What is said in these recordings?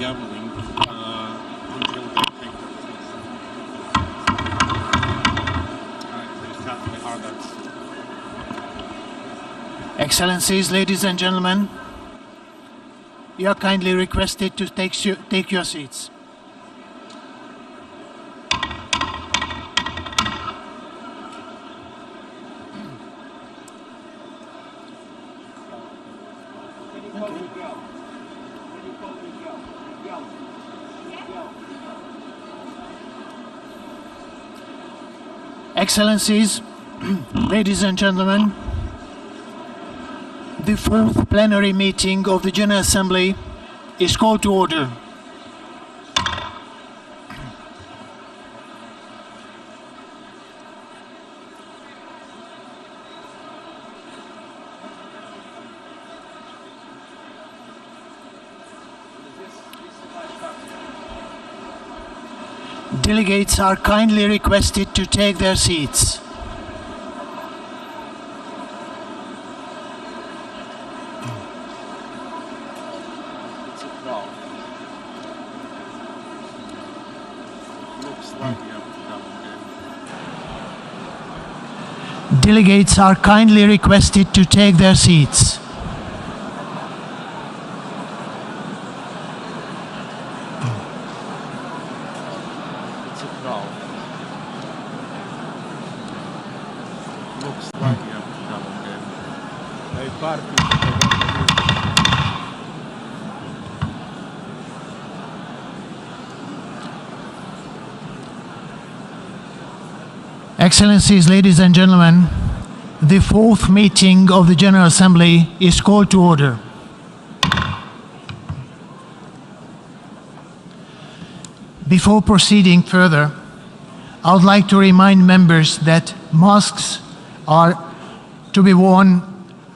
gathering until they take Excellencies, ladies and gentlemen, you are kindly requested to take your seats. Excellencies, ladies and gentlemen, the fourth plenary meeting of the General Assembly is called to order. Delegates are kindly requested to take their seats. Delegates are kindly requested to take their seats. Excellencies, ladies and gentlemen, the fourth meeting of the General Assembly is called to order. Before proceeding further, I would like to remind members that masks are to be worn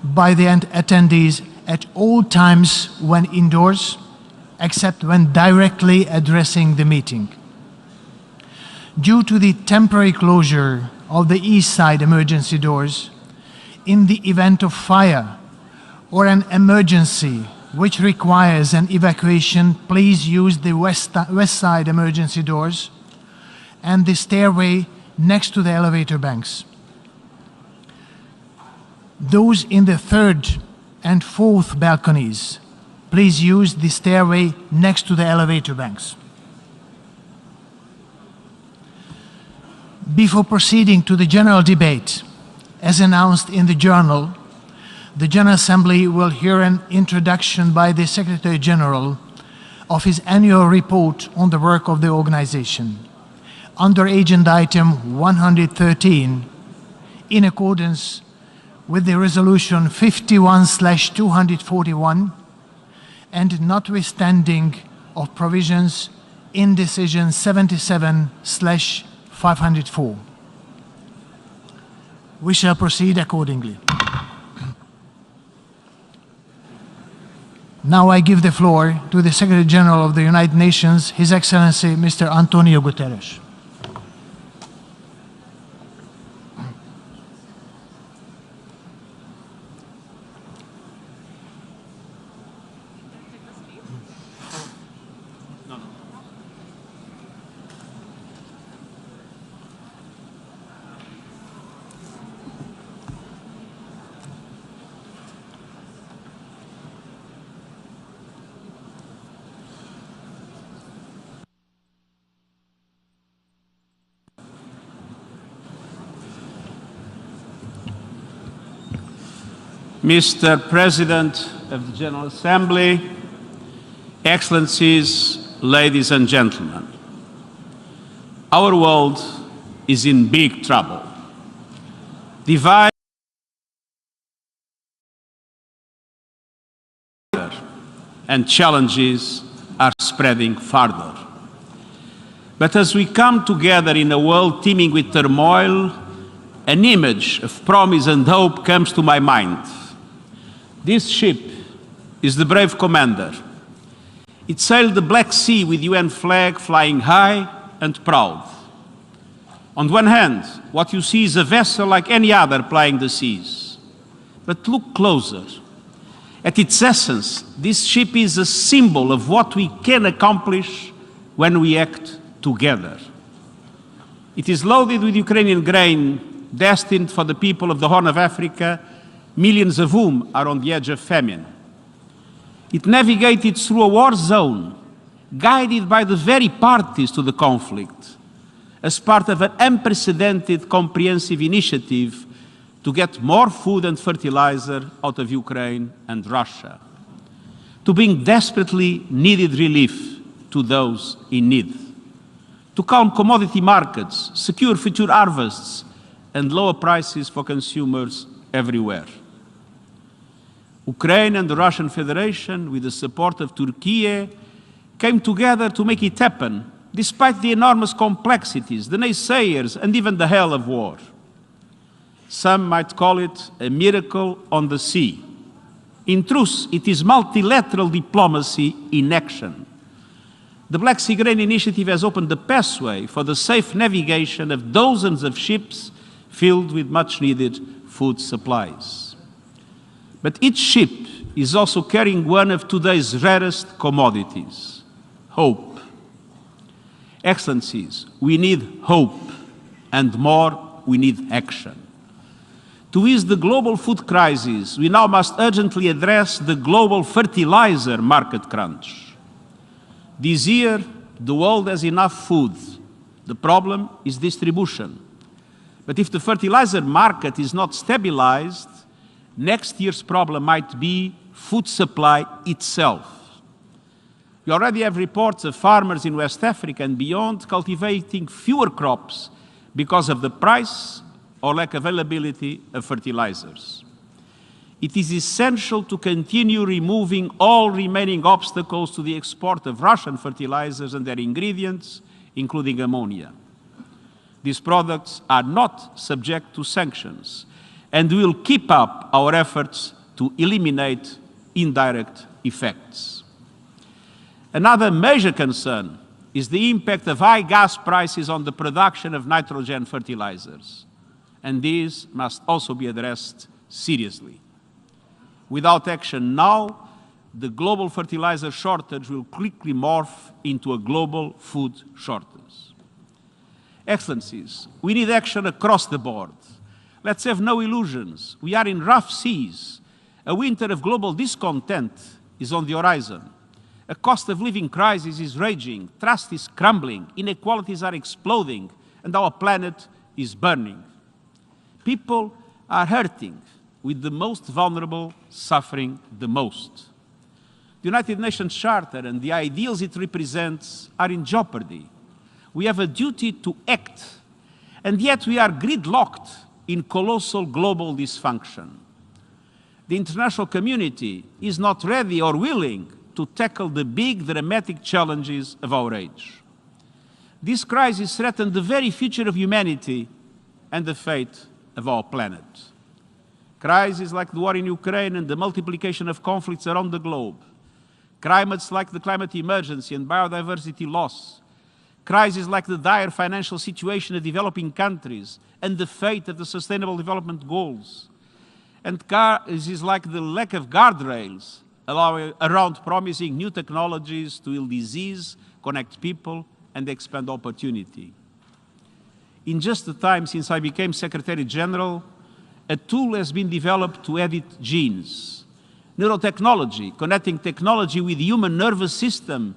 by the attendees at all times when indoors, except when directly addressing the meeting. Due to the temporary closure of the east side emergency doors, in the event of fire or an emergency which requires an evacuation, please use the west side emergency doors and the stairway next to the elevator banks. Those in the third and fourth balconies, please use the stairway next to the elevator banks. Before proceeding to the general debate, as announced in the journal, the General Assembly will hear an introduction by the Secretary General of his annual report on the work of the organization. Under Agenda Item 113, in accordance with the Resolution 51/241, and notwithstanding of provisions in Decision 77/504. We shall proceed accordingly. Now I give the floor to the Secretary General of the United Nations, His Excellency Mr. Antonio Guterres. Mr. President of the General Assembly, Excellencies, ladies and gentlemen, our world is in big trouble. Divide and challenges are spreading farther. But as we come together in a world teeming with turmoil, an image of promise and hope comes to my mind. This ship is the brave commander. It sailed the Black Sea with UN flag flying high and proud. On one hand, what you see is a vessel like any other plying the seas. But look closer. At its essence, this ship is a symbol of what we can accomplish when we act together. It is loaded with Ukrainian grain destined for the people of the Horn of Africa, millions of whom are on the edge of famine. It navigated through a war zone, guided by the very parties to the conflict, as part of an unprecedented comprehensive initiative to get more food and fertilizer out of Ukraine and Russia, to bring desperately needed relief to those in need, to calm commodity markets, secure future harvests, and lower prices for consumers everywhere. Ukraine and the Russian Federation, with the support of Turkey, came together to make it happen, despite the enormous complexities, the naysayers, and even the hell of war. Some might call it a miracle on the sea. In truth, it is multilateral diplomacy in action. The Black Sea Grain Initiative has opened the pathway for the safe navigation of dozens of ships filled with much-needed food supplies. But each ship is also carrying one of today's rarest commodities, hope. Excellencies, we need hope, and more, we need action. To ease the global food crisis, we now must urgently address the global fertilizer market crunch. This year, the world has enough food. The problem is distribution. But if the fertilizer market is not stabilized, next year's problem might be food supply itself. We already have reports of farmers in West Africa and beyond cultivating fewer crops because of the price or lack of availability of fertilizers. It is essential to continue removing all remaining obstacles to the export of Russian fertilizers and their ingredients, including ammonia. These products are not subject to sanctions, and we will keep up our efforts to eliminate indirect effects. Another major concern is the impact of high gas prices on the production of nitrogen fertilizers, and these must also be addressed seriously. Without action now, the global fertilizer shortage will quickly morph into a global food shortage. Excellencies, we need action across the board. Let's have no illusions. We are in rough seas. A winter of global discontent is on the horizon. A cost of living crisis is raging, trust is crumbling, inequalities are exploding, and our planet is burning. People are hurting, with the most vulnerable suffering the most. The United Nations Charter and the ideals it represents are in jeopardy. We have a duty to act, and yet we are gridlocked in colossal global dysfunction. The international community is not ready or willing to tackle the big, dramatic challenges of our age. This crisis threatens the very future of humanity and the fate of our planet. Crises like the war in Ukraine and the multiplication of conflicts around the globe, climates like the climate emergency and biodiversity loss, crises like the dire financial situation of developing countries and the fate of the Sustainable Development Goals, and crises like the lack of guardrails around promising new technologies to heal disease, connect people, and expand opportunity. In just the time since I became Secretary General, a tool has been developed to edit genes. Neurotechnology, connecting technology with the human nervous system,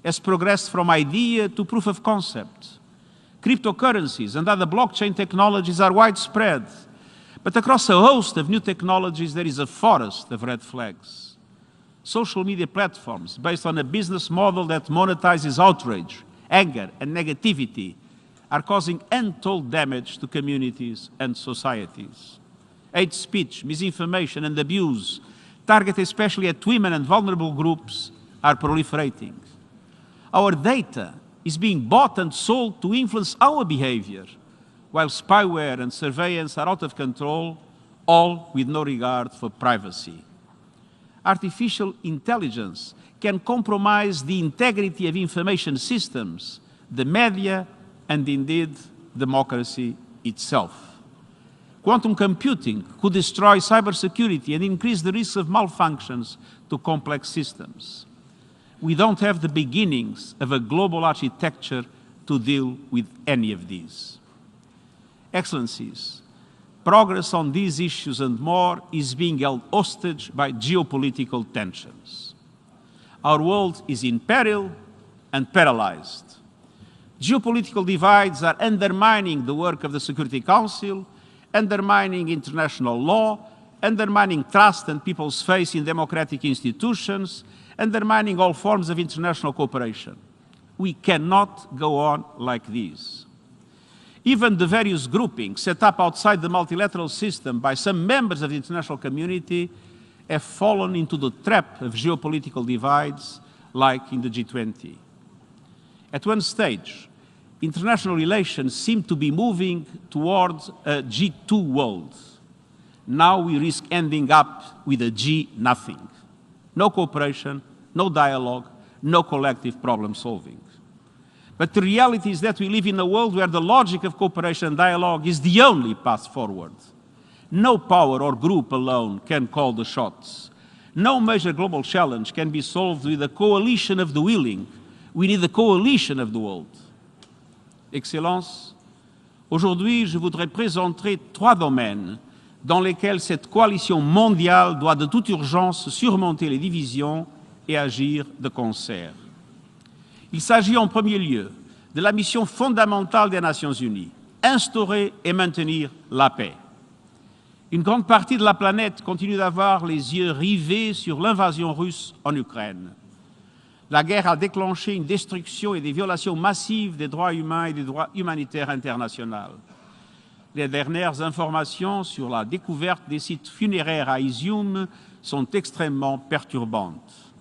has progressed from idea to proof of concept. Cryptocurrencies and other blockchain technologies are widespread, but across a host of new technologies there is a forest of red flags. Social media platforms based on a business model that monetizes outrage, anger, and negativity are causing untold damage to communities and societies. Hate speech, misinformation, and abuse, targeted especially at women and vulnerable groups, are proliferating. Our data is being bought and sold to influence our behavior, while spyware and surveillance are out of control, all with no regard for privacy. Artificial intelligence can compromise the integrity of information systems, the media, and indeed democracy itself. Quantum computing could destroy cybersecurity and increase the risk of malfunctions to complex systems. We don't have the beginnings of a global architecture to deal with any of these. Excellencies, progress on these issues and more is being held hostage by geopolitical tensions. Our world is in peril and paralyzed. Geopolitical divides are undermining the work of the Security Council, undermining international law, undermining trust and people's faith in democratic institutions, undermining all forms of international cooperation. We cannot go on like this. Even the various groupings set up outside the multilateral system by some members of the international community have fallen into the trap of geopolitical divides, like in the G20. At one stage, international relations seem to be moving towards a G2 world. Now we risk ending up with a G nothing. No cooperation, no dialogue, no collective problem solving. But the reality is that we live in a world where the logic of cooperation and dialogue is the only path forward. No power or group alone can call the shots. No major global challenge can be solved with a coalition of the willing. We need a coalition of the world. Excellences, aujourd'hui, je voudrais présenter 3 domaines dans lesquels cette coalition mondiale doit de toute urgence surmonter les divisions et agir de concert. Il s'agit en premier lieu de la mission fondamentale des Nations Unies, instaurer et maintenir la paix. Une grande partie de la planète continue d'avoir les yeux rivés sur l'invasion russe en Ukraine. La guerre a déclenché une destruction et des violations massives des droits humains et des droits humanitaires internationaux. Les dernières informations sur la découverte des sites funéraires à Izium sont extrêmement perturbantes.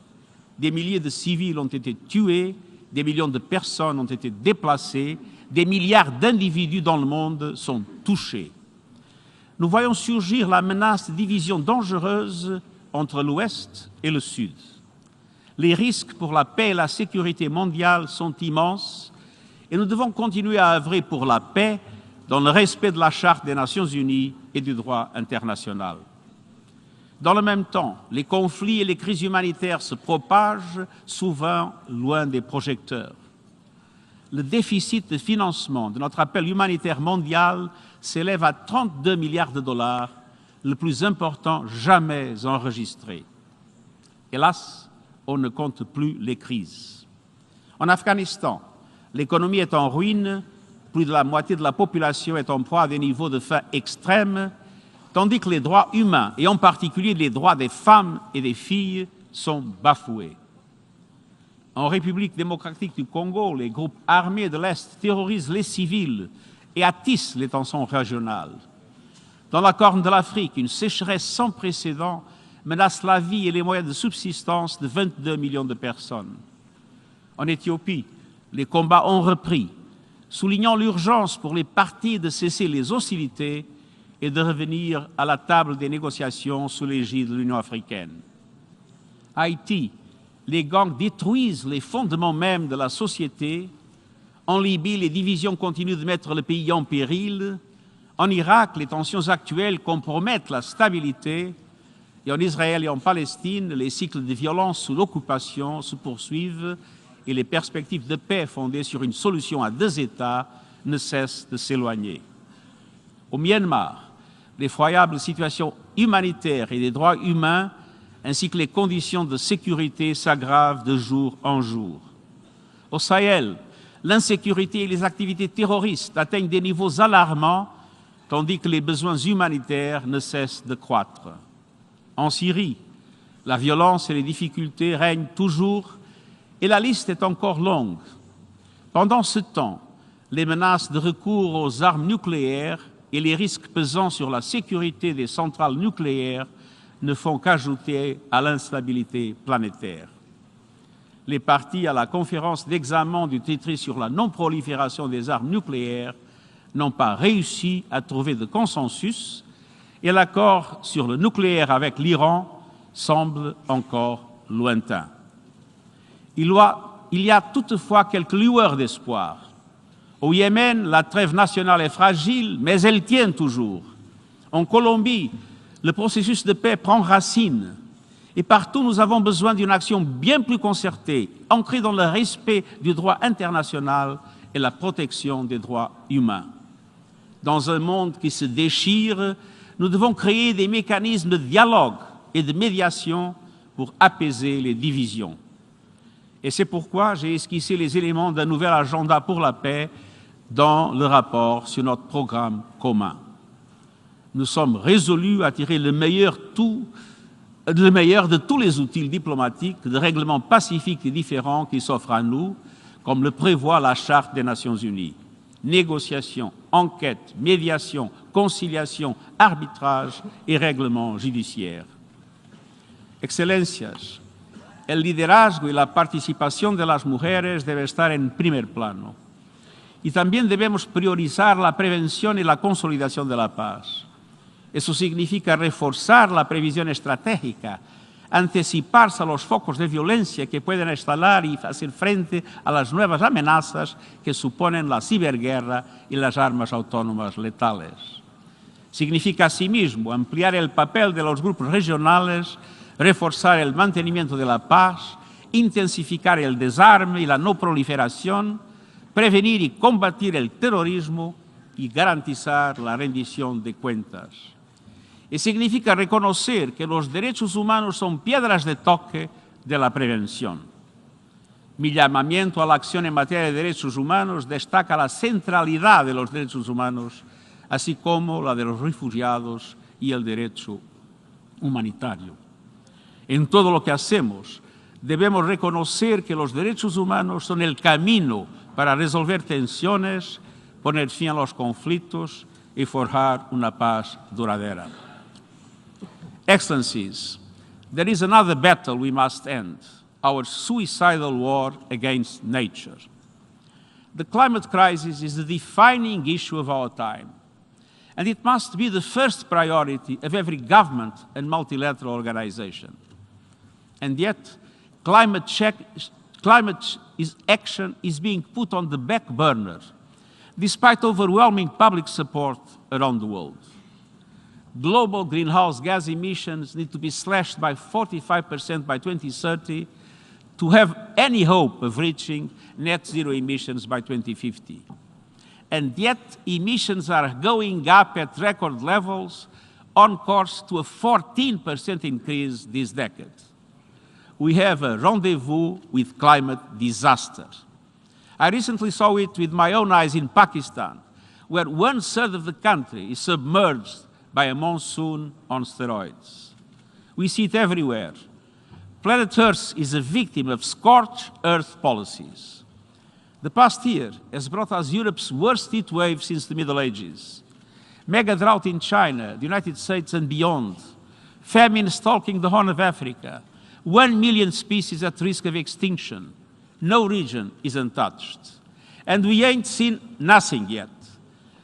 Des milliers de civils ont été tués, des millions de personnes ont été déplacées, des milliards d'individus dans le monde sont touchés. Nous voyons surgir la menace de division dangereuse entre l'Ouest et le Sud. Les risques pour la paix et la sécurité mondiale sont immenses et nous devons continuer à œuvrer pour la paix dans le respect de la Charte des Nations Unies et du droit international. Dans le même temps, les conflits et les crises humanitaires se propagent, souvent loin des projecteurs. Le déficit de financement de notre appel humanitaire mondial s'élève à 32 milliards de dollars, le plus important jamais enregistré. Hélas, on ne compte plus les crises. En Afghanistan, l'économie est en ruine, plus de la moitié de la population est en proie à des niveaux de faim extrêmes, tandis que les droits humains, et en particulier les droits des femmes et des filles, sont bafoués. En République démocratique du Congo, les groupes armés de l'Est terrorisent les civils et attissent les tensions régionales. Dans la Corne de l'Afrique, une sécheresse sans précédent menace la vie et les moyens de subsistance de 22 millions de personnes. En Éthiopie, les combats ont repris, soulignant l'urgence pour les parties de cesser les hostilités et de revenir à la table des négociations sous l'égide de l'Union africaine. À Haïti, les gangs détruisent les fondements mêmes de la société. En Libye, les divisions continuent de mettre le pays en péril. En Irak, les tensions actuelles compromettent la stabilité. Et en Israël et en Palestine, les cycles de violence sous l'occupation se poursuivent et les perspectives de paix fondées sur une solution à 2 États ne cessent de s'éloigner. Au Myanmar, l'effroyable situation humanitaire et des droits humains ainsi que les conditions de sécurité s'aggravent de jour en jour. Au Sahel, l'insécurité et les activités terroristes atteignent des niveaux alarmants, tandis que les besoins humanitaires ne cessent de croître. En Syrie, la violence et les difficultés règnent toujours et la liste est encore longue. Pendant ce temps, les menaces de recours aux armes nucléaires et les risques pesant sur la sécurité des centrales nucléaires ne font qu'ajouter à l'instabilité planétaire. Les parties à la conférence d'examen du traité sur la non-prolifération des armes nucléaires n'ont pas réussi à trouver de consensus et l'accord sur le nucléaire avec l'Iran semble encore lointain. Il y a toutefois quelques lueurs d'espoir. Au Yémen, la trêve nationale est fragile, mais elle tient toujours. En Colombie, le processus de paix prend racine. Et partout, nous avons besoin d'une action bien plus concertée, ancrée dans le respect du droit international et la protection des droits humains. Dans un monde qui se déchire, nous devons créer des mécanismes de dialogue et de médiation pour apaiser les divisions. Et c'est pourquoi j'ai esquissé les éléments d'un nouvel agenda pour la paix dans le rapport sur notre programme commun. Nous sommes résolus à tirer le meilleur de tous les outils diplomatiques, de règlements pacifiques et différents qui s'offrent à nous, comme le prévoit la Charte des Nations Unies. Négociation, enquête, médiation, conciliation, arbitrage et règlement judiciaire. Excelencias, el liderazgo y la participación de las mujeres debe estar en primer plano. Y también debemos priorizar la prevención y la consolidación de la paz. Eso significa reforzar la previsión estratégica, anticiparse a los focos de violencia que pueden estallar y hacer frente a las nuevas amenazas que suponen la ciberguerra y las armas autónomas letales. Significa asimismo ampliar el papel de los grupos regionales, reforzar el mantenimiento de la paz, intensificar el desarme y la no proliferación, prevenir y combatir el terrorismo y garantizar la rendición de cuentas. Y significa reconocer que los derechos humanos son piedras de toque de la prevención. Mi llamamiento a la acción en materia de derechos humanos destaca la centralidad de los derechos humanos, así como la de los refugiados y el derecho humanitario. En todo lo que hacemos, debemos reconocer que los derechos humanos son el camino para resolver tensiones, poner fin a los conflictos y forjar una paz duradera. Excellencies, there is another battle we must end, our suicidal war against nature. The climate crisis is the defining issue of our time, and it must be the first priority of every government and multilateral organization. And yet, climate action is being put on the back burner, despite overwhelming public support around the world. Global greenhouse gas emissions need to be slashed by 45% by 2030 to have any hope of reaching net zero emissions by 2050. And yet, emissions are going up at record levels, on course to a 14% increase this decade. We have a rendezvous with climate disaster. I recently saw it with my own eyes in Pakistan, where 1/3 of the country is submerged by a monsoon on steroids. We see it everywhere. Planet Earth is a victim of scorched earth policies. The past year has brought us Europe's worst heat wave since the Middle Ages. Mega drought in China, the United States and beyond. Famine stalking the Horn of Africa. 1 million species at risk of extinction. No region is untouched. And we ain't seen nothing yet.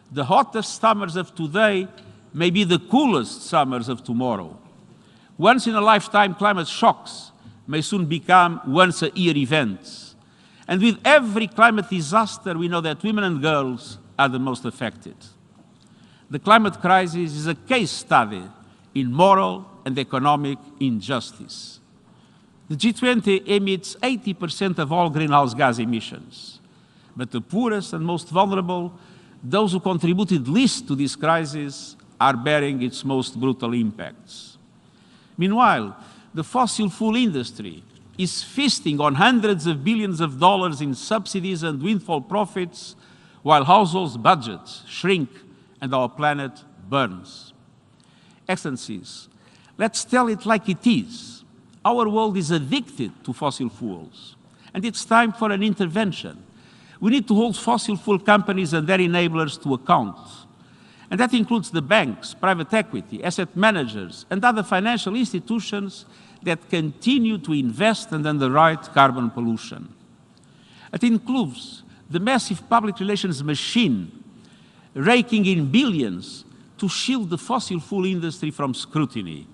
The hottest summers of today may be the coolest summers of tomorrow. Once-in-a-lifetime climate shocks may soon become once-a-year events. And with every climate disaster, we know that women and girls are the most affected. The climate crisis is a case study in moral and economic injustice. The G20 emits 80% of all greenhouse gas emissions. But the poorest and most vulnerable, those who contributed least to this crisis, are bearing its most brutal impacts. Meanwhile, the fossil fuel industry is feasting on hundreds of billions of dollars in subsidies and windfall profits, while households' budgets shrink and our planet burns. Excellencies, let's tell it like it is. Our world is addicted to fossil fuels, and it's time for an intervention. We need to hold fossil fuel companies and their enablers to account. And that includes the banks, private equity, asset managers, and other financial institutions that continue to invest and underwrite carbon pollution. It includes the massive public relations machine raking in billions to shield the fossil fuel industry from scrutiny.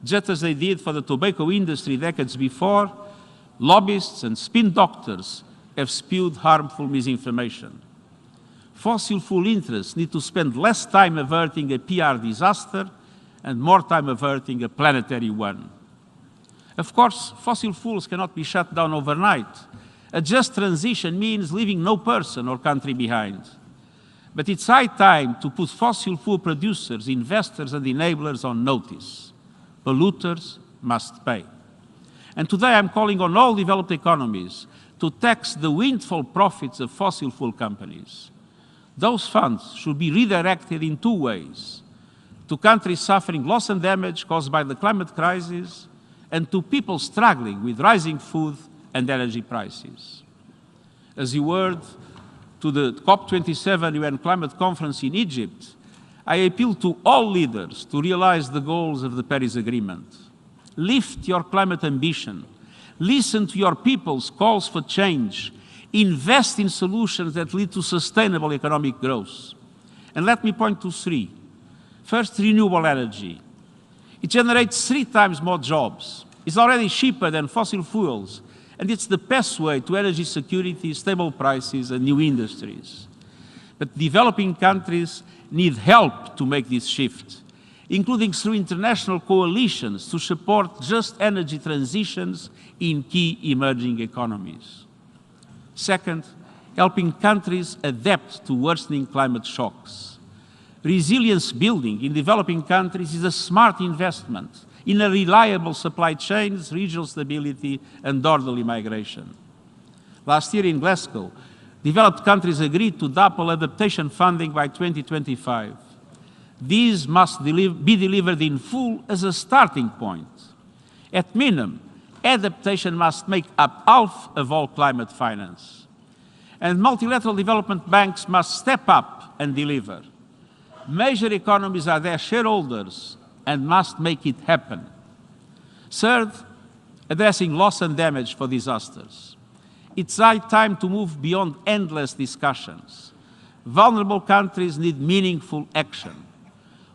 Just as they did for the tobacco industry decades before, lobbyists and spin doctors have spewed harmful misinformation. fossil fuel interests need to spend less time averting a PR disaster and more time averting a planetary one. Of course, fossil fuels cannot be shut down overnight. A just transition means leaving no person or country behind. But it's high time to put fossil fuel producers, investors, and enablers on notice. Polluters must pay. And today I'm calling on all developed economies to tax the windfall profits of fossil fuel companies. Those funds should be redirected in two ways: to countries suffering loss and damage caused by the climate crisis, and to people struggling with rising food and energy prices. As you heard to the COP27 UN Climate Conference in Egypt, I appeal to all leaders to realize the goals of the Paris Agreement. Lift your climate ambition. Listen to your people's calls for change. Invest in solutions that lead to sustainable economic growth. And let me point to three. First, renewable energy. It generates 3 times more jobs. It's already cheaper than fossil fuels, and it's the best way to energy security, stable prices, and new industries. But developing countries need help to make this shift, including through international coalitions to support just energy transitions in key emerging economies. Second, helping countries adapt to worsening climate shocks. Resilience building in developing countries is a smart investment in a reliable supply chains, regional stability, and orderly migration. Last year in Glasgow, developed countries agreed to double adaptation funding by 2025. These must be delivered in full as a starting point. At minimum, adaptation must make up half of all climate finance. And multilateral development banks must step up and deliver. Major economies are their shareholders and must make it happen. Third, addressing loss and damage for disasters. It's high time to move beyond endless discussions. Vulnerable countries need meaningful action.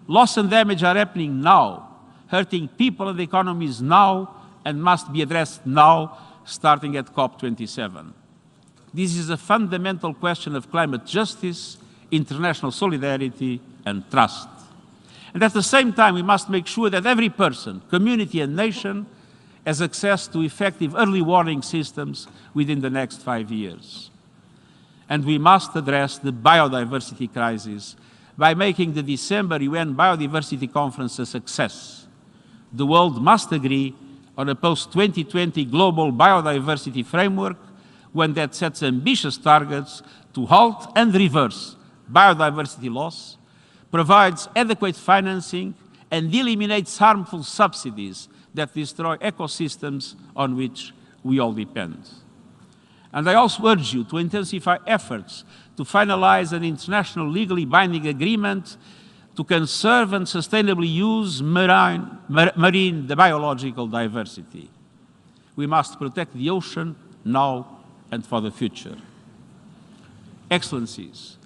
Loss and damage are happening now, hurting people and economies now, and must be addressed now, starting at COP27. This is a fundamental question of climate justice, international solidarity, and trust. And at the same time, we must make sure that every person, community, and nation has access to effective early warning systems within the next 5 years. And we must address the biodiversity crisis by making the December UN Biodiversity Conference a success. The world must agree on a post-2020 global biodiversity framework, one that sets ambitious targets to halt and reverse biodiversity loss, provides adequate financing, and eliminates harmful subsidies that destroy ecosystems on which we all depend. And I also urge you to intensify efforts to finalize an international legally binding agreement to conserve and sustainably use marine biological diversity. We must protect the ocean now and for the future. Excellencies,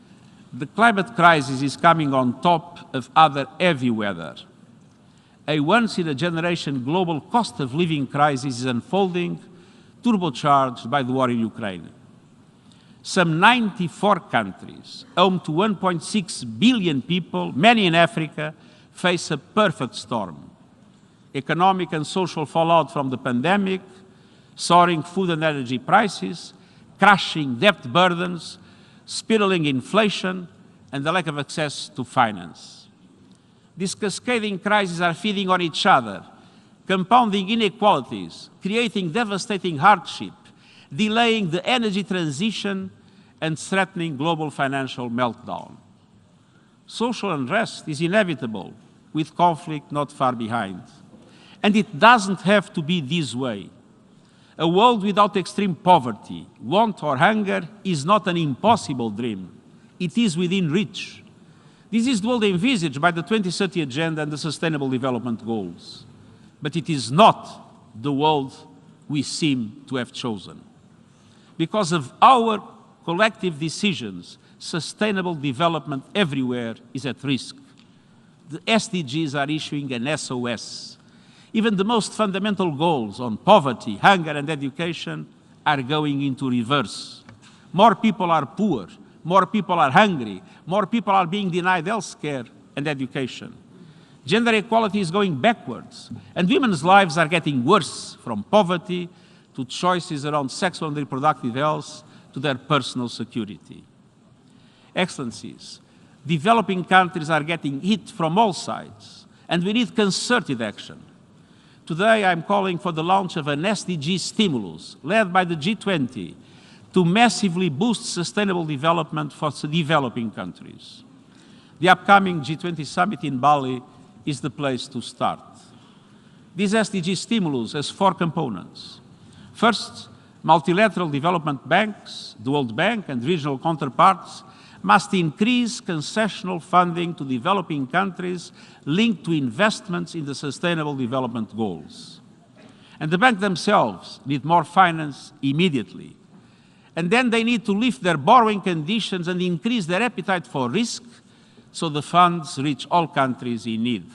the climate crisis is coming on top of other heavy weather. A once-in-a-generation global cost of living crisis is unfolding, turbocharged by the war in Ukraine. Some 94 countries, home to 1.6 billion people, many in Africa, face a perfect storm. Economic and social fallout from the pandemic, soaring food and energy prices, crushing debt burdens, spiraling inflation, and the lack of access to finance. These cascading crises are feeding on each other, compounding inequalities, creating devastating hardship, delaying the energy transition, and threatening global financial meltdown. Social unrest is inevitable, with conflict not far behind. And it doesn't have to be this way. A world without extreme poverty, want, or hunger is not an impossible dream. It is within reach. This is the world envisaged by the 2030 Agenda and the Sustainable Development Goals. But it is not the world we seem to have chosen. Because of our collective decisions, sustainable development everywhere is at risk. The SDGs are issuing an SOS. Even the most fundamental goals on poverty, hunger, and education are going into reverse. More people are poor, more people are hungry, more people are being denied health care and education. Gender equality is going backwards, and women's lives are getting worse, from poverty to choices around sexual and reproductive health to their personal security. Excellencies, developing countries are getting hit from all sides, and we need concerted action. Today, I'm calling for the launch of an SDG stimulus led by the G20 to massively boost sustainable development for developing countries. The upcoming G20 summit in Bali is the place to start. This SDG stimulus has 4 components. First, multilateral development banks, the World Bank and regional counterparts must increase concessional funding to developing countries linked to investments in the Sustainable Development Goals. And the banks themselves need more finance immediately. And then they need to lift their borrowing conditions and increase their appetite for risk so the funds reach all countries in need.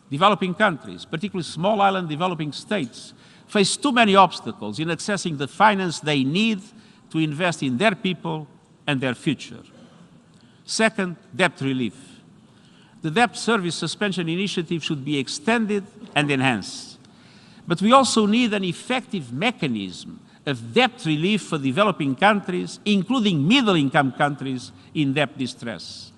Developing countries, particularly small island developing states, face too many obstacles in accessing the finance they need to invest in their people and their future. Second, debt relief. The debt service suspension initiative should be extended and enhanced. But we also need an effective mechanism of debt relief for developing countries, including middle-income countries in debt distress.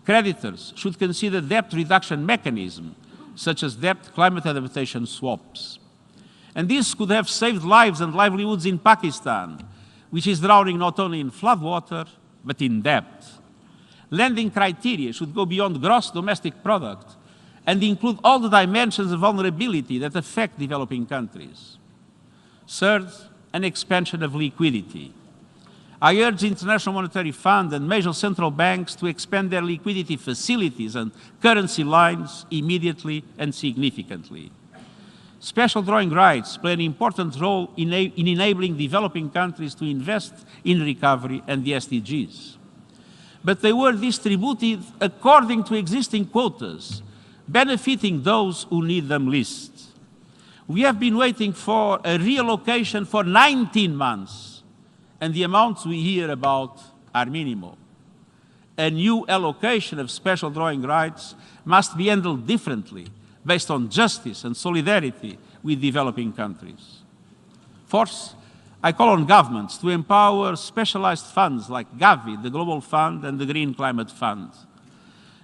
Creditors should consider debt reduction mechanisms, such as debt climate adaptation swaps. And this could have saved lives and livelihoods in Pakistan, which is drowning not only in floodwater, but in debt. Lending criteria should go beyond gross domestic product and include all the dimensions of vulnerability that affect developing countries. Third, an expansion of liquidity. I urge the International Monetary Fund and major central banks to expand their liquidity facilities and currency lines immediately and significantly. Special drawing rights play an important role in enabling developing countries to invest in recovery and the SDGs. But they were distributed according to existing quotas, benefiting those who need them least. We have been waiting for a reallocation for 19 months, and the amounts we hear about are minimal. A new allocation of special drawing rights must be handled differently, based on justice and solidarity with developing countries. Fourth, I call on governments to empower specialized funds like Gavi, the Global Fund, and the Green Climate Fund.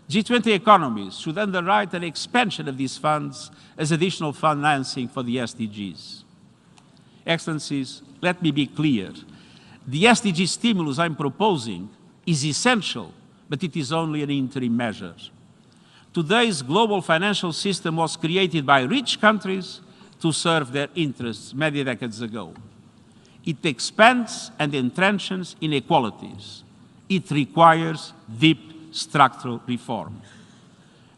G20 economies should underwrite an expansion of these funds as additional financing for the SDGs. Excellencies, let me be clear. The SDG stimulus I'm proposing is essential, but it is only an interim measure. Today's global financial system was created by rich countries to serve their interests many decades ago. It expands and entrenches inequalities. It requires deep structural reform.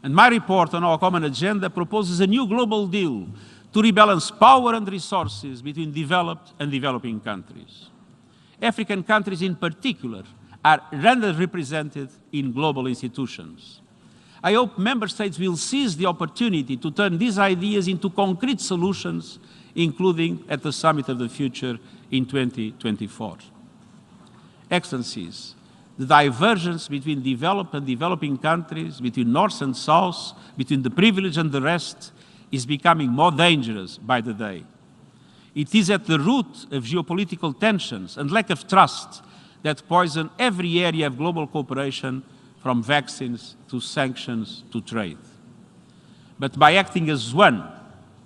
And my report on our common agenda proposes a new global deal to rebalance power and resources between developed and developing countries. African countries in particular are underrepresented in global institutions. I hope member states will seize the opportunity to turn these ideas into concrete solutions, including at the Summit of the Future in 2024. Excellencies, the divergence between developed and developing countries, between North and South, between the privileged and the rest, is becoming more dangerous by the day. It is at the root of geopolitical tensions and lack of trust that poison every area of global cooperation, from vaccines to sanctions to trade. But by acting as one,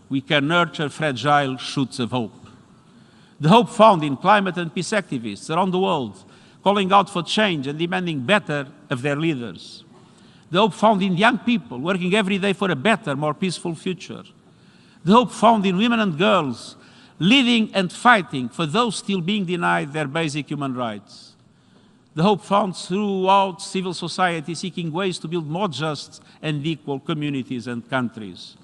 we can nurture fragile shoots of hope. The hope found in climate and peace activists around the world, calling out for change and demanding better of their leaders. The hope found in young people working every day for a better, more peaceful future. The hope found in women and girls leading and fighting for those still being denied their basic human rights. The hope found throughout civil society seeking ways to build more just and equal communities and countries.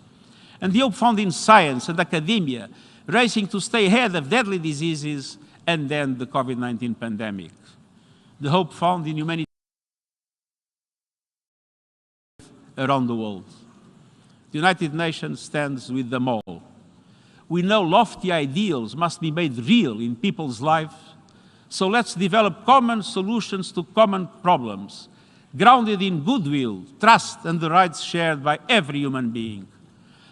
And the hope found in science and academia racing to stay ahead of deadly diseases and then the COVID-19 pandemic. The hope found in humanity around the world. The United Nations stands with them all. We know lofty ideals must be made real in people's lives, So let's develop common solutions to common problems, grounded in goodwill, trust, and the rights shared by every human being.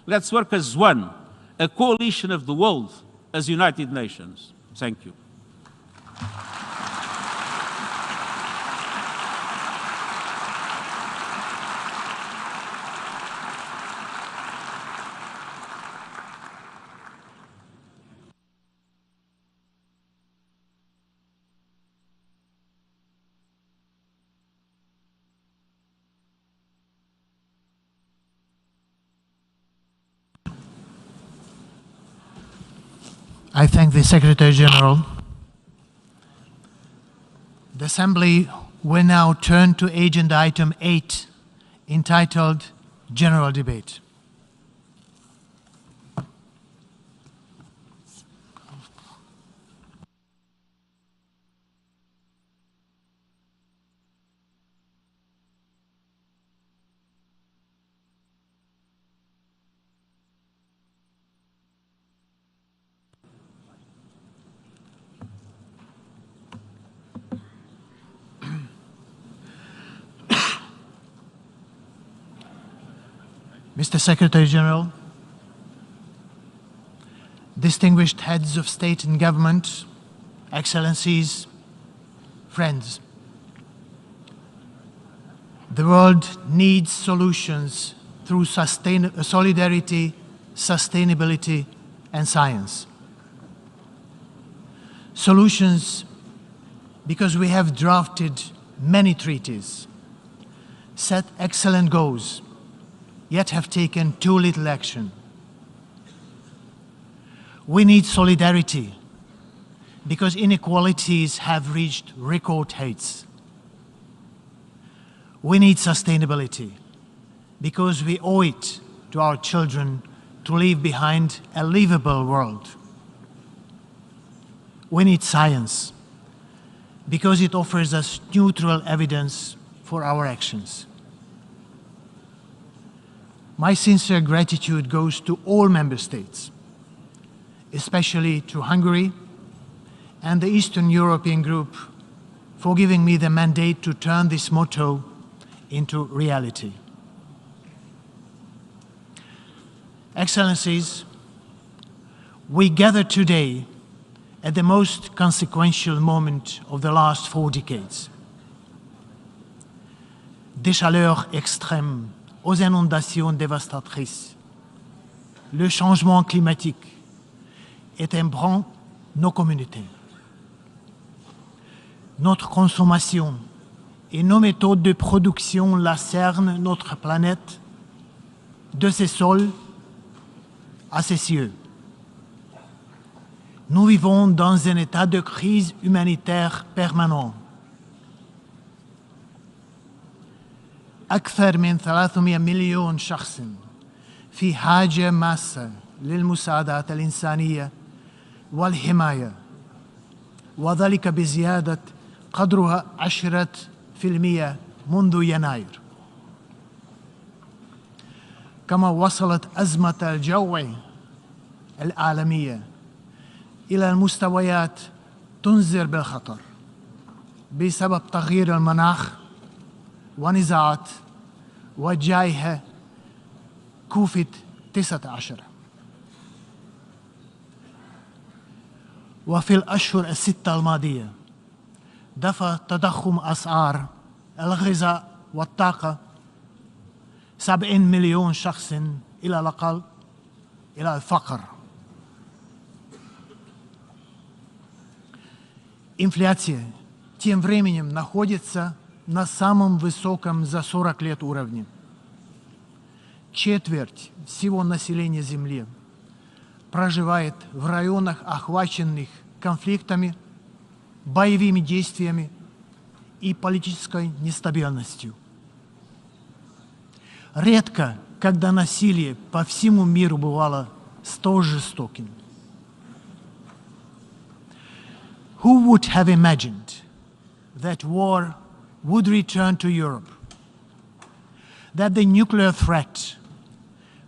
Let's work as one, a coalition of the world, as United Nations. Thank you. I thank the Secretary General. The Assembly will now turn to Agenda Item 8, entitled General Debate. Mr. Secretary General, distinguished heads of state and government, excellencies, friends, the world needs solutions through solidarity, sustainability, and science. Solutions because we have drafted many treaties, set excellent goals, yet have taken too little action. We need solidarity because inequalities have reached record heights. We need sustainability because we owe it to our children to leave behind a livable world. We need science because it offers us neutral evidence for our actions. My sincere gratitude goes to all member states, especially to Hungary and the Eastern European Group for giving me the mandate to turn this motto into reality. Excellencies, we gather today at the most consequential moment of the last 4 decades. Des chaleurs extrêmes aux inondations dévastatrices, le changement climatique ébranle nos communautés. Notre consommation et nos méthodes de production lacernent notre planète de ses sols à ses cieux. Nous vivons dans un état de crise humanitaire permanent. أكثر من 300 مليون شخص في حاجة ماسة للمساعدات الإنسانية والحماية، وذلك بزيادة قدرها 10% منذ يناير. كما وصلت أزمة الجوع العالمية إلى المستويات تنذر بالخطر بسبب تغيير المناخ ونزاعات وجائحة كوفيد-19. وفي الأشهر الستة الماضية دفع تضخم أسعار الغذاء والطاقة 70 مليون شخص إلى الأقل إلى الفقر. Инфляция тем временем находится на самом высоком за 40 лет уровне. Четверть всего населения Земли проживает в районах, охваченных конфликтами, боевыми действиями и политической нестабильностью. Редко, когда насилие по всему миру бывало столь жестоким. Who would have imagined that war would return to Europe, that the nuclear threat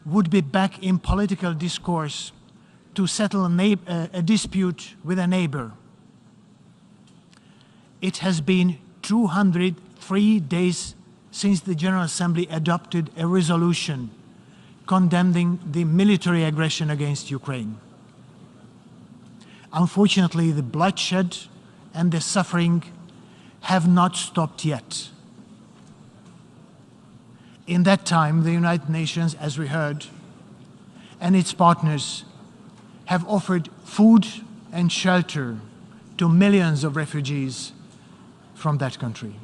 would be back in political discourse to settle a dispute with a neighbor, it has been 203 days since the General Assembly adopted a resolution condemning the military aggression against Ukraine. Unfortunately, the bloodshed and the suffering have not stopped yet. In that time, the United Nations, as we heard, and its partners have offered food and shelter to millions of refugees from that country.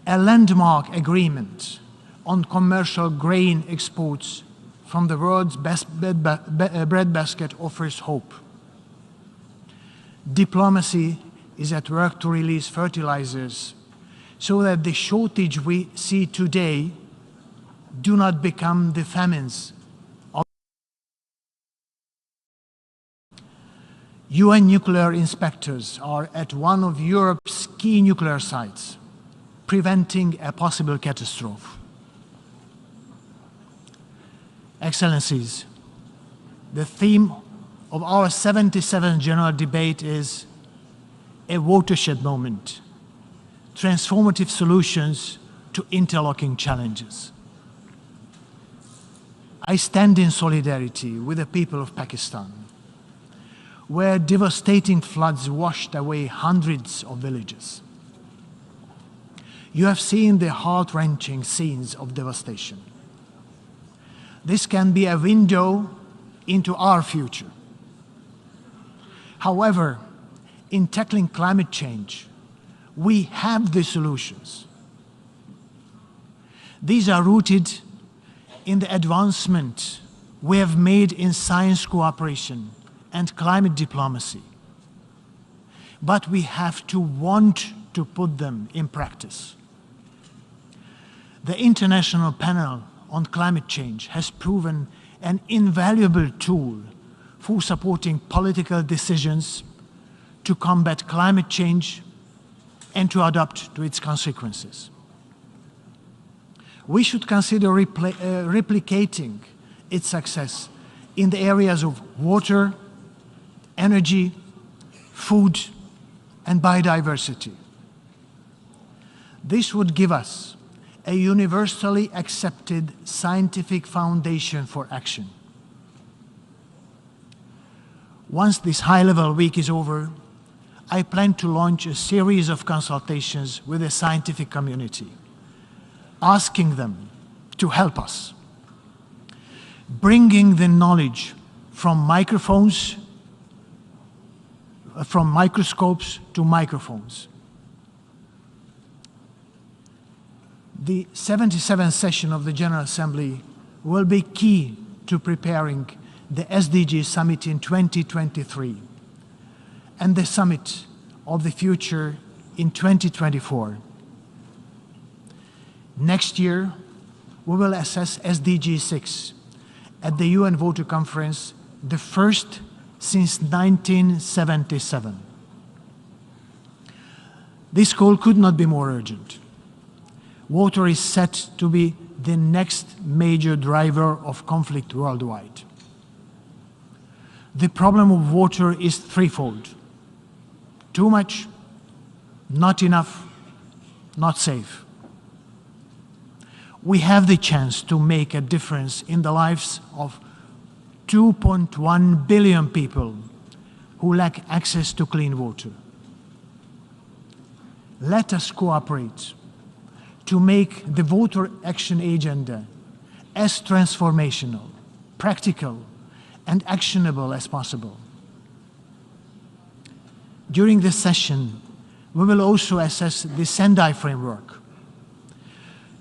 A landmark agreement on commercial grain exports from the world's best breadbasket offers hope. Diplomacy is at work to release fertilizers so that the shortage we see today do not become the famines of UN nuclear inspectors are at one of Europe's key nuclear sites, preventing a possible catastrophe. Excellencies, the theme of our 77th General Debate is a watershed moment, transformative solutions to interlocking challenges. I stand in solidarity with the people of Pakistan, where devastating floods washed away hundreds of villages. You have seen the heart-wrenching scenes of devastation. This can be a window into our future. However, in tackling climate change, we have the solutions. These are rooted in the advancement we have made in science cooperation and climate diplomacy. But we have to want to put them in practice. The International Panel on Climate Change has proven an invaluable tool for supporting political decisions to combat climate change and to adapt to its consequences. We should consider replicating its success in the areas of water, energy, food, and biodiversity. This would give us a universally accepted scientific foundation for action. Once this high-level week is over, I plan to launch a series of consultations with the scientific community, asking them to help us, bringing the knowledge from microphones, from microscopes to microphones. The 77th session of the General Assembly will be key to preparing the SDG Summit in 2023 and the Summit of the Future in 2024. Next year, we will assess SDG 6 at the UN Water Conference, the first since 1977. This call could not be more urgent. Water is set to be the next major driver of conflict worldwide. The problem of water is threefold: too much, not enough, not safe. We have the chance to make a difference in the lives of 2.1 billion people who lack access to clean water. Let us cooperate to make the Water Action Agenda as transformational, practical, and actionable as possible. During this session, we will also assess the Sendai framework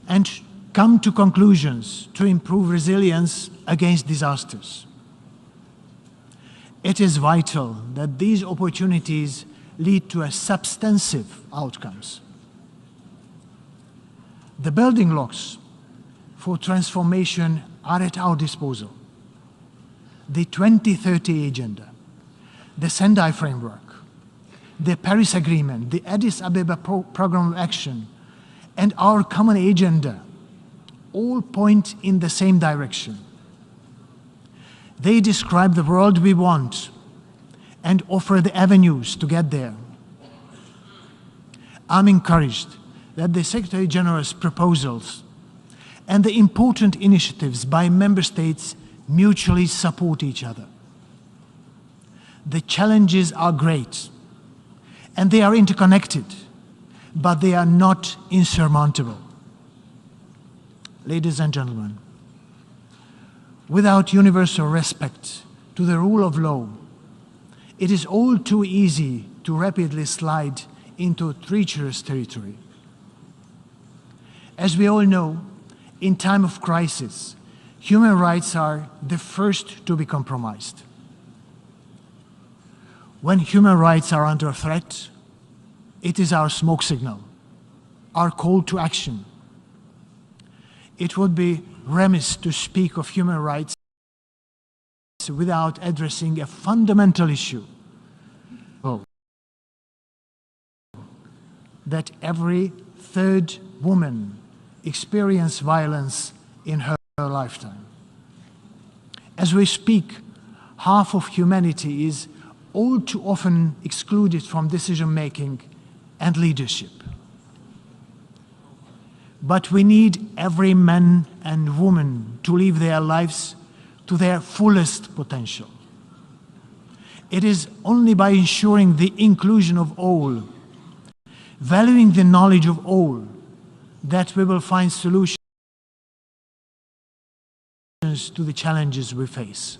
and come to conclusions to improve resilience against disasters. It is vital that these opportunities lead to substantive outcomes. The building blocks for transformation are at our disposal. The 2030 Agenda, the Sendai Framework, the Paris Agreement, the Addis Ababa Programme of Action, and our common agenda all point in the same direction. They describe the world we want and offer the avenues to get there. I'm encouraged that the Secretary General's proposals and the important initiatives by member states mutually support each other. The challenges are great, and they are interconnected, but they are not insurmountable. Ladies and gentlemen, without universal respect to the rule of law, it is all too easy to rapidly slide into treacherous territory. As we all know, in time of crisis, human rights are the first to be compromised. When human rights are under threat, it is our smoke signal, our call to action. It would be remiss to speak of human rights without addressing a fundamental issue that every third woman experiences violence in her lifetime. As we speak, half of humanity is all too often excluded from decision-making and leadership. But we need every man and woman to live their lives to their fullest potential. It is only by ensuring the inclusion of all, valuing the knowledge of all, that we will find solutions to the challenges we face.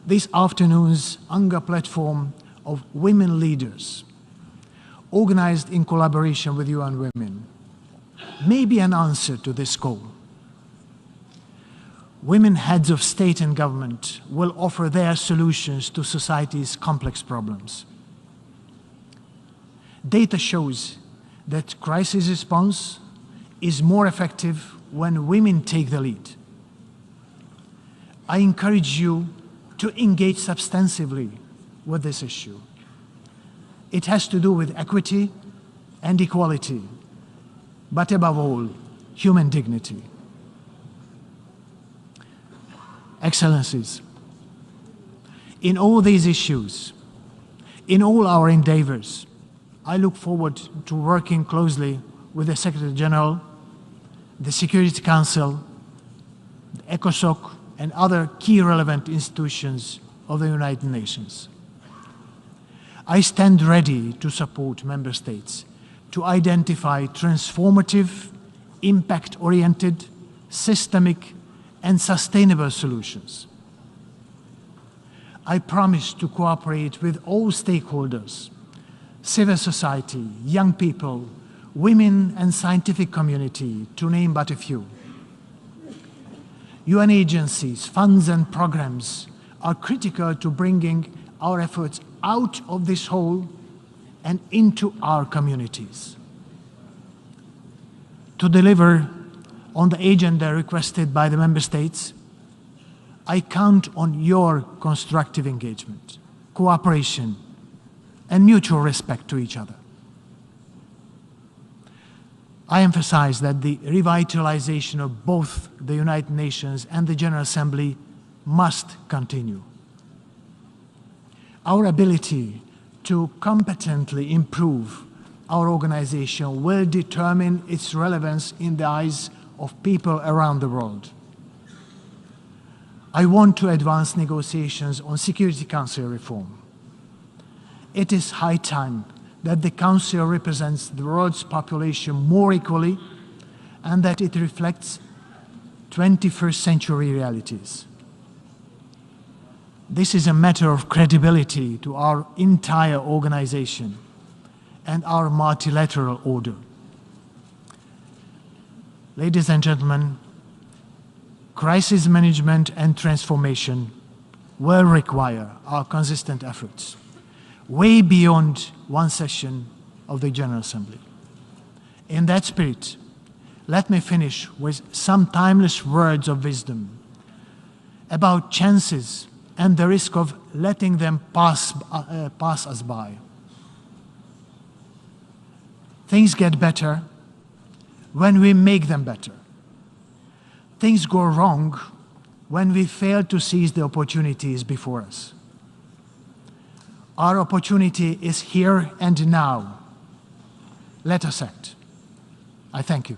This afternoon's UNGA platform of women leaders, organized in collaboration with UN Women, may be an answer to this call. Women heads of state and government will offer their solutions to society's complex problems. Data shows that crisis response is more effective when women take the lead. I encourage you to engage substantively with this issue. It has to do with equity and equality, but above all, human dignity. Excellencies, in all these issues, in all our endeavors, I look forward to working closely with the Secretary General, the Security Council, the ECOSOC, and other key relevant institutions of the United Nations. I stand ready to support member states to identify transformative, impact-oriented, systemic, and sustainable solutions. I promise to cooperate with all stakeholders, civil society, young people, women and scientific community, to name but a few. UN agencies, funds and programs are critical to bringing our efforts out of this hole and into our communities. To deliver on the agenda requested by the member states, I count on your constructive engagement, cooperation, and mutual respect to each other. I emphasize that the revitalization of both the United Nations and the General Assembly must continue. Our ability to competently improve our organization will determine its relevance in the eyes of people around the world. I want to advance negotiations on Security Council reform. It is high time that the Council represents the world's population more equally and that it reflects 21st century realities. This is a matter of credibility to our entire organization and our multilateral order. Ladies and gentlemen, crisis management and transformation will require our consistent efforts, way beyond one session of the General Assembly. In that spirit, let me finish with some timeless words of wisdom about chances and the risk of letting them pass us by. Things get better when we make them better. Things go wrong when we fail to seize the opportunities before us. Our opportunity is here and now. Let us act. I thank you.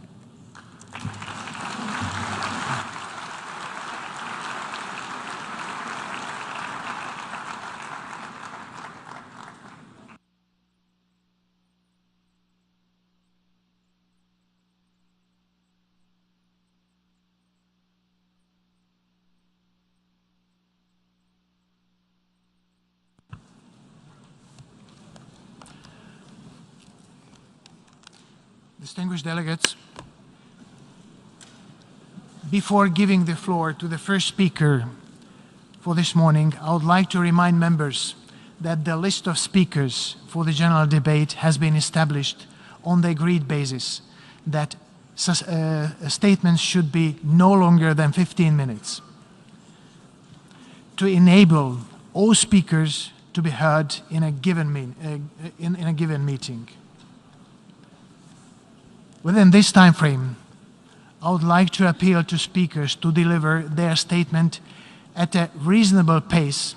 Distinguished delegates, before giving the floor to the first speaker for this morning, I would like to remind members that the list of speakers for the general debate has been established on the agreed basis that statements should be no longer than 15 minutes to enable all speakers to be heard in a given meeting. Within this time frame, I would like to appeal to speakers to deliver their statement at a reasonable pace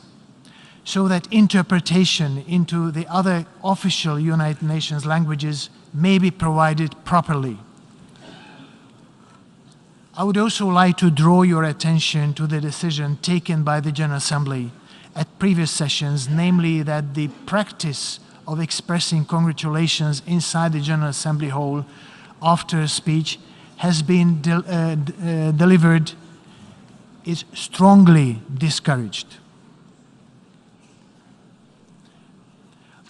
so that interpretation into the other official United Nations languages may be provided properly. I would also like to draw your attention to the decision taken by the General Assembly at previous sessions, namely that the practice of expressing congratulations inside the General Assembly hall after a speech has been delivered is strongly discouraged.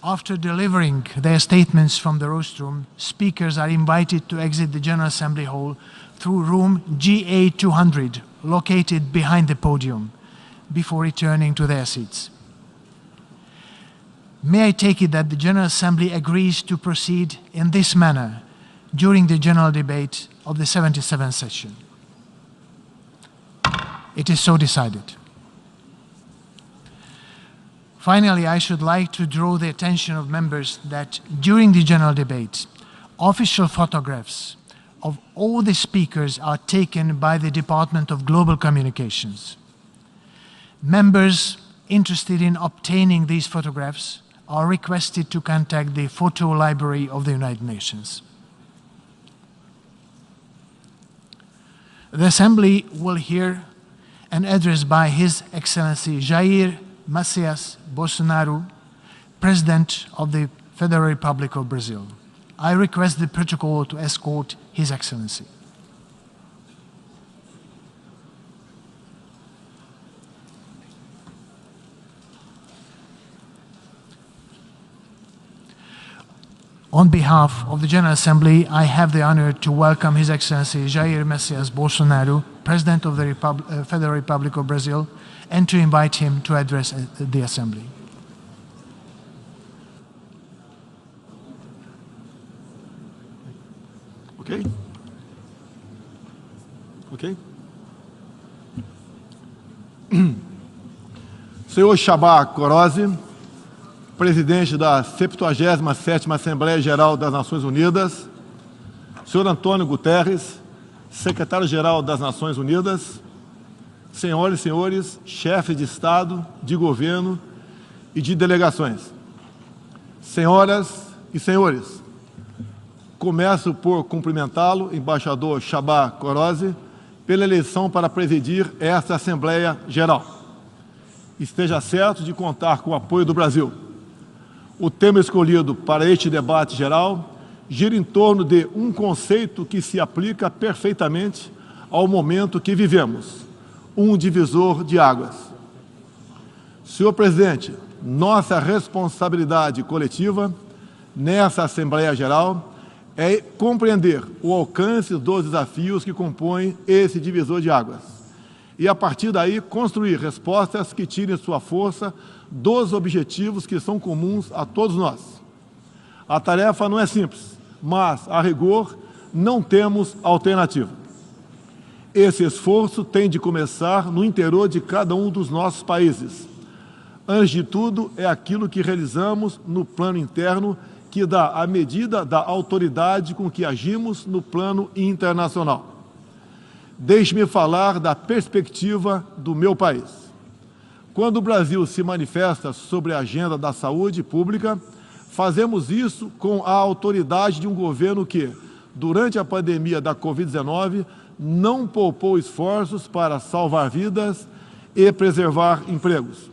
After delivering their statements from the rostrum, speakers are invited to exit the General Assembly hall through room GA200, located behind the podium, before returning to their seats. May I take it that the General Assembly agrees to proceed in this manner during the general debate of the 77th session? It is so decided. Finally, I should like to draw the attention of members that during the general debate, official photographs of all the speakers are taken by the Department of Global Communications. Members interested in obtaining these photographs are requested to contact the Photo Library of the United Nations. The Assembly will hear an address by His Excellency Jair Messias Bolsonaro, President of the Federal Republic of Brazil. I request the protocol to escort His Excellency. On behalf of the General Assembly, I have the honor to welcome His Excellency Jair Messias Bolsonaro, President of the Federal Republic of Brazil, and to invite him to address the Assembly. Okay? Ok? Senhor Chabá Corozzi, presidente da 77ª Assembleia Geral das Nações Unidas, senhor Antônio Guterres, secretário-geral das Nações Unidas, senhoras e senhores, chefes de Estado, de governo e de delegações, senhoras e senhores, começo por cumprimentá-lo, embaixador Chabá Corozzi, pela eleição para presidir esta Assembleia Geral. Esteja certo de contar com o apoio do Brasil. O tema escolhido para este debate geral gira em torno de um conceito que se aplica perfeitamente ao momento que vivemos, um divisor de águas. Senhor Presidente, nossa responsabilidade coletiva nessa Assembleia Geral é compreender o alcance dos desafios que compõem esse divisor de águas e, a partir daí, construir respostas que tirem sua força dos objetivos que são comuns a todos nós. A tarefa não é simples, mas, a rigor, não temos alternativa. Esse esforço tem de começar no interior de cada um dos nossos países. Antes de tudo, é aquilo que realizamos no plano interno que dá a medida da autoridade com que agimos no plano internacional. Deixe-me falar da perspectiva do meu país. Quando o Brasil se manifesta sobre a agenda da saúde pública, fazemos isso com a autoridade de um governo que, durante a pandemia da Covid-19, não poupou esforços para salvar vidas e preservar empregos.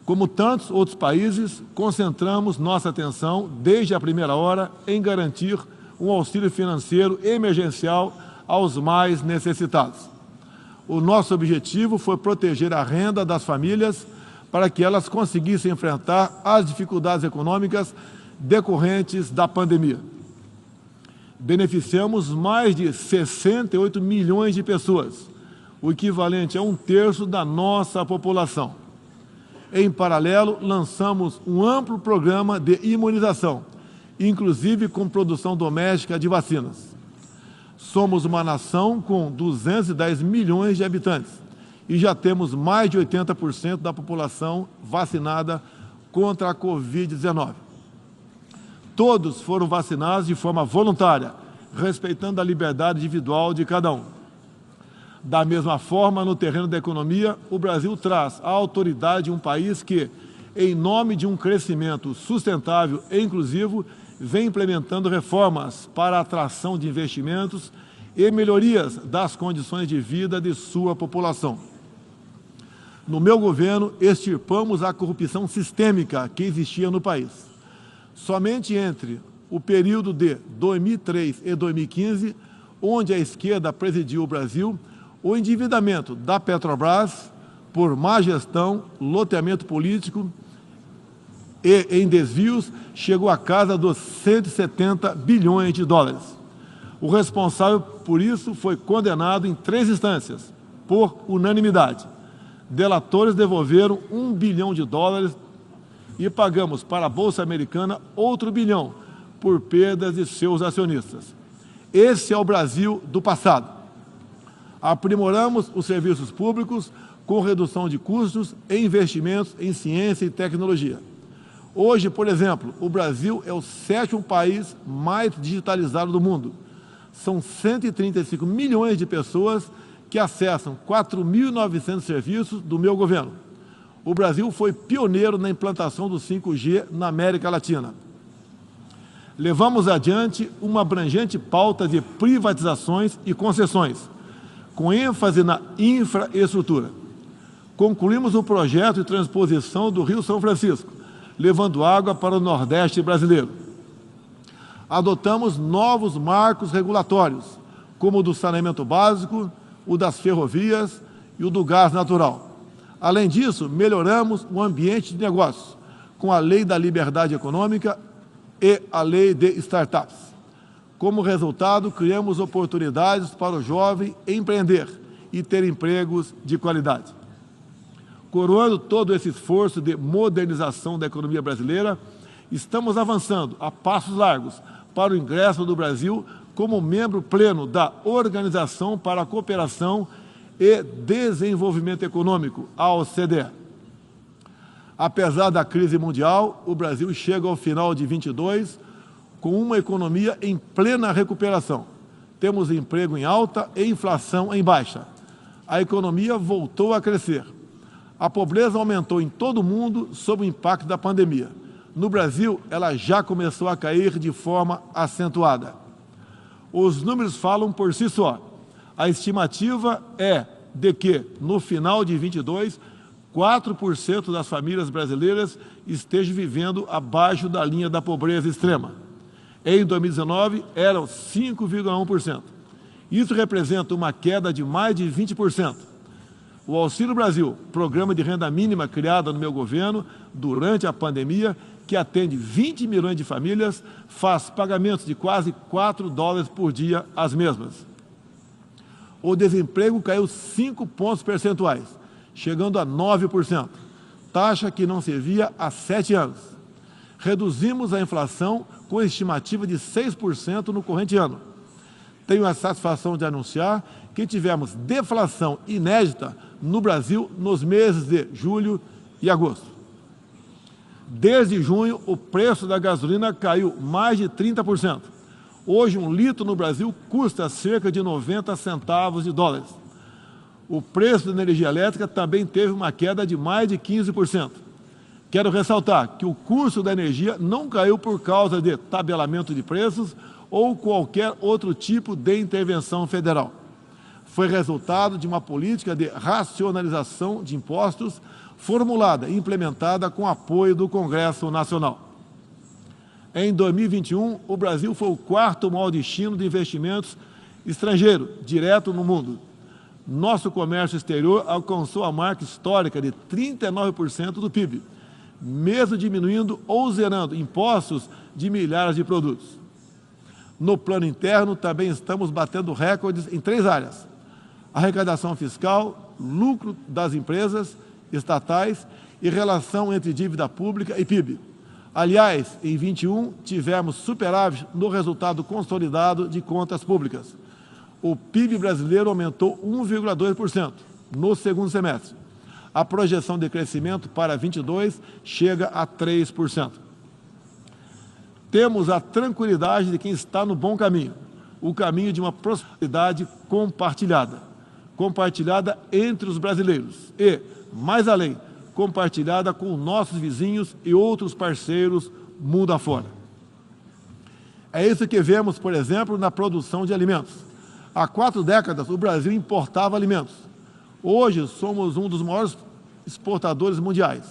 Como tantos outros países, concentramos nossa atenção, desde a primeira hora, em garantir um auxílio financeiro emergencial aos mais necessitados. O nosso objetivo foi proteger a renda das famílias para que elas conseguissem enfrentar as dificuldades econômicas decorrentes da pandemia. Beneficiamos mais de 68 milhões de pessoas, o equivalente a 1/3 da nossa população. Em paralelo, lançamos um amplo programa de imunização, inclusive com produção doméstica de vacinas. Somos uma nação com 210 milhões de habitantes e já temos mais de 80% da população vacinada contra a Covid-19. Todos foram vacinados de forma voluntária, respeitando a liberdade individual de cada um. Da mesma forma, no terreno da economia, o Brasil traz a autoridade de um país que, em nome de um crescimento sustentável e inclusivo, vem implementando reformas para a atração de investimentos e melhorias das condições de vida de sua população. No meu governo, extirpamos a corrupção sistêmica que existia no país. Somente entre o período de 2003 e 2015, onde a esquerda presidiu o Brasil, o endividamento da Petrobras, por má gestão, loteamento político e em desvios, chegou à casa dos 170 bilhões de dólares. O responsável por isso foi condenado em 3 instâncias, por unanimidade. Delatores devolveram $1 bilhão e pagamos para a Bolsa Americana outro $1 bilhão por perdas de seus acionistas. Esse é o Brasil do passado. Aprimoramos os serviços públicos com redução de custos e investimentos em ciência e tecnologia. Hoje, por exemplo, o Brasil é o 7º país mais digitalizado do mundo. São 135 milhões de pessoas que acessam 4.900 serviços do meu governo. O Brasil foi pioneiro na implantação do 5G na América Latina. Levamos adiante uma abrangente pauta de privatizações e concessões, com ênfase na infraestrutura. Concluímos o projeto de transposição do Rio São Francisco, levando água para o Nordeste brasileiro. Adotamos novos marcos regulatórios, como o do saneamento básico, o das ferrovias e o do gás natural. Além disso, melhoramos o ambiente de negócios, com a Lei da Liberdade Econômica e a Lei de Startups. Como resultado, criamos oportunidades para o jovem empreender e ter empregos de qualidade. Coroando todo esse esforço de modernização da economia brasileira, estamos avançando a passos largos para o ingresso do Brasil como membro pleno da Organização para a Cooperação e Desenvolvimento Econômico, a OCDE. Apesar da crise mundial, o Brasil chega ao final de 2022 com uma economia em plena recuperação. Temos emprego em alta e inflação em baixa. A economia voltou a crescer. A pobreza aumentou em todo o mundo sob o impacto da pandemia. No Brasil, ela já começou a cair de forma acentuada. Os números falam por si só. A estimativa é de que, no final de 2022, 4% das famílias brasileiras estejam vivendo abaixo da linha da pobreza extrema. Em 2019, eram 5,1%. Isso representa uma queda de mais de 20%. O Auxílio Brasil, programa de renda mínima criado no meu governo durante a pandemia, que atende 20 milhões de famílias, faz pagamentos de quase $4 por dia às mesmas. O desemprego caiu 5 pontos percentuais, chegando a 9%, taxa que não se via há 7 anos. Reduzimos a inflação com estimativa de 6% no corrente ano. Tenho a satisfação de anunciar que tivemos deflação inédita no Brasil nos meses de julho e agosto. Desde junho, o preço da gasolina caiu mais de 30%. Hoje, um litro no Brasil custa cerca de 90 centavos de dólares. O preço da energia elétrica também teve uma queda de mais de 15%. Quero ressaltar que o custo da energia não caiu por causa de tabelamento de preços ou qualquer outro tipo de intervenção federal. Foi resultado de uma política de racionalização de impostos formulada e implementada com apoio do Congresso Nacional. Em 2021, o Brasil foi o quarto maior destino de investimentos estrangeiros direto no mundo. Nosso comércio exterior alcançou a marca histórica de 39% do PIB, mesmo diminuindo ou zerando impostos de milhares de produtos. No plano interno, também estamos batendo recordes em 3 áreas: arrecadação fiscal, lucro das empresas estatais e relação entre dívida pública e PIB. Aliás, em 21, tivemos superávit no resultado consolidado de contas públicas. O PIB brasileiro aumentou 1,2% no segundo semestre. A projeção de crescimento para 22 chega a 3%. Temos a tranquilidade de quem está no bom caminho, o caminho de uma prosperidade compartilhada entre os brasileiros e, mais além, compartilhada com nossos vizinhos e outros parceiros mundo afora. É isso que vemos, por exemplo, na produção de alimentos. Há 4 décadas, o Brasil importava alimentos. Hoje, somos um dos maiores exportadores mundiais.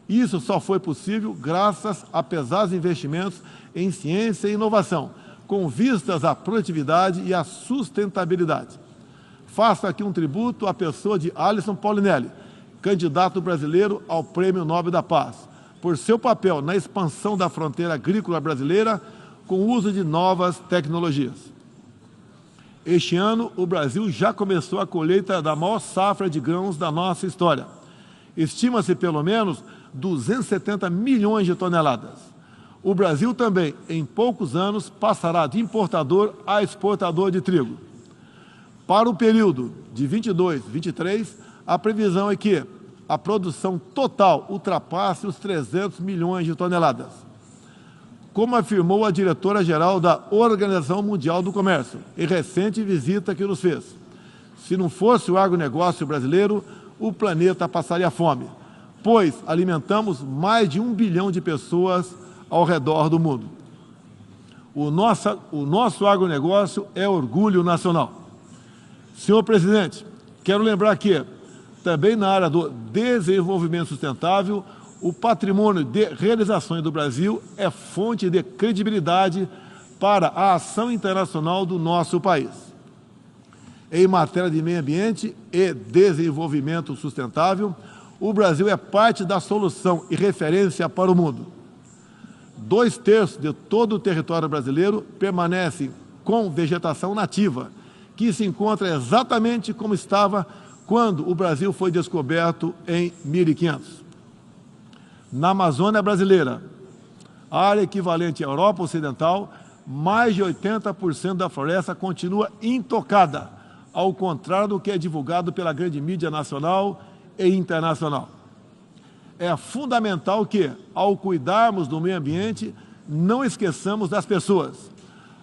Isso só foi possível graças a pesados investimentos em ciência e inovação, com vistas à produtividade e à sustentabilidade. Faço aqui um tributo à pessoa de Alisson Paulinelli, candidato brasileiro ao Prêmio Nobel da Paz, por seu papel na expansão da fronteira agrícola brasileira com o uso de novas tecnologias. Este ano, o Brasil já começou a colheita da maior safra de grãos da nossa história. Estima-se pelo menos 270 milhões de toneladas. O Brasil também, em poucos anos, passará de importador a exportador de trigo. Para o período de 22-23, a previsão é que a produção total ultrapasse os 300 milhões de toneladas. Como afirmou a diretora-geral da Organização Mundial do Comércio, em recente visita que nos fez, se não fosse o agronegócio brasileiro, o planeta passaria fome, pois alimentamos mais de 1 bilhão de pessoas ao redor do mundo. O nosso agronegócio é orgulho nacional. Senhor presidente, quero lembrar que, também na área do desenvolvimento sustentável, o patrimônio de realizações do Brasil é fonte de credibilidade para a ação internacional do nosso país. Em matéria de meio ambiente e desenvolvimento sustentável, o Brasil é parte da solução e referência para o mundo. 2/3 de todo o território brasileiro permanece com vegetação nativa, que se encontra exatamente como estava quando o Brasil foi descoberto em 1500. Na Amazônia brasileira, área equivalente à Europa Ocidental, mais de 80% da floresta continua intocada, ao contrário do que é divulgado pela grande mídia nacional e internacional. É fundamental que, ao cuidarmos do meio ambiente, não esqueçamos das pessoas.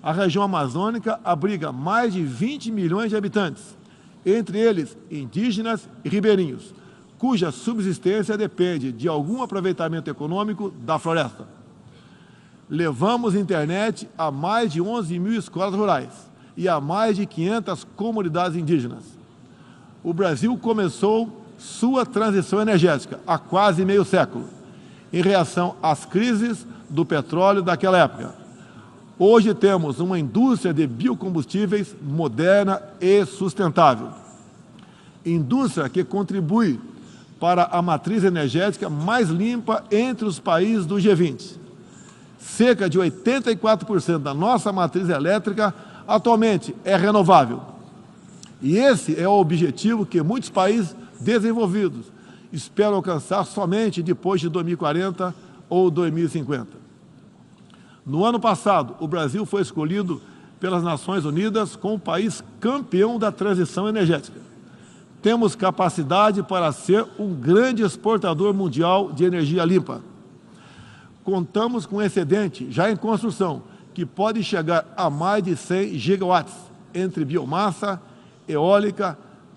A região amazônica abriga mais de 20 milhões de habitantes, entre eles indígenas e ribeirinhos, cuja subsistência depende de algum aproveitamento econômico da floresta. Levamos internet a mais de 11 mil escolas rurais e a mais de 500 comunidades indígenas. O Brasil começou sua transição energética há quase meio século, em reação às crises do petróleo daquela época. Hoje temos uma indústria de biocombustíveis moderna e sustentável. Indústria que contribui para a matriz energética mais limpa entre os países do G20. Cerca de 84% da nossa matriz elétrica atualmente é renovável. E esse é o objetivo que muitos países desenvolvidos esperam alcançar somente depois de 2040 ou 2050. No ano passado, o Brasil foi escolhido pelas Nações Unidas como o país campeão da transição energética. Temos capacidade para ser um grande exportador mundial de energia limpa. Contamos com um excedente já em construção, que pode chegar a mais de 100 gigawatts, entre biomassa, eólica,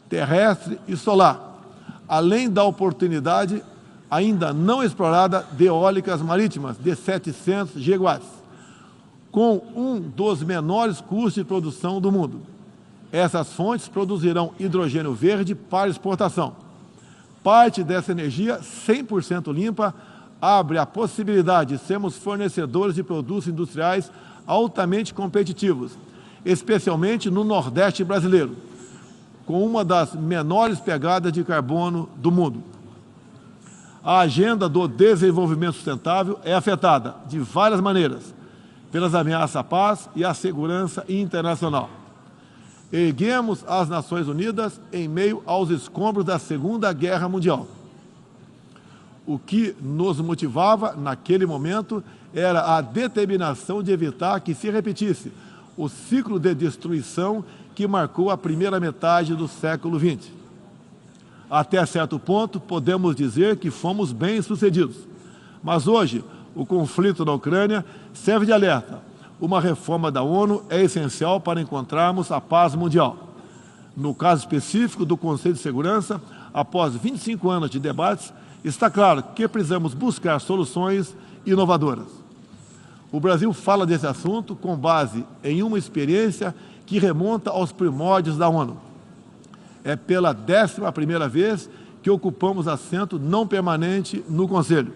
terrestre e solar, além da oportunidade ainda não explorada de eólicas marítimas de 700 gigawatts, com um dos menores custos de produção do mundo. Essas fontes produzirão hidrogênio verde para exportação. Parte dessa energia 100% limpa abre a possibilidade de sermos fornecedores de produtos industriais altamente competitivos, especialmente no Nordeste brasileiro, com uma das menores pegadas de carbono do mundo. A agenda do desenvolvimento sustentável é afetada, de várias maneiras, pelas ameaças à paz e à segurança internacional. Erguemos as Nações Unidas em meio aos escombros da Segunda Guerra Mundial. O que nos motivava naquele momento era a determinação de evitar que se repetisse o ciclo de destruição que marcou a primeira metade do século XX. Até certo ponto, podemos dizer que fomos bem-sucedidos. Mas hoje, o conflito na Ucrânia serve de alerta. Uma reforma da ONU é essencial para encontrarmos a paz mundial. No caso específico do Conselho de Segurança, após 25 anos de debates, está claro que precisamos buscar soluções inovadoras. O Brasil fala desse assunto com base em uma experiência que remonta aos primórdios da ONU. É pela 11ª vez que ocupamos assento não permanente no Conselho.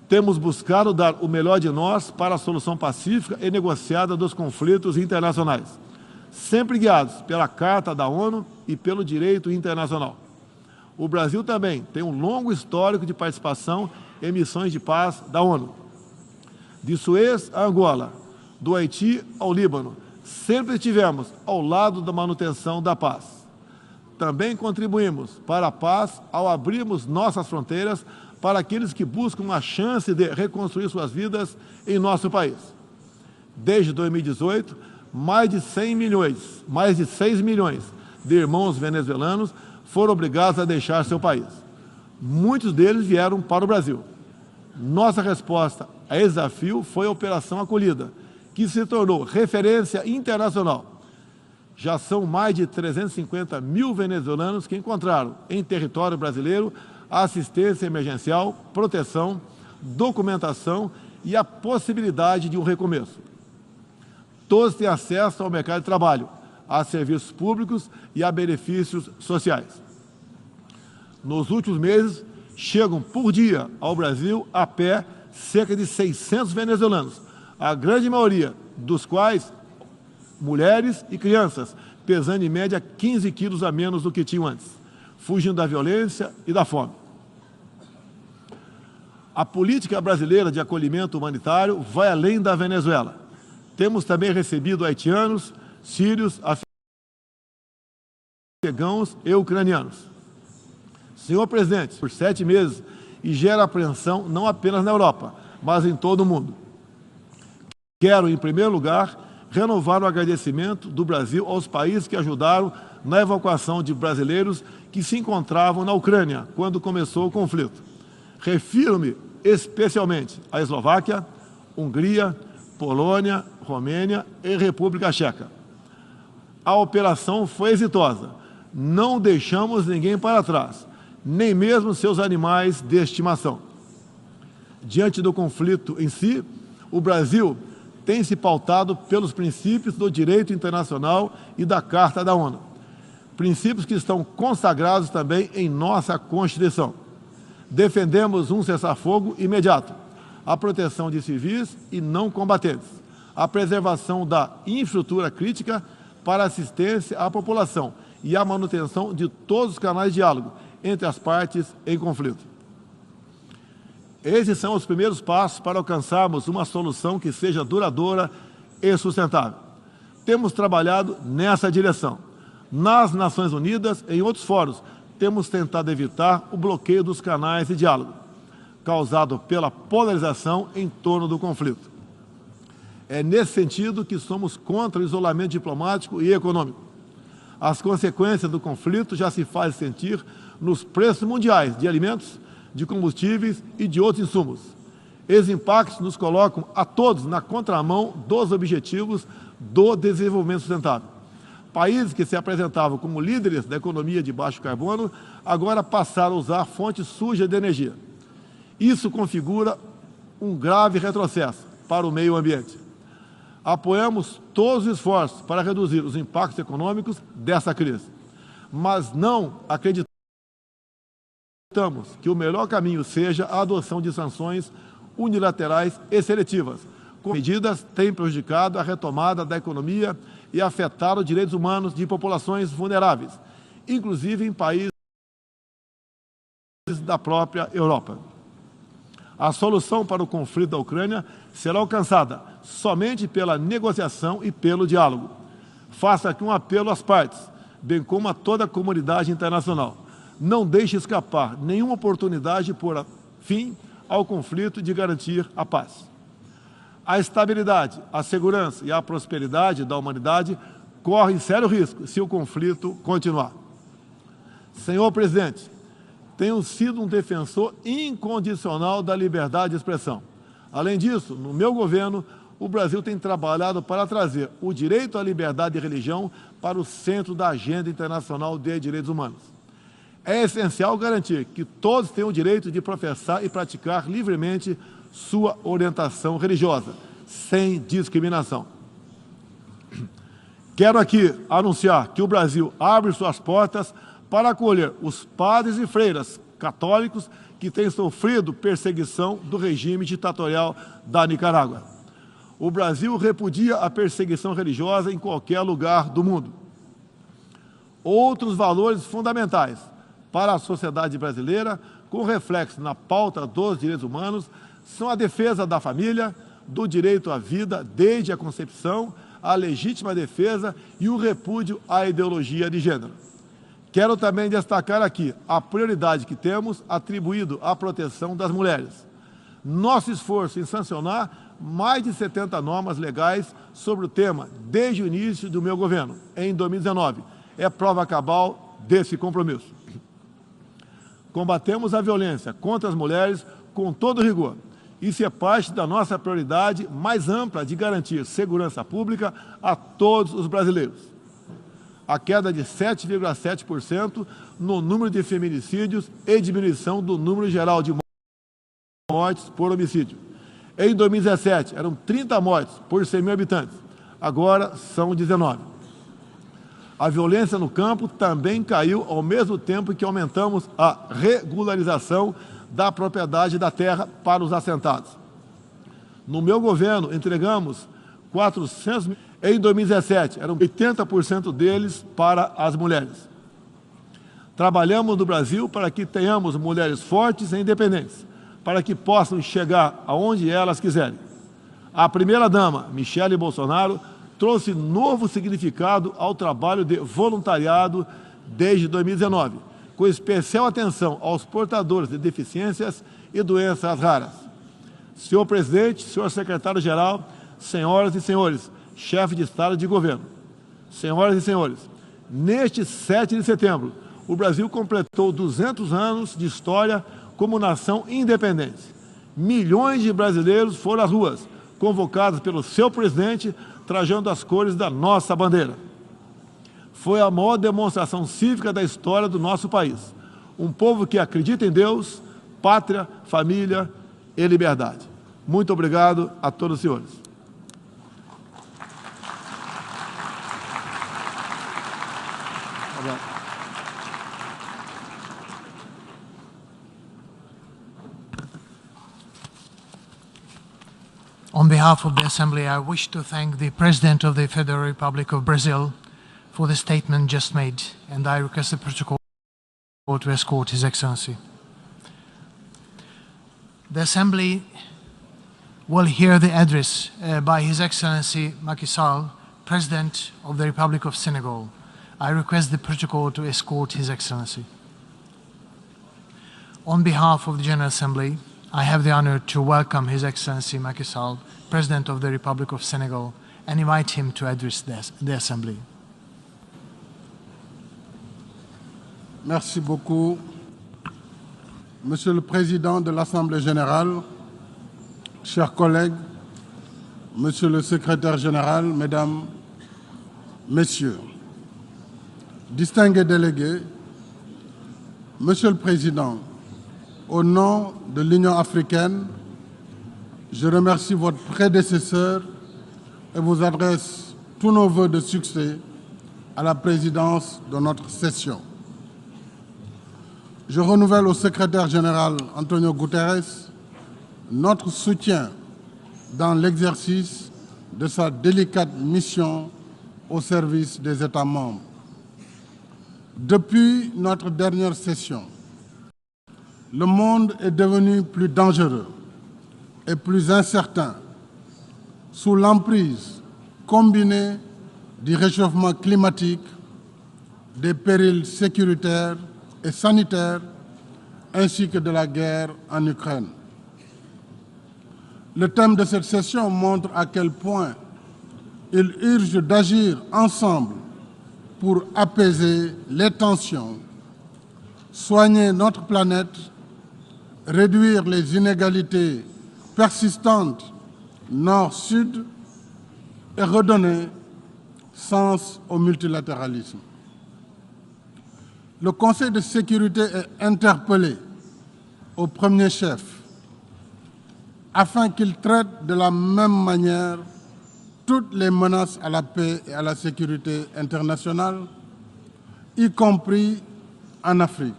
Temos buscado dar o melhor de nós para a solução pacífica e negociada dos conflitos internacionais, sempre guiados pela Carta da ONU e pelo direito internacional. O Brasil também tem um longo histórico de participação em missões de paz da ONU. De Suez a Angola, do Haiti ao Líbano, sempre estivemos ao lado da manutenção da paz. Também contribuímos para a paz ao abrirmos nossas fronteiras para aqueles que buscam uma chance de reconstruir suas vidas em nosso país. Desde 2018, mais de 6 milhões de irmãos venezuelanos foram obrigados a deixar seu país. Muitos deles vieram para o Brasil. Nossa resposta a esse desafio foi a Operação Acolhida, que se tornou referência internacional. Já são mais de 350 mil venezuelanos que encontraram em território brasileiro assistência emergencial, proteção, documentação e a possibilidade de um recomeço. Todos têm acesso ao mercado de trabalho, a serviços públicos e a benefícios sociais. Nos últimos meses, chegam por dia ao Brasil a pé cerca de 600 venezuelanos, a grande maioria dos quais mulheres e crianças, pesando em média 15 quilos a menos do que tinham antes, fugindo da violência e da fome. A política brasileira de acolhimento humanitário vai além da Venezuela. Temos também recebido haitianos, sírios, afegãos e ucranianos. Senhor presidente, por 7 meses e gera apreensão não apenas na Europa, mas em todo o mundo. Quero, em primeiro lugar, renovar o agradecimento do Brasil aos países que ajudaram na evacuação de brasileiros que se encontravam na Ucrânia quando começou o conflito. Refiro-me especialmente à Eslováquia, Hungria, Polônia, Romênia e República Tcheca. A operação foi exitosa. Não deixamos ninguém para trás, nem mesmo seus animais de estimação. Diante do conflito em si, o Brasil tem se pautado pelos princípios do direito internacional e da Carta da ONU. Princípios que estão consagrados também em nossa Constituição. Defendemos um cessar-fogo imediato, a proteção de civis e não combatentes, a preservação da infraestrutura crítica para assistência à população e a manutenção de todos os canais de diálogo entre as partes em conflito. Esses são os primeiros passos para alcançarmos uma solução que seja duradoura e sustentável. Temos trabalhado nessa direção. Nas Nações Unidas e em outros fóruns, temos tentado evitar o bloqueio dos canais de diálogo, causado pela polarização em torno do conflito. É nesse sentido que somos contra o isolamento diplomático e econômico. As consequências do conflito já se fazem sentir nos preços mundiais de alimentos, de combustíveis e de outros insumos. Esses impactos nos colocam a todos na contramão dos objetivos do desenvolvimento sustentável. Países que se apresentavam como líderes da economia de baixo carbono, agora passaram a usar fontes sujas de energia. Isso configura um grave retrocesso para o meio ambiente. Apoiamos todos os esforços para reduzir os impactos econômicos dessa crise, mas não acreditamos que o melhor caminho seja a adoção de sanções unilaterais e seletivas. Com medidas têm prejudicado a retomada da economia e afetado os direitos humanos de populações vulneráveis, inclusive em países da própria Europa. A solução para o conflito da Ucrânia será alcançada somente pela negociação e pelo diálogo. Faço aqui um apelo às partes, bem como a toda a comunidade internacional. Não deixe escapar nenhuma oportunidade de pôr fim ao conflito e de garantir a paz. A estabilidade, a segurança e a prosperidade da humanidade correm sério risco se o conflito continuar. Senhor presidente, tenho sido um defensor incondicional da liberdade de expressão. Além disso, no meu governo, o Brasil tem trabalhado para trazer o direito à liberdade de religião para o centro da agenda internacional de direitos humanos. É essencial garantir que todos tenham o direito de professar e praticar livremente sua orientação religiosa, sem discriminação. Quero aqui anunciar que o Brasil abre suas portas para acolher os padres e freiras católicos que têm sofrido perseguição do regime ditatorial da Nicarágua. O Brasil repudia a perseguição religiosa em qualquer lugar do mundo. Outros valores fundamentais para a sociedade brasileira, com reflexo na pauta dos direitos humanos, são a defesa da família, do direito à vida desde a concepção, a legítima defesa e o repúdio à ideologia de gênero. Quero também destacar aqui a prioridade que temos atribuído à proteção das mulheres. Nosso esforço em sancionar mais de 70 normas legais sobre o tema desde o início do meu governo, em 2019, é prova cabal desse compromisso. Combatemos a violência contra as mulheres com todo rigor. Isso é parte da nossa prioridade mais ampla de garantir segurança pública a todos os brasileiros. A queda de 7,7% no número de feminicídios e diminuição do número geral de mortes por homicídio. Em 2017, eram 30 mortes por 100 mil habitantes. Agora são 19. A violência no campo também caiu ao mesmo tempo que aumentamos a regularização da propriedade da terra para os assentados. No meu governo, entregamos 400 mil. Em 2017, eram 80% deles para as mulheres. Trabalhamos no Brasil para que tenhamos mulheres fortes e independentes, para que possam chegar aonde elas quiserem. A primeira-dama, Michele Bolsonaro, trouxe novo significado ao trabalho de voluntariado desde 2019, com especial atenção aos portadores de deficiências e doenças raras. Senhor presidente, senhor secretário-geral, senhoras e senhores, chefe de Estado e de Governo, senhoras e senhores, neste 7 de setembro, o Brasil completou 200 anos de história como nação independente. Milhões de brasileiros foram às ruas, convocados pelo seu presidente, trajando as cores da nossa bandeira. Foi a maior demonstração cívica da história do nosso país. Um povo que acredita em Deus, pátria, família e liberdade. Muito obrigado a todos os senhores. On behalf of the Assembly, I wish to thank the President of the Federal Republic of Brazil for the statement just made, and I request the protocol to escort His Excellency. The Assembly will hear the address by His Excellency Macky Sall, President of the Republic of Senegal. I request the protocol to escort His Excellency. On behalf of the General Assembly, I have the honor to welcome His Excellency Macky Sall, President of the Republic of Senegal, and invite him to address the Assembly. Merci beaucoup. Monsieur le Président de l'Assemblée générale, chers collègues, Monsieur le Secrétaire général, Mesdames, Messieurs, distingués délégués, Monsieur le Président, au nom de l'Union africaine, je remercie votre prédécesseur et vous adresse tous nos vœux de succès à la présidence de notre session. Je renouvelle au secrétaire général Antonio Guterres notre soutien dans l'exercice de sa délicate mission au service des États membres. Depuis notre dernière session, le monde est devenu plus dangereux et plus incertain sous l'emprise combinée du réchauffement climatique, des périls sécuritaires et sanitaires, ainsi que de la guerre en Ukraine. Le thème de cette session montre à quel point il urge d'agir ensemble pour apaiser les tensions, soigner notre planète, réduire les inégalités persistantes nord-sud et redonner sens au multilatéralisme. Le Conseil de sécurité est interpellé au premier chef afin qu'il traite de la même manière toutes les menaces à la paix et à la sécurité internationale, y compris en Afrique.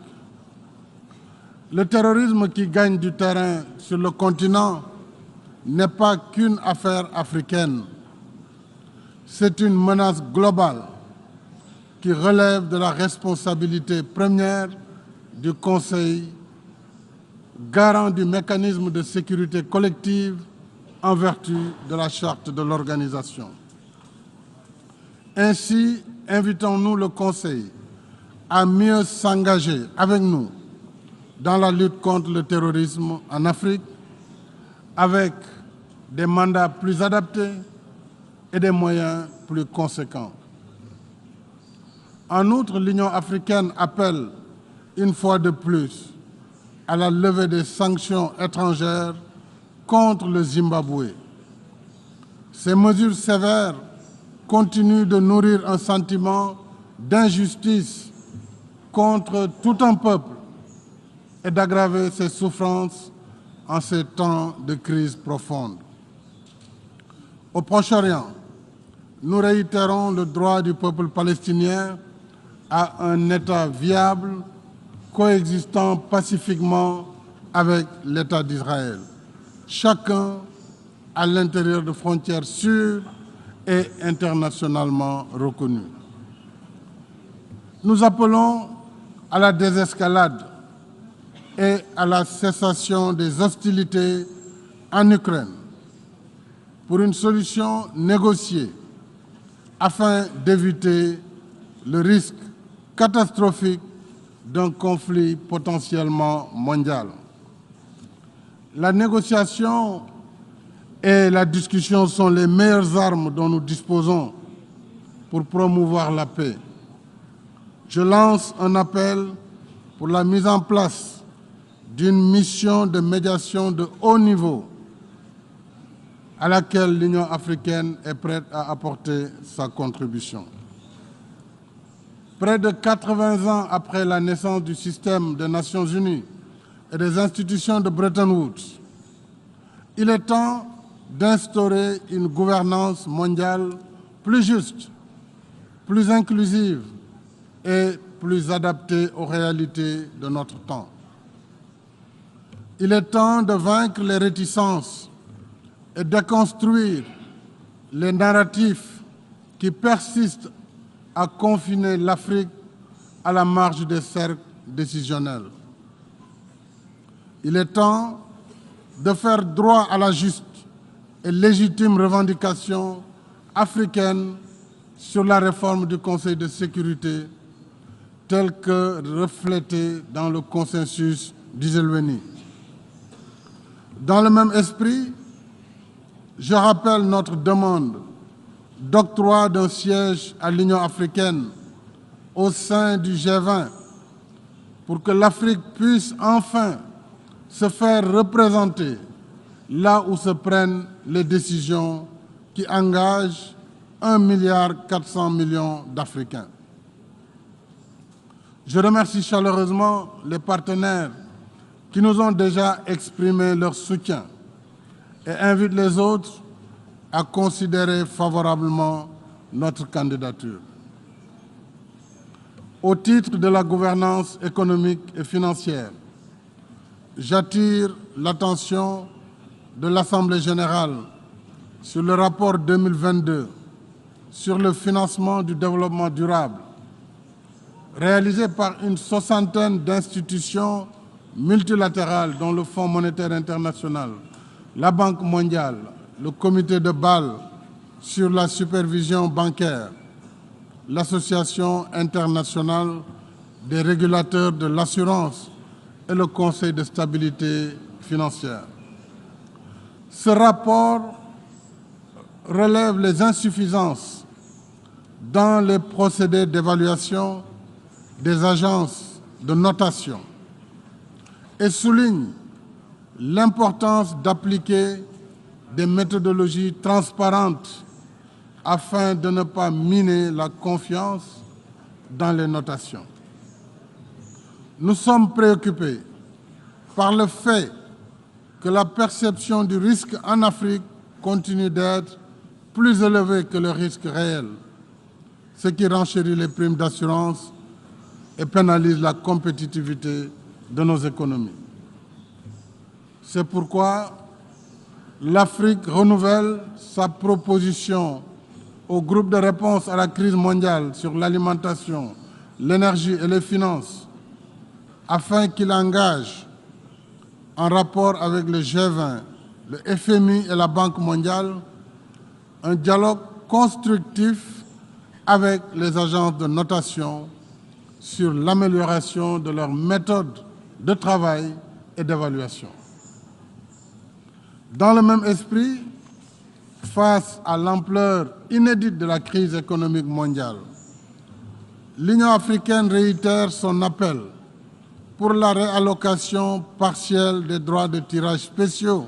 Le terrorisme qui gagne du terrain sur le continent n'est pas qu'une affaire africaine. C'est une menace globale qui relève de la responsabilité première du Conseil, garant du mécanisme de sécurité collective en vertu de la charte de l'organisation. Ainsi, invitons-nous le Conseil à mieux s'engager avec nous dans la lutte contre le terrorisme en Afrique, avec des mandats plus adaptés et des moyens plus conséquents. En outre, l'Union africaine appelle une fois de plus à la levée des sanctions étrangères contre le Zimbabwe. Ces mesures sévères continuent de nourrir un sentiment d'injustice contre tout un peuple et d'aggraver ses souffrances en ces temps de crise profonde. Au Proche-Orient, nous réitérons le droit du peuple palestinien à un État viable, coexistant pacifiquement avec l'État d'Israël, chacun à l'intérieur de frontières sûres et internationalement reconnues. Nous appelons à la désescalade et à la cessation des hostilités en Ukraine pour une solution négociée afin d'éviter le risque catastrophique d'un conflit potentiellement mondial. La négociation et la discussion sont les meilleures armes dont nous disposons pour promouvoir la paix. Je lance un appel pour la mise en place d'une mission de médiation de haut niveau à laquelle l'Union africaine est prête à apporter sa contribution. Près de 80 ans après la naissance du système des Nations Unies et des institutions de Bretton Woods, il est temps d'instaurer une gouvernance mondiale plus juste, plus inclusive et plus adaptée aux réalités de notre temps. Il est temps de vaincre les réticences et de construire les narratifs qui persistent à confiner l'Afrique à la marge des cercles décisionnels. Il est temps de faire droit à la juste et légitime revendication africaine sur la réforme du Conseil de sécurité telle que reflétée dans le consensus d'Iselweni. Dans le même esprit, je rappelle notre demande d'octroi d'un siège à l'Union africaine au sein du G20 pour que l'Afrique puisse enfin se faire représenter là où se prennent les décisions qui engagent 1,4 milliard d'Africains. Je remercie chaleureusement les partenaires qui nous ont déjà exprimé leur soutien et invite les autres à considérer favorablement notre candidature. Au titre de la gouvernance économique et financière, j'attire l'attention de l'Assemblée générale sur le rapport 2022 sur le financement du développement durable, réalisé par une soixantaine d'institutions multilatérales dont le Fonds monétaire international, la Banque mondiale, le Comité de Bâle sur la supervision bancaire, l'Association internationale des régulateurs de l'assurance et le Conseil de stabilité financière. Ce rapport relève les insuffisances dans les procédés d'évaluation des agences de notation et souligne l'importance d'appliquer des méthodologies transparentes afin de ne pas miner la confiance dans les notations. Nous sommes préoccupés par le fait que la perception du risque en Afrique continue d'être plus élevée que le risque réel, ce qui renchérit les primes d'assurance et pénalise la compétitivité de nos économies. C'est pourquoi l'Afrique renouvelle sa proposition au groupe de réponse à la crise mondiale sur l'alimentation, l'énergie et les finances, afin qu'il engage, en rapport avec le G20, le FMI et la Banque mondiale, un dialogue constructif avec les agences de notation sur l'amélioration de leurs méthodes de travail et d'évaluation. Dans le même esprit, face à l'ampleur inédite de la crise économique mondiale, l'Union africaine réitère son appel pour la réallocation partielle des droits de tirage spéciaux,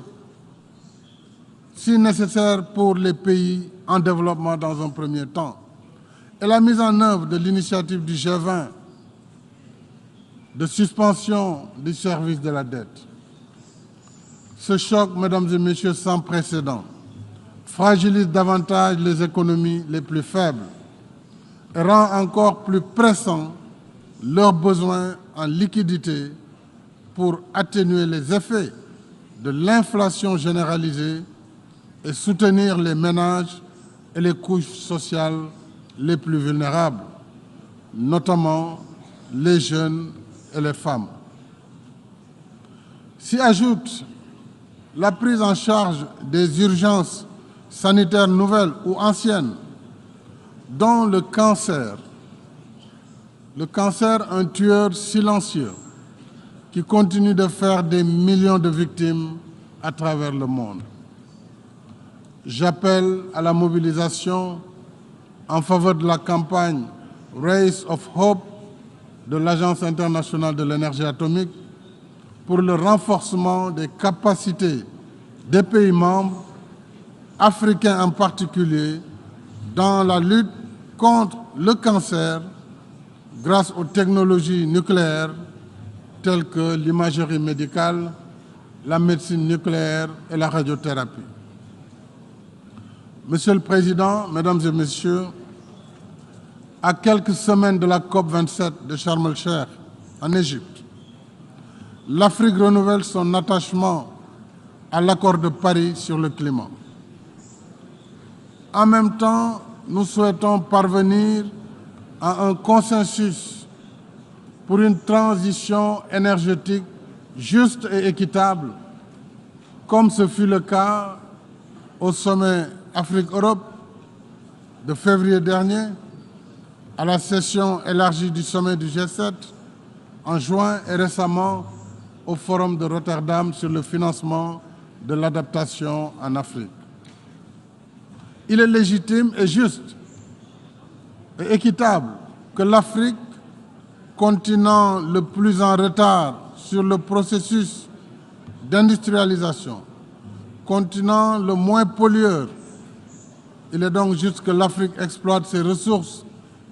si nécessaire pour les pays en développement dans un premier temps, et la mise en œuvre de l'initiative du G20 de suspension du service de la dette. Ce choc, mesdames et messieurs, sans précédent, fragilise davantage les économies les plus faibles et rend encore plus pressant leurs besoins en liquidité pour atténuer les effets de l'inflation généralisée et soutenir les ménages et les couches sociales les plus vulnérables, notamment les jeunes et les femmes. S'y ajoute la prise en charge des urgences sanitaires nouvelles ou anciennes, dont le cancer, un tueur silencieux qui continue de faire des millions de victimes à travers le monde. J'appelle à la mobilisation en faveur de la campagne Race of Hope de l'Agence internationale de l'énergie atomique pour le renforcement des capacités des pays membres, africains en particulier, dans la lutte contre le cancer grâce aux technologies nucléaires telles que l'imagerie médicale, la médecine nucléaire et la radiothérapie. Monsieur le Président, Mesdames et Messieurs, à quelques semaines de la COP27 de Sharm el-Sheikh en Égypte, l'Afrique renouvelle son attachement à l'accord de Paris sur le climat. En même temps, nous souhaitons parvenir à un consensus pour une transition énergétique juste et équitable, comme ce fut le cas au sommet Afrique-Europe de février dernier, à la session élargie du sommet du G7 en juin et récemment au Forum de Rotterdam sur le financement de l'adaptation en Afrique. Il est légitime et juste et équitable que l'Afrique, continent le plus en retard sur le processus d'industrialisation, continent le moins pollueur, il est donc juste que l'Afrique exploite ses ressources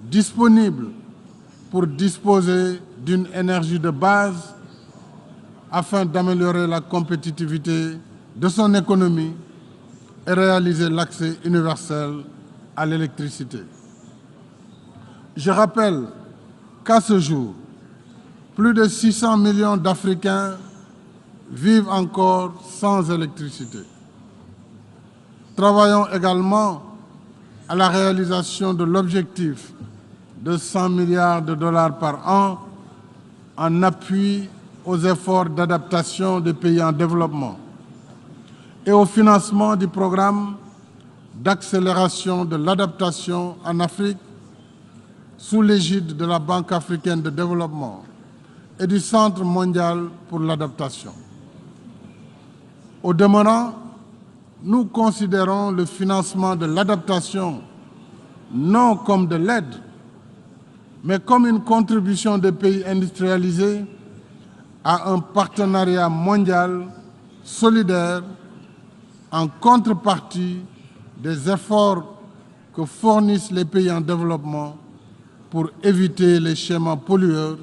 disponibles pour disposer d'une énergie de base afin d'améliorer la compétitivité de son économie et réaliser l'accès universel à l'électricité. Je rappelle qu'à ce jour, plus de 600 millions d'Africains vivent encore sans électricité. Travaillons également à la réalisation de l'objectif de 100 milliards de dollars par an en appui aux efforts d'adaptation des pays en développement et au financement du programme d'accélération de l'adaptation en Afrique sous l'égide de la Banque africaine de développement et du Centre mondial pour l'adaptation. Au demeurant, nous considérons le financement de l'adaptation non comme de l'aide, mais comme une contribution des pays industrialisés à un partenariat mondial solidaire en contrepartie des efforts que fournissent les pays en développement pour éviter les schémas pollueurs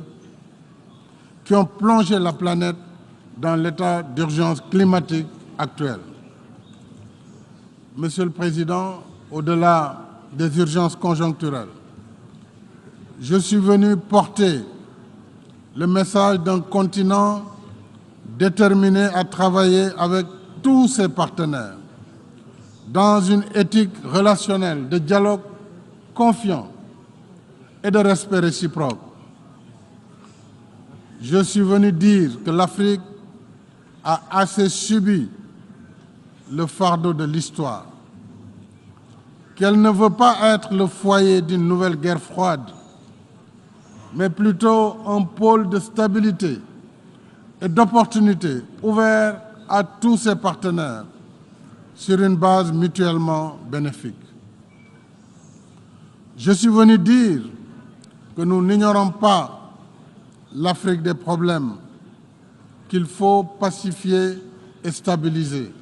qui ont plongé la planète dans l'état d'urgence climatique actuel. Monsieur le Président, au-delà des urgences conjoncturelles, je suis venu porter le message d'un continent déterminé à travailler avec tous ses partenaires dans une éthique relationnelle de dialogue confiant et de respect réciproque. Je suis venu dire que l'Afrique a assez subi le fardeau de l'histoire, qu'elle ne veut pas être le foyer d'une nouvelle guerre froide, mais plutôt un pôle de stabilité et d'opportunité ouvert à tous ses partenaires sur une base mutuellement bénéfique. Je suis venu dire que nous n'ignorons pas l'Afrique des problèmes qu'il faut pacifier et stabiliser.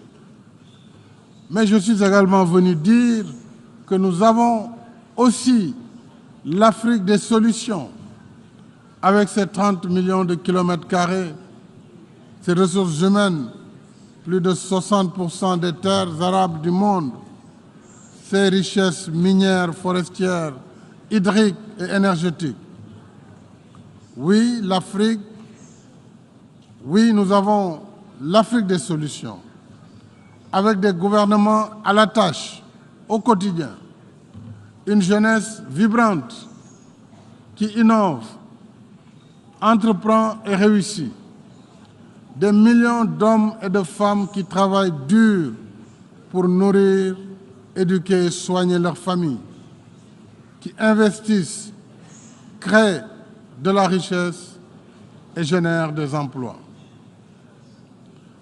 Mais je suis également venu dire que nous avons aussi l'Afrique des solutions, avec ses 30 millions de kilomètres carrés, ses ressources humaines, plus de 60% des terres arables du monde, ses richesses minières, forestières, hydriques et énergétiques. Oui, l'Afrique, oui, nous avons l'Afrique des solutions, avec des gouvernements à la tâche, au quotidien, une jeunesse vibrante qui innove, entreprend et réussit, des millions d'hommes et de femmes qui travaillent dur pour nourrir, éduquer et soigner leurs familles, qui investissent, créent de la richesse et génèrent des emplois.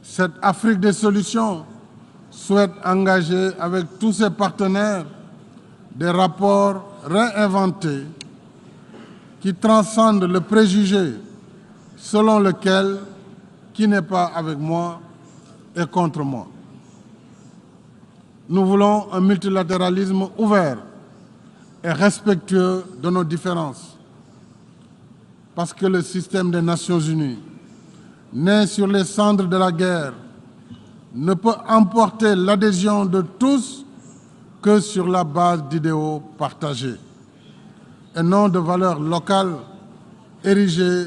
Cette Afrique des solutions souhaite engager avec tous ses partenaires des rapports réinventés qui transcendent le préjugé selon lequel qui n'est pas avec moi est contre moi. Nous voulons un multilatéralisme ouvert et respectueux de nos différences, parce que le système des Nations Unies, né sur les cendres de la guerre, ne peut emporter l'adhésion de tous que sur la base d'idéaux partagés et non de valeurs locales érigées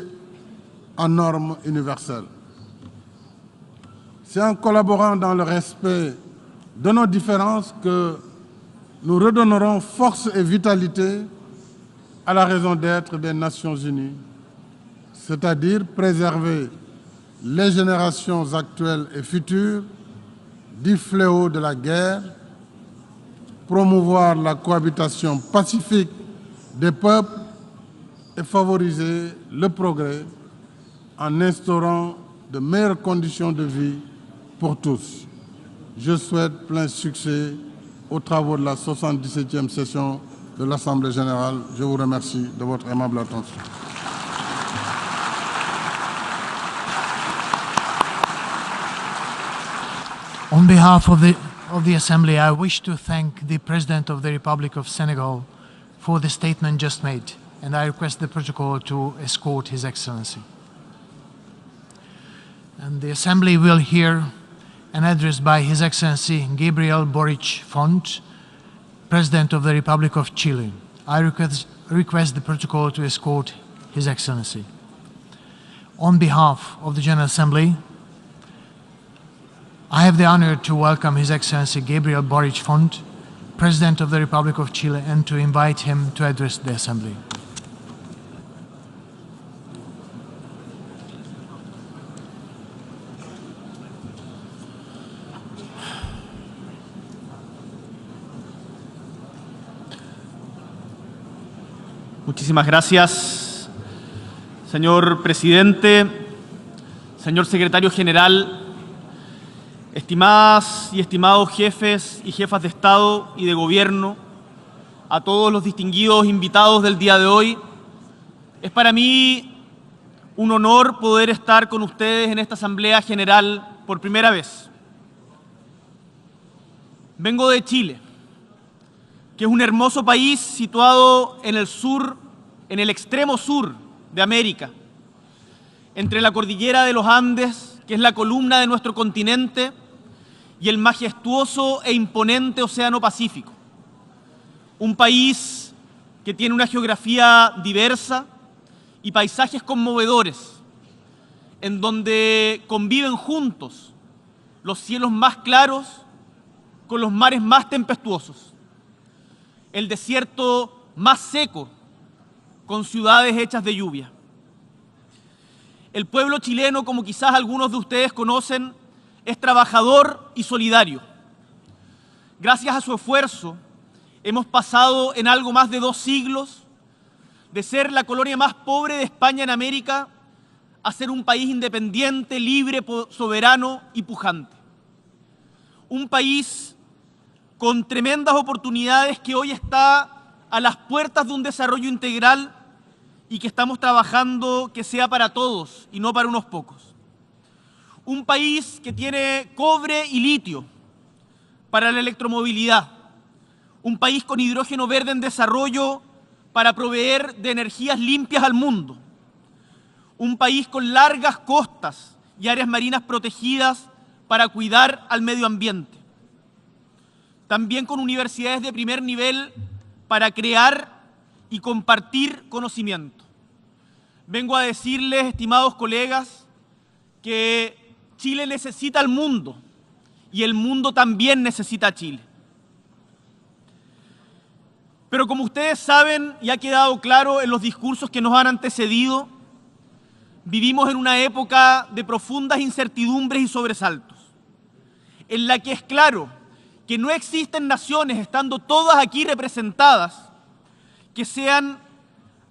en normes universelles. C'est en collaborant dans le respect de nos différences que nous redonnerons force et vitalité à la raison d'être des Nations Unies, c'est-à-dire préserver les générations actuelles et futures du fléau de la guerre, promouvoir la cohabitation pacifique des peuples et favoriser le progrès en instaurant de meilleures conditions de vie pour tous. Je souhaite plein succès aux travaux de la 77e session de l'Assemblée générale. Je vous remercie de votre aimable attention. On behalf of the Assembly, I wish to thank the President of the Republic of Senegal for the statement just made. and I request the protocol to escort His Excellency. And the Assembly will hear an address by His Excellency Gabriel Boric Font, President of the Republic of Chile. I request the protocol to escort His Excellency. On behalf of the General Assembly, I have the honor to welcome His Excellency Gabriel Boric Font, President of the Republic of Chile, and to invite him to address the Assembly. Muchísimas gracias, señor presidente, señor secretario general, estimadas y estimados jefes y jefas de Estado y de Gobierno, a todos los distinguidos invitados del día de hoy. Es para mí un honor poder estar con ustedes en esta Asamblea General por primera vez. Vengo de Chile, que es un hermoso país situado en el sur, en el extremo sur de América, entre la cordillera de los Andes, que es la columna de nuestro continente, y el majestuoso e imponente Océano Pacífico. Un país que tiene una geografía diversa y paisajes conmovedores, en donde conviven juntos los cielos más claros con los mares más tempestuosos, el desierto más seco con ciudades hechas de lluvia. El pueblo chileno, como quizás algunos de ustedes conocen, es trabajador y solidario. Gracias a su esfuerzo, hemos pasado en algo más de 2 siglos de ser la colonia más pobre de España en América a ser un país independiente, libre, soberano y pujante. Un país con tremendas oportunidades que hoy está a las puertas de un desarrollo integral y que estamos trabajando que sea para todos y no para unos pocos. Un país que tiene cobre y litio para la electromovilidad. Un país con hidrógeno verde en desarrollo para proveer de energías limpias al mundo. Un país con largas costas y áreas marinas protegidas para cuidar al medio ambiente. También con universidades de primer nivel para crear y compartir conocimiento. Vengo a decirles, estimados colegas, que Chile necesita al mundo y el mundo también necesita a Chile. Pero como ustedes saben y ha quedado claro en los discursos que nos han antecedido, vivimos en una época de profundas incertidumbres y sobresaltos, en la que es claro que no existen naciones, estando todas aquí representadas, que sean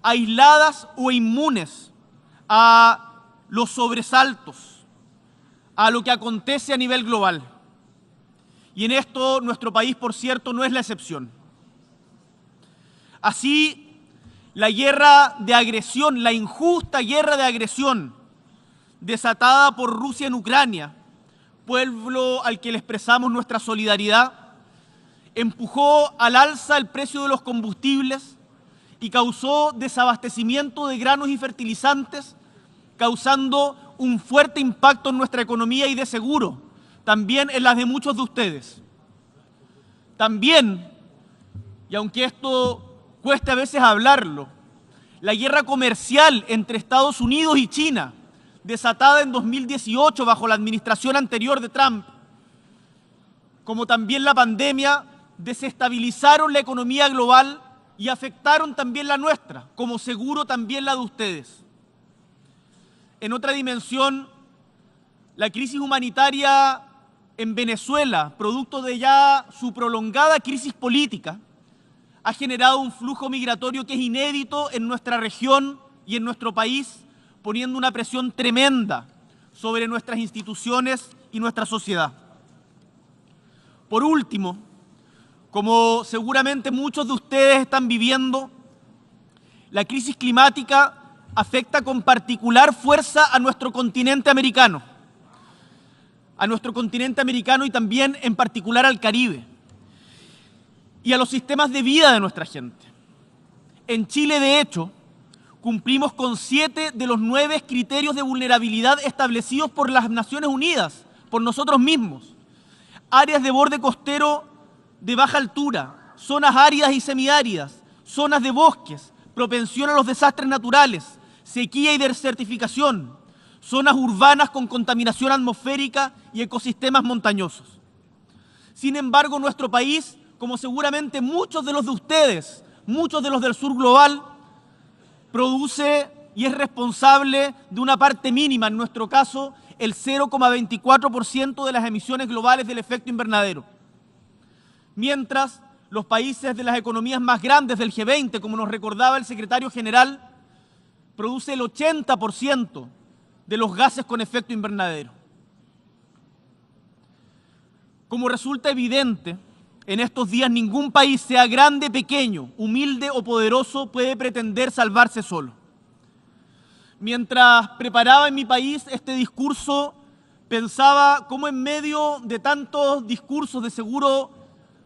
aisladas o inmunes a los sobresaltos, a lo que acontece a nivel global. Y en esto nuestro país, por cierto, no es la excepción. Así, la guerra de agresión, la injusta guerra de agresión desatada por Rusia en Ucrania, pueblo al que le expresamos nuestra solidaridad, empujó al alza el precio de los combustibles y causó desabastecimiento de granos y fertilizantes, causando un fuerte impacto en nuestra economía y de seguro, también en las de muchos de ustedes. También, y aunque esto cueste a veces hablarlo, la guerra comercial entre Estados Unidos y China, desatada en 2018 bajo la administración anterior de Trump, como también la pandemia, desestabilizaron la economía global y afectaron también la nuestra, como seguro también la de ustedes. En otra dimensión, la crisis humanitaria en Venezuela, producto de ya su prolongada crisis política, ha generado un flujo migratorio que es inédito en nuestra región y en nuestro país, poniendo una presión tremenda sobre nuestras instituciones y nuestra sociedad. Por último, como seguramente muchos de ustedes están viviendo, la crisis climática afecta con particular fuerza a nuestro continente americano y también en particular al Caribe y a los sistemas de vida de nuestra gente. En Chile, de hecho, cumplimos con 7 de los 9 criterios de vulnerabilidad establecidos por las Naciones Unidas, por nosotros mismos. Áreas de borde costero de baja altura, zonas áridas y semiáridas, zonas de bosques, propensión a los desastres naturales, sequía y desertificación, zonas urbanas con contaminación atmosférica y ecosistemas montañosos. Sin embargo, nuestro país, como seguramente muchos de los de ustedes, muchos de los del sur global, produce y es responsable de una parte mínima, en nuestro caso, el 0,24% de las emisiones globales del efecto invernadero. Mientras los países de las economías más grandes del G20, como nos recordaba el secretario general, produce el 80% de los gases con efecto invernadero. Como resulta evidente, en estos días ningún país, sea grande, pequeño, humilde o poderoso, puede pretender salvarse solo. Mientras preparaba en mi país este discurso, pensaba cómo en medio de tantos discursos de seguro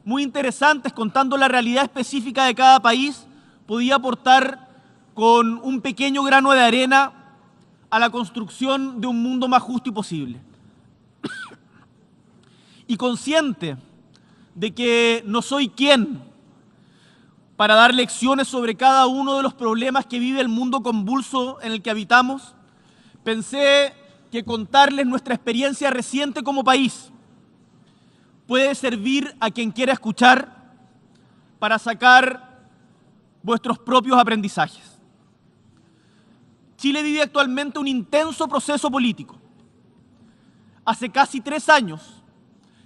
muy interesantes contando la realidad específica de cada país, podía aportar con un pequeño grano de arena a la construcción de un mundo más justo y posible. Y consciente de que no soy quien para dar lecciones sobre cada uno de los problemas que vive el mundo convulso en el que habitamos, pensé que contarles nuestra experiencia reciente como país puede servir a quien quiera escuchar para sacar vuestros propios aprendizajes. Chile vive actualmente un intenso proceso político. Hace casi 3 años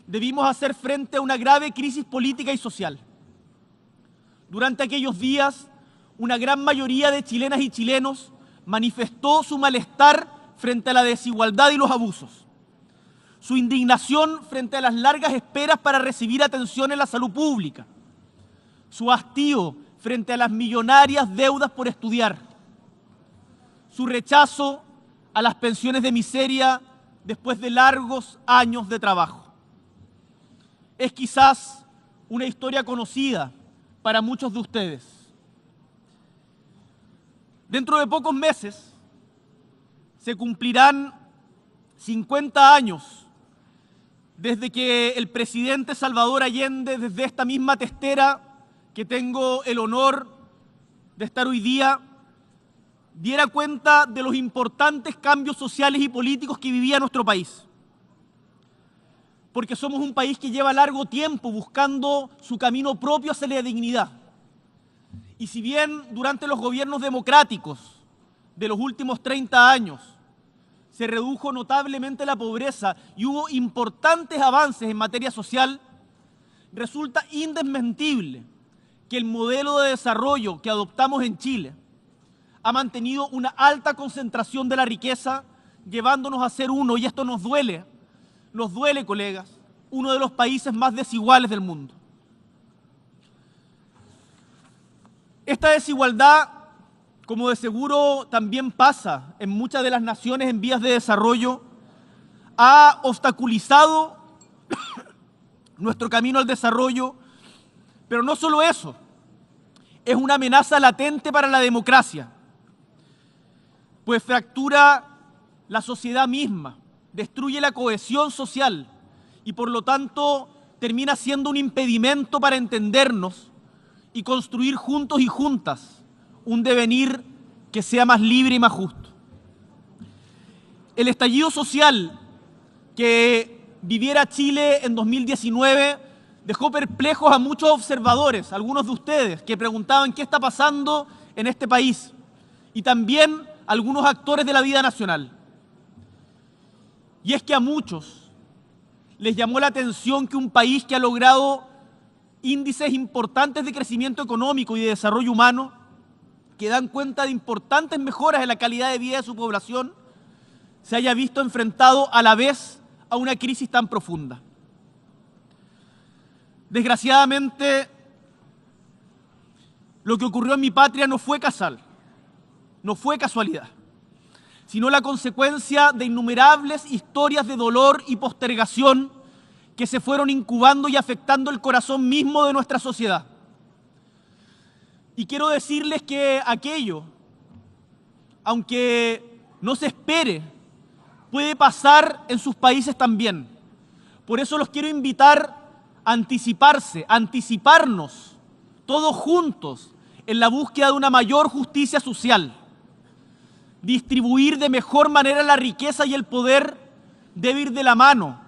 debimos hacer frente a una grave crisis política y social. Durante aquellos días, una gran mayoría de chilenas y chilenos manifestó su malestar frente a la desigualdad y los abusos, su indignación frente a las largas esperas para recibir atención en la salud pública, su hastío frente a las millonarias deudas por estudiar, su rechazo a las pensiones de miseria después de largos años de trabajo. Es quizás una historia conocida para muchos de ustedes. Dentro de pocos meses se cumplirán 50 años desde que el presidente Salvador Allende, desde esta misma testera que tengo el honor de estar hoy día, diera cuenta de los importantes cambios sociales y políticos que vivía nuestro país. Porque somos un país que lleva largo tiempo buscando su camino propio hacia la dignidad. Y si bien durante los gobiernos democráticos de los últimos 30 años se redujo notablemente la pobreza y hubo importantes avances en materia social, resulta indesmentible que el modelo de desarrollo que adoptamos en Chile ha mantenido una alta concentración de la riqueza, llevándonos a ser uno, y esto nos duele, colegas, uno de los países más desiguales del mundo. Esta desigualdad, como de seguro también pasa en muchas de las naciones en vías de desarrollo, ha obstaculizado nuestro camino al desarrollo, pero no solo eso, es una amenaza latente para la democracia, pues fractura la sociedad misma, destruye la cohesión social y por lo tanto termina siendo un impedimento para entendernos y construir juntos y juntas un devenir que sea más libre y más justo. El estallido social que viviera Chile en 2019 dejó perplejos a muchos observadores, algunos de ustedes que preguntaban qué está pasando en este país, y también algunos actores de la vida nacional. Y es que a muchos les llamó la atención que un país que ha logrado índices importantes de crecimiento económico y de desarrollo humano, que dan cuenta de importantes mejoras en la calidad de vida de su población, se haya visto enfrentado a la vez a una crisis tan profunda. Desgraciadamente, lo que ocurrió en mi patria no fue casual, no fue casualidad, sino la consecuencia de innumerables historias de dolor y postergación que se fueron incubando y afectando el corazón mismo de nuestra sociedad. Y quiero decirles que aquello aunque no se espere, puede pasar en sus países también. Por eso los quiero invitar a anticiparse, a anticiparnos todos juntos en la búsqueda de una mayor justicia social. Distribuir de mejor manera la riqueza y el poder debe ir de la mano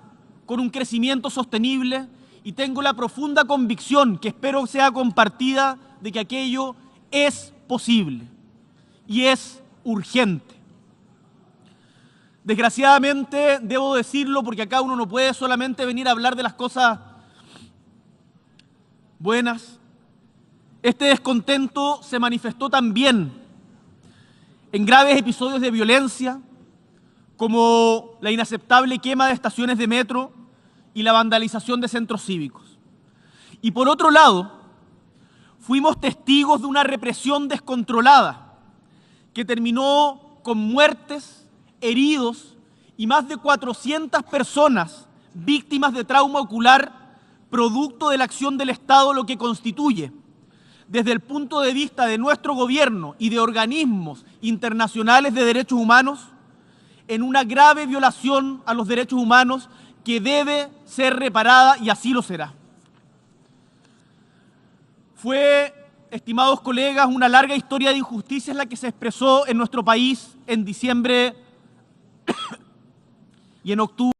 con un crecimiento sostenible, y tengo la profunda convicción, que espero sea compartida, de que aquello es posible y es urgente. Desgraciadamente, debo decirlo, porque acá uno no puede solamente venir a hablar de las cosas buenas, este descontento se manifestó también en graves episodios de violencia, como la inaceptable quema de estaciones de metro y la vandalización de centros cívicos. Y por otro lado, fuimos testigos de una represión descontrolada que terminó con muertes, heridos y más de 400 personas víctimas de trauma ocular, producto de la acción del Estado, lo que constituye, desde el punto de vista de nuestro gobierno y de organismos internacionales de derechos humanos, en una grave violación a los derechos humanos que debe ser reparada, y así lo será. Fue, estimados colegas, una larga historia de injusticias la que se expresó en nuestro país en diciembre y en octubre.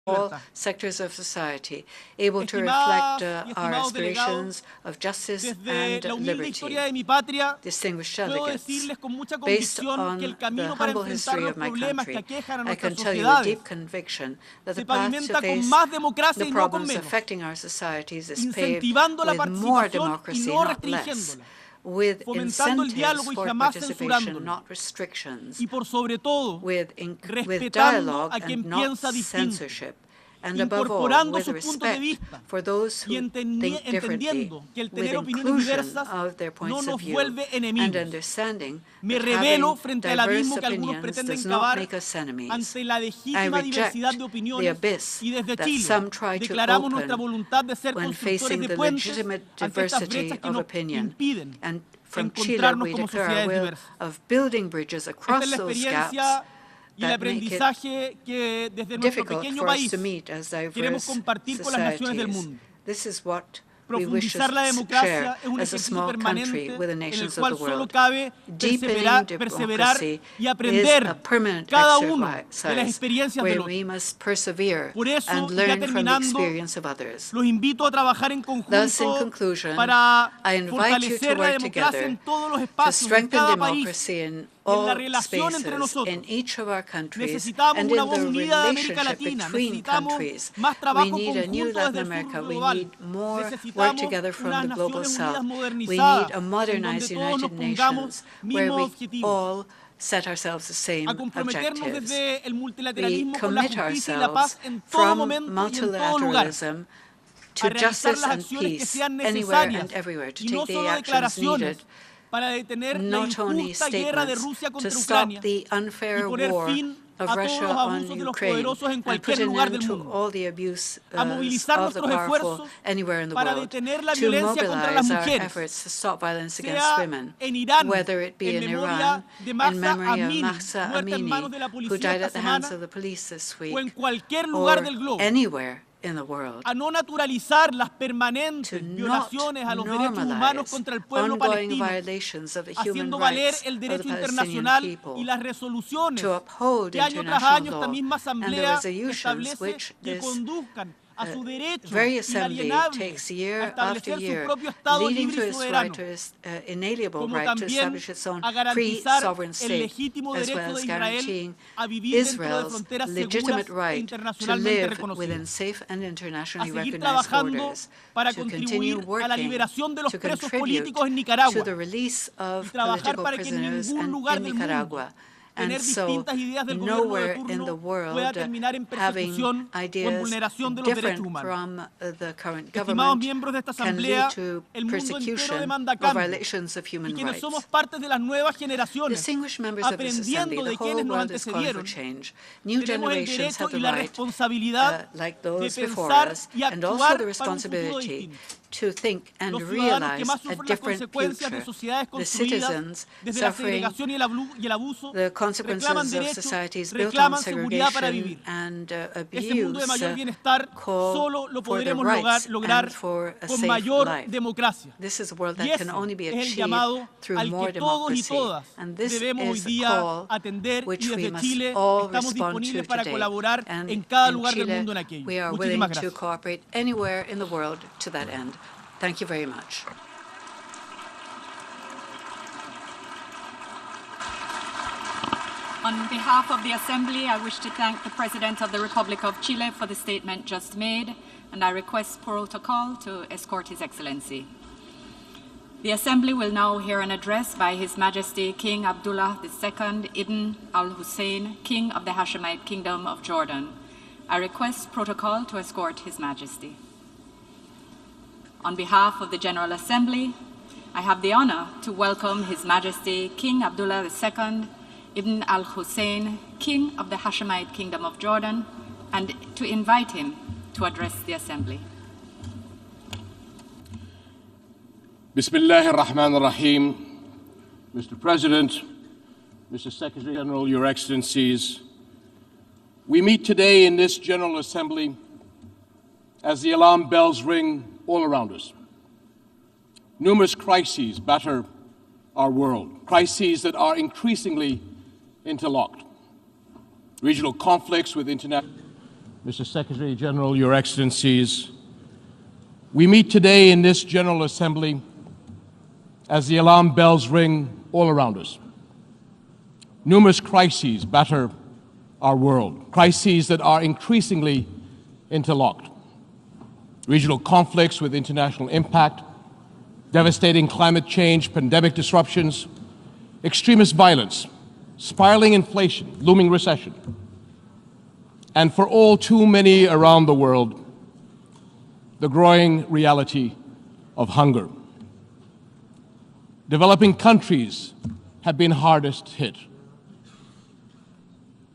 all sectors of society, able to reflect our aspirations of justice and liberty. Distinguished delegates, based on the humble history of my country, I can tell you with deep conviction that the path to face the problems affecting our societies is paved with more democracy, not less, with incentives for participation, not restrictions, with dialogue and not censorship, and above all, with respect for those who think differently, with inclusion of their points of view, and understanding that having diverse opinions does not make us enemies. I reject the abyss that some try to open when facing the legitimate diversity of opinion. And from Chile, we declare our will of building bridges across those gaps that make it difficult for us to meet as diverse societies. This is what we wish to share as a small country with the nations of the world. Deepening democracy is a permanent exercise where we must persevere and learn from the experience of others. Thus, in conclusion, I invite you to work together to strengthen democracy in all spaces in each of our countries and in the relationship between countries. We need a new Latin America. We need more work together from the global South. We need a modernized United Nations where we all set ourselves the same objectives. We commit ourselves from multilateralism to justice and peace anywhere and everywhere, to take the actions needed, not only statements, to stop the unfair war of Russia on Ukraine and put an end to all the abuse of the powerful anywhere in the world, to mobilize our efforts to stop violence against women, whether it be in Iran, in memory of Mahsa Amini, who died at the hands of the police this week, or anywhere in the world, a no naturalizar las permanentes violaciones a los derechos humanos contra el pueblo palestino, haciendo valer el derecho internacional y las resoluciones que año tras año esta misma asamblea establece que conduzcan a su derecho inalienable a establecer su propio Estado libre y soberano, como también a garantizar el legítimo derecho de Israel a vivir dentro de fronteras seguras e internacionalmente reconocidas, a seguir trabajando para contribuir a la liberación de los presos políticos en Nicaragua y trabajar para que en ningún lugar del mundo tener distintas ideas del gobierno de turno pueda terminar en persecución o en vulneración de los derechos humanos. Estimados miembros de esta asamblea, el mundo entero demanda cambios y quienes somos parte de las nuevas generaciones, aprendiendo de quienes nos antecedieron, tenemos el derecho y la responsabilidad de pensar y actuar para un futuro distinto. To think and realize a different future. The citizens suffering the consequences of societies built on segregation and abuse call for the rights and for a safe life. This is a world that can only be achieved through more democracy. And this is a call which we must all respond to today. And in Chile, we are willing to cooperate anywhere in the world to that end. Thank you very much. On behalf of the Assembly, I wish to thank the President of the Republic of Chile for the statement just made, and I request protocol to escort His Excellency. The Assembly will now hear an address by His Majesty King Abdullah II Ibn al-Hussein, King of the Hashemite Kingdom of Jordan. I request protocol to escort His Majesty. On behalf of the General Assembly, I have the honor to welcome His Majesty King Abdullah II Ibn al-Hussein, King of the Hashemite Kingdom of Jordan, and to invite him to address the Assembly. Bismillah ar-Rahman ar-Rahim. Mr. President, Mr. Secretary General, Your Excellencies, we meet today in this General Assembly as the alarm bells ring all around us. Numerous crises batter our world, crises that are increasingly interlocked. Regional conflicts with international Mr. Secretary General, Your Excellencies, we meet today in this General Assembly as the alarm bells ring all around us. Numerous crises batter our world, crises that are increasingly interlocked. Regional conflicts with international impact, devastating climate change, pandemic disruptions, extremist violence, spiraling inflation, looming recession, and for all too many around the world, the growing reality of hunger. Developing countries have been hardest hit.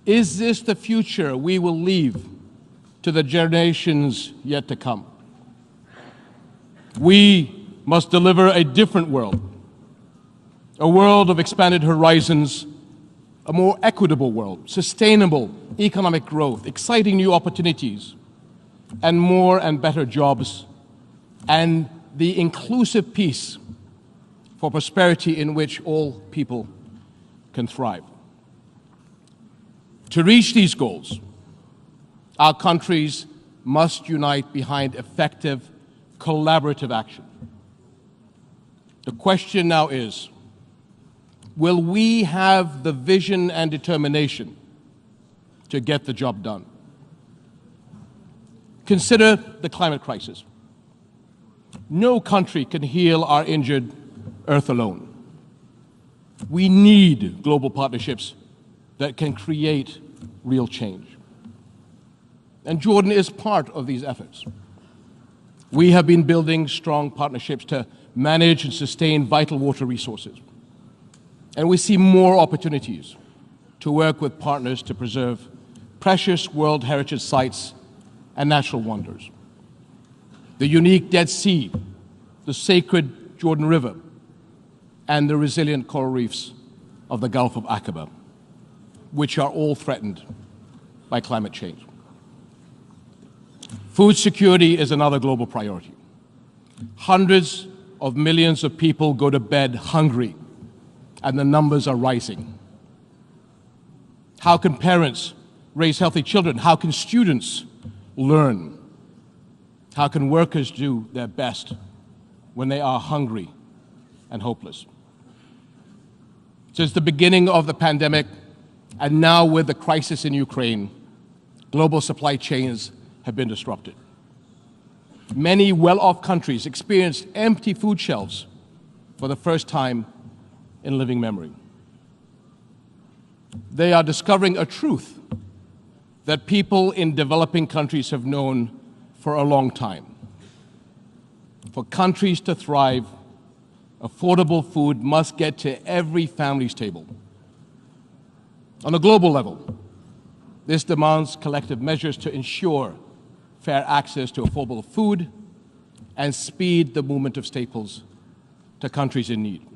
Is this the future we will leave to the generations yet to come? We must deliver a different world, a world of expanded horizons, a more equitable world, sustainable economic growth, exciting new opportunities, and more and better jobs, and the inclusive peace for prosperity in which all people can thrive. To reach these goals, our countries must unite behind effective, collaborative action. The question now is, will we have the vision and determination to get the job done? Consider the climate crisis. No country can heal our injured Earth alone. We need global partnerships that can create real change. And Jordan is part of these efforts. We have been building strong partnerships to manage and sustain vital water resources. And we see more opportunities to work with partners to preserve precious World Heritage sites and natural wonders. The unique Dead Sea, the sacred Jordan River, and the resilient coral reefs of the Gulf of Aqaba, which are all threatened by climate change. Food security is another global priority. Hundreds of millions of people go to bed hungry, and the numbers are rising. How can parents raise healthy children? How can students learn? How can workers do their best when they are hungry and hopeless? Since the beginning of the pandemic, and now with the crisis in Ukraine, global supply chains have been disrupted. Many well-off countries experienced empty food shelves for the first time in living memory. They are discovering a truth that people in developing countries have known for a long time. For countries to thrive, affordable food must get to every family's table. On a global level, this demands collective measures to ensure fair access to affordable food and speed the movement of staples to countries in need.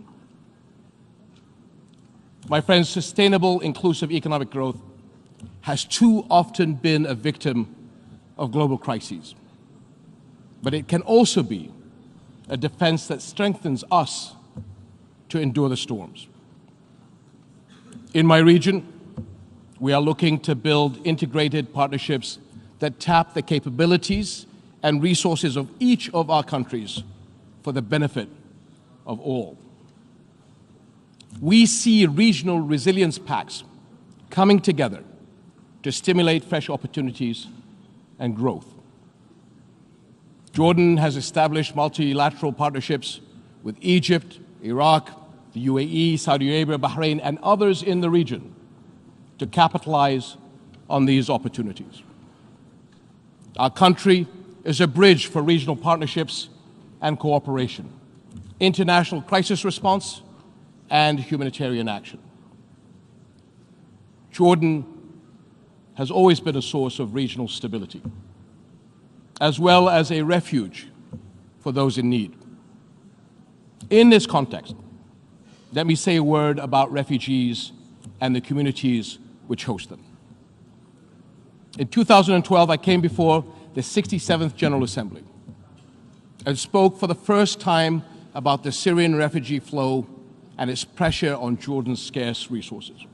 My friends, sustainable, inclusive economic growth has too often been a victim of global crises. But it can also be a defense that strengthens us to endure the storms. In my region, we are looking to build integrated partnerships that tap the capabilities and resources of each of our countries for the benefit of all. We see regional resilience pacts coming together to stimulate fresh opportunities and growth. Jordan has established multilateral partnerships with Egypt, Iraq, the UAE, Saudi Arabia, Bahrain, and others in the region to capitalize on these opportunities. Our country is a bridge for regional partnerships and cooperation, international crisis response, and humanitarian action. Jordan has always been a source of regional stability, as well as a refuge for those in need. In this context, let me say a word about refugees and the communities which host them. In 2012, I came before the 67th General Assembly and spoke for the first time about the Syrian refugee flow and its pressure on Jordan's scarce resources.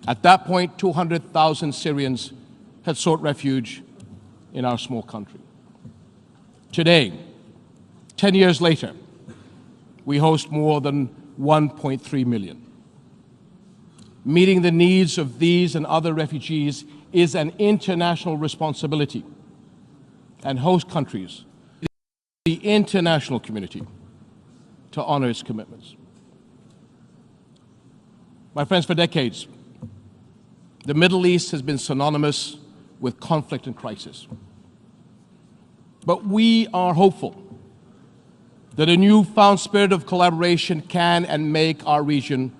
At that point, 200,000 Syrians had sought refuge in our small country. Today, 10 years later, we host more than 1.3 million. Meeting the needs of these and other refugees is an international responsibility, and host countries, the international community, to honor its commitments. My friends, for decades, the Middle East has been synonymous with conflict and crisis. But we are hopeful that a newfound spirit of collaboration can and make our region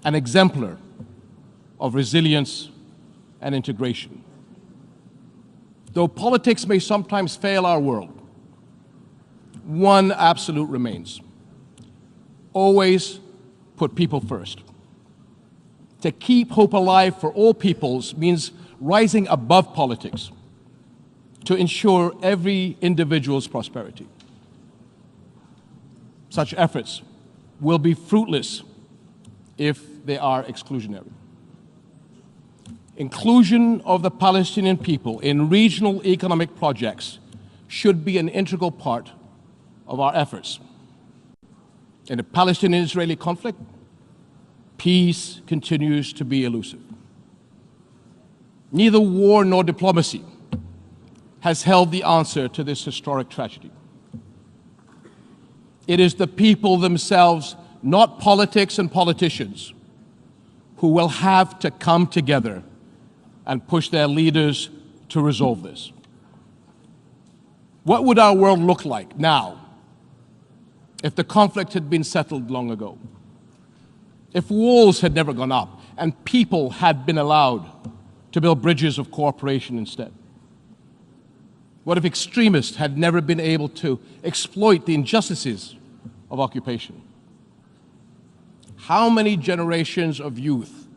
an exemplar of resilience and integration. Though politics may sometimes fail our world, one absolute remains: always put people first. To keep hope alive for all peoples means rising above politics to ensure every individual's prosperity. Such efforts will be fruitless if they are exclusionary. Inclusion of the Palestinian people in regional economic projects should be an integral part of our efforts. In the Palestinian-Israeli conflict, peace continues to be elusive. Neither war nor diplomacy has held the answer to this historic tragedy. It is the people themselves, not politics and politicians, who will have to come together and push their leaders to resolve this. What would our world look like now if the conflict had been settled long ago? If walls had never gone up and people had been allowed to build bridges of cooperation instead? What if extremists had never been able to exploit the injustices of occupation? How many generations of youth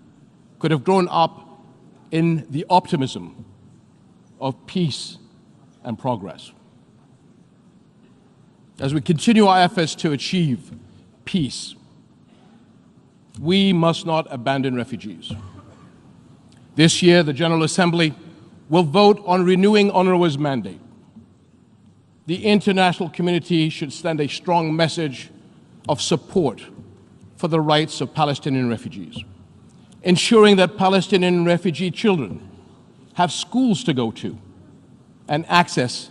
could have grown up in the optimism of peace and progress? As we continue our efforts to achieve peace, we must not abandon refugees. This year, the General Assembly will vote on renewing UNRWA's mandate. The international community should send a strong message of support for the rights of Palestinian refugees, ensuring that Palestinian refugee children have schools to go to and access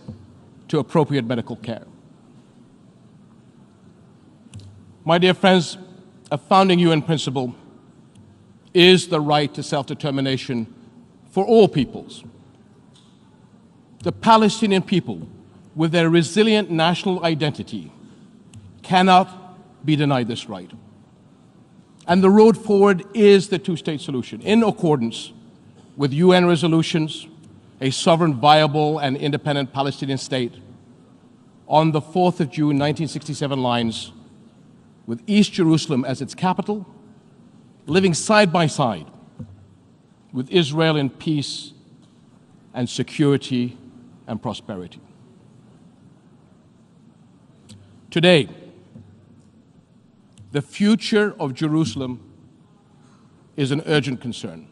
to appropriate medical care. My dear friends, a founding UN principle is the right to self-determination for all peoples. The Palestinian people, with their resilient national identity, cannot be denied this right. And the road forward is the two-state solution, in accordance with UN resolutions, a sovereign, viable, and independent Palestinian state on the 4th of June 1967 lines, with East Jerusalem as its capital, living side by side with Israel in peace and security and prosperity. Today, the future of Jerusalem is an urgent concern.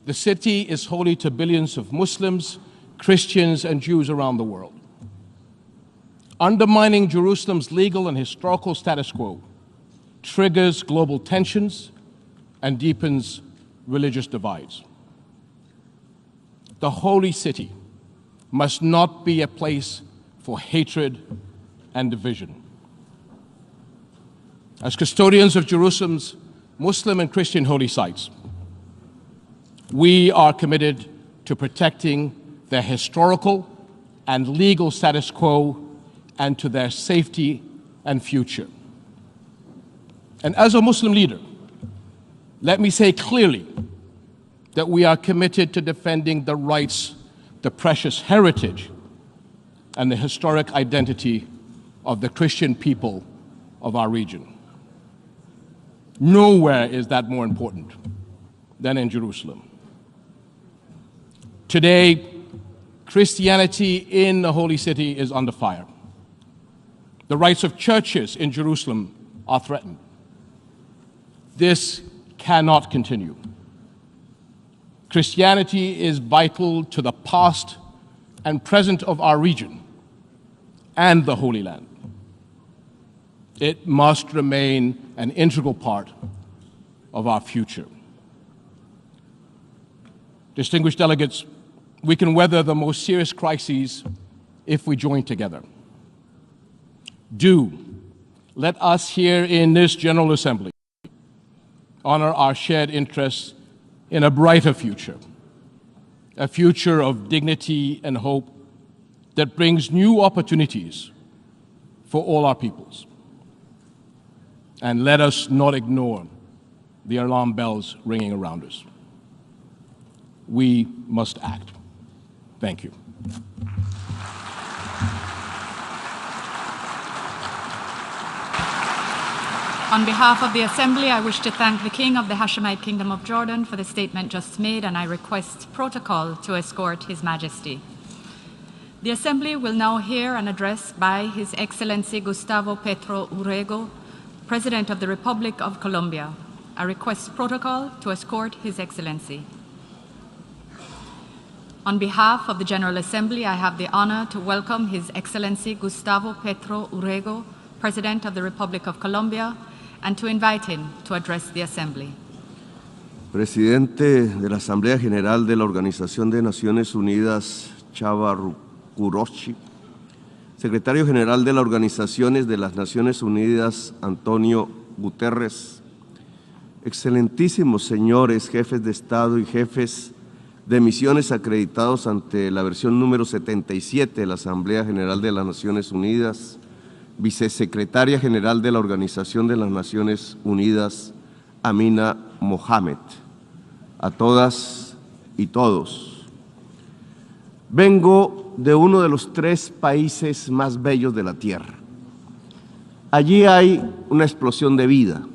The city is holy to billions of Muslims, Christians, and Jews around the world. Undermining Jerusalem's legal and historical status quo triggers global tensions and deepens religious divides. The holy city must not be a place for hatred and division. As custodians of Jerusalem's Muslim and Christian holy sites, we are committed to protecting their historical and legal status quo and to their safety and future. And as a Muslim leader, let me say clearly that we are committed to defending the rights, the precious heritage, and the historic identity of the Christian people of our region. Nowhere is that more important than in Jerusalem. Today, Christianity in the Holy City is under fire. The rights of churches in Jerusalem are threatened. This cannot continue. Christianity is vital to the past and present of our region and the Holy Land. It must remain an integral part of our future. Distinguished delegates, we can weather the most serious crises if we join together. Let us here in this General Assembly honor our shared interests in a brighter future, a future of dignity and hope that brings new opportunities for all our peoples. And let us not ignore the alarm bells ringing around us. We must act. Thank you. On behalf of the Assembly, I wish to thank the King of the Hashemite Kingdom of Jordan for the statement just made, and I request protocol to escort His Majesty. The Assembly will now hear an address by His Excellency Gustavo Petro Urrego, President of the Republic of Colombia. I request protocol to escort His Excellency. On behalf of the General Assembly, I have the honor to welcome His Excellency Gustavo Petro Urrego, President of the Republic of Colombia, and to invite him to address the Assembly. Presidente de la Asamblea General de la Organización de Naciones Unidas, Chava Kuroshi, Secretario General de la Organizaciones de las Naciones Unidas, Antonio Guterres, excelentísimos señores jefes de Estado y jefes de misiones acreditados ante la versión número 77 de la Asamblea General de las Naciones Unidas, Vicesecretaria General de la Organización de las Naciones Unidas, Amina Mohamed, a todas y todos. Vengo de uno de los 3 países más bellos de la Tierra. Allí hay una explosión de vida,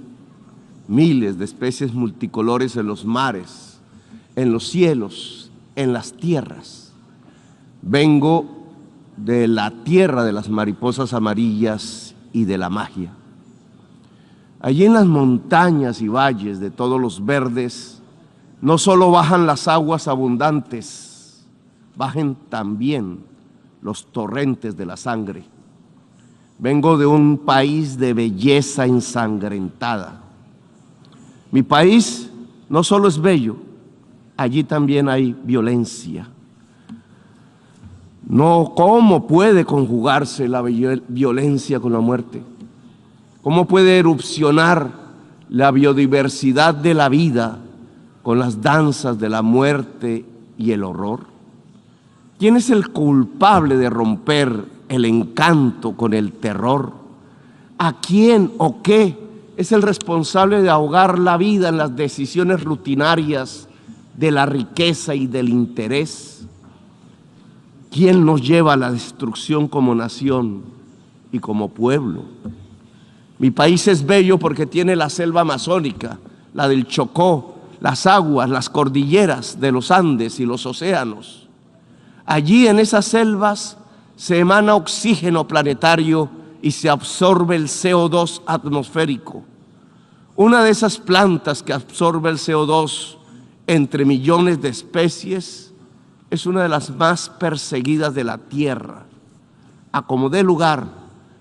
miles de especies multicolores en los mares, en los cielos, en las tierras. Vengo de la tierra de las mariposas amarillas y de la magia. Allí en las montañas y valles de todos los verdes, no solo bajan las aguas abundantes, bajen también los torrentes de la sangre. Vengo de un país de belleza ensangrentada. Mi país no solo es bello, allí también hay violencia. No, ¿cómo puede conjugarse la violencia con la muerte? ¿Cómo puede erupcionar la biodiversidad de la vida con las danzas de la muerte y el horror? ¿Quién es el culpable de romper el encanto con el terror? ¿A quién o qué es el responsable de ahogar la vida en las decisiones rutinarias de la riqueza y del interés? ¿Quién nos lleva a la destrucción como nación y como pueblo? Mi país es bello porque tiene la selva amazónica, la del Chocó, las aguas, las cordilleras de los Andes y los océanos. Allí en esas selvas se emana oxígeno planetario y se absorbe el CO2 atmosférico. Una de esas plantas que absorbe el CO2 entre millones de especies es una de las más perseguidas de la tierra. A como dé lugar,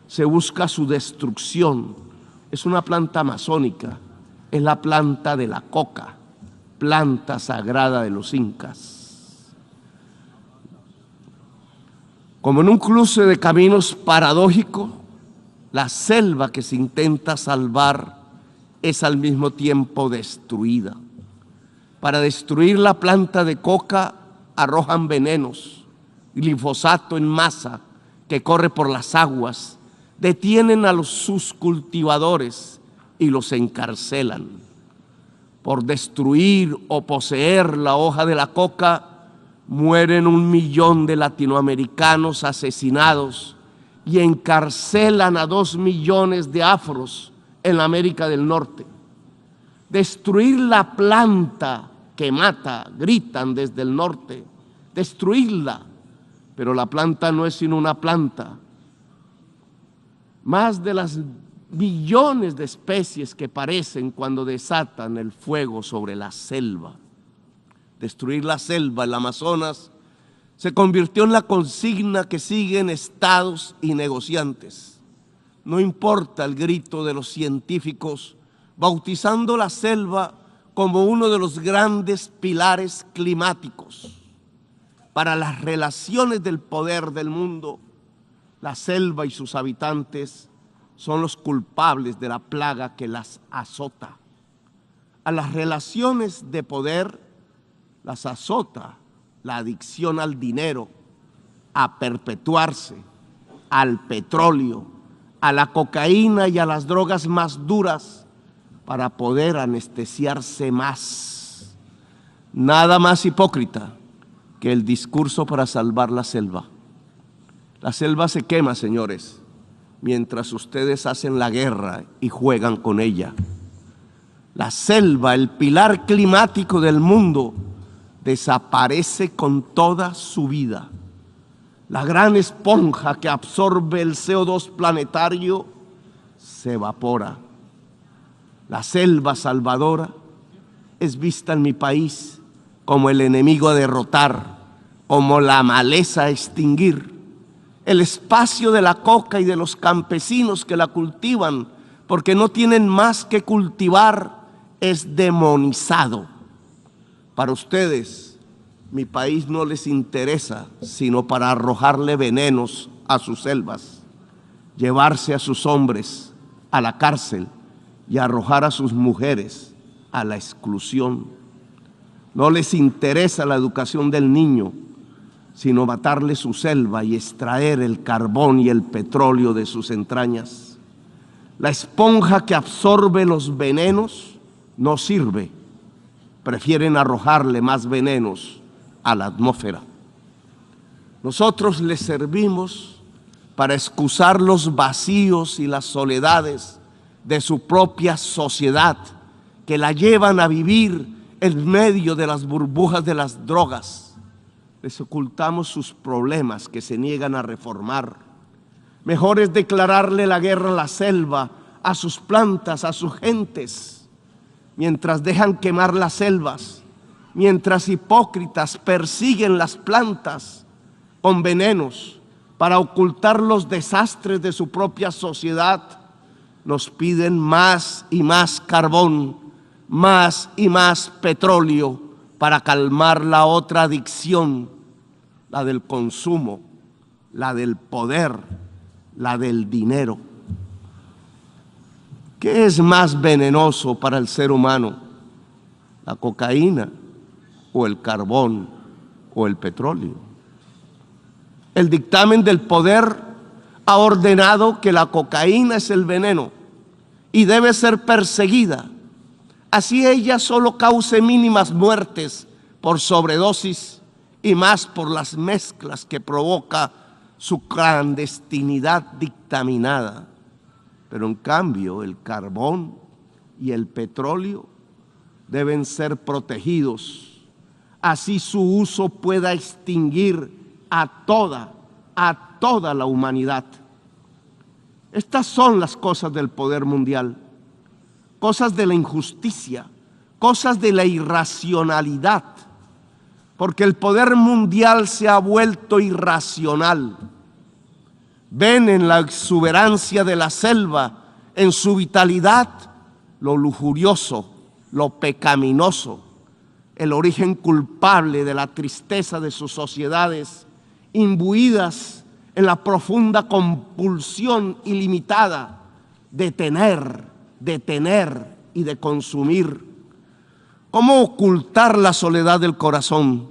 se busca su destrucción. Es una planta amazónica, es la planta de la coca, planta sagrada de los incas. Como en un cruce de caminos paradójico, la selva que se intenta salvar es al mismo tiempo destruida. Para destruir la planta de coca, arrojan venenos, glifosato en masa que corre por las aguas, detienen a sus cultivadores y los encarcelan. Por destruir o poseer la hoja de la coca, mueren 1 millón de latinoamericanos asesinados y encarcelan a 2 millones de afros en la América del Norte. Destruir la planta que mata, gritan desde el norte, destruirla, pero la planta no es sino una planta. Más de las millones de especies que parecen cuando desatan el fuego sobre la selva. destruir la selva, el Amazonas, se convirtió en la consigna que siguen estados y negociantes. No importa el grito de los científicos, bautizando la selva como uno de los grandes pilares climáticos. Para las relaciones del poder del mundo, la selva y sus habitantes son los culpables de la plaga que las azota. A las relaciones de poder las azota la adicción al dinero, a perpetuarse, al petróleo, a la cocaína y a las drogas más duras para poder anestesiarse más. Nada más hipócrita que el discurso para salvar la selva. La selva se quema, señores, mientras ustedes hacen la guerra y juegan con ella. La selva, el pilar climático del mundo, desaparece con toda su vida. La gran esponja que absorbe el CO2 planetario se evapora. La selva salvadora es vista en mi país como el enemigo a derrotar, como la maleza a extinguir. El espacio de la coca y de los campesinos que la cultivan, porque no tienen más que cultivar, es demonizado. Para ustedes, mi país no les interesa sino para arrojarle venenos a sus selvas, llevarse a sus hombres a la cárcel y arrojar a sus mujeres a la exclusión. No les interesa la educación del niño, sino matarle su selva y extraer el carbón y el petróleo de sus entrañas. La esponja que absorbe los venenos no sirve. Prefieren arrojarle más venenos a la atmósfera. Nosotros les servimos para excusar los vacíos y las soledades de su propia sociedad, que la llevan a vivir en medio de las burbujas de las drogas. Les ocultamos sus problemas que se niegan a reformar. Mejor es declararle la guerra a la selva, a sus plantas, a sus gentes. Mientras dejan quemar las selvas, mientras hipócritas persiguen las plantas con venenos para ocultar los desastres de su propia sociedad, nos piden más y más carbón, más y más petróleo para calmar la otra adicción, la del consumo, la del poder, la del dinero. ¿Qué es más venenoso para el ser humano? ¿La cocaína o el carbón o el petróleo? El dictamen del poder ha ordenado que la cocaína es el veneno y debe ser perseguida. Así ella solo cause mínimas muertes por sobredosis y más por las mezclas que provoca su clandestinidad dictaminada. Pero en cambio el carbón y el petróleo deben ser protegidos. Así su uso pueda extinguir a toda la humanidad. Estas son las cosas del poder mundial, cosas de la injusticia, cosas de la irracionalidad, porque el poder mundial se ha vuelto irracional. Ven en la exuberancia de la selva, en su vitalidad, lo lujurioso, lo pecaminoso, el origen culpable de la tristeza de sus sociedades, imbuidas en la profunda compulsión ilimitada de tener y de consumir. ¿Cómo ocultar la soledad del corazón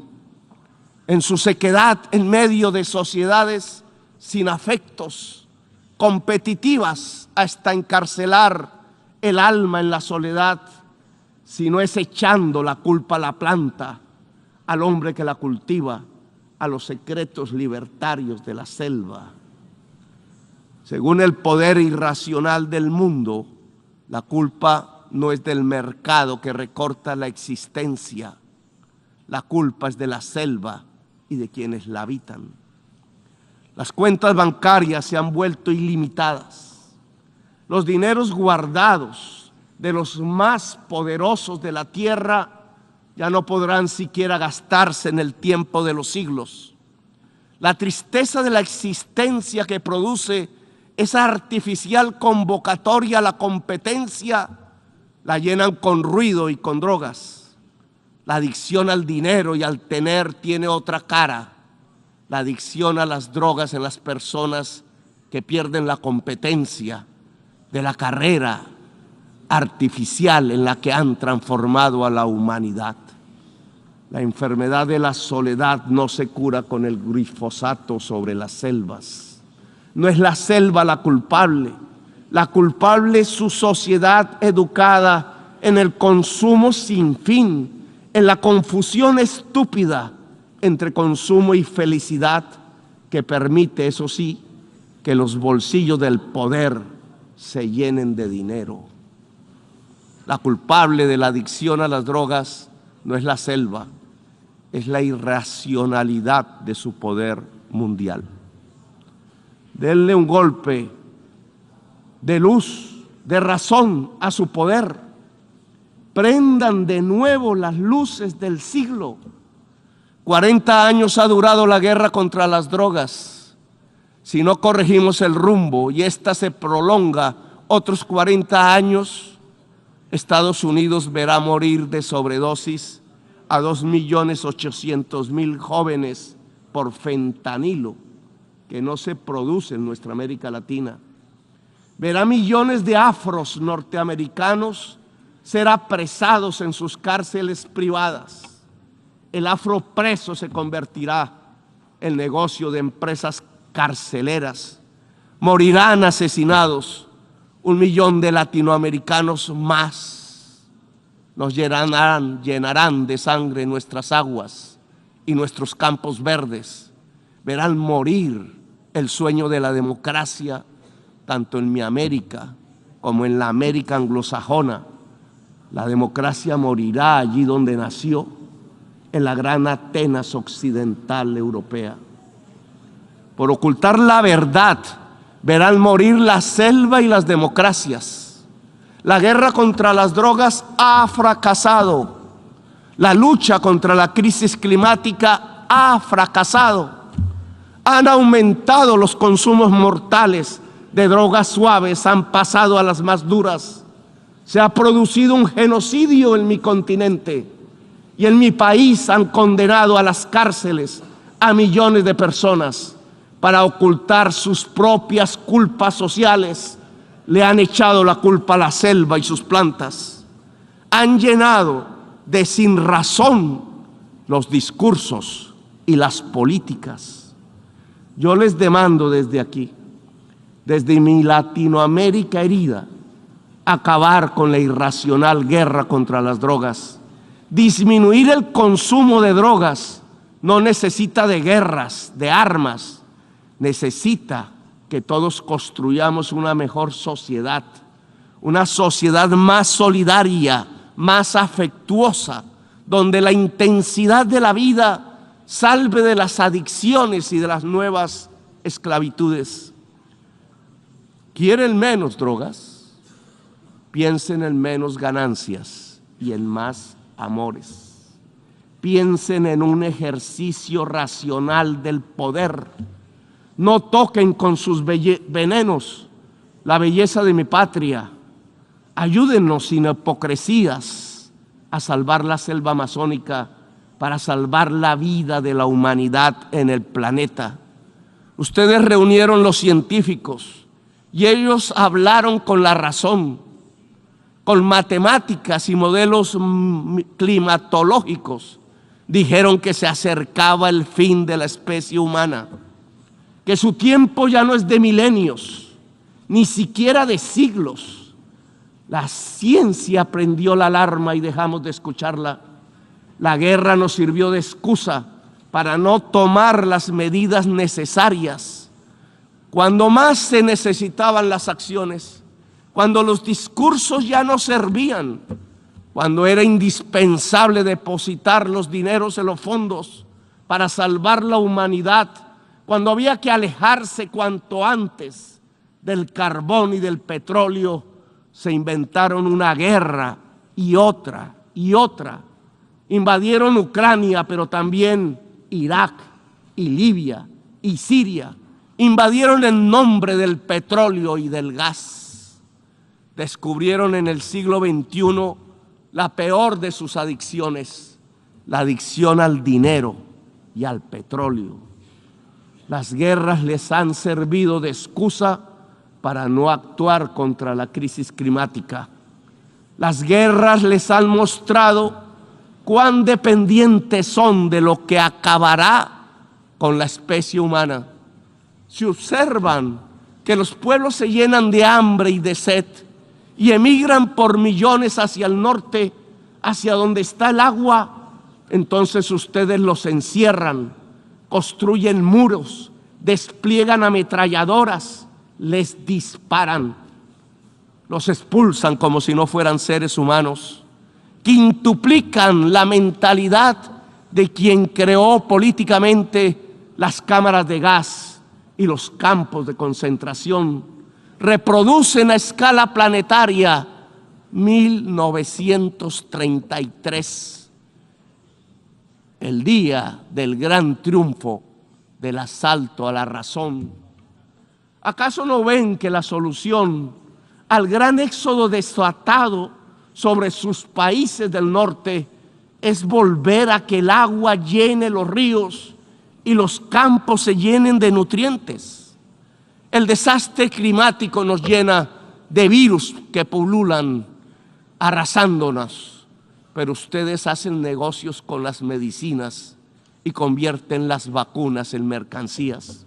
en su sequedad en medio de sociedades sin afectos, competitivas hasta encarcelar el alma en la soledad, si no es echando la culpa a la planta, al hombre que la cultiva, a los secretos libertarios de la selva? Según el poder irracional del mundo, la culpa no es del mercado que recorta la existencia, la culpa es de la selva y de quienes la habitan. Las cuentas bancarias se han vuelto ilimitadas. Los dineros guardados de los más poderosos de la tierra ya no podrán siquiera gastarse en el tiempo de los siglos. La tristeza de la existencia que produce esa artificial convocatoria a la competencia la llenan con ruido y con drogas. La adicción al dinero y al tener tiene otra cara. La adicción a las drogas en las personas que pierden la competencia de la carrera artificial en la que han transformado a la humanidad. La enfermedad de la soledad no se cura con el glifosato sobre las selvas. No es la selva la culpable es su sociedad educada en el consumo sin fin, en la confusión estúpida entre consumo y felicidad que permite, eso sí, que los bolsillos del poder se llenen de dinero. La culpable de la adicción a las drogas no es la selva, es la irracionalidad de su poder mundial. Denle un golpe de luz, de razón a su poder. Prendan de nuevo las luces del siglo. 40 años ha durado la guerra contra las drogas. Si no corregimos el rumbo y esta se prolonga otros 40 años, Estados Unidos verá morir de sobredosis a 2.800.000 jóvenes por fentanilo, que no se produce en nuestra América Latina. Verá millones de afros norteamericanos ser apresados en sus cárceles privadas. El afro preso se convertirá en negocio de empresas carceleras. Morirán asesinados 1 millón de latinoamericanos más. Nos llenarán de sangre nuestras aguas y nuestros campos verdes. Verán morir el sueño de la democracia, tanto en mi América como en la América anglosajona. La democracia morirá allí donde nació, en la gran Atenas occidental europea. Por ocultar la verdad, verán morir la selva y las democracias. La guerra contra las drogas ha fracasado. La lucha contra la crisis climática ha fracasado. Han aumentado los consumos mortales de drogas suaves, han pasado a las más duras. Se ha producido un genocidio en mi continente y en mi país han condenado a las cárceles a millones de personas para ocultar sus propias culpas sociales. Le han echado la culpa a la selva y sus plantas. Han llenado de sinrazón los discursos y las políticas. Yo les demando desde aquí, desde mi Latinoamérica herida, acabar con la irracional guerra contra las drogas. Disminuir el consumo de drogas no necesita de guerras, de armas. Necesita que todos construyamos una mejor sociedad, una sociedad más solidaria, más afectuosa, donde la intensidad de la vida salve de las adicciones y de las nuevas esclavitudes. ¿Quieren menos drogas? Piensen en menos ganancias y en más amores. Piensen en un ejercicio racional del poder. No toquen con sus venenos la belleza de mi patria. Ayúdennos sin hipocresías a salvar la selva amazónica para salvar la vida de la humanidad en el planeta. Ustedes reunieron los científicos y ellos hablaron con la razón, con matemáticas y modelos climatológicos. Dijeron que se acercaba el fin de la especie humana, que su tiempo ya no es de milenios, ni siquiera de siglos. La ciencia prendió la alarma y dejamos de escucharla. La guerra nos sirvió de excusa para no tomar las medidas necesarias. Cuando más se necesitaban las acciones, cuando los discursos ya no servían, cuando era indispensable depositar los dineros en los fondos para salvar la humanidad, cuando había que alejarse cuanto antes del carbón y del petróleo, se inventaron una guerra y otra y otra. invadieron Ucrania, pero también Irak y Libia y Siria. Invadieron en nombre del petróleo y del gas. Descubrieron en el siglo XXI la peor de sus adicciones, la adicción al dinero y al petróleo. Las guerras les han servido de excusa para no actuar contra la crisis climática. Las guerras les han mostrado cuán dependientes son de lo que acabará con la especie humana. Si observan que los pueblos se llenan de hambre y de sed y emigran por millones hacia el norte, hacia donde está el agua, entonces ustedes los encierran, construyen muros, despliegan ametralladoras, les disparan, los expulsan como si no fueran seres humanos, quintuplican la mentalidad de quien creó políticamente las cámaras de gas y los campos de concentración, reproducen a escala planetaria 1933, el día del gran triunfo del asalto a la razón. ¿Acaso no ven que la solución al gran éxodo desatado sobre sus países del norte es volver a que el agua llene los ríos y los campos se llenen de nutrientes? El desastre climático nos llena de virus que pululan, arrasándonos, pero ustedes hacen negocios con las medicinas y convierten las vacunas en mercancías.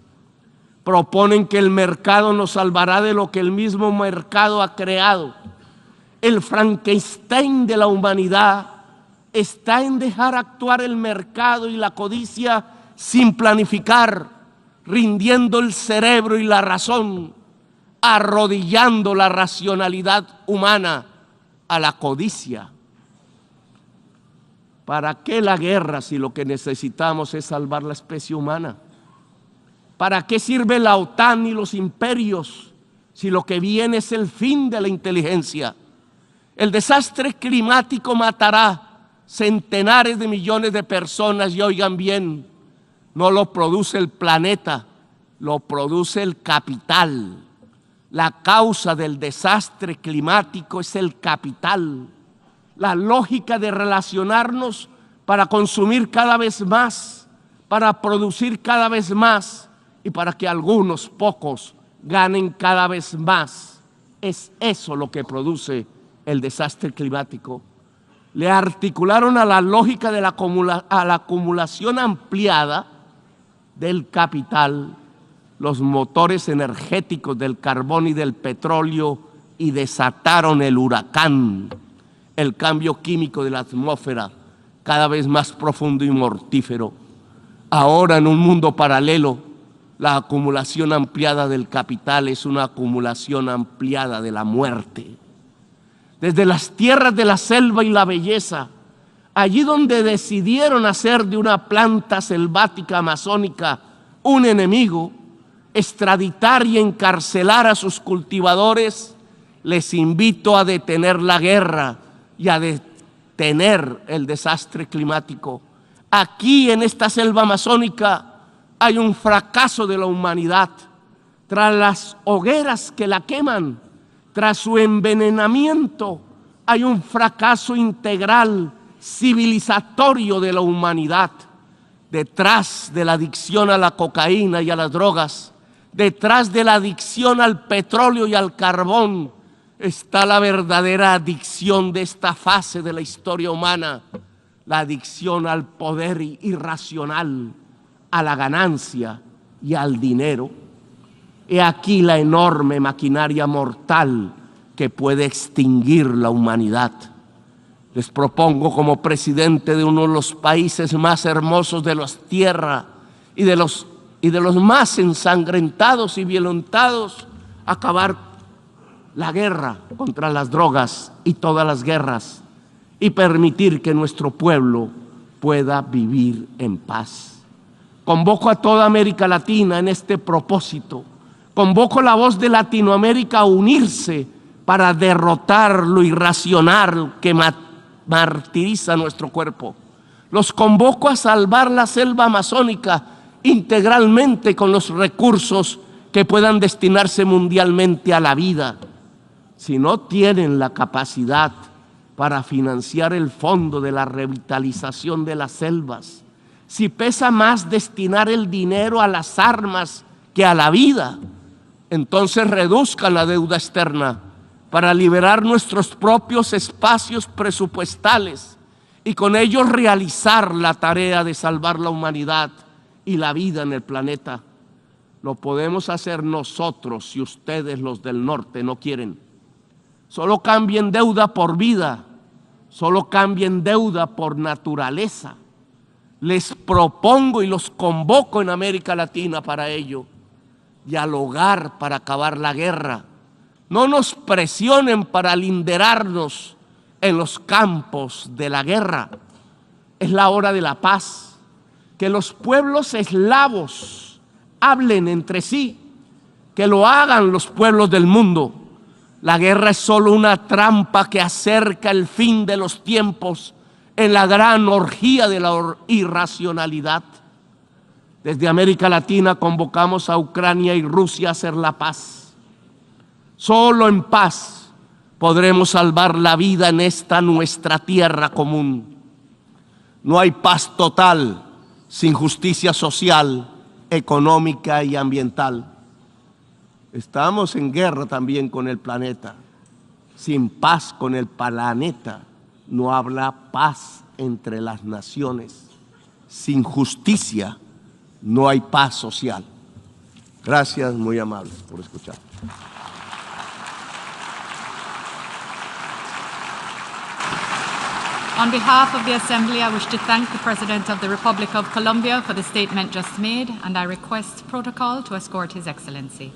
Proponen que el mercado nos salvará de lo que el mismo mercado ha creado. El Frankenstein de la humanidad está en dejar actuar el mercado y la codicia sin planificar, rindiendo el cerebro y la razón, arrodillando la racionalidad humana a la codicia. ¿Para qué la guerra si lo que necesitamos es salvar la especie humana? ¿Para qué sirve la OTAN y los imperios si lo que viene es el fin de la inteligencia? El desastre climático matará centenares de millones de personas y oigan bien, no lo produce el planeta, lo produce el capital. La causa del desastre climático es el capital. La lógica de relacionarnos para consumir cada vez más, para producir cada vez más y para que algunos pocos ganen cada vez más. Es eso lo que produce el desastre climático. Le articularon a la lógica de la acumulación ampliada del capital los motores energéticos del carbón y del petróleo y desataron el huracán, el cambio químico de la atmósfera, cada vez más profundo y mortífero. Ahora, en un mundo paralelo, la acumulación ampliada del capital es una acumulación ampliada de la muerte. Desde las tierras de la selva y la belleza, allí donde decidieron hacer de una planta selvática amazónica un enemigo, extraditar y encarcelar a sus cultivadores, les invito a detener la guerra y a detener el desastre climático. Aquí en esta selva amazónica hay un fracaso de la humanidad. Tras las hogueras que la queman, tras su envenenamiento, hay un fracaso integral, civilizatorio de la humanidad. Detrás de la adicción a la cocaína y a las drogas, detrás de la adicción al petróleo y al carbón, está la verdadera adicción de esta fase de la historia humana, la adicción al poder irracional, a la ganancia y al dinero. He aquí la enorme maquinaria mortal que puede extinguir la humanidad. Les propongo como presidente de uno de los países más hermosos de la tierra y de los más ensangrentados y violentados, acabar la guerra contra las drogas y todas las guerras y permitir que nuestro pueblo pueda vivir en paz. Convoco a toda América Latina en este propósito. Convoco la voz de Latinoamérica a unirse para derrotar lo irracional que martiriza nuestro cuerpo. Los convoco a salvar la selva amazónica integralmente con los recursos que puedan destinarse mundialmente a la vida. Si no tienen la capacidad para financiar el fondo de la revitalización de las selvas, si pesa más destinar el dinero a las armas que a la vida, entonces reduzcan la deuda externa para liberar nuestros propios espacios presupuestales y con ello realizar la tarea de salvar la humanidad y la vida en el planeta. Lo podemos hacer nosotros si ustedes, los del norte, no quieren. Solo cambien deuda por vida, solo cambien deuda por naturaleza. Les propongo y los convoco en América Latina para ello. Dialogar para acabar la guerra. No nos presionen para linderarnos en los campos de la guerra. Es la hora de la paz. Que los pueblos eslavos hablen entre sí, que lo hagan los pueblos del mundo. La guerra es solo una trampa que acerca el fin de los tiempos en la gran orgía de la irracionalidad. Desde América Latina convocamos a Ucrania y Rusia a hacer la paz. Solo en paz podremos salvar la vida en esta nuestra tierra común. No hay paz total sin justicia social, económica y ambiental. Estamos en guerra también con el planeta. Sin paz con el planeta no habrá paz entre las naciones. Sin justicia no hay paz social. Gracias, muy amables, por escuchar. On behalf of the Assembly, I wish to thank the President of the Republic of Colombia for the statement just made, and I request protocol to escort His Excellency.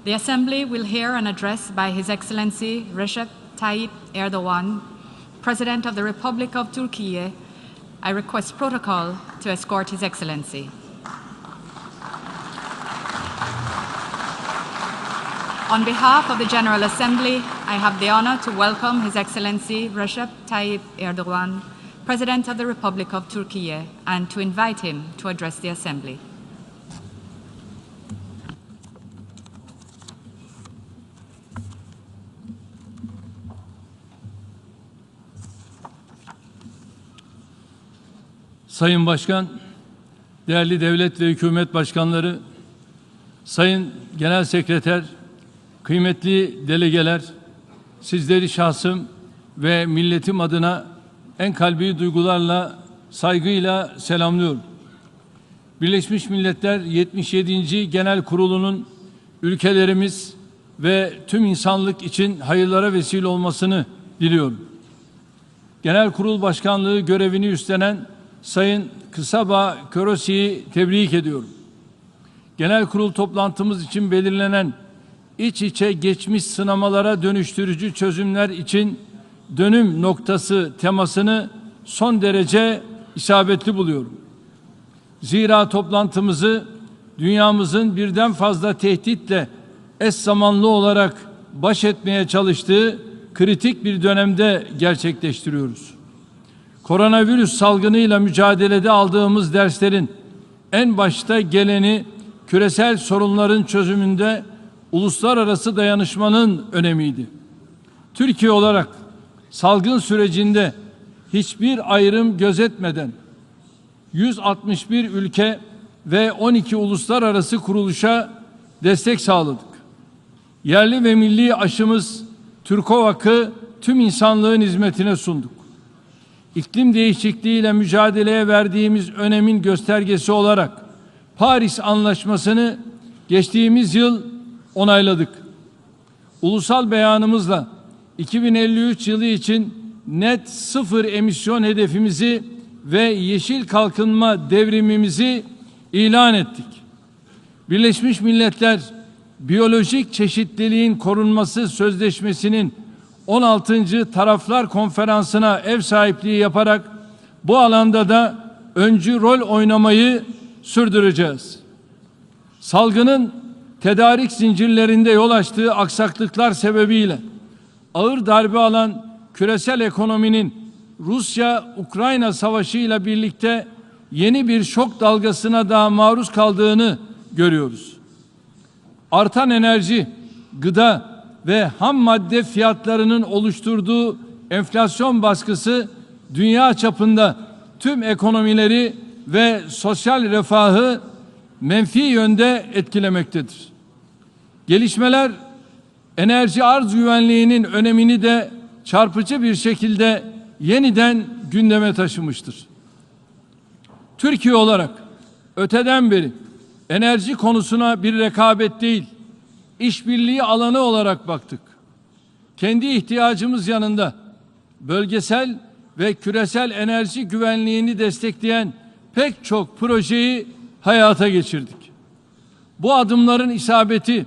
The Assembly will hear an address by His Excellency Recep Tayyip Erdogan, President of the Republic of Turkey. I request protocol to escort His Excellency. On behalf of the General Assembly, I have the honor to welcome His Excellency Recep Tayyip Erdogan, President of the Republic of Turkey, and to invite him to address the Assembly. Sayın Başkan, değerli devlet ve hükümet başkanları, Sayın Genel Sekreter, kıymetli delegeler, sizleri şahsım ve milletim adına en kalbi duygularla, saygıyla selamlıyorum. Birleşmiş Milletler 77. Genel Kurulu'nun ülkelerimiz ve tüm insanlık için hayırlara vesile olmasını diliyorum. Genel Kurul Başkanlığı görevini üstlenen Sayın Kısaba Körosi'yi tebrik ediyorum. Genel Kurul toplantımız için belirlenen iç içe geçmiş sınamalara dönüştürücü çözümler için dönüm noktası temasını son derece isabetli buluyorum. Zira toplantımızı dünyamızın birden fazla tehditle eş zamanlı olarak baş etmeye çalıştığı kritik bir dönemde gerçekleştiriyoruz. Koronavirüs salgınıyla mücadelede aldığımız derslerin en başta geleni küresel sorunların çözümünde uluslararası dayanışmanın önemiydi. Türkiye olarak salgın sürecinde hiçbir ayrım gözetmeden 161 ülke ve 12 uluslararası kuruluşa destek sağladık. Yerli ve milli aşımız Türkovak'ı tüm insanlığın hizmetine sunduk. İklim değişikliğiyle mücadeleye verdiğimiz önemin göstergesi olarak Paris Anlaşması'nı geçtiğimiz yıl onayladık. Ulusal beyanımızla 2053 yılı için net sıfır emisyon hedefimizi ve yeşil kalkınma devrimimizi ilan ettik. Birleşmiş Milletler Biyolojik Çeşitliliğin Korunması Sözleşmesi'nin 16. Taraflar Konferansı'na ev sahipliği yaparak bu alanda da öncü rol oynamayı sürdüreceğiz. Salgının tedarik zincirlerinde yol açtığı aksaklıklar sebebiyle ağır darbe alan küresel ekonominin Rusya-Ukrayna savaşı ile birlikte yeni bir şok dalgasına daha maruz kaldığını görüyoruz. Artan enerji, gıda ve ham madde fiyatlarının oluşturduğu enflasyon baskısı dünya çapında tüm ekonomileri ve sosyal refahı menfi yönde etkilemektedir. Gelişmeler enerji arz güvenliğinin önemini de çarpıcı bir şekilde yeniden gündeme taşımıştır. Türkiye olarak öteden beri enerji konusuna bir rekabet değil, işbirliği alanı olarak baktık. Kendi ihtiyacımız yanında bölgesel ve küresel enerji güvenliğini destekleyen pek çok projeyi hayata geçirdik. Bu adımların isabeti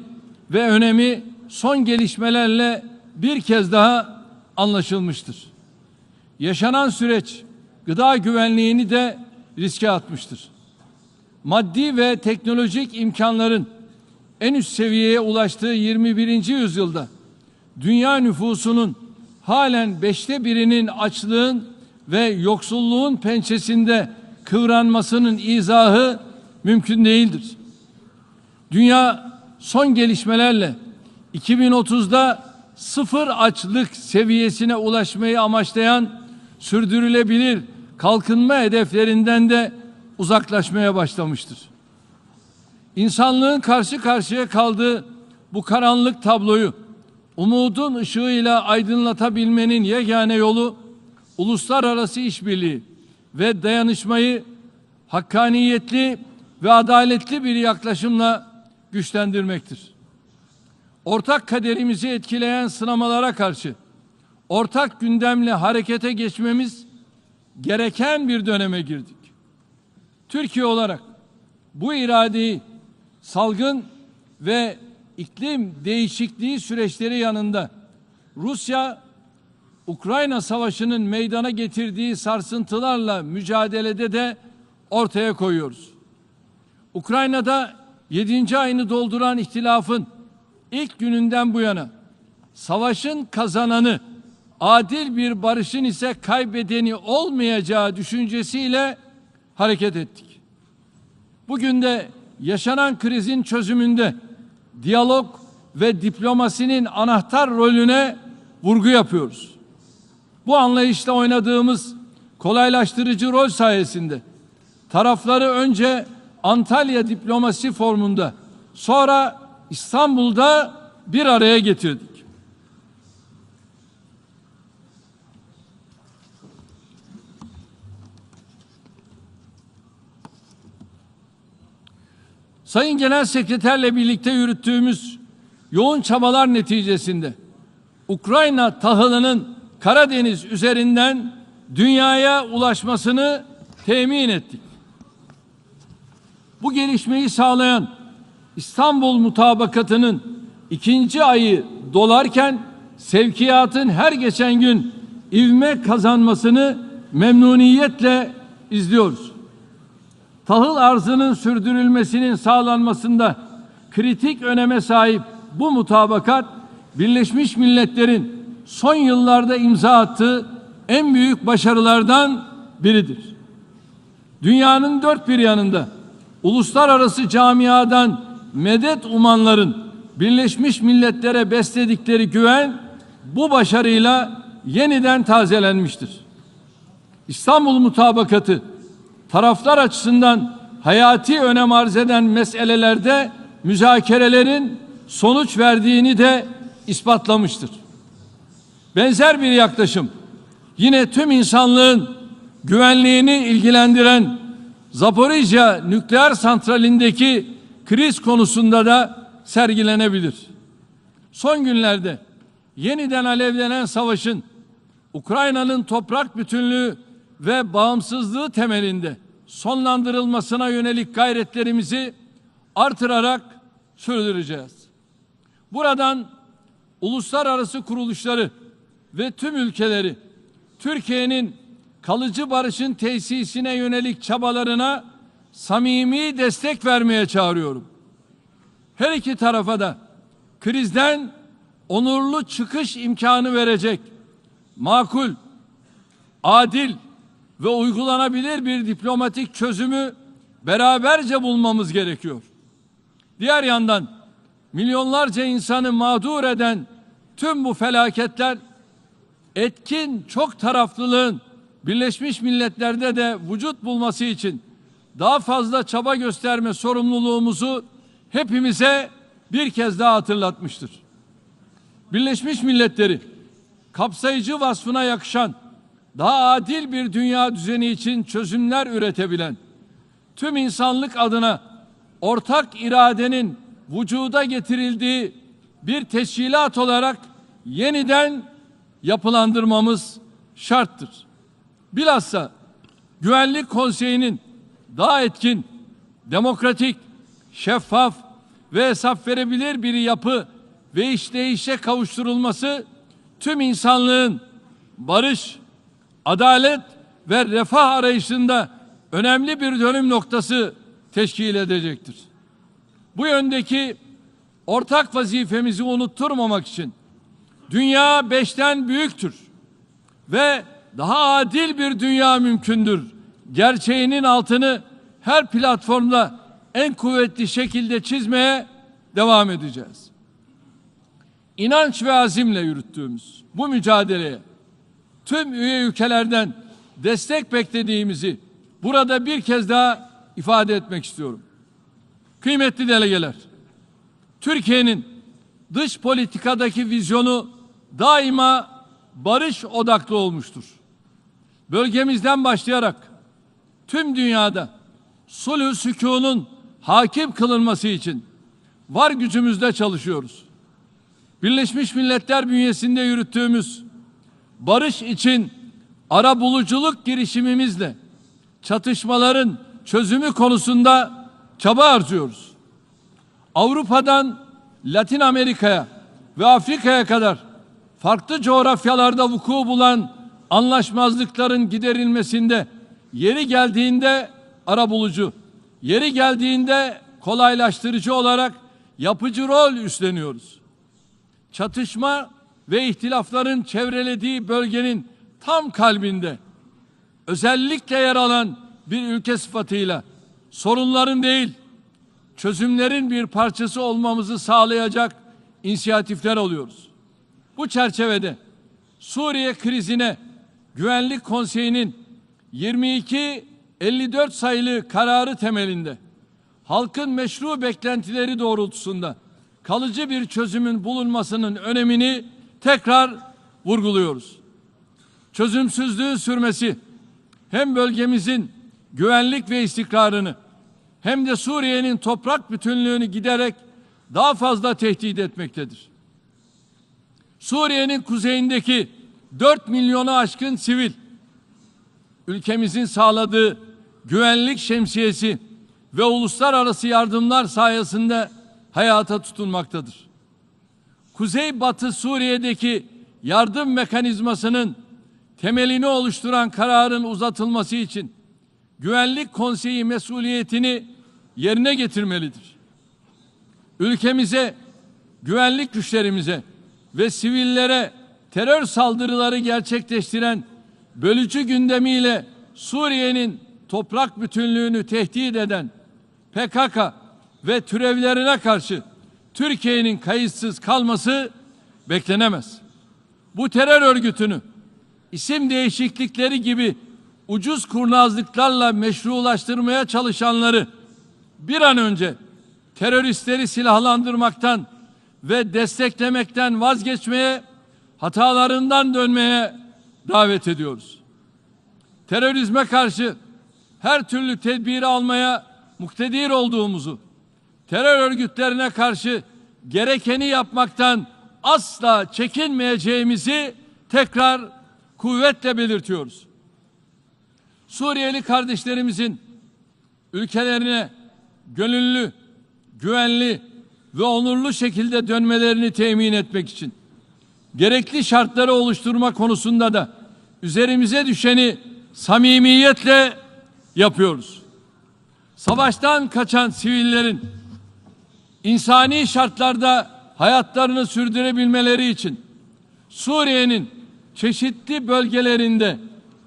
ve önemi son gelişmelerle bir kez daha anlaşılmıştır. Yaşanan süreç gıda güvenliğini de riske atmıştır. Maddi ve teknolojik imkanların en üst seviyeye ulaştığı 21. yüzyılda dünya nüfusunun halen 1/5'inin açlığın ve yoksulluğun pençesinde kıvranmasının izahı mümkün değildir. Dünya son gelişmelerle 2030'da sıfır açlık seviyesine ulaşmayı amaçlayan sürdürülebilir kalkınma hedeflerinden de uzaklaşmaya başlamıştır. İnsanlığın karşı karşıya kaldığı bu karanlık tabloyu umudun ışığıyla aydınlatabilmenin yegane yolu uluslararası işbirliği ve dayanışmayı hakkaniyetli ve adaletli bir yaklaşımla güçlendirmektir. Ortak kaderimizi etkileyen sınamalara karşı ortak gündemle harekete geçmemiz gereken bir döneme girdik. Türkiye olarak bu iradeyi salgın ve iklim değişikliği süreçleri yanında Rusya-Ukrayna savaşının meydana getirdiği sarsıntılarla mücadelede de ortaya koyuyoruz. Ukrayna'da 7. ayını dolduran ihtilafın ilk gününden bu yana savaşın kazananı, adil bir barışın ise kaybedeni olmayacağı düşüncesiyle hareket ettik. Bugün de yaşanan krizin çözümünde diyalog ve diplomasinin anahtar rolüne vurgu yapıyoruz. Bu anlayışla oynadığımız kolaylaştırıcı rol sayesinde tarafları önce Antalya Diplomasi Forumu'nda, sonra İstanbul'da bir araya getirdik. Sayın Genel Sekreterle birlikte yürüttüğümüz yoğun çabalar neticesinde Ukrayna tahılının Karadeniz üzerinden dünyaya ulaşmasını temin ettik. Bu gelişmeyi sağlayan İstanbul Mutabakatı'nın 2. ayı dolarken sevkiyatın her geçen gün ivme kazanmasını memnuniyetle izliyoruz. Tahıl arzının sürdürülmesinin sağlanmasında kritik öneme sahip bu mutabakat, Birleşmiş Milletler'in son yıllarda imza attığı en büyük başarılardan biridir. Dünyanın dört bir yanında uluslararası camiadan medet umanların Birleşmiş Milletler'e besledikleri güven bu başarıyla yeniden tazelenmiştir. İstanbul Mutabakatı taraflar açısından hayati önem arz eden meselelerde müzakerelerin sonuç verdiğini de ispatlamıştır. Benzer bir yaklaşım yine tüm insanlığın güvenliğini ilgilendiren Zaporijya nükleer santralindeki kriz konusunda da sergilenebilir. Son günlerde yeniden alevlenen savaşın Ukrayna'nın toprak bütünlüğü ve bağımsızlığı temelinde sonlandırılmasına yönelik gayretlerimizi artırarak sürdüreceğiz. Buradan uluslararası kuruluşları ve tüm ülkeleri Türkiye'nin kalıcı barışın tesisine yönelik çabalarına samimi destek vermeye çağırıyorum. Her iki tarafa da krizden onurlu çıkış imkanı verecek makul, adil ve uygulanabilir bir diplomatik çözümü beraberce bulmamız gerekiyor. Diğer yandan milyonlarca insanı mağdur eden tüm bu felaketler etkin çok taraflılığın Birleşmiş Milletler'de de vücut bulması için daha fazla çaba gösterme sorumluluğumuzu hepimize bir kez daha hatırlatmıştır. Birleşmiş Milletleri kapsayıcı vasfına yakışan daha adil bir dünya düzeni için çözümler üretebilen, tüm insanlık adına ortak iradenin vücuda getirildiği bir teşkilat olarak yeniden yapılandırmamız şarttır. Bilhassa Güvenlik Konseyi'nin daha etkin, demokratik, şeffaf ve hesap verebilir bir yapı ve işleyişe kavuşturulması tüm insanlığın barış, adalet ve refah arayışında önemli bir dönüm noktası teşkil edecektir. Bu yöndeki ortak vazifemizi unutturmamak için dünya 5'ten büyüktür ve daha adil bir dünya mümkündür gerçeğinin altını her platformda en kuvvetli şekilde çizmeye devam edeceğiz. İnanç ve azimle yürüttüğümüz bu mücadeleye tüm üye ülkelerden destek beklediğimizi burada bir kez daha ifade etmek istiyorum. Kıymetli delegeler, Türkiye'nin dış politikadaki vizyonu daima barış odaklı olmuştur. Bölgemizden başlayarak tüm dünyada sulh sükunun hakim kılınması için var gücümüzle çalışıyoruz. Birleşmiş Milletler bünyesinde yürüttüğümüz barış için arabuluculuk girişimimizle çatışmaların çözümü konusunda çaba harcıyoruz. Avrupa'dan Latin Amerika'ya ve Afrika'ya kadar farklı coğrafyalarda vuku bulan anlaşmazlıkların giderilmesinde yeri geldiğinde arabulucu, yeri geldiğinde kolaylaştırıcı olarak yapıcı rol üstleniyoruz. Çatışma ve ihtilafların çevrelediği bölgenin tam kalbinde özellikle yer alan bir ülke sıfatıyla sorunların değil, çözümlerin bir parçası olmamızı sağlayacak inisiyatifler alıyoruz. Bu çerçevede Suriye krizine Güvenlik Konseyi'nin 2254 sayılı kararı temelinde halkın meşru beklentileri doğrultusunda kalıcı bir çözümün bulunmasının önemini tekrar vurguluyoruz. Çözümsüzlüğün sürmesi hem bölgemizin güvenlik ve istikrarını hem de Suriye'nin toprak bütünlüğünü giderek daha fazla tehdit etmektedir. Suriye'nin kuzeyindeki 4 milyonu aşkın sivil, ülkemizin sağladığı güvenlik şemsiyesi ve uluslararası yardımlar sayesinde hayata tutunmaktadır. Kuzeybatı Suriye'deki yardım mekanizmasının temelini oluşturan kararın uzatılması için Güvenlik Konseyi mesuliyetini yerine getirmelidir. Ülkemize, güvenlik güçlerimize ve sivillere terör saldırıları gerçekleştiren bölücü gündemiyle Suriye'nin toprak bütünlüğünü tehdit eden PKK ve türevlerine karşı Türkiye'nin kayıtsız kalması beklenemez. Bu terör örgütünü isim değişiklikleri gibi ucuz kurnazlıklarla meşrulaştırmaya çalışanları bir an önce teröristleri silahlandırmaktan ve desteklemekten vazgeçmeye, hatalarından dönmeye davet ediyoruz. Terörizme karşı her türlü tedbiri almaya muktedir olduğumuzu, terör örgütlerine karşı gerekeni yapmaktan asla çekinmeyeceğimizi tekrar kuvvetle belirtiyoruz. Suriyeli kardeşlerimizin ülkelerine gönüllü, güvenli ve onurlu şekilde dönmelerini temin etmek için gerekli şartları oluşturma konusunda da üzerimize düşeni samimiyetle yapıyoruz. Savaştan kaçan sivillerin insani şartlarda hayatlarını sürdürebilmeleri için Suriye'nin çeşitli bölgelerinde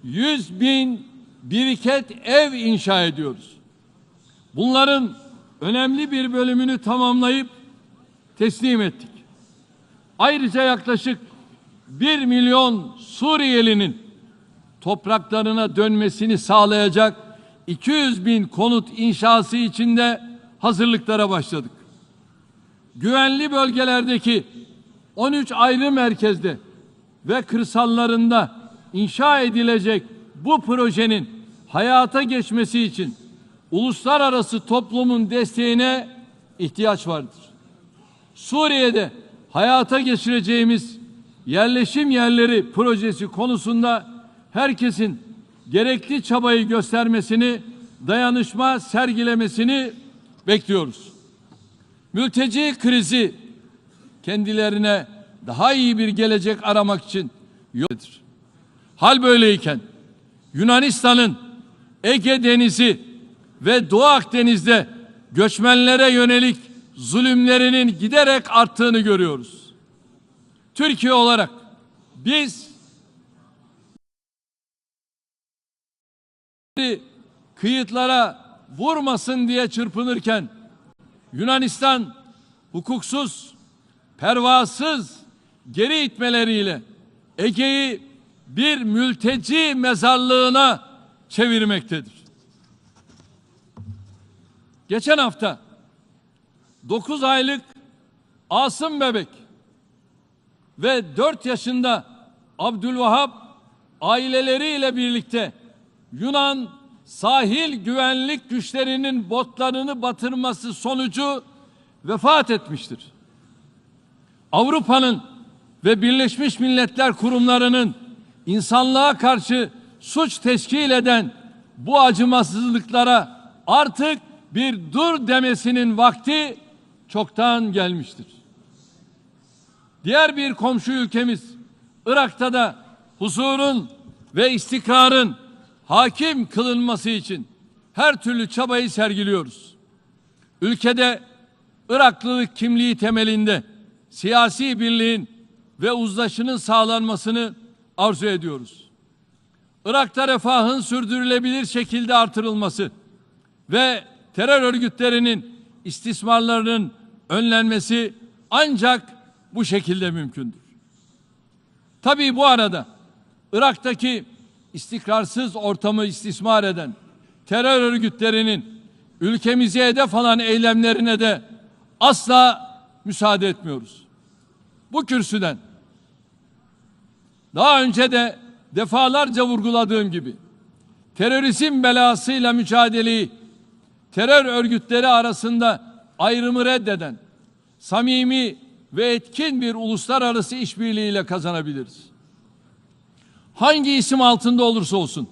100.000 biriket ev inşa ediyoruz. Bunların önemli bir bölümünü tamamlayıp teslim ettik. Ayrıca yaklaşık 1 milyon Suriyelinin topraklarına dönmesini sağlayacak 200.000 konut inşası için de hazırlıklara başladık. Güvenli bölgelerdeki 13 ayrı merkezde ve kırsallarında inşa edilecek bu projenin hayata geçmesi için uluslararası toplumun desteğine ihtiyaç vardır. Suriye'de hayata geçireceğimiz yerleşim yerleri projesi konusunda herkesin gerekli çabayı göstermesini, dayanışma sergilemesini bekliyoruz. Mülteci krizi kendilerine daha iyi bir gelecek aramak için yoldur. Hal böyleyken Yunanistan'ın Ege Denizi ve Doğu Akdeniz'de göçmenlere yönelik zulümlerinin giderek arttığını görüyoruz. Türkiye olarak biz kıyıtlara vurmasın diye çırpınırken Yunanistan hukuksuz, pervasız geri itmeleriyle Ege'yi bir mülteci mezarlığına çevirmektedir. Geçen hafta 9 aylık Asım bebek ve 4 yaşında Abdülvahap aileleriyle birlikte Yunan sahil güvenlik güçlerinin botlarını batırması sonucu vefat etmiştir. Avrupa'nın ve Birleşmiş Milletler kurumlarının insanlığa karşı suç teşkil eden bu acımasızlıklara artık bir dur demesinin vakti çoktan gelmiştir. Diğer bir komşu ülkemiz Irak'ta da huzurun ve istikrarın hakim kılınması için her türlü çabayı sergiliyoruz. Ülkede Iraklılık kimliği temelinde siyasi birliğin ve uzlaşının sağlanmasını arzu ediyoruz. Irak'ta refahın sürdürülebilir şekilde artırılması ve terör örgütlerinin istismarlarının önlenmesi ancak bu şekilde mümkündür. Tabii bu arada Irak'taki istikrarsız ortamı istismar eden terör örgütlerinin ülkemize hedef alan eylemlerine de asla müsaade etmiyoruz. Bu kürsüden daha önce de defalarca vurguladığım gibi terörizm belasıyla mücadeleyi terör örgütleri arasında ayrımı reddeden samimi ve etkin bir uluslararası işbirliğiyle kazanabiliriz. Hangi isim altında olursa olsun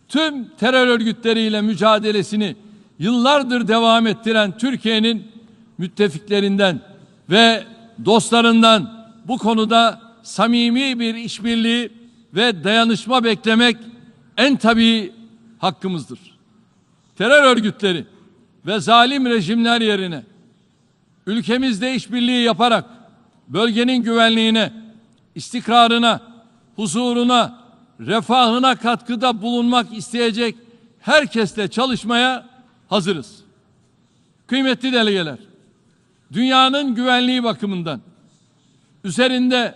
tüm terör örgütleriyle mücadelesini yıllardır devam ettiren Türkiye'nin müttefiklerinden ve dostlarından bu konuda samimi bir işbirliği ve dayanışma beklemek en tabii hakkımızdır. Terör örgütleri ve zalim rejimler yerine ülkemizde işbirliği yaparak bölgenin güvenliğine, istikrarına, huzuruna, refahına katkıda bulunmak isteyecek herkesle çalışmaya hazırız. Kıymetli delegeler, dünyanın güvenliği bakımından üzerinde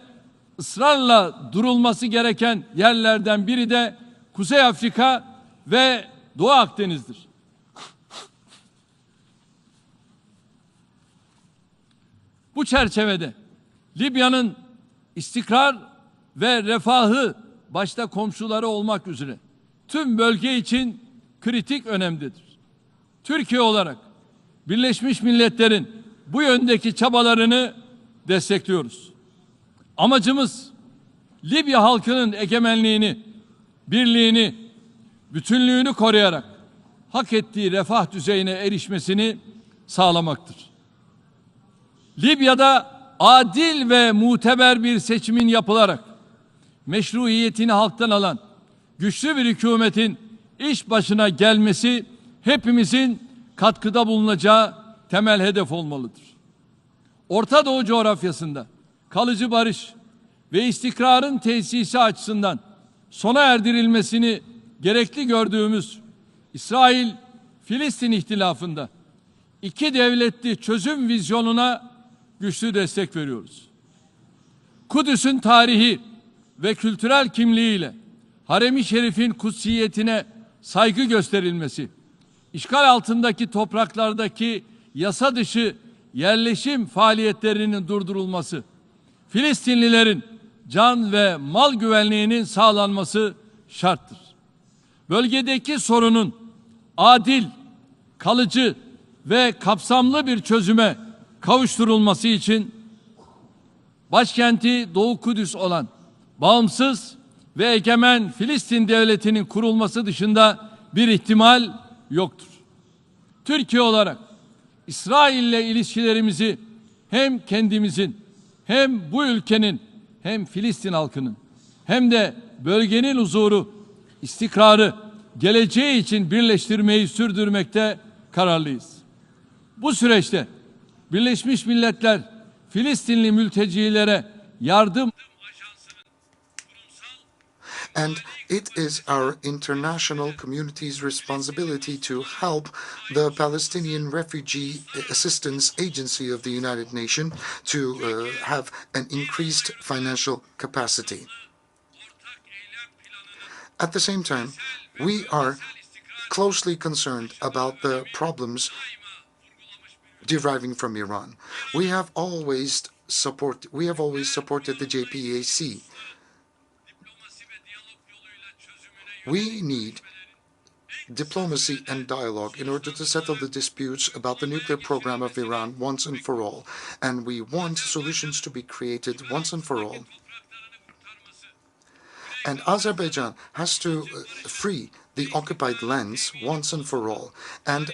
ısrarla durulması gereken yerlerden biri de Kuzey Afrika ve Doğu Akdeniz'dir. Bu çerçevede Libya'nın istikrar ve refahı başta komşuları olmak üzere tüm bölge için kritik önemdedir. Türkiye olarak Birleşmiş Milletler'in bu yöndeki çabalarını destekliyoruz. Amacımız Libya halkının egemenliğini, birliğini, bütünlüğünü koruyarak hak ettiği refah düzeyine erişmesini sağlamaktır. Libya'da adil ve muteber bir seçimin yapılarak meşruiyetini halktan alan güçlü bir hükümetin iş başına gelmesi hepimizin katkıda bulunacağı temel hedef olmalıdır. Orta Doğu coğrafyasında kalıcı barış ve istikrarın tesisi açısından sona erdirilmesini gerekli gördüğümüz İsrail-Filistin ihtilafında iki devletli çözüm vizyonuna güçlü destek veriyoruz. Kudüs'ün tarihi ve kültürel kimliğiyle Harem-i Şerif'in kutsiyetine saygı gösterilmesi, işgal altındaki topraklardaki yasa dışı yerleşim faaliyetlerinin durdurulması, Filistinlilerin can ve mal güvenliğinin sağlanması şarttır. Bölgedeki sorunun adil, kalıcı ve kapsamlı bir çözüme kavuşturulması için başkenti Doğu Kudüs olan bağımsız ve egemen Filistin devletinin kurulması dışında bir ihtimal yoktur. Türkiye olarak İsrail'le ilişkilerimizi hem kendimizin hem bu ülkenin hem Filistin halkının hem de bölgenin huzuru, istikrarı, geleceği için birleştirmeyi sürdürmekte kararlıyız. Bu süreçte Birleşmiş Milletler Filistinli mültecilere yardım And it is our international community's responsibility to help the Palestinian Refugee Assistance Agency of the United Nations to have an increased financial capacity. At the same time, we are closely concerned about the problems deriving from Iran. We have always supported the JPAC. We need diplomacy and dialogue in order to settle the disputes about the nuclear program of Iran once and for all. And we want solutions to be created once and for all. And Azerbaijan has to free the occupied lands once and for all. And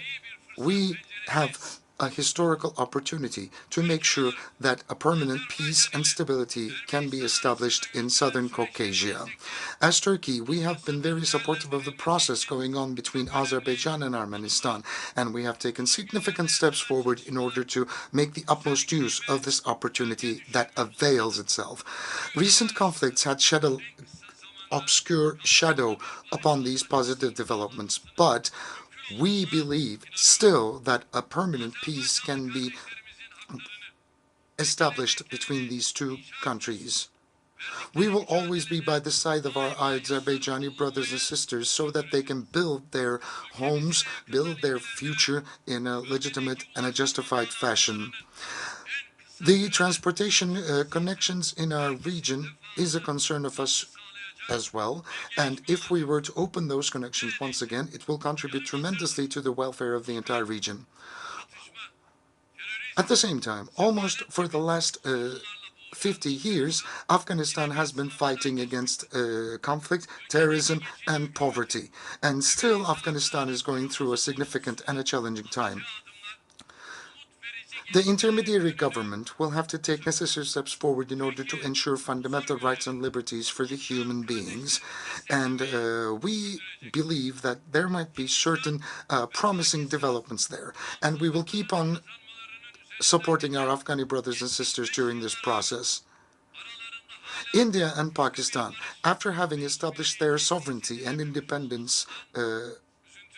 we have a historical opportunity to make sure that a permanent peace and stability can be established in southern Caucasia. As Turkey, we have been very supportive of the process going on between Azerbaijan and Armenian, and we have taken significant steps forward in order to make the utmost use of this opportunity that avails itself. Recent conflicts had shed an obscure shadow upon these positive developments, but we believe still that a permanent peace can be established between these two countries. We will always be by the side of our Azerbaijani brothers and sisters so that they can build their homes, build their future in a legitimate and a justified fashion. The transportation connections in our region is a concern of us as well, and if we were to open those connections once again, it will contribute tremendously to the welfare of the entire region. At the same time, almost for the last 50 years, Afghanistan has been fighting against conflict, terrorism, and poverty, and still Afghanistan is going through a significant and a challenging time. The intermediary government will have to take necessary steps forward in order to ensure fundamental rights and liberties for the human beings. And we believe that there might be certain promising developments there. And we will keep on supporting our Afghani brothers and sisters during this process. India and Pakistan, after having established their sovereignty and independence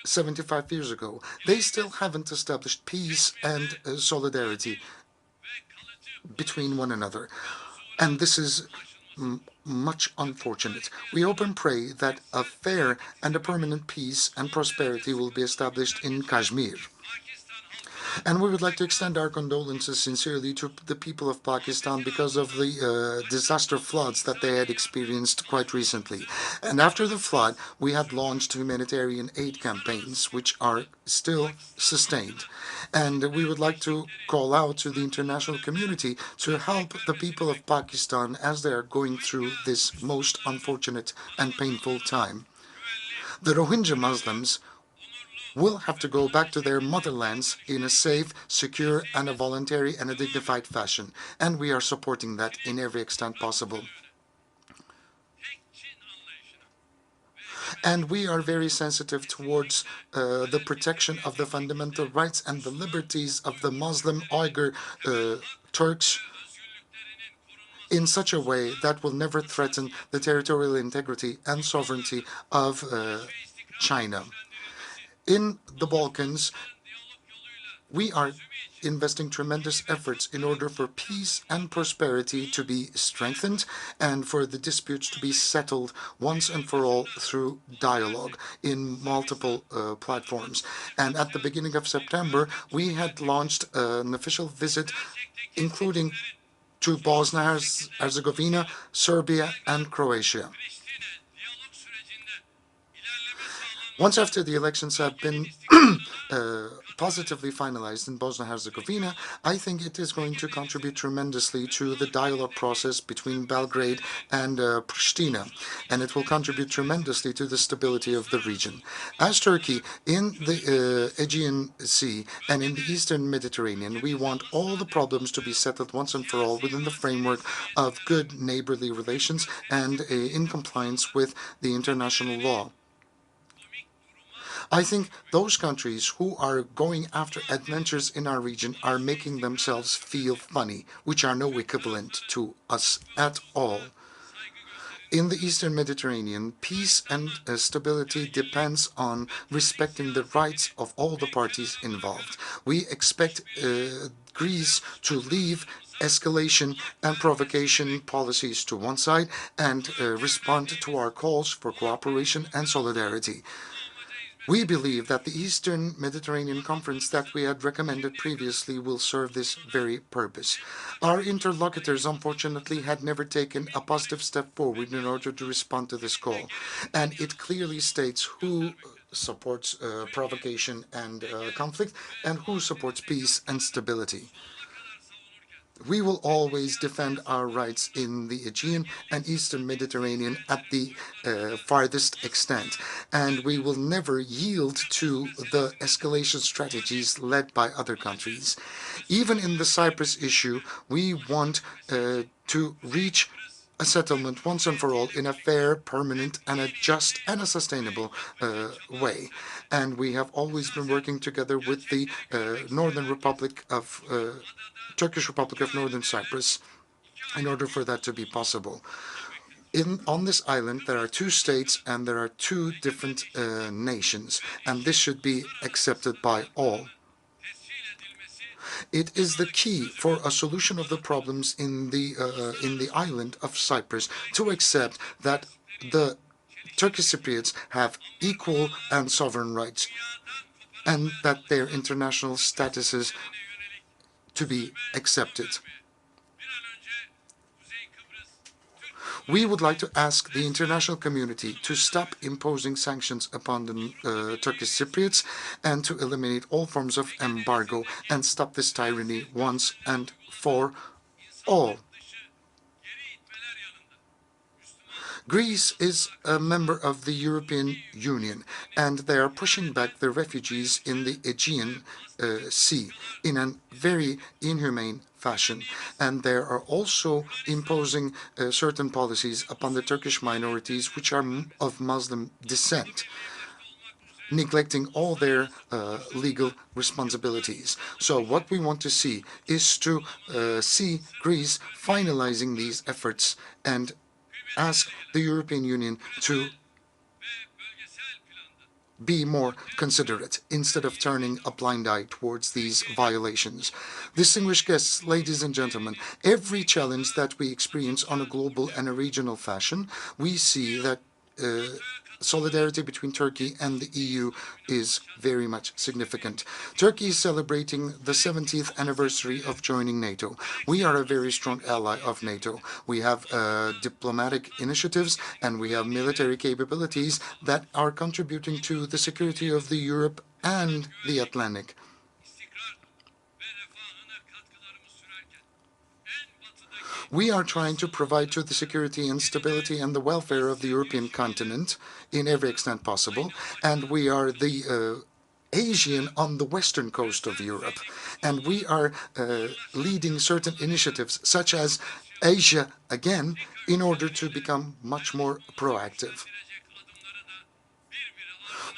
75 years ago, they still haven't established peace and solidarity between one another. And this is much unfortunate. We hope and pray that a fair and a permanent peace and prosperity will be established in Kashmir. And we would like to extend our condolences sincerely to the people of Pakistan because of the disaster floods that they had experienced quite recently. And after the flood, we had launched humanitarian aid campaigns, which are still sustained. And we would like to call out to the international community to help the people of Pakistan as they are going through this most unfortunate and painful time. The Rohingya Muslims will have to go back to their motherlands in a safe, secure, and a voluntary and a dignified fashion. And we are supporting that in every extent possible. And we are very sensitive towards the protection of the fundamental rights and the liberties of the Muslim Uyghur Turks in such a way that will never threaten the territorial integrity and sovereignty of China. In the Balkans, we are investing tremendous efforts in order for peace and prosperity to be strengthened and for the disputes to be settled once and for all through dialogue in multiple platforms. And at the beginning of September, we had launched an official visit, including to Bosnia-Herzegovina, Serbia, and Croatia. Once after the elections have been positively finalized in Bosnia-Herzegovina, I think it is going to contribute tremendously to the dialogue process between Belgrade and Pristina, and it will contribute tremendously to the stability of the region. As Turkey, in the Aegean Sea and in the Eastern Mediterranean, we want all the problems to be settled once and for all within the framework of good neighborly relations and in compliance with the international law. I think those countries who are going after adventures in our region are making themselves feel funny, which are no equivalent to us at all. In the Eastern Mediterranean, peace and stability depends on respecting the rights of all the parties involved. We expect Greece to leave escalation and provocation policies to one side and respond to our calls for cooperation and solidarity. We believe that the Eastern Mediterranean Conference that we had recommended previously will serve this very purpose. Our interlocutors, unfortunately, had never taken a positive step forward in order to respond to this call, and it clearly states who supports provocation and conflict and who supports peace and stability. We will always defend our rights in the Aegean and Eastern Mediterranean at the farthest extent, and we will never yield to the escalation strategies led by other countries. Even in the Cyprus issue, we want to reach a settlement once and for all in a fair, permanent, and a just and a sustainable way. And we have always been working together with the Turkish Republic of Northern Cyprus in order for that to be possible. On this island, there are two states and there are two different nations, and this should be accepted by all. It is the key for a solution of the problems in the island of Cyprus to accept that the Turkish Cypriots have equal and sovereign rights, and that their international statuses to be accepted. We would like to ask the international community to stop imposing sanctions upon the Turkish Cypriots and to eliminate all forms of embargo and stop this tyranny once and for all. Greece is a member of the European Union, and they are pushing back the refugees in the Aegean Sea in a very inhumane fashion. And they are also imposing certain policies upon the Turkish minorities which are of Muslim descent, neglecting all their legal responsibilities. So what we want to see is to see Greece finalizing these efforts and ask the European Union to be more considerate instead of turning a blind eye towards these violations. Distinguished guests, ladies and gentlemen, every challenge that we experience on a global and a regional fashion, we see that solidarity between Turkey and the EU is very much significant. Turkey is celebrating the 70th anniversary of joining NATO. We are a very strong ally of NATO. We have diplomatic initiatives and we have military capabilities that are contributing to the security of the Europe and the Atlantic. We are trying to provide to the security and stability and the welfare of the European continent in every extent possible, and we are the Asian on the western coast of Europe, and we are leading certain initiatives such as Asia Again in order to become much more proactive.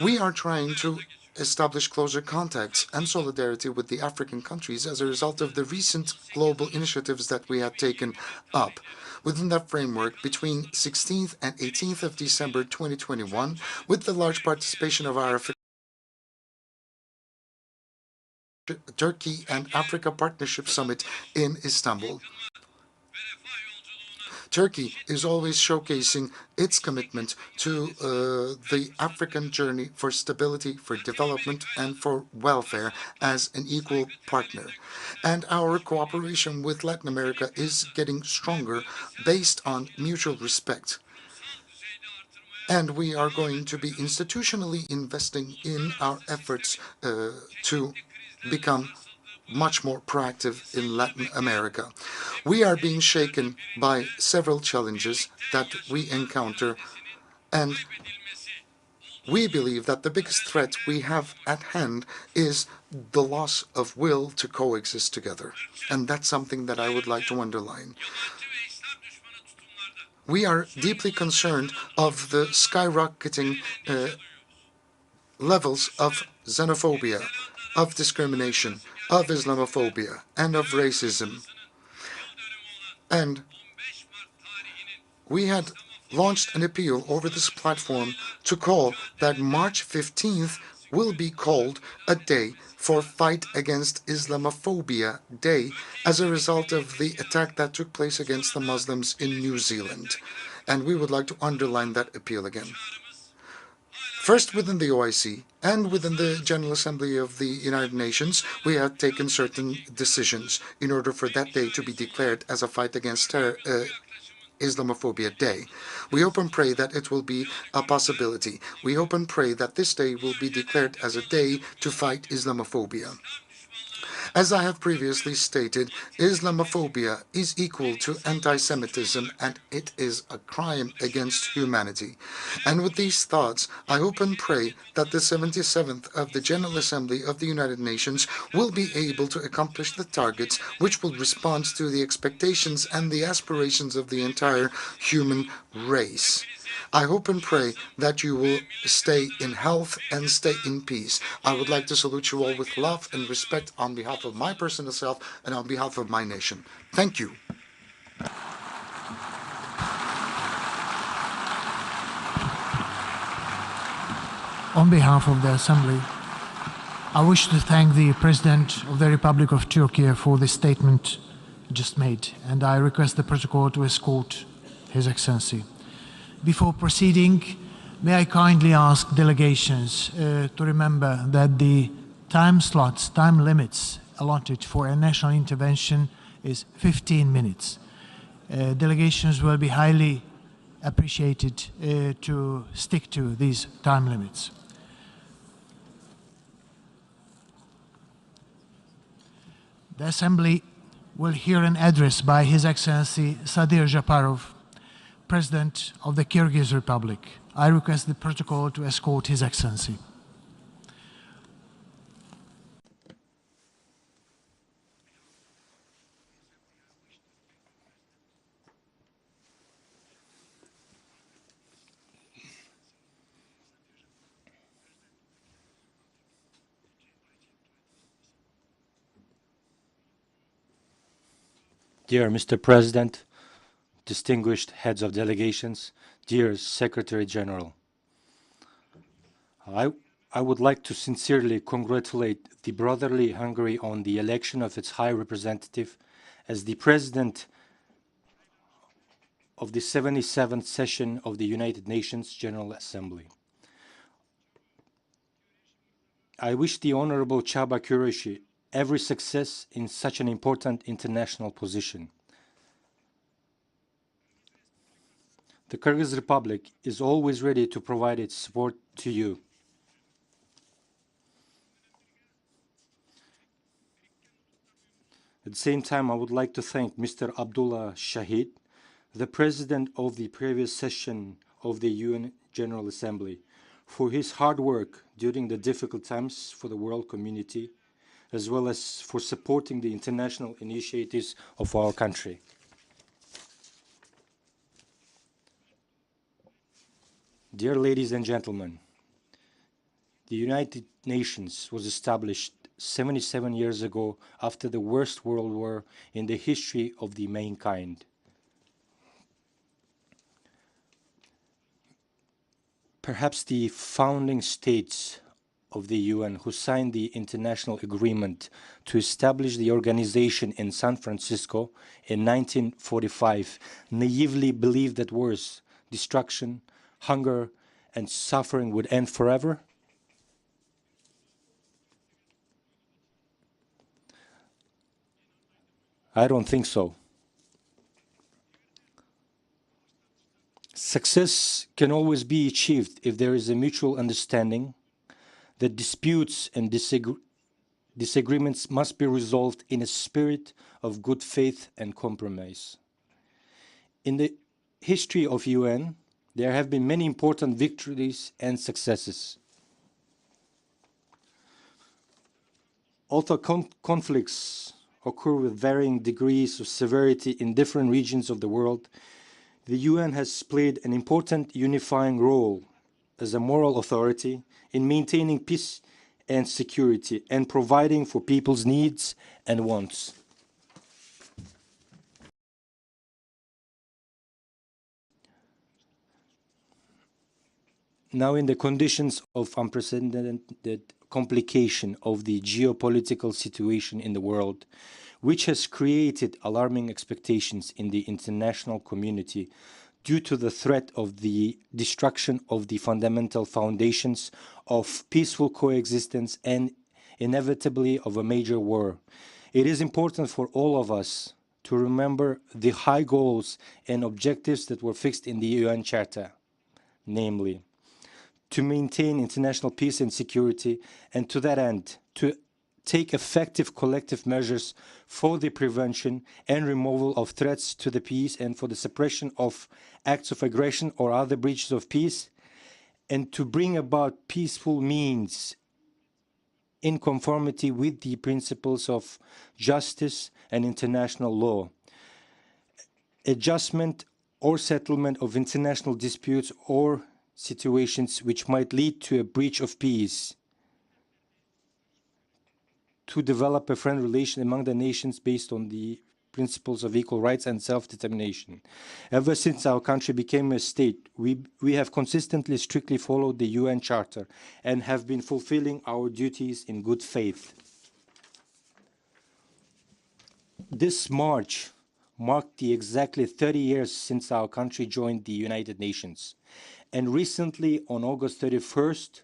We are trying to establish closer contacts and solidarity with the African countries as a result of the recent global initiatives that we have taken up. Within that framework, between 16th and 18th of December 2021, with the large participation of our Turkey and Africa Partnership Summit in Istanbul. Turkey is always showcasing its commitment to the African journey for stability, for development, and for welfare as an equal partner. And our cooperation with Latin America is getting stronger based on mutual respect. And we are going to be institutionally investing in our efforts to become much more proactive in Latin America. We are being shaken by several challenges that we encounter, and we believe that the biggest threat we have at hand is the loss of will to coexist together. And that's something that I would like to underline. We are deeply concerned of the skyrocketing levels of xenophobia, of discrimination, of Islamophobia, and of racism. And we had launched an appeal over this platform to call that March 15th will be called a day for Fight Against Islamophobia Day as a result of the attack that took place against the Muslims in New Zealand. And we would like to underline that appeal again. First, within the OIC and within the General Assembly of the United Nations, we have taken certain decisions in order for that day to be declared as a Fight Against Islamophobia Day. We hope and pray that it will be a possibility. We hope and pray that this day will be declared as a day to fight Islamophobia. As I have previously stated, Islamophobia is equal to anti-Semitism, and it is a crime against humanity. And with these thoughts, I hope and pray that the 77th of the General Assembly of the United Nations will be able to accomplish the targets which will respond to the expectations and the aspirations of the entire human race. I hope and pray that you will stay in health and stay in peace. I would like to salute you all with love and respect on behalf of my personal self and on behalf of my nation. Thank you. On behalf of the Assembly, I wish to thank the President of the Republic of Turkey for the statement just made, and I request the protocol to escort His Excellency. Before proceeding, may I kindly ask delegations to remember that the time limits allotted for a national intervention is 15 minutes. Delegations will be highly appreciated to stick to these time limits. The Assembly will hear an address by His Excellency Sadir Japarov, President of the Kyrgyz Republic. I request the protocol to escort His Excellency. Dear Mr. President, distinguished heads of delegations, dear Secretary General, I would like to sincerely congratulate the brotherly Hungary on the election of its High Representative as the President of the 77th session of the United Nations General Assembly. I wish the Honorable Csaba Kőrösi every success in such an important international position. The Kyrgyz Republic is always ready to provide its support to you. At the same time, I would like to thank Mr. Abdullah Shahid, the President of the previous session of the UN General Assembly, for his hard work during the difficult times for the world community, as well as for supporting the international initiatives of our country. Dear ladies and gentlemen, The United Nations was established 77 years ago after the worst world war in the history of the mankind. Perhaps the founding states of the UN who signed the international agreement to establish the organization in San Francisco in 1945 naively believed that wars, destruction, hunger, and suffering would end forever? I don't think so. Success can always be achieved if there is a mutual understanding that disputes and disagreements must be resolved in a spirit of good faith and compromise. In the history of UN, there have been many important victories and successes. Although conflicts occur with varying degrees of severity in different regions of the world, the UN has played an important unifying role as a moral authority in maintaining peace and security and providing for people's needs and wants. Now, in the conditions of unprecedented complication of the geopolitical situation in the world, which has created alarming expectations in the international community due to the threat of the destruction of the fundamental foundations of peaceful coexistence and inevitably of a major war, it is important for all of us to remember the high goals and objectives that were fixed in the UN Charter, namely, to maintain international peace and security, and to that end, to take effective collective measures for the prevention and removal of threats to the peace and for the suppression of acts of aggression or other breaches of peace, and to bring about peaceful means in conformity with the principles of justice and international law, adjustment or settlement of international disputes or situations which might lead to a breach of peace, to develop a friendly relation among the nations based on the principles of equal rights and self-determination. Ever since our country became a state, we have consistently, strictly followed the UN Charter and have been fulfilling our duties in good faith. This March marked the exactly 30 years since our country joined the United Nations. And recently, on August 31st,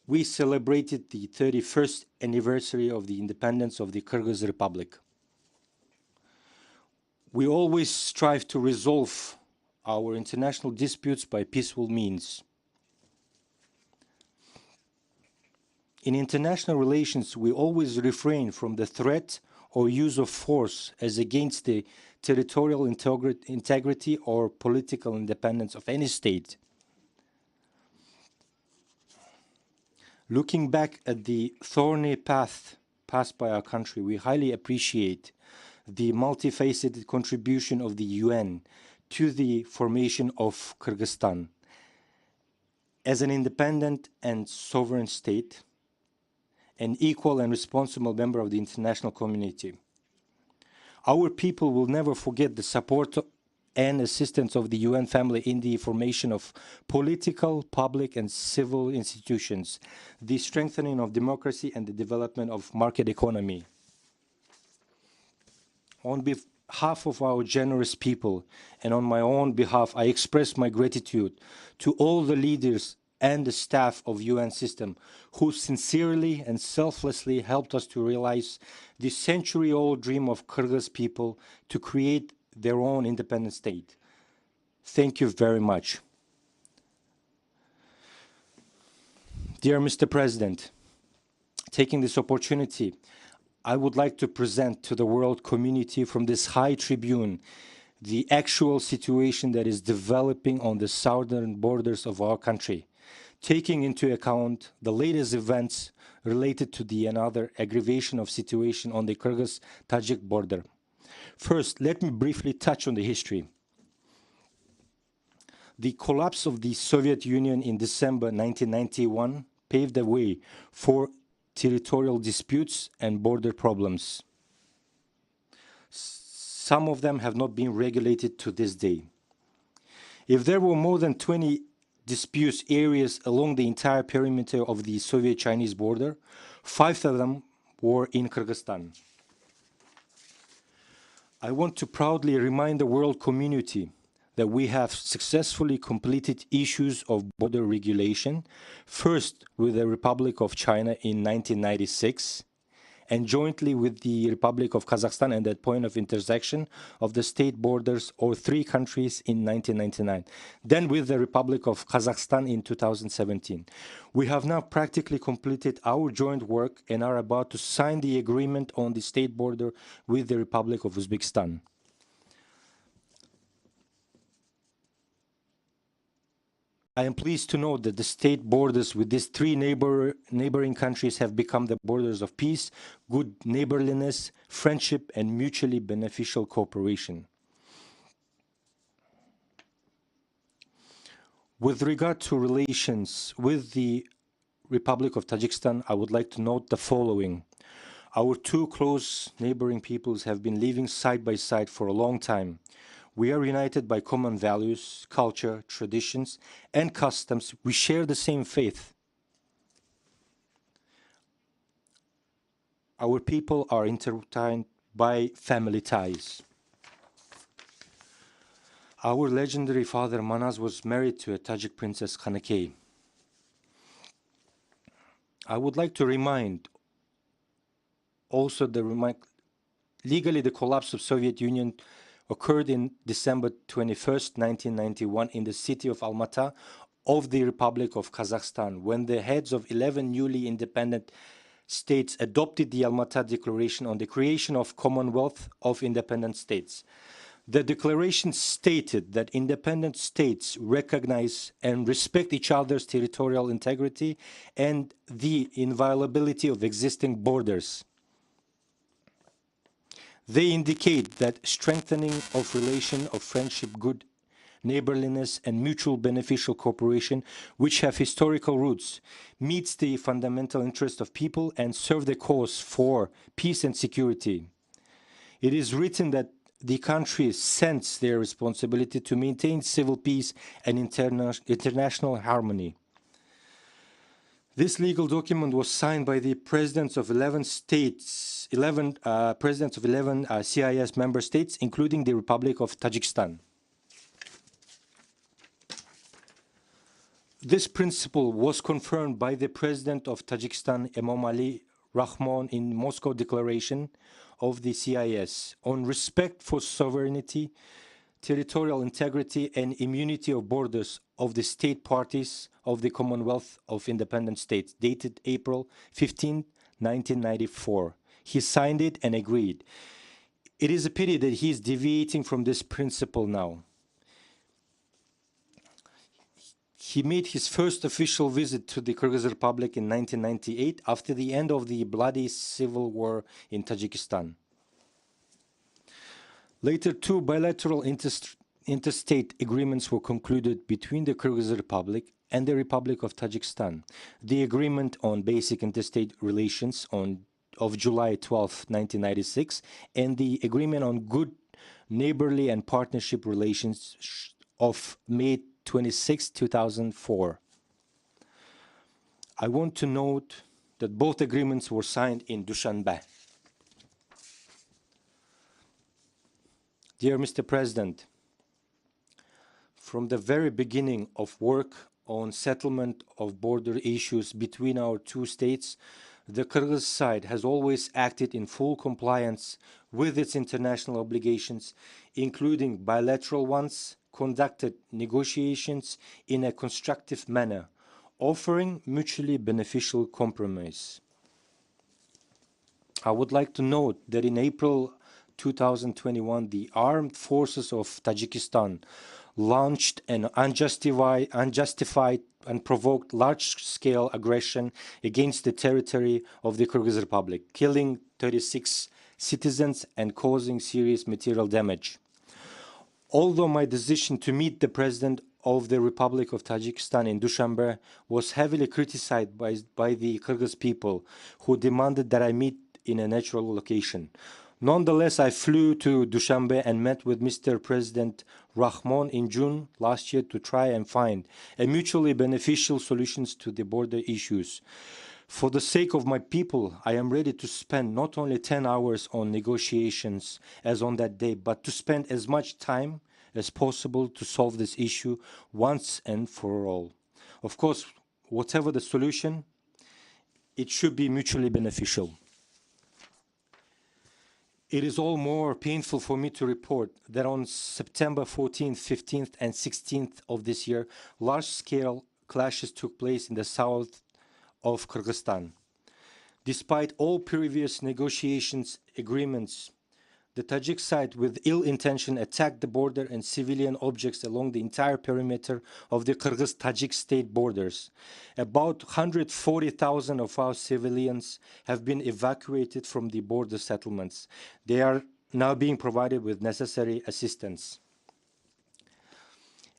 we celebrated the 31st anniversary of the independence of the Kyrgyz Republic. We always strive to resolve our international disputes by peaceful means. In international relations, we always refrain from the threat or use of force as against the territorial integrity or political independence of any state. Looking back at the thorny path passed by our country, we highly appreciate the multifaceted contribution of the UN to the formation of Kyrgyzstan as an independent and sovereign state, an equal and responsible member of the international community. Our people will never forget the support and assistance of the UN family in the formation of political, public, and civil institutions, the strengthening of democracy, and the development of market economy. On behalf of our generous people and on my own behalf, I express my gratitude to all the leaders and the staff of UN system who sincerely and selflessly helped us to realize the century-old dream of Kyrgyz people to create their own independent state. Thank you very much. Dear Mr. President, taking this opportunity, I would like to present to the world community from this high tribune the actual situation that is developing on the southern borders of our country, taking into account the latest events related to the another aggravation of situation on the Kyrgyz-Tajik border. First, let me briefly touch on the history. The collapse of the Soviet Union in December 1991 paved the way for territorial disputes and border problems. Some of them have not been regulated to this day. If there were more than 20 dispute areas along the entire perimeter of the Soviet-Chinese border, 5 of them were in Kyrgyzstan. I want to proudly remind the world community that we have successfully completed issues of border regulation, first with the Republic of China in 1996, and jointly with the Republic of Kazakhstan at that point of intersection of the state borders or 3 countries in 1999, then with the Republic of Kazakhstan in 2017. We have now practically completed our joint work and are about to sign the agreement on the state border with the Republic of Uzbekistan. I am pleased to note that the state borders with these 3 neighboring countries have become the borders of peace, good neighborliness, friendship, and mutually beneficial cooperation. With regard to relations with the Republic of Tajikistan, I would like to note the following. Our 2 close neighboring peoples have been living side by side for a long time. We are united by common values, culture, traditions, and customs. We share the same faith. Our people are intertwined by family ties. Our legendary father Manaz was married to a Tajik princess Khanakeh. I would like to remind also legally the collapse of Soviet Union occurred in December 21st, 1991 in the city of Almaty of the Republic of Kazakhstan, when the heads of 11 newly independent states adopted the Almaty Declaration on the creation of Commonwealth of Independent States. The declaration stated that independent states recognize and respect each other's territorial integrity and the inviolability of existing borders. They indicate that strengthening of relation of friendship, good neighborliness, and mutual beneficial cooperation, which have historical roots, meets the fundamental interest of people and serve the cause for peace and security. It is written that the countries sense their responsibility to maintain civil peace and international harmony. This legal document was signed by the presidents of 11 states, presidents of 11 CIS member states, including the Republic of Tajikistan. This principle was confirmed by the president of Tajikistan, Emomali Rahmon, in Moscow Declaration of the CIS on respect for sovereignty, territorial integrity, and immunity of borders of the state parties of the Commonwealth of Independent States, dated April 15, 1994. He signed it and agreed. It is a pity that he is deviating from this principle now. He made his first official visit to the Kyrgyz Republic in 1998 after the end of the bloody civil war in Tajikistan. Later, 2 bilateral interstate agreements were concluded between the Kyrgyz Republic and the Republic of Tajikistan. The agreement on basic interstate relations of July 12, 1996, and the agreement on good neighborly and partnership relations of May 26, 2004. I want to note that both agreements were signed in Dushanbe. Dear Mr. President, from the very beginning of work on settlement of border issues between our 2 states, the Kyrgyz side has always acted in full compliance with its international obligations, including bilateral ones, conducted negotiations in a constructive manner, offering mutually beneficial compromise. I would like to note that in April 2021, the armed forces of Tajikistan launched an unjustified and provoked large-scale aggression against the territory of the Kyrgyz Republic, killing 36 citizens and causing serious material damage. Although my decision to meet the President of the Republic of Tajikistan in Dushanbe was heavily criticized by the Kyrgyz people, who demanded that I meet in a natural location. Nonetheless, I flew to Dushanbe and met with Mr. President Rahmon in June last year to try and find a mutually beneficial solutions to the border issues. For the sake of my people, I am ready to spend not only 10 hours on negotiations as on that day, but to spend as much time as possible to solve this issue once and for all. Of course, whatever the solution, it should be mutually beneficial. It is all more painful for me to report that on September 14th, 15th, and 16th of this year, large-scale clashes took place in the south of Kyrgyzstan. Despite all previous negotiations, agreements, the Tajik side with ill intention attacked the border and civilian objects along the entire perimeter of the Kyrgyz-Tajik state borders. About 140,000 of our civilians have been evacuated from the border settlements. They are now being provided with necessary assistance.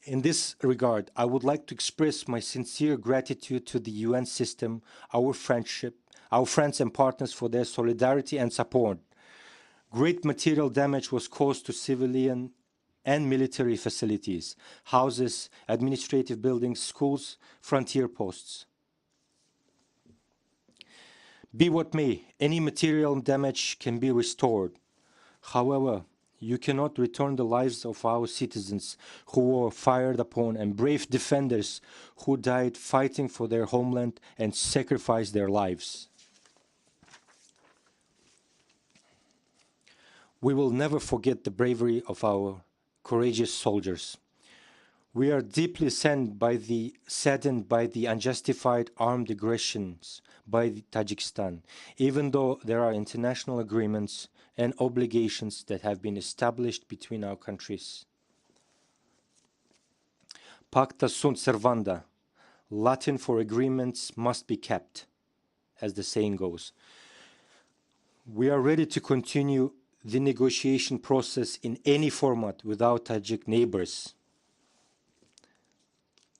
In this regard, I would like to express my sincere gratitude to the UN system, our friends and partners for their solidarity and support. Great material damage was caused to civilian and military facilities, houses, administrative buildings, schools, frontier posts. Be what may, any material damage can be restored. However, you cannot return the lives of our citizens who were fired upon and brave defenders who died fighting for their homeland and sacrificed their lives. We will never forget the bravery of our courageous soldiers. We are deeply saddened by the unjustified armed aggressions by Tajikistan, even though there are international agreements and obligations that have been established between our countries. Pacta sunt servanda, Latin for agreements must be kept, as the saying goes. We are ready to continue the negotiation process in any format with our Tajik neighbors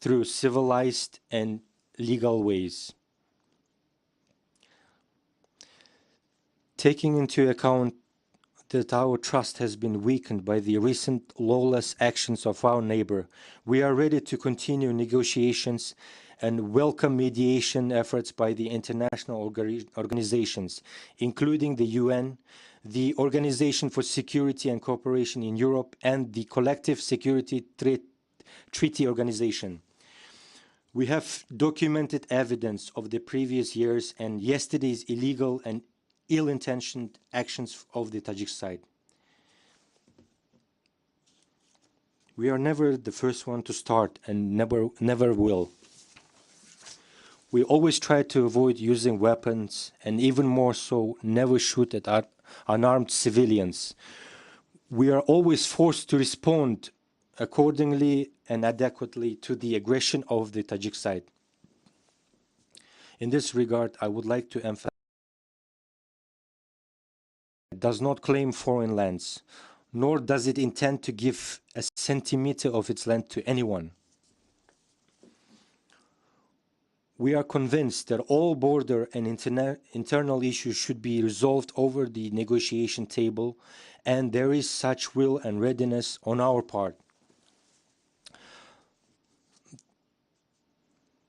through civilized and legal ways. Taking into account that our trust has been weakened by the recent lawless actions of our neighbor, we are ready to continue negotiations and welcome mediation efforts by the international organizations, including the UN, the Organization for Security and Cooperation in Europe, and the Collective Security Treaty Organization. We have documented evidence of the previous years and yesterday's illegal and ill-intentioned actions of the Tajik side. We are never the first one to start and never will. We always try to avoid using weapons and even more so never shoot at unarmed civilians. We are always forced to respond accordingly and adequately to the aggression of the Tajik side. In this regard, I would like to emphasize it does not claim foreign lands, nor does it intend to give a centimeter of its land to anyone. We are convinced that all border and internal issues should be resolved over the negotiation table, and there is such will and readiness on our part.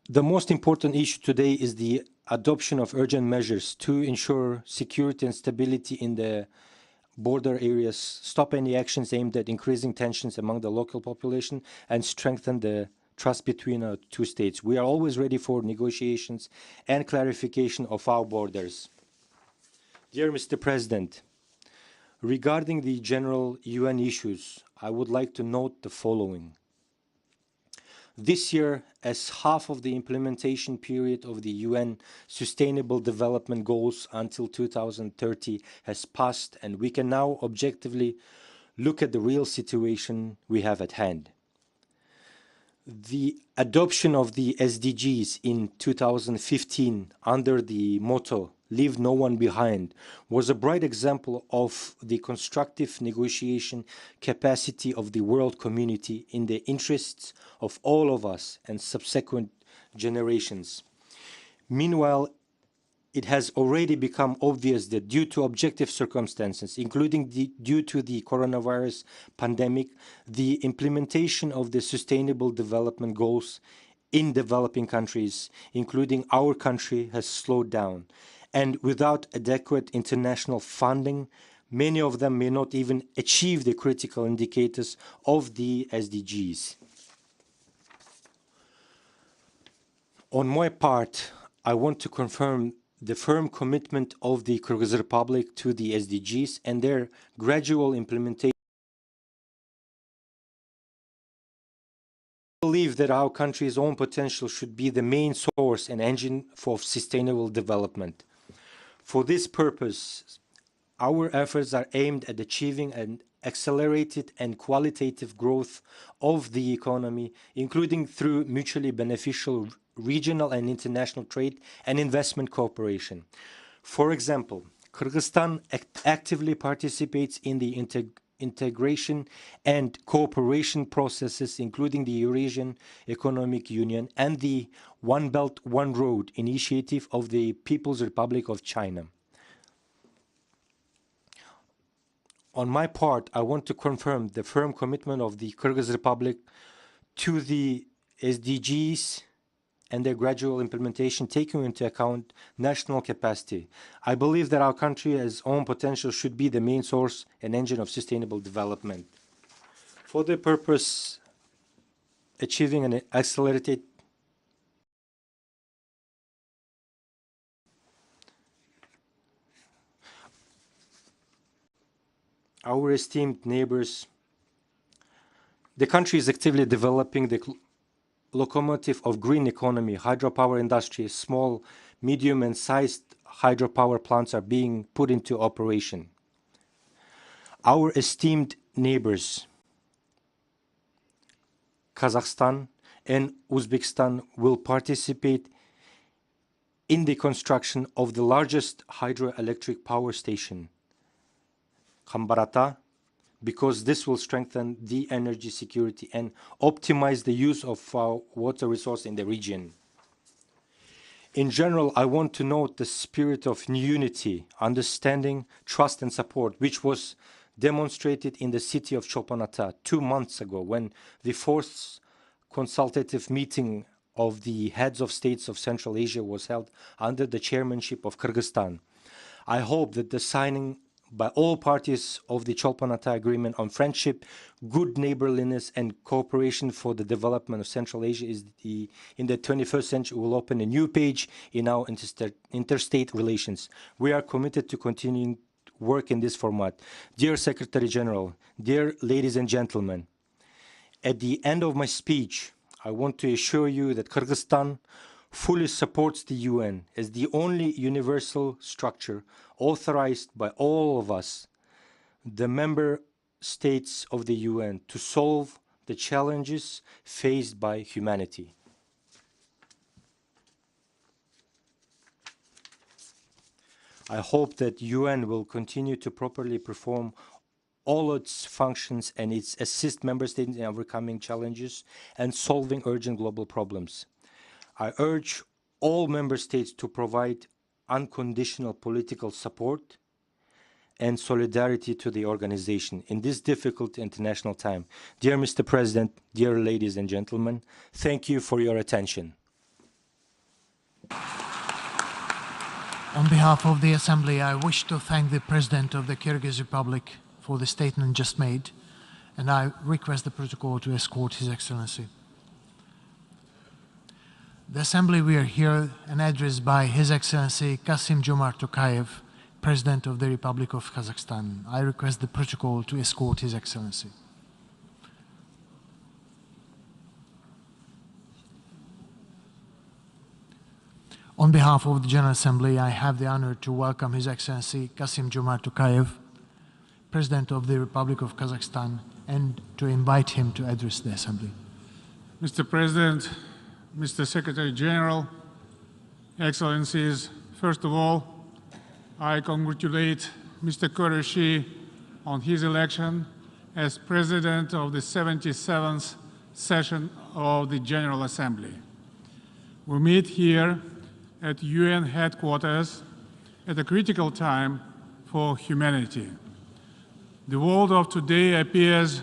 The most important issue today is the adoption of urgent measures to ensure security and stability in the border areas, stop any actions aimed at increasing tensions among the local population, and strengthen the trust between our two states. We are always ready for negotiations and clarification of our borders. Dear Mr. President, regarding the general UN issues, I would like to note the following. This year, as half of the implementation period of the UN Sustainable Development Goals until 2030 has passed, and we can now objectively look at the real situation we have at hand. The adoption of the SDGs in 2015 under the motto Leave No One Behind, was a bright example of the constructive negotiation capacity of the world community in the interests of all of us and subsequent generations. Meanwhile, it has already become obvious that due to objective circumstances, including due to the coronavirus pandemic, the implementation of the Sustainable Development Goals in developing countries, including our country, has slowed down. And without adequate international funding, many of them may not even achieve the critical indicators of the SDGs. On my part, I want to confirm the firm commitment of the Kyrgyz Republic to the SDGs and their gradual implementation. I believe that our country's own potential should be the main source and engine for sustainable development. For this purpose, our efforts are aimed at achieving an accelerated and qualitative growth of the economy, including through mutually beneficial regional and international trade and investment cooperation. For example, Kyrgyzstan actively participates in the integration and cooperation processes, including the Eurasian Economic Union and the One Belt, One Road initiative of the People's Republic of China. On my part, I want to confirm the firm commitment of the Kyrgyz Republic to the SDGs and their gradual implementation, taking into account national capacity. I believe that our country's own potential should be the main source and engine of sustainable development. For the purpose, achieving an accelerated our esteemed neighbors, the country is actively developing the locomotive of green economy. Hydropower industry, small, medium and sized hydropower plants are being put into operation. Our esteemed neighbors, Kazakhstan and Uzbekistan, will participate in the construction of the largest hydroelectric power station, Khambarata, because this will strengthen the energy security and optimize the use of our water resource in the region. In general, I want to note the spirit of unity, understanding, trust and support, which was demonstrated in the city of Cholpon-Ata 2 months ago when the fourth consultative meeting of the heads of states of Central Asia was held under the chairmanship of Kyrgyzstan. I hope that the signing by all parties of the Cholpon-Ata Agreement on friendship, good neighborliness and cooperation for the development of Central Asia in the 21st century will open a new page in our interstate relations. We are committed to continuing work in this format. Dear Secretary General, dear ladies and gentlemen, at the end of my speech, I want to assure you that Kyrgyzstan fully supports the UN as the only universal structure authorized by all of us, the member states of the UN, to solve the challenges faced by humanity. I hope that UN will continue to properly perform all its functions and its assist member states in overcoming challenges and solving urgent global problems. I urge all member states to provide unconditional political support and solidarity to the organization in this difficult international time. Dear Mr. President, dear ladies and gentlemen, thank you for your attention. On behalf of the Assembly, I wish to thank the President of the Kyrgyz Republic for the statement just made, and I request the protocol to escort His Excellency. The Assembly will hear an address by His Excellency Kassym-Jomart Tokayev, President of the Republic of Kazakhstan. I request the protocol to escort His Excellency. On behalf of the General Assembly, I have the honor to welcome His Excellency Kassym-Jomart Tokayev, President of the Republic of Kazakhstan, and to invite him to address the Assembly. Mr. President, Mr. Secretary General, Excellencies, first of all, I congratulate Mr. Qureshi on his election as President of the 77th session of the General Assembly. We meet here at UN headquarters at a critical time for humanity. The world of today appears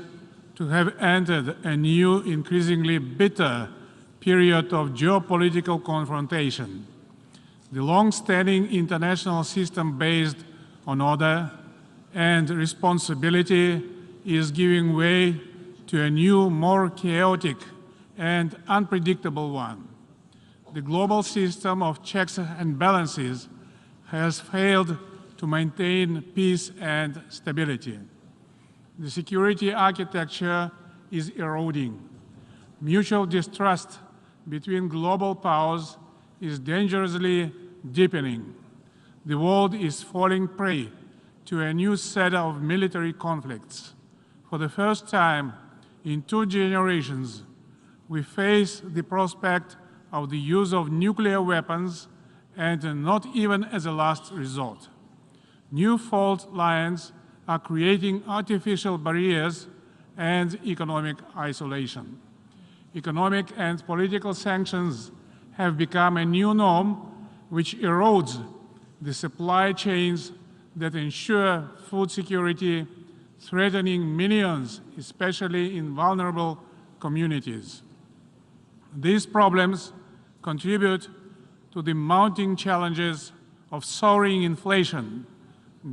to have entered a new, increasingly bitter period of geopolitical confrontation. The long-standing international system based on order and responsibility is giving way to a new, more chaotic and unpredictable one. The global system of checks and balances has failed to maintain peace and stability. The security architecture is eroding. Mutual distrust between global powers is dangerously deepening. The world is falling prey to a new set of military conflicts. For the first time in 2 generations, we face the prospect of the use of nuclear weapons, and not even as a last resort. New fault lines are creating artificial barriers and economic isolation. Economic and political sanctions have become a new norm which erodes the supply chains that ensure food security, threatening millions, especially in vulnerable communities. These problems contribute to the mounting challenges of soaring inflation,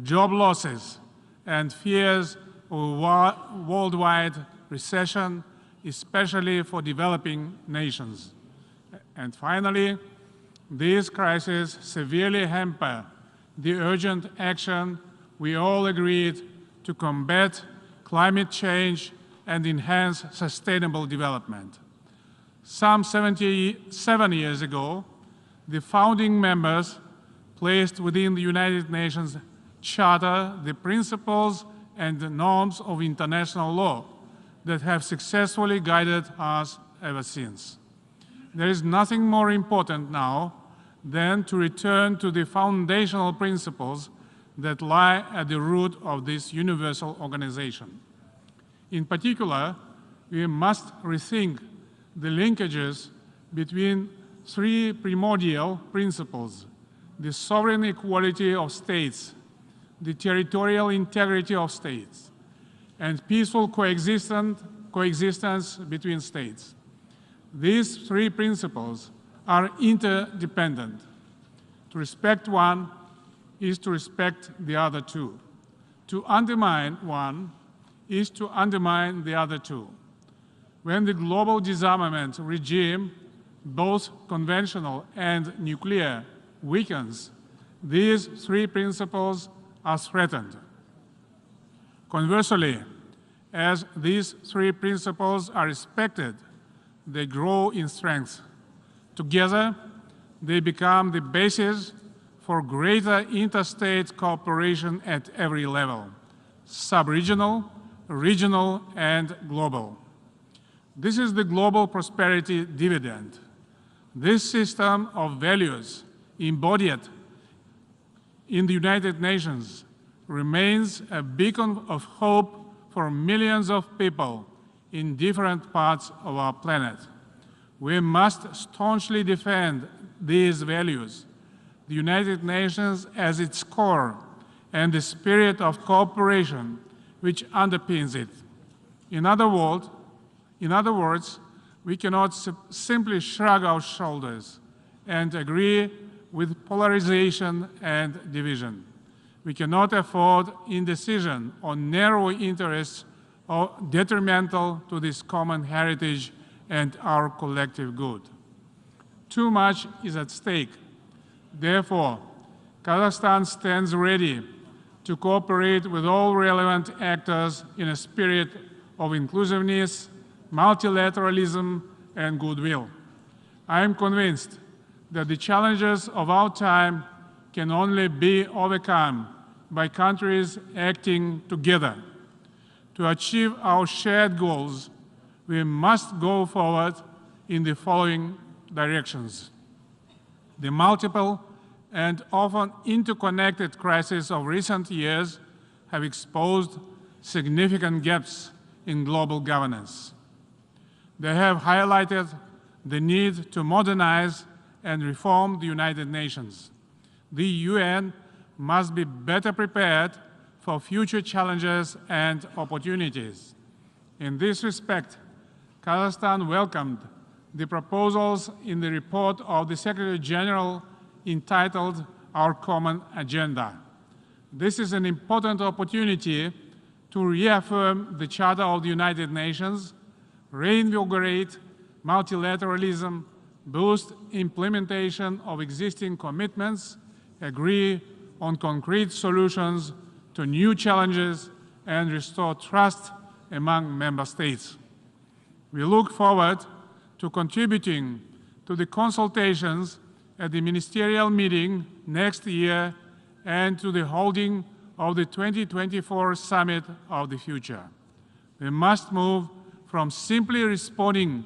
job losses, and fears of worldwide recession, especially for developing nations. And finally, these crises severely hamper the urgent action we all agreed to combat climate change and enhance sustainable development. Some 77 years ago, the founding members placed within the United Nations Charter the principles and the norms of international law that have successfully guided us ever since. There is nothing more important now than to return to the foundational principles that lie at the root of this universal organization. In particular, we must rethink the linkages between 3 primordial principles: the sovereign equality of states, the territorial integrity of states, and peaceful coexistence between states. These 3 principles are interdependent. To respect one is to respect the other 2. To undermine one is to undermine the other 2. When the global disarmament regime, both conventional and nuclear, weakens, these 3 principles are threatened. Conversely, as these 3 principles are respected, they grow in strength. Together, they become the basis for greater interstate cooperation at every level: sub-regional, regional, and global. This is the global prosperity dividend. This system of values embodied in the United Nations remains a beacon of hope for millions of people in different parts of our planet. We must staunchly defend these values, the United Nations as its core, and the spirit of cooperation which underpins it. In other words, we cannot simply shrug our shoulders and agree with polarization and division. We cannot afford indecision or narrow interests detrimental to this common heritage and our collective good. Too much is at stake. Therefore, Kazakhstan stands ready to cooperate with all relevant actors in a spirit of inclusiveness, multilateralism, and goodwill. I am convinced that the challenges of our time can only be overcome by countries acting together. To achieve our shared goals, we must go forward in the following directions: the multiple and often interconnected crises of recent years have exposed significant gaps in global governance. They have highlighted the need to modernize and reform the United Nations. The UN must be better prepared for future challenges and opportunities. In this respect, Kazakhstan welcomed the proposals in the report of the Secretary General entitled Our Common Agenda. This is an important opportunity to reaffirm the Charter of the United Nations, reinvigorate multilateralism, boost implementation of existing commitments, agree on concrete solutions to new challenges, and restore trust among member states. We look forward to contributing to the consultations at the ministerial meeting next year and to the holding of the 2024 Summit of the Future. We must move from simply responding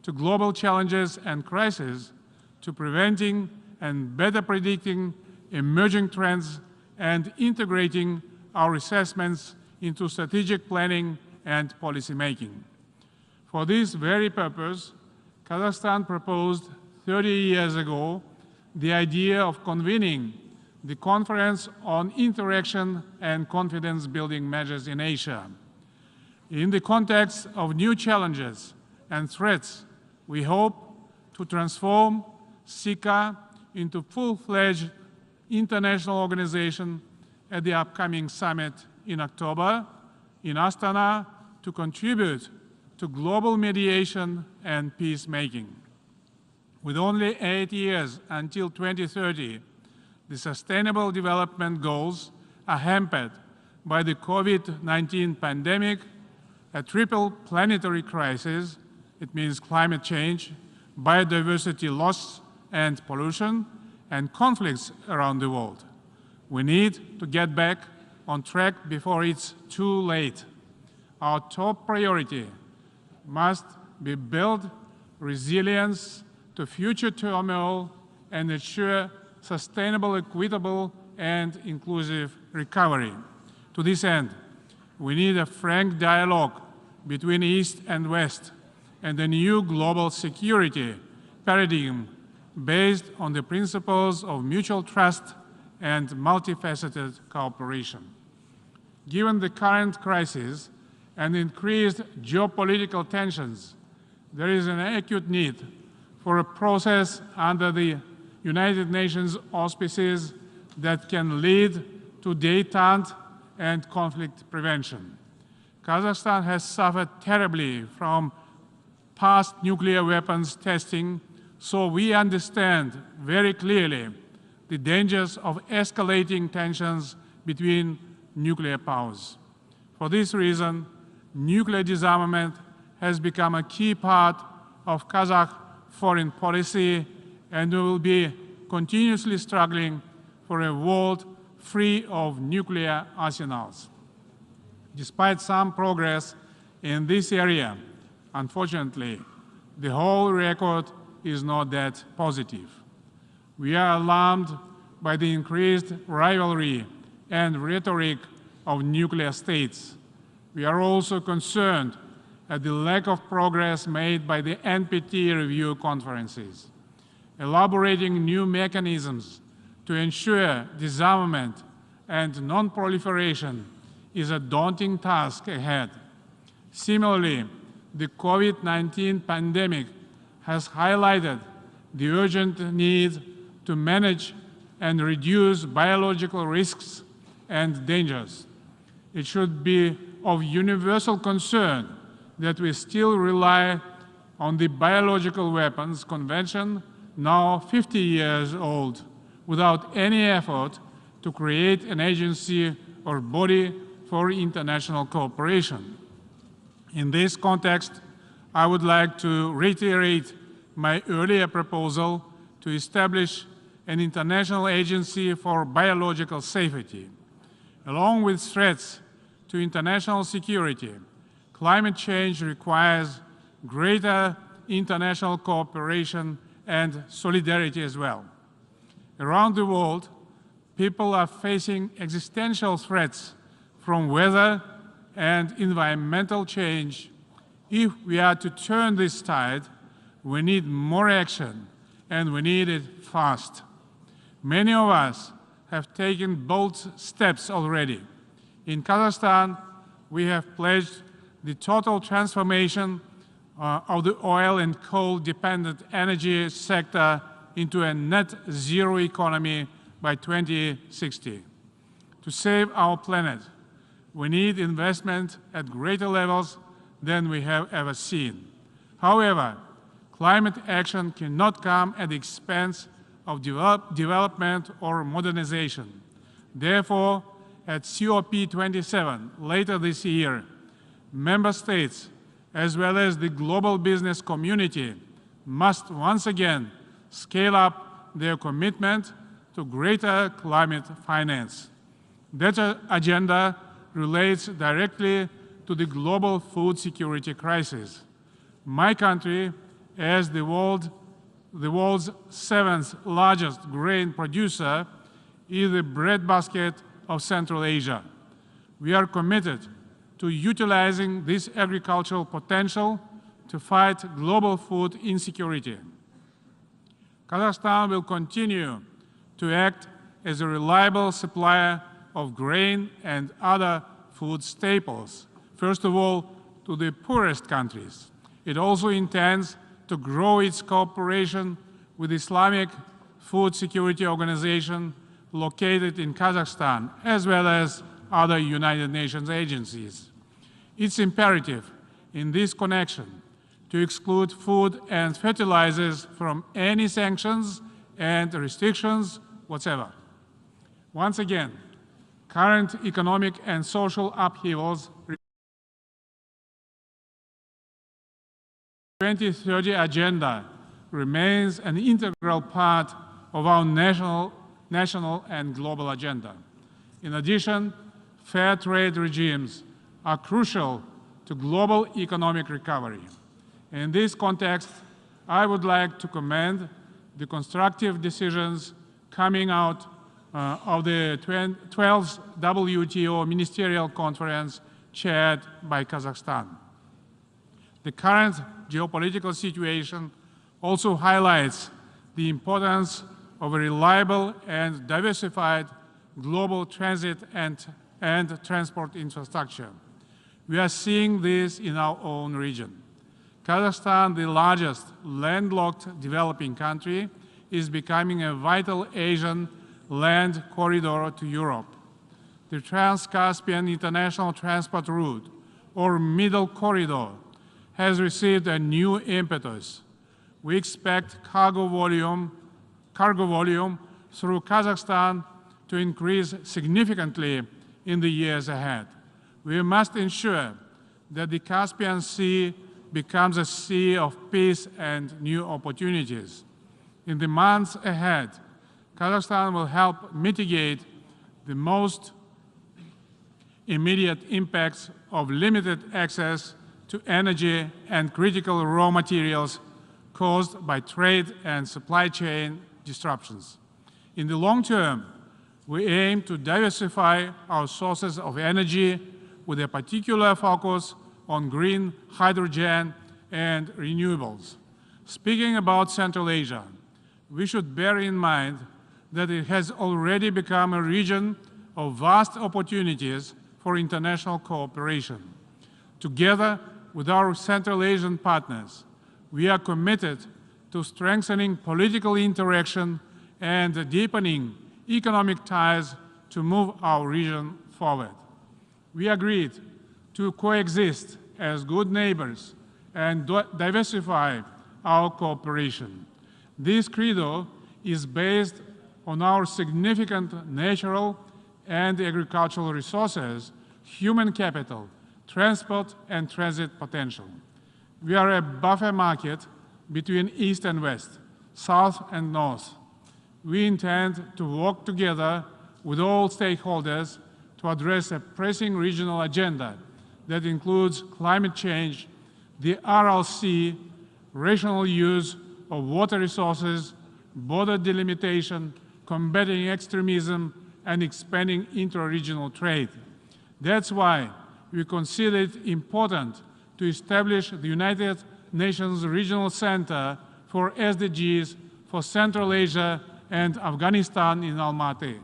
to global challenges and crises to preventing and better predicting emerging trends and integrating our assessments into strategic planning and policy making. For this very purpose, Kazakhstan proposed 30 years ago the idea of convening the Conference on Interaction and Confidence-Building Measures in Asia. In the context of new challenges and threats, we hope to transform SICA into full-fledged international organization at the upcoming summit in October in Astana to contribute to global mediation and peacemaking. With only 8 years until 2030, the Sustainable Development Goals are hampered by the COVID-19 pandemic, a triple planetary crisis, it means climate change, biodiversity loss and pollution, and conflicts around the world. We need to get back on track before it's too late. Our top priority must be build resilience to future turmoil and ensure sustainable, equitable, and inclusive recovery. To this end, we need a frank dialogue between East and West and a new global security paradigm based on the principles of mutual trust and multifaceted cooperation. Given the current crisis and increased geopolitical tensions, there is an acute need for a process under the United Nations auspices that can lead to détente and conflict prevention. Kazakhstan has suffered terribly from past nuclear weapons testing, so we understand very clearly the dangers of escalating tensions between nuclear powers. For this reason, nuclear disarmament has become a key part of Kazakh foreign policy, and we will be continuously struggling for a world free of nuclear arsenals. Despite some progress in this area, unfortunately, the whole record is not that positive. We are alarmed by the increased rivalry and rhetoric of nuclear states. We are also concerned at the lack of progress made by the NPT review conferences. Elaborating new mechanisms to ensure disarmament and non-proliferation is a daunting task ahead. Similarly, the COVID-19 pandemic has highlighted the urgent need to manage and reduce biological risks and dangers. It should be of universal concern that we still rely on the Biological Weapons Convention, now 50 years old, without any effort to create an agency or body for international cooperation. In this context, I would like to reiterate my earlier proposal to establish an international agency for biological safety. Along with threats to international security, climate change requires greater international cooperation and solidarity as well. Around the world, people are facing existential threats from weather and environmental change. If we are to turn this tide, we need more action, and we need it fast. Many of us have taken bold steps already. In Kazakhstan, we have pledged the total transformation of the oil and coal-dependent energy sector into a net zero economy by 2060. To save our planet, we need investment at greater levels than we have ever seen. However, climate action cannot come at the expense of development or modernization. Therefore, at COP27 later this year, member states, as well as the global business community, must once again scale up their commitment to greater climate finance. That agenda relates directly to the global food security crisis. My country, as the world's seventh largest grain producer, is the breadbasket of Central Asia. We are committed to utilizing this agricultural potential to fight global food insecurity. Kazakhstan will continue to act as a reliable supplier of grain and other food staples, first of all to the poorest countries. It also intends to grow its cooperation with the Islamic Food Security Organization located in Kazakhstan, as well as other United Nations agencies. It's imperative in this connection to exclude food and fertilizers from any sanctions and restrictions whatsoever. Once again, current economic and social upheavals, 2030 agenda remains an integral part of our national and global agenda. In addition, fair trade regimes are crucial to global economic recovery. In this context, I would like to commend the constructive decisions coming out of the 12th WTO Ministerial Conference chaired by Kazakhstan. The current geopolitical situation also highlights the importance of a reliable and diversified global transit and transport infrastructure. We are seeing this in our own region. Kazakhstan, the largest landlocked developing country, is becoming a vital Asian land corridor to Europe. The Trans-Caspian International Transport Route, or Middle Corridor, has received a new impetus. We expect cargo volume through Kazakhstan to increase significantly in the years ahead. We must ensure that the Caspian Sea becomes a sea of peace and new opportunities. In the months ahead, Kazakhstan will help mitigate the most immediate impacts of limited access to energy and critical raw materials caused by trade and supply chain disruptions. In the long term, we aim to diversify our sources of energy with a particular focus on green hydrogen and renewables. Speaking about Central Asia, we should bear in mind that it has already become a region of vast opportunities for international cooperation. Together with our Central Asian partners, we are committed to strengthening political interaction and deepening economic ties to move our region forward. We agreed to coexist as good neighbors and diversify our cooperation. This credo is based on our significant natural and agricultural resources, human capital, transport and transit potential. We are a buffer market between East and West, South and North. We intend to work together with all stakeholders to address a pressing regional agenda that includes climate change, the Aral Sea, rational use of water resources, border delimitation, combating extremism, and expanding intra-regional trade. That's why we consider it important to establish the United Nations Regional Center for SDGs for Central Asia and Afghanistan in Almaty.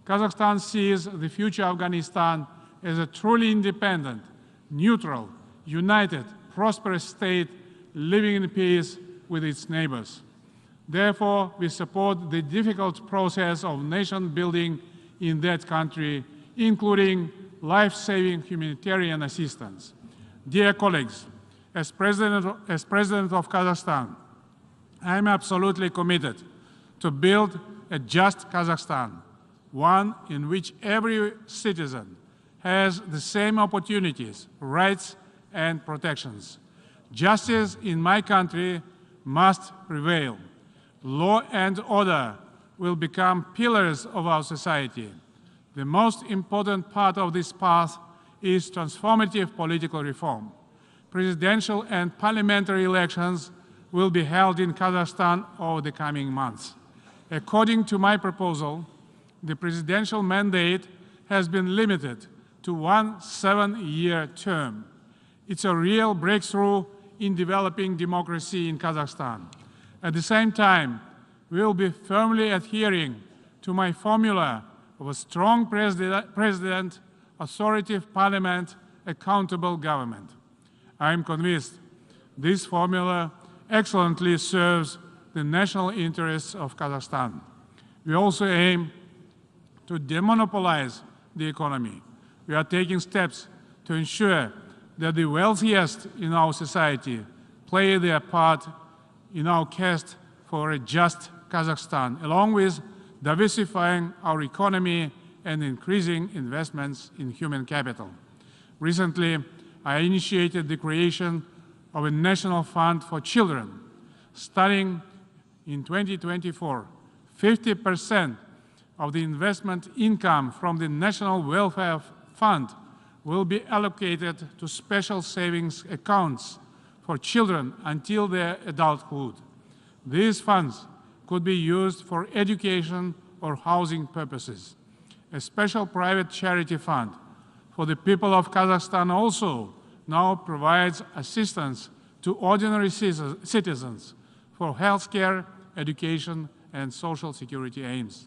Kazakhstan sees the future Afghanistan as a truly independent, neutral, united, prosperous state living in peace with its neighbors. Therefore, we support the difficult process of nation building in that country, including life-saving humanitarian assistance. Dear colleagues, as President of Kazakhstan, I am absolutely committed to build a just Kazakhstan, one in which every citizen has the same opportunities, rights, and protections. Justice in my country must prevail. Law and order will become pillars of our society. The most important part of this path is transformative political reform. Presidential and parliamentary elections will be held in Kazakhstan over the coming months. According to my proposal, the presidential mandate has been limited to 1 7-year term. It's a real breakthrough in developing democracy in Kazakhstan. At the same time, we will be firmly adhering to my formula of a strong president, authoritative parliament, accountable government. I am convinced this formula excellently serves the national interests of Kazakhstan. We also aim to demonopolize the economy. We are taking steps to ensure that the wealthiest in our society play their part in our quest for a just Kazakhstan, along with diversifying our economy and increasing investments in human capital. Recently, I initiated the creation of a national fund for children. Starting in 2024, 50% of the investment income from the National Welfare Fund will be allocated to special savings accounts for children until their adulthood. These funds could be used for education or housing purposes. A special private charity fund for the people of Kazakhstan also now provides assistance to ordinary citizens for healthcare, education, and social security aims.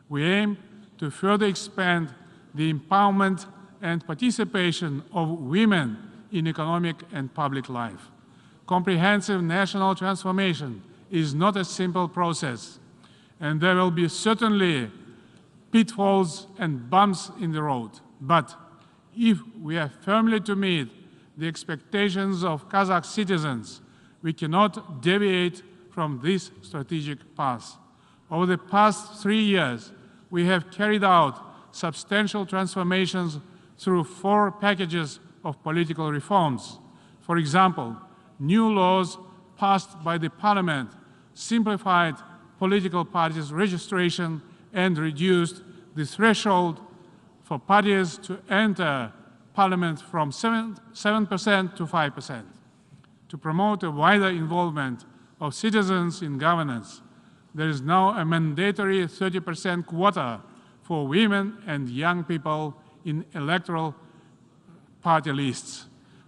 We aim to further expand the empowerment and participation of women in economic and public life. Comprehensive national transformation is not a simple process, and there will be certainly pitfalls and bumps in the road. But if we are firmly to meet the expectations of Kazakh citizens, we cannot deviate from this strategic path. Over the past 3 years, we have carried out substantial transformations through 4 packages of political reforms. For example, new laws passed by the Parliament simplified political parties' registration and reduced the threshold for parties to enter Parliament from 7% to 5%. To promote a wider involvement of citizens in governance, there is now a mandatory 30% quota for women and young people in electoral party lists.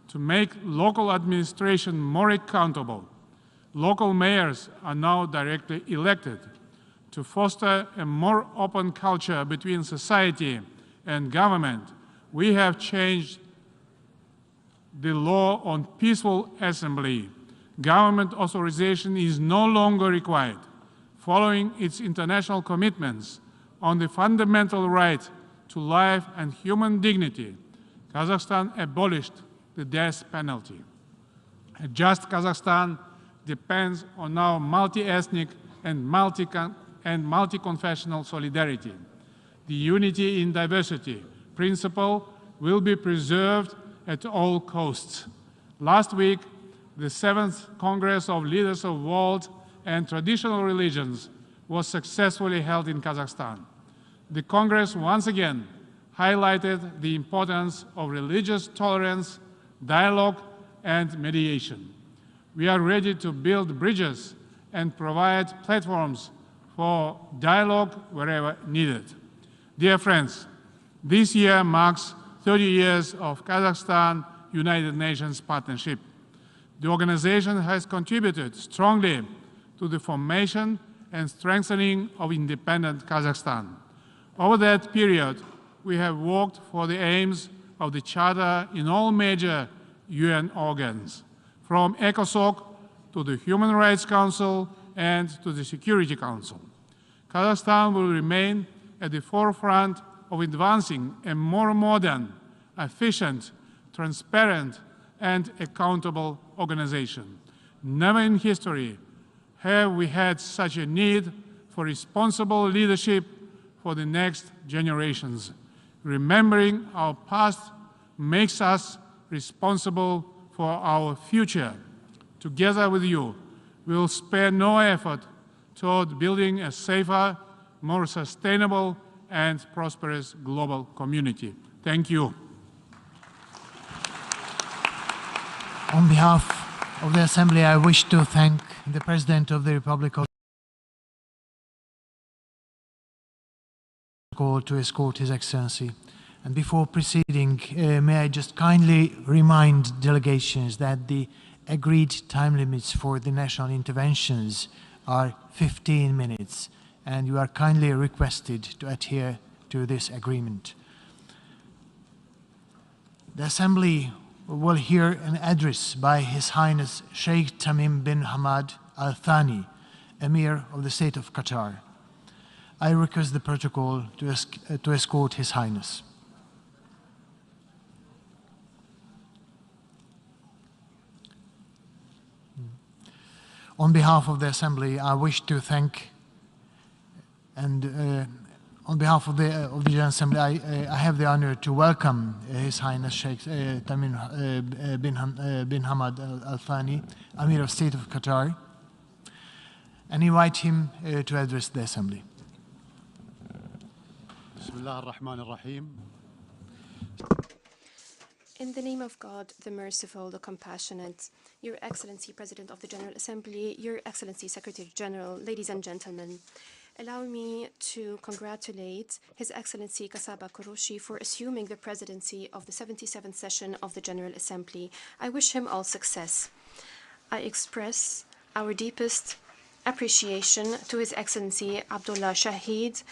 To make local administration more accountable, local mayors are now directly elected. To foster a more open culture between society and government, we have changed the law on peaceful assembly. Government authorization is no longer required. Following its international commitments on the fundamental right to life and human dignity, Kazakhstan abolished the death penalty. A just Kazakhstan depends on our multi-ethnic and multi-confessional solidarity. The unity in diversity principle will be preserved at all costs. Last week, the 7th Congress of Leaders of World and Traditional Religions was successfully held in Kazakhstan. The Congress once again highlighted the importance of religious tolerance, dialogue, and mediation. We are ready to build bridges and provide platforms for dialogue wherever needed. Dear friends, this year marks 30 years of Kazakhstan-United Nations partnership. The organization has contributed strongly to the formation and strengthening of independent Kazakhstan. Over that period, we have worked for the aims of the Charter in all major UN organs, from ECOSOC to the Human Rights Council and to the Security Council. Kazakhstan will remain at the forefront of advancing a more modern, efficient, transparent, and accountable organization. Never in history have we had such a need for responsible leadership for the next generations. Remembering our past makes us responsible for our future. Together with you, we will spare no effort toward building a safer, more sustainable, and prosperous global community. Thank you. On behalf of the Assembly, I wish to thank the President of the Republic of to escort His Excellency. And before proceeding, may I just kindly remind delegations that the agreed time limits for the national interventions are 15 minutes, and you are kindly requested to adhere to this agreement. The Assembly will hear an address by His Highness Sheikh Tamim bin Hamad Al Thani, Emir of the State of Qatar. I request the protocol to escort His Highness. On behalf of the Assembly, I wish to thank, and on behalf of the General Assembly, I have the honor to welcome His Highness Sheikh Tamim bin Hamad Al Thani, Emir of State of Qatar, and invite him to address the Assembly. In the name of God, the merciful, the compassionate, Your Excellency, President of the General Assembly, Your Excellency, Secretary General, ladies and gentlemen, allow me to congratulate His Excellency Kasaba Koroshi for assuming the presidency of the 77th session of the General Assembly. I wish him all success. I express our deepest appreciation to His Excellency Abdullah Shahid,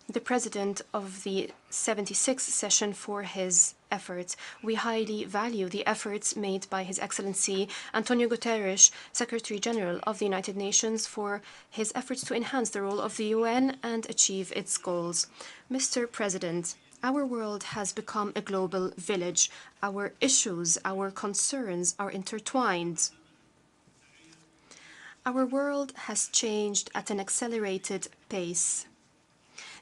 the President of the 76th session, for his efforts. We highly value the efforts made by His Excellency Antonio Guterres, Secretary General of the United Nations, for his efforts to enhance the role of the UN and achieve its goals. Mr. President, our world has become a global village. Our issues, our concerns are intertwined. Our world has changed at an accelerated pace.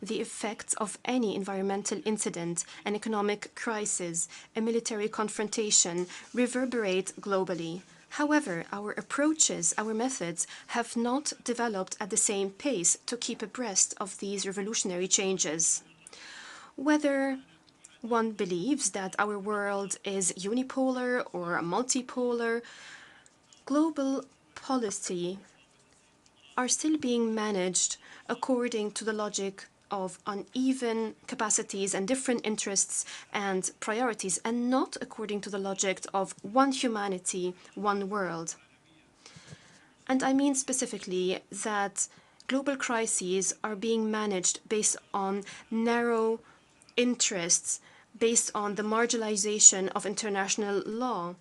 The effects of any environmental incident, an economic crisis, a military confrontation reverberate globally. However, our approaches, our methods have not developed at the same pace to keep abreast of these revolutionary changes. Whether one believes that our world is unipolar or multipolar, global policy are still being managed according to the logic of uneven capacities and different interests and priorities, and not according to the logic of one humanity, one world. And I mean specifically that global crises are being managed based on narrow interests, based on the marginalization of international law,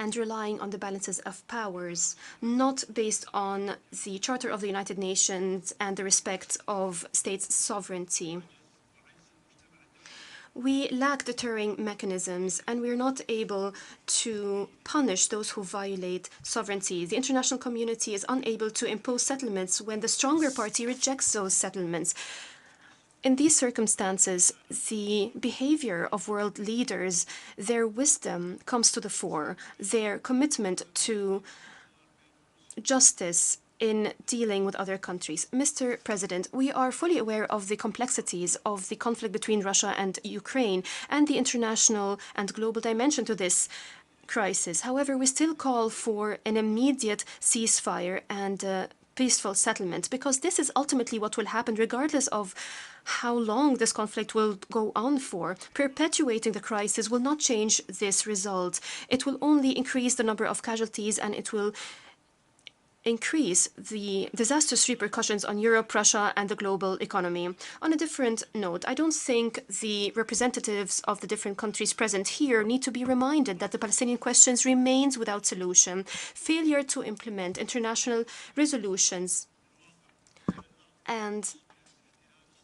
and relying on the balances of powers, not based on the Charter of the United Nations and the respect of states' sovereignty. We lack deterring mechanisms, and we are not able to punish those who violate sovereignty. The international community is unable to impose settlements when the stronger party rejects those settlements. In these circumstances, the behavior of world leaders, their wisdom comes to the fore, their commitment to justice in dealing with other countries. Mr. President, we are fully aware of the complexities of the conflict between Russia and Ukraine and the international and global dimension to this crisis. However, we still call for an immediate ceasefire and peaceful settlement, because this is ultimately what will happen regardless of how long this conflict will go on for. Perpetuating the crisis will not change this result. It will only increase the number of casualties, and it will increase the disastrous repercussions on Europe, Russia, and the global economy. On a different note, I don't think the representatives of the different countries present here need to be reminded that the Palestinian question remains without solution. Failure to implement international resolutions, and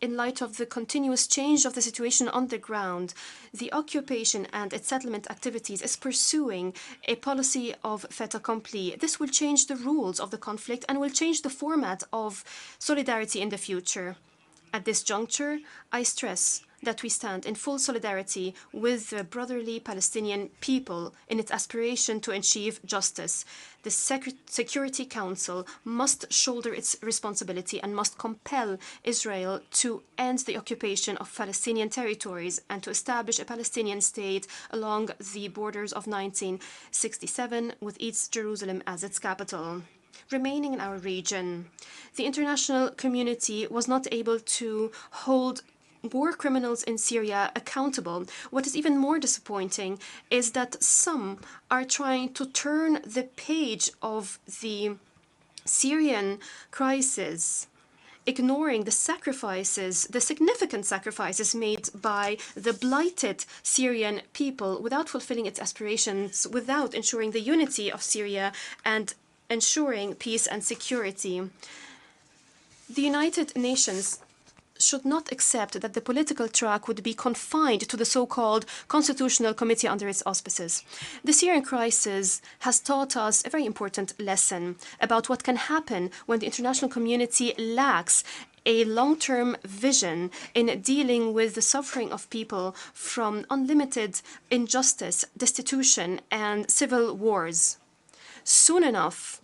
in light of the continuous change of the situation on the ground, the occupation and its settlement activities is pursuing a policy of fait accompli. This will change the rules of the conflict and will change the format of solidarity in the future. At this juncture, I stress that we stand in full solidarity with the brotherly Palestinian people in its aspiration to achieve justice. The Security Council must shoulder its responsibility and must compel Israel to end the occupation of Palestinian territories and to establish a Palestinian state along the borders of 1967 with East Jerusalem as its capital. Remaining in our region, the international community was not able to hold war criminals in Syria accountable. What is even more disappointing is that some are trying to turn the page of the Syrian crisis, ignoring the sacrifices, the significant sacrifices made by the blighted Syrian people without fulfilling its aspirations, without ensuring the unity of Syria and ensuring peace and security. The United Nations should not accept that the political track would be confined to the so-called Constitutional Committee under its auspices. The Syrian crisis has taught us a very important lesson about what can happen when the international community lacks a long-term vision in dealing with the suffering of people from unlimited injustice, destitution, and civil wars. Soon enough,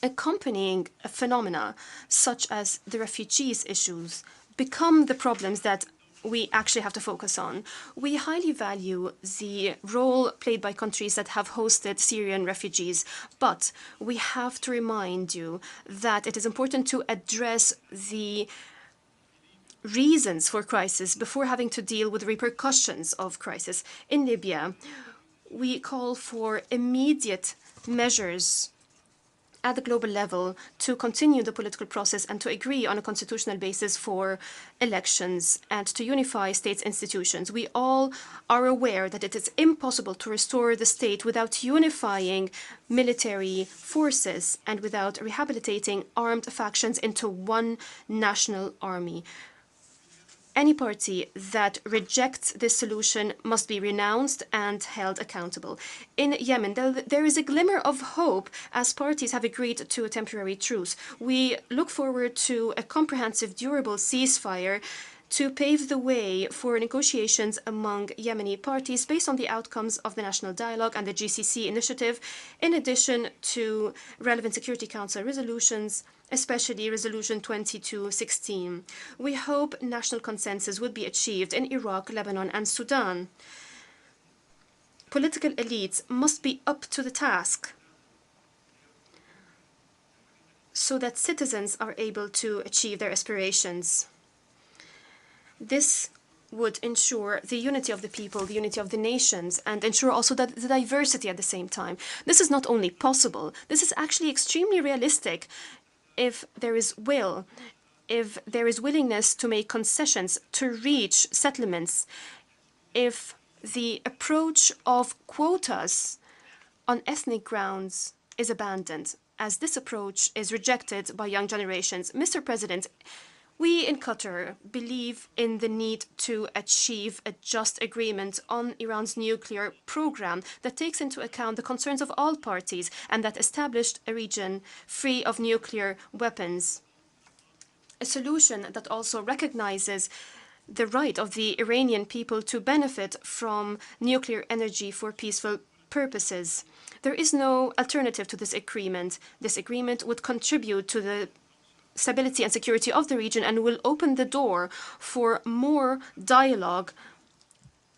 accompanying phenomena such as the refugees issues become the problems that we actually have to focus on. We highly value the role played by countries that have hosted Syrian refugees, but we have to remind you that it is important to address the reasons for crisis before having to deal with the repercussions of crisis. In Libya, we call for immediate measures at the global level to continue the political process and to agree on a constitutional basis for elections and to unify states' institutions. We all are aware that it is impossible to restore the state without unifying military forces and without rehabilitating armed factions into one national army. Any party that rejects this solution must be renounced and held accountable. In Yemen, there is a glimmer of hope as parties have agreed to a temporary truce. We look forward to a comprehensive, durable ceasefire to pave the way for negotiations among Yemeni parties based on the outcomes of the National Dialogue and the GCC initiative, in addition to relevant Security Council resolutions, especially Resolution 2216. We hope national consensus would be achieved in Iraq, Lebanon, and Sudan. Political elites must be up to the task so that citizens are able to achieve their aspirations. This would ensure the unity of the people, the unity of the nations, and ensure also that the diversity at the same time. This is not only possible, this is actually extremely realistic if there is will, if there is willingness to make concessions to reach settlements, if the approach of quotas on ethnic grounds is abandoned, as this approach is rejected by young generations. Mr. President, we in Qatar believe in the need to achieve a just agreement on Iran's nuclear program that takes into account the concerns of all parties and that established a region free of nuclear weapons. A solution that also recognizes the right of the Iranian people to benefit from nuclear energy for peaceful purposes. There is no alternative to this agreement. This agreement would contribute to the stability and security of the region and will open the door for more dialogue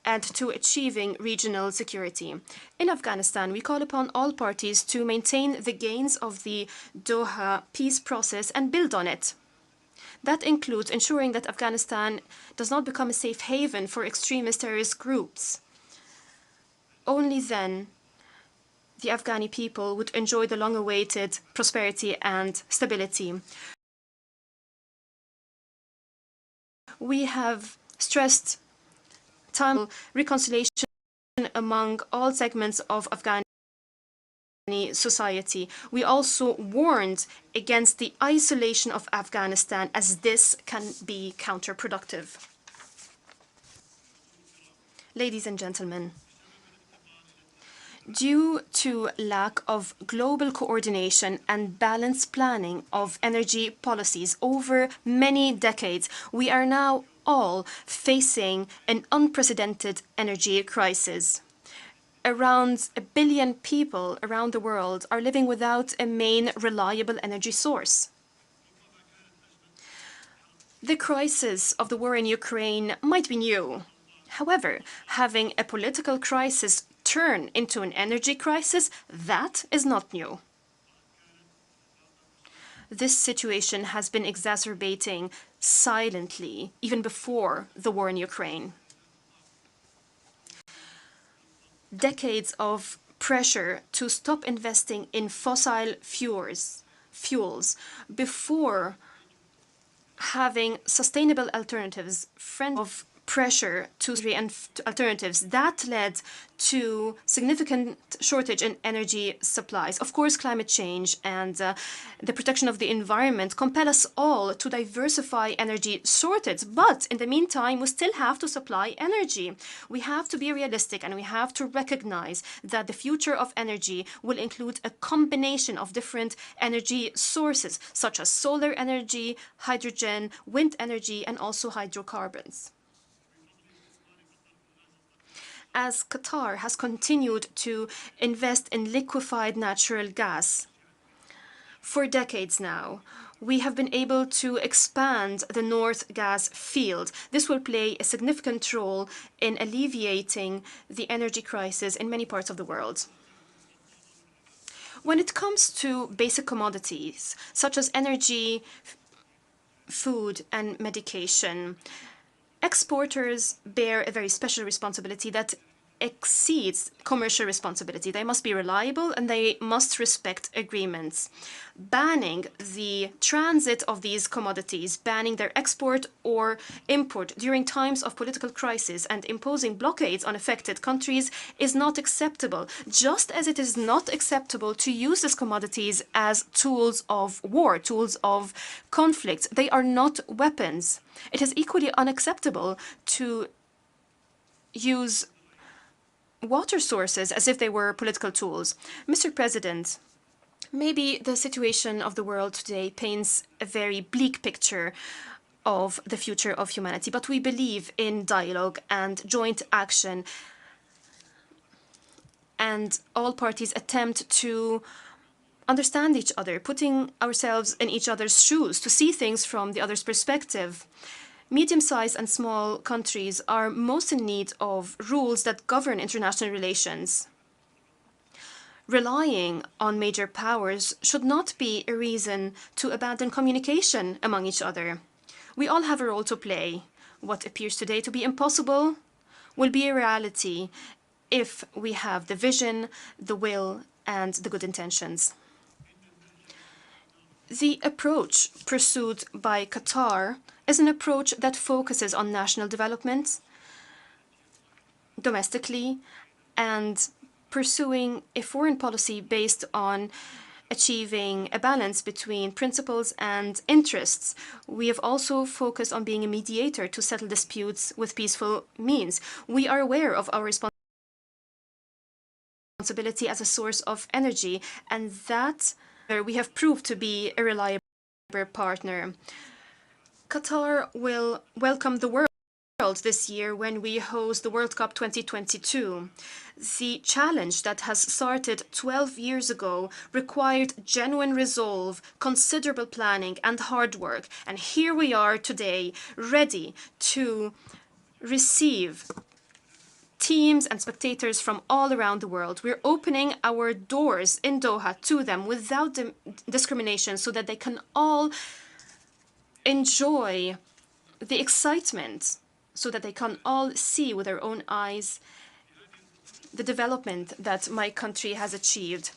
and to achieving regional security. In Afghanistan, we call upon all parties to maintain the gains of the Doha peace process and build on it. That includes ensuring that Afghanistan does not become a safe haven for extremist terrorist groups. Only then the Afghani people would enjoy the long-awaited prosperity and stability. We have stressed time reconciliation among all segments of Afghani society. We also warned against the isolation of Afghanistan, as this can be counterproductive. Ladies and gentlemen, due to lack of global coordination and balanced planning of energy policies over many decades, we are now all facing an unprecedented energy crisis. Around 1 billion people around the world are living without a main reliable energy source. The crisis of the war in Ukraine might be new. However, having a political crisis turn into an energy crisis, that is not new. This situation has been exacerbating silently even before the war in Ukraine. Decades of pressure to stop investing in fossil fuels before having sustainable alternatives, of pressure to alternatives, that led to significant shortage in energy supplies. Of course, climate change and the protection of the environment compel us all to diversify energy sources, but in the meantime, we still have to supply energy. We have to be realistic and we have to recognize that the future of energy will include a combination of different energy sources, such as solar energy, hydrogen, wind energy, and also hydrocarbons. As Qatar has continued to invest in liquefied natural gas for decades now, we have been able to expand the North Gas field. This will play a significant role in alleviating the energy crisis in many parts of the world. When it comes to basic commodities, such as energy, food, and medication, exporters bear a very special responsibility that exceeds commercial responsibility. They must be reliable and they must respect agreements. Banning the transit of these commodities, banning their export or import during times of political crisis, and imposing blockades on affected countries is not acceptable, just as it is not acceptable to use these commodities as tools of war, tools of conflict. They are not weapons. It is equally unacceptable to use water sources as if they were political tools. Mr. President, maybe the situation of the world today paints a very bleak picture of the future of humanity, but we believe in dialogue and joint action, and all parties attempt to understand each other, putting ourselves in each other's shoes to see things from the other's perspective. Medium-sized and small countries are most in need of rules that govern international relations. Relying on major powers should not be a reason to abandon communication among each other. We all have a role to play. What appears today to be impossible will be a reality if we have the vision, the will, and the good intentions. The approach pursued by Qatar is an approach that focuses on national development domestically and pursuing a foreign policy based on achieving a balance between principles and interests. We have also focused on being a mediator to settle disputes with peaceful means. We are aware of our responsibility as a source of energy, and that we have proved to be a reliable partner. Qatar will welcome the world this year when we host the World Cup 2022. The challenge that has started 12 years ago required genuine resolve, considerable planning, and hard work. And here we are today, ready to receive teams and spectators from all around the world. We're opening our doors in Doha to them without discrimination so that they can all enjoy the excitement, so that they can all see with their own eyes the development that my country has achieved.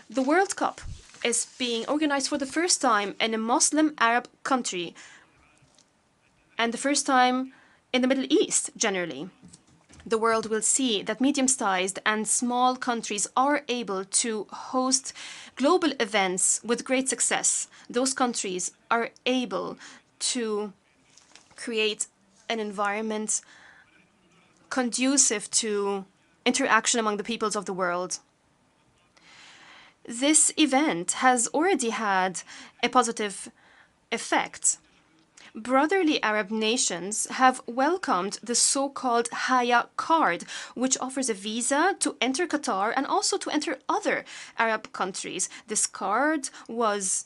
The World Cup is being organized for the first time in a Muslim Arab country, and the first time in the Middle East generally. The world will see that medium-sized and small countries are able to host global events with great success. Those countries are able to create an environment conducive to interaction among the peoples of the world. This event has already had a positive effect. Brotherly Arab nations have welcomed the so-called Haya card, which offers a visa to enter Qatar and also to enter other Arab countries. This card was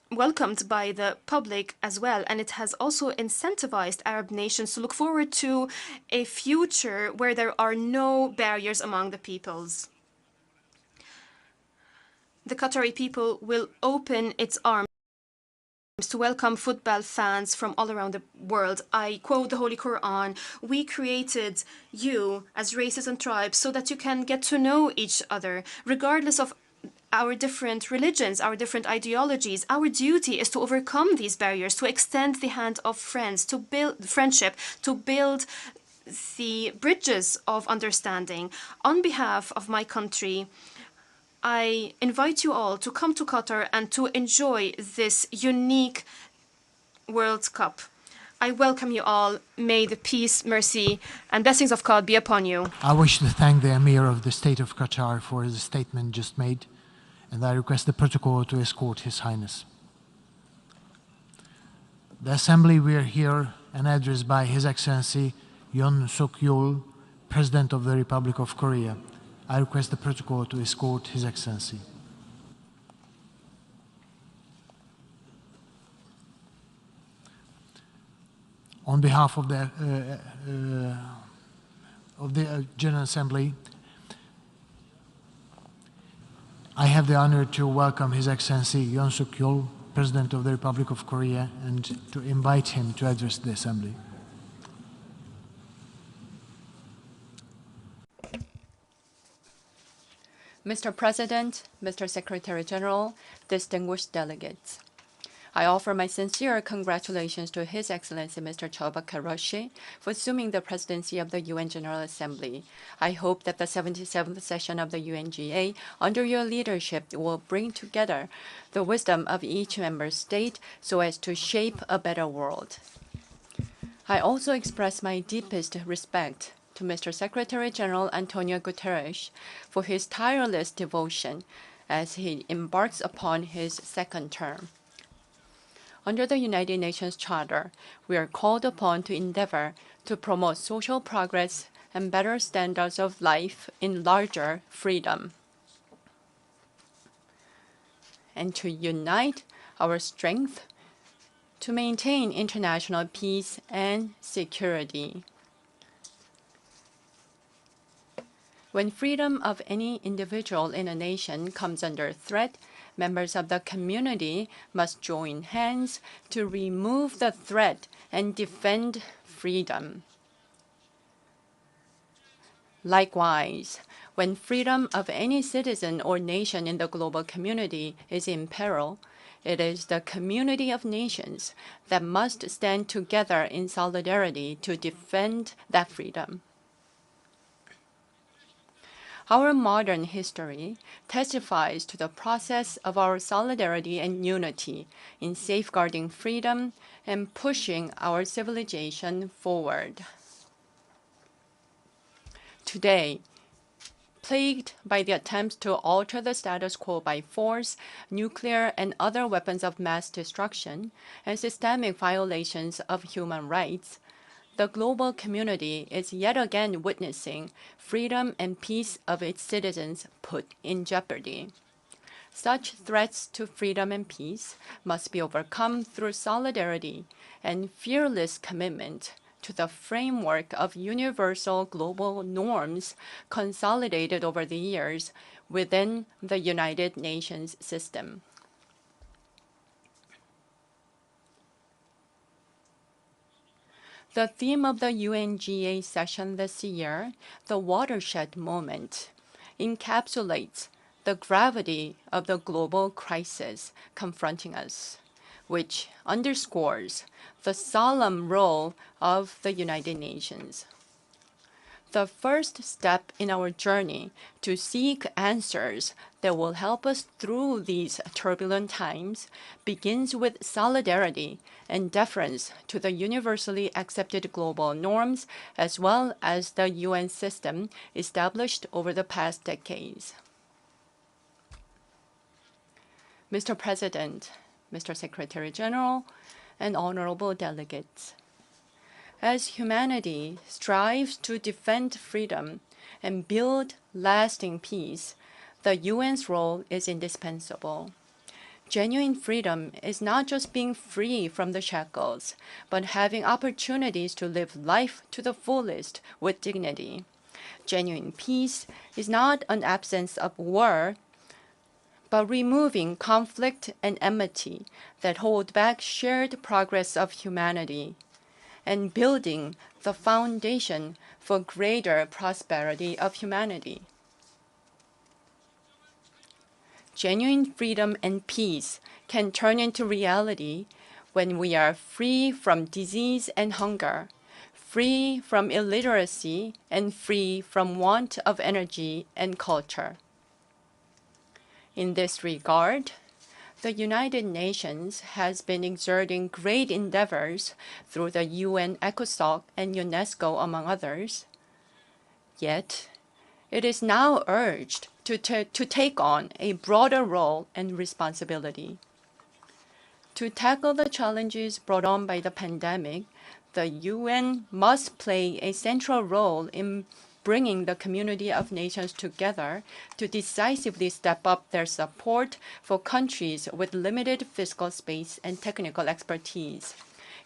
welcomed by the public as well, and it has also incentivized Arab nations to look forward to a future where there are no barriers among the peoples. The Qatari people will open its arms to welcome football fans from all around the world. I quote the Holy Quran, "We created you as races and tribes so that you can get to know each other, regardless of our different religions, our different ideologies. Our duty is to overcome these barriers, to extend the hand of friends, to build friendship, to build the bridges of understanding." On behalf of my country, I invite you all to come to Qatar and to enjoy this unique World Cup. I welcome you all. May the peace, mercy, and blessings of God be upon you. I wish to thank the Emir of the State of Qatar for the statement just made, and I request the protocol to escort His Highness. The Assembly we are here and addressed by His Excellency Yoon Suk-yeol, President of the Republic of Korea. I request the protocol to escort His Excellency. On behalf of the General Assembly, I have the honor to welcome His Excellency Yoon Suk-yeol, President of the Republic of Korea, and to invite him to address the Assembly. Mr. President, Mr. Secretary General, distinguished delegates, I offer my sincere congratulations to His Excellency Mr. Chaba Karashi for assuming the presidency of the UN General Assembly. I hope that the 77th session of the UNGA, under your leadership, will bring together the wisdom of each member state so as to shape a better world. I also express my deepest respect to Mr. Secretary General Antonio Guterres for his tireless devotion as he embarks upon his second term. Under the United Nations Charter, we are called upon to endeavor to promote social progress and better standards of life in larger freedom, and to unite our strength to maintain international peace and security. When freedom of any individual in a nation comes under threat, members of the community must join hands to remove the threat and defend freedom. Likewise, when freedom of any citizen or nation in the global community is in peril, it is the community of nations that must stand together in solidarity to defend that freedom. Our modern history testifies to the process of our solidarity and unity in safeguarding freedom and pushing our civilization forward. Today, plagued by the attempts to alter the status quo by force, nuclear and other weapons of mass destruction, and systemic violations of human rights, the global community is yet again witnessing freedom and peace of its citizens put in jeopardy. Such threats to freedom and peace must be overcome through solidarity and fearless commitment to the framework of universal global norms consolidated over the years within the United Nations system. The theme of the UNGA session this year, the watershed moment, encapsulates the gravity of the global crisis confronting us, which underscores the solemn role of the United Nations. The first step in our journey to seek answers that will help us through these turbulent times begins with solidarity and deference to the universally accepted global norms as well as the UN system established over the past decades. Mr. President, Mr. Secretary General, and honorable delegates, as humanity strives to defend freedom and build lasting peace, the UN's role is indispensable. Genuine freedom is not just being free from the shackles, but having opportunities to live life to the fullest with dignity. Genuine peace is not an absence of war, but removing conflict and enmity that hold back shared progress of humanity, and building the foundation for greater prosperity of humanity. Genuine freedom and peace can turn into reality when we are free from disease and hunger, free from illiteracy, and free from want of energy and culture. In this regard, the United Nations has been exerting great endeavors through the UN ECOSOC and UNESCO, among others. Yet, it is now urged to take on a broader role and responsibility. To tackle the challenges brought on by the pandemic, the UN must play a central role in bringing the community of nations together to decisively step up their support for countries with limited fiscal space and technical expertise.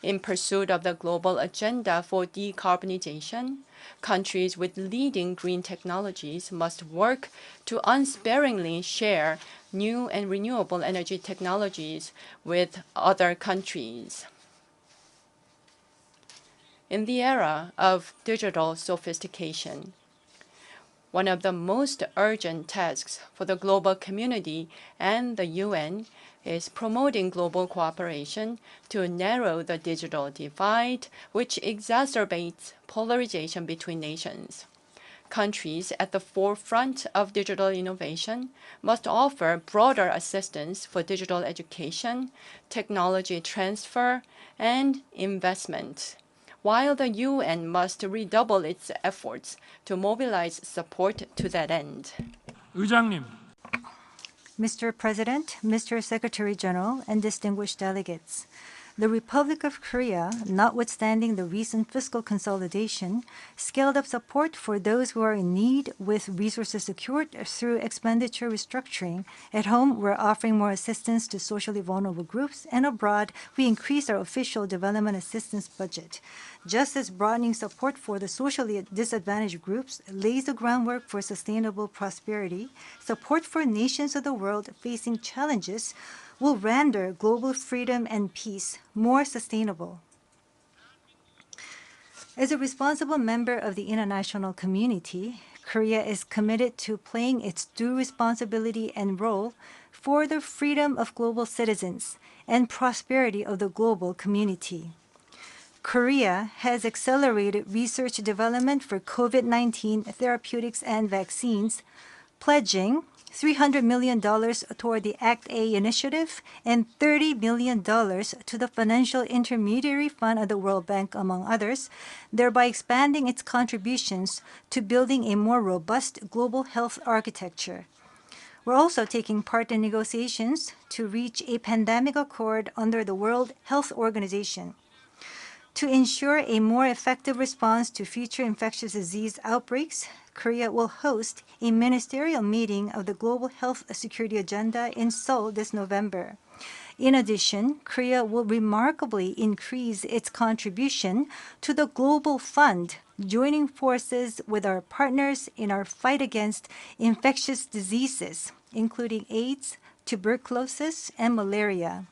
In pursuit of the global agenda for decarbonization, countries with leading green technologies must work to unsparingly share new and renewable energy technologies with other countries. In the era of digital sophistication, one of the most urgent tasks for the global community and the UN is promoting global cooperation to narrow the digital divide, which exacerbates polarization between nations. Countries at the forefront of digital innovation must offer broader assistance for digital education, technology transfer, and investment, while the UN must redouble its efforts to mobilize support to that end. 의장님. Mr. President, Mr. Secretary General, and distinguished delegates, the Republic of Korea, notwithstanding the recent fiscal consolidation, scaled up support for those who are in need with resources secured through expenditure restructuring. At home, we're offering more assistance to socially vulnerable groups, and abroad, we increased our official development assistance budget. Just as broadening support for the socially disadvantaged groups lays the groundwork for sustainable prosperity, support for nations of the world facing challenges will render global freedom and peace more sustainable. As a responsible member of the international community, Korea is committed to playing its due responsibility and role for the freedom of global citizens and prosperity of the global community. Korea has accelerated research development for COVID-19 therapeutics and vaccines, pledging $300 million toward the Act A initiative and $30 million to the Financial Intermediary Fund of the World Bank, among others, thereby expanding its contributions to building a more robust global health architecture. We're also taking part in negotiations to reach a pandemic accord under the World Health Organization. To ensure a more effective response to future infectious disease outbreaks, Korea will host a ministerial meeting of the Global Health Security Agenda in Seoul this November. In addition, Korea will remarkably increase its contribution to the Global Fund, joining forces with our partners in our fight against infectious diseases, including AIDS, tuberculosis, and malaria.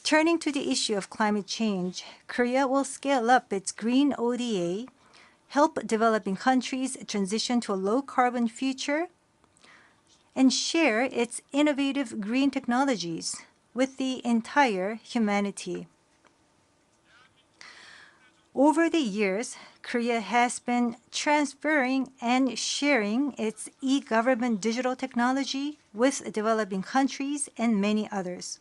Turning to the issue of climate change, Korea will scale up its green ODA, help developing countries transition to a low-carbon future, and share its innovative green technologies with the entire humanity. Over the years, Korea has been transferring and sharing its e-government digital technology with developing countries and many others.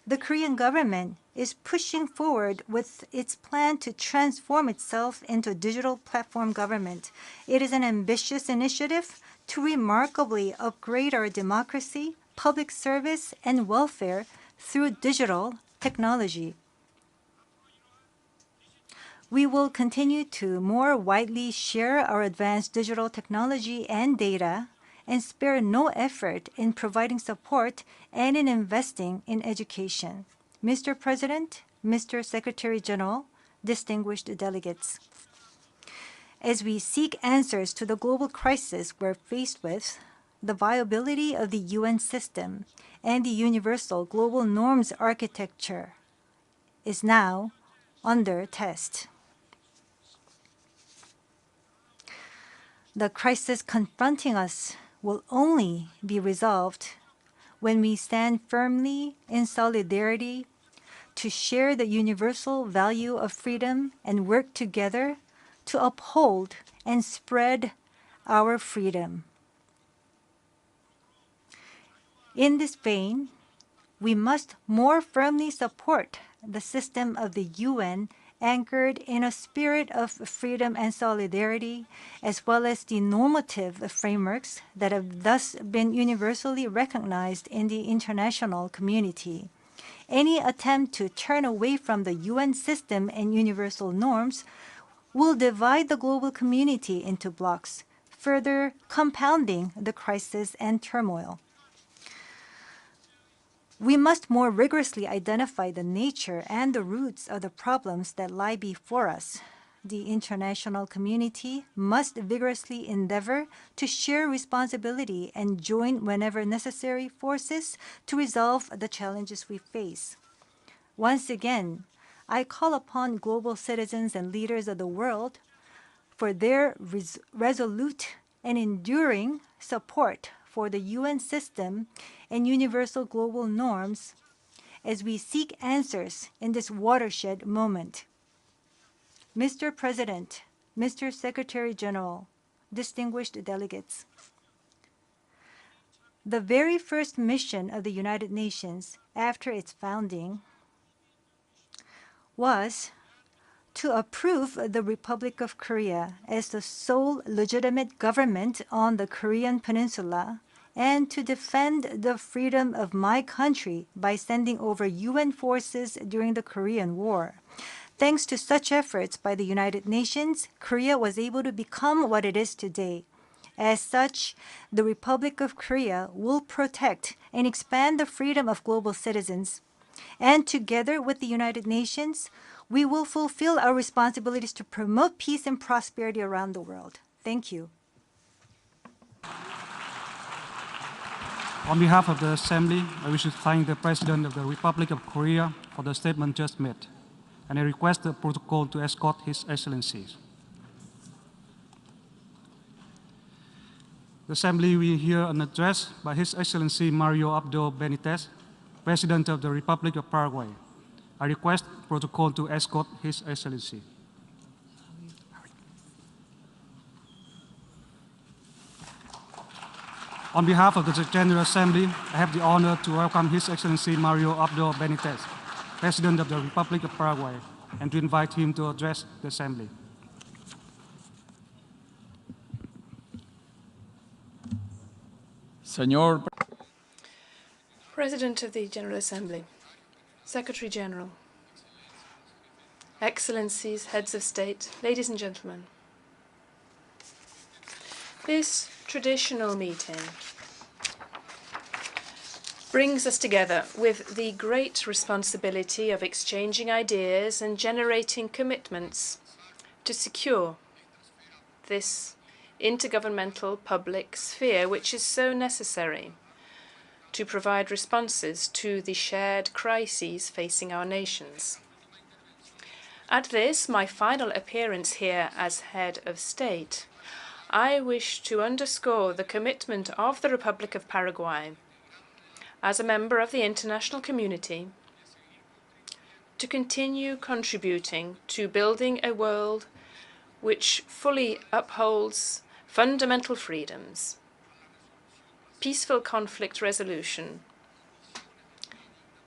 The Korean government is pushing forward with its plan to transform itself into a digital platform government. It is an ambitious initiative to remarkably upgrade our democracy, public service, and welfare through digital technology. We will continue to more widely share our advanced digital technology and data and spare no effort in providing support and in investing in education. Mr. President, Mr. Secretary General, distinguished delegates, as we seek answers to the global crisis we're faced with, the viability of the UN system and the universal global norms architecture is now under test. The crisis confronting us will only be resolved when we stand firmly in solidarity to share the universal value of freedom and work together to uphold and spread our freedom. In this vein, we must more firmly support the system of the UN anchored in a spirit of freedom and solidarity, as well as the normative frameworks that have thus been universally recognized in the international community. Any attempt to turn away from the UN system and universal norms will divide the global community into blocks, further compounding the crisis and turmoil. We must more rigorously identify the nature and the roots of the problems that lie before us. The international community must vigorously endeavor to share responsibility and join whenever necessary forces to resolve the challenges we face. Once again, I call upon global citizens and leaders of the world for their resolute and enduring support for the UN system and universal global norms as we seek answers in this watershed moment. Mr. President, Mr. Secretary General, distinguished delegates, the very first mission of the United Nations after its founding was to approve the Republic of Korea as the sole legitimate government on the Korean Peninsula and to defend the freedom of my country by sending over UN forces during the Korean War. Thanks to such efforts by the United Nations, Korea was able to become what it is today. As such, the Republic of Korea will protect and expand the freedom of global citizens. And together with the United Nations, we will fulfill our responsibilities to promote peace and prosperity around the world. Thank you. On behalf of the Assembly, I wish to thank the President of the Republic of Korea for the statement just made, and I request the protocol to escort His Excellency. The Assembly will hear an address by His Excellency Mario Abdo Benitez, President of the Republic of Paraguay. I request protocol to escort His Excellency. On behalf of the General Assembly, I have the honor to welcome His Excellency Mario Abdo Benitez, President of the Republic of Paraguay, and to invite him to address the Assembly. Señor President of the General Assembly, Secretary General, Excellencies, Heads of State, ladies and gentlemen. This traditional meeting brings us together with the great responsibility of exchanging ideas and generating commitments to secure this intergovernmental public sphere, which is so necessary to provide responses to the shared crises facing our nations. At this, my final appearance here as head of state, I wish to underscore the commitment of the Republic of Paraguay as a member of the international community to continue contributing to building a world which fully upholds fundamental freedoms, peaceful conflict resolution,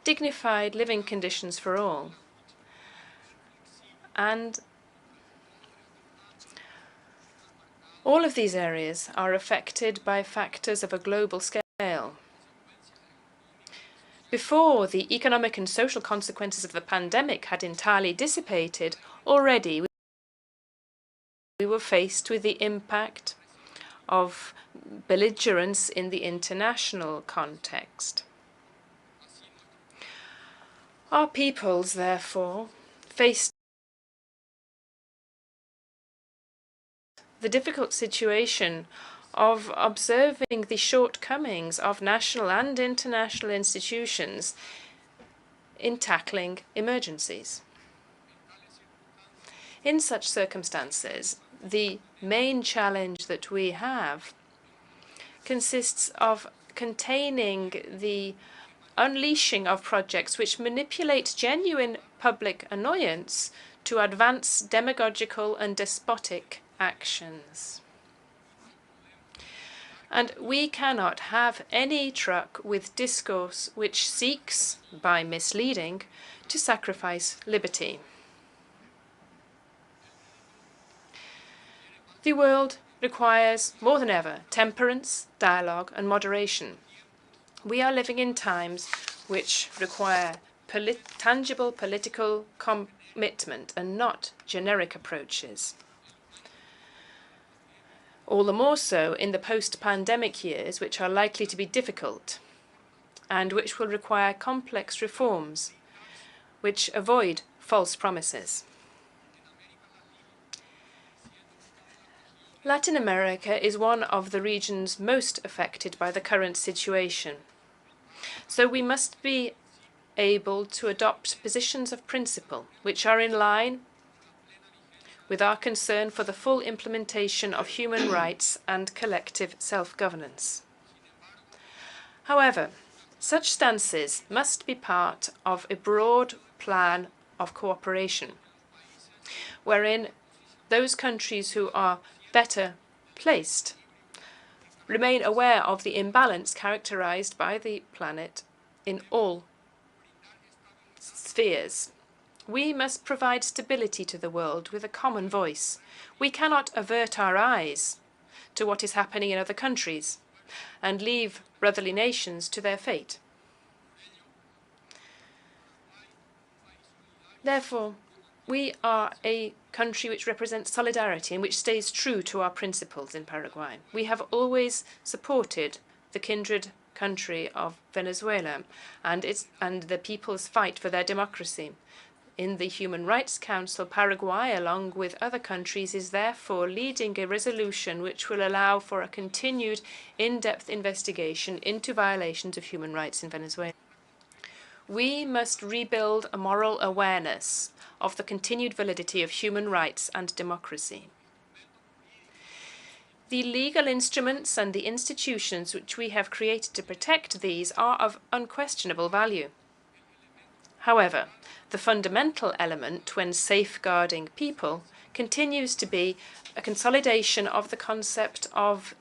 dignified living conditions for all, and all of these areas are affected by factors of a global scale. Before the economic and social consequences of the pandemic had entirely dissipated, already we were faced with the impact of belligerence in the international context. Our peoples, therefore, faced the difficult situation of observing the shortcomings of national and international institutions in tackling emergencies. In such circumstances, the main challenge that we have consists of containing the unleashing of projects which manipulate genuine public annoyance to advance demagogical and despotic actions. And we cannot have any truck with discourse which seeks, by misleading, to sacrifice liberty. The world requires more than ever temperance, dialogue, and moderation. We are living in times which require tangible political commitment and not generic approaches. All the more so in the post-pandemic years, which are likely to be difficult and which will require complex reforms which avoid false promises. Latin America is one of the regions most affected by the current situation, so we must be able to adopt positions of principle which are in line with our concern for the full implementation of human rights and collective self-governance. However, such stances must be part of a broad plan of cooperation, wherein those countries who are better placed remain aware of the imbalance characterized by the planet in all spheres. We must provide stability to the world with a common voice. We cannot avert our eyes to what is happening in other countries and leave brotherly nations to their fate. Therefore, we are a country which represents solidarity and which stays true to our principles in Paraguay. We have always supported the kindred country of Venezuela and the people's fight for their democracy. In the Human Rights Council, Paraguay, along with other countries, is therefore leading a resolution which will allow for a continued in-depth investigation into violations of human rights in Venezuela. We must rebuild a moral awareness of the continued validity of human rights and democracy. The legal instruments and the institutions which we have created to protect these are of unquestionable value. However, the fundamental element when safeguarding people continues to be a consolidation of the concept of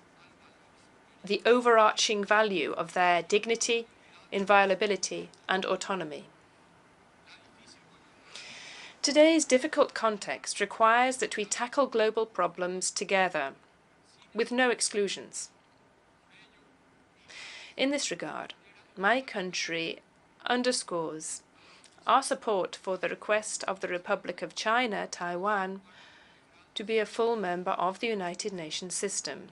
the overarching value of their dignity, inviolability, and autonomy. Today's difficult context requires that we tackle global problems together, with no exclusions. In this regard, my country underscores our support for the request of the Republic of China, Taiwan, to be a full member of the United Nations system.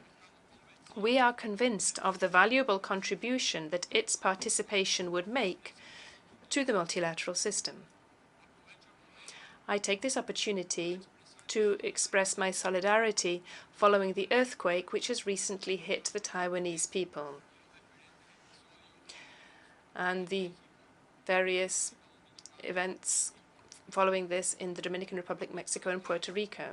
We are convinced of the valuable contribution that its participation would make to the multilateral system. I take this opportunity to express my solidarity following the earthquake which has recently hit the Taiwanese people and the various events following this in the Dominican Republic, Mexico, and Puerto Rico.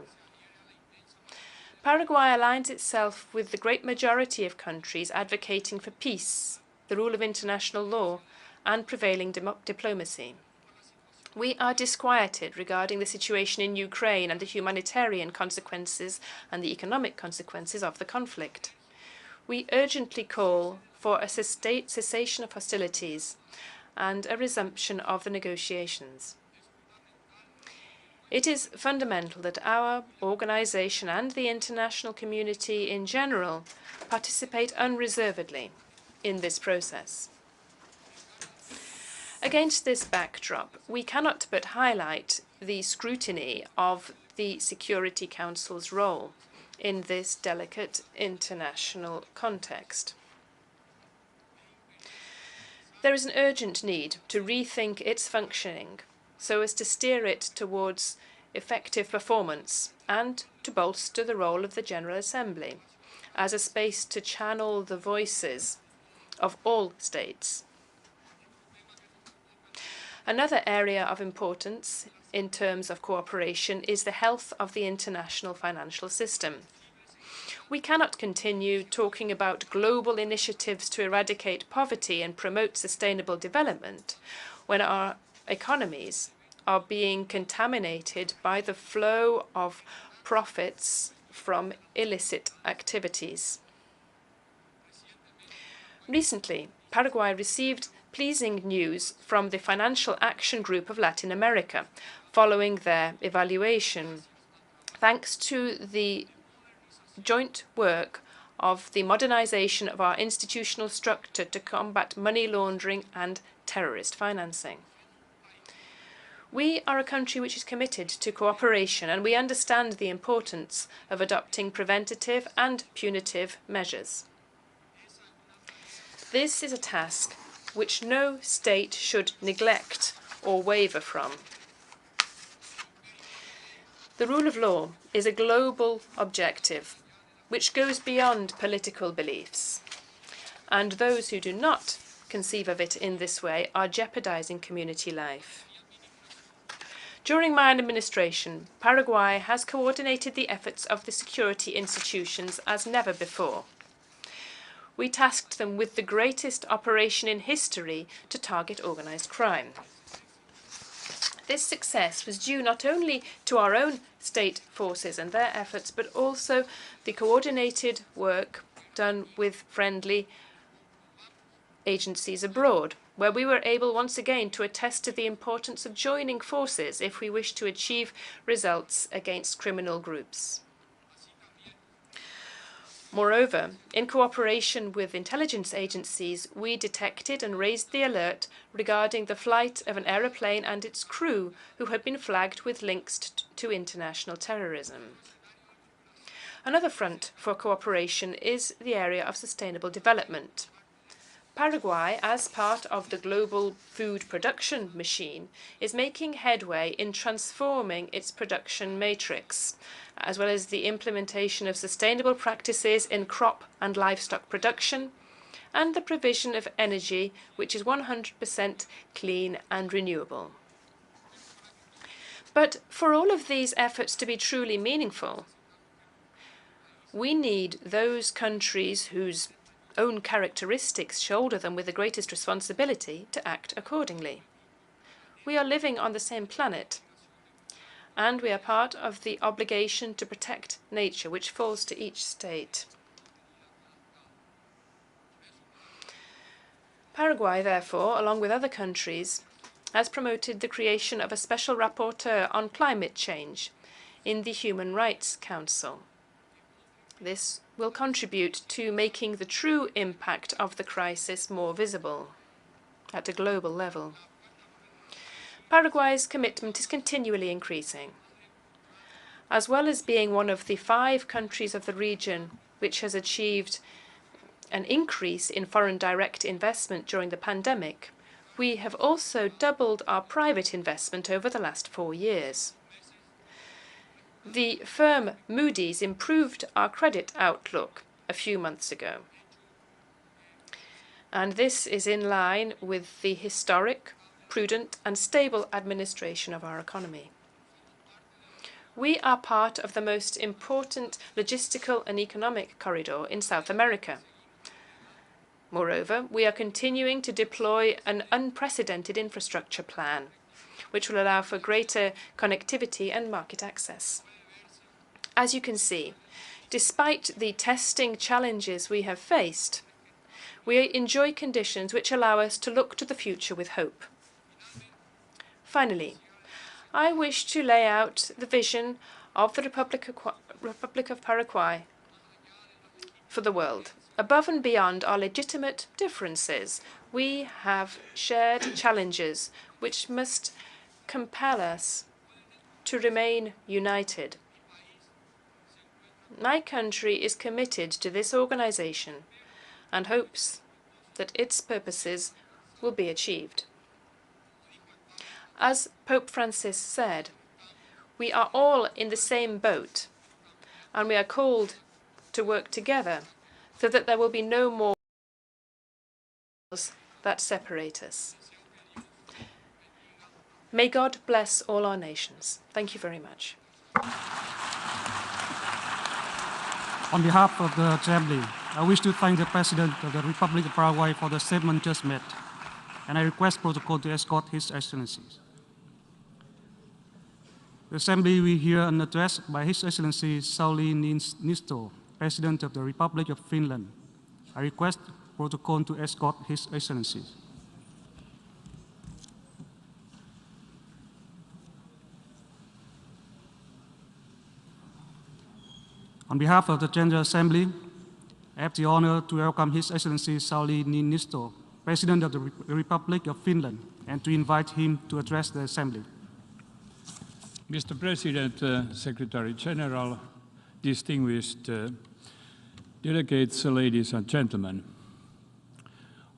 Paraguay aligns itself with the great majority of countries advocating for peace, the rule of international law, and prevailing diplomacy. We are disquieted regarding the situation in Ukraine and the humanitarian consequences and the economic consequences of the conflict. We urgently call for a cessation of hostilities and a resumption of the negotiations. It is fundamental that our organization and the international community in general participate unreservedly in this process. Against this backdrop, we cannot but highlight the scrutiny of the Security Council's role in this delicate international context. There is an urgent need to rethink its functioning so as to steer it towards effective performance and to bolster the role of the General Assembly as a space to channel the voices of all states. Another area of importance in terms of cooperation is the health of the international financial system. We cannot continue talking about global initiatives to eradicate poverty and promote sustainable development when our economies are being contaminated by the flow of profits from illicit activities. Recently, Paraguay received pleasing news from the Financial Action Group of Latin America following their evaluation, thanks to the joint work of the modernization of our institutional structure to combat money laundering and terrorist financing. We are a country which is committed to cooperation, and we understand the importance of adopting preventative and punitive measures. This is a task which no state should neglect or waver from. The rule of law is a global objective which goes beyond political beliefs, and those who do not conceive of it in this way are jeopardizing community life. During my administration, Paraguay has coordinated the efforts of the security institutions as never before. We tasked them with the greatest operation in history to target organized crime. This success was due not only to our own state forces and their efforts, but also the coordinated work done with friendly agencies abroad, where we were able once again to attest to the importance of joining forces if we wish to achieve results against criminal groups. Moreover, in cooperation with intelligence agencies, we detected and raised the alert regarding the flight of an aeroplane and its crew who had been flagged with links to international terrorism. Another front for cooperation is the area of sustainable development. Paraguay, as part of the global food production machine, is making headway in transforming its production matrix, as well as the implementation of sustainable practices in crop and livestock production, and the provision of energy which is 100% clean and renewable. But for all of these efforts to be truly meaningful, we need those countries whose own characteristics shoulder them with the greatest responsibility to act accordingly. We are living on the same planet, and we are part of the obligation to protect nature, which falls to each state. Paraguay, therefore, along with other countries, has promoted the creation of a special rapporteur on climate change in the Human Rights Council. This will contribute to making the true impact of the crisis more visible at a global level. Paraguay's commitment is continually increasing. As well as being one of the 5 countries of the region which has achieved an increase in foreign direct investment during the pandemic, we have also doubled our private investment over the last 4 years. The firm Moody's improved our credit outlook a few months ago. And this is in line with the historic, prudent, and stable administration of our economy. We are part of the most important logistical and economic corridor in South America. Moreover, we are continuing to deploy an unprecedented infrastructure plan, which will allow for greater connectivity and market access. As you can see, despite the testing challenges we have faced, we enjoy conditions which allow us to look to the future with hope. Finally, I wish to lay out the vision of the Republic of Paraguay for the world. Above and beyond our legitimate differences, we have shared challenges which must compel us to remain united. My country is committed to this organization and hopes that its purposes will be achieved. As Pope Francis said, we are all in the same boat, and we are called to work together so that there will be no more that separate us. May God bless all our nations. Thank you very much. On behalf of the Assembly, I wish to thank the President of the Republic of Paraguay for the statement just made, and I request protocol to escort His Excellencies. The Assembly will hear an address by His Excellency Sauli Niinisto, President of the Republic of Finland. I request protocol to escort His Excellencies. On behalf of the General Assembly, I have the honor to welcome His Excellency Sauli Niinisto, President of the Republic of Finland, and to invite him to address the Assembly. Mr. President, Secretary General, distinguished delegates, ladies and gentlemen,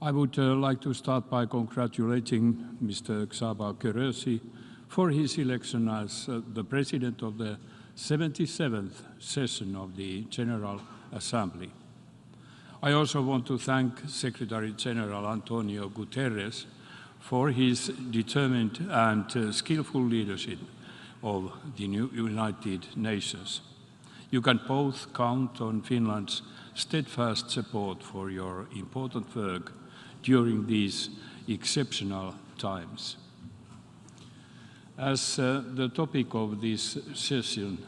I would like to start by congratulating Mr. Csaba Kőrösi for his election as the President of the 77th session of the General Assembly. I also want to thank Secretary General Antonio Guterres for his determined and skillful leadership of the United Nations. You can both count on Finland's steadfast support for your important work during these exceptional times. As the topic of this session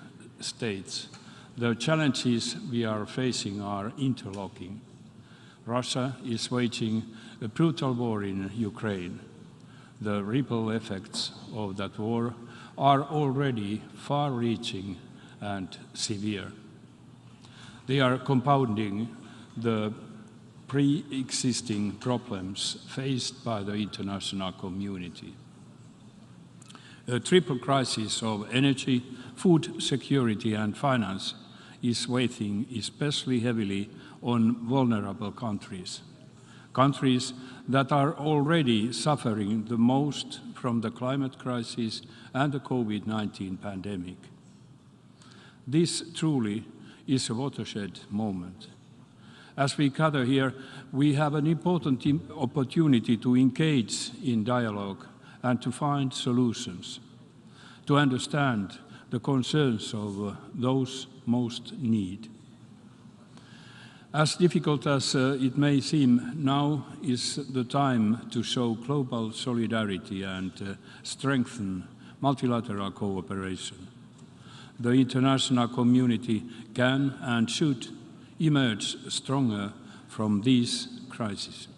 states, the challenges we are facing are interlocking. Russia is waging a brutal war in Ukraine. The ripple effects of that war are already far-reaching and severe. They are compounding the pre-existing problems faced by the international community. A triple crisis of energy, food security and finance is weighing especially heavily on vulnerable countries, countries that are already suffering the most from the climate crisis and the COVID-19 pandemic. This truly is a watershed moment. As we gather here, we have an important opportunity to engage in dialogue and to find solutions, to understand the concerns of those most in need. As difficult as it may seem, now is the time to show global solidarity and strengthen multilateral cooperation. The international community can and should emerge stronger from these crises.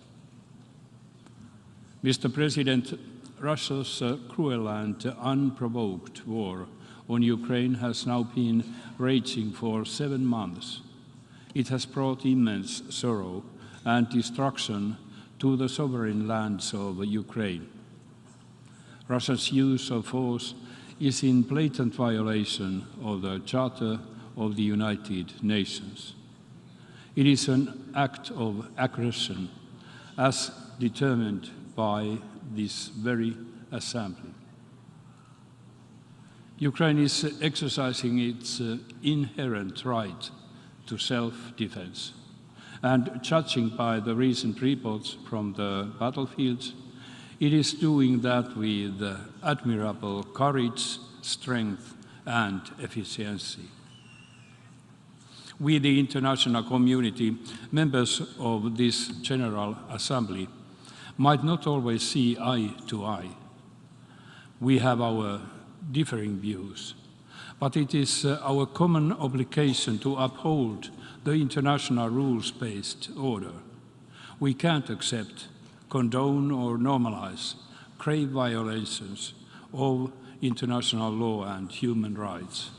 Mr. President, Russia's cruel and unprovoked war on Ukraine has now been raging for 7 months. It has brought immense sorrow and destruction to the sovereign lands of Ukraine. Russia's use of force is in blatant violation of the Charter of the United Nations. It is an act of aggression as determined by this very assembly. Ukraine is exercising its inherent right to self-defense. And judging by the recent reports from the battlefields, it is doing that with admirable courage, strength, and efficiency. We, the international community, members of this General Assembly, might not always see eye to eye. We have our differing views, but it is our common obligation to uphold the international rules-based order. We can't accept, condone, or normalize grave violations of international law and human rights.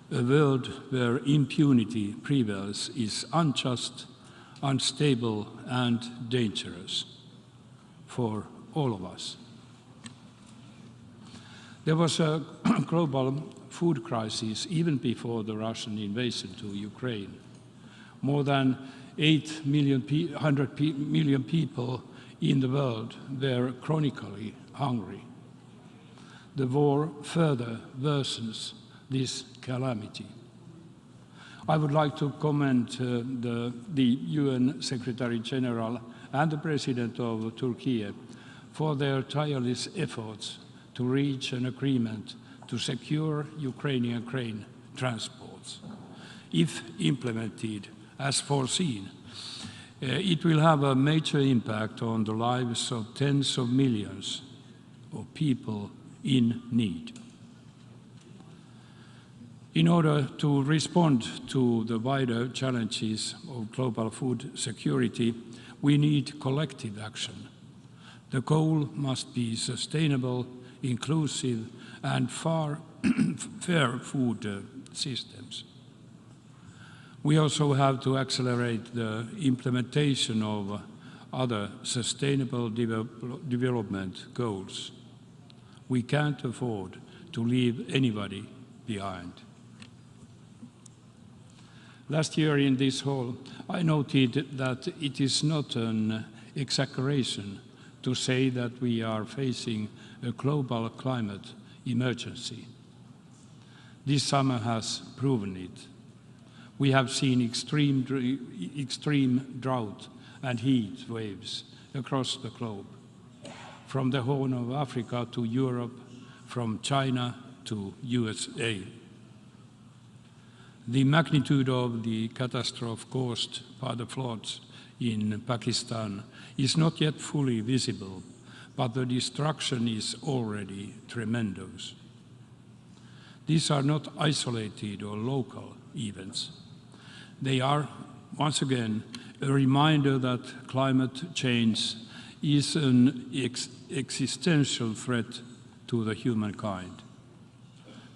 A world where impunity prevails is unjust, unstable, and dangerous for all of us. There was a global food crisis even before the Russian invasion to Ukraine. More than 8 million people in the world were chronically hungry. The war further worsens this calamity. I would like to commend the UN Secretary General and the President of Turkey for their tireless efforts to reach an agreement to secure Ukrainian grain transports. If implemented as foreseen, it will have a major impact on the lives of tens of millions of people in need. In order to respond to the wider challenges of global food security, we need collective action. The goal must be sustainable, inclusive, and fair food systems. We also have to accelerate the implementation of other sustainable development goals. We can't afford to leave anybody behind. Last year in this hall, I noted that it is not an exaggeration to say that we are facing a global climate emergency. This summer has proven it. We have seen extreme drought and heat waves across the globe, from the Horn of Africa to Europe, from China to USA. The magnitude of the catastrophe caused by the floods in Pakistan is not yet fully visible, but the destruction is already tremendous. These are not isolated or local events. They are, once again, a reminder that climate change is an existential threat to the humankind.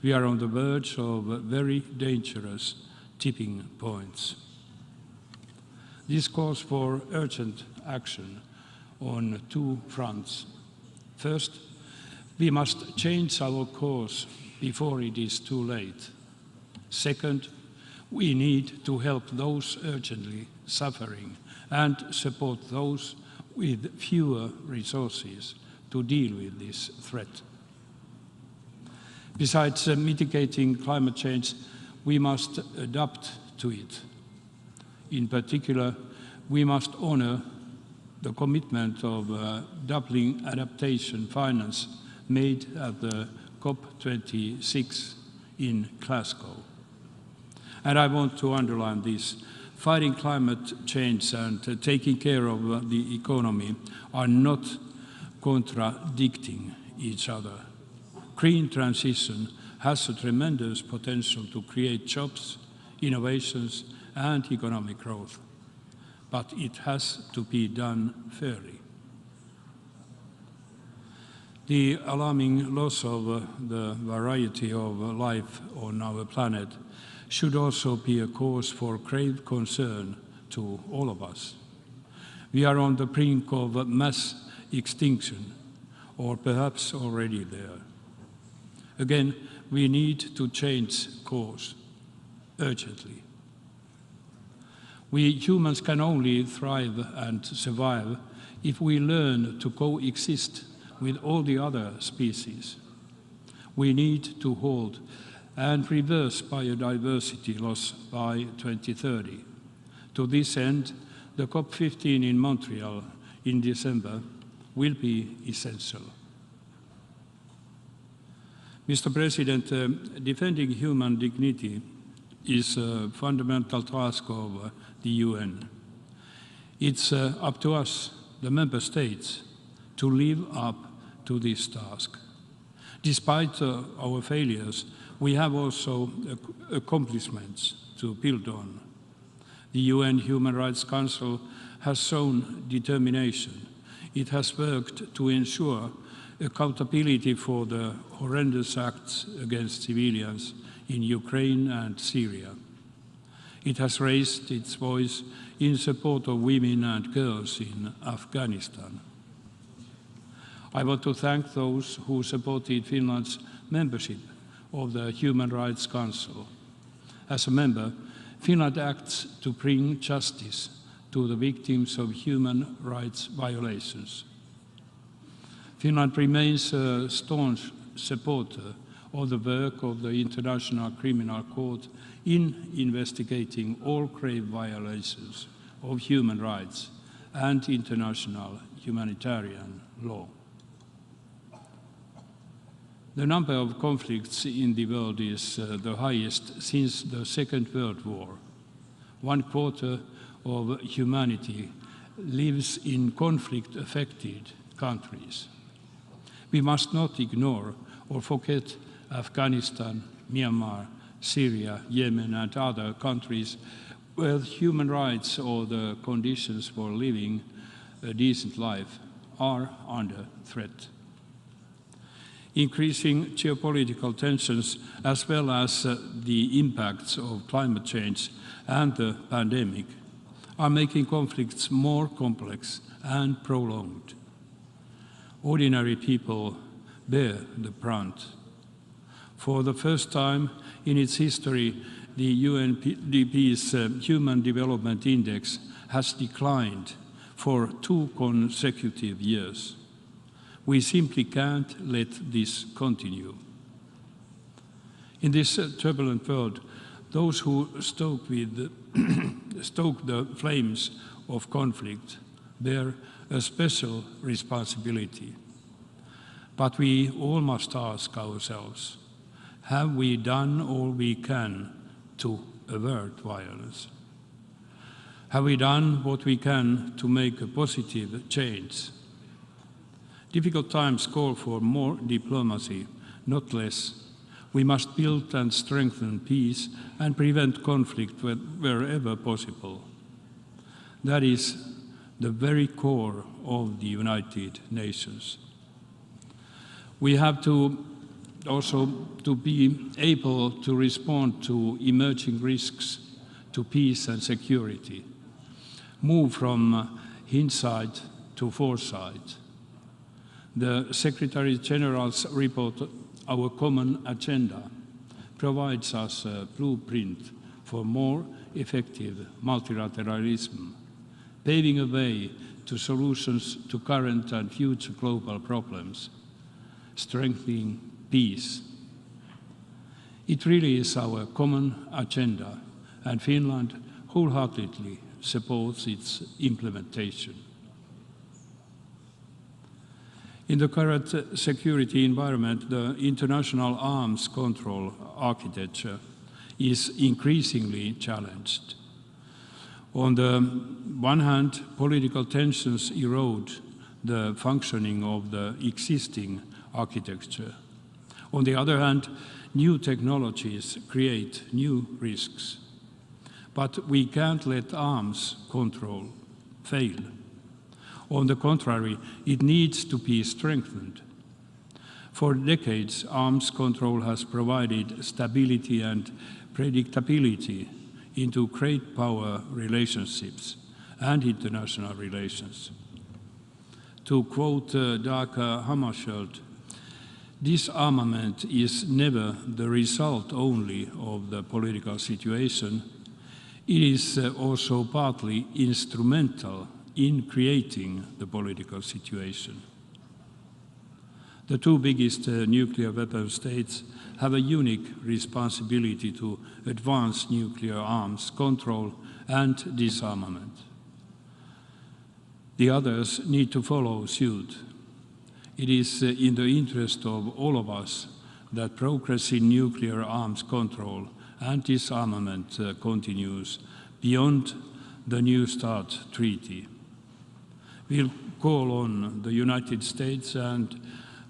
We are on the verge of very dangerous tipping points. This calls for urgent action on two fronts. First, we must change our course before it is too late. Second, we need to help those urgently suffering and support those with fewer resources to deal with this threat. Besides mitigating climate change, we must adapt to it. In particular, we must honor the commitment of doubling adaptation finance made at the COP26 in Glasgow. And I want to underline this. Fighting climate change and taking care of the economy are not contradicting each other. Green transition has a tremendous potential to create jobs, innovations, and economic growth, but it has to be done fairly. The alarming loss of the variety of life on our planet should also be a cause for grave concern to all of us. We are on the brink of mass extinction, or perhaps already there. Again, we need to change course urgently. We humans can only thrive and survive if we learn to coexist with all the other species. We need to halt and reverse biodiversity loss by 2030. To this end, the COP15 in Montreal in December will be essential. Mr. President, defending human dignity is a fundamental task of the UN. It's up to us, the member states, to live up to this task. Despite our failures, we have also accomplishments to build on. The UN Human Rights Council has shown determination. It has worked to ensure accountability for the horrendous acts against civilians in Ukraine and Syria. It has raised its voice in support of women and girls in Afghanistan. I want to thank those who supported Finland's membership of the Human Rights Council. As a member, Finland acts to bring justice to the victims of human rights violations. Finland remains a staunch supporter of the work of the International Criminal Court in investigating all grave violations of human rights and international humanitarian law. The number of conflicts in the world is the highest since the Second World War. 1/4 of humanity lives in conflict-affected countries. We must not ignore or forget Afghanistan, Myanmar, Syria, Yemen, and other countries where human rights or the conditions for living a decent life are under threat. Increasing geopolitical tensions, as well as the impacts of climate change and the pandemic, are making conflicts more complex and prolonged. Ordinary people bear the brunt. For the first time in its history, the UNDP's Human Development Index has declined for 2 consecutive years. We simply can't let this continue. In this turbulent world, those who stoke the flames of conflict bear a special responsibility. But we all must ask ourselves, have we done all we can to avert violence? Have we done what we can to make a positive change? Difficult times call for more diplomacy, not less. We must build and strengthen peace and prevent conflict wherever possible. That is the very core of the United Nations. We have to also be able to respond to emerging risks to peace and security, move from hindsight to foresight. The Secretary General's report, Our Common Agenda, provides us a blueprint for more effective multilateralism, paving a way to solutions to current and future global problems, strengthening peace. It really is our common agenda, and Finland wholeheartedly supports its implementation. In the current security environment, the international arms control architecture is increasingly challenged. On the one hand, political tensions erode the functioning of the existing architecture. On the other hand, new technologies create new risks. But we can't let arms control fail. On the contrary, it needs to be strengthened. For decades, arms control has provided stability and predictability into great power relationships and international relations. To quote Dag Hammarskjöld, disarmament is never the result only of the political situation. It is also partly instrumental in creating the political situation. The two biggest nuclear weapon states have a unique responsibility to advance nuclear arms control and disarmament. The others need to follow suit. It is in the interest of all of us that progress in nuclear arms control and disarmament continues beyond the New START treaty. We'll call on the United States and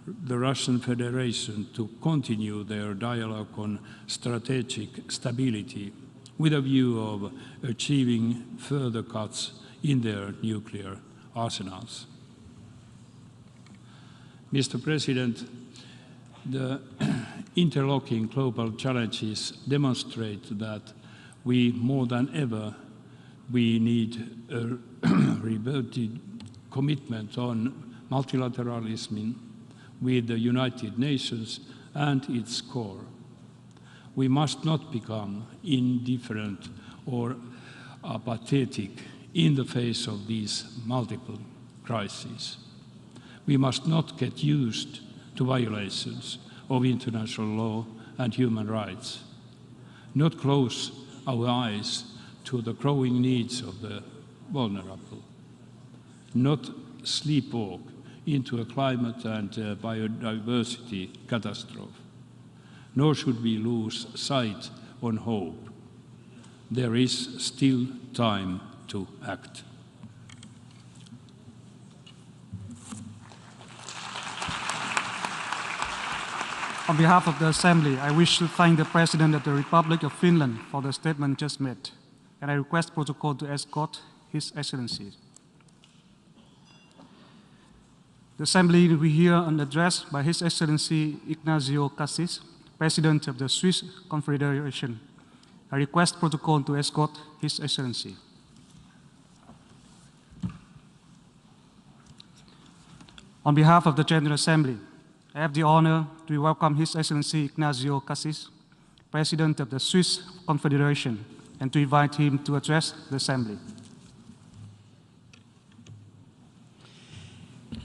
the Russian Federation to continue their dialogue on strategic stability with a view of achieving further cuts in their nuclear arsenals. Mr. President, the interlocking global challenges demonstrate that we, more than ever, we need a reverted commitment on multilateralism with the United Nations and its core. We must not become indifferent or apathetic in the face of these multiple crises. We must not get used to violations of international law and human rights, not close our eyes to the growing needs of the vulnerable, not sleepwalk into a climate and biodiversity catastrophe, nor should we lose sight on hope. There is still time to act. On behalf of the Assembly, I wish to thank the President of the Republic of Finland for the statement just made, and I request protocol to escort His Excellency. The Assembly will hear an address by His Excellency Ignacio Cassis, President of the Swiss Confederation. I request protocol to escort His Excellency. On behalf of the General Assembly, I have the honor to welcome His Excellency Ignacio Cassis, President of the Swiss Confederation, and to invite him to address the Assembly.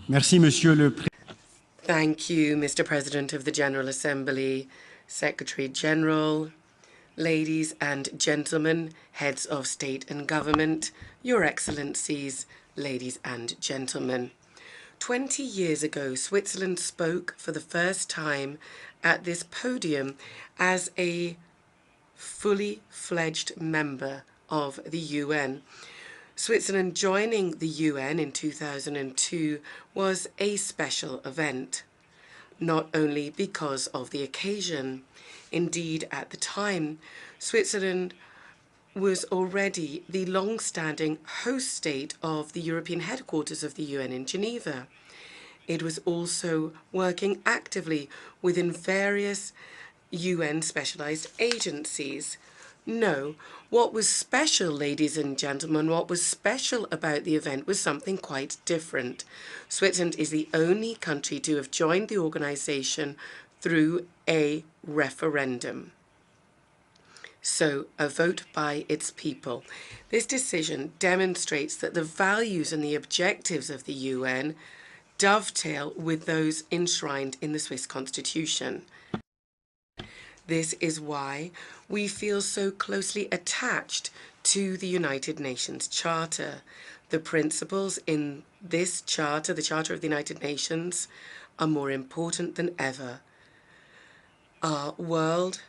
Merci, Monsieur le Président. Thank you, Mr. President of the General Assembly, Secretary General, ladies and gentlemen, heads of state and government, Your Excellencies, ladies and gentlemen. 20 years ago, Switzerland spoke for the first time at this podium as a fully fledged member of the UN. Switzerland joining the UN in 2002 was a special event, not only because of the occasion. Indeed, at the time, Switzerland was already the long-standing host state of the European headquarters of the UN in Geneva. It was also working actively within various UN specialized agencies. No, what was special, ladies and gentlemen, what was special about the event was something quite different. Switzerland is the only country to have joined the organization through a referendum. So, a vote by its people. This decision demonstrates that the values and the objectives of the UN dovetail with those enshrined in the Swiss Constitution. This is why we feel so closely attached to the United Nations Charter. The principles in this charter, the Charter of the United Nations, are more important than ever. Our world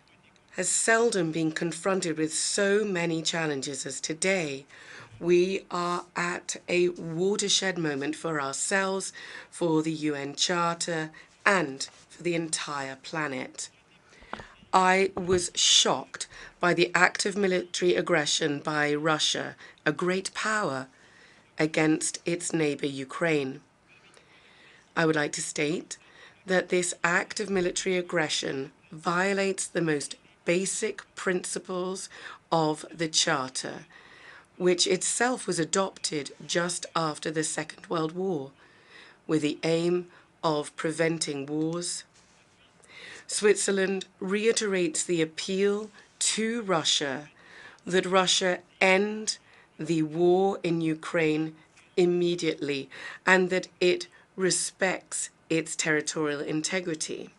has seldom been confronted with so many challenges as today. We are at a watershed moment for ourselves, for the UN Charter, and for the entire planet. I was shocked by the active military aggression by Russia, a great power, against its neighbor Ukraine. I would like to state that this act of military aggression violates the most basic principles of the Charter, which itself was adopted just after the Second World War, with the aim of preventing wars. Switzerland reiterates the appeal to Russia that Russia end the war in Ukraine immediately and that it respects its territorial integrity.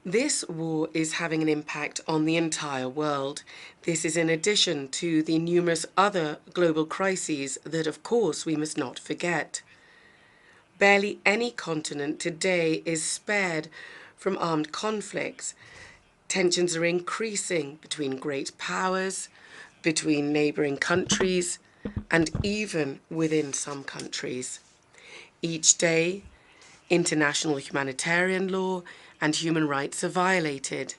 This war is having an impact on the entire world. This is in addition to the numerous other global crises that, of course, we must not forget. Barely any continent today is spared from armed conflicts. Tensions are increasing between great powers, between neighboring countries, and even within some countries. Each day, international humanitarian law and human rights are violated.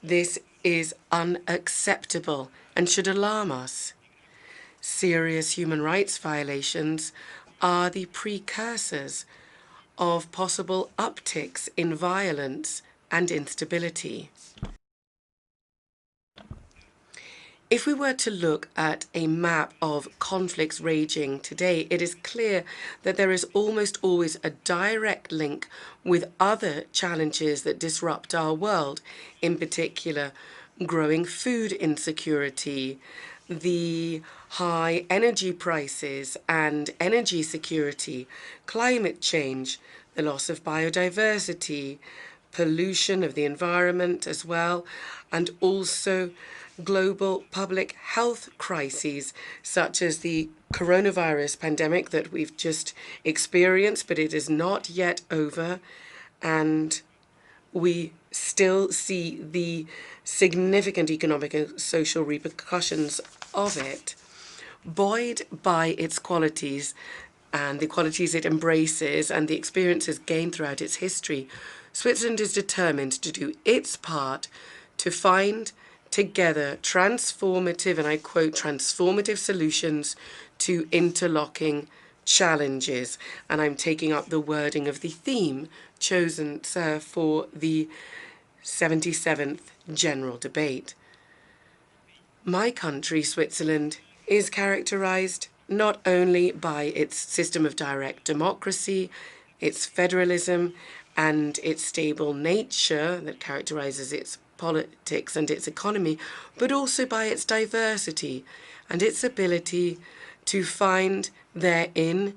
This is unacceptable and should alarm us. Serious human rights violations are the precursors of possible upticks in violence and instability. If we were to look at a map of conflicts raging today, it is clear that there is almost always a direct link with other challenges that disrupt our world, in particular growing food insecurity, the high energy prices and energy security, climate change, the loss of biodiversity, pollution of the environment as well, and also global public health crises such as the coronavirus pandemic that we've just experienced, but it is not yet over, and we still see the significant economic and social repercussions of it. Buoyed by its qualities and the qualities it embraces and the experiences gained throughout its history, Switzerland is determined to do its part to find together transformative, and I quote, transformative solutions to interlocking challenges. And I'm taking up the wording of the theme chosen for the 77th General Debate. My country, Switzerland, is characterized not only by its system of direct democracy, its federalism, and its stable nature that characterizes its politics and its economy, but also by its diversity and its ability to find therein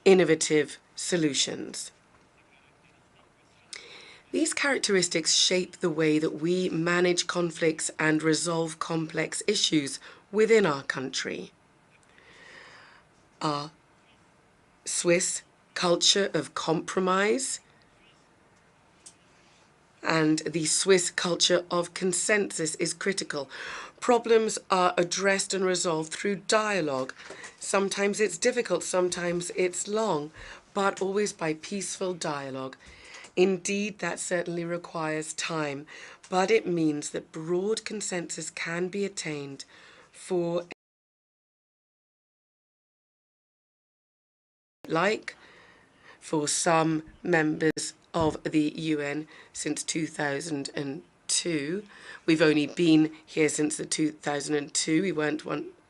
innovative solutions. These characteristics shape the way that we manage conflicts and resolve complex issues within our country. Our Swiss culture of compromise and the Swiss culture of consensus is critical. Problems are addressed and resolved through dialogue. Sometimes it's difficult, sometimes it's long, but always by peaceful dialogue. Indeed, that certainly requires time, but it means that broad consensus can be attained for some members of the UN since 2002. We've only been here since the 2002. We weren't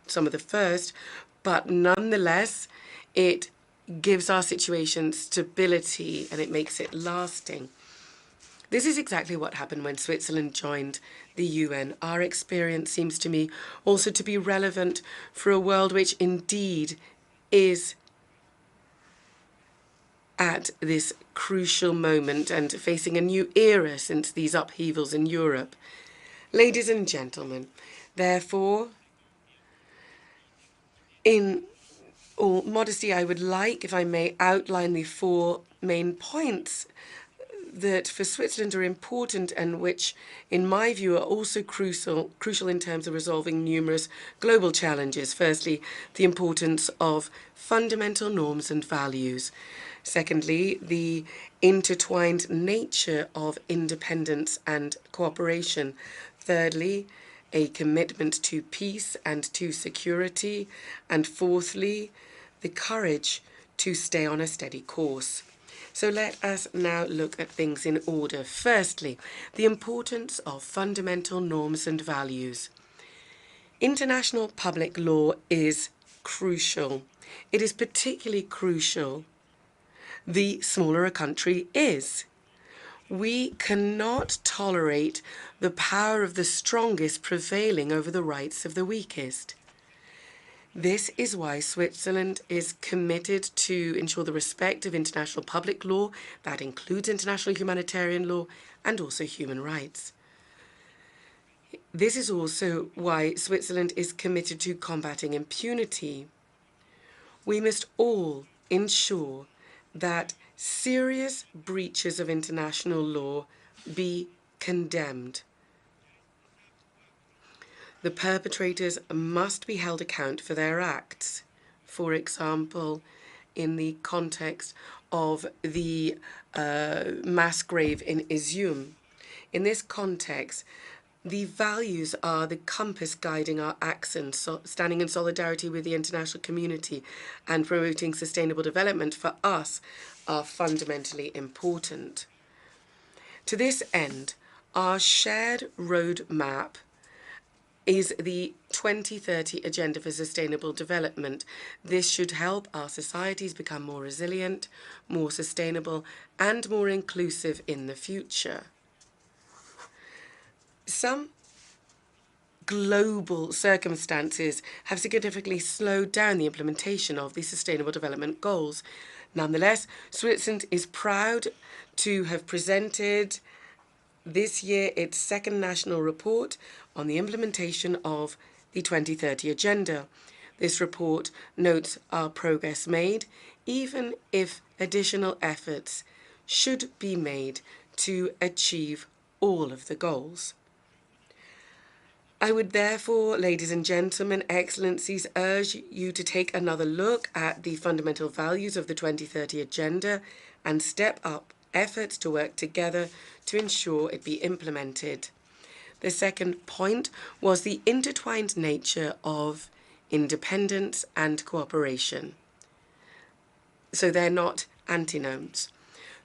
some of the first, but nonetheless, it gives our situation stability and it makes it lasting. This is exactly what happened when Switzerland joined the UN. Our experience seems to me also to be relevant for a world which indeed is at this crucial moment and facing a new era since these upheavals in Europe. Ladies and gentlemen, therefore, in all modesty, I would like, if I may, outline the four main points that for Switzerland are important and which, in my view, are also crucial in terms of resolving numerous global challenges. Firstly, the importance of fundamental norms and values. Secondly, the intertwined nature of independence and cooperation. Thirdly, a commitment to peace and to security. And fourthly, the courage to stay on a steady course. So let us now look at things in order. Firstly, the importance of fundamental norms and values. International public law is crucial. It is particularly crucial the smaller a country is. We cannot tolerate the power of the strongest prevailing over the rights of the weakest. This is why Switzerland is committed to ensure the respect of international public law, that includes international humanitarian law and also human rights. This is also why Switzerland is committed to combating impunity. We must all ensure that serious breaches of international law be condemned. The perpetrators must be held account for their acts. For example, in the context of the mass grave in Izium. In this context, the values are the compass guiding our actions, so standing in solidarity with the international community and promoting sustainable development for us are fundamentally important. To this end, our shared roadmap is the 2030 Agenda for Sustainable Development. This should help our societies become more resilient, more sustainable, and more inclusive in the future. Some global circumstances have significantly slowed down the implementation of the Sustainable Development Goals. Nonetheless, Switzerland is proud to have presented this year its second national report on the implementation of the 2030 Agenda. This report notes our progress made, even if additional efforts should be made to achieve all of the goals. I would therefore, ladies and gentlemen, excellencies, urge you to take another look at the fundamental values of the 2030 Agenda and step up efforts to work together to ensure it be implemented. The second point was the intertwined nature of independence and cooperation. So they're not antinomes.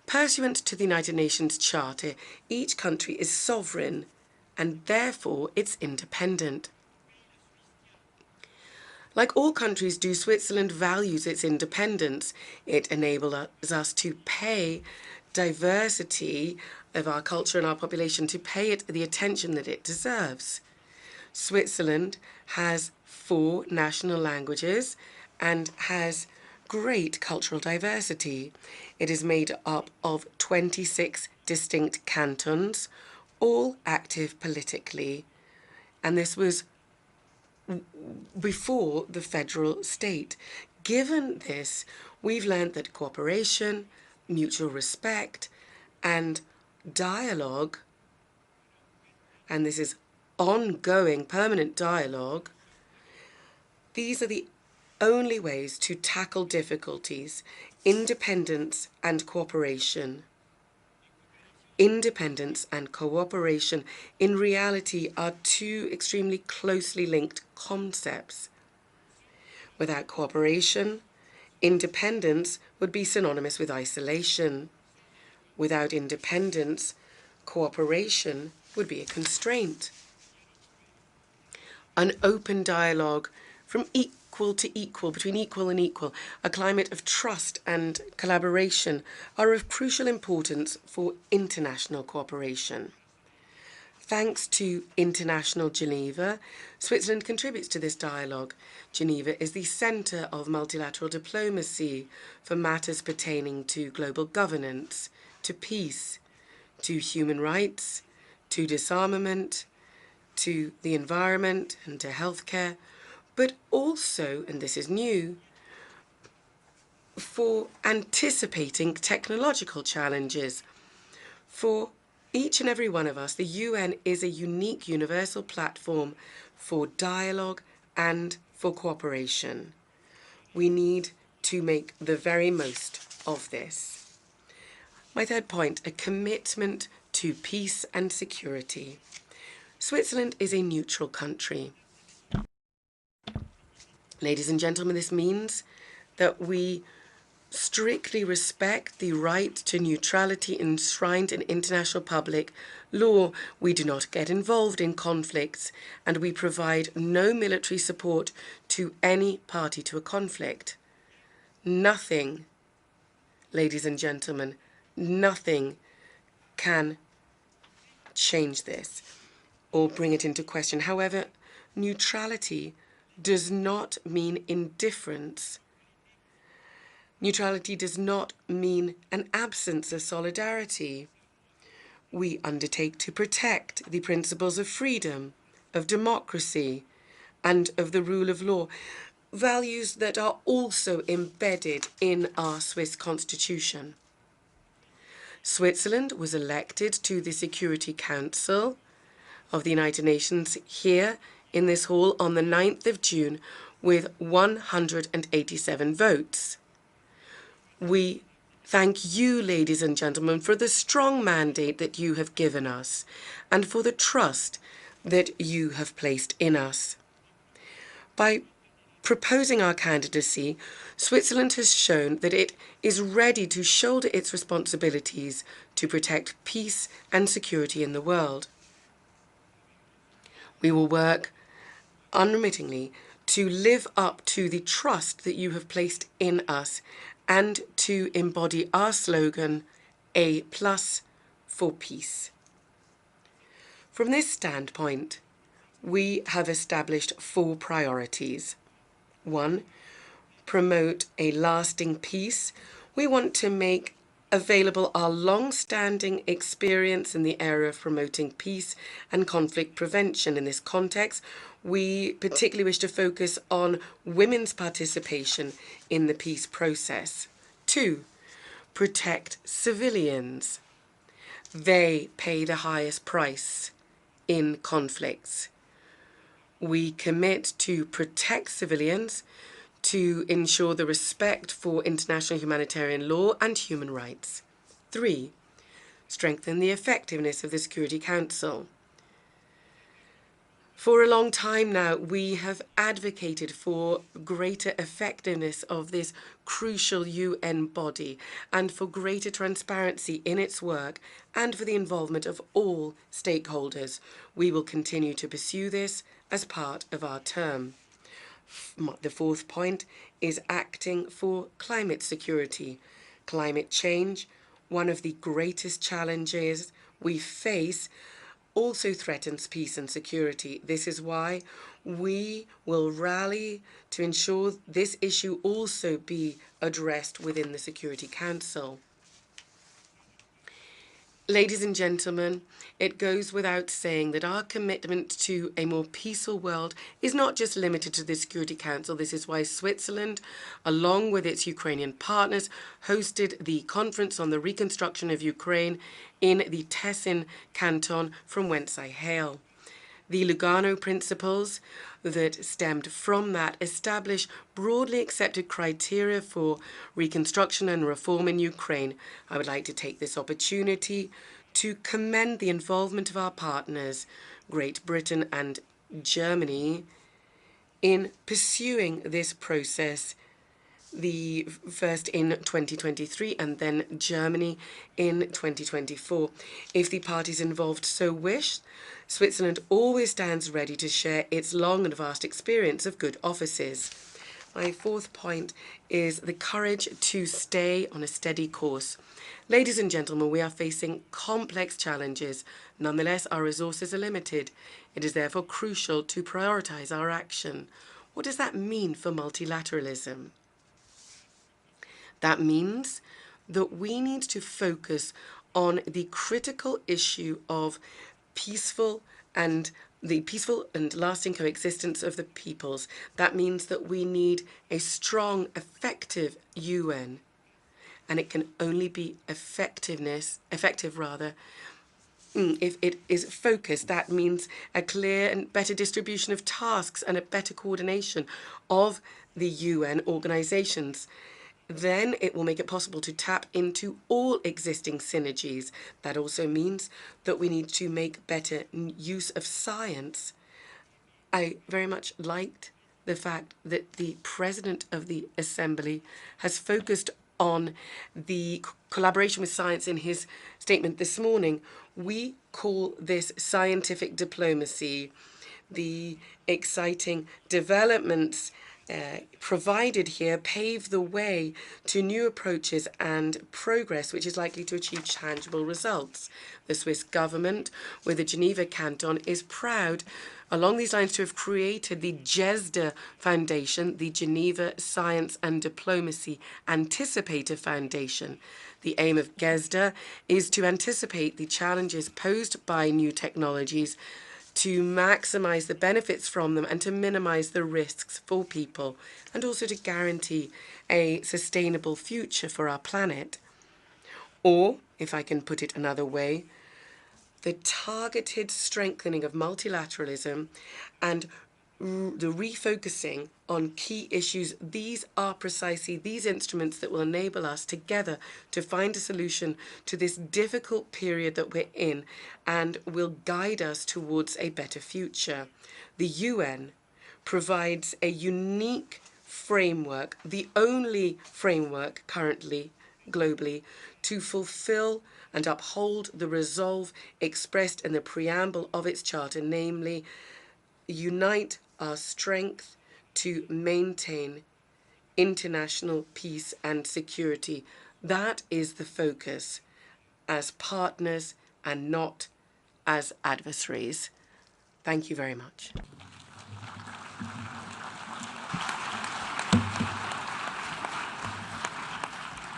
Pursuant to the United Nations Charter, each country is sovereign and therefore it's independent. Like all countries do, Switzerland values its independence. It enables us to pay diversity of our culture and our population, to pay it the attention that it deserves. Switzerland has 4 national languages and has great cultural diversity. It is made up of 26 distinct cantons, all active politically, and this was before the federal state. Given this, we've learned that cooperation, mutual respect, and dialogue, and this is ongoing, permanent dialogue, these are the only ways to tackle difficulties. Independence and cooperation. Independence and cooperation in reality are 2 extremely closely linked concepts. Without cooperation, independence would be synonymous with isolation. Without independence, cooperation would be a constraint. An open dialogue from equal to equal, between equal and equal, a climate of trust and collaboration are of crucial importance for international cooperation. Thanks to International Geneva, Switzerland contributes to this dialogue. Geneva is the centre of multilateral diplomacy for matters pertaining to global governance, to peace, to human rights, to disarmament, to the environment and to healthcare, but also, and this is new, for anticipating technological challenges. For each and every one of us, the UN is a unique universal platform for dialogue and for cooperation. We need to make the very most of this. My third point, a commitment to peace and security. Switzerland is a neutral country. Ladies and gentlemen, this means that we strictly respect the right to neutrality enshrined in international public law. We do not get involved in conflicts, and we provide no military support to any party to a conflict. Nothing, ladies and gentlemen, nothing can change this or bring it into question. However, neutrality does not mean indifference. Neutrality does not mean an absence of solidarity. We undertake to protect the principles of freedom, of democracy, and of the rule of law, values that are also embedded in our Swiss constitution. Switzerland was elected to the Security Council of the United Nations here in this hall on the 9th of June with 187 votes. We thank you, ladies and gentlemen, for the strong mandate that you have given us and for the trust that you have placed in us. By proposing our candidacy, Switzerland has shown that it is ready to shoulder its responsibilities to protect peace and security in the world. We will work unremittingly to live up to the trust that you have placed in us and to embody our slogan, A+ for peace. From this standpoint, we have established 4 priorities. 1, promote a lasting peace. We want to make available our long-standing experience in the area of promoting peace and conflict prevention. In this context, we particularly wish to focus on women's participation in the peace process. 2, protect civilians. They pay the highest price in conflicts. We commit to protect civilians, to ensure the respect for international humanitarian law and human rights. 3, strengthen the effectiveness of the Security Council. For a long time now, we have advocated for greater effectiveness of this crucial UN body and for greater transparency in its work and for the involvement of all stakeholders. We will continue to pursue this as part of our term. The 4th point is acting for climate security. Climate change, one of the greatest challenges we face, also threatens peace and security. This is why we will rally to ensure this issue also be addressed within the Security Council. Ladies and gentlemen, it goes without saying that our commitment to a more peaceful world is not just limited to the Security Council. This is why Switzerland, along with its Ukrainian partners, hosted the Conference on the Reconstruction of Ukraine in the Tessin canton, from whence I hail. The Lugano principles that stemmed from that establish broadly accepted criteria for reconstruction and reform in Ukraine. I would like to take this opportunity to commend the involvement of our partners, Great Britain and Germany, in pursuing this process, the first in 2023 and then Germany in 2024. If the parties involved so wish, Switzerland always stands ready to share its long and vast experience of good offices. My 4th point is the courage to stay on a steady course. Ladies and gentlemen, we are facing complex challenges. Nonetheless, our resources are limited. It is therefore crucial to prioritize our action. What does that mean for multilateralism? That means that we need to focus on the critical issue of the peaceful and lasting coexistence of the peoples. That means that we need a strong, effective UN, and it can only be effective if it is focused. That means a clear and better distribution of tasks and a better coordination of the UN organizations. Then it will make it possible to tap into all existing synergies. That also means that we need to make better use of science. I very much liked the fact that the President of the Assembly has focused on the collaboration with science in his statement this morning. We call this scientific diplomacy. The exciting developments provided here pave the way to new approaches and progress which is likely to achieve tangible results. The Swiss government, with the Geneva Canton, is proud along these lines to have created the GESDA Foundation, the Geneva Science and Diplomacy Anticipator Foundation. The aim of GESDA is to anticipate the challenges posed by new technologies, to maximize the benefits from them and to minimize the risks for people, and also to guarantee a sustainable future for our planet. Or, if I can put it another way, the targeted strengthening of multilateralism and the refocusing on key issues, these are precisely these instruments that will enable us together to find a solution to this difficult period that we're in and will guide us towards a better future. The UN provides a unique framework, the only framework currently globally to fulfill and uphold the resolve expressed in the preamble of its charter, namely, unite our strength to maintain international peace and security. That is the focus, as partners and not as adversaries. Thank you very much.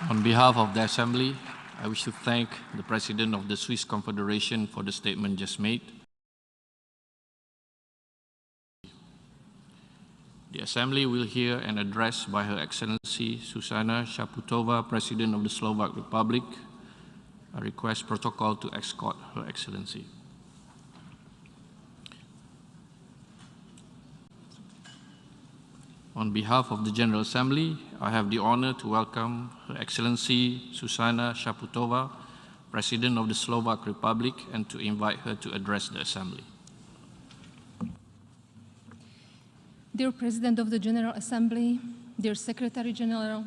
On behalf of the Assembly, I wish to thank the President of the Swiss Confederation for the statement just made. The Assembly will hear an address by Her Excellency Zuzana Čaputová, President of the Slovak Republic. I request protocol to escort Her Excellency. On behalf of the General Assembly, I have the honor to welcome Her Excellency Zuzana Čaputová, President of the Slovak Republic, and to invite her to address the Assembly. Dear President of the General Assembly, dear Secretary General,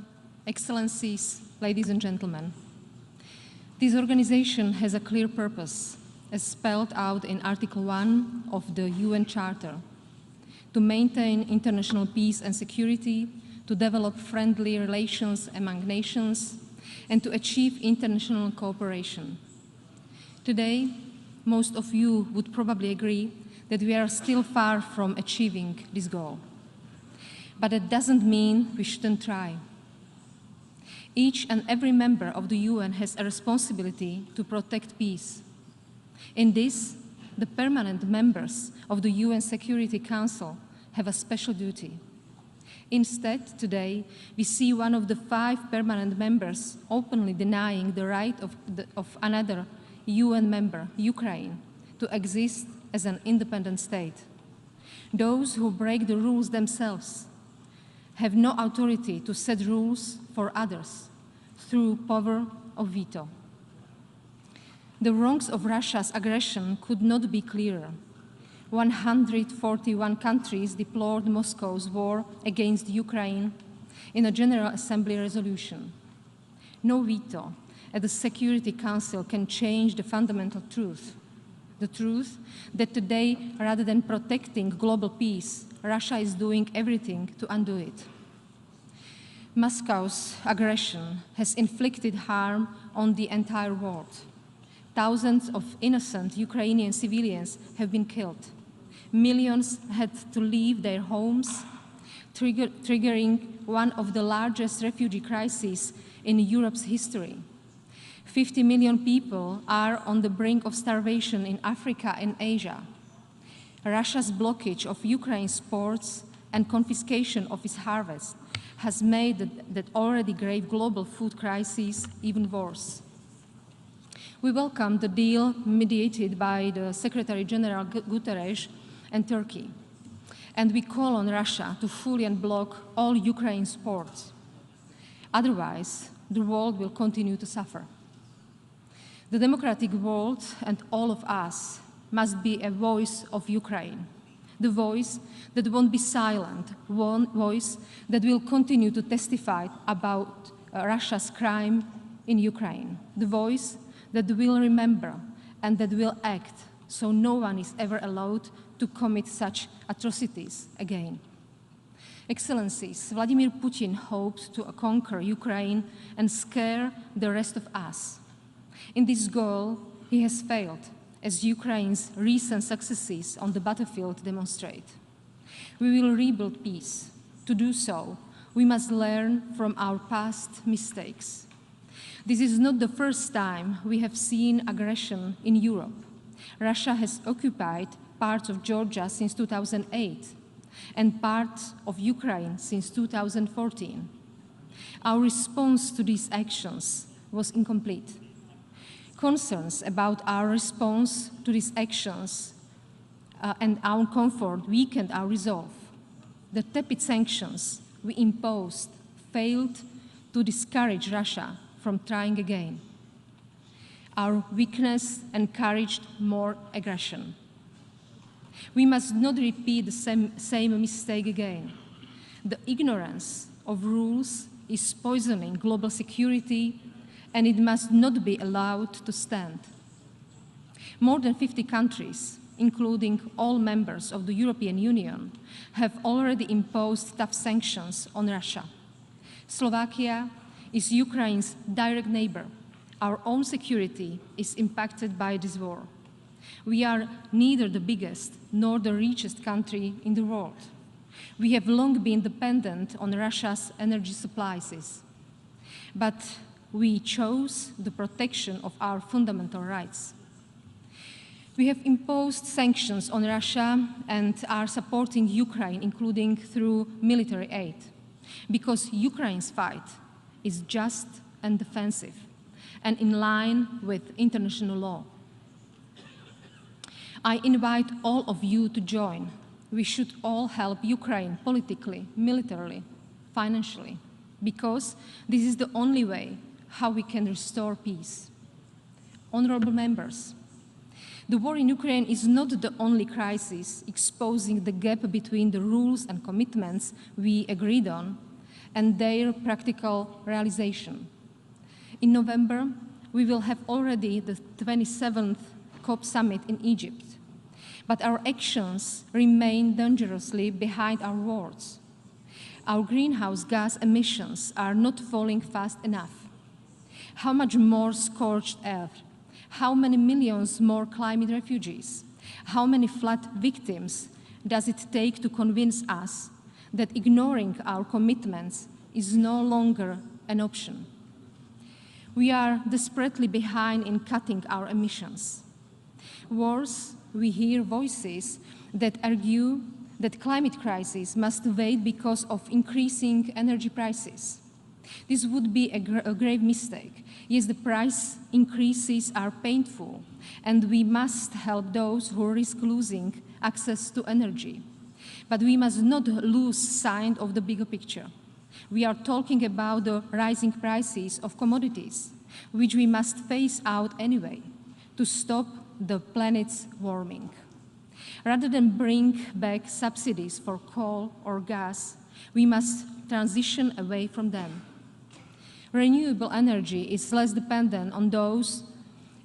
Excellencies, ladies and gentlemen. This organization has a clear purpose, as spelled out in Article 1 of the UN Charter: to maintain international peace and security, to develop friendly relations among nations, and to achieve international cooperation. Today, most of you would probably agree that we are still far from achieving this goal. But that doesn't mean we shouldn't try. Each and every member of the UN has a responsibility to protect peace. In this, the permanent members of the UN Security Council have a special duty. Instead, today, we see one of the 5 permanent members openly denying the right of another UN member, Ukraine, to exist as an independent state. Those who break the rules themselves have no authority to set rules for others through power of veto. The wrongs of Russia's aggression could not be clearer. 141 countries deplored Moscow's war against Ukraine in a General Assembly resolution. No veto at the Security Council can change the fundamental truth. The truth that today, rather than protecting global peace, Russia is doing everything to undo it. Moscow's aggression has inflicted harm on the entire world. Thousands of innocent Ukrainian civilians have been killed. Millions had to leave their homes, triggering one of the largest refugee crises in Europe's history. 50 million people are on the brink of starvation in Africa and Asia. Russia's blockage of Ukraine's ports and confiscation of its harvest has made that already grave global food crisis even worse. We welcome the deal mediated by the Secretary General Guterres and Turkey, and we call on Russia to fully unblock all Ukraine's ports. Otherwise, the world will continue to suffer. The democratic world and all of us must be a voice of Ukraine, the voice that won't be silent, one voice that will continue to testify about Russia's crime in Ukraine, the voice that will remember and that will act so no one is ever allowed to commit such atrocities again. Excellencies, Vladimir Putin hopes to conquer Ukraine and scare the rest of us. In this goal, he has failed, as Ukraine's recent successes on the battlefield demonstrate. We will rebuild peace. To do so, we must learn from our past mistakes. This is not the first time we have seen aggression in Europe. Russia has occupied parts of Georgia since 2008 and parts of Ukraine since 2014. Our response to these actions was incomplete. Concerns about our response to these actions and our comfort weakened our resolve. The tepid sanctions we imposed failed to discourage Russia from trying again. Our weakness encouraged more aggression. We must not repeat the same mistake again. The ignorance of rules is poisoning global security, and it must not be allowed to stand. More than 50 countries, including all members of the European Union, have already imposed tough sanctions on Russia. Slovakia is Ukraine's direct neighbor. Our own security is impacted by this war. We are neither the biggest nor the richest country in the world. We have long been dependent on Russia's energy supplies. But we chose the protection of our fundamental rights. We have imposed sanctions on Russia and are supporting Ukraine, including through military aid, because Ukraine's fight is just and defensive and in line with international law. I invite all of you to join. We should all help Ukraine politically, militarily, financially, because this is the only way how we can restore peace. Honorable members, the war in Ukraine is not the only crisis exposing the gap between the rules and commitments we agreed on and their practical realization. In November, we will have already the 27th COP summit in Egypt, but our actions remain dangerously behind our words. Our greenhouse gas emissions are not falling fast enough. How much more scorched earth? How many millions more climate refugees? How many flood victims does it take to convince us that ignoring our commitments is no longer an option? We are desperately behind in cutting our emissions. Worse, we hear voices that argue that climate crisis must wait because of increasing energy prices. This would be a grave mistake. Yes, the price increases are painful, and we must help those who risk losing access to energy. But we must not lose sight of the bigger picture. We are talking about the rising prices of commodities, which we must phase out anyway to stop the planet's warming. Rather than bring back subsidies for coal or gas, we must transition away from them. Renewable energy is less dependent on those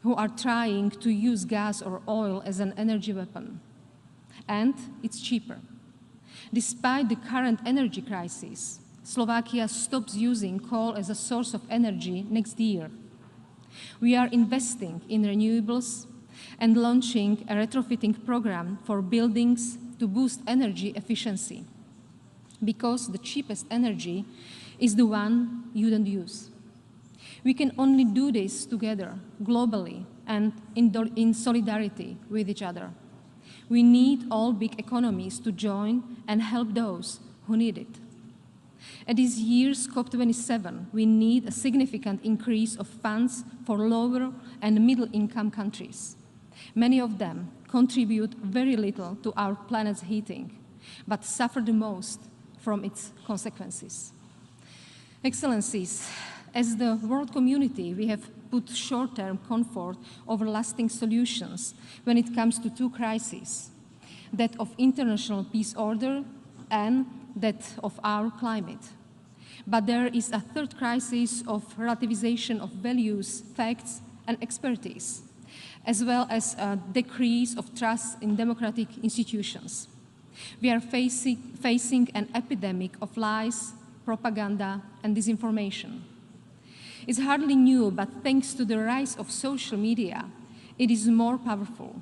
who are trying to use gas or oil as an energy weapon. And it's cheaper. Despite the current energy crisis, Slovakia stops using coal as a source of energy next year. We are investing in renewables and launching a retrofitting program for buildings to boost energy efficiency, because the cheapest energy is the one you don't use. We can only do this together, globally, and in solidarity with each other. We need all big economies to join and help those who need it. At this year's COP27, we need a significant increase of funds for lower and middle-income countries. Many of them contribute very little to our planet's heating, but suffer the most from its consequences. Excellencies, as the world community, we have put short-term comfort over lasting solutions when it comes to two crises, that of international peace order and that of our climate. But there is a third crisis of relativization of values, facts, and expertise, as well as a decrease of trust in democratic institutions. We are facing an epidemic of lies, propaganda, and disinformation. It's hardly new, but thanks to the rise of social media, it is more powerful.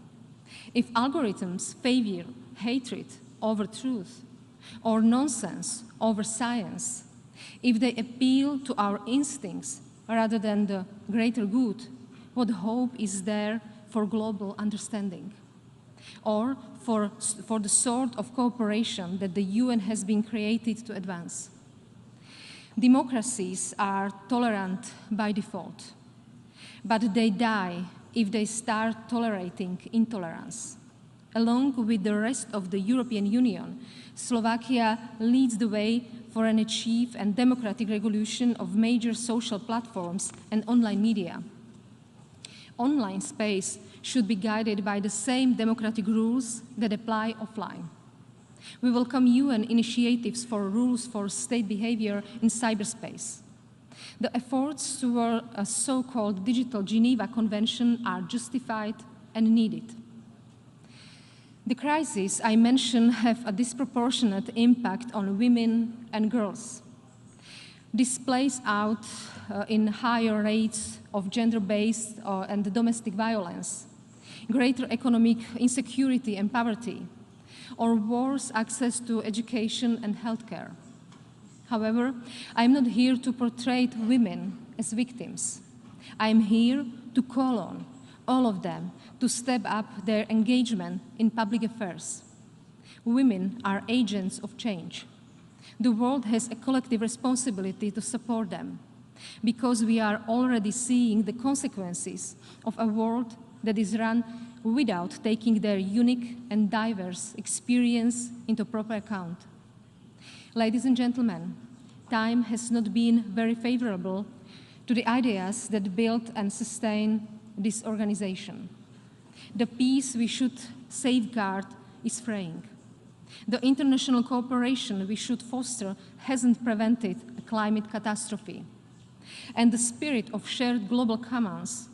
If algorithms favor hatred over truth, or nonsense over science, if they appeal to our instincts rather than the greater good, what hope is there for global understanding? Or for the sort of cooperation that the UN has been created to advance? Democracies are tolerant by default, but they die if they start tolerating intolerance. Along with the rest of the European Union, Slovakia leads the way for an achieved and democratic regulation of major social platforms and online media. Online space should be guided by the same democratic rules that apply offline. We welcome UN initiatives for rules for state behavior in cyberspace. The efforts toward a so-called Digital Geneva Convention are justified and needed. The crises I mentioned have a disproportionate impact on women and girls. This plays out in higher rates of gender-based and domestic violence, greater economic insecurity and poverty, or worse access to education and healthcare. However, I'm not here to portray women as victims. I'm here to call on all of them to step up their engagement in public affairs. Women are agents of change. The world has a collective responsibility to support them, because we are already seeing the consequences of a world that is run without taking their unique and diverse experience into proper account. Ladies and gentlemen, time has not been very favorable to the ideas that build and sustain this organization. The peace we should safeguard is fraying. The international cooperation we should foster hasn't prevented a climate catastrophe. And the spirit of shared global commons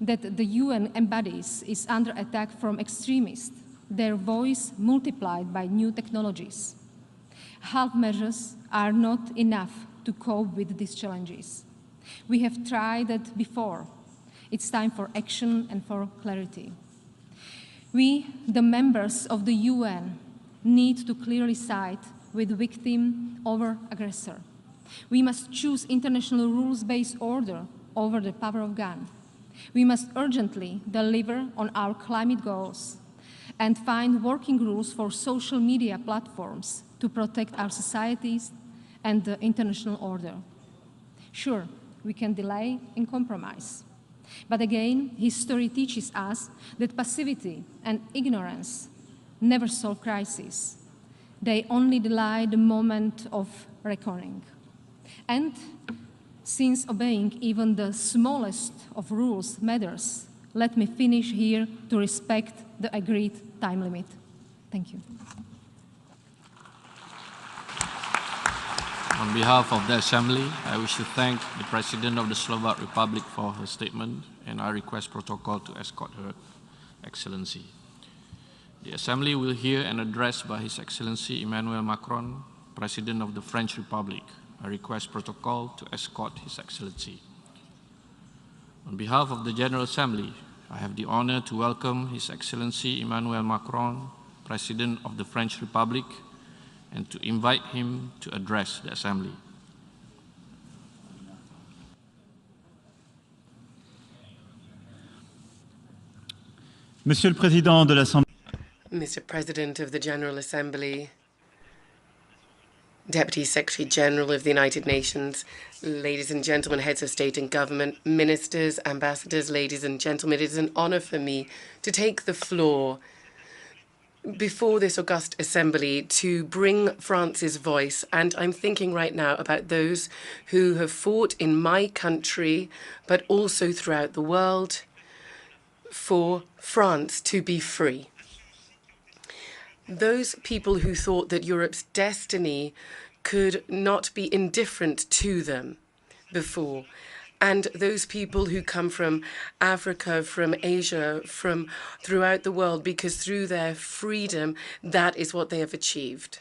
that the UN embodies is under attack from extremists, their voice multiplied by new technologies. Half measures are not enough to cope with these challenges. We have tried that before. It's time for action and for clarity. We, the members of the UN, need to clearly side with victim over aggressor. We must choose international rules-based order over the power of gun. We must urgently deliver on our climate goals and find working rules for social media platforms to protect our societies and the international order. Sure, we can delay and compromise. But again, history teaches us that passivity and ignorance never solve crises. They only delay the moment of reckoning. And since obeying even the smallest of rules matters, let me finish here to respect the agreed time limit. Thank you. On behalf of the Assembly, I wish to thank the President of the Slovak Republic for her statement, and I request protocol to escort Her Excellency. The Assembly will hear an address by His Excellency Emmanuel Macron, President of the French Republic. I request protocol to escort His Excellency. On behalf of the General Assembly, I have the honor to welcome His Excellency Emmanuel Macron, President of the French Republic, and to invite him to address the Assembly. Monsieur le Président de l'Assemblée. Mr. President of the General Assembly, Deputy Secretary General of the United Nations, ladies and gentlemen, heads of state and government, ministers, ambassadors, ladies and gentlemen, it is an honor for me to take the floor before this august assembly to bring France's voice. And I'm thinking right now about those who have fought in my country, but also throughout the world, for France to be free. Those people who thought that Europe's destiny could not be indifferent to them before, and those people who come from Africa, from Asia, from throughout the world, because through their freedom, that is what they have achieved.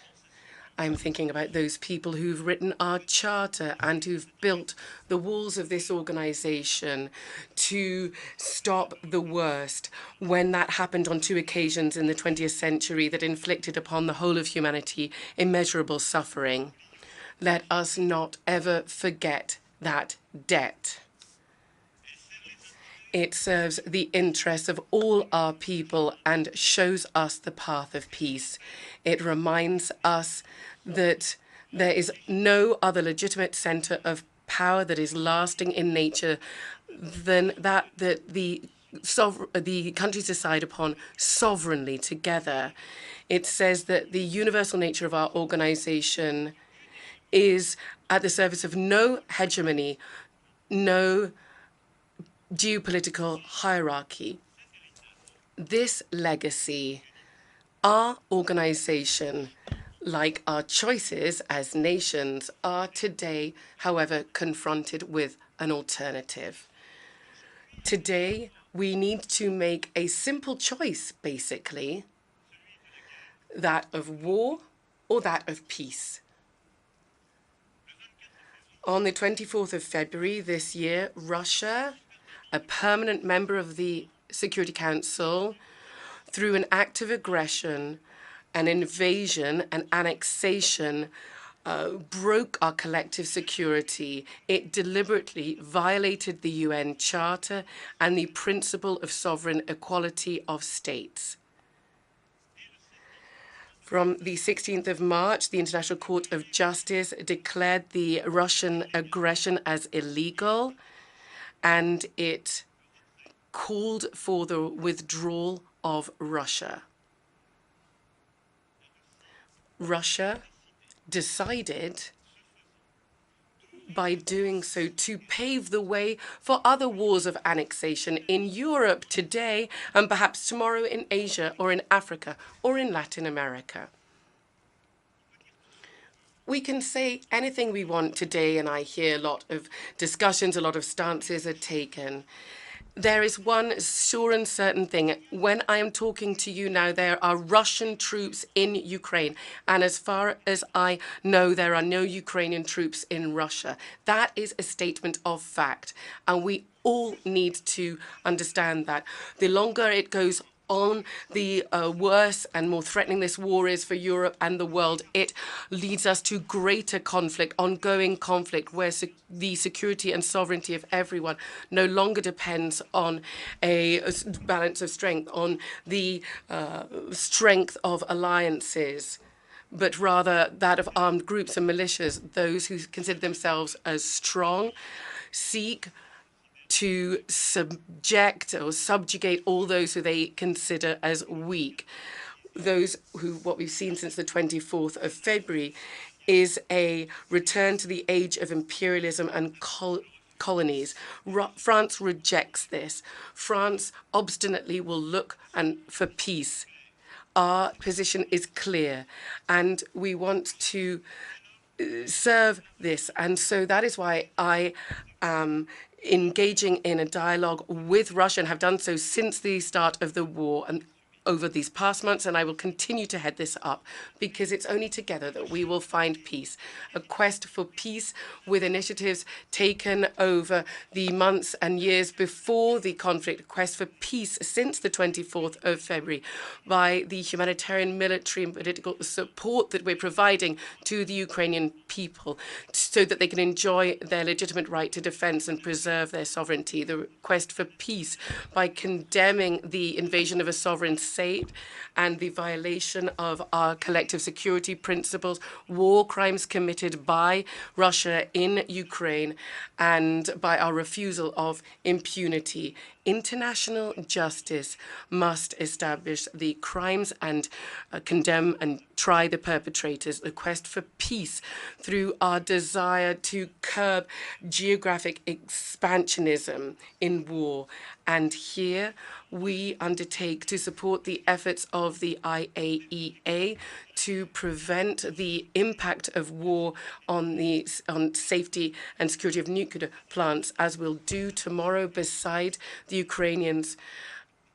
I'm thinking about those people who've written our charter and who've built the walls of this organization to stop the worst when that happened on 2 occasions in the 20th century that inflicted upon the whole of humanity immeasurable suffering. Let us not ever forget that debt. It serves the interests of all our people and shows us the path of peace. It reminds us that there is no other legitimate center of power that is lasting in nature than that the countries decide upon sovereignly together. It says that the universal nature of our organization is at the service of no hegemony, no geopolitical hierarchy. This legacy, our organization, like our choices as nations, are today, however, confronted with an alternative. Today, we need to make a simple choice, basically, that of war or that of peace. On the 24th of February this year, Russia, a permanent member of the Security Council, through an act of aggression, an invasion, an annexation, broke our collective security. It deliberately violated the UN Charter and the principle of sovereign equality of states. From the 16th of March, the International Court of Justice declared the Russian aggression as illegal, and it called for the withdrawal of Russia. Russia decided by doing so to pave the way for other wars of annexation in Europe today and perhaps tomorrow in Asia or in Africa or in Latin America. We can say anything we want today, and I hear a lot of discussions, a lot of stances are taken. There is one sure and certain thing. When I am talking to you now, there are Russian troops in Ukraine. And as far as I know, there are no Ukrainian troops in Russia. That is a statement of fact. And we all need to understand that. The longer it goes on, the worse and more threatening this war is for Europe and the world. It leads us to greater conflict, ongoing conflict, where the security and sovereignty of everyone no longer depends on a balance of strength, on the strength of alliances, but rather that of armed groups and militias. Those who consider themselves as strong seek to subject or subjugate all those who they consider as weak. Those who, what we've seen since the 24th of February, is a return to the age of imperialism and colonies. France rejects this. France obstinately will look for peace. Our position is clear, and we want to serve this. And so that is why I am engaging in a dialogue with Russia and have done so since the start of the war and over these past months, and I will continue to head this up because it's only together that we will find peace. A quest for peace with initiatives taken over the months and years before the conflict, a quest for peace since the 24th of February by the humanitarian, military and political support that we're providing to the Ukrainian people so that they can enjoy their legitimate right to defense and preserve their sovereignty. The quest for peace by condemning the invasion of a sovereign state and the violation of our collective security principles, war crimes committed by Russia in Ukraine, and by our refusal of impunity. International justice must establish the crimes and condemn and try the perpetrators. The quest for peace through our desire to curb geographic expansionism in war And here we undertake to support the efforts of the IAEA to prevent the impact of war on safety and security of nuclear plants, as we'll do tomorrow beside the Ukrainians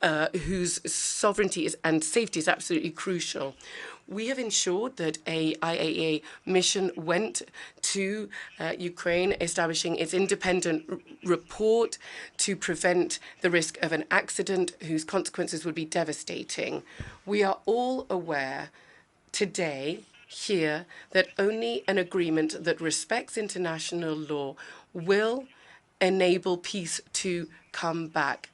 whose sovereignty and safety is absolutely crucial. We have ensured that a IAEA mission went to Ukraine, establishing its independent report to prevent the risk of an accident whose consequences would be devastating. We are all aware today here that only an agreement that respects international law will enable peace to come back.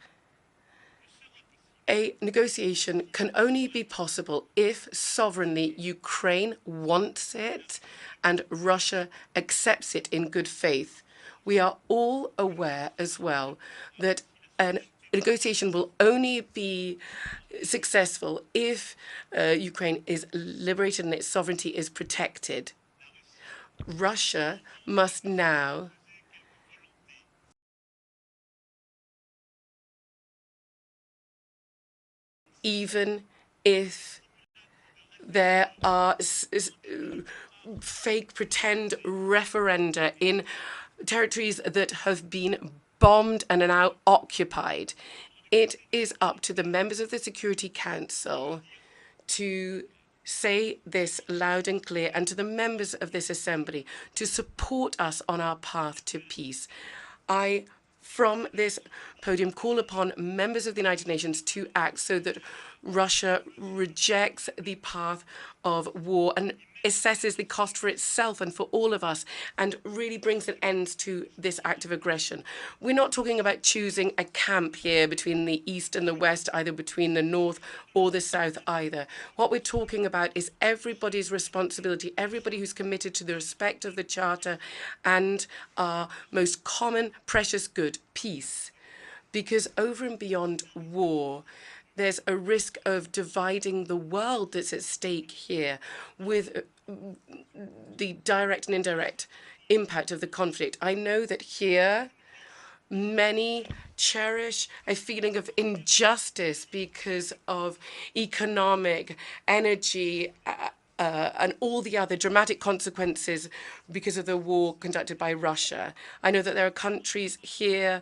A negotiation can only be possible if sovereignly Ukraine wants it and Russia accepts it in good faith. We are all aware as well that a negotiation will only be successful if Ukraine is liberated and its sovereignty is protected. Russia must now even if there are fake pretend referenda in territories that have been bombed and are now occupied. It is up to the members of the Security Council to say this loud and clear, and to the members of this assembly to support us on our path to peace. I, from this podium, call upon members of the United Nations to act so that Russia rejects the path of war and assesses the cost for itself and for all of us, and really brings an end to this act of aggression. We're not talking about choosing a camp here between the East and the West, either between the North or the South either. What we're talking about is everybody's responsibility, everybody who's committed to the respect of the Charter and our most common precious good, peace. Because over and beyond war, there's a risk of dividing the world that's at stake here with the direct and indirect impact of the conflict. I know that here many cherish a feeling of injustice because of economic, energy, and all the other dramatic consequences because of the war conducted by Russia. I know that there are countries here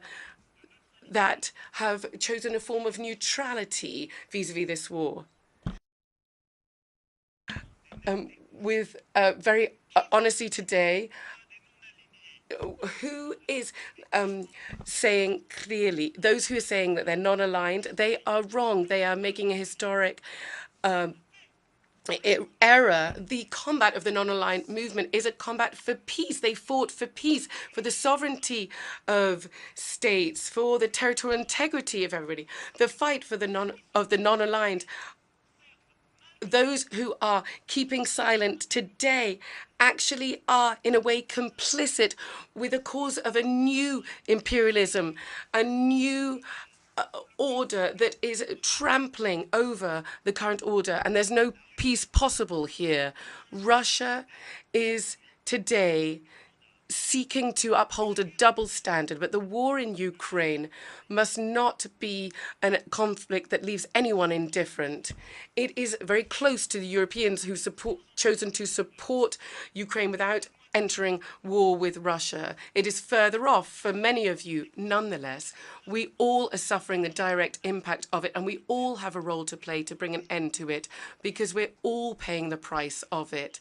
that have chosen a form of neutrality vis-a-vis this war. With very honestly today, who is saying clearly, those who are saying that they're not aligned, they are wrong. They are making a historic error. The combat of the non-aligned movement is a combat for peace. They fought for peace, for the sovereignty of states, for the territorial integrity of everybody. The fight for the non-aligned. Those who are keeping silent today actually are, in a way, complicit with the cause of a new imperialism, a new order that is trampling over the current order, and there's no peace possible here. Russia is today seeking to uphold a double standard, but the war in Ukraine must not be a conflict that leaves anyone indifferent. It is very close to the Europeans who chosen to support Ukraine without entering war with Russia. It is further off for many of you. Nonetheless, we all are suffering the direct impact of it, and we all have a role to play to bring an end to it, because we're all paying the price of it.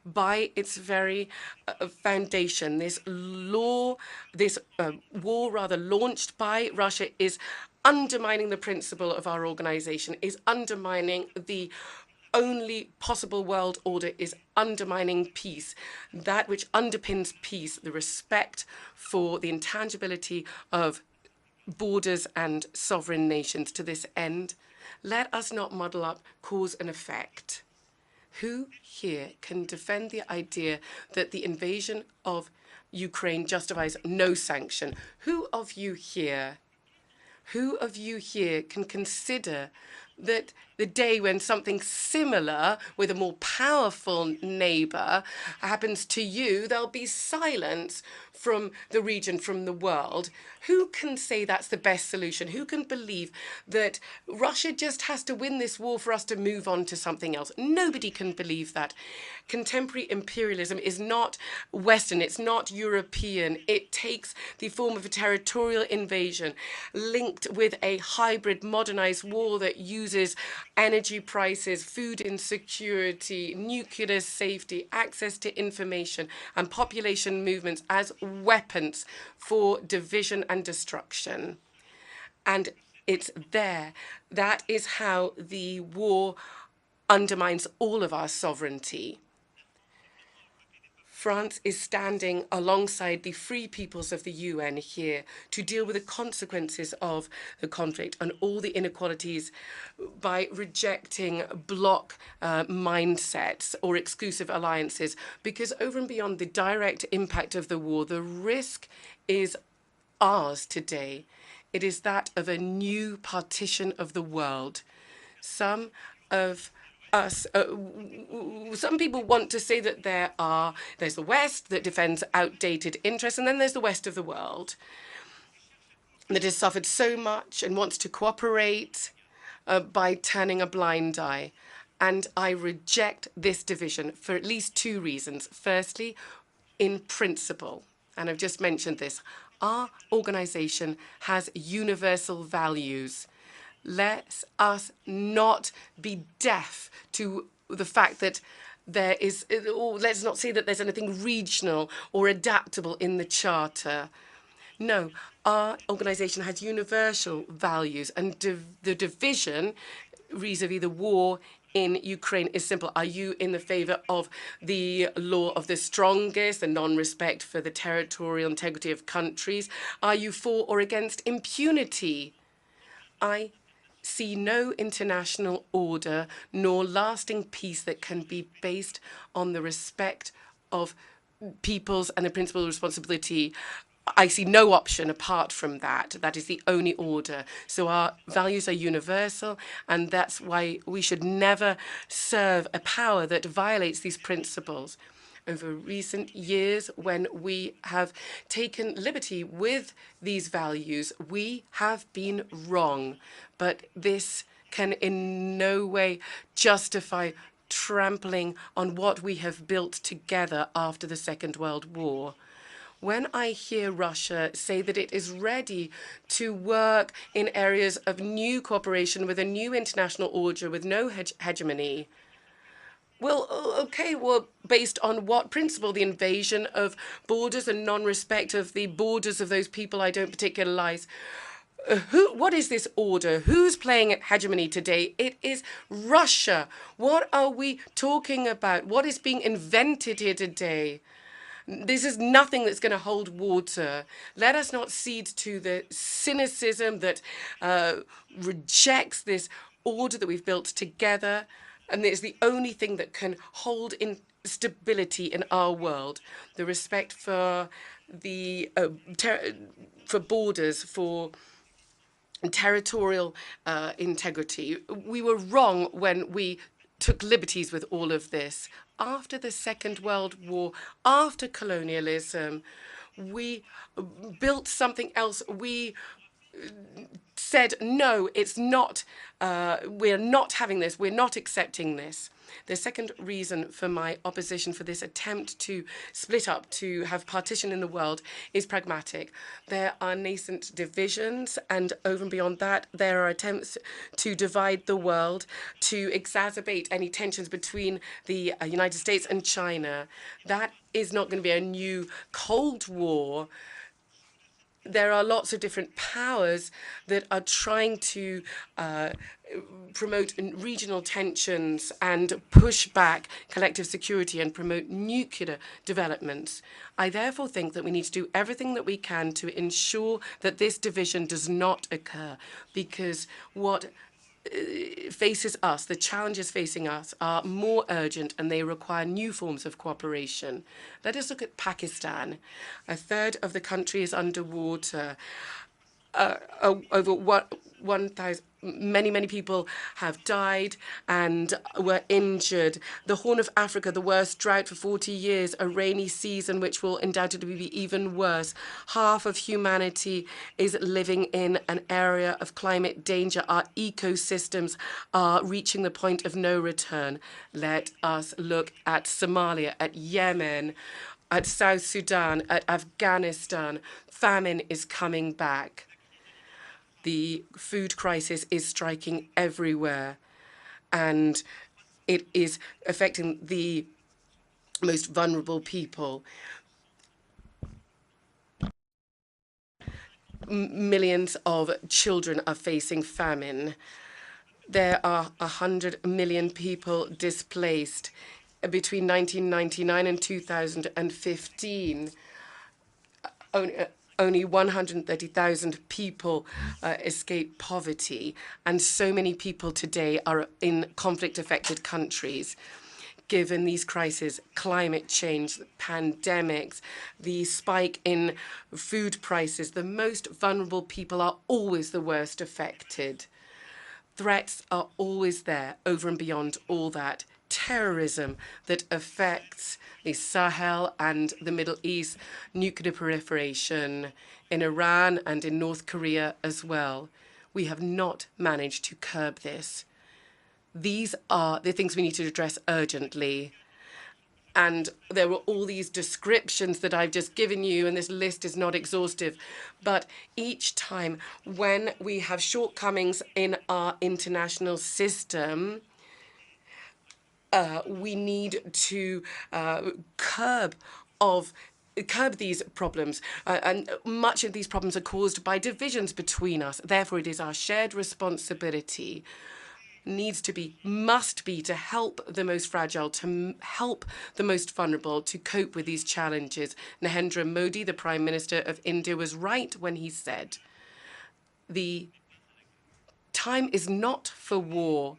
By its very foundation, this war launched by Russia is undermining the principle of our organization, is undermining the only possible world order, is undermining peace, that which underpins peace, the respect for the intangibility of borders and sovereign nations. To this end, let us not muddle up cause and effect. Who here can defend the idea that the invasion of Ukraine justifies no sanction? Who of you here can consider that the day when something similar with a more powerful neighbor happens to you, there'll be silence from the region, from the world. Who can say that's the best solution? Who can believe that Russia just has to win this war for us to move on to something else? Nobody can believe that. Contemporary imperialism is not Western, it's not European. It takes the form of a territorial invasion linked with a hybrid modernized war that uses energy prices, food insecurity, nuclear safety, access to information, and population movements as weapons for division and destruction. And it's there. That is how the war undermines all of our sovereignty. France is standing alongside the free peoples of the UN here to deal with the consequences of the conflict and all the inequalities by rejecting bloc mindsets or exclusive alliances, because over and beyond the direct impact of the war, the risk is ours today. It is that of a new partition of the world. Some people want to say that there's the West that defends outdated interests, and then there's the West of the world that has suffered so much and wants to cooperate by turning a blind eye. And I reject this division for at least two reasons. Firstly, in principle, and I've just mentioned this, our organization has universal values. Let us not be deaf to the fact that there is, or let's not say that there's anything regional or adaptable in the Charter. No, our organization has universal values, and the division vis-a-vis the war in Ukraine is simple. Are you in the favor of the law of the strongest, the non-respect for the territorial integrity of countries? Are you for or against impunity? I see no international order nor lasting peace that can be based on the respect of peoples and the principle of responsibility. I see no option apart from that. That is the only order. So our values are universal, and that's why we should never serve a power that violates these principles. Over recent years, when we have taken liberty with these values, we have been wrong. But this can in no way justify trampling on what we have built together after the Second World War. When I hear Russia say that it is ready to work in areas of new cooperation with a new international order with no hegemony, well, okay, well, based on what principle? The invasion of borders and non-respect of the borders of those people I don't particularize. What is this order? Who's playing at hegemony today? It is Russia. What are we talking about? What is being invented here today? This is nothing that's going to hold water. Let us not cede to the cynicism that rejects this order that we've built together. And it's the only thing that can hold in stability in our world. The respect for the for borders, for territorial integrity. We were wrong when we took liberties with all of this. After the Second World War, after colonialism, we built something else. We said, no, it's not, we're not having this, we're not accepting this. The second reason for my opposition for this attempt to split up, to have partition in the world, is pragmatic. There are nascent divisions, and over and beyond that, there are attempts to divide the world, to exacerbate any tensions between the United States and China. That is not going to be a new Cold War. There are lots of different powers that are trying to promote regional tensions and push back collective security and promote nuclear developments. I therefore think that we need to do everything that we can to ensure that this division does not occur, because what faces us, the challenges facing us, are more urgent, and they require new forms of cooperation. Let us look at Pakistan. A third of the country is underwater. Over many people have died and were injured. The Horn of Africa, the worst drought for 40 years, a rainy season which will undoubtedly be even worse. Half of humanity is living in an area of climate danger. Our ecosystems are reaching the point of no return. Let us look at Somalia, at Yemen, at South Sudan, at Afghanistan. Famine is coming back. The food crisis is striking everywhere, and it is affecting the most vulnerable people. Millions of children are facing famine. There are 100 million people displaced between 1999 and 2015. Only 130,000 people escape poverty, and so many people today are in conflict-affected countries. Given these crises, climate change, pandemics, the spike in food prices, the most vulnerable people are always the worst affected. Threats are always there, over and beyond all that. Terrorism that affects the Sahel and the Middle East, nuclear proliferation in Iran and in North Korea as well. We have not managed to curb this. These are the things we need to address urgently. And there were all these descriptions that I've just given you, and this list is not exhaustive. But each time when we have shortcomings in our international system, we need to curb these problems. And much of these problems are caused by divisions between us. Therefore, it is our shared responsibility, must be to help the most fragile, to help the most vulnerable to cope with these challenges. Narendra Modi, the Prime Minister of India, was right when he said, the time is not for war.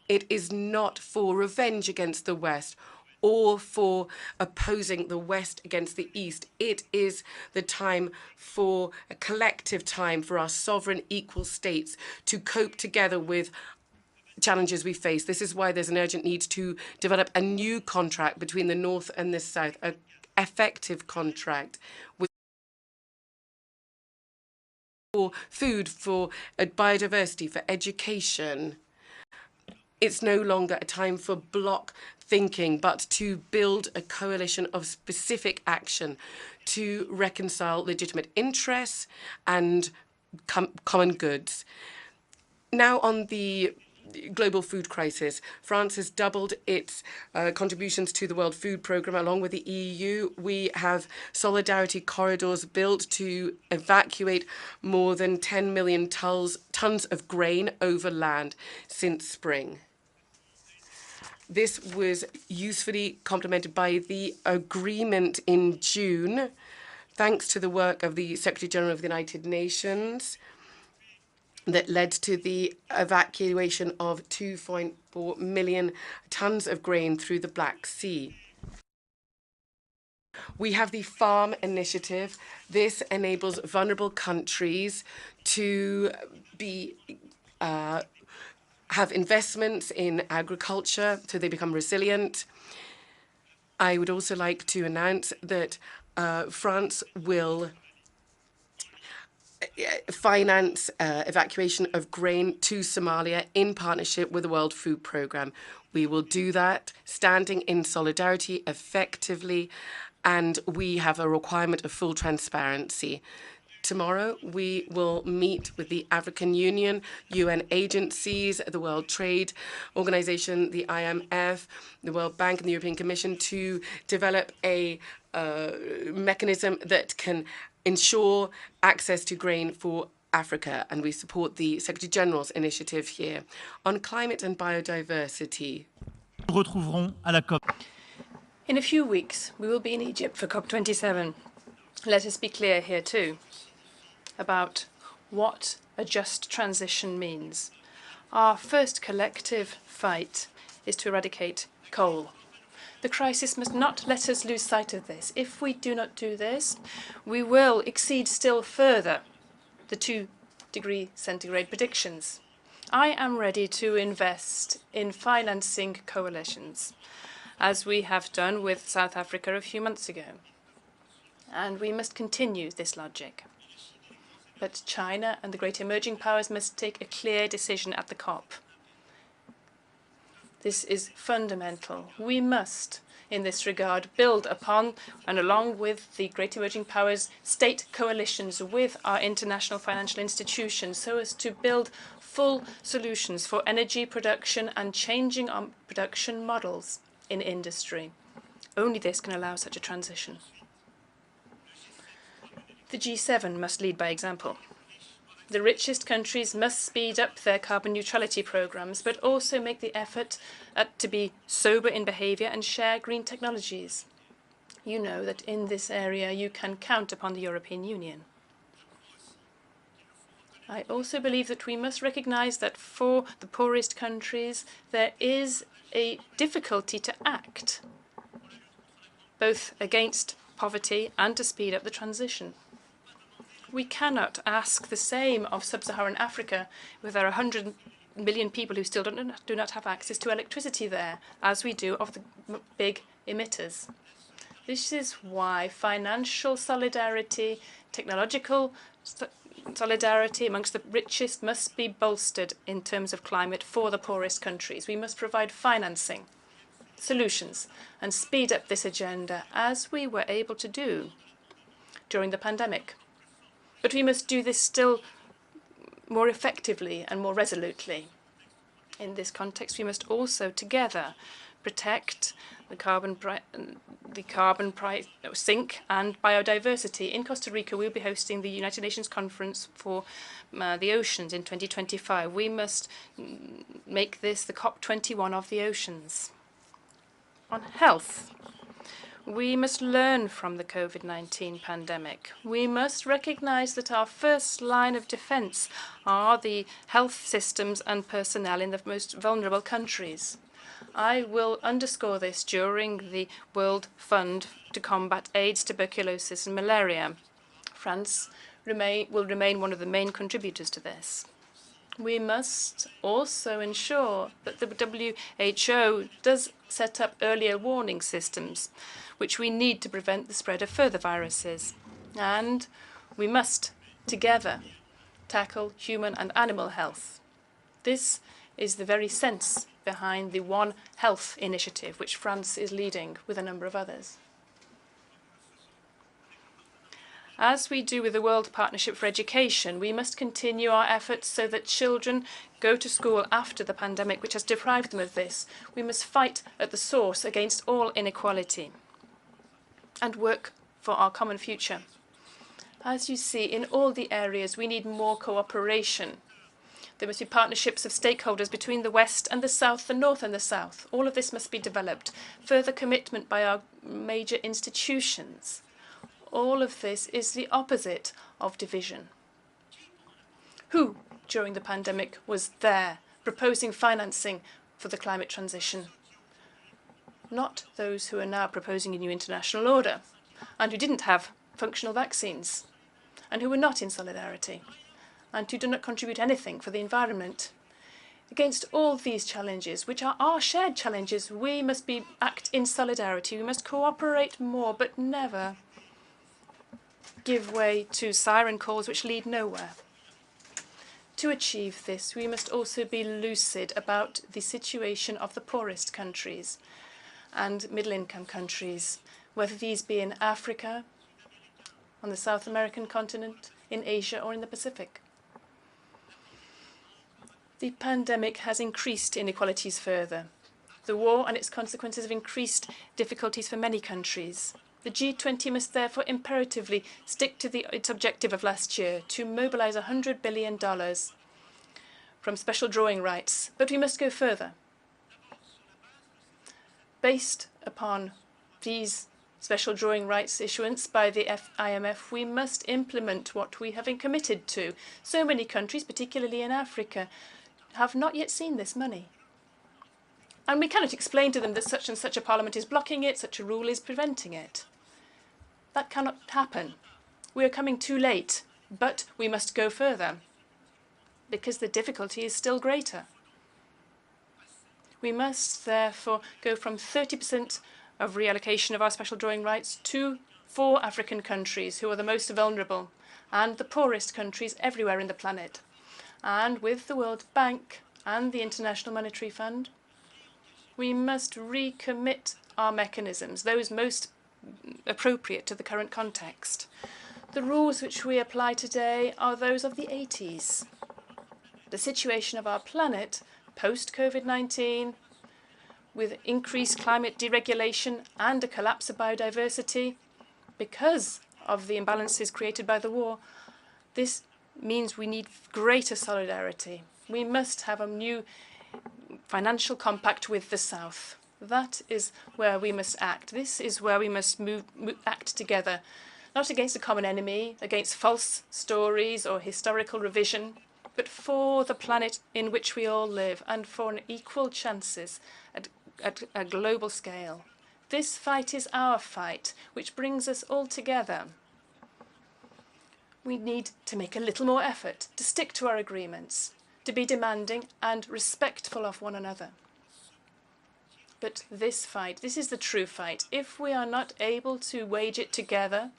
It is not for revenge against the West or for opposing the West against the East. It is the time for a collective time for our sovereign equal states to cope together with challenges we face. This is why there's an urgent need to develop a new contract between the North and the South, an effective contract with for food, for biodiversity, for education. It's no longer a time for bloc thinking, but to build a coalition of specific action to reconcile legitimate interests and common goods. Now on the global food crisis, France has doubled its contributions to the World Food Programme along with the EU. We have solidarity corridors built to evacuate more than 10 million tons of grain over land since spring. This was usefully complemented by the agreement in June, thanks to the work of the Secretary General of the United Nations, that led to the evacuation of 2.4 million tons of grain through the Black Sea. We have the Farm Initiative. This enables vulnerable countries to have investments in agriculture so they become resilient. I would also like to announce that France will finance evacuation of grain to Somalia in partnership with the World Food Programme. We will do that standing in solidarity effectively, and we have a requirement of full transparency. Tomorrow, we will meet with the African Union, UN agencies, the World Trade Organization, the IMF, the World Bank, and the European Commission to develop a mechanism that can ensure access to grain for Africa, and we support the Secretary General's initiative here. On climate and biodiversity. In a few weeks, we will be in Egypt for COP27. Let us be clear here too about what a just transition means. Our first collective fight is to eradicate coal. The crisis must not let us lose sight of this. If we do not do this, we will exceed still further the 2 degree centigrade predictions. I am ready to invest in financing coalitions, as we have done with South Africa a few months ago. And we must continue this logic. But China and the great emerging powers must take a clear decision at the COP. This is fundamental. We must, in this regard, build upon and along with the great emerging powers, state coalitions with our international financial institutions so as to build full solutions for energy production and changing our production models in industry. Only this can allow such a transition. The G7 must lead by example. The richest countries must speed up their carbon neutrality programs, but also make the effort to be sober in behavior and share green technologies. You know that in this area you can count upon the European Union. I also believe that we must recognize that for the poorest countries there is a difficulty to act, both against poverty and to speed up the transition. We cannot ask the same of sub-Saharan Africa, where there are 100 million people who still do not have access to electricity there, as we do of the big emitters. This is why financial solidarity, technological solidarity amongst the richest must be bolstered in terms of climate for the poorest countries. We must provide financing, solutions, and speed up this agenda, as we were able to do during the pandemic. But we must do this still more effectively and more resolutely. In this context, we must also together protect the carbon sink and biodiversity. In Costa Rica, we'll be hosting the United Nations Conference for the Oceans in 2025. We must make this the COP21 of the oceans. On health, we must learn from the COVID-19 pandemic. We must recognize that our first line of defense are the health systems and personnel in the most vulnerable countries. I will underscore this during the World Fund to combat AIDS, tuberculosis, and malaria. France will remain one of the main contributors to this. We must also ensure that the WHO does set up earlier warning systems, which we need to prevent the spread of further viruses. And we must, together, tackle human and animal health. This is the very sense behind the One Health initiative, which France is leading with a number of others. As we do with the World Partnership for Education, we must continue our efforts so that children go to school after the pandemic, which has deprived them of this. We must fight at the source against all inequality and work for our common future. As you see, in all the areas, we need more cooperation. There must be partnerships of stakeholders between the West and the South, the North and the South. All of this must be developed. Further commitment by our major institutions. All of this is the opposite of division. Who, during the pandemic, was there proposing financing for the climate transition? Not those who are now proposing a new international order, and who didn't have functional vaccines, and who were not in solidarity, and who do not contribute anything for the environment. Against all these challenges, which are our shared challenges, we must act in solidarity. We must cooperate more, but never give way to siren calls which lead nowhere. To achieve this, we must also be lucid about the situation of the poorest countries and middle-income countries, whether these be in Africa, on the South American continent, in Asia, or in the Pacific. The pandemic has increased inequalities further. The war and its consequences have increased difficulties for many countries. The G20 must therefore imperatively stick to its objective of last year to mobilize $100 billion from special drawing rights, but we must go further. Based upon these special drawing rights issuance by the IMF, we must implement what we have been committed to. So many countries, particularly in Africa, have not yet seen this money. And we cannot explain to them that such and such a parliament is blocking it, such a rule is preventing it. That cannot happen. We are coming too late, but we must go further. because the difficulty is still greater. We must therefore go from 30% of reallocation of our special drawing rights to 4 African countries who are the most vulnerable and the poorest countries everywhere in the planet. And with the World Bank and the International Monetary Fund, we must recommit our mechanisms, those most appropriate to the current context. The rules which we apply today are those of the 80s. The situation of our planet post-COVID-19, with increased climate deregulation and a collapse of biodiversity because of the imbalances created by the war, this means we need greater solidarity. We must have a new financial compact with the South. That is where we must act. This is where we must act together, not against a common enemy, against false stories or historical revision, but for the planet in which we all live and for an equal chances at a global scale. This fight is our fight, which brings us all together. We need to make a little more effort to stick to our agreements, to be demanding and respectful of one another. But this fight, this is the true fight. If we are not able to wage it together,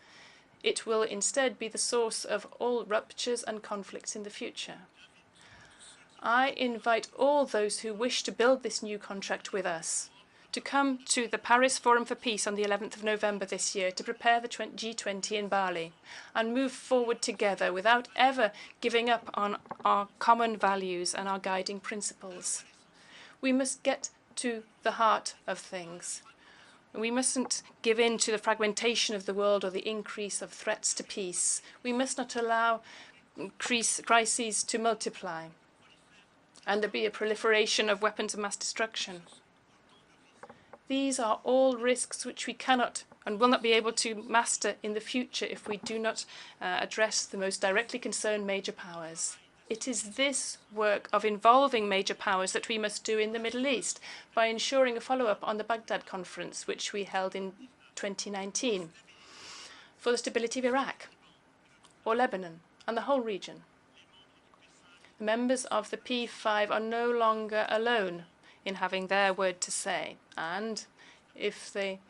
it will instead be the source of all ruptures and conflicts in the future. I invite all those who wish to build this new contract with us to come to the Paris Forum for Peace on the 11th of November this year to prepare the G20 in Bali and move forward together without ever giving up on our common values and our guiding principles. We must get to the heart of things. We mustn't give in to the fragmentation of the world or the increase of threats to peace. We must not allow crises to multiply and there be a proliferation of weapons of mass destruction. These are all risks which we cannot and will not be able to master in the future if we do not address the most directly concerned major powers. It is this work of involving major powers that we must do in the Middle East by ensuring a follow-up on the Baghdad conference, which we held in 2019, for the stability of Iraq or Lebanon and the whole region. The members of the P5 are no longer alone in having their word to say, and if they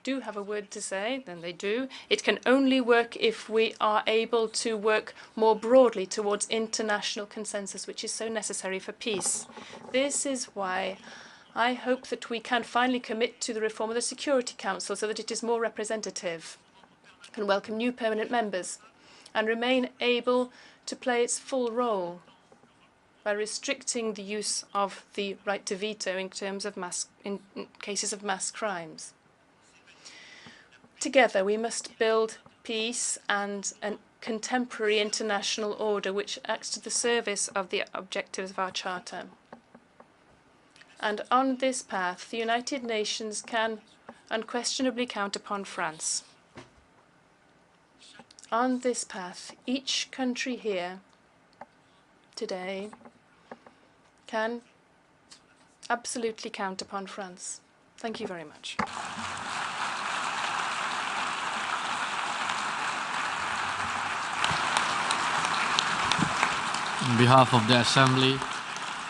do have a word to say, then they do. It can only work if we are able to work more broadly towards international consensus, which is so necessary for peace. This is why I hope that we can finally commit to the reform of the Security Council so that it is more representative, can welcome new permanent members, and remain able to play its full role by restricting the use of the right to veto in terms of in cases of mass crimes. Together, we must build peace and a contemporary international order which acts to the service of the objectives of our Charter. And on this path, the United Nations can unquestionably count upon France. On this path, each country here today can absolutely count upon France. Thank you very much. On behalf of the Assembly,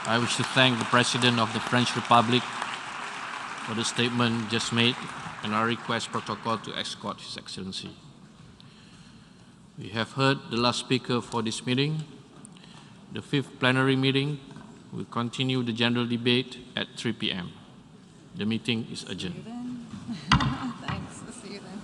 I wish to thank the President of the French Republic for the statement just made, and I request protocol to escort His Excellency. We have heard the last speaker for this meeting. The 5th plenary meeting will continue the general debate at 3 p.m. The meeting is adjourned. Thanks. We'll see you then.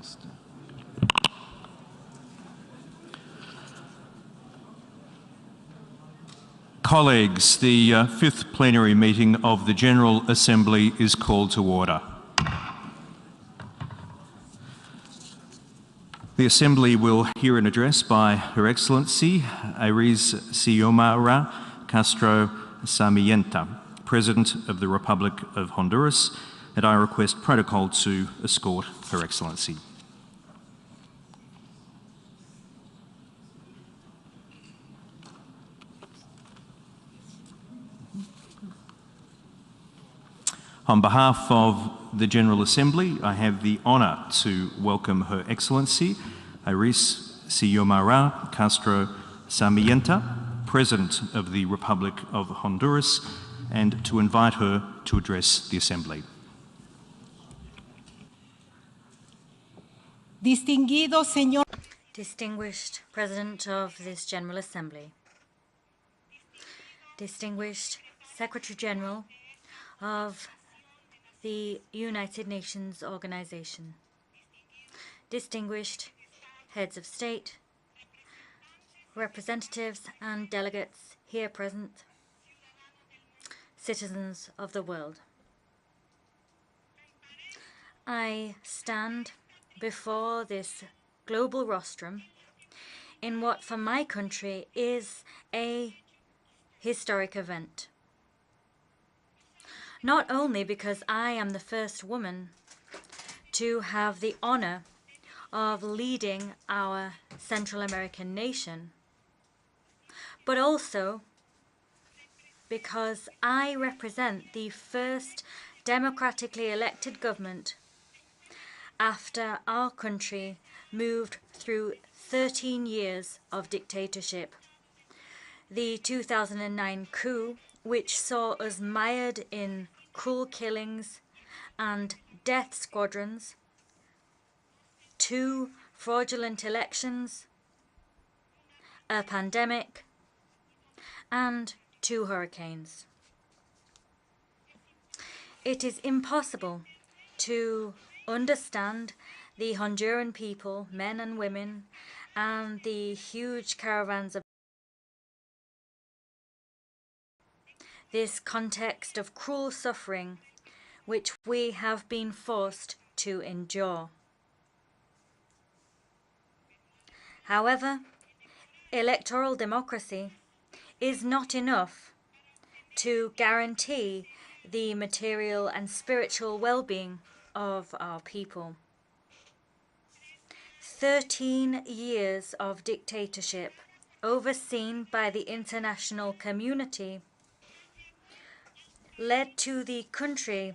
announced. Colleagues, the fifth plenary meeting of the General Assembly is called to order. The Assembly will hear an address by Her Excellency Iris Xiomara Castro Sarmiento, President of the Republic of Honduras, and I request protocol to escort Her Excellency. On behalf of the General Assembly, I have the honour to welcome Her Excellency Iris Xiomara Castro Sarmiento, President of the Republic of Honduras, and to invite her to address the Assembly. Distinguished President of this General Assembly, distinguished Secretary General of the United Nations Organization, distinguished heads of state, representatives and delegates here present, citizens of the world. I stand before this global rostrum in what for my country is a historic event. Not only because I am the first woman to have the honor of leading our Central American nation, but also because I represent the first democratically elected government after our country moved through 13 years of dictatorship. The 2009 coup, which saw us mired in cruel killings and death squadrons, 2 fraudulent elections, a pandemic, and 2 hurricanes. It is impossible to understand the Honduran people, men and women, and the huge caravans of this context of cruel suffering which we have been forced to endure. However, electoral democracy is not enough to guarantee the material and spiritual well-being of our people. 13 years of dictatorship overseen by the international community led to the country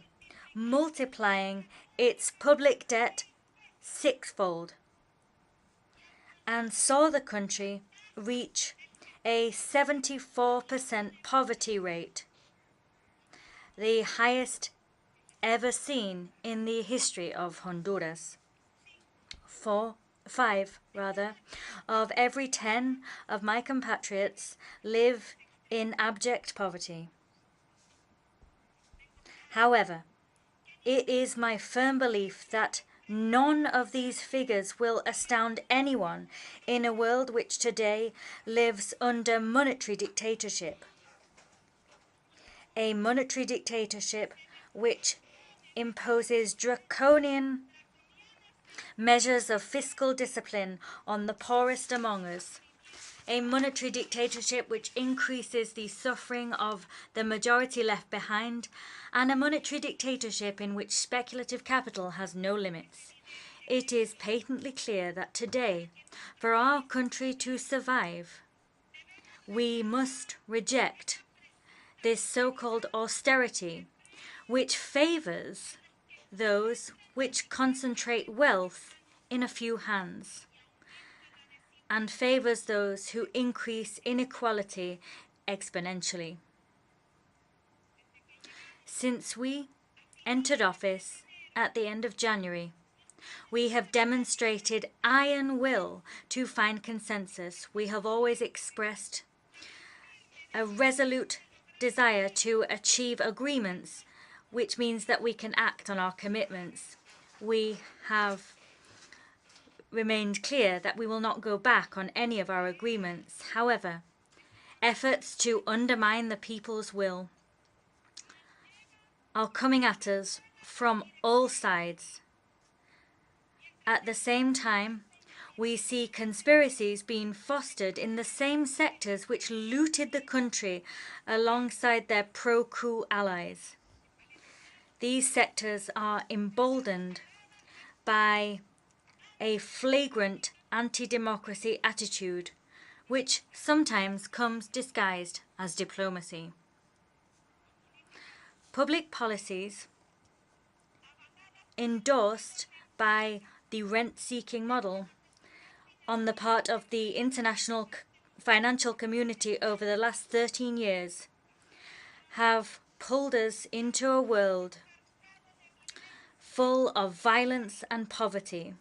multiplying its public debt 6-fold and saw the country reach a 74% poverty rate, the highest ever seen in the history of Honduras. 5 of every 10 of my compatriots live in abject poverty. However, it is my firm belief that none of these figures will astound anyone in a world which today lives under monetary dictatorship. A monetary dictatorship which imposes draconian measures of fiscal discipline on the poorest among us. A monetary dictatorship which increases the suffering of the majority left behind, and a monetary dictatorship in which speculative capital has no limits. It is patently clear that today, for our country to survive, we must reject this so-called austerity, which favors those which concentrate wealth in a few hands, and favors those who increase inequality exponentially. Since we entered office at the end of January, we have demonstrated iron will to find consensus. We have always expressed a resolute desire to achieve agreements, which means that we can act on our commitments. We have remained clear that we will not go back on any of our agreements. However, efforts to undermine the people's will are coming at us from all sides. At the same time, we see conspiracies being fostered in the same sectors which looted the country alongside their pro-coup allies. These sectors are emboldened by a flagrant anti-democracy attitude, which sometimes comes disguised as diplomacy. Public policies endorsed by the rent-seeking model on the part of the international financial community over the last 13 years have pulled us into a world full of violence and poverty,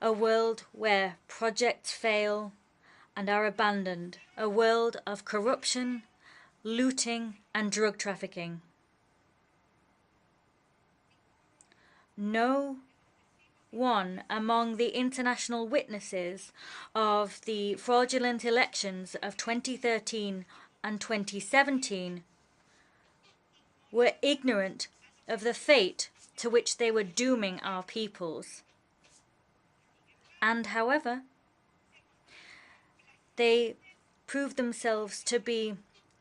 a world where projects fail and are abandoned, a world of corruption, looting, and drug trafficking. No one among the international witnesses of the fraudulent elections of 2013 and 2017 were ignorant of the fate to which they were dooming our peoples. And however, they proved themselves to be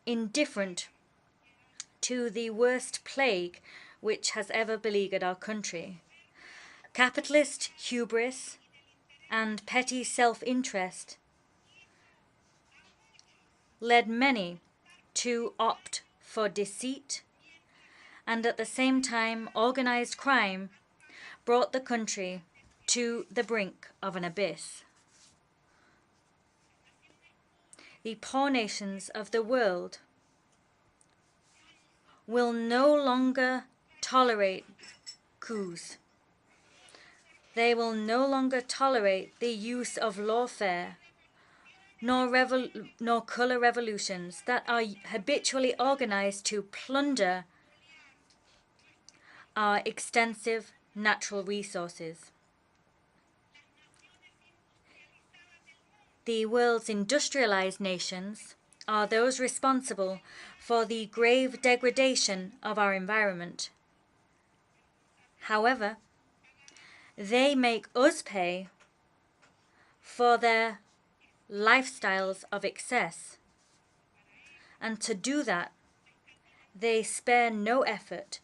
indifferent to the worst plague which has ever beleaguered our country. Capitalist hubris and petty self-interest led many to opt for deceit, and at the same time organized crime brought the country to the brink of an abyss. The poor nations of the world will no longer tolerate coups. They will no longer tolerate the use of lawfare nor color revolutions that are habitually organized to plunder our extensive natural resources. The world's industrialized nations are those responsible for the grave degradation of our environment. However, they make us pay for their lifestyles of excess. And to do that, they spare no effort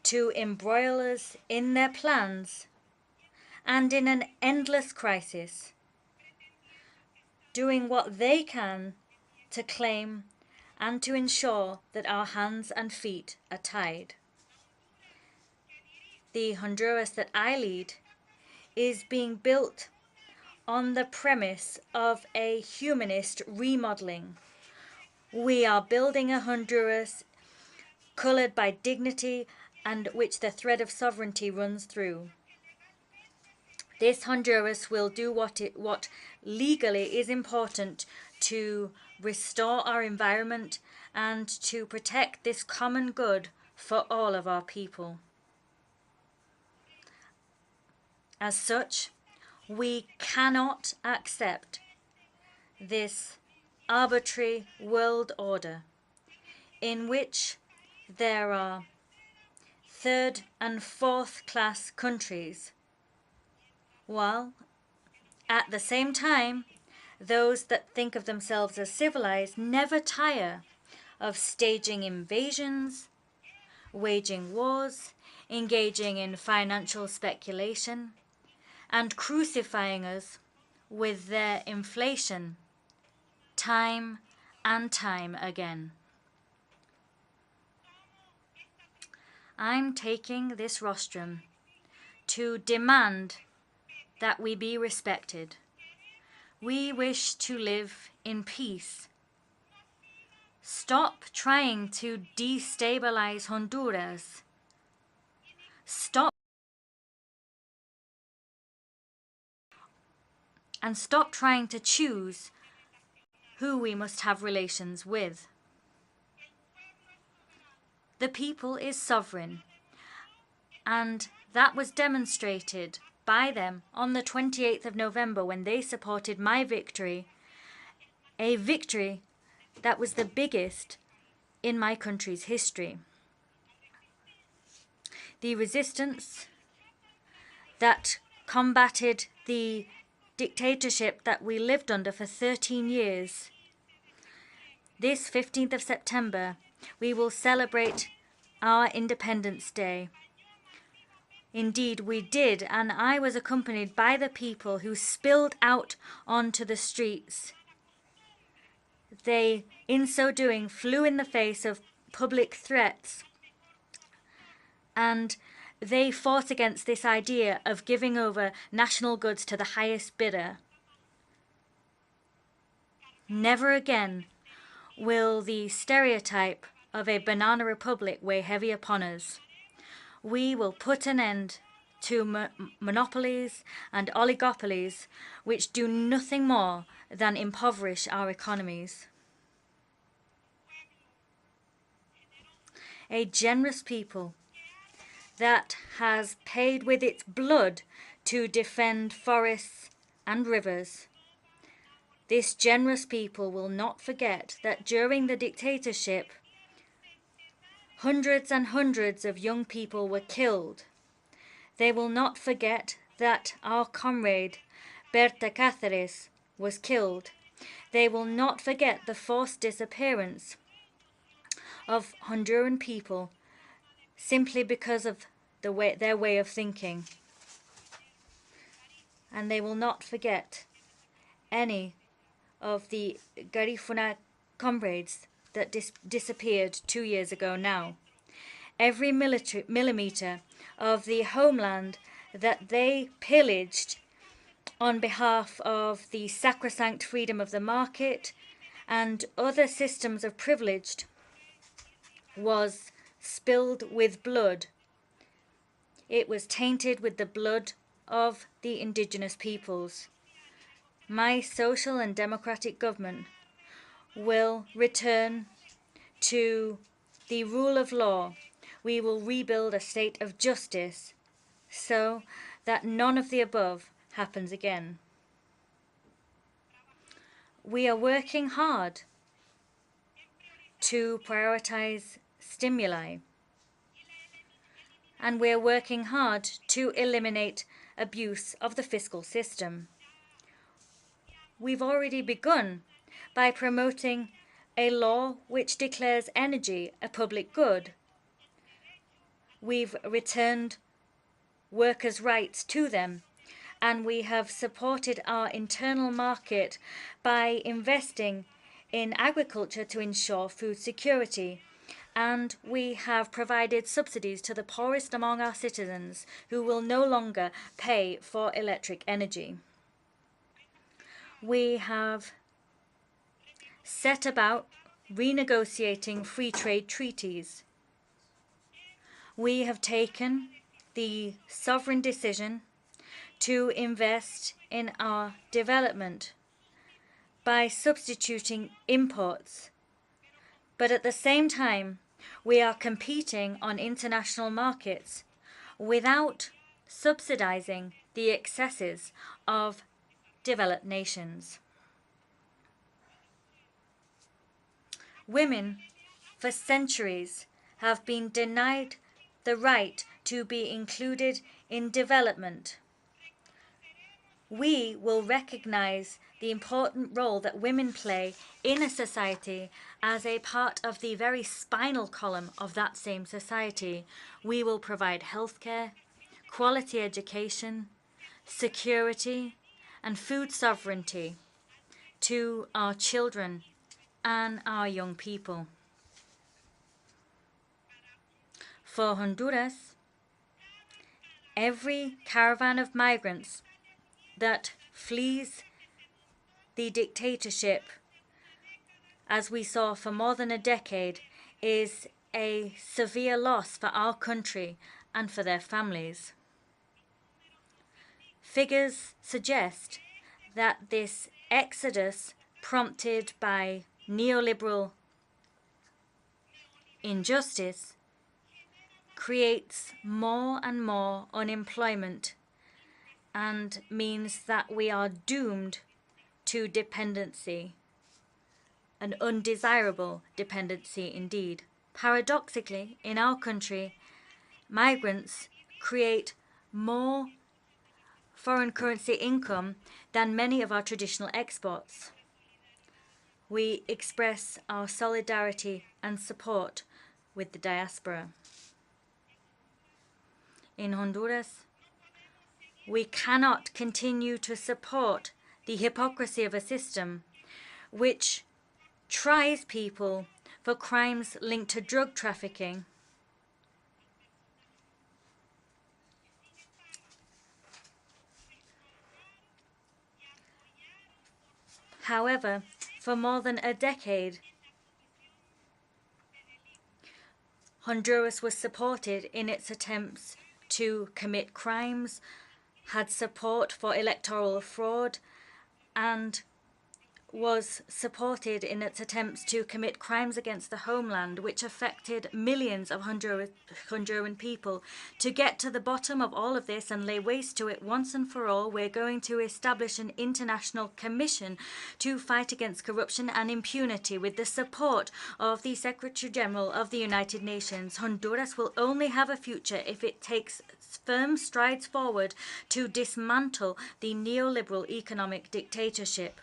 to embroil us in their plans and in an endless crisis, doing what they can to claim and to ensure that our hands and feet are tied. The Honduras that I lead is being built on the premise of a humanist remodeling. We are building a Honduras colored by dignity and which the thread of sovereignty runs through. This Honduras will do what legally is important to restore our environment and to protect this common good for all of our people. As such, we cannot accept this arbitrary world order in which there are third and fourth class countries, while at the same time those that think of themselves as civilized never tire of staging invasions, waging wars, engaging in financial speculation, and crucifying us with their inflation time and time again. I'm taking this rostrum to demand that we be respected. We wish to live in peace. Stop trying to destabilize Honduras. Stop trying to choose who we must have relations with. The people is sovereign, and that was demonstrated by them on the 28th of November when they supported my victory, a victory that was the biggest in my country's history. The resistance that combated the dictatorship that we lived under for 13 years. This 15th of September, we will celebrate our Independence Day. Indeed, we did, and I was accompanied by the people who spilled out onto the streets. They, in so doing, flew in the face of public threats, and they fought against this idea of giving over national goods to the highest bidder. Never again will the stereotype of a banana republic weigh heavy upon us. We will put an end to monopolies and oligopolies which do nothing more than impoverish our economies. A generous people that has paid with its blood to defend forests and rivers. This generous people will not forget that during the dictatorship, hundreds and hundreds of young people were killed. They will not forget that our comrade Berta Cáceres was killed. They will not forget the forced disappearance of Honduran people simply because of their way of thinking. And they will not forget any of the Garifuna comrades that disappeared 2 years ago now. Every millimeter of the homeland that they pillaged on behalf of the sacrosanct freedom of the market and other systems of privilege was spilled with blood. It was tainted with the blood of the indigenous peoples. My social and democratic government will return to the rule of law. We will rebuild a state of justice so that none of the above happens again. We are working hard to prioritize stimuli, and we are working hard to eliminate abuse of the fiscal system. We've already begun by promoting a law which declares energy a public good. We've returned workers' rights to them, and we have supported our internal market by investing in agriculture to ensure food security. And we have provided subsidies to the poorest among our citizens who will no longer pay for electric energy. We have set about renegotiating free trade treaties. We have taken the sovereign decision to invest in our development by substituting imports. But at the same time, we are competing on international markets without subsidizing the excesses of developed nations. Women, for centuries, have been denied the right to be included in development. We will recognize the important role that women play in a society as a part of the very spinal column of that same society. We will provide healthcare, quality education, security, and food sovereignty to our children and our young people. For Honduras, every caravan of migrants that flees the dictatorship, as we saw for more than a decade, is a severe loss for our country and for their families. Figures suggest that this exodus, prompted by neoliberal injustice, creates more and more unemployment and means that we are doomed to dependency, an undesirable dependency indeed. Paradoxically, in our country, migrants create more foreign currency income than many of our traditional exports. We express our solidarity and support with the diaspora. In Honduras, we cannot continue to support the hypocrisy of a system which tries people for crimes linked to drug trafficking. However, for more than a decade, Honduras was supported in its attempts to commit crimes, had support for electoral fraud, and was supported in its attempts to commit crimes against the homeland, which affected millions of Honduran people. To get to the bottom of all of this and lay waste to it once and for all, we're going to establish an international commission to fight against corruption and impunity with the support of the Secretary General of the United Nations. Honduras will only have a future if it takes firm strides forward to dismantle the neoliberal economic dictatorship.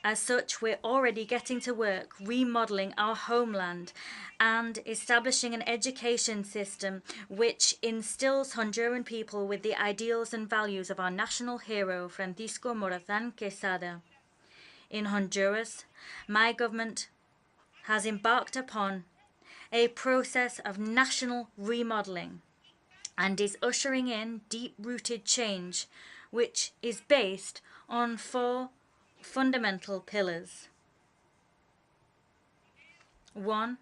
As such, we're already getting to work remodeling our homeland and establishing an education system which instills Honduran people with the ideals and values of our national hero, Francisco Morazán Quesada. In Honduras, my government has embarked upon a process of national remodeling and is ushering in deep-rooted change, which is based on 4 fundamental pillars. 1,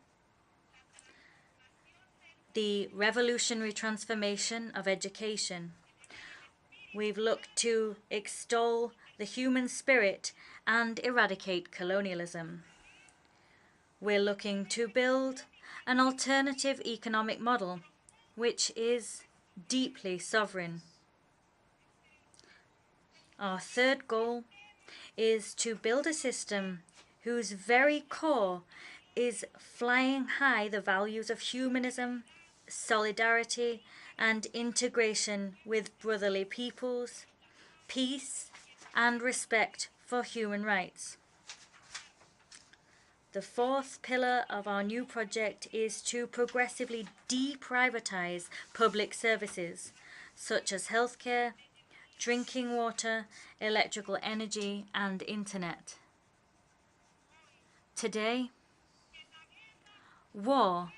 the revolutionary transformation of education. We've looked to extol the human spirit and eradicate colonialism. We're looking to build an alternative economic model which is deeply sovereign. Our third goal is to build a system whose very core is flying high the values of humanism, solidarity, and integration with brotherly peoples, peace, and respect for human rights. The 4th pillar of our new project is to progressively deprivatize public services such as healthcare, drinking water, electrical energy, and internet. Today, war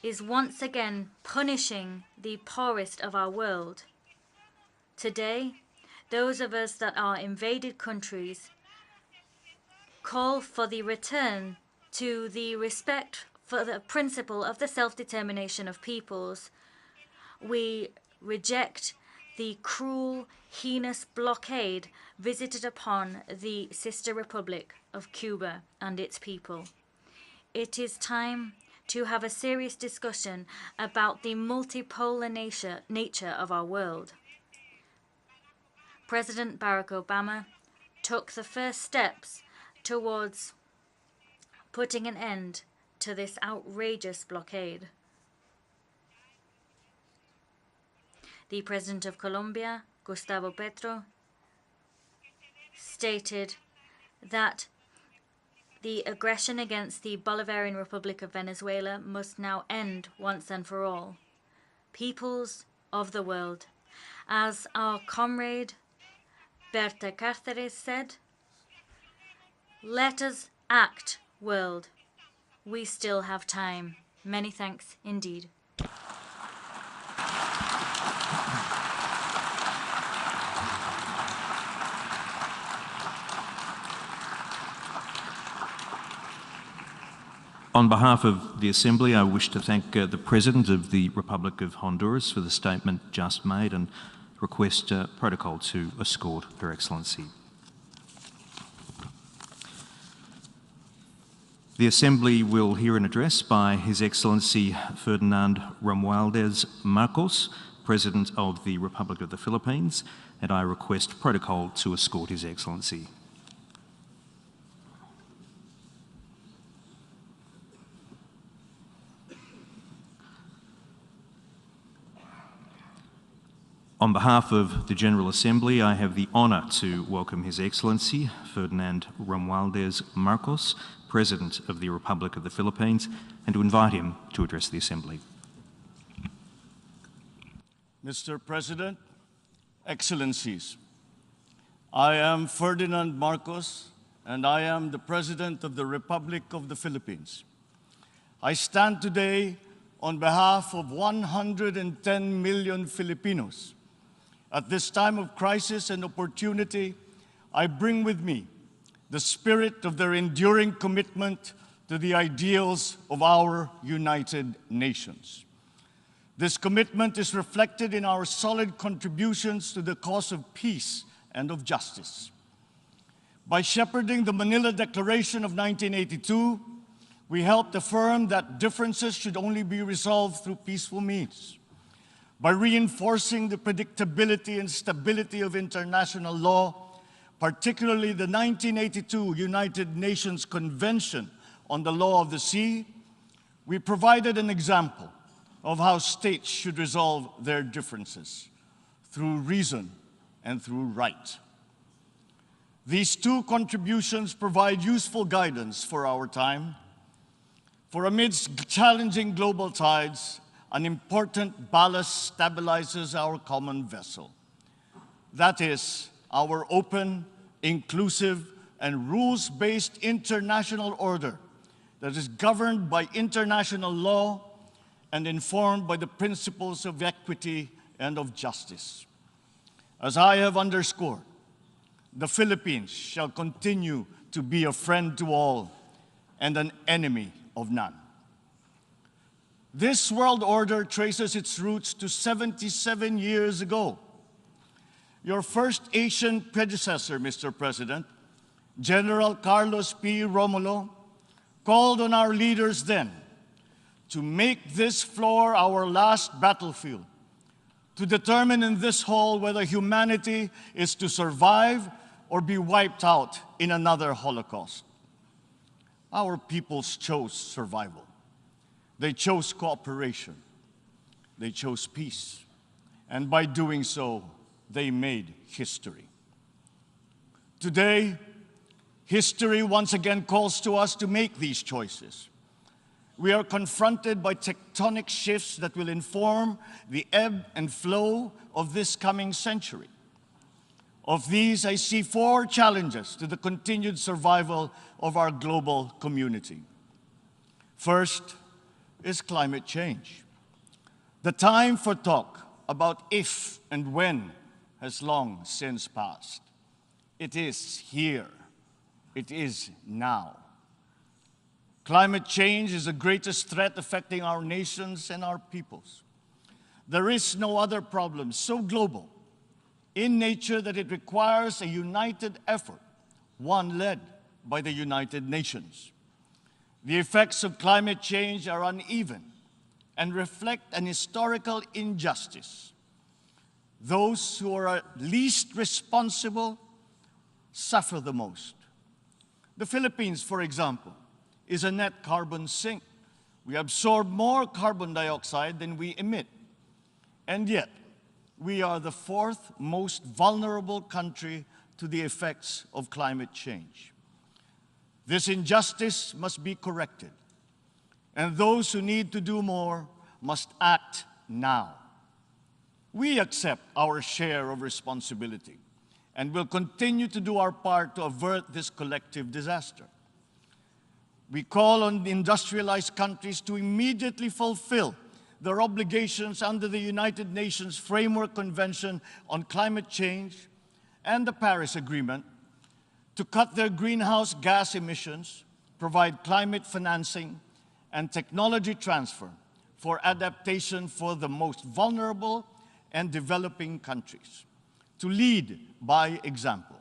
is once again punishing the poorest of our world. Today, those of us that are invaded countries call for the return to the respect for the principle of the self-determination of peoples. We reject the cruel, heinous blockade visited upon the sister republic of Cuba and its people. It is time to have a serious discussion about the multipolar nature of our world. President Barack Obama took the first steps towards putting an end to this outrageous blockade. The President of Colombia, Gustavo Petro, stated that the aggression against the Bolivarian Republic of Venezuela must now end once and for all. Peoples of the world, as our comrade Berta Cáceres said, let us act, world. We still have time. Many thanks indeed. On behalf of the Assembly, I wish to thank the President of the Republic of Honduras for the statement just made and request protocol to escort Her Excellency. The Assembly will hear an address by His Excellency Ferdinand Romualdez Marcos, President of the Republic of the Philippines, and I request protocol to escort His Excellency. On behalf of the General Assembly, I have the honour to welcome His Excellency Ferdinand Romualdez Marcos, President of the Republic of the Philippines, and to invite him to address the Assembly. Mr. President, Excellencies, I am Ferdinand Marcos, and I am the President of the Republic of the Philippines. I stand today on behalf of 110 million Filipinos. At this time of crisis and opportunity, I bring with me the spirit of their enduring commitment to the ideals of our United Nations. This commitment is reflected in our solid contributions to the cause of peace and of justice. By shepherding the Manila Declaration of 1982, we helped affirm that differences should only be resolved through peaceful means. By reinforcing the predictability and stability of international law, particularly the 1982 United Nations Convention on the Law of the Sea, we provided an example of how states should resolve their differences through reason and through right. These two contributions provide useful guidance for our time, for amidst challenging global tides, an important ballast stabilizes our common vessel. That is, our open, inclusive, and rules-based international order that is governed by international law and informed by the principles of equity and of justice. As I have underscored, the Philippines shall continue to be a friend to all and an enemy of none. This world order traces its roots to 77 years ago. Your first Asian predecessor, Mr. President, General Carlos P. Romulo, called on our leaders then to make this floor our last battlefield, to determine in this hall whether humanity is to survive or be wiped out in another Holocaust. Our peoples chose survival. They chose cooperation. They chose peace. And by doing so, they made history. Today, history once again calls to us to make these choices. We are confronted by tectonic shifts that will inform the ebb and flow of this coming century. Of these, I see four challenges to the continued survival of our global community. First is climate change. The time for talk about if and when has long since passed. It is here. It is now. Climate change is the greatest threat affecting our nations and our peoples. There is no other problem so global in nature that it requires a united effort, one led by the United Nations. The effects of climate change are uneven and reflect an historical injustice. Those who are least responsible suffer the most. The Philippines, for example, is a net carbon sink. We absorb more carbon dioxide than we emit. And yet, we are the fourth most vulnerable country to the effects of climate change. This injustice must be corrected, and those who need to do more must act now. We accept our share of responsibility and will continue to do our part to avert this collective disaster. We call on the industrialized countries to immediately fulfill their obligations under the United Nations Framework Convention on Climate Change and the Paris Agreement to cut their greenhouse gas emissions, provide climate financing, and technology transfer for adaptation for the most vulnerable and developing countries, to lead by example.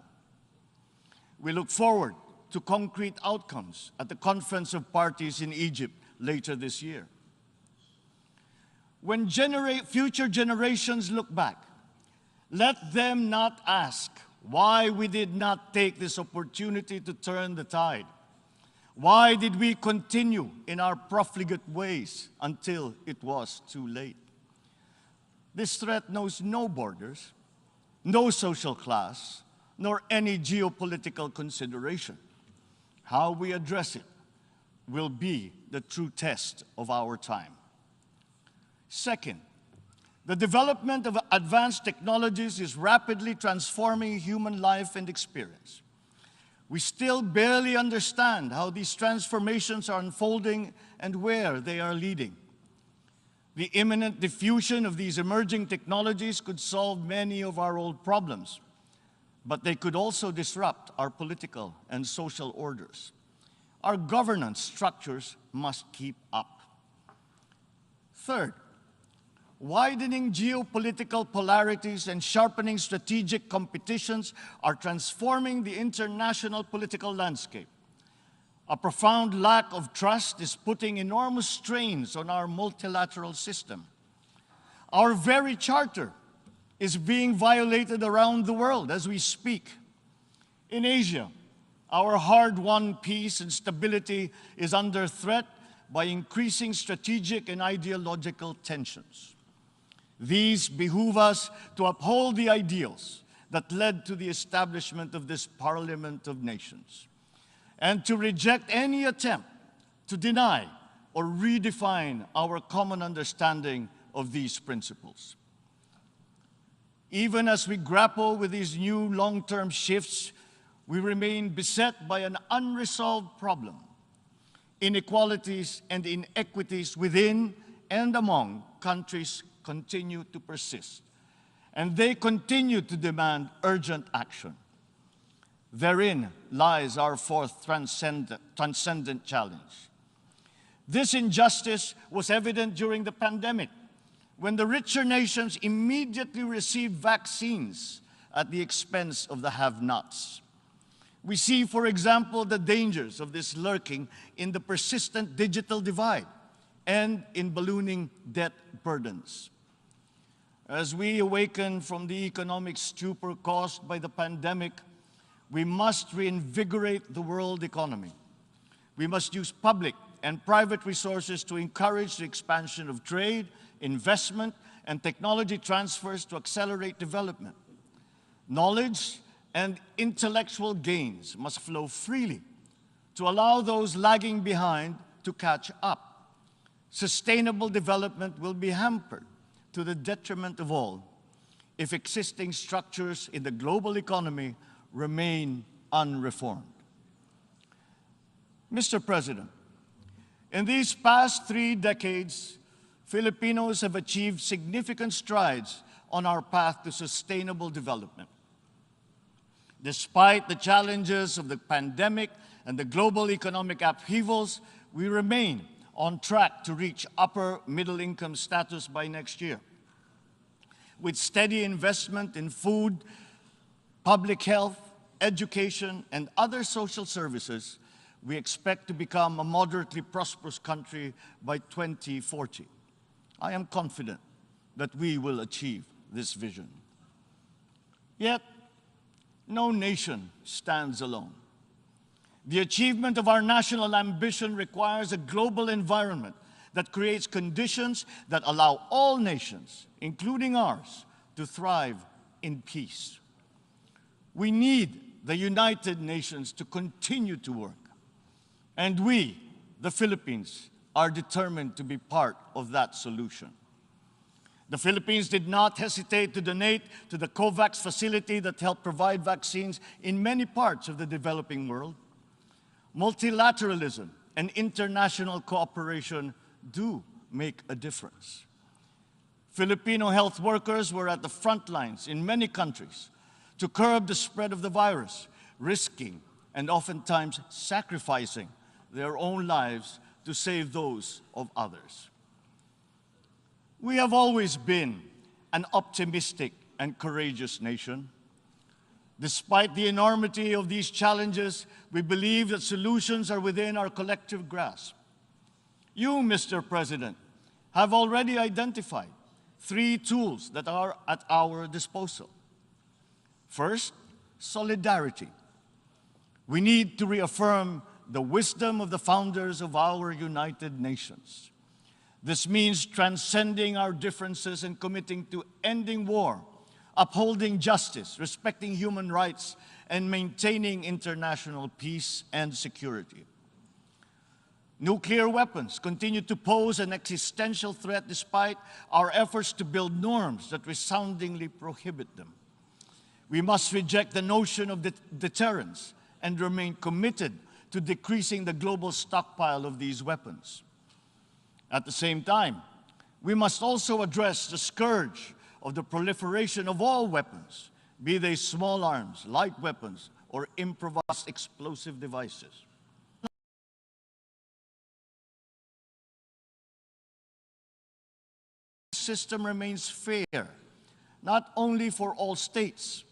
We look forward to concrete outcomes at the Conference of Parties in Egypt later this year. When future generations look back, let them not ask why we did not take this opportunity to turn the tide. Why did we continue in our profligate ways until it was too late? This threat knows no borders, no social class, nor any geopolitical consideration. How we address it will be the true test of our time. Second, the development of advanced technologies is rapidly transforming human life and experience. We still barely understand how these transformations are unfolding and where they are leading. The imminent diffusion of these emerging technologies could solve many of our old problems, but they could also disrupt our political and social orders. Our governance structures must keep up. Third, widening geopolitical polarities and sharpening strategic competitions are transforming the international political landscape. A profound lack of trust is putting enormous strains on our multilateral system. Our very charter is being violated around the world as we speak. In Asia, our hard-won peace and stability is under threat by increasing strategic and ideological tensions. These behoove us to uphold the ideals that led to the establishment of this Parliament of Nations, and to reject any attempt to deny or redefine our common understanding of these principles. Even as we grapple with these new long-term shifts, we remain beset by an unresolved problem. Inequalities and inequities within and among countries continue to persist, and they continue to demand urgent action. Therein lies our fourth transcendent challenge. This injustice was evident during the pandemic, when the richer nations immediately received vaccines at the expense of the have-nots. We see, for example, the dangers of this lurking in the persistent digital divide and in ballooning debt burdens. As we awaken from the economic stupor caused by the pandemic, we must reinvigorate the world economy. We must use public and private resources to encourage the expansion of trade, investment, and technology transfers to accelerate development. Knowledge and intellectual gains must flow freely to allow those lagging behind to catch up. Sustainable development will be hampered to the detriment of all if existing structures in the global economy remain unreformed. Mr. President, in these past 3 decades, Filipinos have achieved significant strides on our path to sustainable development. Despite the challenges of the pandemic and the global economic upheavals, we remain on track to reach upper middle income status by next year. With steady investment in food, public health, education, and other social services, we expect to become a moderately prosperous country by 2040. I am confident that we will achieve this vision. Yet, no nation stands alone. The achievement of our national ambition requires a global environment that creates conditions that allow all nations, including ours, to thrive in peace. We need the United Nations to continue to work, and we, the Philippines, are determined to be part of that solution. The Philippines did not hesitate to donate to the COVAX facility that helped provide vaccines in many parts of the developing world. Multilateralism and international cooperation do make a difference. Filipino health workers were at the front lines in many countries to curb the spread of the virus, risking and oftentimes sacrificing their own lives to save those of others. We have always been an optimistic and courageous nation. Despite the enormity of these challenges, we believe that solutions are within our collective grasp. You, Mr. President, have already identified 3 tools that are at our disposal. First, solidarity. We need to reaffirm the wisdom of the founders of our United Nations. This means transcending our differences and committing to ending war, upholding justice, respecting human rights, and maintaining international peace and security. Nuclear weapons continue to pose an existential threat despite our efforts to build norms that resoundingly prohibit them. We must reject the notion of deterrence and remain committed to decreasing the global stockpile of these weapons. At the same time, we must also address the scourge of the proliferation of all weapons, be they small arms, light weapons, or improvised explosive devices. The system remains fair, not only for all states,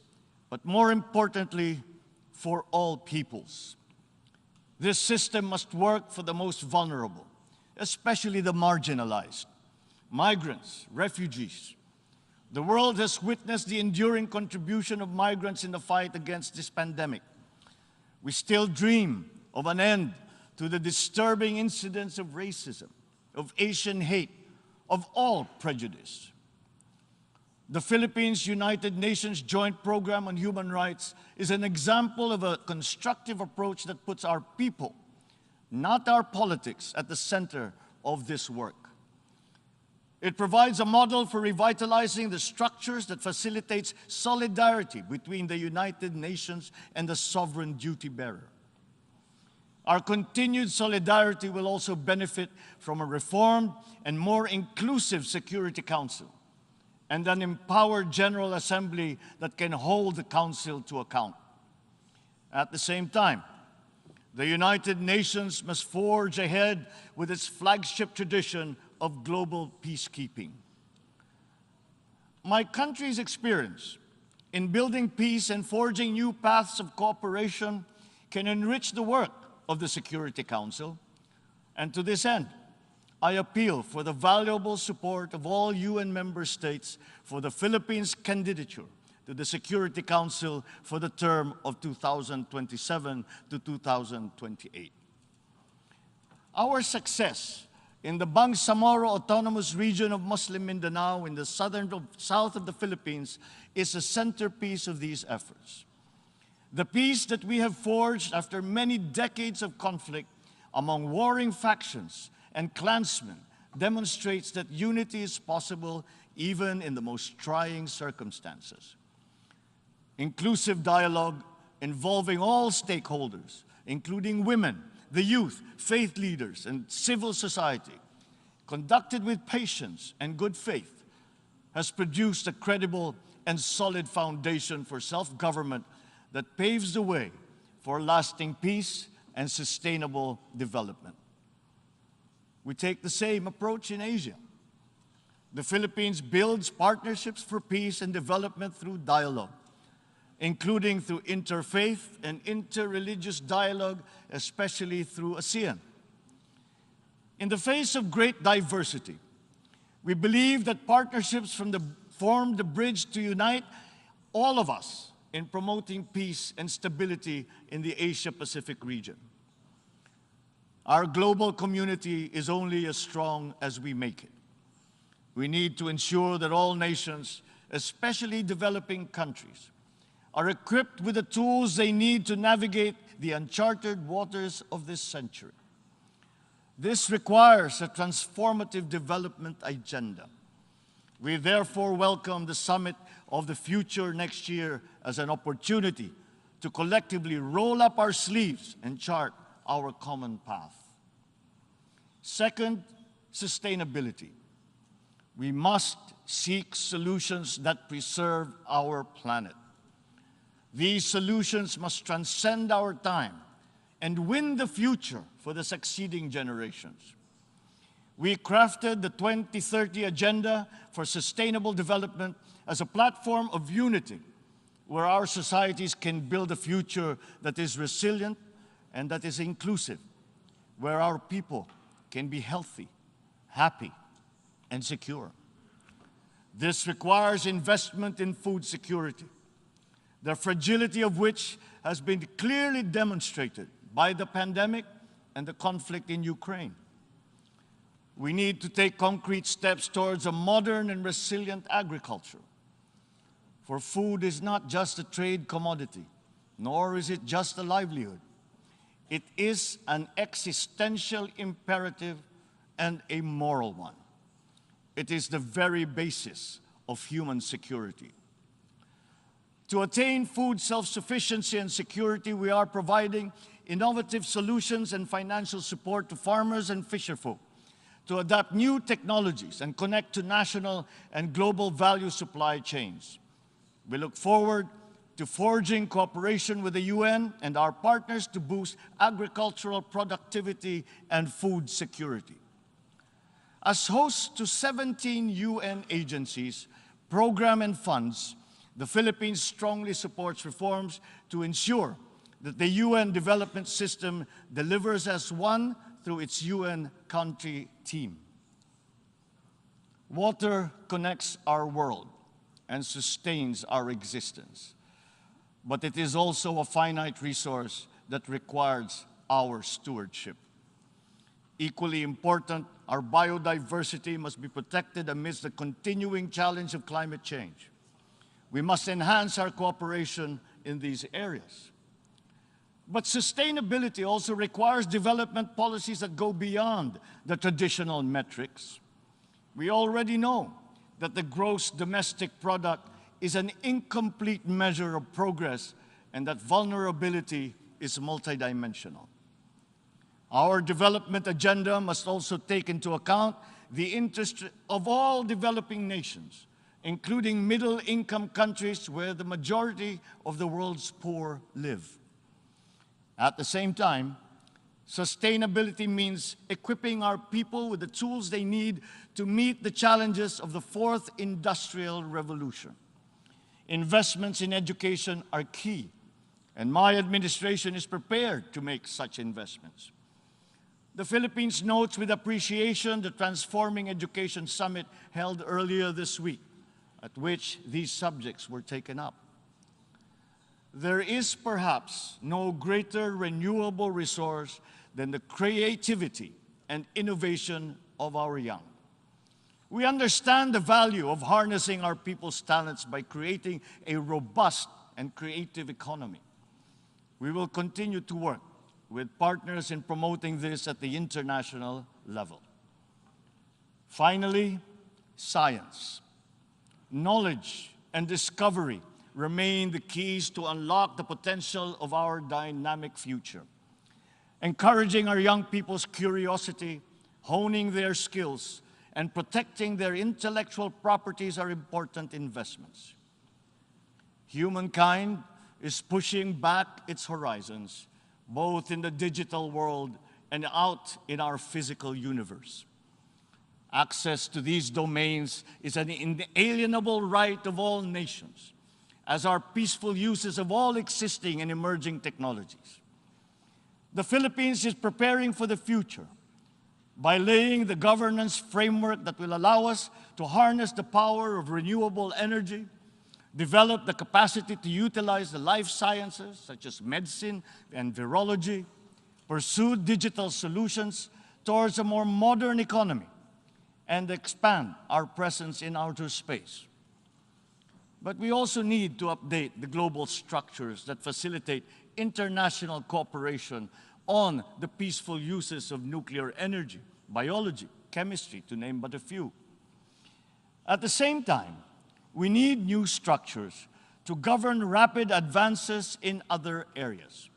but more importantly, for all peoples. This system must work for the most vulnerable, especially the marginalized, migrants, refugees. The world has witnessed the enduring contribution of migrants in the fight against this pandemic. We still dream of an end to the disturbing incidents of racism, of Asian hate, of all prejudice. The Philippines United Nations Joint Program on Human Rights is an example of a constructive approach that puts our people, not our politics, at the center of this work. It provides a model for revitalizing the structures that facilitates solidarity between the United Nations and the sovereign duty bearer. Our continued solidarity will also benefit from a reformed and more inclusive Security Council and an empowered General Assembly that can hold the Council to account. At the same time, the United Nations must forge ahead with its flagship tradition of global peacekeeping. My country's experience in building peace and forging new paths of cooperation can enrich the work of the Security Council, and to this end, I appeal for the valuable support of all UN member states for the Philippines' candidature to the Security Council for the term of 2027 to 2028. Our success in the Bangsamoro Autonomous Region of Muslim Mindanao in the south of the Philippines is a centerpiece of these efforts. The peace that we have forged after many decades of conflict among warring factions and clansmen demonstrates that unity is possible even in the most trying circumstances. Inclusive dialogue involving all stakeholders, including women, the youth, faith leaders, and civil society, conducted with patience and good faith, has produced a credible and solid foundation for self-government that paves the way for lasting peace and sustainable development. We take the same approach in Asia. The Philippines builds partnerships for peace and development through dialogue, including through interfaith and interreligious dialogue, especially through ASEAN. In the face of great diversity, we believe that partnerships form the bridge to unite all of us in promoting peace and stability in the Asia-Pacific region. Our global community is only as strong as we make it. We need to ensure that all nations, especially developing countries, are equipped with the tools they need to navigate the uncharted waters of this century. This requires a transformative development agenda. We therefore welcome the Summit of the Future next year as an opportunity to collectively roll up our sleeves and chart our common path. Second, sustainability. We must seek solutions that preserve our planet. These solutions must transcend our time and win the future for the succeeding generations. We crafted the 2030 Agenda for Sustainable Development as a platform of unity where our societies can build a future that is resilient and that is inclusive, where our people can be healthy, happy, and secure. This requires investment in food security, the fragility of which has been clearly demonstrated by the pandemic and the conflict in Ukraine. We need to take concrete steps towards a modern and resilient agriculture. For food is not just a trade commodity, nor is it just a livelihood. It is an existential imperative and a moral one. It is the very basis of human security. To attain food self-sufficiency and security, we are providing innovative solutions and financial support to farmers and fisherfolk to adapt new technologies and connect to national and global value supply chains. We look forward to forging cooperation with the UN and our partners to boost agricultural productivity and food security. As host to 17 UN agencies, programs, and funds, the Philippines strongly supports reforms to ensure that the UN development system delivers as one through its UN country team. Water connects our world and sustains our existence, but it is also a finite resource that requires our stewardship. Equally important, our biodiversity must be protected amidst the continuing challenge of climate change. We must enhance our cooperation in these areas. But sustainability also requires development policies that go beyond the traditional metrics. We already know that the gross domestic product is an incomplete measure of progress and that vulnerability is multidimensional. Our development agenda must also take into account the interest of all developing nations, including middle-income countries where the majority of the world's poor live. At the same time, sustainability means equipping our people with the tools they need to meet the challenges of the fourth industrial revolution. Investments in education are key, and my administration is prepared to make such investments. The Philippines notes with appreciation the Transforming Education Summit held earlier this week, at which these subjects were taken up. There is perhaps no greater renewable resource than the creativity and innovation of our young. We understand the value of harnessing our people's talents by creating a robust and creative economy. We will continue to work with partners in promoting this at the international level. Finally, science. Knowledge and discovery remain the keys to unlock the potential of our dynamic future. Encouraging our young people's curiosity, honing their skills, and protecting their intellectual properties are important investments. Humankind is pushing back its horizons, both in the digital world and out in our physical universe. Access to these domains is an inalienable right of all nations, as are peaceful uses of all existing and emerging technologies. The Philippines is preparing for the future by laying the governance framework that will allow us to harness the power of renewable energy, develop the capacity to utilize the life sciences, such as medicine and virology, pursue digital solutions towards a more modern economy, and expand our presence in outer space. But we also need to update the global structures that facilitate international cooperation on the peaceful uses of nuclear energy, biology, chemistry, to name but a few. At the same time, we need new structures to govern rapid advances in other areas.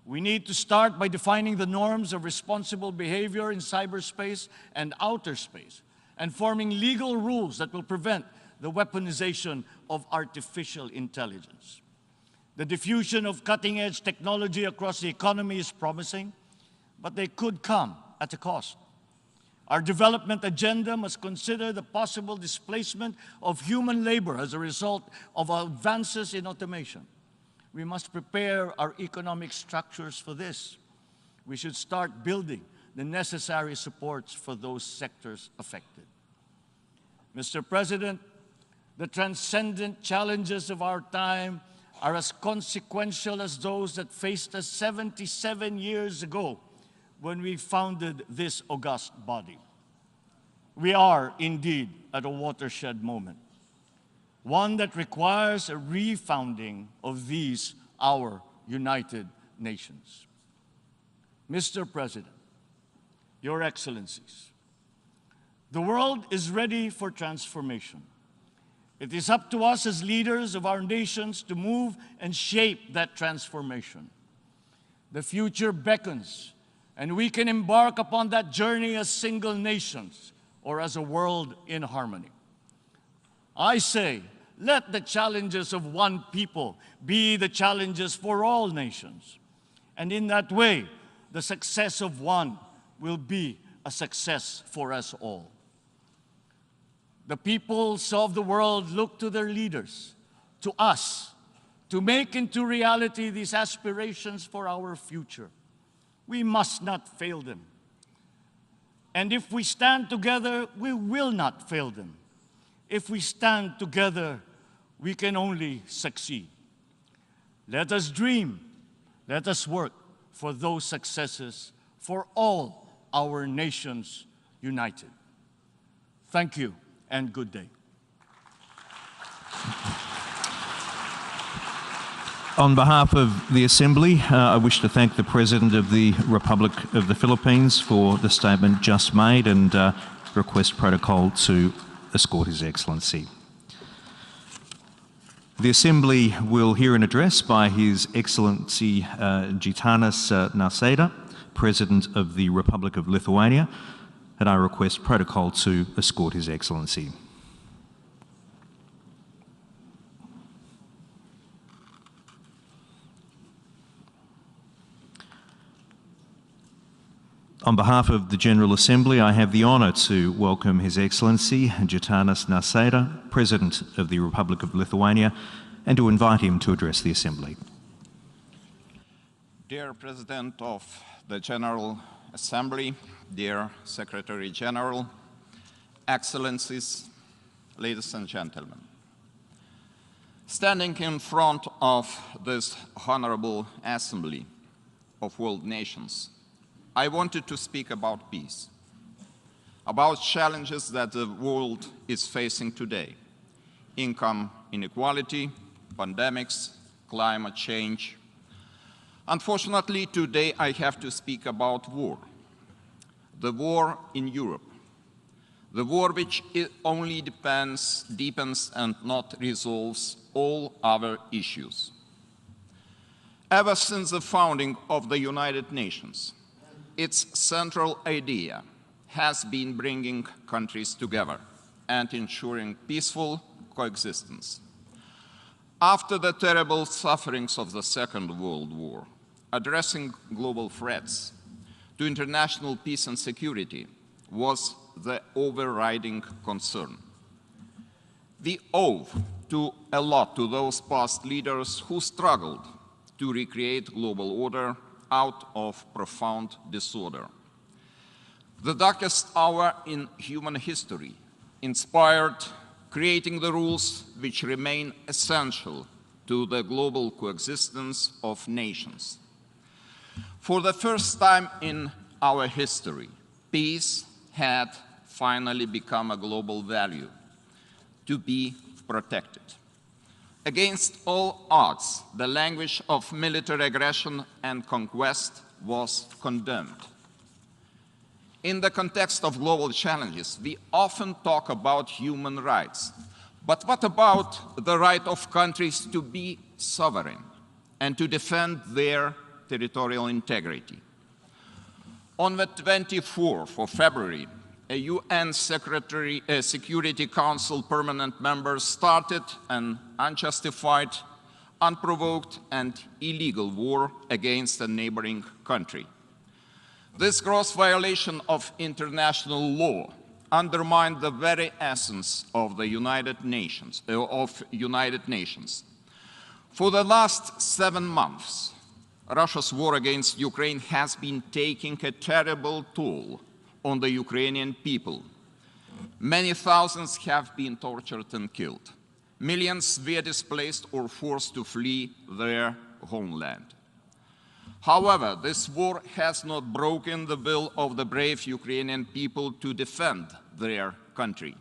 We need to start by defining the norms of responsible behavior in cyberspace and outer space, and forming legal rules that will prevent the weaponization of artificial intelligence. The diffusion of cutting-edge technology across the economy is promising, but they could come at a cost. Our development agenda must consider the possible displacement of human labor as a result of advances in automation. We must prepare our economic structures for this. We should start building the necessary supports for those sectors affected. Mr. President, the transcendent challenges of our time are as consequential as those that faced us 77 years ago when we founded this august body. We are indeed at a watershed moment, one that requires a refounding of these, our United Nations. Mr. President, Your Excellencies, the world is ready for transformation. It is up to us as leaders of our nations to move and shape that transformation. The future beckons, and we can embark upon that journey as single nations or as a world in harmony. I say, let the challenges of one people be the challenges for all nations. And in that way, the success of one will be a success for us all. The peoples of the world look to their leaders, to us, to make into reality these aspirations for our future. We must not fail them. And if we stand together, we will not fail them. If we stand together, we can only succeed. Let us dream, let us work for those successes for all our nations united. Thank you and good day. On behalf of the Assembly, I wish to thank the President of the Republic of the Philippines for the statement just made and request protocol to escort His Excellency. The Assembly will hear an address by His Excellency Gitanas Nausėda, President of the Republic of Lithuania, and I request protocol to escort His Excellency. On behalf of the General Assembly, I have the honour to welcome His Excellency Gitanas Nausėda, President of the Republic of Lithuania, and to invite him to address the Assembly. Dear President of the General Assembly, dear Secretary General, Excellencies, ladies and gentlemen. Standing in front of this honorable Assembly of world nations, I wanted to speak about peace, about challenges that the world is facing today: income inequality, pandemics, climate change. Unfortunately, today I have to speak about war. The war in Europe. The war which only deepens and not resolves all other issues. Ever since the founding of the United Nations, its central idea has been bringing countries together and ensuring peaceful coexistence. After the terrible sufferings of the Second World War, addressing global threats to international peace and security was the overriding concern. We owe a lot to those past leaders who struggled to recreate global order out of profound disorder. The darkest hour in human history inspired creating the rules which remain essential to the global coexistence of nations. For the first time in our history, peace had finally become a global value to be protected. Against all odds, the language of military aggression and conquest was condemned. In the context of global challenges, we often talk about human rights. But what about the right of countries to be sovereign and to defend their territorial integrity? On the 24th of February, a UN Security Council permanent member started an unjustified, unprovoked, and illegal war against a neighboring country. This gross violation of international law undermined the very essence of the United Nations. For the last 7 months, Russia's war against Ukraine has been taking a terrible toll on the Ukrainian people. Many thousands have been tortured and killed. Millions were displaced or forced to flee their homeland. However, this war has not broken the will of the brave Ukrainian people to defend their country.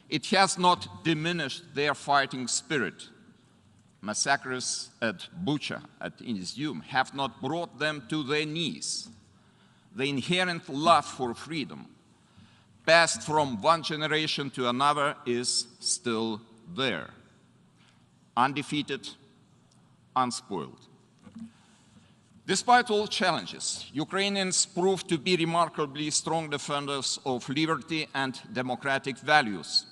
It has not diminished their fighting spirit. Massacres at Bucha, at Izium, have not brought them to their knees. The inherent love for freedom, passed from one generation to another, is still there, undefeated, unspoiled. Despite all challenges, Ukrainians proved to be remarkably strong defenders of liberty and democratic values.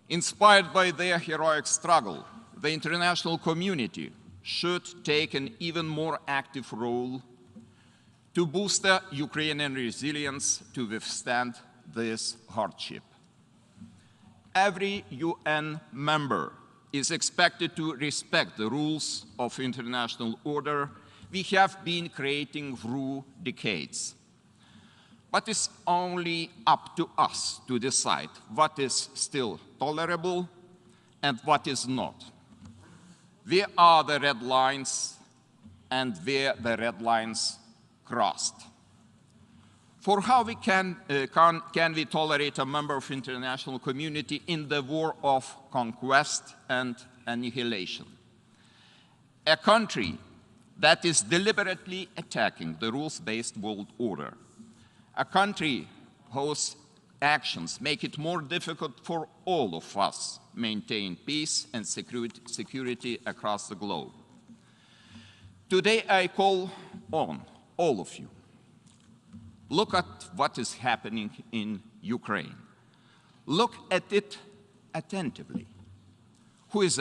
Inspired by their heroic struggle, the international community should take an even more active role to boost Ukrainian resilience to withstand this hardship. Every UN member is expected to respect the rules of international order we have been creating through decades. But it's only up to us to decide what is still tolerable and what is not. Where are the red lines and where the red lines crossed? For how can we tolerate a member of international community in the war of conquest and annihilation? A country that is deliberately attacking the rules-based world order. A country whose actions make it more difficult for all of us maintain peace and security across the globe. Today I call on all of you. Look at what is happening in Ukraine. Look at it attentively. Who is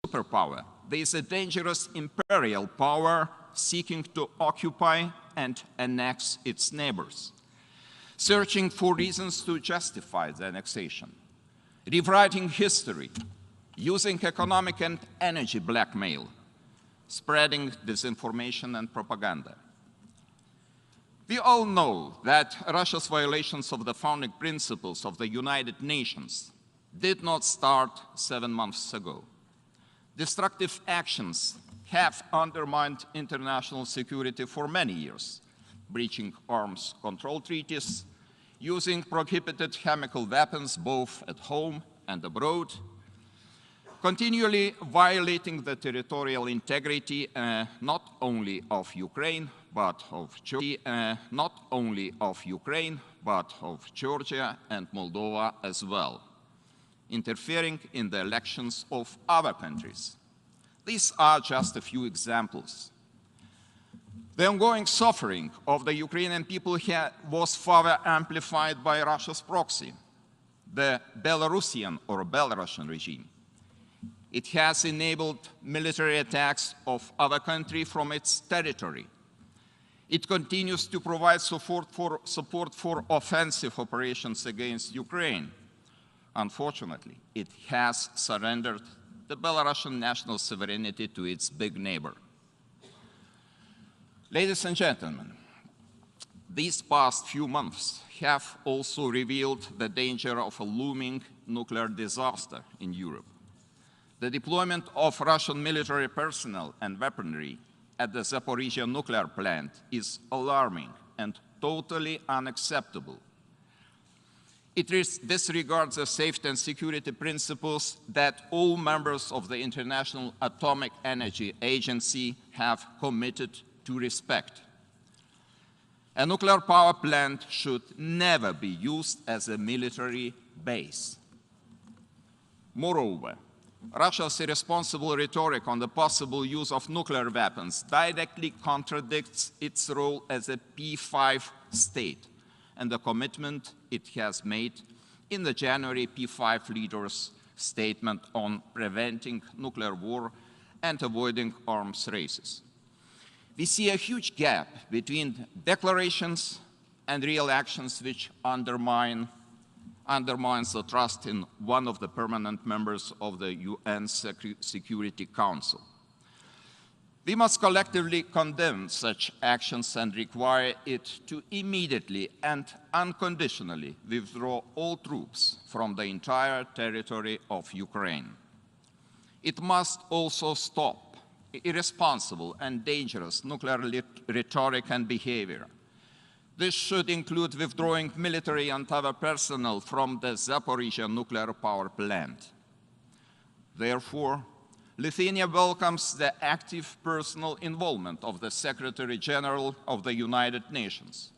superpower? There is a dangerous imperial power seeking to occupy and annex its neighbors, searching for reasons to justify the annexation, rewriting history, using economic and energy blackmail, spreading disinformation and propaganda. We all know that Russia's violations of the founding principles of the United Nations did not start 7 months ago. Destructive actions have undermined international security for many years, breaching arms control treaties, using prohibited chemical weapons both at home and abroad, continually violating the territorial integrity not only of Ukraine, but of Georgia, and Moldova as well, interfering in the elections of other countries. These are just a few examples. The ongoing suffering of the Ukrainian people was further amplified by Russia's proxy, the Belarusian or Belarusian regime. It has enabled military attacks of other countries from its territory. It continues to provide support for offensive operations against Ukraine. Unfortunately, it has surrendered the Belarusian national sovereignty to its big neighbor. Ladies and gentlemen, these past few months have also revealed the danger of a looming nuclear disaster in Europe. The deployment of Russian military personnel and weaponry at the Zaporizhia nuclear plant is alarming and totally unacceptable. It disregards the safety and security principles that all members of the International Atomic Energy Agency have committed to respect. A nuclear power plant should never be used as a military base. Moreover, Russia's irresponsible rhetoric on the possible use of nuclear weapons directly contradicts its role as a P5 state and the commitment it has made in the January P5 leaders' statement on preventing nuclear war and avoiding arms races. We see a huge gap between declarations and real actions which undermines the trust in one of the permanent members of the UN Security Council. We must collectively condemn such actions and require it to immediately and unconditionally withdraw all troops from the entire territory of Ukraine. It must also stop irresponsible and dangerous nuclear rhetoric and behavior. This should include withdrawing military and other personnel from the Zaporizhzhia nuclear power plant. Therefore, Lithuania welcomes the active personal involvement of the Secretary General of the United Nations.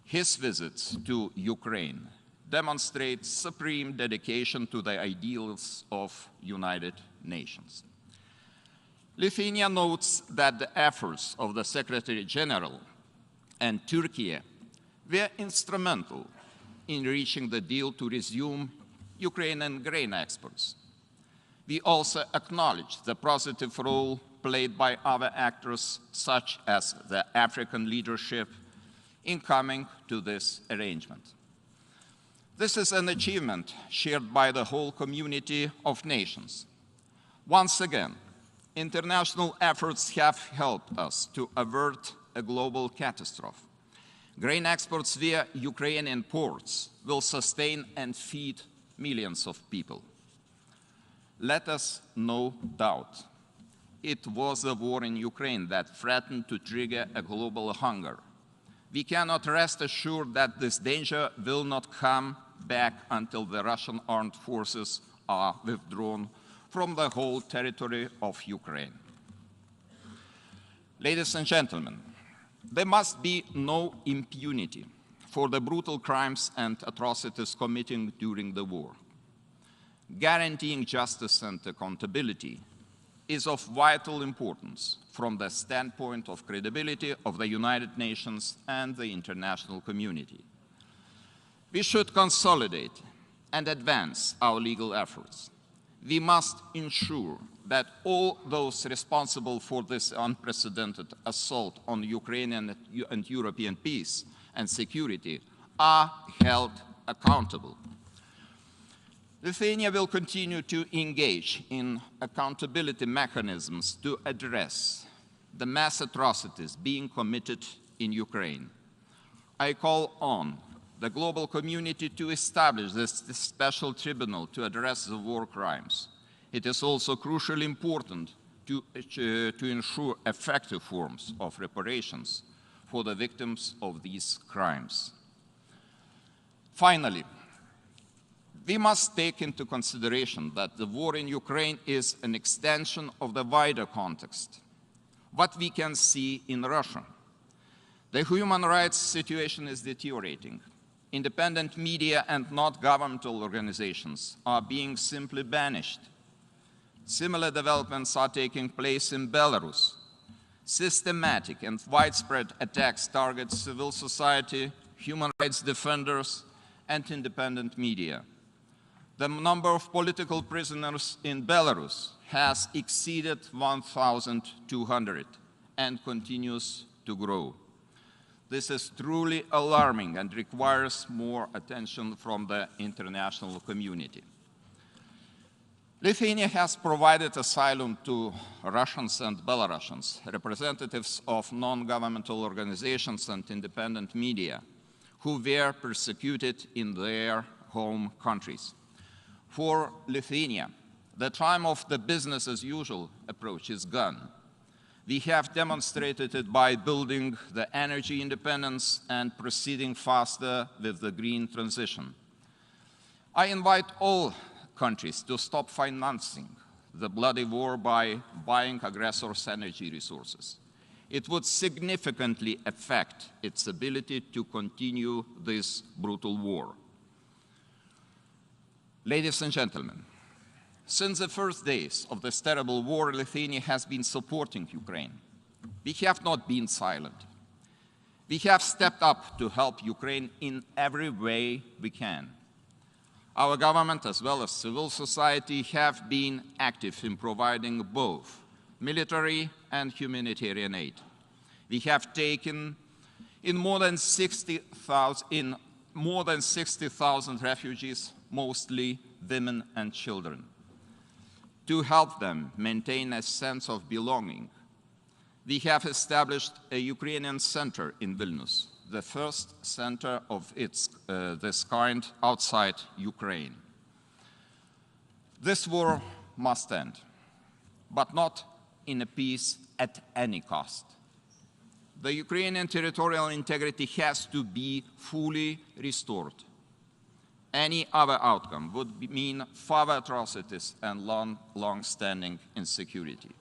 His visits to Ukraine demonstrate supreme dedication to the ideals of United Nations. Lithuania notes that the efforts of the Secretary General and Turkey were instrumental in reaching the deal to resume Ukrainian grain exports. We also acknowledge the positive role played by other actors, such as the African leadership, in coming to this arrangement. This is an achievement shared by the whole community of nations. Once again, international efforts have helped us to avert a global catastrophe. Grain exports via Ukrainian ports will sustain and feed millions of people. Let us no doubt, it was the war in Ukraine that threatened to trigger a global hunger. We cannot rest assured that this danger will not come back until the Russian armed forces are withdrawn from the whole territory of Ukraine. Ladies and gentlemen, there must be no impunity for the brutal crimes and atrocities committed during the war. Guaranteeing justice and accountability is of vital importance from the standpoint of credibility of the United Nations and the international community. We should consolidate and advance our legal efforts. We must ensure that all those responsible for this unprecedented assault on Ukrainian and European peace and security are held accountable. Lithuania will continue to engage in accountability mechanisms to address the mass atrocities being committed in Ukraine. I call on the global community to establish this special tribunal to address the war crimes. It is also crucially important to ensure effective forms of reparations for the victims of these crimes. Finally, we must take into consideration that the war in Ukraine is an extension of the wider context, what we can see in Russia. The human rights situation is deteriorating. Independent media and not-governmental organizations are being simply banished. Similar developments are taking place in Belarus. Systematic and widespread attacks target civil society, human rights defenders, and independent media. The number of political prisoners in Belarus has exceeded 1,200 and continues to grow. This is truly alarming and requires more attention from the international community. Lithuania has provided asylum to Russians and Belarusians, representatives of non-governmental organizations and independent media, who were persecuted in their home countries. For Lithuania, the time of the business-as-usual approach is gone. We have demonstrated it by building the energy independence and proceeding faster with the green transition. I invite all countries to stop financing the bloody war by buying aggressors' energy resources. It would significantly affect its ability to continue this brutal war. Ladies and gentlemen, since the first days of this terrible war, Lithuania has been supporting Ukraine. We have not been silent. We have stepped up to help Ukraine in every way we can. Our government, as well as civil society, have been active in providing both military and humanitarian aid. We have taken in more than 60,000 refugees, mostly women and children, to help them maintain a sense of belonging We have established a Ukrainian center in Vilnius, the first center of this kind outside Ukraine. This war must end, but not in a peace at any cost. The Ukrainian territorial integrity has to be fully restored. Any other outcome would mean further atrocities and long-standing insecurity.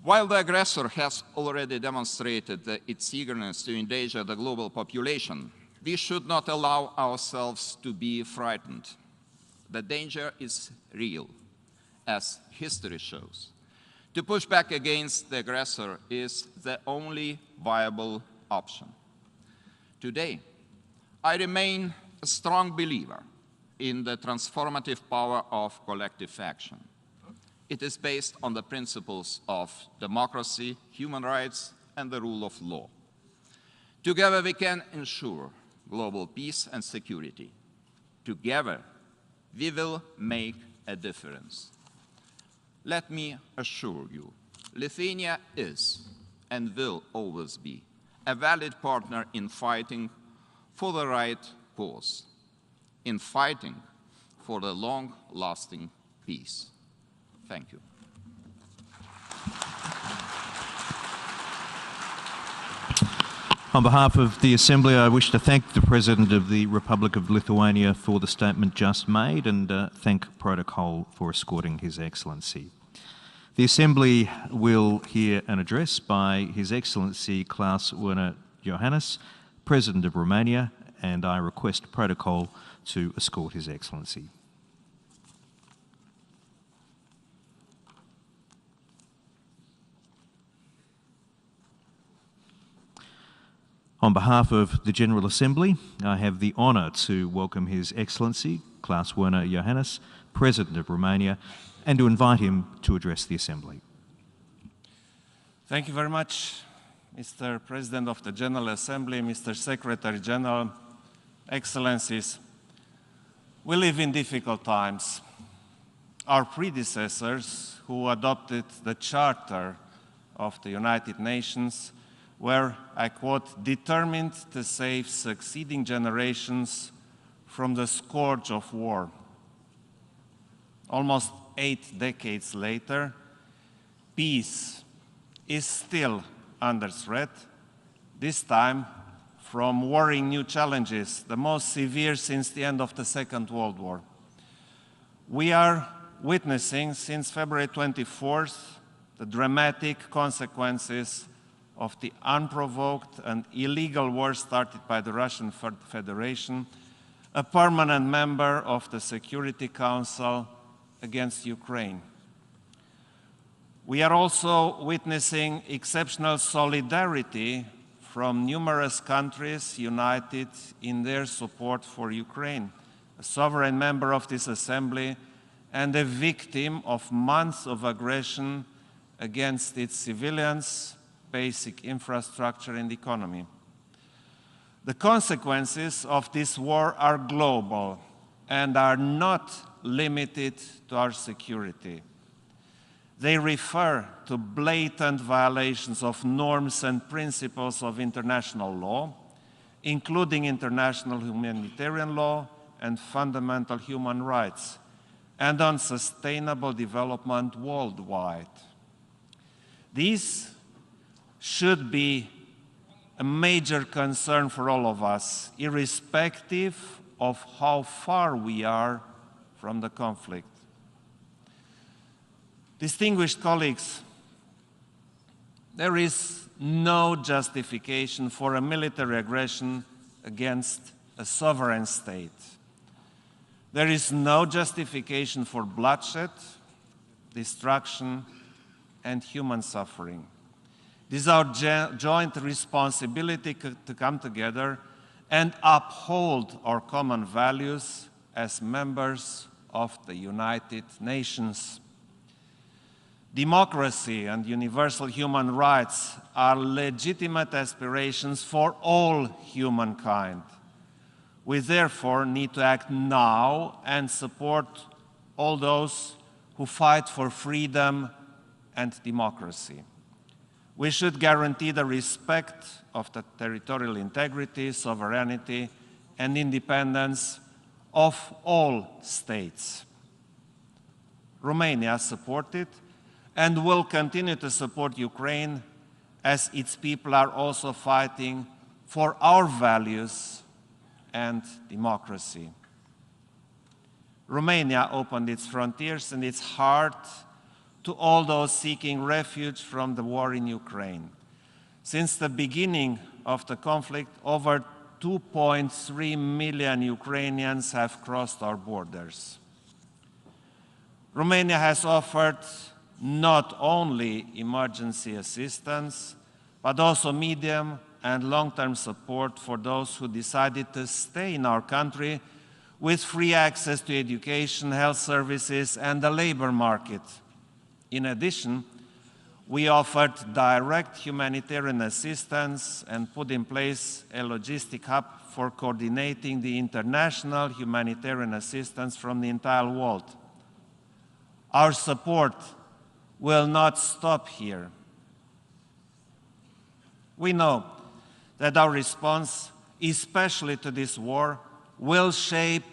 While the aggressor has already demonstrated its eagerness to endanger the global population, we should not allow ourselves to be frightened. The danger is real, as history shows. To push back against the aggressor is the only viable option. Today, I remain a strong believer in the transformative power of collective action. It is based on the principles of democracy, human rights, and the rule of law. Together we can ensure global peace and security. Together we will make a difference. Let me assure you, Lithuania is and will always be a valid partner in fighting for the right cause, in fighting for the long-lasting peace. Thank you. On behalf of the Assembly, I wish to thank the President of the Republic of Lithuania for the statement just made and thank Protocol for escorting His Excellency. The Assembly will hear an address by His Excellency Klaus Werner Johannes, President of Romania, and I request Protocol to escort His Excellency. On behalf of the General Assembly, I have the honour to welcome His Excellency Klaus Werner Johannes, President of Romania, and to invite him to address the Assembly. Thank you very much, Mr. President of the General Assembly, Mr. Secretary General, Excellencies. We live in difficult times. Our predecessors, who adopted the Charter of the United Nations, were, I quote, determined to save succeeding generations from the scourge of war. Almost 8 decades later, peace is still under threat, this time from worrying new challenges, the most severe since the end of the Second World War. We are witnessing, since February 24th, the dramatic consequences of the unprovoked and illegal war started by the Russian Federation, a permanent member of the Security Council, against Ukraine. We are also witnessing exceptional solidarity from numerous countries united in their support for Ukraine, a sovereign member of this Assembly and a victim of months of aggression against its civilians, basic infrastructure and economy. The consequences of this war are global and are not limited to our security. They refer to blatant violations of norms and principles of international law, including international humanitarian law and fundamental human rights, and on sustainable development worldwide. These should be a major concern for all of us, irrespective of how far we are from the conflict. Distinguished colleagues, there is no justification for a military aggression against a sovereign state. There is no justification for bloodshed, destruction, and human suffering. It is our joint responsibility to come together and uphold our common values as members of the United Nations. Democracy and universal human rights are legitimate aspirations for all humankind. We therefore need to act now and support all those who fight for freedom and democracy. We should guarantee the respect of the territorial integrity, sovereignty, and independence of all states. Romania supported and will continue to support Ukraine as its people are also fighting for our values and democracy. Romania opened its frontiers and its heart to all those seeking refuge from the war in Ukraine. Since the beginning of the conflict, over 2.3 million Ukrainians have crossed our borders. Romania has offered not only emergency assistance, but also medium and long-term support for those who decided to stay in our country with free access to education, health services, and the labor market. In addition, we offered direct humanitarian assistance and put in place a logistic hub for coordinating the international humanitarian assistance from the entire world. Our support will not stop here. We know that our response, especially to this war, will shape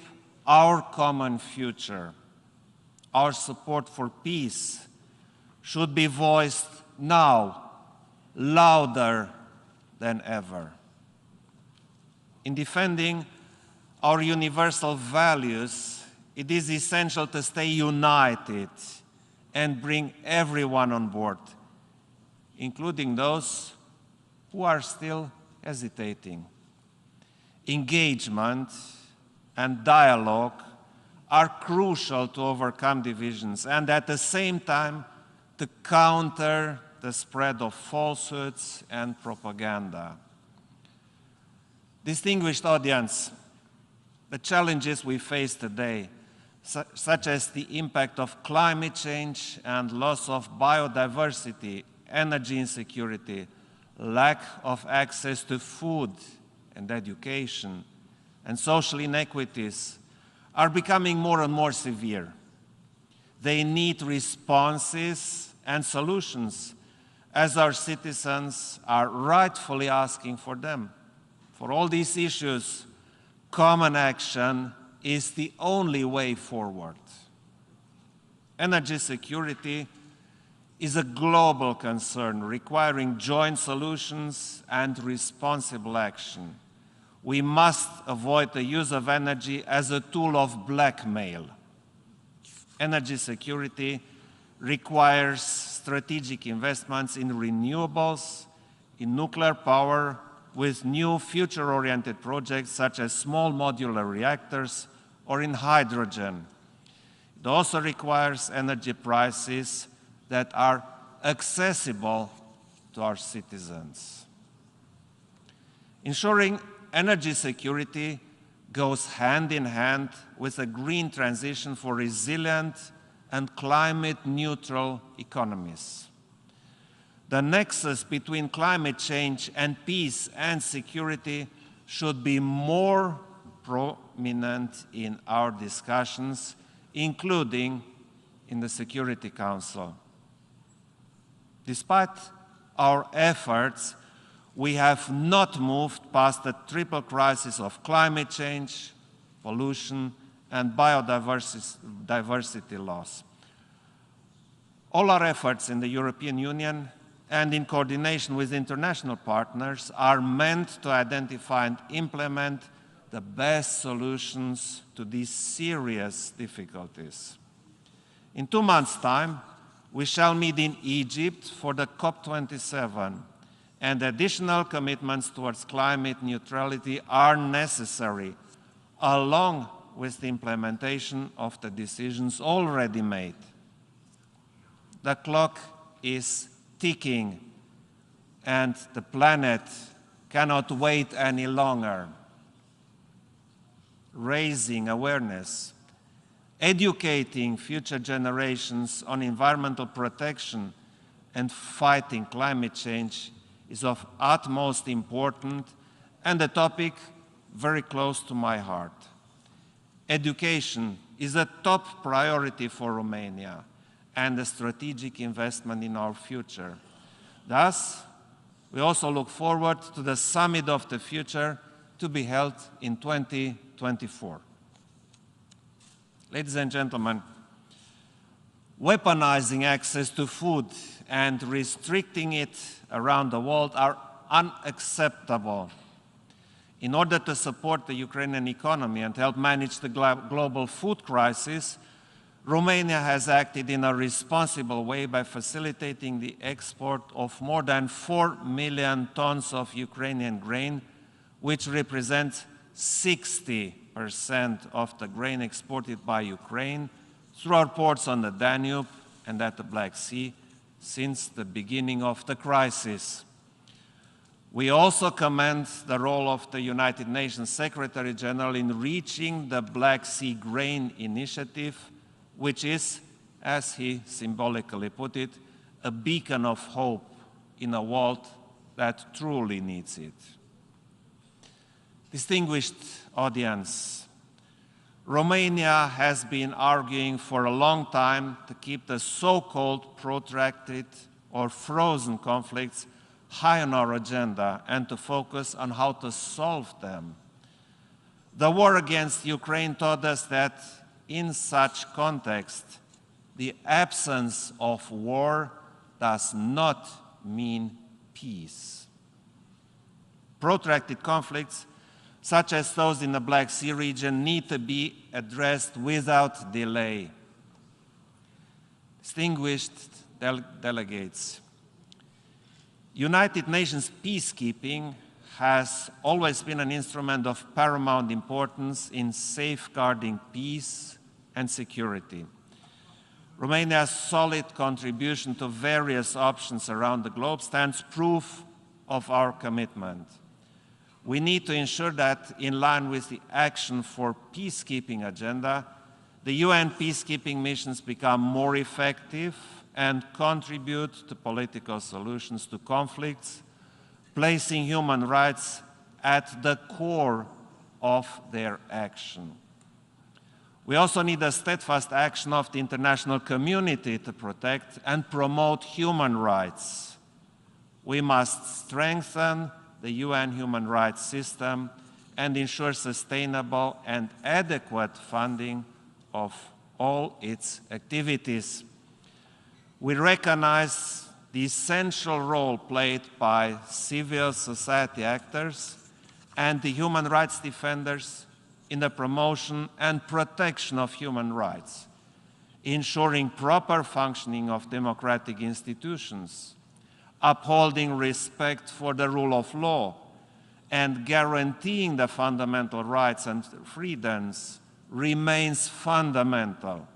our common future. Our support for peace should be voiced now, louder than ever. In defending our universal values, it is essential to stay united and bring everyone on board, including those who are still hesitating. Engagement and dialogue are crucial to overcome divisions and at the same time to counter the spread of falsehoods and propaganda. Distinguished audience, the challenges we face today, such as the impact of climate change and loss of biodiversity, energy insecurity, lack of access to food and education, and social inequities, are becoming more and more severe. They need responses and solutions, as our citizens are rightfully asking for them. For all these issues, common action is the only way forward. Energy security is a global concern requiring joint solutions and responsible action. We must avoid the use of energy as a tool of blackmail. Energy security requires strategic investments in renewables, in nuclear power, with new future-oriented projects such as small modular reactors or in hydrogen. It also requires energy prices that are accessible to our citizens. Ensuring energy security goes hand in hand with a green transition for resilient and climate-neutral economies. The nexus between climate change and peace and security should be more prominent in our discussions, including in the Security Council. Despite our efforts, we have not moved past the triple crisis of climate change, pollution, and biodiversity loss. All our efforts in the European Union and in coordination with international partners are meant to identify and implement the best solutions to these serious difficulties. In 2 months' time, we shall meet in Egypt for the COP27, and additional commitments towards climate neutrality are necessary, along with the implementation of the decisions already made. The clock is ticking, and the planet cannot wait any longer. Raising awareness, educating future generations on environmental protection and fighting climate change is of utmost importance and a topic very close to my heart. Education is a top priority for Romania and a strategic investment in our future. Thus, we also look forward to the Summit of the Future to be held in 2024. Ladies and gentlemen, weaponizing access to food and restricting it around the world are unacceptable. In order to support the Ukrainian economy and help manage the global food crisis, Romania has acted in a responsible way by facilitating the export of more than 4 million tons of Ukrainian grain, which represents 60% of the grain exported by Ukraine through our ports on the Danube and at the Black Sea since the beginning of the crisis. We also commend the role of the United Nations Secretary General in reaching the Black Sea Grain Initiative, which is, as he symbolically put it, a beacon of hope in a world that truly needs it. Distinguished audience, Romania has been arguing for a long time to keep the so-called protracted or frozen conflicts high on our agenda and to focus on how to solve them. The war against Ukraine taught us that in such context, the absence of war does not mean peace. Protracted conflicts, such as those in the Black Sea region, need to be addressed without delay. Distinguished delegates, United Nations peacekeeping has always been an instrument of paramount importance in safeguarding peace and security. Romania's solid contribution to various options around the globe stands proof of our commitment. We need to ensure that, in line with the Action for Peacekeeping agenda, the UN peacekeeping missions become more effective and contribute to political solutions to conflicts, placing human rights at the core of their action. We also need a steadfast action of the international community to protect and promote human rights. We must strengthen the UN human rights system and ensure sustainable and adequate funding of all its activities. We recognize the essential role played by civil society actors and the human rights defenders in the promotion and protection of human rights, ensuring proper functioning of democratic institutions, upholding respect for the rule of law, and guaranteeing the fundamental rights and freedoms remains fundamental.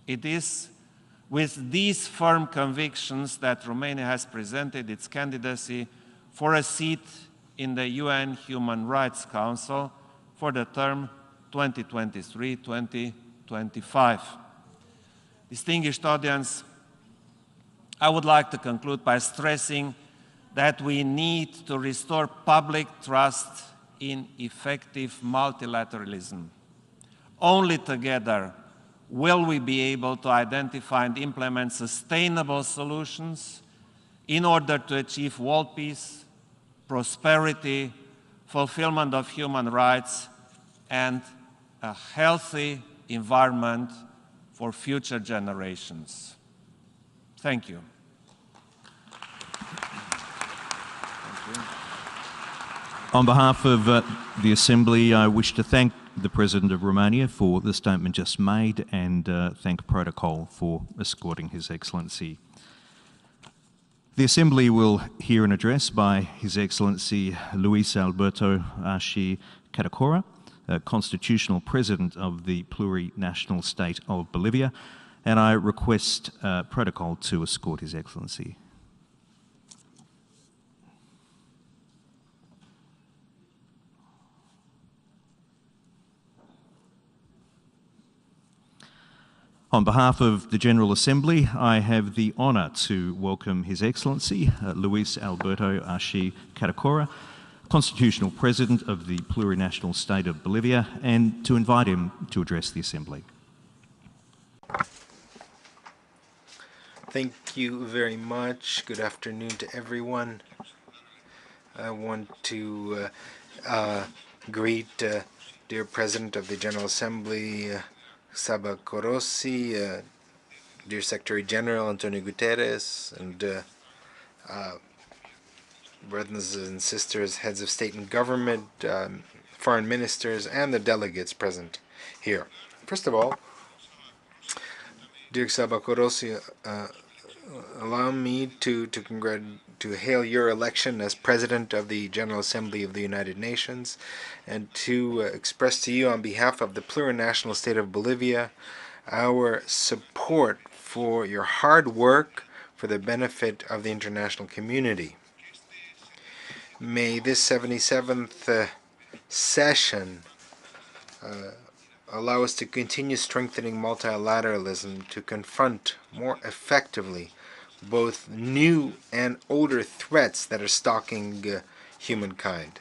It is with these firm convictions that Romania has presented its candidacy for a seat in the UN Human Rights Council for the term 2023-2025. Distinguished audience, I would like to conclude by stressing that we need to restore public trust in effective multilateralism. Only together will we be able to identify and implement sustainable solutions in order to achieve world peace, prosperity, fulfillment of human rights, and a healthy environment for future generations. Thank you. On behalf of the Assembly, I wish to thank the President of Romania for the statement just made and thank Protocol for escorting His Excellency. The Assembly will hear an address by His Excellency Luis Alberto Arshi Catacora, Constitutional President of the Plurinational State of Bolivia, and I request Protocol to escort His Excellency. On behalf of the General Assembly, I have the honour to welcome His Excellency Luis Alberto Arshi Catacora, Constitutional President of the Plurinational State of Bolivia, and to invite him to address the Assembly. Thank you very much. Good afternoon to everyone. I want to greet dear President of the General Assembly, Saba Korosi, dear Secretary General Antonio Guterres, and brothers and sisters, heads of state and government, foreign ministers, and the delegates present here. First of all, dear Saba Korosi, allow me to hail your election as President of the General Assembly of the United Nations, and to express to you on behalf of the plurinational state of Bolivia our support for your hard work for the benefit of the international community. May this 77th session allow us to continue strengthening multilateralism to confront more effectively both new and older threats that are stalking humankind.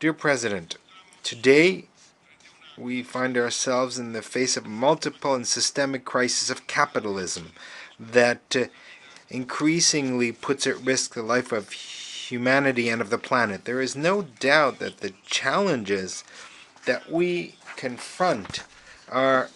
Dear President, today we find ourselves in the face of multiple and systemic crises of capitalism that increasingly puts at risk the life of humanity and of the planet. There is no doubt that the challenges that we confront are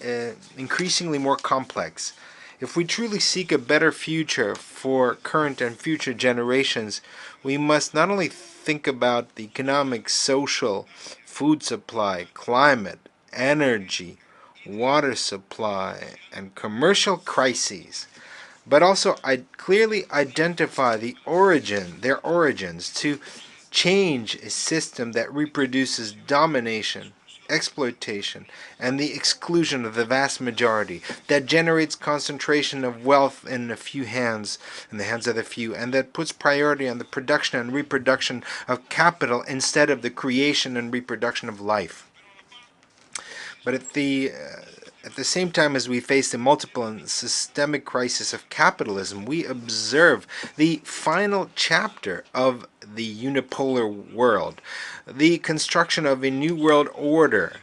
increasingly more complex. If we truly seek a better future for current and future generations, we must not only think about the economic, social, food supply, climate, energy, water supply, and commercial crises, but also clearly identify their origins to change a system that reproduces domination, exploitation, and the exclusion of the vast majority, that generates concentration of wealth in a few hands, in the hands of the few, and that puts priority on the production and reproduction of capital instead of the creation and reproduction of life. But at the same time as we face the multiple and systemic crisis of capitalism, we observe the final chapter of the unipolar world, the construction of a new world order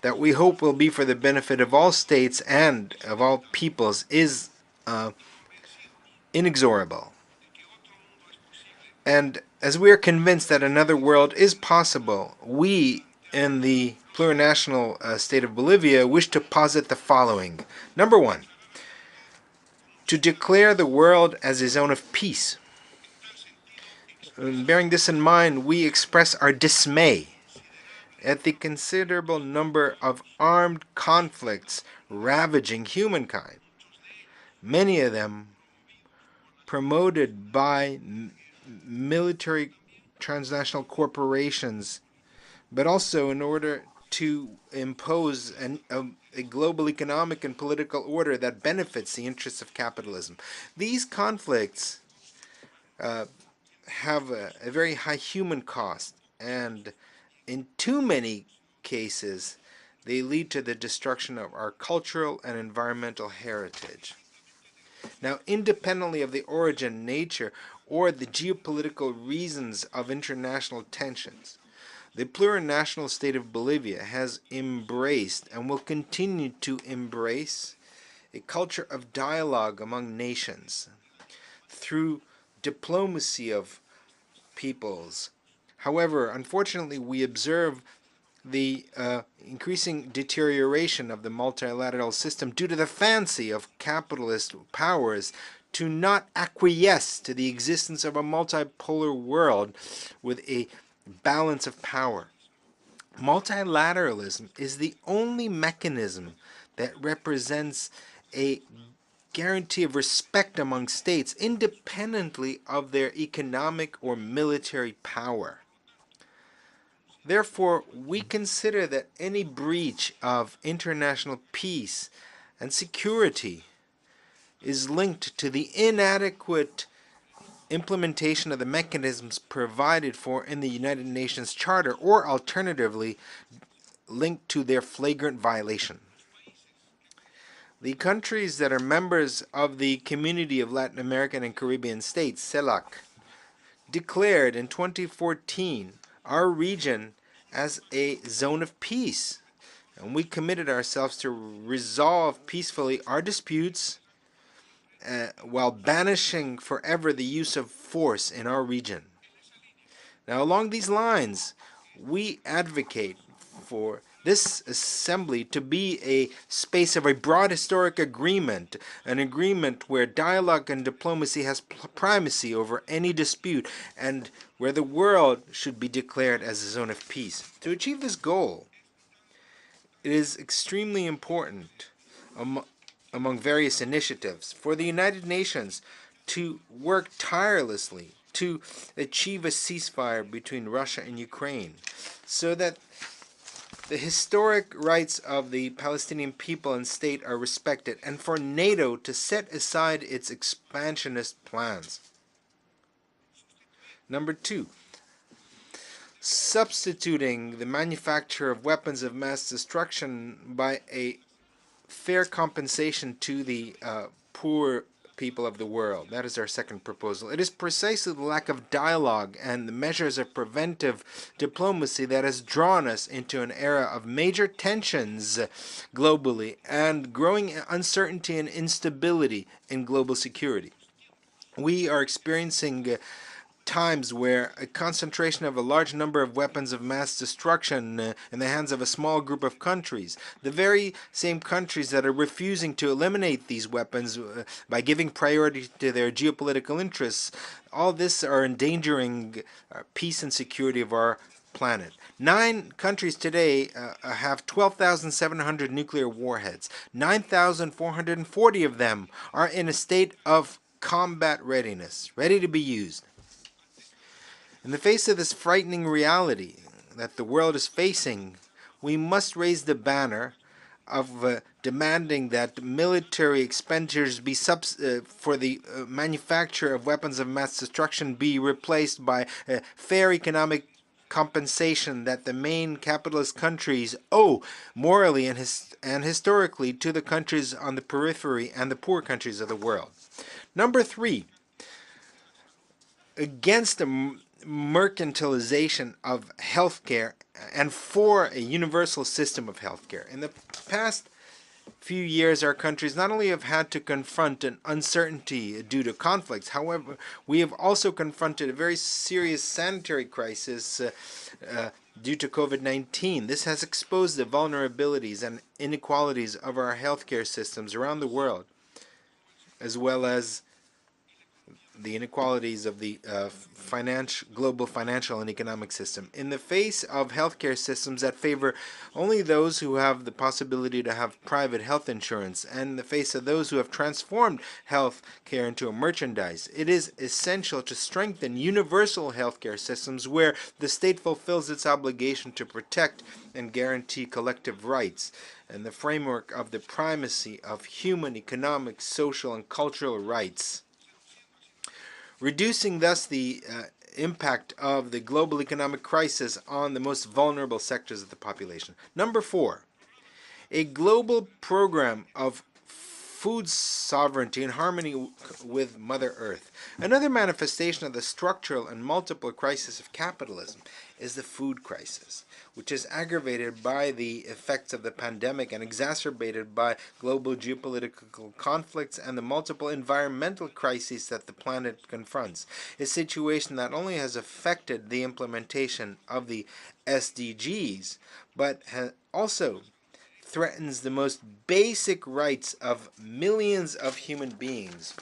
that we hope will be for the benefit of all states and of all peoples is inexorable. And as we are convinced that another world is possible, we in the plurinational state of Bolivia wish to posit the following. Number one, to declare the world as a zone of peace. Bearing this in mind, we express our dismay at the considerable number of armed conflicts ravaging humankind, many of them promoted by military transnational corporations, but also in order to impose a global economic and political order that benefits the interests of capitalism. These conflicts have a very high human cost, and in too many cases, they lead to the destruction of our cultural and environmental heritage. Now, independently of the origin, nature, or the geopolitical reasons of international tensions, the plurinational state of Bolivia has embraced and will continue to embrace a culture of dialogue among nations through diplomacy of peoples. However, unfortunately, we observe the increasing deterioration of the multilateral system due to the fancy of capitalist powers to not acquiesce to the existence of a multipolar world with a balance of power. Multilateralism is the only mechanism that represents a guarantee of respect among states independently of their economic or military power. Therefore, we consider that any breach of international peace and security is linked to the inadequate implementation of the mechanisms provided for in the United Nations Charter, or alternatively, linked to their flagrant violation. The countries that are members of the Community of Latin American and Caribbean States, CELAC, declared in 2014 our region as a zone of peace, and we committed ourselves to resolve peacefully our disputes while banishing forever the use of force in our region. Now, along these lines, we advocate for this assembly to be a space of a broad historic agreement, an agreement where dialogue and diplomacy has primacy over any dispute, and where the world should be declared as a zone of peace. To achieve this goal, it is extremely important among various initiatives for the United Nations to work tirelessly to achieve a ceasefire between Russia and Ukraine, so that the historic rights of the Palestinian people and state are respected, and for NATO to set aside its expansionist plans. Number 2, substituting the manufacture of weapons of mass destruction by a fair compensation to the poor people of the world. That is our second proposal. It is precisely the lack of dialogue and the measures of preventive diplomacy that has drawn us into an era of major tensions globally and growing uncertainty and instability in global security. We are experiencing times where a concentration of a large number of weapons of mass destruction in the hands of a small group of countries, the very same countries that are refusing to eliminate these weapons by giving priority to their geopolitical interests, all this are endangering peace and security of our planet. 9 countries today have 12,700 nuclear warheads. 9,440 of them are in a state of combat readiness, ready to be used. In the face of this frightening reality that the world is facing, we must raise the banner of demanding that military expenditures be for the manufacture of weapons of mass destruction be replaced by fair economic compensation that the main capitalist countries owe morally and historically to the countries on the periphery and the poor countries of the world. Number 3, against the mercantilization of healthcare and for a universal system of healthcare. In the past few years, our countries not only have had to confront an uncertainty due to conflicts, however, we have also confronted a very serious sanitary crisis due to COVID-19. This has exposed the vulnerabilities and inequalities of our healthcare systems around the world, as well as the inequalities of the global financial and economic system. In the face of healthcare systems that favor only those who have the possibility to have private health insurance, and in the face of those who have transformed health care into a merchandise, it is essential to strengthen universal healthcare systems where the state fulfills its obligation to protect and guarantee collective rights in the framework of the primacy of human, economic, social, and cultural rights, reducing thus the impact of the global economic crisis on the most vulnerable sectors of the population. Number 4, a global program of food sovereignty in harmony with Mother Earth. Another manifestation of the structural and multiple crisis of capitalism is the food crisis, which is aggravated by the effects of the pandemic and exacerbated by global geopolitical conflicts and the multiple environmental crises that the planet confronts. A situation that only has affected the implementation of the SDGs, but also threatens the most basic rights of millions of human beings.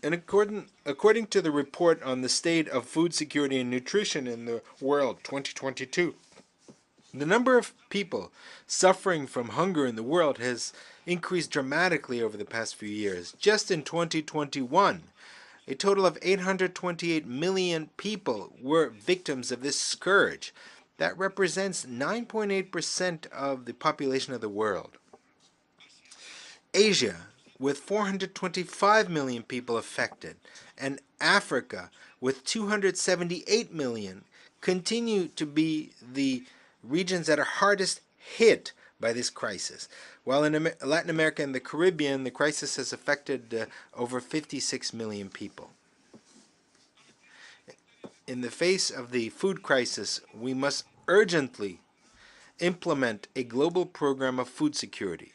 And according to the report on the state of food security and nutrition in the world 2022, the number of people suffering from hunger in the world has increased dramatically over the past few years. Just in 2021, a total of 828 million people were victims of this scourge. That represents 9.8% of the population of the world. Asia, with 425 million people affected, and Africa, with 278 million, continue to be the regions that are hardest hit by this crisis. While in Latin America and the Caribbean, the crisis has affected over 56 million people. In the face of the food crisis, we must urgently implement a global program of food security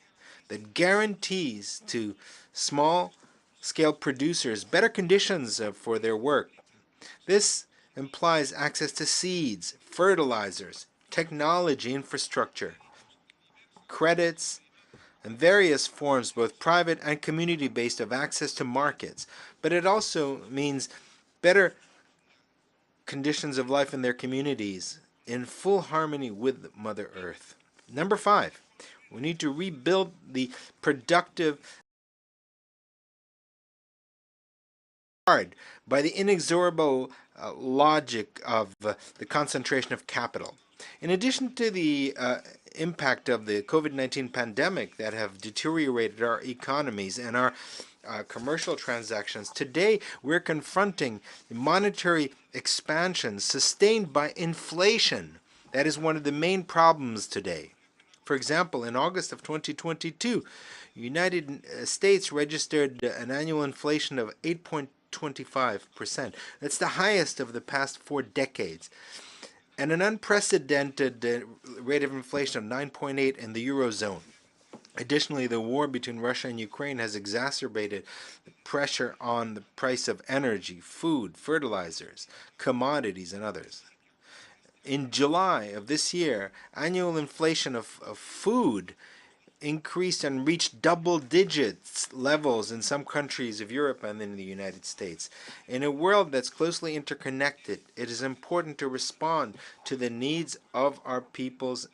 that guarantees to small scale producers better conditions for their work. This implies access to seeds, fertilizers, technology infrastructure, credits, and various forms, both private and community-based, of access to markets. But it also means better conditions of life in their communities in full harmony with Mother Earth. Number 5, we need to rebuild the productive by the inexorable logic of the concentration of capital. In addition to the impact of the COVID-19 pandemic that have deteriorated our economies and our commercial transactions, today we're confronting monetary expansion sustained by inflation. That is one of the main problems today. For example, in August of 2022, the United States registered an annual inflation of 8.25%. That's the highest of the past 4 decades, and an unprecedented rate of inflation of 9.8% in the Eurozone. Additionally, the war between Russia and Ukraine has exacerbated the pressure on the price of energy, food, fertilizers, commodities, and others. In July of this year, annual inflation of food increased and reached double digits levels in some countries of Europe and in the United States. In a world that's closely interconnected, it is important to respond to the needs of our peoples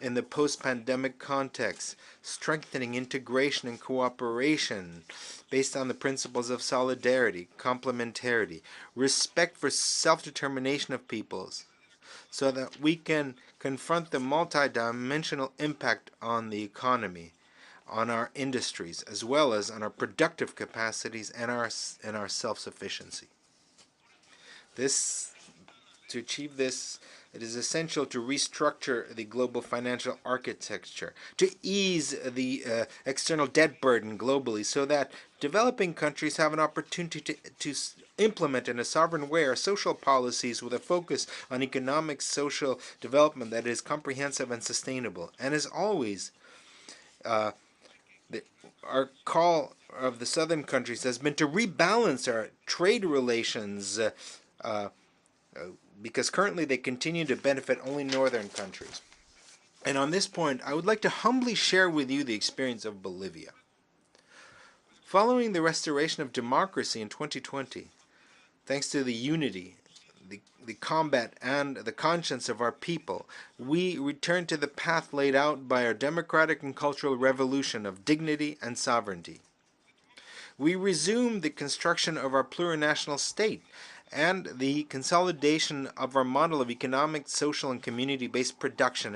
in the post-pandemic context, strengthening integration and cooperation based on the principles of solidarity, complementarity, respect for self-determination of peoples, so that we can confront the multidimensional impact on the economy, on our industries, as well as on our productive capacities and our self-sufficiency. To achieve this, it is essential to restructure the global financial architecture, to ease the external debt burden globally so that developing countries have an opportunity to implement in a sovereign way our social policies with a focus on economic, social development that is comprehensive and sustainable. And as always, our call of the southern countries has been to rebalance our trade relations because currently they continue to benefit only northern countries. And on this point, I would like to humbly share with you the experience of Bolivia. Following the restoration of democracy in 2020, thanks to the unity, the combat, and the conscience of our people, we returned to the path laid out by our democratic and cultural revolution of dignity and sovereignty. We resumed the construction of our plurinational state and the consolidation of our model of economic, social, and community-based production,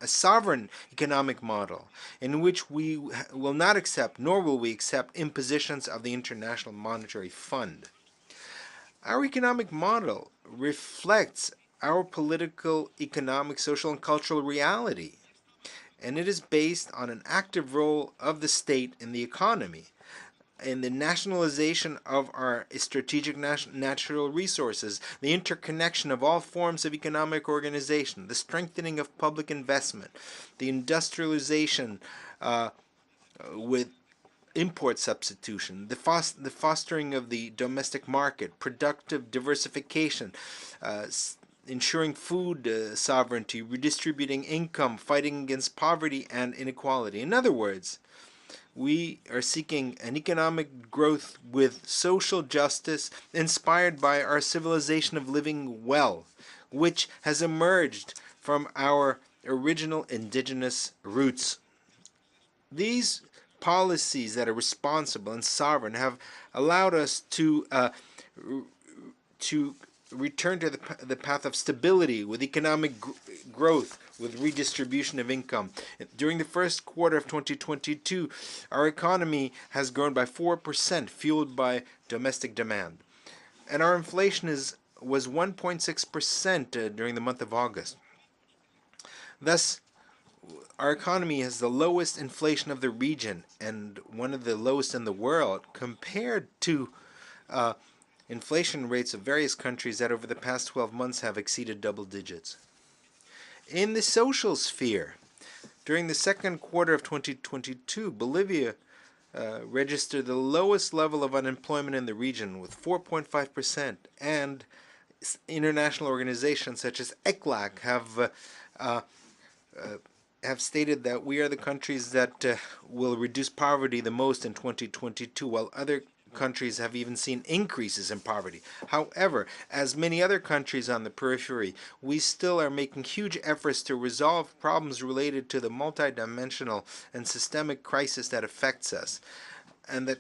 a sovereign economic model in which we will not accept, nor will we accept, impositions of the International Monetary Fund. Our economic model reflects our political, economic, social, and cultural reality, and it is based on an active role of the state in the economy, in the nationalization of our strategic natural resources, the interconnection of all forms of economic organization, the strengthening of public investment, the industrialization with import substitution, the fostering of the domestic market, productive diversification, ensuring food sovereignty, redistributing income, fighting against poverty and inequality. In other words, we are seeking an economic growth with social justice inspired by our civilization of living well, which has emerged from our original indigenous roots. These policies that are responsible and sovereign have allowed us to return to the path of stability with economic growth, with redistribution of income. During the first quarter of 2022, our economy has grown by 4%, fueled by domestic demand. And our inflation was 1.6% during the month of August. Thus, our economy has the lowest inflation of the region and one of the lowest in the world compared to inflation rates of various countries that over the past 12 months have exceeded double digits. In the social sphere, during the second quarter of 2022, Bolivia registered the lowest level of unemployment in the region with 4.5%, and international organizations such as ECLAC have stated that we are the countries that will reduce poverty the most in 2022, while other countries have even seen increases in poverty. However, as many other countries on the periphery, we still are making huge efforts to resolve problems related to the multidimensional and systemic crisis that affects us, and that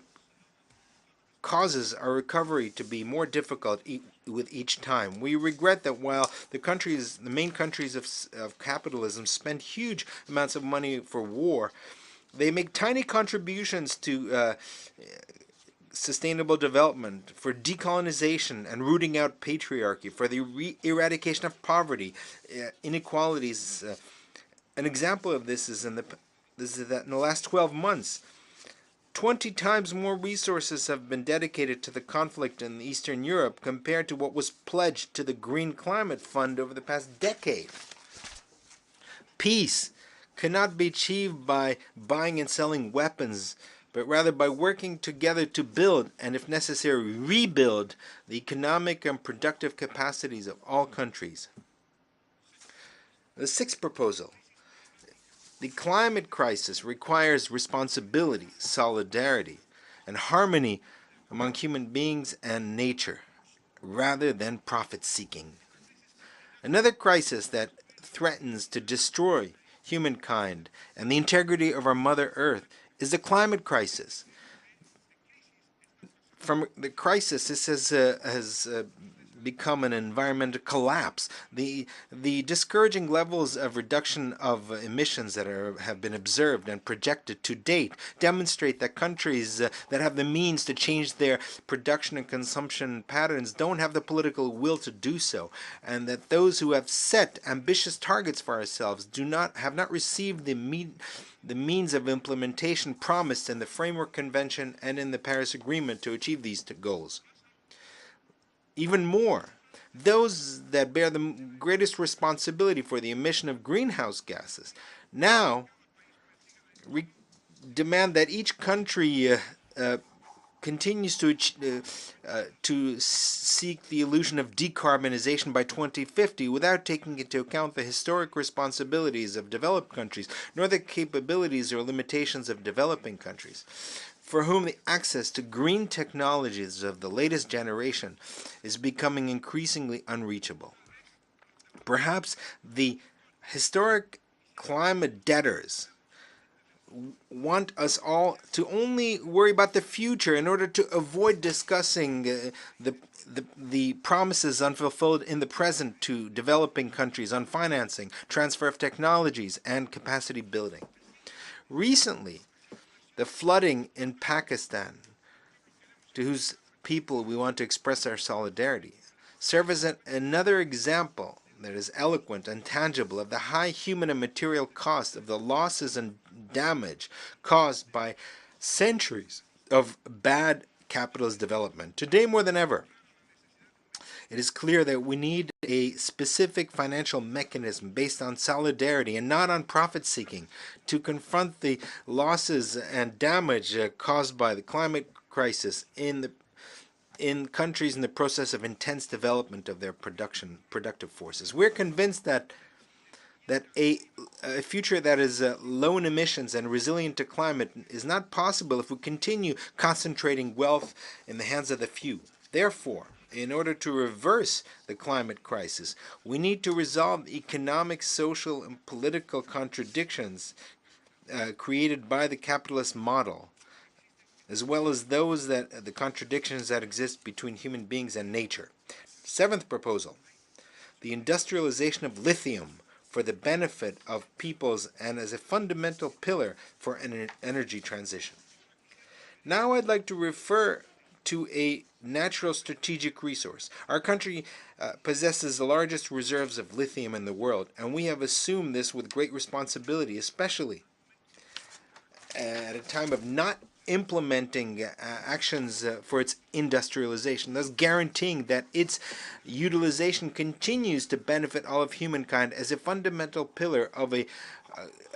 causes our recovery to be more difficult with each time. We regret that while the main countries of capitalism spend huge amounts of money for war, they make tiny contributions to sustainable development, for decolonization and rooting out patriarchy, for the eradication of poverty, inequalities. An example of this is that in the last 12 months, 20 times more resources have been dedicated to the conflict in Eastern Europe compared to what was pledged to the Green Climate Fund over the past decade. Peace cannot be achieved by buying and selling weapons, but rather by working together to build, and if necessary, rebuild the economic and productive capacities of all countries. The sixth proposal. The climate crisis requires responsibility, solidarity, and harmony among human beings and nature, rather than profit-seeking. Another crisis that threatens to destroy humankind and the integrity of our Mother Earth is the climate crisis. From the crisis, this has become an environmental collapse. The discouraging levels of reduction of emissions that have been observed and projected to date demonstrate that countries that have the means to change their production and consumption patterns don't have the political will to do so, and that those who have set ambitious targets for ourselves have not received the means of implementation promised in the Framework Convention and in the Paris Agreement to achieve these goals. Even more, those that bear the greatest responsibility for the emission of greenhouse gases now demand that each country continues to seek the illusion of decarbonization by 2050 without taking into account the historic responsibilities of developed countries, nor the capabilities or limitations of developing countries, for whom the access to green technologies of the latest generation is becoming increasingly unreachable. Perhaps the historic climate debtors want us all to only worry about the future in order to avoid discussing the promises unfulfilled in the present to developing countries on financing, transfer of technologies, and capacity building. Recently, the flooding in Pakistan, to whose people we want to express our solidarity, serve as another example that is eloquent and tangible of the high human and material cost of the losses and damage caused by centuries of bad capitalist development. Today more than ever, it is clear that we need a specific financial mechanism based on solidarity and not on profit-seeking to confront the losses and damage caused by the climate crisis in countries in the process of intense development of their productive forces. We're convinced that a future that is low in emissions and resilient to climate is not possible if we continue concentrating wealth in the hands of the few. Therefore, in order to reverse the climate crisis, we need to resolve economic, social, and political contradictions created by the capitalist model, as well as the contradictions that exist between human beings and nature. Seventh proposal, the industrialization of lithium for the benefit of peoples and as a fundamental pillar for an energy transition. Now I'd like to refer to a natural strategic resource. Our country possesses the largest reserves of lithium in the world, and we have assumed this with great responsibility, especially at a time of not implementing actions for its industrialization, thus guaranteeing that its utilization continues to benefit all of humankind as a fundamental pillar of a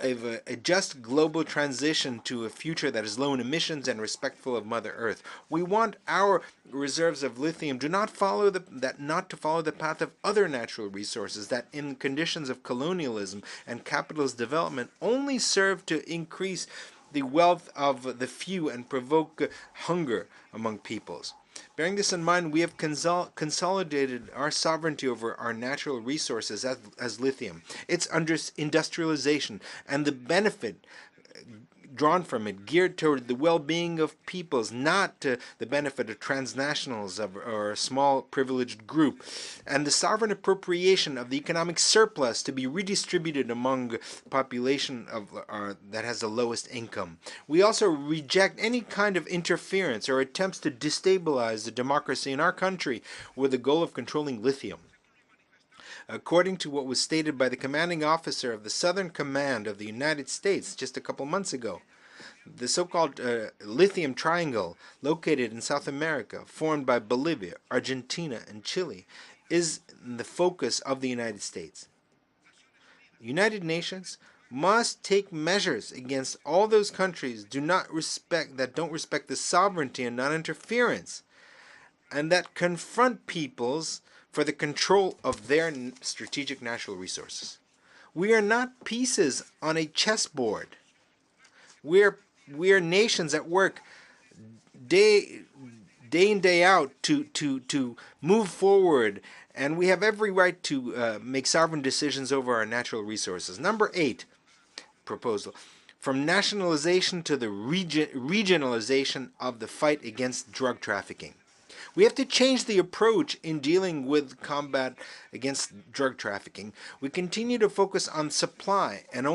a just global transition to a future that is low in emissions and respectful of Mother Earth. We want our reserves of lithium not to follow the path of other natural resources that, in conditions of colonialism and capitalist development, only serve to increase the wealth of the few and provoke hunger among peoples. Bearing this in mind, we have consolidated our sovereignty over our natural resources as lithium, its industrialization, and the benefit drawn from it geared toward the well-being of peoples, not to the benefit of transnationals or a small privileged group, and the sovereign appropriation of the economic surplus to be redistributed among the population that has the lowest income. We also reject any kind of interference or attempts to destabilize the democracy in our country with the goal of controlling lithium. According to what was stated by the commanding officer of the Southern Command of the United States just a couple months ago, the so-called lithium triangle located in South America, formed by Bolivia, Argentina, and Chile, is the focus of the United States. The United Nations must take measures against all those countries that don't respect the sovereignty and non-interference, and that confront peoples for the control of their strategic natural resources. We are not pieces on a chessboard. We are nations at work day in, day out to move forward, and we have every right to make sovereign decisions over our natural resources. Number 8 proposal: from nationalization to the regionalization of the fight against drug trafficking. We have to change the approach in dealing with combat against drug trafficking. We continue to focus on supply and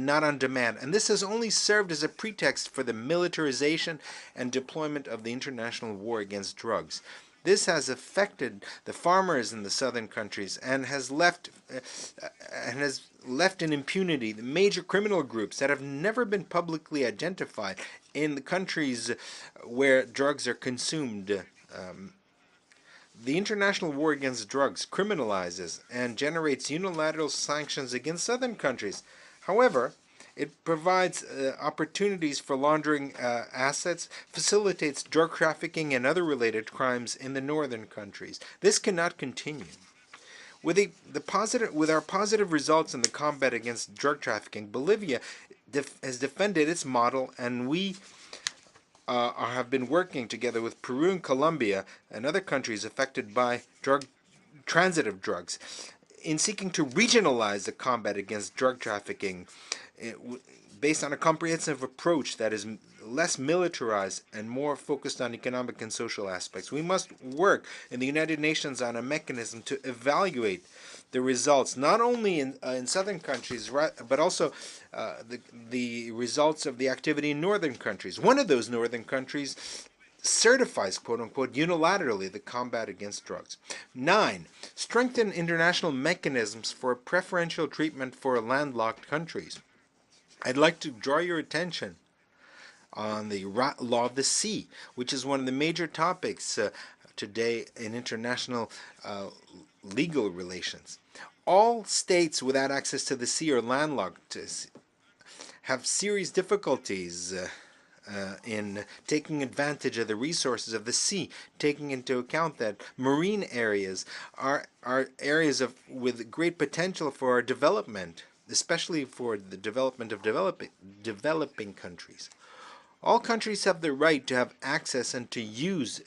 not on demand, and this has only served as a pretext for the militarization and deployment of the international war against drugs. This has affected the farmers in the southern countries and has left in impunity the major criminal groups that have never been publicly identified in the countries where drugs are consumed. The international war against drugs criminalizes and generates unilateral sanctions against southern countries. However, it provides opportunities for laundering assets, facilitates drug trafficking and other related crimes in the northern countries. This cannot continue. With our positive results in the combat against drug trafficking, Bolivia has defended its model, and we have been working together with Peru and Colombia and other countries affected by transit of drugs in seeking to regionalize the combat against drug trafficking based on a comprehensive approach that is less militarized and more focused on economic and social aspects. We must work in the United Nations on a mechanism to evaluate the results, not only in southern countries, but also the results of the activity in northern countries. One of those northern countries certifies, quote-unquote, unilaterally the combat against drugs. 9, strengthen international mechanisms for preferential treatment for landlocked countries. I'd like to draw your attention on the law of the sea, which is one of the major topics today in international legal relations. All states without access to the sea or landlocked have serious difficulties in taking advantage of the resources of the sea, taking into account that marine areas are areas with great potential for development, especially for the development of developing countries. All countries have the right to have access and to use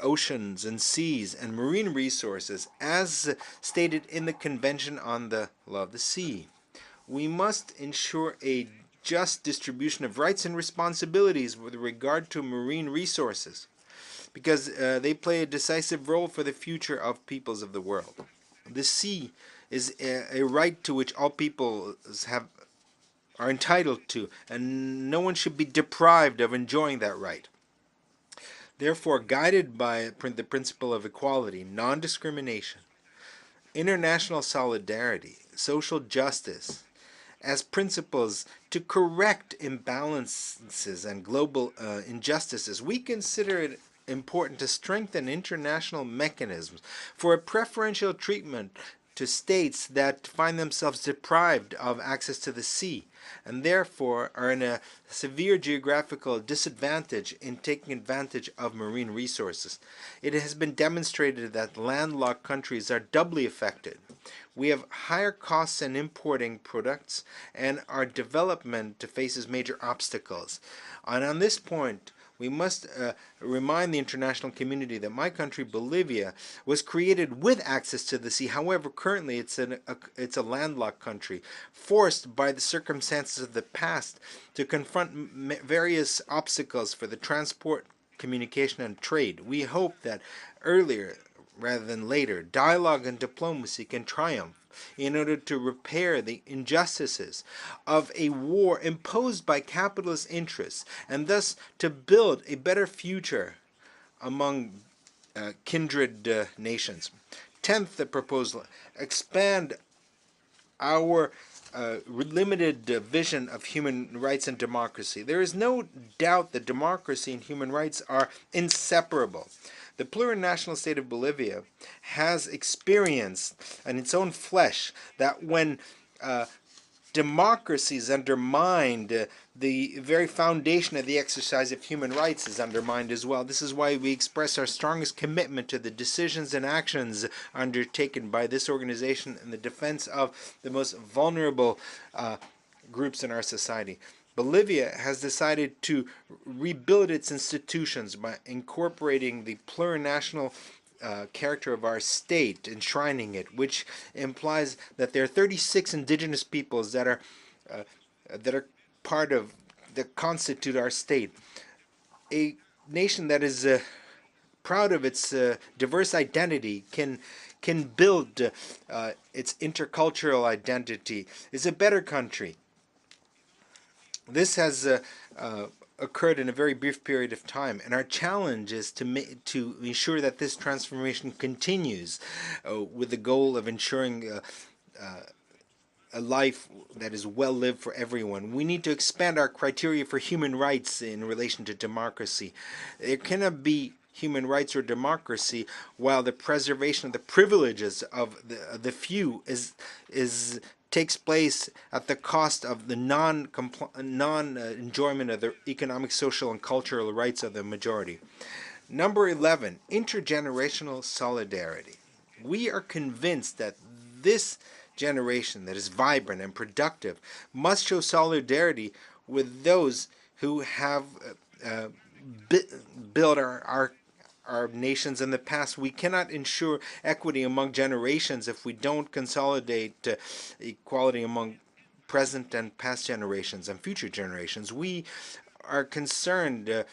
oceans and seas and marine resources as stated in the Convention on the Law of the Sea. We must ensure a just distribution of rights and responsibilities with regard to marine resources because they play a decisive role for the future of peoples of the world. The sea is a right to which all peoples are entitled to, and no one should be deprived of enjoying that right. Therefore, guided by the principle of equality, non-discrimination, international solidarity, social justice, as principles to correct imbalances and global injustices, we consider it important to strengthen international mechanisms for a preferential treatment to states that find themselves deprived of access to the sea and therefore are in a severe geographical disadvantage in taking advantage of marine resources. It has been demonstrated that landlocked countries are doubly affected. We have higher costs in importing products, and our development faces major obstacles. And on this point, we must remind the international community that my country, Bolivia, was created with access to the sea. However, currently it's a landlocked country, forced by the circumstances of the past to confront various obstacles for the transport, communication, and trade. We hope that earlier rather than later, dialogue and diplomacy can triumph in order to repair the injustices of a war imposed by capitalist interests, and thus to build a better future among kindred nations. 10th, the proposal, expand our limited vision of human rights and democracy. There is no doubt that democracy and human rights are inseparable. The plurinational state of Bolivia has experienced in its own flesh that when democracy is undermined, the very foundation of the exercise of human rights is undermined as well. This is why we express our strongest commitment to the decisions and actions undertaken by this organization in the defense of the most vulnerable groups in our society. Bolivia has decided to rebuild its institutions by incorporating the plurinational character of our state, enshrining it, which implies that there are 36 indigenous peoples that are part of, that constitute our state. A nation that is proud of its diverse identity can build its intercultural identity, is a better country. This has occurred in a very brief period of time, and our challenge is to ensure that this transformation continues with the goal of ensuring a life that is well lived for everyone. We need to expand our criteria for human rights in relation to democracy. There cannot be human rights or democracy while the preservation of the privileges of the few takes place at the cost of the non-enjoyment of the economic, social, and cultural rights of the majority. Number 11, intergenerational solidarity. We are convinced that this generation that is vibrant and productive must show solidarity with those who have built our nations in the past. We cannot ensure equity among generations if we don't consolidate equality among present and past generations and future generations. We are concerned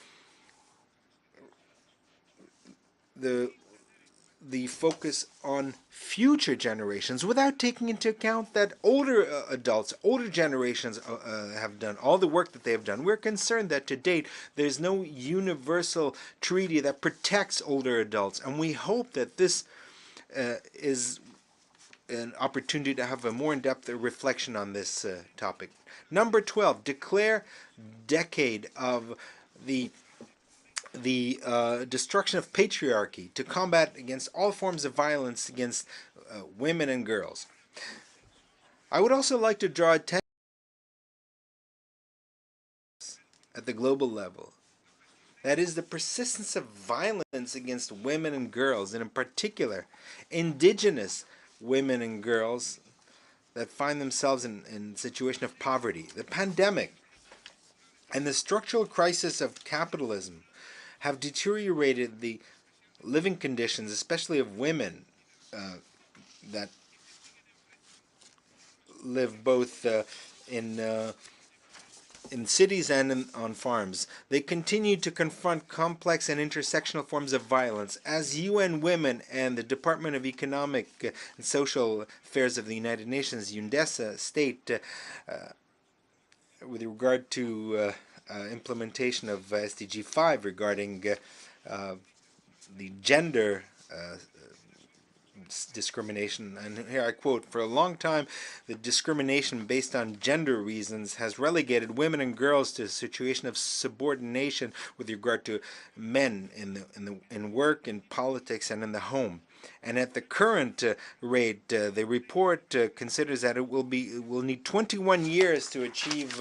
the focus on future generations without taking into account that older adults, older generations have done all the work that they have done. We're concerned that to date there's no universal treaty that protects older adults, and we hope that this is an opportunity to have a more in-depth reflection on this topic. Number 12, declare decade of the destruction of patriarchy to combat against all forms of violence against women and girls. I would also like to draw attention at the global level. That is the persistence of violence against women and girls, and in particular, indigenous women and girls that find themselves in a situation of poverty. The pandemic and the structural crisis of capitalism have deteriorated the living conditions, especially of women that live both in cities and on farms. They continue to confront complex and intersectional forms of violence. As UN Women and the Department of Economic and Social Affairs of the United Nations, UNDESA, state with regard to implementation of SDG 5 regarding the gender discrimination. And here I quote, "For a long time, the discrimination based on gender reasons has relegated women and girls to a situation of subordination with regard to men in work, in politics, and in the home. And at the current rate, the report considers that it will need 21 years to achieve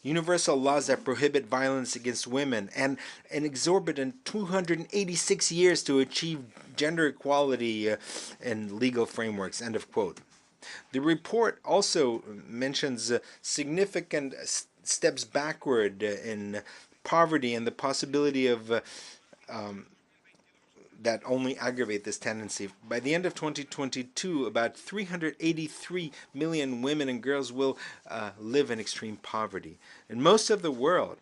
universal laws that prohibit violence against women, and an exorbitant 286 years to achieve gender equality in legal frameworks," end of quote. The report also mentions significant steps backward in poverty and the possibility of that only aggravate this tendency. By the end of 2022, about 383 million women and girls will live in extreme poverty. In most of the world,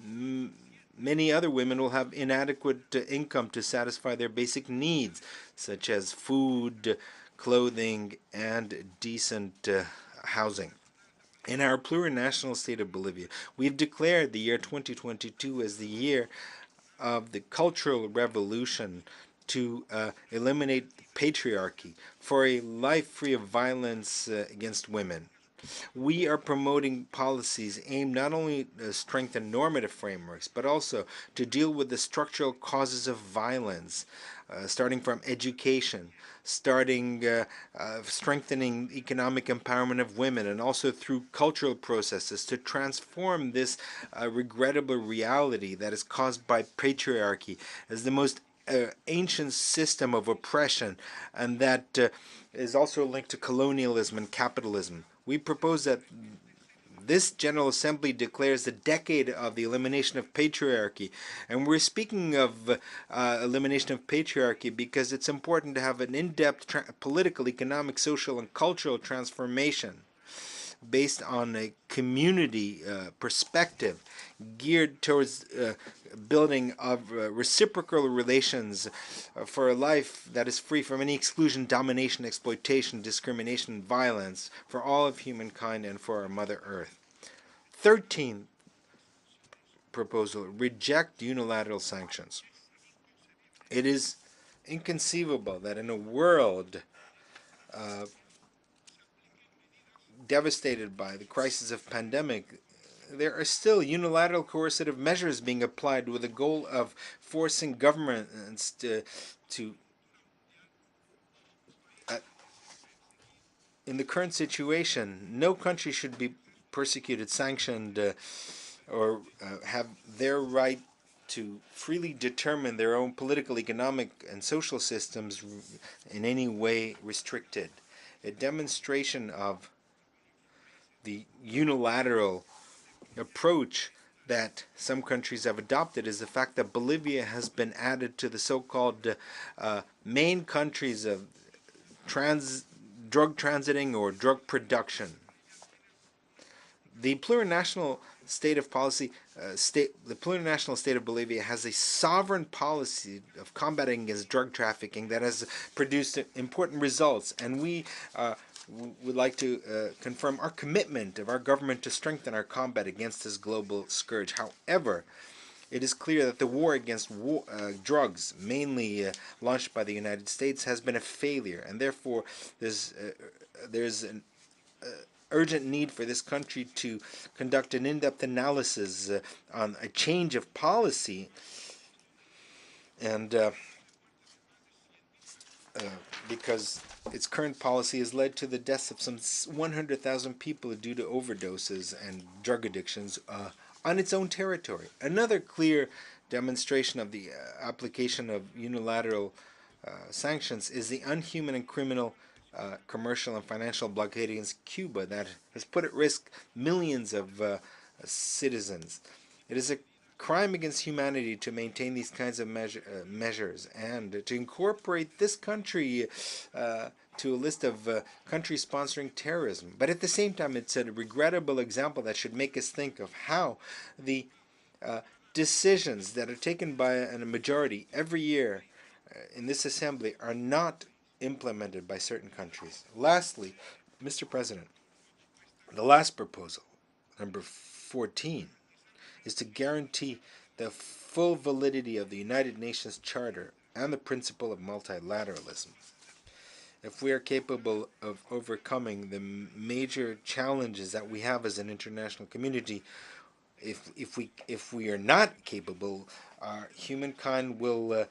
many other women will have inadequate income to satisfy their basic needs, such as food, clothing, and decent housing. In our plurinational state of Bolivia, we've declared the year 2022 as the year of the cultural revolution to eliminate patriarchy, for a life free of violence against women. We are promoting policies aimed not only to strengthen normative frameworks, but also to deal with the structural causes of violence, starting from education, strengthening economic empowerment of women, and also through cultural processes to transform this regrettable reality that is caused by patriarchy as the most ancient system of oppression, and that is also linked to colonialism and capitalism. We propose that this General Assembly declares the decade of the elimination of patriarchy. And we're speaking of elimination of patriarchy because it's important to have an in-depth political, economic, social, and cultural transformation based on a community perspective geared towards building of reciprocal relations for a life that is free from any exclusion, domination, exploitation, discrimination, and violence for all of humankind and for our Mother Earth. 13th proposal, reject unilateral sanctions. It is inconceivable that in a world devastated by the crisis of pandemic, there are still unilateral coercive measures being applied with the goal of forcing governments to in the current situation, no country should be persecuted, sanctioned, or have their right to freely determine their own political, economic, and social systems in any way restricted. A demonstration of the unilateral approach that some countries have adopted is the fact that Bolivia has been added to the so-called main countries of drug transiting or drug production. The plurinational state of policy, the plurinational state of Bolivia has a sovereign policy of combating against drug trafficking that has produced important results, and we would like to confirm our commitment of our government to strengthen our combat against this global scourge. However, it is clear that the war against drugs, mainly launched by the United States, has been a failure, and therefore there's an urgent need for this country to conduct an in-depth analysis on a change of policy, and because its current policy has led to the deaths of some 100,000 people due to overdoses and drug addictions on its own territory. Another clear demonstration of the application of unilateral sanctions is the unhuman and criminal commercial and financial blockade against Cuba that has put at risk millions of citizens. It is a crime against humanity to maintain these kinds of measures and to incorporate this country to a list of countries sponsoring terrorism. But at the same time, it's a regrettable example that should make us think of how the decisions that are taken by a majority every year in this assembly are not implemented by certain countries. Lastly, Mr. President, the last proposal, number 14, is to guarantee the full validity of the United Nations Charter and the principle of multilateralism. if we are capable of overcoming the major challenges that we have as an international community, if we are not capable, humankind will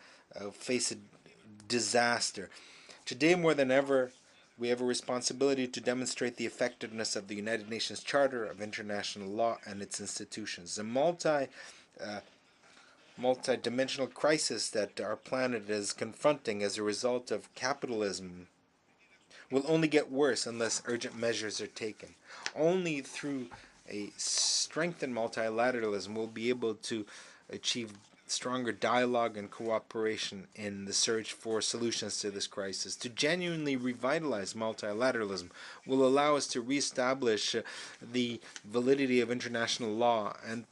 face a disaster. Today, more than ever, we have a responsibility to demonstrate the effectiveness of the United Nations Charter of International Law and its institutions. The multi-dimensional crisis that our planet is confronting as a result of capitalism will only get worse unless urgent measures are taken. Only through a strengthened multilateralism will be able to achieve stronger dialogue and cooperation in the search for solutions to this crisis. To genuinely revitalize multilateralism will allow us to reestablish the validity of international law and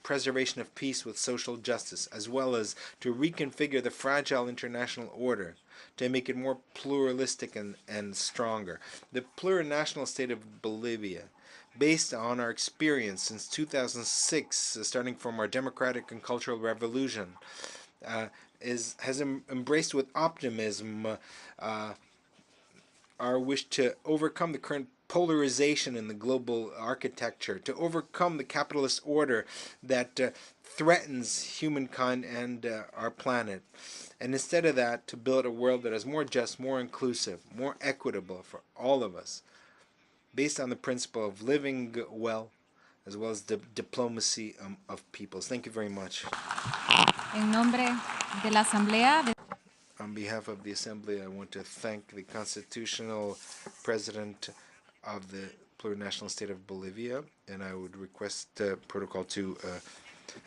preservation of peace with social justice, as well as to reconfigure the fragile international order to make it more pluralistic and stronger. The plurinational state of Bolivia, based on our experience since 2006, starting from our democratic and cultural revolution, has embraced with optimism our wish to overcome the current polarization in the global architecture, to overcome the capitalist order that threatens humankind and our planet. And instead of that, to build a world that is more just, more inclusive, more equitable for all of us, based on the principle of living well, as well as the diplomacy of peoples. Thank you very much. En nombre de la Asamblea. On behalf of the Assembly, I want to thank the constitutional president of the plurinational state of Bolivia, and I would request protocol to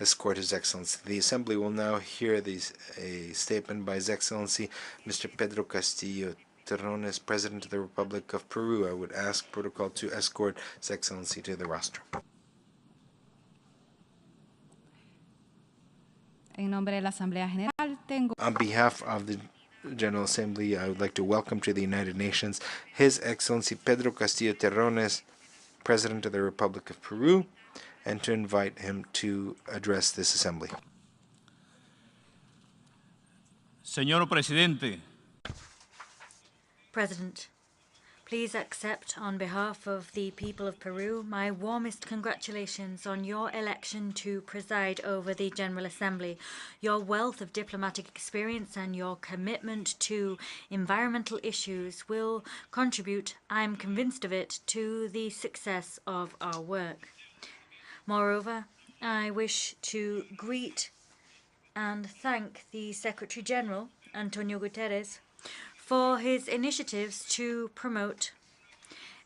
escort His Excellency. The Assembly will now hear a statement by His Excellency, Mr. Pedro Castillo Terrones, President of the Republic of Peru. I would ask protocol to escort His Excellency to the rostrum. En nombre de la Asamblea General, tengo. On behalf of the General Assembly, I would like to welcome to the United Nations His Excellency Pedro Castillo Terrones, President of the Republic of Peru, and to invite him to address this Assembly. Señor Presidente, President, please accept on behalf of the people of Peru my warmest congratulations on your election to preside over the General Assembly. Your wealth of diplomatic experience and your commitment to environmental issues will contribute, I'm convinced of it, to the success of our work. Moreover, I wish to greet and thank the Secretary General, Antonio Guterres, for his initiatives to promote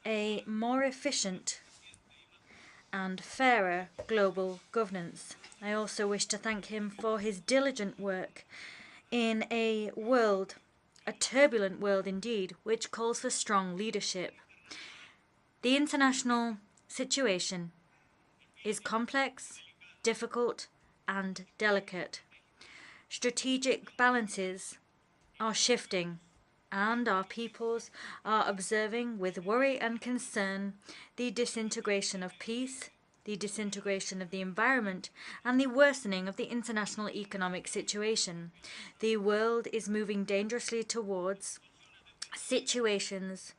a more efficient and fairer global governance. I also wish to thank him for his diligent work in a turbulent world indeed, which calls for strong leadership. The international situation is complex, difficult, and delicate. Strategic balances are shifting, and our peoples are observing with worry and concern the disintegration of peace, the disintegration of the environment, and the worsening of the international economic situation. The world is moving dangerously towards situations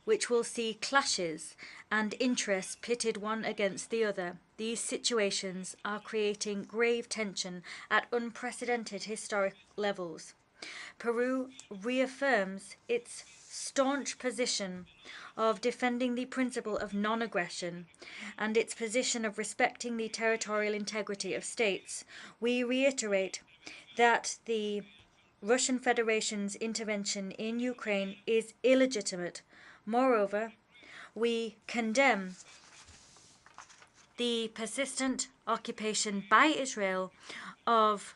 which will see clashes and interests pitted one against the other. These situations are creating grave tension at unprecedented historic levels. Peru reaffirms its staunch position of defending the principle of non-aggression and its position of respecting the territorial integrity of states. We reiterate that the Russian Federation's intervention in Ukraine is illegitimate. Moreover, we condemn the persistent occupation by Israel of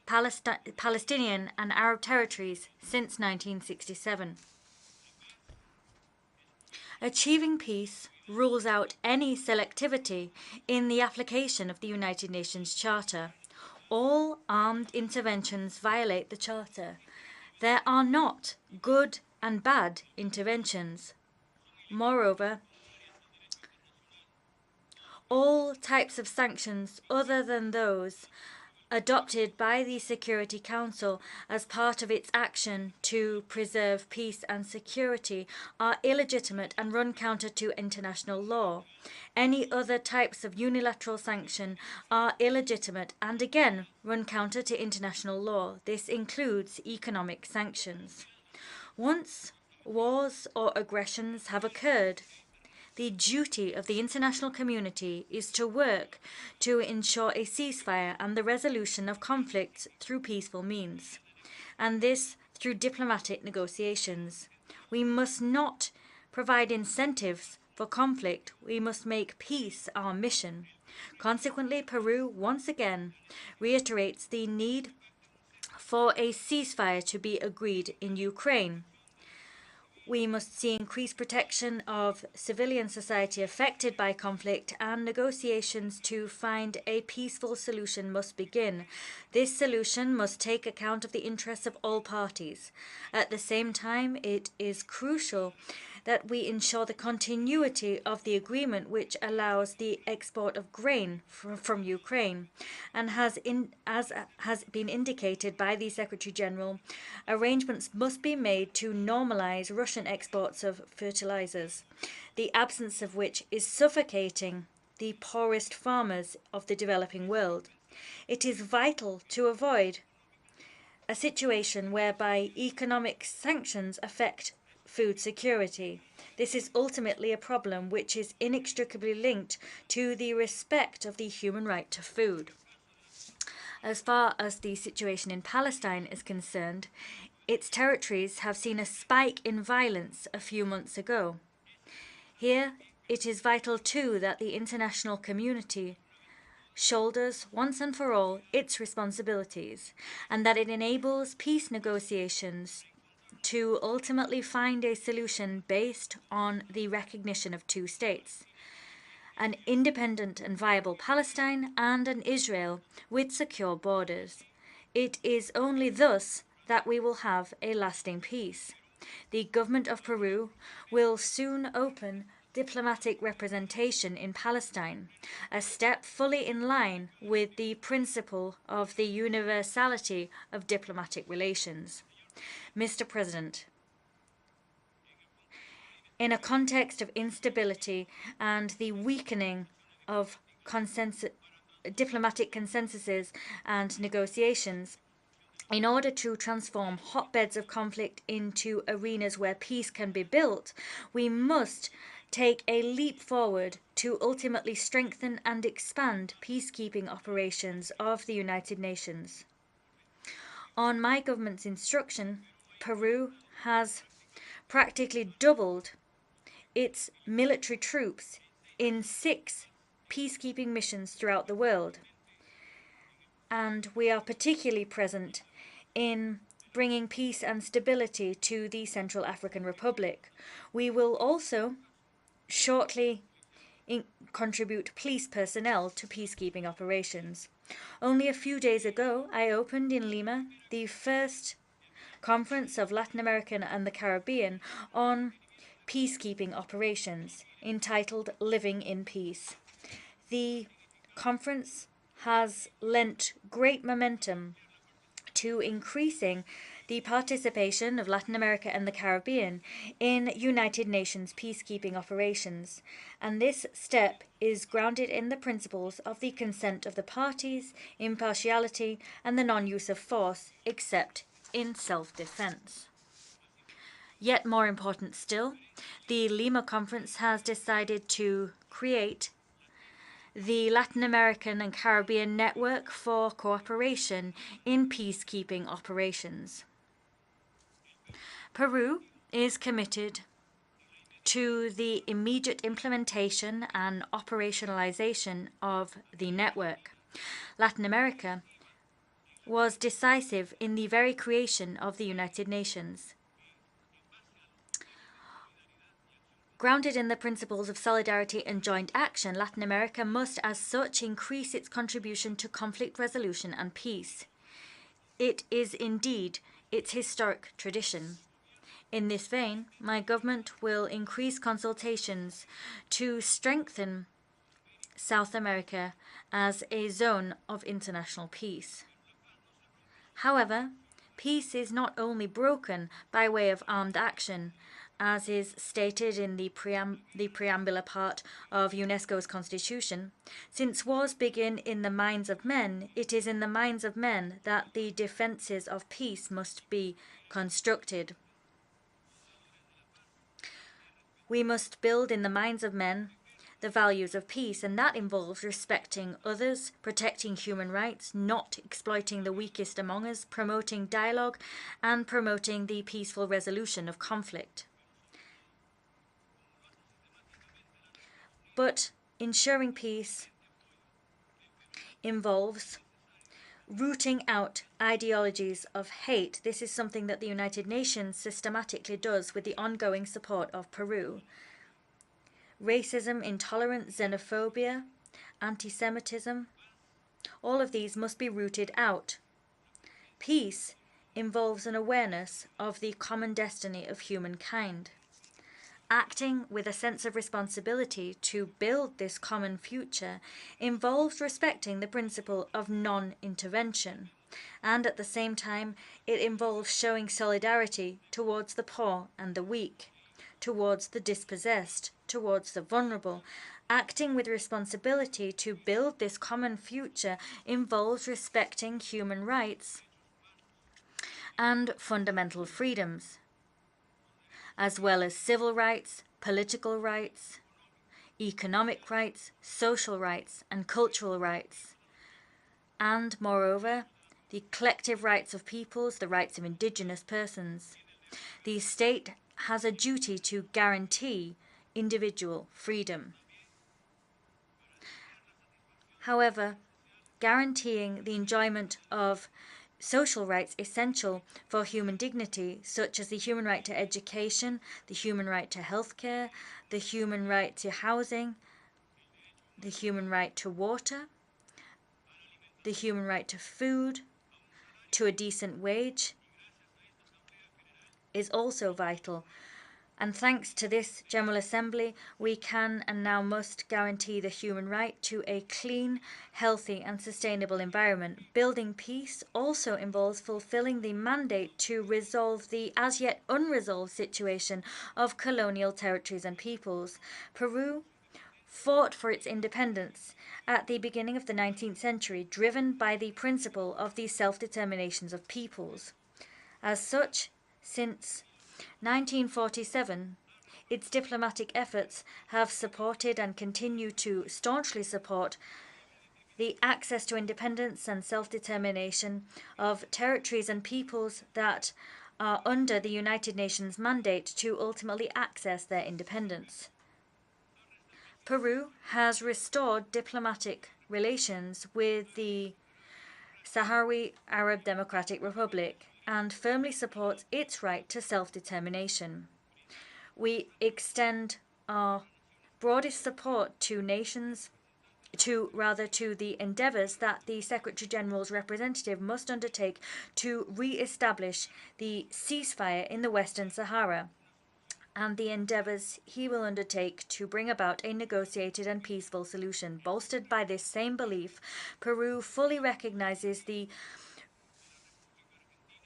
Palestinian and Arab territories since 1967. Achieving peace rules out any selectivity in the application of the United Nations Charter. All armed interventions violate the Charter. There are not good and bad interventions. Moreover, all types of sanctions other than those adopted by the Security Council as part of its action to preserve peace and security are illegitimate and run counter to international law. Any other types of unilateral sanction are illegitimate and again run counter to international law. This includes economic sanctions. Once wars or aggressions have occurred, the duty of the international community is to work to ensure a ceasefire and the resolution of conflicts through peaceful means, and this through diplomatic negotiations. We must not provide incentives for conflict. We must make peace our mission. Consequently, Peru once again reiterates the need for a ceasefire to be agreed in Ukraine. We must see increased protection of civilian society affected by conflict, and negotiations to find a peaceful solution must begin. This solution must take account of the interests of all parties. At the same time, it is crucial that we ensure the continuity of the agreement which allows the export of grain from Ukraine, and as has been indicated by the Secretary General, arrangements must be made to normalize Russian exports of fertilizers, the absence of which is suffocating the poorest farmers of the developing world. It is vital to avoid a situation whereby economic sanctions affect food security. This is ultimately a problem which is inextricably linked to the respect of the human right to food. As far as the situation in Palestine is concerned, its territories have seen a spike in violence a few months ago. Here, it is vital too that the international community shoulders once and for all its responsibilities, and that it enables peace negotiations to ultimately find a solution based on the recognition of two states, an independent and viable Palestine and an Israel with secure borders. It is only thus that we will have a lasting peace. The government of Peru will soon open diplomatic representation in Palestine, a step fully in line with the principle of the universality of diplomatic relations. Mr. President, in a context of instability and the weakening of diplomatic consensuses and negotiations, in order to transform hotbeds of conflict into arenas where peace can be built, we must take a leap forward to ultimately strengthen and expand peacekeeping operations of the United Nations. On my government's instruction, Peru has practically doubled its military troops in 6 peacekeeping missions throughout the world. And we are particularly present in bringing peace and stability to the Central African Republic. We will also shortly contribute police personnel to peacekeeping operations. Only a few days ago, I opened in Lima the first Conference of Latin American and the Caribbean on peacekeeping operations, entitled Living in Peace. The conference has lent great momentum to increasing the participation of Latin America and the Caribbean in United Nations peacekeeping operations, and this step is grounded in the principles of the consent of the parties, impartiality, and the non-use of force except in self-defense. Yet more important still, the Lima Conference has decided to create the Latin American and Caribbean Network for Cooperation in Peacekeeping Operations. Peru is committed to the immediate implementation and operationalization of the network. Latin America was decisive in the very creation of the United Nations. Grounded in the principles of solidarity and joint action, Latin America must as such increase its contribution to conflict resolution and peace. It is indeed its historic tradition. In this vein, my government will increase consultations to strengthen South America as a zone of international peace. However, peace is not only broken by way of armed action, as is stated in the preambular part of UNESCO's constitution. Since wars begin in the minds of men, it is in the minds of men that the defences of peace must be constructed. We must build in the minds of men the values of peace, and that involves respecting others, protecting human rights, not exploiting the weakest among us, promoting dialogue, and promoting the peaceful resolution of conflict. But ensuring peace involves rooting out ideologies of hate. This is something that the United Nations systematically does with the ongoing support of Peru. Racism, intolerance, xenophobia, anti-Semitism, all of these must be rooted out. Peace involves an awareness of the common destiny of humankind. Acting with a sense of responsibility to build this common future involves respecting the principle of non-intervention, and at the same time it involves showing solidarity towards the poor and the weak, towards the dispossessed, towards the vulnerable. Acting with responsibility to build this common future involves respecting human rights and fundamental freedoms, as well as civil rights, political rights, economic rights, social rights, and cultural rights. And, moreover, the collective rights of peoples, the rights of indigenous persons. The state has a duty to guarantee individual freedom. However, guaranteeing the enjoyment of social rights essential for human dignity, such as the human right to education, the human right to healthcare, the human right to housing, the human right to water, the human right to food, to a decent wage, is also vital. And thanks to this General Assembly, we can and now must guarantee the human right to a clean, healthy and sustainable environment. Building peace also involves fulfilling the mandate to resolve the as yet unresolved situation of colonial territories and peoples. Peru fought for its independence at the beginning of the 19th century, driven by the principle of the self-determinations of peoples. As such, since 1947, its diplomatic efforts have supported and continue to staunchly support the access to independence and self-determination of territories and peoples that are under the United Nations mandate to ultimately access their independence. Peru has restored diplomatic relations with the Sahrawi Arab Democratic Republic and firmly supports its right to self-determination. We extend our broadest support to the endeavours that the Secretary-General's representative must undertake to re-establish the ceasefire in the Western Sahara, and the endeavours he will undertake to bring about a negotiated and peaceful solution. Bolstered by this same belief, Peru fully recognises the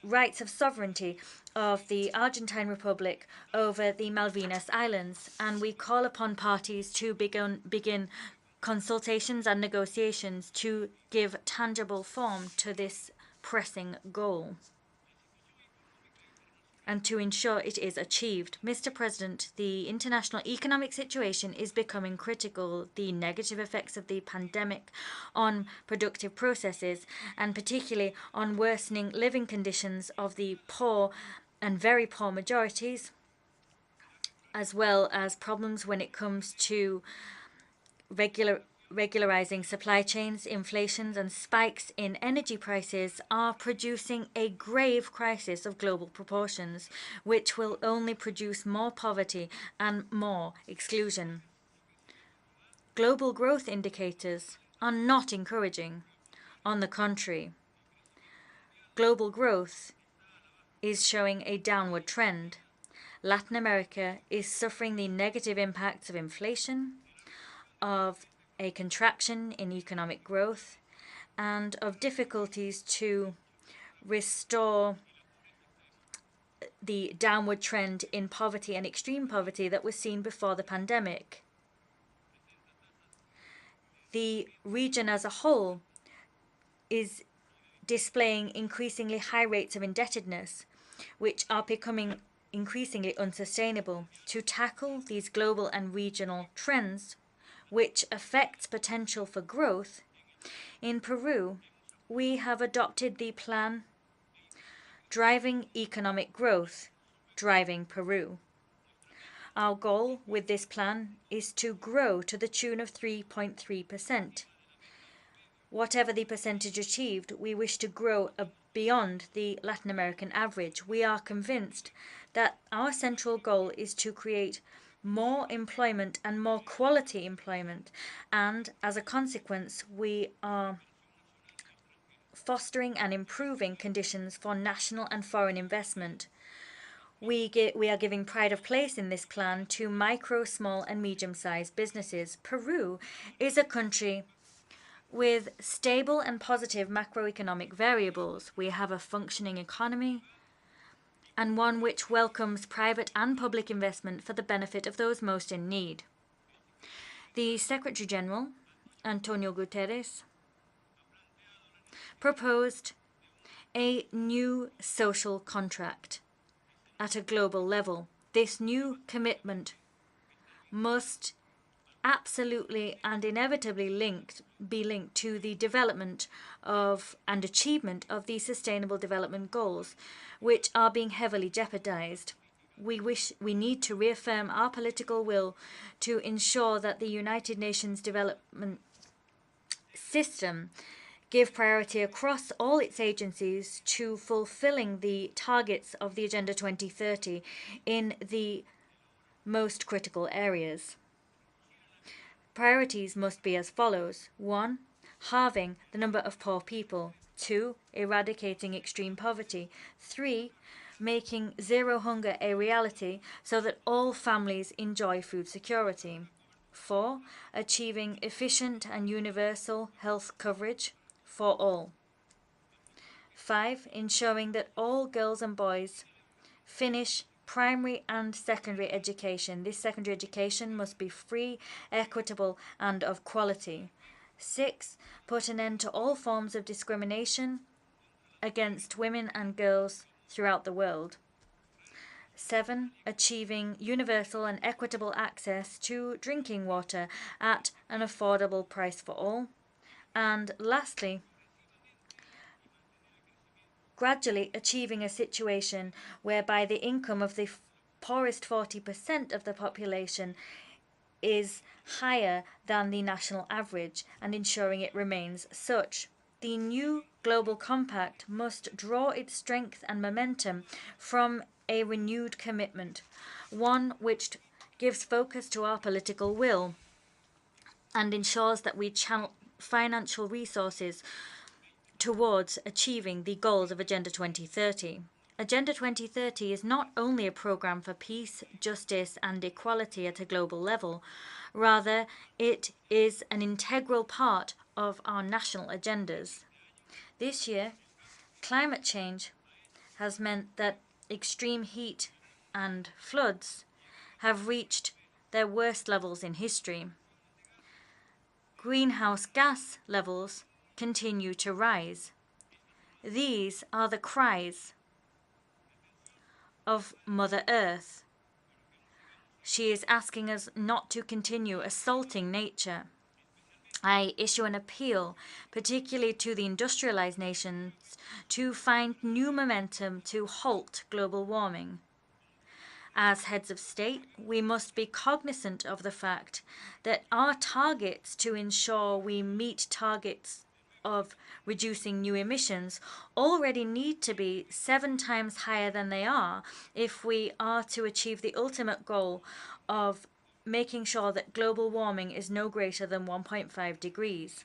rights of sovereignty of the Argentine Republic over the Malvinas Islands, and we call upon parties to begin consultations and negotiations to give tangible form to this pressing goal and to ensure it is achieved. Mr. President, the international economic situation is becoming critical. The negative effects of the pandemic on productive processes, and particularly on worsening living conditions of the poor and very poor majorities, as well as problems when it comes to regularizing supply chains, inflations, and spikes in energy prices are producing a grave crisis of global proportions, which will only produce more poverty and more exclusion. Global growth indicators are not encouraging. On the contrary, global growth is showing a downward trend. Latin America is suffering the negative impacts of inflation, of a contraction in economic growth and of difficulties to restore the downward trend in poverty and extreme poverty that was seen before the pandemic. The region as a whole is displaying increasingly high rates of indebtedness, which are becoming increasingly unsustainable. To tackle these global and regional trends, which affects potential for growth, in Peru, we have adopted the plan Driving Economic Growth, Driving Peru. Our goal with this plan is to grow to the tune of 3.3%. Whatever the percentage achieved, we wish to grow beyond the Latin American average. We are convinced that our central goal is to create more employment and more quality employment, and as a consequence, we are fostering and improving conditions for national and foreign investment. We are giving pride of place in this plan to micro, small, and medium-sized businesses. Peru is a country with stable and positive macroeconomic variables. We have a functioning economy and one which welcomes private and public investment for the benefit of those most in need. The Secretary General, Antonio Guterres, proposed a new social contract at a global level. This new commitment must absolutely and inevitably be linked to the development of and achievement of the Sustainable Development Goals, which are being heavily jeopardized. We need to reaffirm our political will to ensure that the United Nations development system give priority across all its agencies to fulfilling the targets of the Agenda 2030 in the most critical areas. Priorities must be as follows. 1. Halving the number of poor people. 2. Eradicating extreme poverty. 3. Making zero hunger a reality so that all families enjoy food security. 4. Achieving efficient and universal health coverage for all. 5. Ensuring that all girls and boys finish primary and secondary education. This secondary education must be free, equitable, and of quality. 6. Put an end to all forms of discrimination against women and girls throughout the world. 7. Achieving universal and equitable access to drinking water at an affordable price for all. And lastly, gradually achieving a situation whereby the income of the poorest 40% of the population is higher than the national average and ensuring it remains such. The new global compact must draw its strength and momentum from a renewed commitment, one which gives focus to our political will and ensures that we channel financial resources towards achieving the goals of Agenda 2030. Agenda 2030 is not only a program for peace, justice, and equality at a global level, rather it is an integral part of our national agendas. This year, climate change has meant that extreme heat and floods have reached their worst levels in history. Greenhouse gas levels continue to rise. These are the cries of Mother Earth. She is asking us not to continue assaulting nature. I issue an appeal, particularly to the industrialized nations, to find new momentum to halt global warming. As heads of state, we must be cognizant of the fact that our targets to ensure we meet targets of reducing new emissions already need to be 7 times higher than they are if we are to achieve the ultimate goal of making sure that global warming is no greater than 1.5 degrees.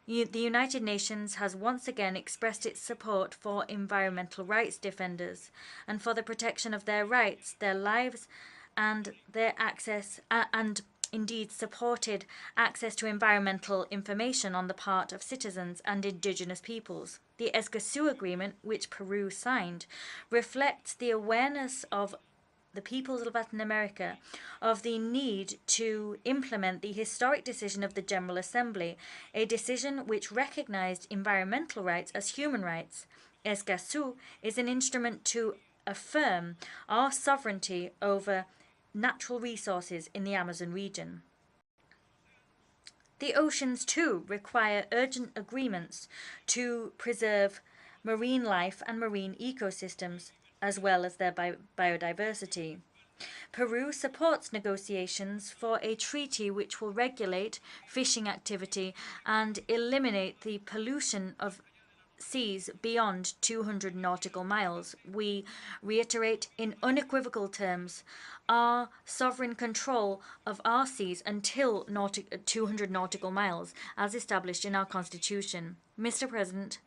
The United Nations has once again expressed its support for environmental rights defenders and for the protection of their rights, their lives, and their access and indeed supported access to environmental information on the part of citizens and indigenous peoples. The Escazú Agreement, which Peru signed, reflects the awareness of the peoples of Latin America of the need to implement the historic decision of the General Assembly, a decision which recognized environmental rights as human rights. Escazú is an instrument to affirm our sovereignty over natural resources in the Amazon region. The oceans, too, require urgent agreements to preserve marine life and marine ecosystems, as well as their biodiversity. Peru supports negotiations for a treaty which will regulate fishing activity and eliminate the pollution of seas beyond 200 nautical miles. We reiterate in unequivocal terms our sovereign control of our seas until 200 nautical miles, as established in our Constitution. Mr. President,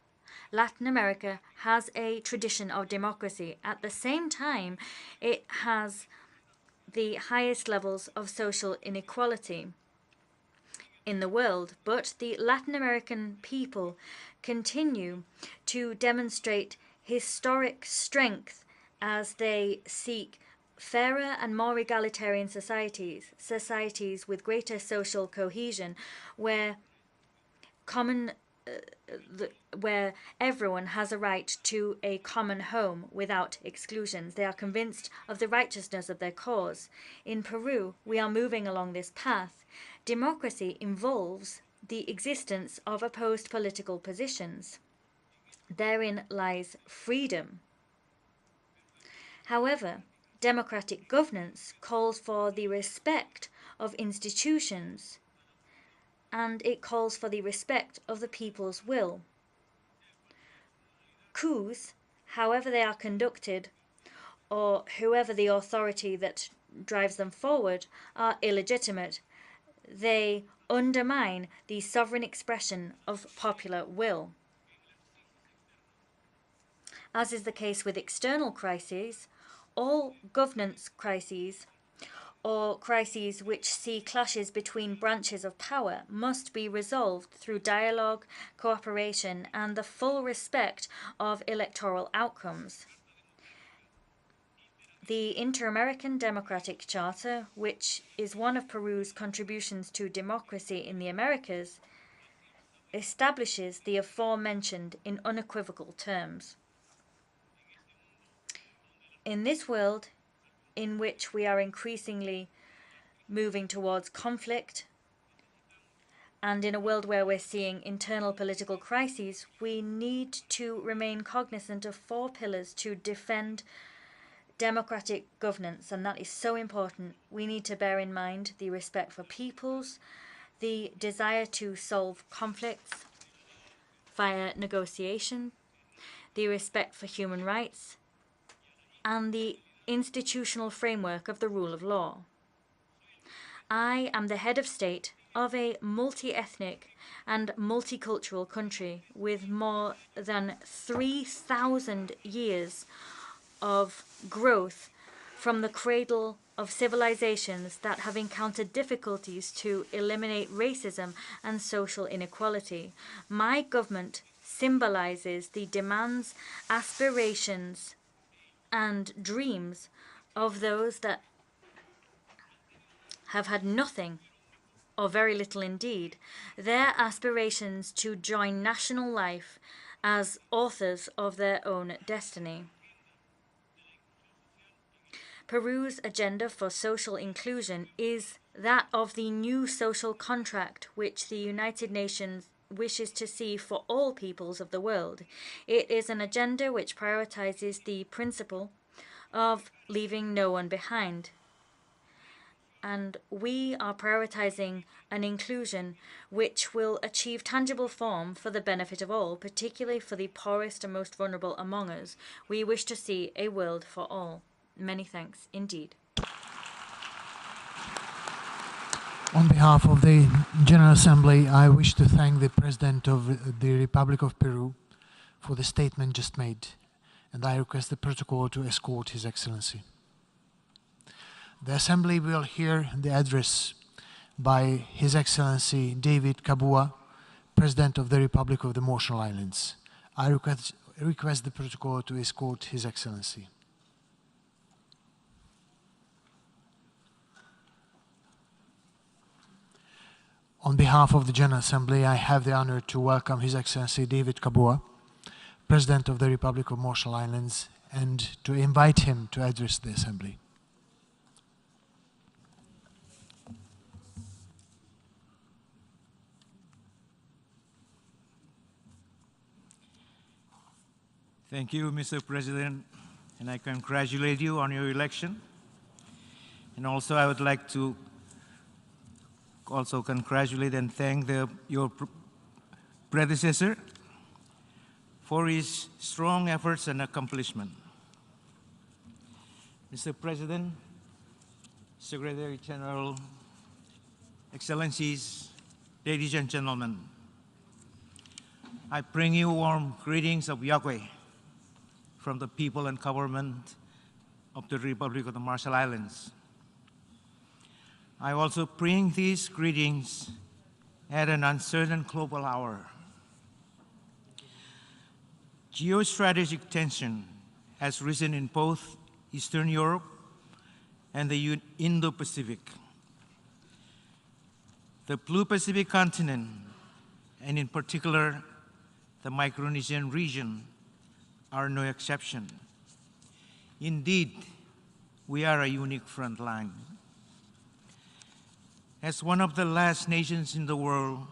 Latin America has a tradition of democracy. At the same time, it has the highest levels of social inequality in the world, but the Latin American people continue to demonstrate historic strength as they seek fairer and more egalitarian societies with greater social cohesion, where everyone has a right to a common home without exclusions. They are convinced of the righteousness of their cause. In Peru, we are moving along this path. Democracy involves the existence of opposed political positions. Therein lies freedom. However, democratic governance calls for the respect of institutions, and it calls for the respect of the people's will. Coups, however they are conducted, or whoever the authority that drives them forward, are illegitimate. They undermine the sovereign expression of popular will. As is the case with external crises, all governance crises, or crises which see clashes between branches of power, must be resolved through dialogue, cooperation, and the full respect of electoral outcomes. The Inter-American Democratic Charter, which is one of Peru's contributions to democracy in the Americas, establishes the aforementioned in unequivocal terms. In this world, in which we are increasingly moving towards conflict, and in a world where we're seeing internal political crises, we need to remain cognizant of four pillars to defend democratic governance, and that is so important. We need to bear in mind the respect for peoples, the desire to solve conflicts via negotiation, the respect for human rights, and the institutional framework of the rule of law. I am the head of state of a multi-ethnic and multicultural country with more than 3,000 years of growth from the cradle of civilizations that have encountered difficulties to eliminate racism and social inequality. My government symbolizes the demands, aspirations, and dreams of those that have had nothing or very little indeed, their aspirations to join national life as authors of their own destiny. Peru's agenda for social inclusion is that of the new social contract which the United Nations wishes to see for all peoples of the world. It is an agenda which prioritizes the principle of leaving no one behind. And we are prioritizing an inclusion which will achieve tangible form for the benefit of all, particularly for the poorest and most vulnerable among us. We wish to see a world for all. Many thanks indeed. On behalf of the General Assembly, I wish to thank the President of the Republic of Peru for the statement just made, and I request the protocol to escort His Excellency. The Assembly will hear the address by His Excellency David Kabua, President of the Republic of the Marshall Islands. I request the protocol to escort His Excellency. On behalf of the General Assembly, I have the honor to welcome His Excellency David Kabua, President of the Republic of Marshall Islands, and to invite him to address the Assembly. Thank you, Mr. President, and I congratulate you on your election. And also I would like to also congratulate and thank your predecessor for his strong efforts and accomplishment. Mr. President, Secretary General, Excellencies, ladies and gentlemen, I bring you warm greetings of Yahweh from the people and government of the Republic of the Marshall Islands. I also bring these greetings at an uncertain global hour. Geostrategic tension has risen in both Eastern Europe and the Indo-Pacific. The Blue Pacific continent, and in particular the Micronesian region, are no exception. Indeed, we are a unique front line. As one of the last nations in the world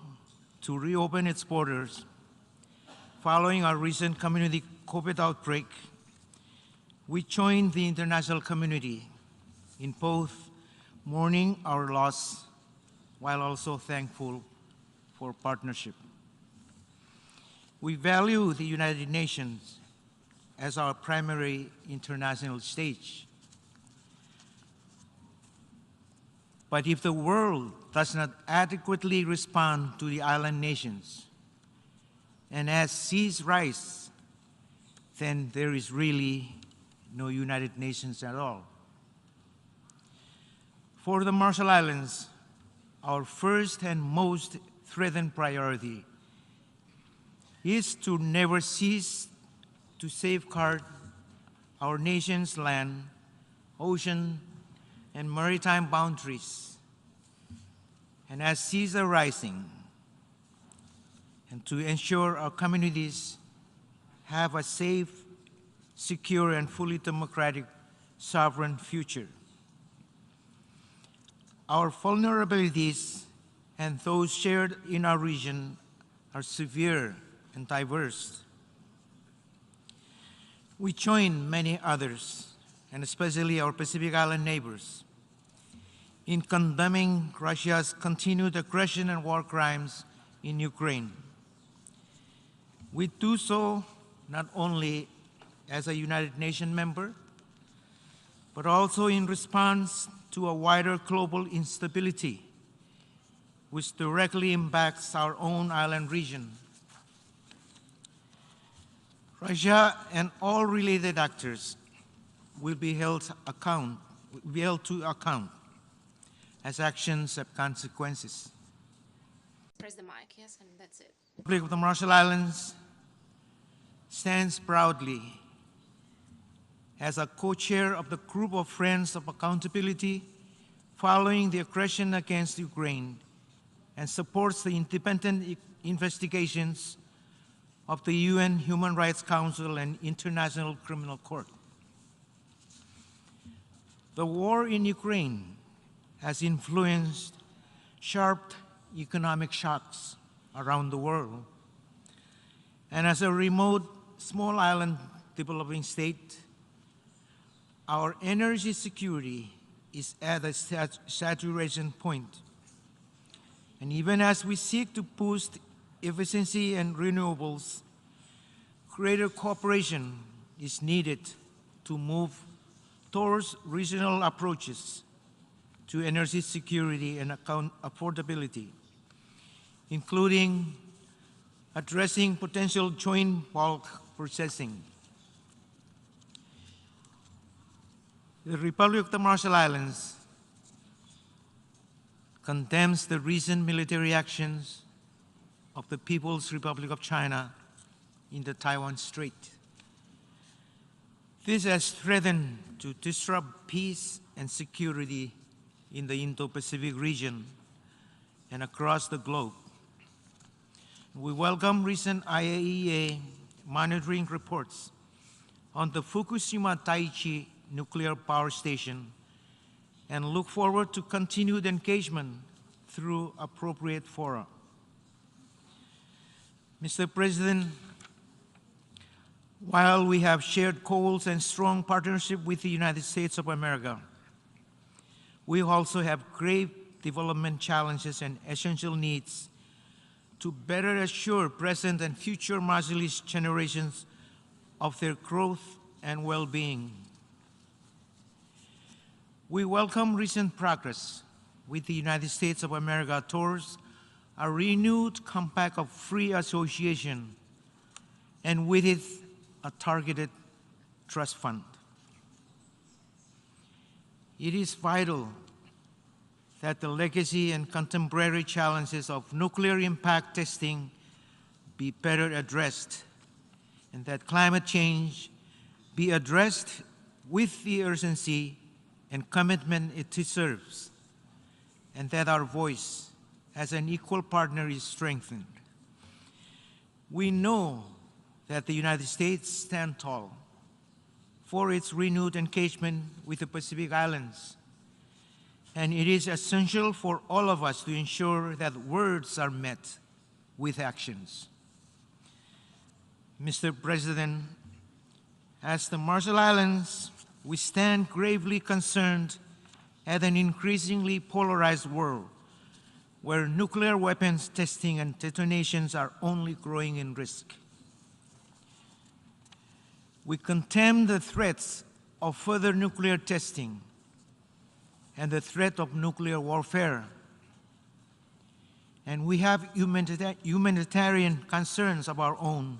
to reopen its borders, following our recent community COVID outbreak, we joined the international community in both mourning our loss while also thankful for partnership. We value the United Nations as our primary international stage. But if the world does not adequately respond to the island nations, and as seas rise, then there is really no United Nations at all. For the Marshall Islands, our first and most threatened priority is to never cease to safeguard our nation's land, ocean, and maritime boundaries. And as seas are rising, and to ensure our communities have a safe, secure, and fully democratic, sovereign future. Our vulnerabilities and those shared in our region are severe and diverse. We join many others, and especially our Pacific Island neighbors, in condemning Russia's continued aggression and war crimes in Ukraine. We do so not only as a United Nations member, but also in response to a wider global instability, which directly impacts our own island region. Russia and all related actors will be held to account as actions have consequences. Press the mic, yes, and that's it. The Republic of the Marshall Islands stands proudly as a co-chair of the Group of Friends of Accountability following the aggression against Ukraine and supports the independent investigations of the UN Human Rights Council and International Criminal Court. The war in Ukraine has influenced sharp economic shocks around the world. And as a remote, small island developing state, our energy security is at a saturation point. And even as we seek to boost efficiency and renewables, greater cooperation is needed to move towards regional approaches to energy security and affordability, including addressing potential joint bulk processing. The Republic of the Marshall Islands condemns the recent military actions of the People's Republic of China in the Taiwan Strait. This has threatened to disrupt peace and security in the Indo-Pacific region and across the globe. We welcome recent IAEA monitoring reports on the Fukushima Daiichi nuclear power station and look forward to continued engagement through appropriate fora. Mr. President, while we have shared goals and strong partnership with the United States of America, we also have grave development challenges and essential needs to better assure present and future Marshallese generations of their growth and well-being. We welcome recent progress with the United States of America towards a renewed compact of free association and with it a targeted trust fund. It is vital that the legacy and contemporary challenges of nuclear impact testing be better addressed, and that climate change be addressed with the urgency and commitment it deserves, and that our voice as an equal partner is strengthened. We know that the United States stands tall for its renewed engagement with the Pacific Islands, and it is essential for all of us to ensure that words are met with actions. Mr. President, as the Marshall Islands, we stand gravely concerned at an increasingly polarized world where nuclear weapons testing and detonations are only growing in risk. We condemn the threats of further nuclear testing and the threat of nuclear warfare. And we have humanitarian concerns of our own,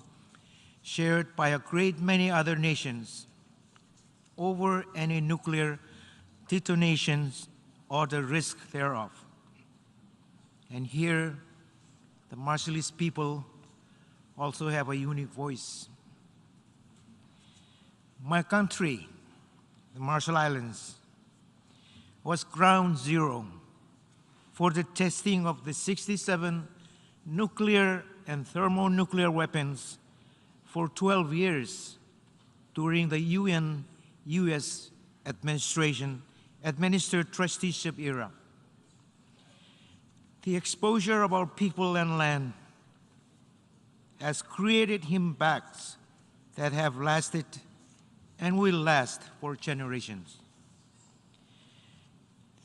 shared by a great many other nations, over any nuclear detonations or the risk thereof. And here, the Marshallese people also have a unique voice. My country, the Marshall Islands, was ground zero for the testing of the 67 nuclear and thermonuclear weapons for 12 years during the UN-US administered trusteeship era. The exposure of our people and land has created impacts that have lasted and will last for generations.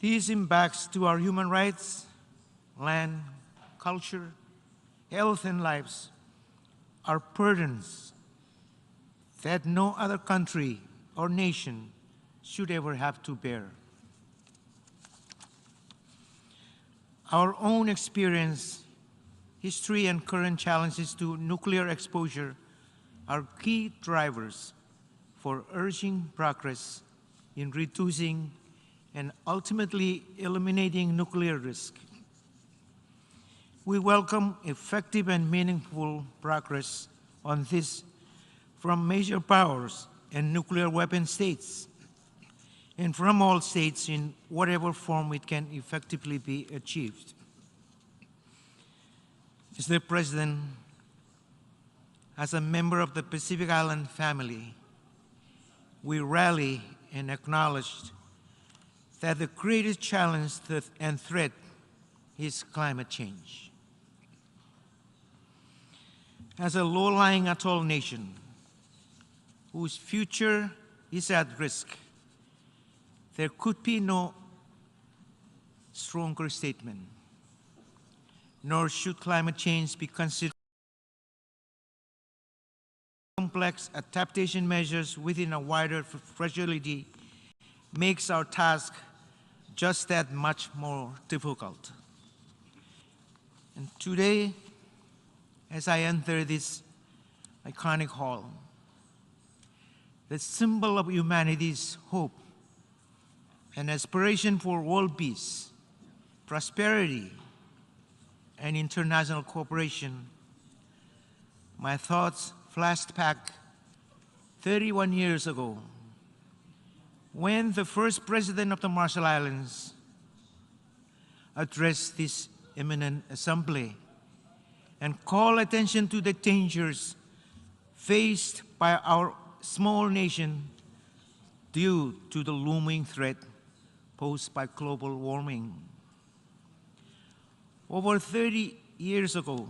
These impacts to our human rights, land, culture, health, and lives are burdens that no other country or nation should ever have to bear. Our own experience, history, and current challenges to nuclear exposure are key drivers for urging progress in reducing and ultimately eliminating nuclear risk. We welcome effective and meaningful progress on this from major powers and nuclear weapon states, and from all states in whatever form it can effectively be achieved. Mr. President, as a member of the Pacific Island family, we rally and acknowledge that the greatest challenge and threat is climate change. As a low-lying atoll nation whose future is at risk, there could be no stronger statement, nor should climate change be considered complex adaptation measures within a wider fragility makes our task just that much more difficult. And today, as I enter this iconic hall, the symbol of humanity's hope and aspiration for world peace, prosperity, and international cooperation, my thoughts flashed back 31 years ago when the first president of the Marshall Islands addressed this eminent assembly and called attention to the dangers faced by our small nation due to the looming threat posed by global warming. Over 30 years ago,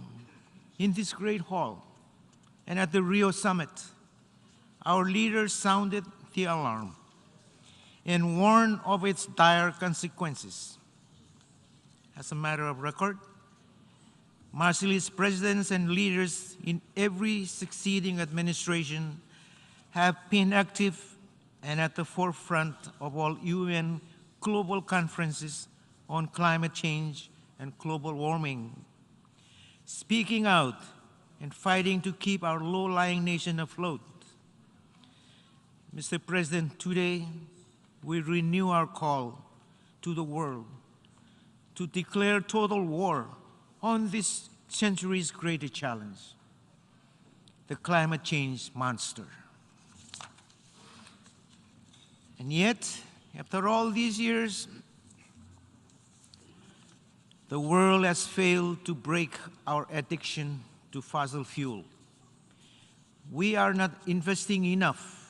in this great hall and at the Rio Summit, our leaders sounded the alarm and warned of its dire consequences. As a matter of record, Marshallese presidents and leaders in every succeeding administration have been active and at the forefront of all UN global conferences on climate change and global warming, speaking out and fighting to keep our low-lying nation afloat. Mr. President, today we renew our call to the world to declare total war on this century's greatest challenge, the climate change monster. And yet, after all these years, the world has failed to break our addiction to fossil fuel. We are not investing enough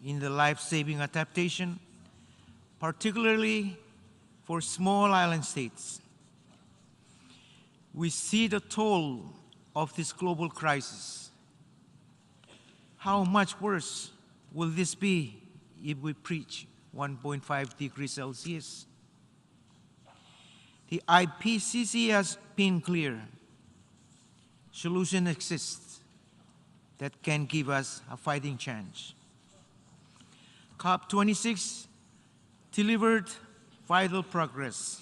in the life-saving adaptation, particularly for small island states. We see the toll of this global crisis. How much worse will this be if we reach 1.5 degrees Celsius? The IPCC has been clear. Solution exists that can give us a fighting chance. COP26 delivered vital progress.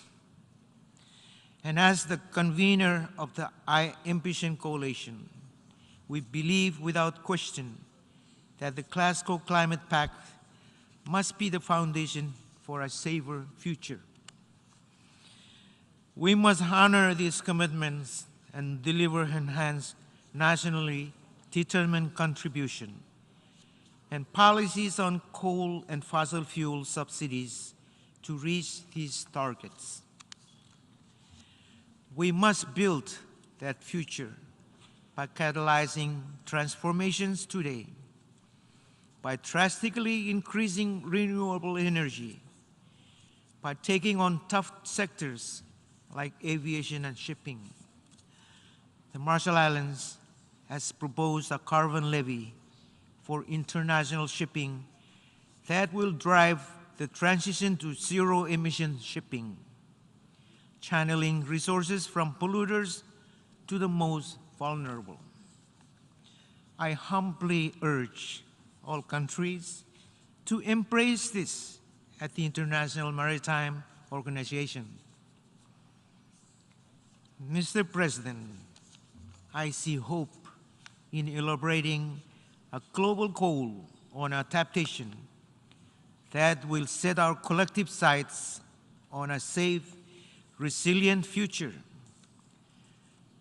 And as the convener of the I-Ambition Coalition, we believe without question that the Glasgow Climate Pact must be the foundation for a safer future. We must honor these commitments and deliver enhanced, nationally determined contribution and policies on coal and fossil fuel subsidies to reach these targets. We must build that future by catalyzing transformations today, by drastically increasing renewable energy, by taking on tough sectors like aviation and shipping. The Marshall Islands has proposed a carbon levy for international shipping that will drive the transition to zero-emission shipping, channeling resources from polluters to the most vulnerable. I humbly urge all countries to embrace this at the International Maritime Organization. Mr. President, I see hope in elaborating a global goal on adaptation that will set our collective sights on a safe, resilient future.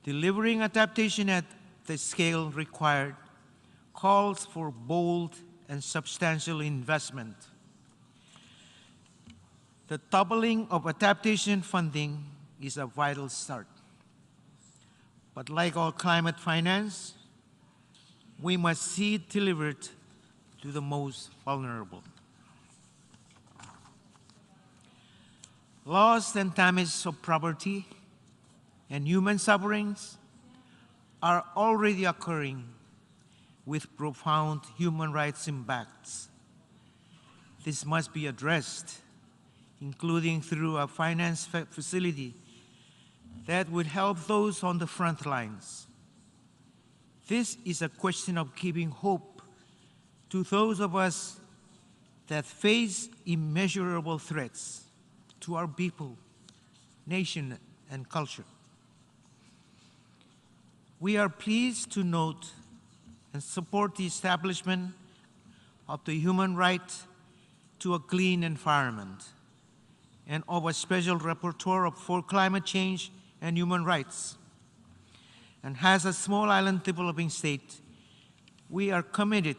Delivering adaptation at the scale required calls for bold and substantial investment. The doubling of adaptation funding is a vital start. But like all climate finance, we must see it delivered to the most vulnerable. Loss and damage of property and human sufferings are already occurring with profound human rights impacts. This must be addressed, including through a finance facility that would help those on the front lines. This is a question of giving hope to those of us that face immeasurable threats to our people, nation, and culture. We are pleased to note and support the establishment of the human right to a clean environment and of a special rapporteur for climate change and human rights. And as a small island developing state, we are committed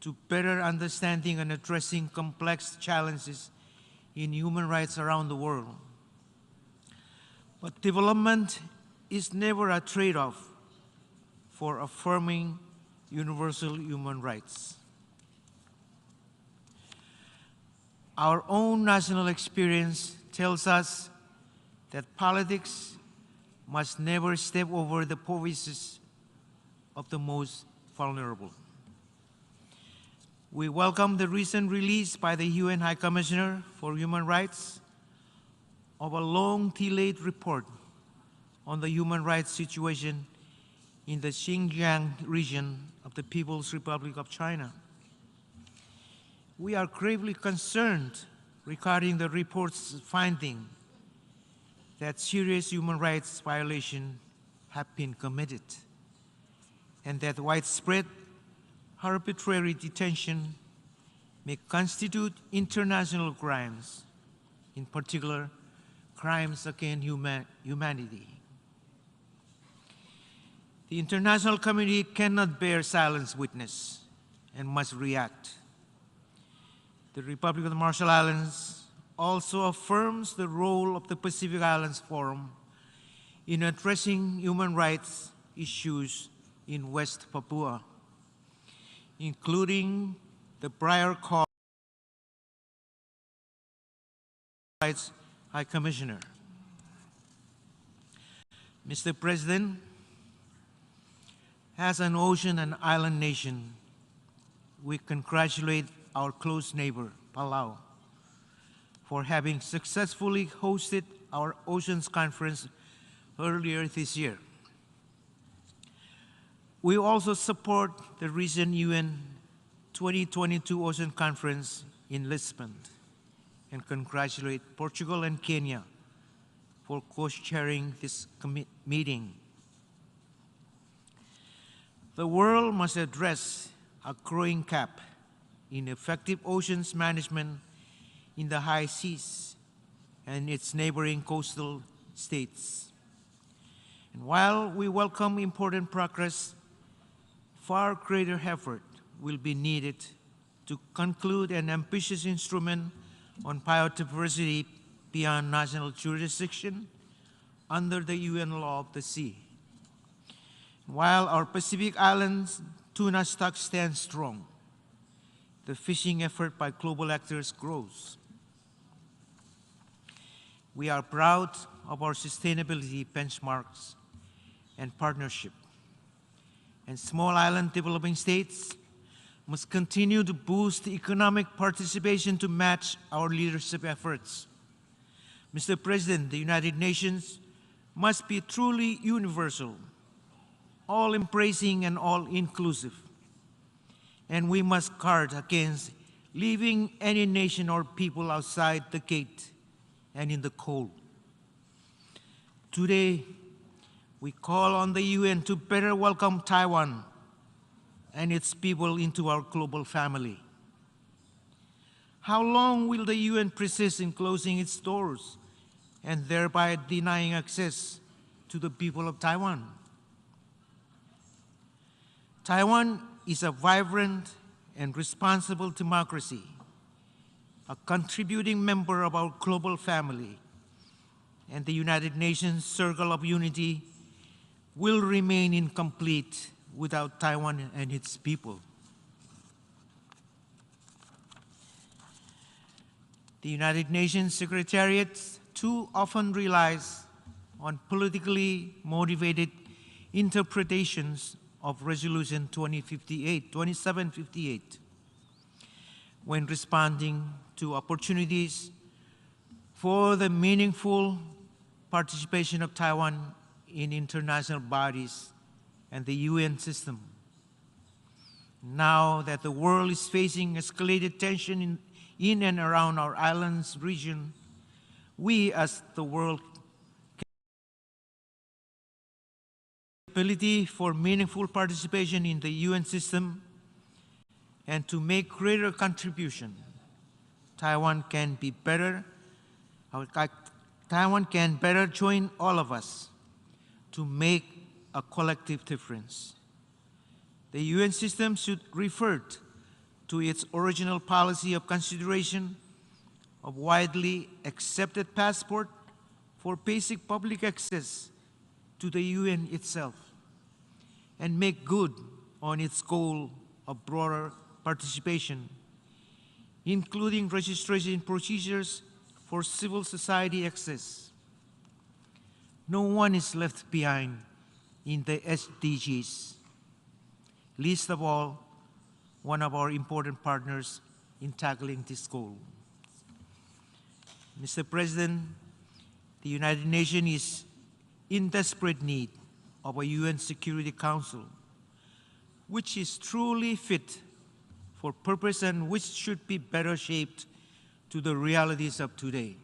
to better understanding and addressing complex challenges in human rights around the world. But development is never a trade-off for affirming universal human rights. Our own national experience tells us that politics must never step over the voices of the most vulnerable. We welcome the recent release by the UN High Commissioner for Human Rights of a long-delayed report on the human rights situation in the Xinjiang region of the People's Republic of China. We are gravely concerned regarding the report's finding that serious human rights violations have been committed and that widespread arbitrary detention may constitute international crimes, in particular, crimes against humanity. The international community cannot bear silent witness and must react. The Republic of the Marshall Islands also affirms the role of the Pacific Islands Forum in addressing human rights issues in West Papua, including the prior call Rights High Commissioner. Mr. President, as an ocean and island nation, we congratulate our close neighbor, Palau, for having successfully hosted our Oceans Conference earlier this year. We also support the recent UN 2022 Ocean Conference in Lisbon and congratulate Portugal and Kenya for co-chairing this meeting. The world must address a growing gap in effective oceans management in the high seas and its neighboring coastal states. And while we welcome important progress, far greater effort will be needed to conclude an ambitious instrument on biodiversity beyond national jurisdiction under the UN Law of the Sea. While our Pacific Islands tuna stock stands strong, the fishing effort by global actors grows. We are proud of our sustainability benchmarks and partnership, and small island developing states must continue to boost economic participation to match our leadership efforts. Mr. President, the United Nations must be truly universal, all-embracing and all-inclusive. And we must guard against leaving any nation or people outside the gate and in the cold. Today, we call on the UN to better welcome Taiwan and its people into our global family. How long will the UN persist in closing its doors and thereby denying access to the people of Taiwan? Taiwan is a vibrant and responsible democracy, a contributing member of our global family, and the United Nations Circle of Unity will remain incomplete without Taiwan and its people. The United Nations Secretariat too often relies on politically motivated interpretations of Resolution 2758 when responding to opportunities for the meaningful participation of Taiwan in international bodies and the UN system. Now that the world is facing escalated tension in and around our islands region, we as the world ability for meaningful participation in the UN system and to make greater contribution, Taiwan can be better Taiwan can better join all of us to make a collective difference. The UN system should revert to its original policy of consideration of widely accepted passport for basic public access to the UN itself, and make good on its goal of broader participation, including registration procedures for civil society access. No one is left behind in the SDGs, least of all, one of our important partners in tackling this goal. Mr. President, the United Nations is in desperate need of a UN Security Council, which is truly fit for purpose and which should be better shaped to the realities of today,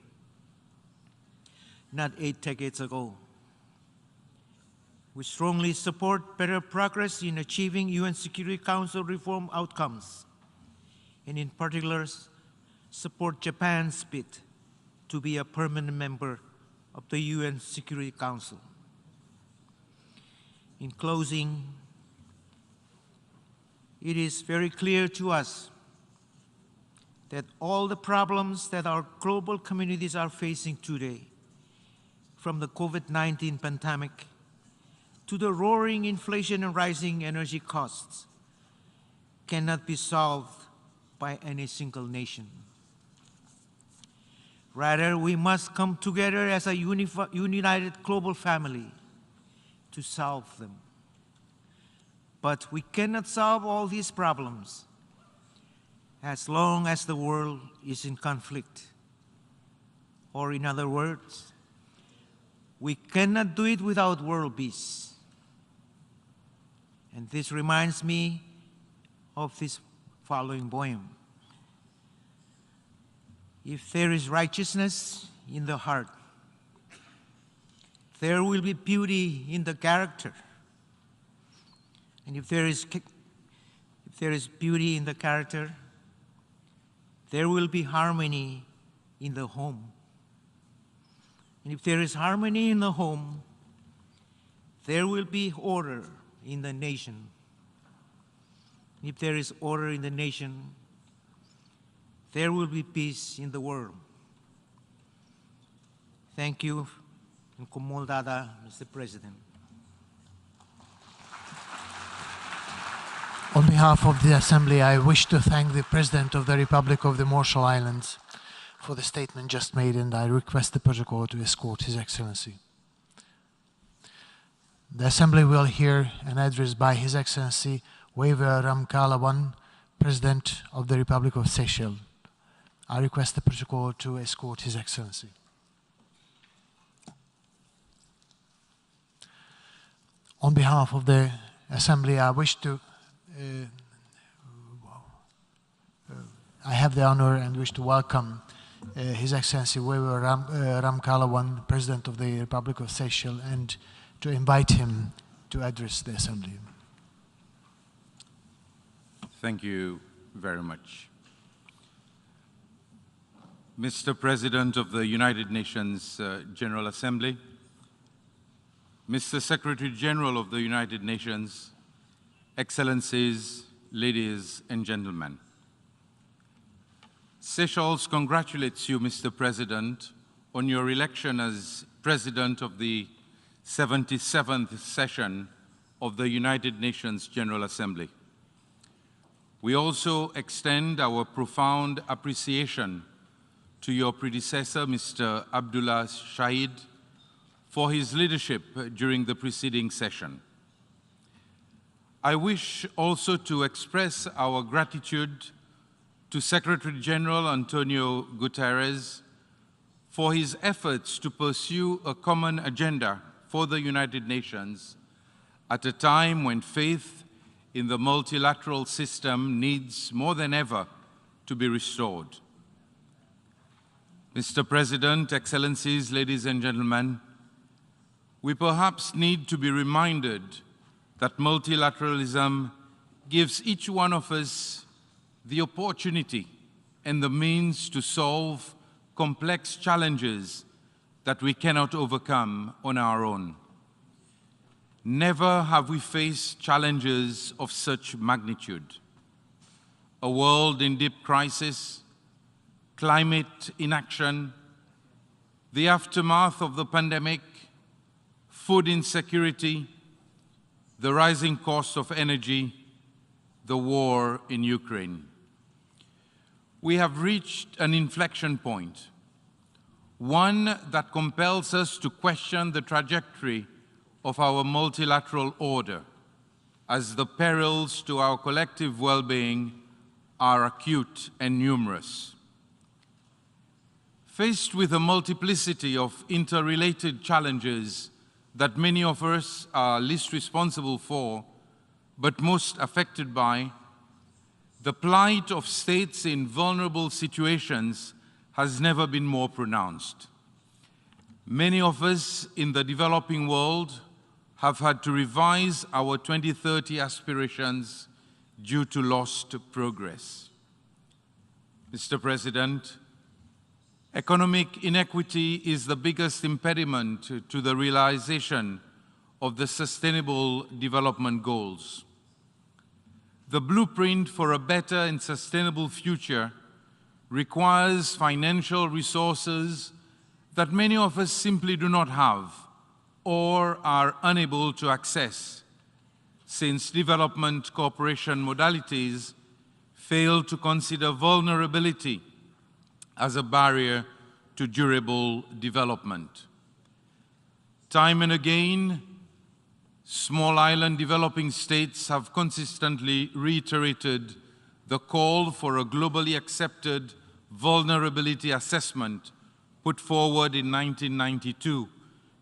not 8 decades ago. We strongly support better progress in achieving UN Security Council reform outcomes, and in particular, support Japan's bid to be a permanent member of the UN Security Council. In closing, it is very clear to us that all the problems that our global communities are facing today, from the COVID-19 pandemic to the roaring inflation and rising energy costs, cannot be solved by any single nation. Rather, we must come together as a united global family to solve them. But we cannot solve all these problems as long as the world is in conflict. Or in other words, we cannot do it without world peace. And this reminds me of this following poem. If there is righteousness in the heart, there will be beauty in the character. And if there is beauty in the character, there will be harmony in the home. And if there is harmony in the home, there will be order in the nation. If there is order in the nation, there will be peace in the world. Thank you, and Kumul Dada, Mr. President. On behalf of the Assembly, I wish to thank the President of the Republic of the Marshall Islands for the statement just made, and I request the protocol to escort His Excellency. The Assembly will hear an address by His Excellency Wewe Ramkalawan, President of the Republic of Seychelles. I request the protocol to escort His Excellency. On behalf of the Assembly, I wish to I have the honor and wish to welcome His Excellency Wewe Ramkalawan, President of the Republic of Seychelles, and to invite him to address the Assembly. Thank you very much. Mr. President of the United Nations General Assembly, Mr. Secretary General of the United Nations, Excellencies, ladies and gentlemen. Seychelles congratulates you, Mr. President, on your election as President of the 77th session of the United Nations General Assembly. We also extend our profound appreciation to your predecessor, Mr. Abdullah Shahid, for his leadership during the preceding session. I wish also to express our gratitude to Secretary General Antonio Guterres for his efforts to pursue a common agenda for the United Nations at a time when faith in the multilateral system needs more than ever to be restored. Mr. President, Excellencies, ladies and gentlemen, we perhaps need to be reminded that multilateralism gives each one of us the opportunity and the means to solve complex challenges that we cannot overcome on our own. Never have we faced challenges of such magnitude. A world in deep crisis, climate inaction, the aftermath of the pandemic, food insecurity, the rising cost of energy, the war in Ukraine. We have reached an inflection point, one that compels us to question the trajectory of our multilateral order, as the perils to our collective well-being are acute and numerous. Faced with a multiplicity of interrelated challenges that many of us are least responsible for, but most affected by, the plight of states in vulnerable situations has never been more pronounced. Many of us in the developing world have had to revise our 2030 aspirations due to lost progress. Mr. President, economic inequity is the biggest impediment to the realization of the Sustainable Development Goals. The blueprint for a better and sustainable future requires financial resources that many of us simply do not have or are unable to access, since development cooperation modalities fail to consider vulnerability as a barrier to durable development. Time and again, small island developing states have consistently reiterated the call for a globally accepted vulnerability assessment put forward in 1992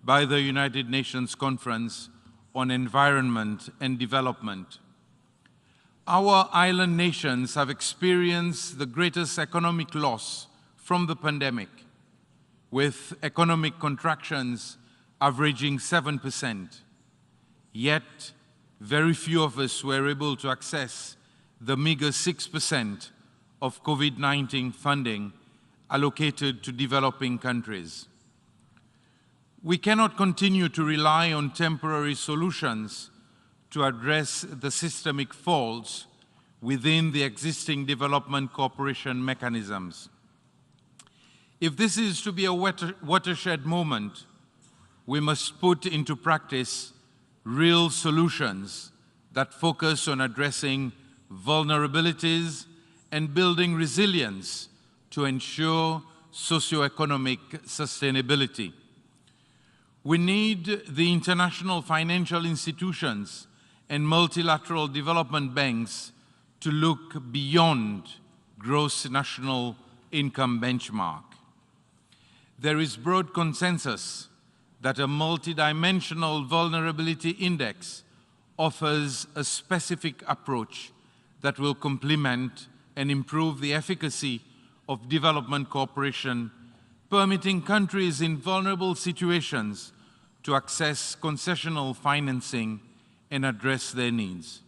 by the United Nations Conference on Environment and Development. Our island nations have experienced the greatest economic loss from the pandemic, with economic contractions averaging 7%. Yet, very few of us were able to access the meager 6% of COVID-19 funding allocated to developing countries. We cannot continue to rely on temporary solutions to address the systemic faults within the existing development cooperation mechanisms. If this is to be a watershed moment, we must put into practice real solutions that focus on addressing vulnerabilities and building resilience to ensure socioeconomic sustainability. We need the international financial institutions and multilateral development banks to look beyond gross national income benchmark. There is broad consensus that a multidimensional vulnerability index offers a specific approach that will complement and improve the efficacy of development cooperation, permitting countries in vulnerable situations to access concessional financing and address their needs.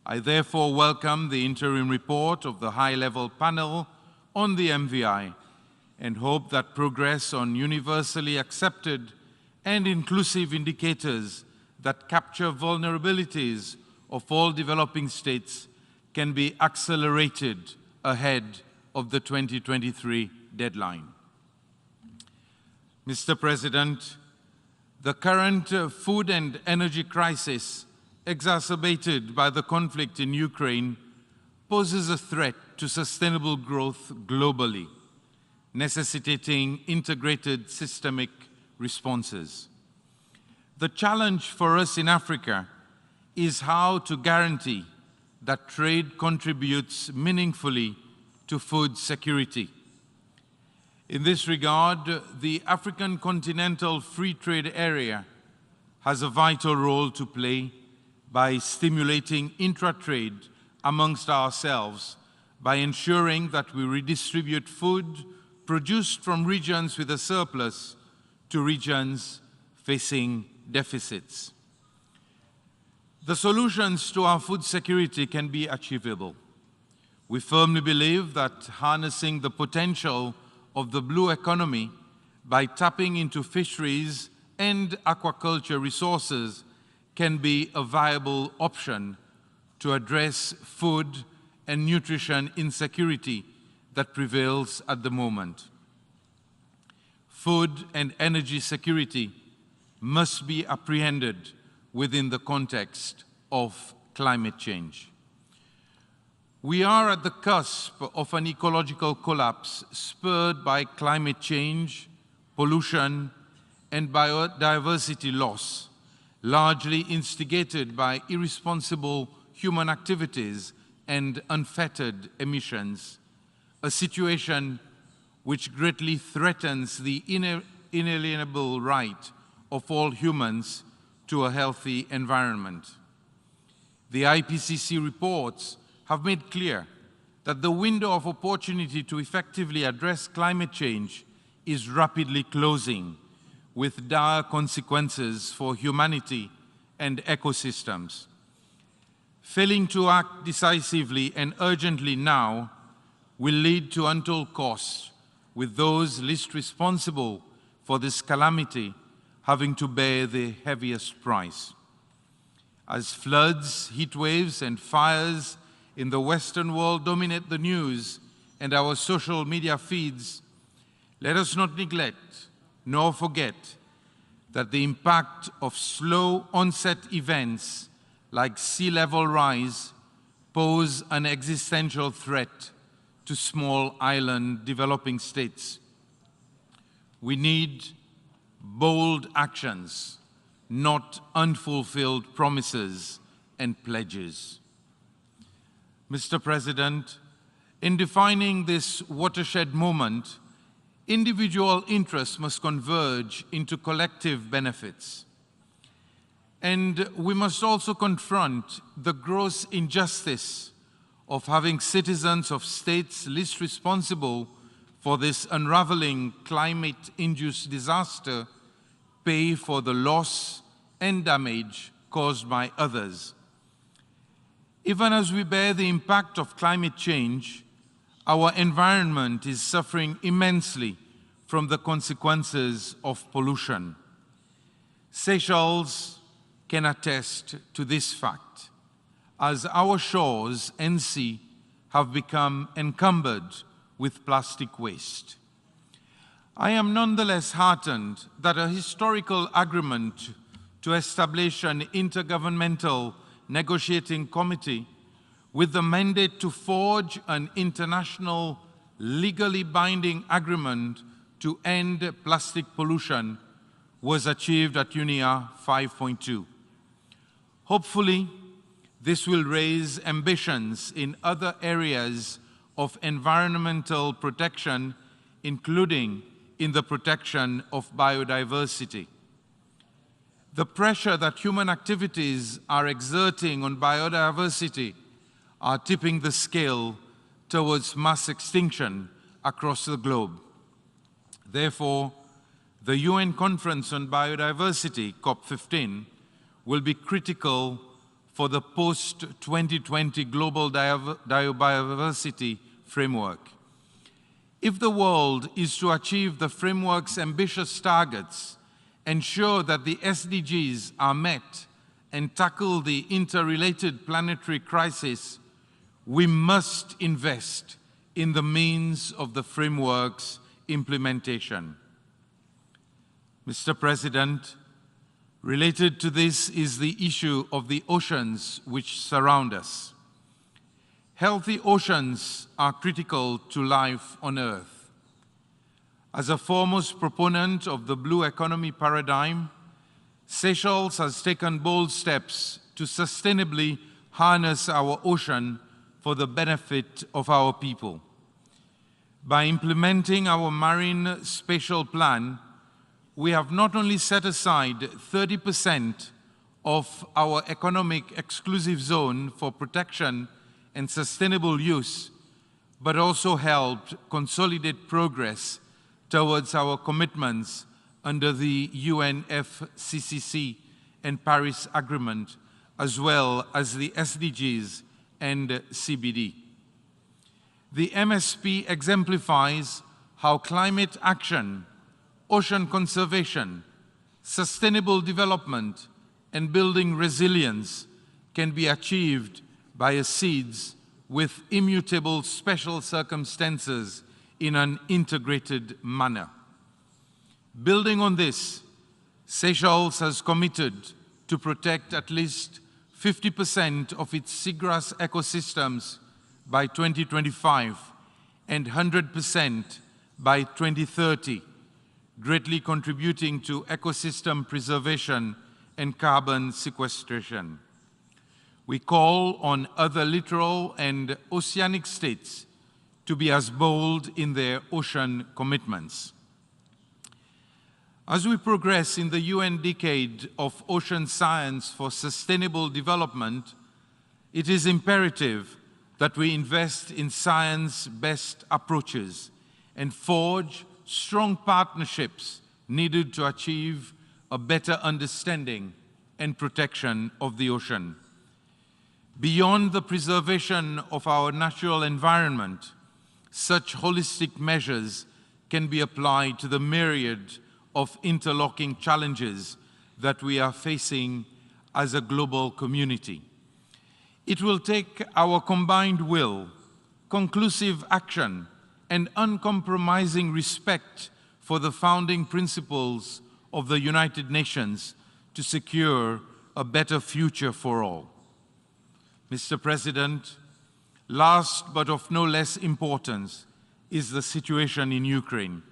I therefore welcome the interim report of the high-level panel on the MVI and hope that progress on universally accepted and inclusive indicators that capture vulnerabilities of all developing states can be accelerated ahead of the 2023 deadline. Mr. President, the current food and energy crisis, exacerbated by the conflict in Ukraine, poses a threat to sustainable growth globally, necessitating integrated systemic responses. The challenge for us in Africa is how to guarantee that trade contributes meaningfully to food security. In this regard, the African Continental Free Trade Area has a vital role to play by stimulating intra-trade amongst ourselves by ensuring that we redistribute food produced from regions with a surplus to regions facing deficits. The solutions to our food security can be achievable. We firmly believe that harnessing the potential of the blue economy by tapping into fisheries and aquaculture resources can be a viable option to address food and nutrition insecurity that prevails at the moment. Food and energy security must be apprehended within the context of climate change. We are at the cusp of an ecological collapse spurred by climate change, pollution, and biodiversity loss, largely instigated by irresponsible human activities and unfettered emissions, a situation which greatly threatens the inalienable right of all humans to a healthy environment. The IPCC reports have made clear that the window of opportunity to effectively address climate change is rapidly closing, with dire consequences for humanity and ecosystems. Failing to act decisively and urgently now will lead to untold costs, with those least responsible for this calamity having to bear the heaviest price. As floods, heat waves, and fires in the Western world dominate the news and our social media feeds, let us not neglect nor forget that the impact of slow onset events like sea level rise pose an existential threat to small island developing states. We need bold actions, not unfulfilled promises and pledges. Mr. President, in defining this watershed moment, individual interests must converge into collective benefits. And we must also confront the gross injustice of having citizens of states least responsible for this unraveling climate-induced disaster pay for the loss and damage caused by others. Even as we bear the impact of climate change, our environment is suffering immensely from the consequences of pollution. Seychelles can attest to this fact, as our shores and sea have become encumbered with plastic waste. I am nonetheless heartened that a historical agreement to establish an intergovernmental negotiating committee with the mandate to forge an international legally binding agreement to end plastic pollution was achieved at UNIA 5.2. Hopefully, this will raise ambitions in other areas of environmental protection, including in the protection of biodiversity. The pressure that human activities are exerting on biodiversity are tipping the scale towards mass extinction across the globe. Therefore, the UN Conference on Biodiversity, COP15, will be critical for the post-2020 global biodiversity framework. If the world is to achieve the framework's ambitious targets, ensure that the SDGs are met, and tackle the interrelated planetary crisis, we must invest in the means of the framework's implementation. Mr. President, related to this is the issue of the oceans which surround us. Healthy oceans are critical to life on Earth. As a foremost proponent of the blue economy paradigm, Seychelles has taken bold steps to sustainably harness our ocean for the benefit of our people. By implementing our marine spatial plan, we have not only set aside 30% of our economic exclusive zone for protection and sustainable use, but also helped consolidate progress towards our commitments under the UNFCCC and Paris Agreement, as well as the SDGs and CBD. The MSP exemplifies how climate action, ocean conservation, sustainable development, and building resilience can be achieved by a seeds with immutable special circumstances in an integrated manner. Building on this, Seychelles has committed to protect at least 50% of its seagrass ecosystems by 2025 and 100% by 2030, greatly contributing to ecosystem preservation and carbon sequestration. We call on other littoral and oceanic states to be as bold in their ocean commitments. As we progress in the UN Decade of Ocean Science for Sustainable Development, it is imperative that we invest in science-based approaches and forge strong partnerships needed to achieve a better understanding and protection of the ocean. Beyond the preservation of our natural environment, such holistic measures can be applied to the myriad of interlocking challenges that we are facing as a global community. It will take our combined will, conclusive action, and uncompromising respect for the founding principles of the United Nations to secure a better future for all. Mr. President, last but of no less importance is the situation in Ukraine.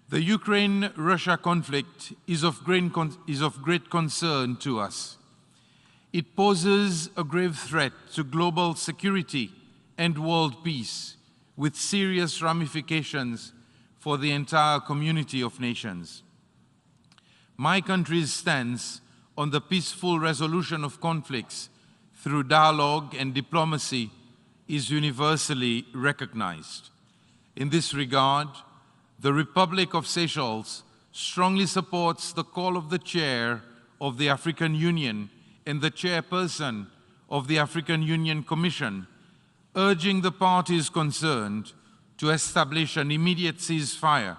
The Ukraine-Russia conflict is of great concern to us. It poses a grave threat to global security and world peace, with serious ramifications for the entire community of nations. My country's stance on the peaceful resolution of conflicts through dialogue and diplomacy is universally recognized. In this regard, the Republic of Seychelles strongly supports the call of the Chair of the African Union and the Chairperson of the African Union Commission, urging the parties concerned to establish an immediate ceasefire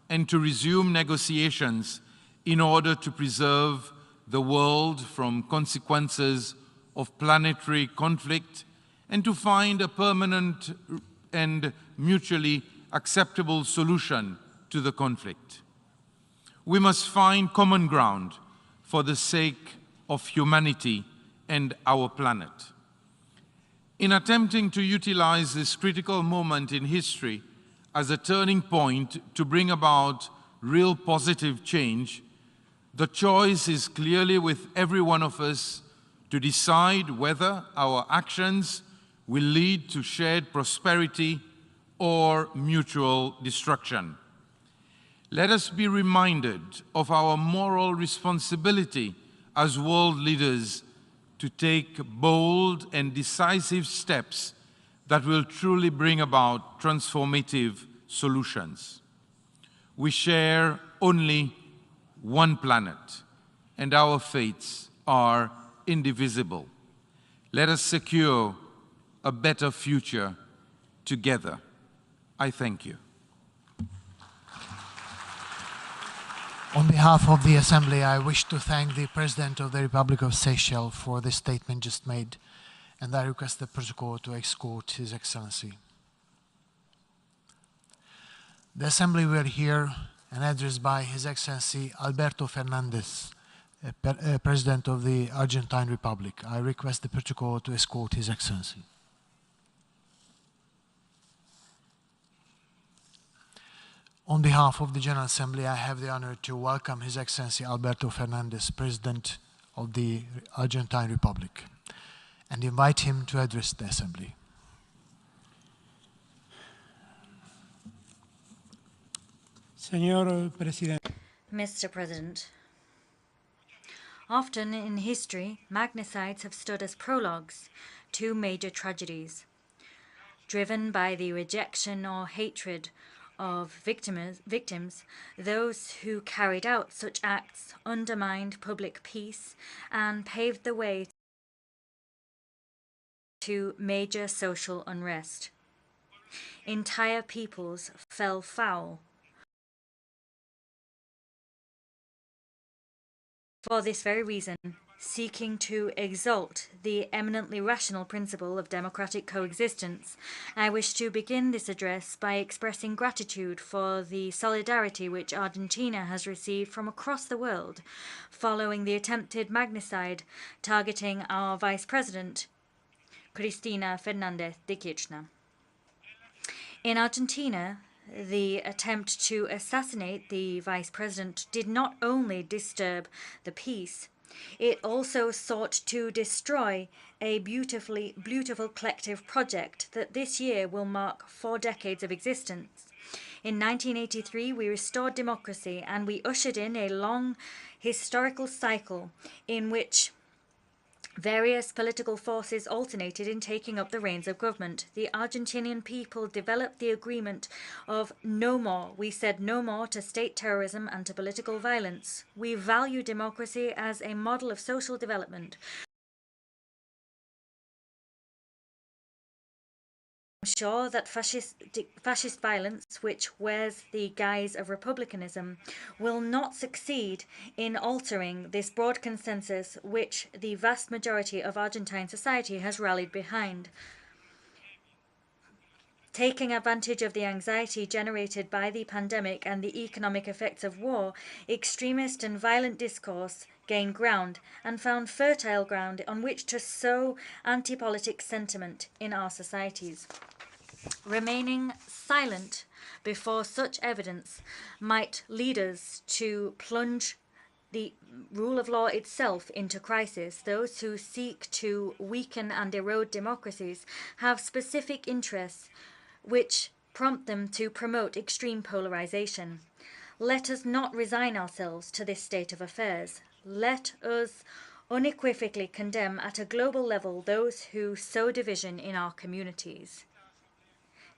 and to resume negotiations in order to preserve the world from consequences of planetary conflict and to find a permanent and mutually acceptable solution to the conflict. We must find common ground for the sake of humanity and our planet. In attempting to utilize this critical moment in history as a turning point to bring about real positive change, the choice is clearly with every one of us to decide whether our actions will lead to shared prosperity or mutual destruction. Let us be reminded of our moral responsibility as world leaders to take bold and decisive steps that will truly bring about transformative solutions. We share only one planet, and our fates are indivisible. Let us secure a better future together. I thank you. On behalf of the Assembly, I wish to thank the President of the Republic of Seychelles for the statement just made, and I request the protocol to escort His Excellency. The Assembly will hear an address by His Excellency Alberto Fernandez, President of the Argentine Republic. I request the protocol to escort His Excellency. On behalf of the General Assembly, I have the honor to welcome His Excellency Alberto Fernandez, President of the Argentine Republic, and invite him to address the Assembly. Señor Presidente. Mr. President, often in history, magnicides have stood as prologues to major tragedies, driven by the rejection or hatred of victims. Those who carried out such acts undermined public peace and paved the way to major social unrest. Entire peoples fell foul. For this very reason, seeking to exalt the eminently rational principle of democratic coexistence, I wish to begin this address by expressing gratitude for the solidarity which Argentina has received from across the world following the attempted magnicide targeting our Vice President, Cristina Fernández de Kirchner. In Argentina, the attempt to assassinate the Vice President did not only disturb the peace, it also sought to destroy a beautiful collective project that this year will mark 4 decades of existence. In 1983, we restored democracy and we ushered in a long historical cycle in which various political forces alternated in taking up the reins of government. The Argentinian people developed the agreement of no more. We said no more to state terrorism and to political violence. We value democracy as a model of social development. I'm sure that fascist violence, which wears the guise of republicanism, will not succeed in altering this broad consensus which the vast majority of Argentine society has rallied behind. Taking advantage of the anxiety generated by the pandemic and the economic effects of war, extremist and violent discourse gained ground and found fertile ground on which to sow anti-politic sentiment in our societies. Remaining silent before such evidence might lead us to plunge the rule of law itself into crisis. Those who seek to weaken and erode democracies have specific interests which prompt them to promote extreme polarization. Let us not resign ourselves to this state of affairs. Let us unequivocally condemn at a global level those who sow division in our communities.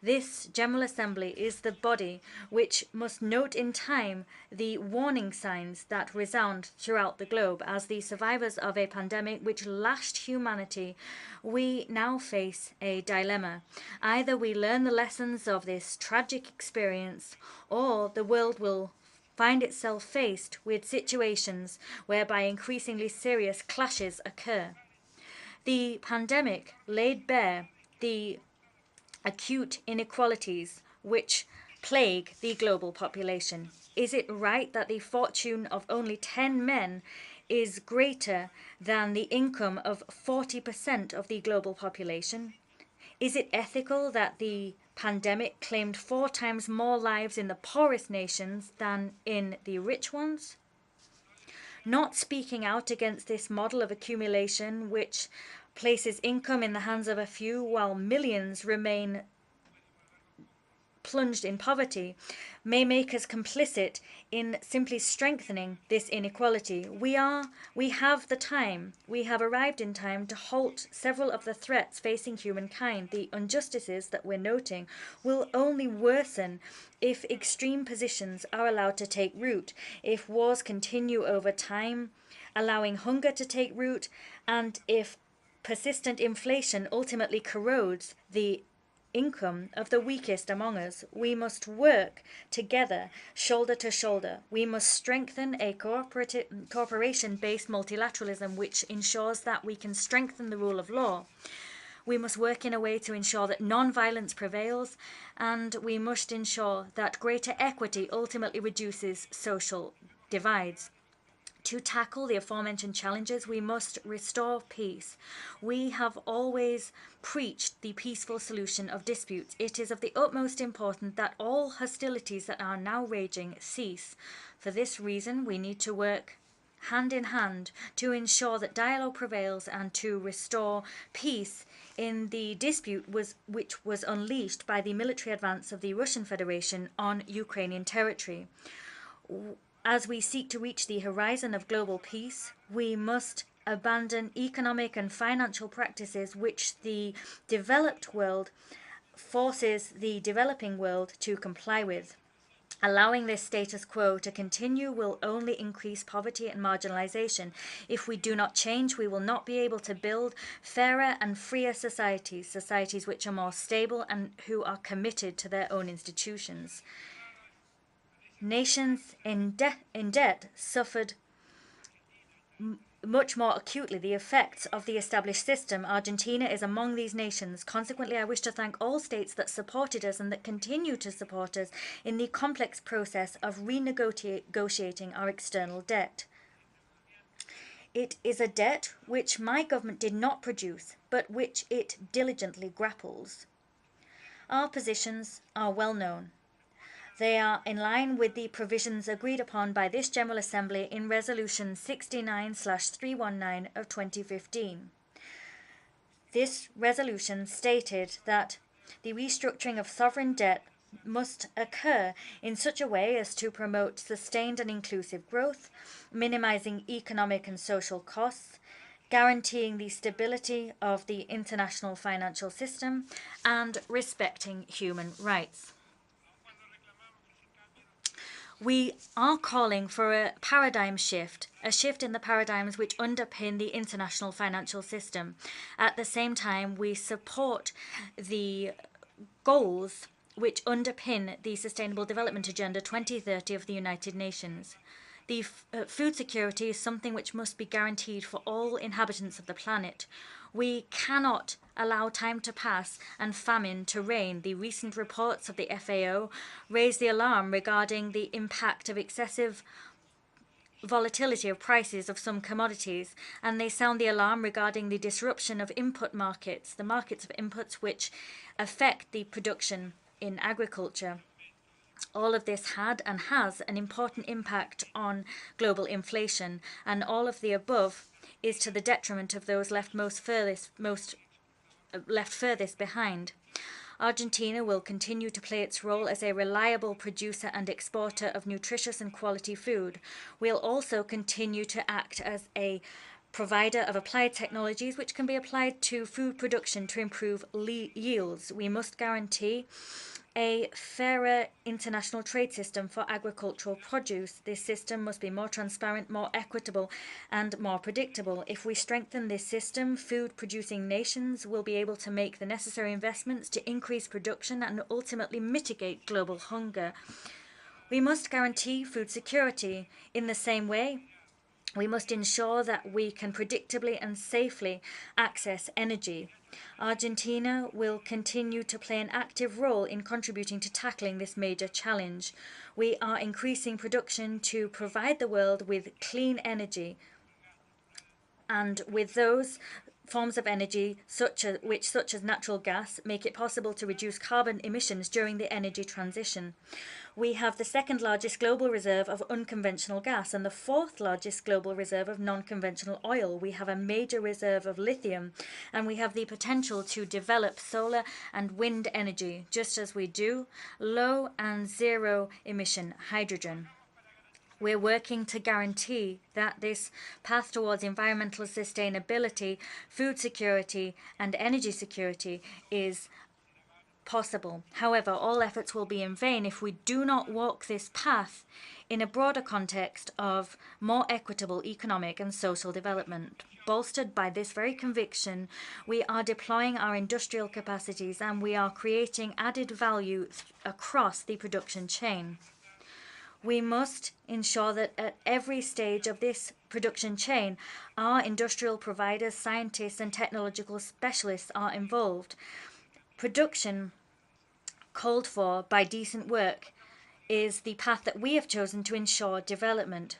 This General Assembly is the body which must note in time the warning signs that resound throughout the globe. As the survivors of a pandemic which lashed humanity, we now face a dilemma. Either we learn the lessons of this tragic experience, or the world will find itself faced with situations whereby increasingly serious clashes occur. The pandemic laid bare the acute inequalities which plague the global population. Is it right that the fortune of only 10 men is greater than the income of 40% of the global population? Is it ethical that the pandemic claimed 4 times more lives in the poorest nations than in the rich ones? Not speaking out against this model of accumulation which places income in the hands of a few while millions remain plunged in poverty may make us complicit in simply strengthening this inequality. We have the time, we have arrived in time to halt several of the threats facing humankind. The injustices that we're noting will only worsen if extreme positions are allowed to take root, if wars continue over time, allowing hunger to take root, and if persistent inflation ultimately corrodes the income of the weakest among us. We must work together, shoulder to shoulder. We must strengthen a cooperation-based multilateralism which ensures that we can strengthen the rule of law. We must work in a way to ensure that non-violence prevails, and we must ensure that greater equity ultimately reduces social divides. To tackle the aforementioned challenges, we must restore peace. We have always preached the peaceful solution of disputes. It is of the utmost importance that all hostilities that are now raging cease. For this reason, we need to work hand in hand to ensure that dialogue prevails and to restore peace in the dispute which was unleashed by the military advance of the Russian Federation on Ukrainian territory. As we seek to reach the horizon of global peace, we must abandon economic and financial practices which the developed world forces the developing world to comply with. Allowing this status quo to continue will only increase poverty and marginalization. If we do not change, we will not be able to build fairer and freer societies, societies which are more stable and who are committed to their own institutions. Nations in debt suffered much more acutely the effects of the established system. Argentina is among these nations. Consequently, I wish to thank all states that supported us and that continue to support us in the complex process of renegotiating our external debt. It is a debt which my government did not produce, but which it diligently grapples. Our positions are well known. They are in line with the provisions agreed upon by this General Assembly in Resolution 69/319 of 2015. This resolution stated that the restructuring of sovereign debt must occur in such a way as to promote sustained and inclusive growth, minimizing economic and social costs, guaranteeing the stability of the international financial system, and respecting human rights. We are calling for a paradigm shift, a shift in the paradigms which underpin the international financial system. At the same time, we support the goals which underpin the Sustainable Development Agenda 2030 of the United Nations. The food security is something which must be guaranteed for all inhabitants of the planet. We cannot allow time to pass and famine to reign. The recent reports of the FAO raise the alarm regarding the impact of excessive volatility of prices of some commodities, and they sound the alarm regarding the disruption of input markets, the markets of inputs which affect the production in agriculture. All of this had and has an important impact on global inflation, and all of the above is to the detriment of those left furthest behind. Argentina will continue to play its role as a reliable producer and exporter of nutritious and quality food. We'll also continue to act as a provider of applied technologies which can be applied to food production to improve yields. We must guarantee a fairer international trade system for agricultural produce. This system must be more transparent, more equitable, and more predictable. If we strengthen this system, food-producing nations will be able to make the necessary investments to increase production and ultimately mitigate global hunger. We must guarantee food security. In the same way, we must ensure that we can predictably and safely access energy. Argentina will continue to play an active role in contributing to tackling this major challenge. We are increasing production to provide the world with clean energy, and with those forms of energy such as natural gas make it possible to reduce carbon emissions during the energy transition. We have the second largest global reserve of unconventional gas and the fourth largest global reserve of non-conventional oil. We have a major reserve of lithium, and we have the potential to develop solar and wind energy, just as we do low and zero emission hydrogen. We're working to guarantee that this path towards environmental sustainability, food security, and energy security is possible. However, all efforts will be in vain if we do not walk this path in a broader context of more equitable economic and social development. Bolstered by this very conviction, we are deploying our industrial capacities and we are creating added value across the production chain. We must ensure that at every stage of this production chain, our industrial providers, scientists, and technological specialists are involved. Production called for by decent work is the path that we have chosen to ensure development.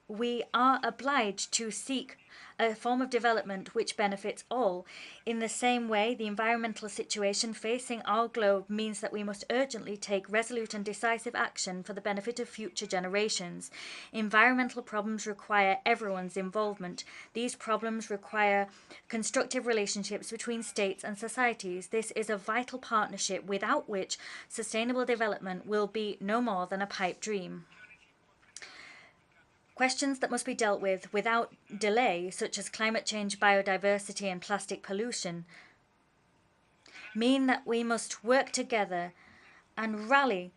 We are obliged to seek a form of development which benefits all. In the same way, the environmental situation facing our globe means that we must urgently take resolute and decisive action for the benefit of future generations. Environmental problems require everyone's involvement. These problems require constructive relationships between states and societies. This is a vital partnership without which sustainable development will be no more than a pipe dream. Questions that must be dealt with without delay, such as climate change, biodiversity, and plastic pollution, mean that we must work together and rally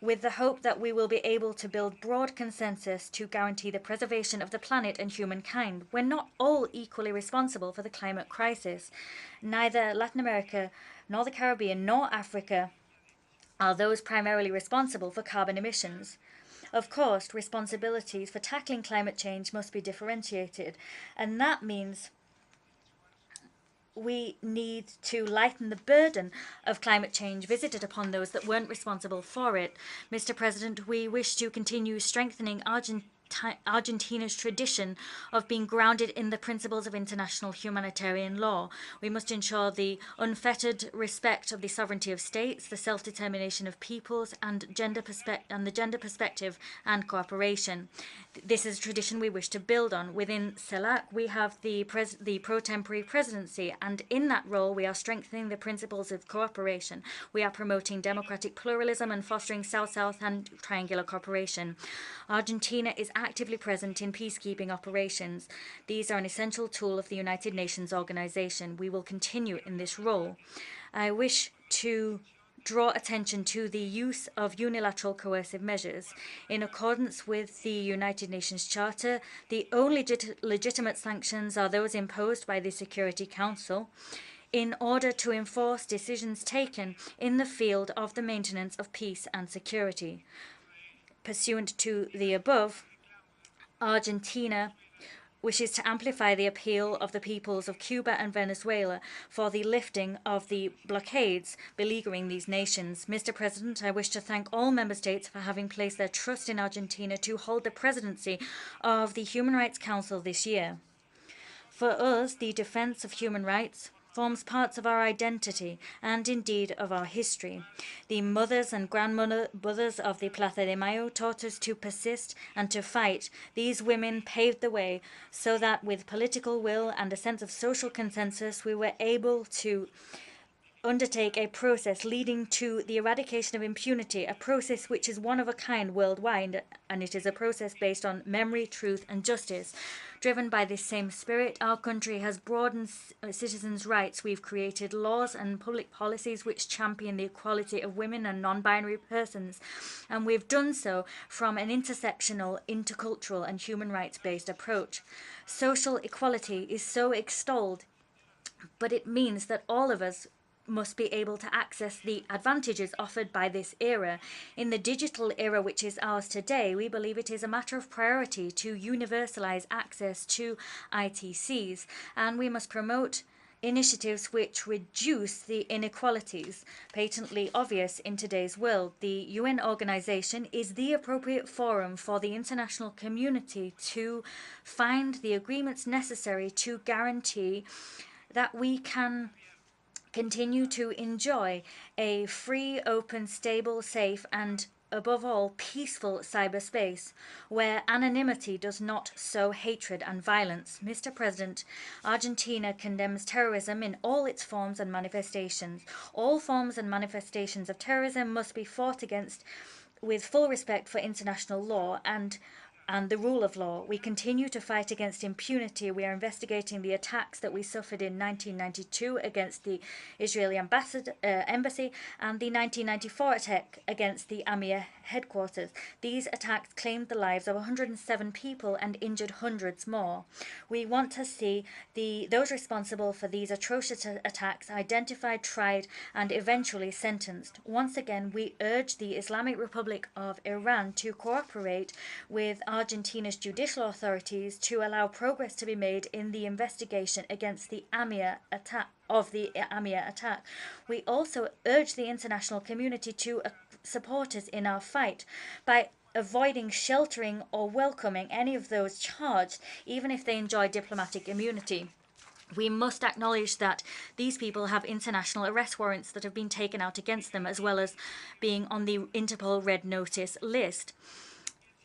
with the hope that we will be able to build broad consensus to guarantee the preservation of the planet and humankind. We're not all equally responsible for the climate crisis. Neither Latin America, nor the Caribbean, nor Africa are those primarily responsible for carbon emissions. Of course, responsibilities for tackling climate change must be differentiated, and that means we need to lighten the burden of climate change visited upon those that weren't responsible for it. Mr. President, we wish to continue strengthening Argentina's tradition of being grounded in the principles of international humanitarian law. We must ensure the unfettered respect of the sovereignty of states, the self-determination of peoples, and the gender perspective and cooperation. This is a tradition we wish to build on. Within CELAC, we have the pro-tempore presidency, and in that role, we are strengthening the principles of cooperation. We are promoting democratic pluralism and fostering South-South and triangular cooperation. Argentina is actively present in peacekeeping operations. These are an essential tool of the United Nations organization. We will continue in this role. I wish to draw attention to the use of unilateral coercive measures. In accordance with the United Nations Charter, the only legitimate sanctions are those imposed by the Security Council in order to enforce decisions taken in the field of the maintenance of peace and security. Pursuant to the above, Argentina wishes to amplify the appeal of the peoples of Cuba and Venezuela for the lifting of the blockades beleaguering these nations. Mr. President, I wish to thank all member states for having placed their trust in Argentina to hold the presidency of the Human Rights Council this year. For us, the defense of human rights forms parts of our identity and indeed of our history. The mothers and grandmothers of the Plaza de Mayo taught us to persist and to fight. These women paved the way so that with political will and a sense of social consensus, we were able to undertake a process leading to the eradication of impunity, a process which is one of a kind worldwide, and it is a process based on memory, truth, and justice. Driven by this same spirit, our country has broadened citizens' rights. We've created laws and public policies which champion the equality of women and non-binary persons, and we've done so from an intersectional, intercultural, and human rights-based approach. Social equality is so extolled, but it means that all of us must be able to access the advantages offered by this era. In the digital era which is ours today, we believe it is a matter of priority to universalize access to ITCs, and we must promote initiatives which reduce the inequalities patently obvious in today's world. The UN organization is the appropriate forum for the international community to find the agreements necessary to guarantee that we can continue to enjoy a free, open, stable, safe, and above all, peaceful cyberspace where anonymity does not sow hatred and violence. Mr. President, Argentina condemns terrorism in all its forms and manifestations. All forms and manifestations of terrorism must be fought against with full respect for international law and the rule of law. We continue to fight against impunity. We are investigating the attacks that we suffered in 1992 against the Israeli embassy and the 1994 attack against the AMIA headquarters. These attacks claimed the lives of 107 people and injured hundreds more. We want to see those responsible for these atrocious attacks identified, tried, and eventually sentenced. Once again, we urge the Islamic Republic of Iran to cooperate with Argentina's judicial authorities to allow progress to be made in the investigation against the AMIA attack. We also urge the international community to support us in our fight by avoiding sheltering or welcoming any of those charged, even if they enjoy diplomatic immunity. We must acknowledge that these people have international arrest warrants that have been taken out against them, as well as being on the Interpol Red Notice list.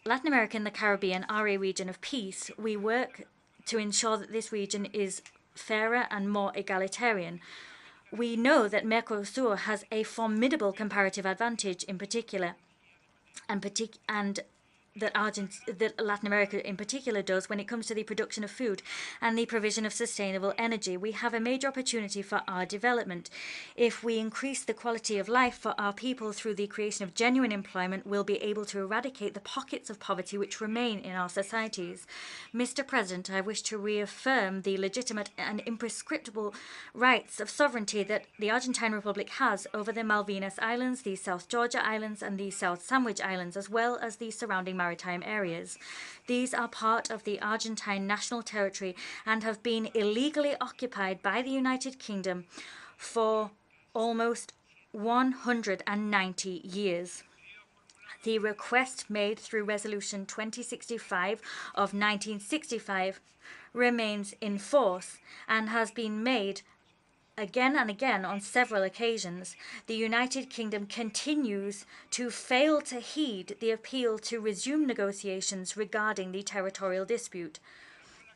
Latin America and the Caribbean are a region of peace. We work to ensure that this region is fairer and more egalitarian. We know that Mercosur has a formidable comparative advantage in particular, and that Latin America in particular does when it comes to the production of food and the provision of sustainable energy. We have a major opportunity for our development. If we increase the quality of life for our people through the creation of genuine employment, we'll be able to eradicate the pockets of poverty which remain in our societies. Mr. President, I wish to reaffirm the legitimate and imprescriptible rights of sovereignty that the Argentine Republic has over the Malvinas Islands, the South Georgia Islands, and the South Sandwich Islands, as well as the surrounding maritime areas. These are part of the Argentine national territory and have been illegally occupied by the United Kingdom for almost 190 years. The request made through Resolution 2065 of 1965 remains in force and has been made again and again on several occasions. The United Kingdom continues to fail to heed the appeal to resume negotiations regarding the territorial dispute.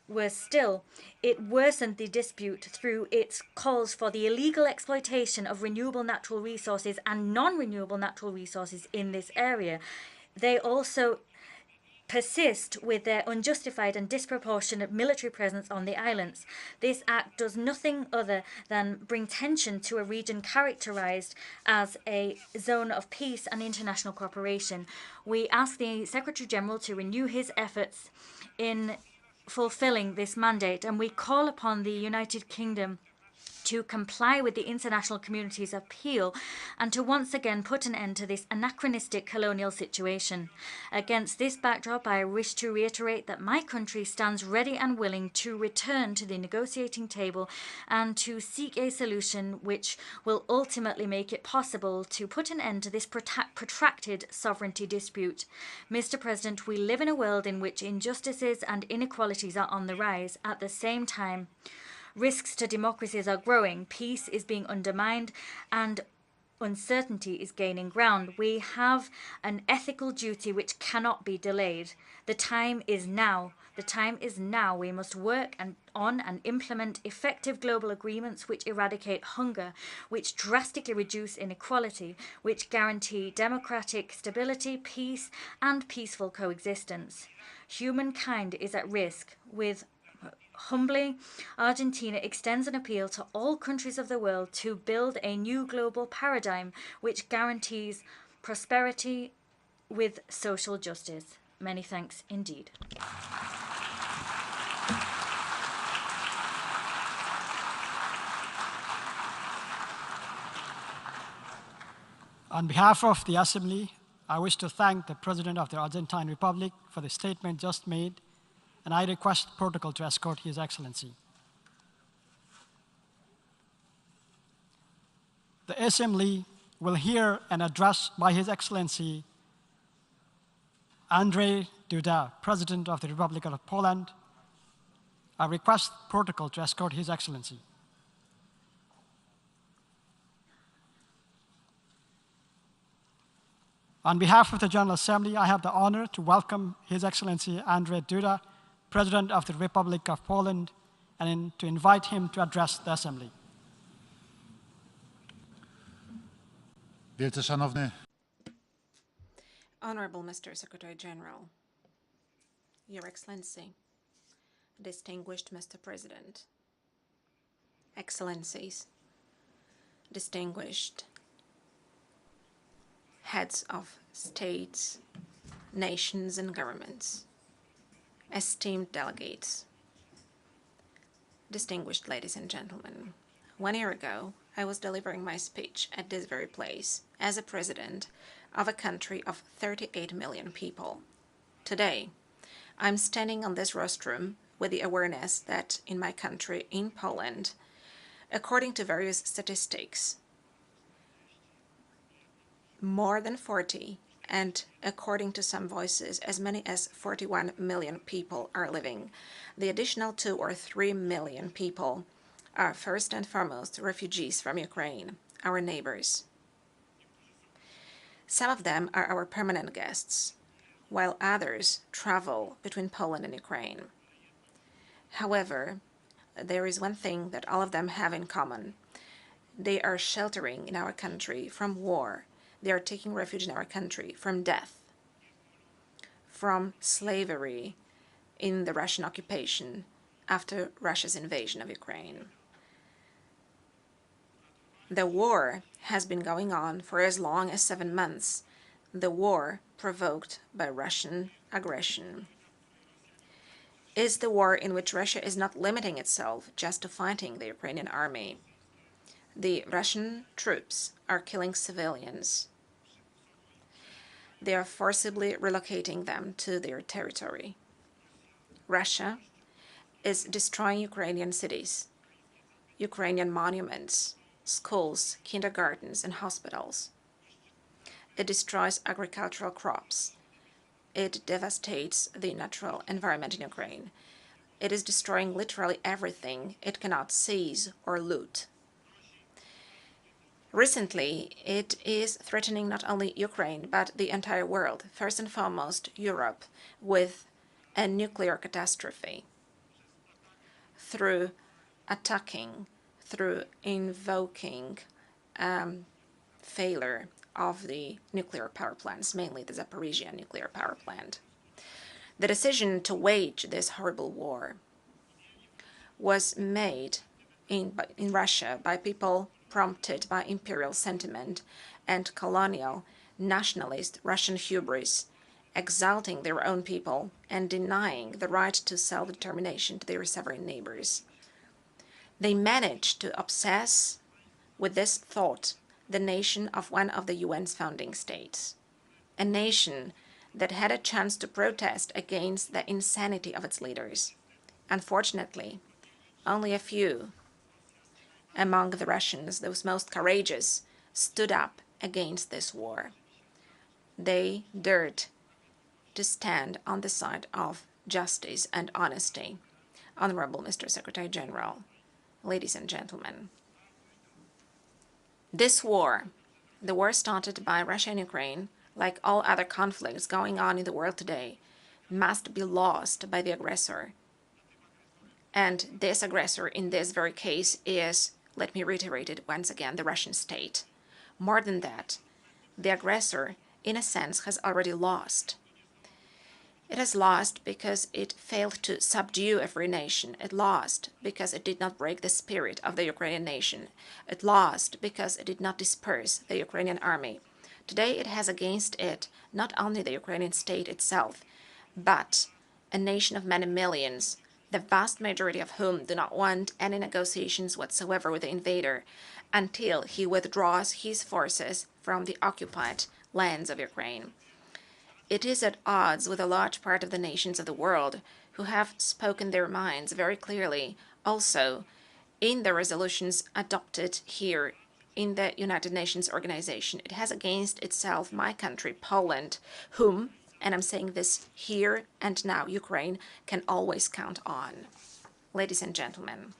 Worse still, it worsened the dispute through its calls for the illegal exploitation of renewable natural resources and non-renewable natural resources in this area. They also persist with their unjustified and disproportionate military presence on the islands. This act does nothing other than bring tension to a region characterized as a zone of peace and international cooperation. We ask the Secretary General to renew his efforts in fulfilling this mandate, and we call upon the United Kingdom to comply with the international community's appeal and to once again put an end to this anachronistic colonial situation. Against this backdrop, I wish to reiterate that my country stands ready and willing to return to the negotiating table and to seek a solution which will ultimately make it possible to put an end to this protracted sovereignty dispute. Mr. President, we live in a world in which injustices and inequalities are on the rise. At the same time, risks to democracies are growing, peace is being undermined, and uncertainty is gaining ground. We have an ethical duty which cannot be delayed. The time is now. The time is now. We must work on and implement effective global agreements which eradicate hunger, which drastically reduce inequality, which guarantee democratic stability, peace, and peaceful coexistence. Humankind is at risk. Humbly, Argentina extends an appeal to all countries of the world to build a new global paradigm which guarantees prosperity with social justice. Many thanks indeed. On behalf of the Assembly, I wish to thank the President of the Argentine Republic for the statement just made, and I request protocol to escort His Excellency. The Assembly will hear an address by His Excellency Andrzej Duda, President of the Republic of Poland. I request protocol to escort His Excellency. On behalf of the General Assembly, I have the honor to welcome His Excellency Andrzej Duda, President of the Republic of Poland, and to invite him to address the Assembly. Wielce Szanowny Honorable Mr. Secretary General, Your Excellency, Distinguished Mr. President, Excellencies, distinguished heads of states, nations, and governments, esteemed delegates, distinguished ladies and gentlemen. 1 year ago, I was delivering my speech at this very place as a president of a country of 38 million people. Today, I'm standing on this rostrum with the awareness that in my country, in Poland, according to various statistics, more than 40, and according to some voices, as many as 41 million people are living. The additional 2 or 3 million people are first and foremost refugees from Ukraine, our neighbors. Some of them are our permanent guests, while others travel between Poland and Ukraine. However, there is one thing that all of them have in common. They are sheltering in our country from war. They are taking refuge in our country from death. from slavery in the Russian occupation after Russia's invasion of Ukraine. The war has been going on for as long as 7 months, the war provoked by Russian aggression. Is the war in which Russia is not limiting itself just to fighting the Ukrainian army. The Russian troops are killing civilians. They are forcibly relocating them to their territory. Russia is destroying Ukrainian cities, Ukrainian monuments, schools, kindergartens, and hospitals. It destroys agricultural crops. It devastates the natural environment in Ukraine. It is destroying literally everything it cannot seize or loot. Recently, it is threatening not only Ukraine, but the entire world, first and foremost Europe, with a nuclear catastrophe. Through attacking, through invoking failure of the nuclear power plants, mainly the Zaporizhia nuclear power plant. The decision to wage this horrible war was made in Russia by people prompted by imperial sentiment and colonial nationalist Russian hubris, exalting their own people and denying the right to self-determination to their sovereign neighbors. They managed to obsess with this thought the nation of one of the UN's founding states, a nation that had a chance to protest against the insanity of its leaders. Unfortunately, only a few among the Russians, those most courageous, stood up against this war. They dared to stand on the side of justice and honesty. Honorable Mr. Secretary General, ladies and gentlemen, this war, the war started by Russia and Ukraine, like all other conflicts going on in the world today, must be lost by the aggressor. And this aggressor in this very case is, let me reiterate it once again, the Russian state. More than that, the aggressor, in a sense, has already lost. It has lost because it failed to subdue a free nation. It lost because it did not break the spirit of the Ukrainian nation. It lost because it did not disperse the Ukrainian army. Today it has against it not only the Ukrainian state itself, but a nation of many millions, the vast majority of whom do not want any negotiations whatsoever with the invader until he withdraws his forces from the occupied lands of Ukraine. It is at odds with a large part of the nations of the world who have spoken their minds very clearly, also in the resolutions adopted here in the United Nations organization. It has against itself my country, Poland, whom, and I'm saying this here and now, Ukraine can always count on. Ladies and gentlemen,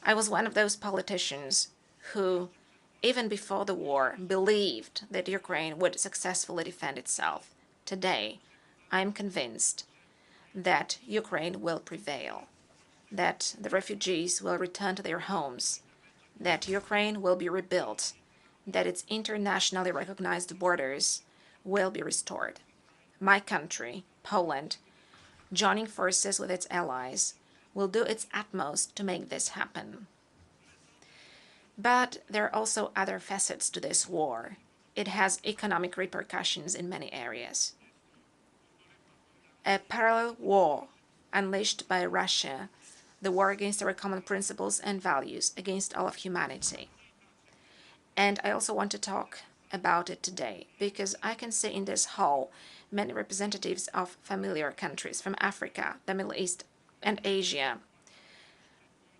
I was one of those politicians who, even before the war, believed that Ukraine would successfully defend itself. Today, I am convinced that Ukraine will prevail, that the refugees will return to their homes, that Ukraine will be rebuilt, that its internationally recognized borders will be restored. My country, Poland, joining forces with its allies, will do its utmost to make this happen. But there are also other facets to this war. It has economic repercussions in many areas. A parallel war unleashed by Russia, the war against our common principles and values, against all of humanity. And I also want to talk about it today, because I can see in this hall many representatives of familiar countries from Africa, the Middle East, and Asia,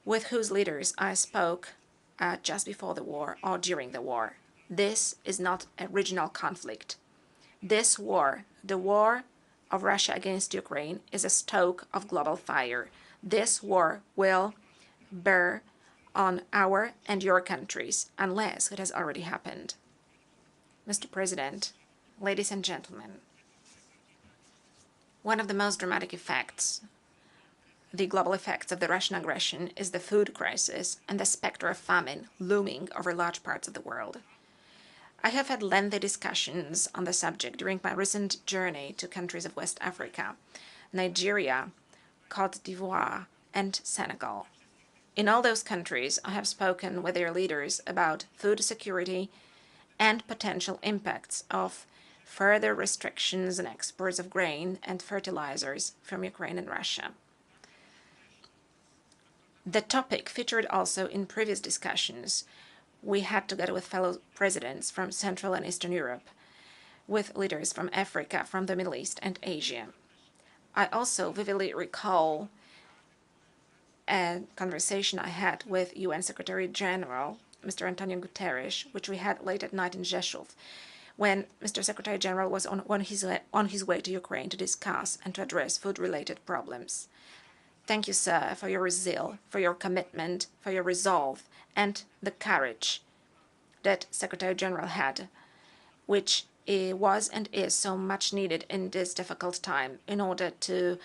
with whose leaders I spoke just before the war or during the war. This is not a regional conflict. This war, the war of Russia against Ukraine, is a stoke of global fire. This war will bear on our and your countries unless it has already happened. Mr. President, ladies and gentlemen, one of the most dramatic effects, the global effects of the Russian aggression, is the food crisis and the specter of famine looming over large parts of the world. I have had lengthy discussions on the subject during my recent journey to countries of West Africa, Nigeria, Côte d'Ivoire, and Senegal. In all those countries, I have spoken with their leaders about food security and potential impacts of further restrictions on exports of grain and fertilizers from Ukraine and Russia. The topic featured also in previous discussions we had together with fellow presidents from Central and Eastern Europe, with leaders from Africa, from the Middle East, and Asia. I also vividly recall a conversation I had with UN Secretary General, Mr. Antonio Guterres, which we had late at night in Rzeszów, when Mr. Secretary General was on his way to Ukraine to discuss and to address food-related problems. Thank you, sir, for your zeal, for your commitment, for your resolve, and the courage that Secretary General had, which was and is so much needed in this difficult time in order to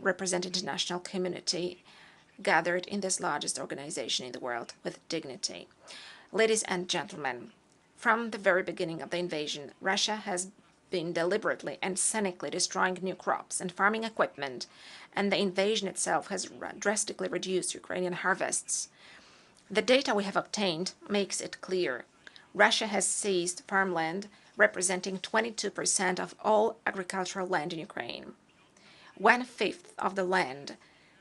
represent international community gathered in this largest organization in the world with dignity. Ladies and gentlemen, from the very beginning of the invasion, Russia has been deliberately and cynically destroying new crops and farming equipment, and the invasion itself has drastically reduced Ukrainian harvests. The data we have obtained makes it clear. Russia has seized farmland representing 22% of all agricultural land in Ukraine. 1/5 of the land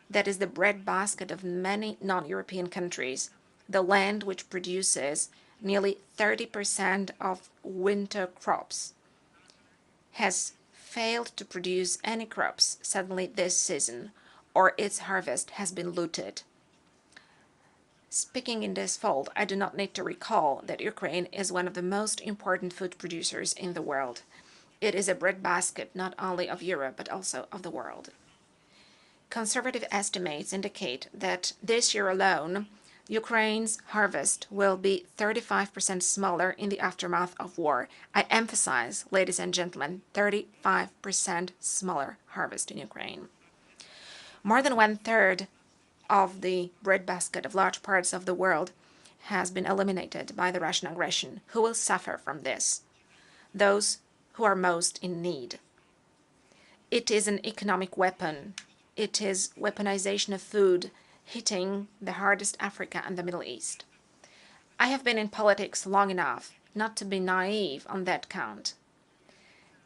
that is the breadbasket of many non-European countries, the land which produces nearly 30% of winter crops, has failed to produce any crops suddenly this season, or its harvest has been looted. Speaking in this fold, I do not need to recall that Ukraine is one of the most important food producers in the world. It is a breadbasket not only of Europe, but also of the world. Conservative estimates indicate that this year alone, Ukraine's harvest will be 35% smaller in the aftermath of war. I emphasize, ladies and gentlemen, 35% smaller harvest in Ukraine. More than 1/3 of the breadbasket of large parts of the world has been eliminated by the Russian aggression. Who will suffer from this? Those who are most in need. It is an economic weapon. It is weaponization of food hitting the hardest Africa and the Middle East. I have been in politics long enough not to be naive on that count.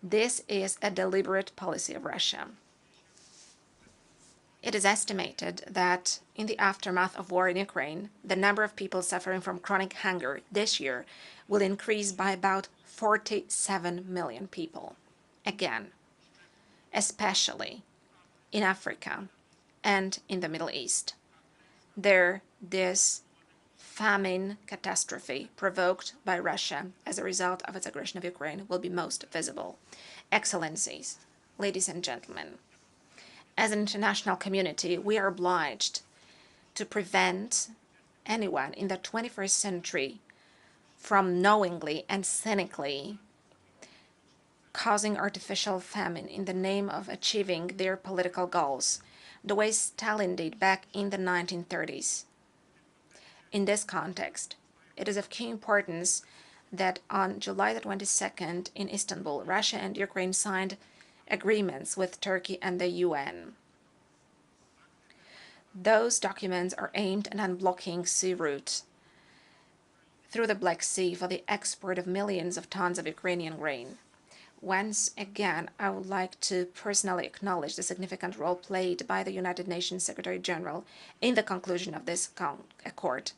This is a deliberate policy of Russia. It is estimated that in the aftermath of war in Ukraine, the number of people suffering from chronic hunger this year will increase by about 47 million people. Again, especially in Africa and in the Middle East. There, this famine catastrophe provoked by Russia as a result of its aggression of Ukraine will be most visible. Excellencies, ladies and gentlemen, as an international community, we are obliged to prevent anyone in the 21st century from knowingly and cynically causing artificial famine in the name of achieving their political goals, the way Stalin did back in the 1930s. In this context, it is of key importance that on July the 22nd in Istanbul, Russia and Ukraine signed agreements with Turkey and the UN. Those documents are aimed at unblocking sea route through the Black Sea for the export of millions of tons of Ukrainian grain. Once again, I would like to personally acknowledge the significant role played by the United Nations Secretary General in the conclusion of this accord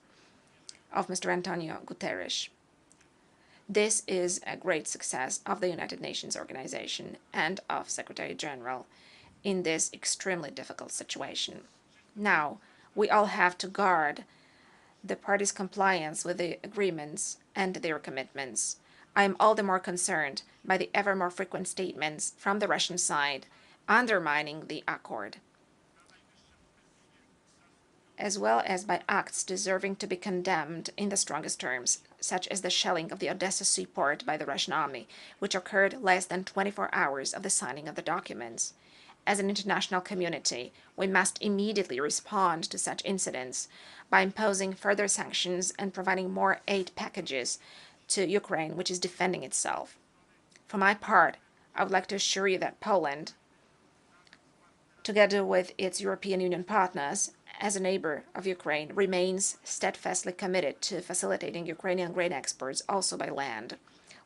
of Mr. Antonio Guterres. This is a great success of the United Nations organization and of Secretary General in this extremely difficult situation. Now, we all have to guard the parties' compliance with the agreements and their commitments. I am all the more concerned by the ever more frequent statements from the Russian side undermining the accord, as well as by acts deserving to be condemned in the strongest terms, such as the shelling of the Odessa seaport by the Russian army, which occurred less than 24 hours of the signing of the documents. As an international community, we must immediately respond to such incidents by imposing further sanctions and providing more aid packages to Ukraine, which is defending itself. For my part, I would like to assure you that Poland, together with its European Union partners, as a neighbor of Ukraine, remains steadfastly committed to facilitating Ukrainian grain exports also by land.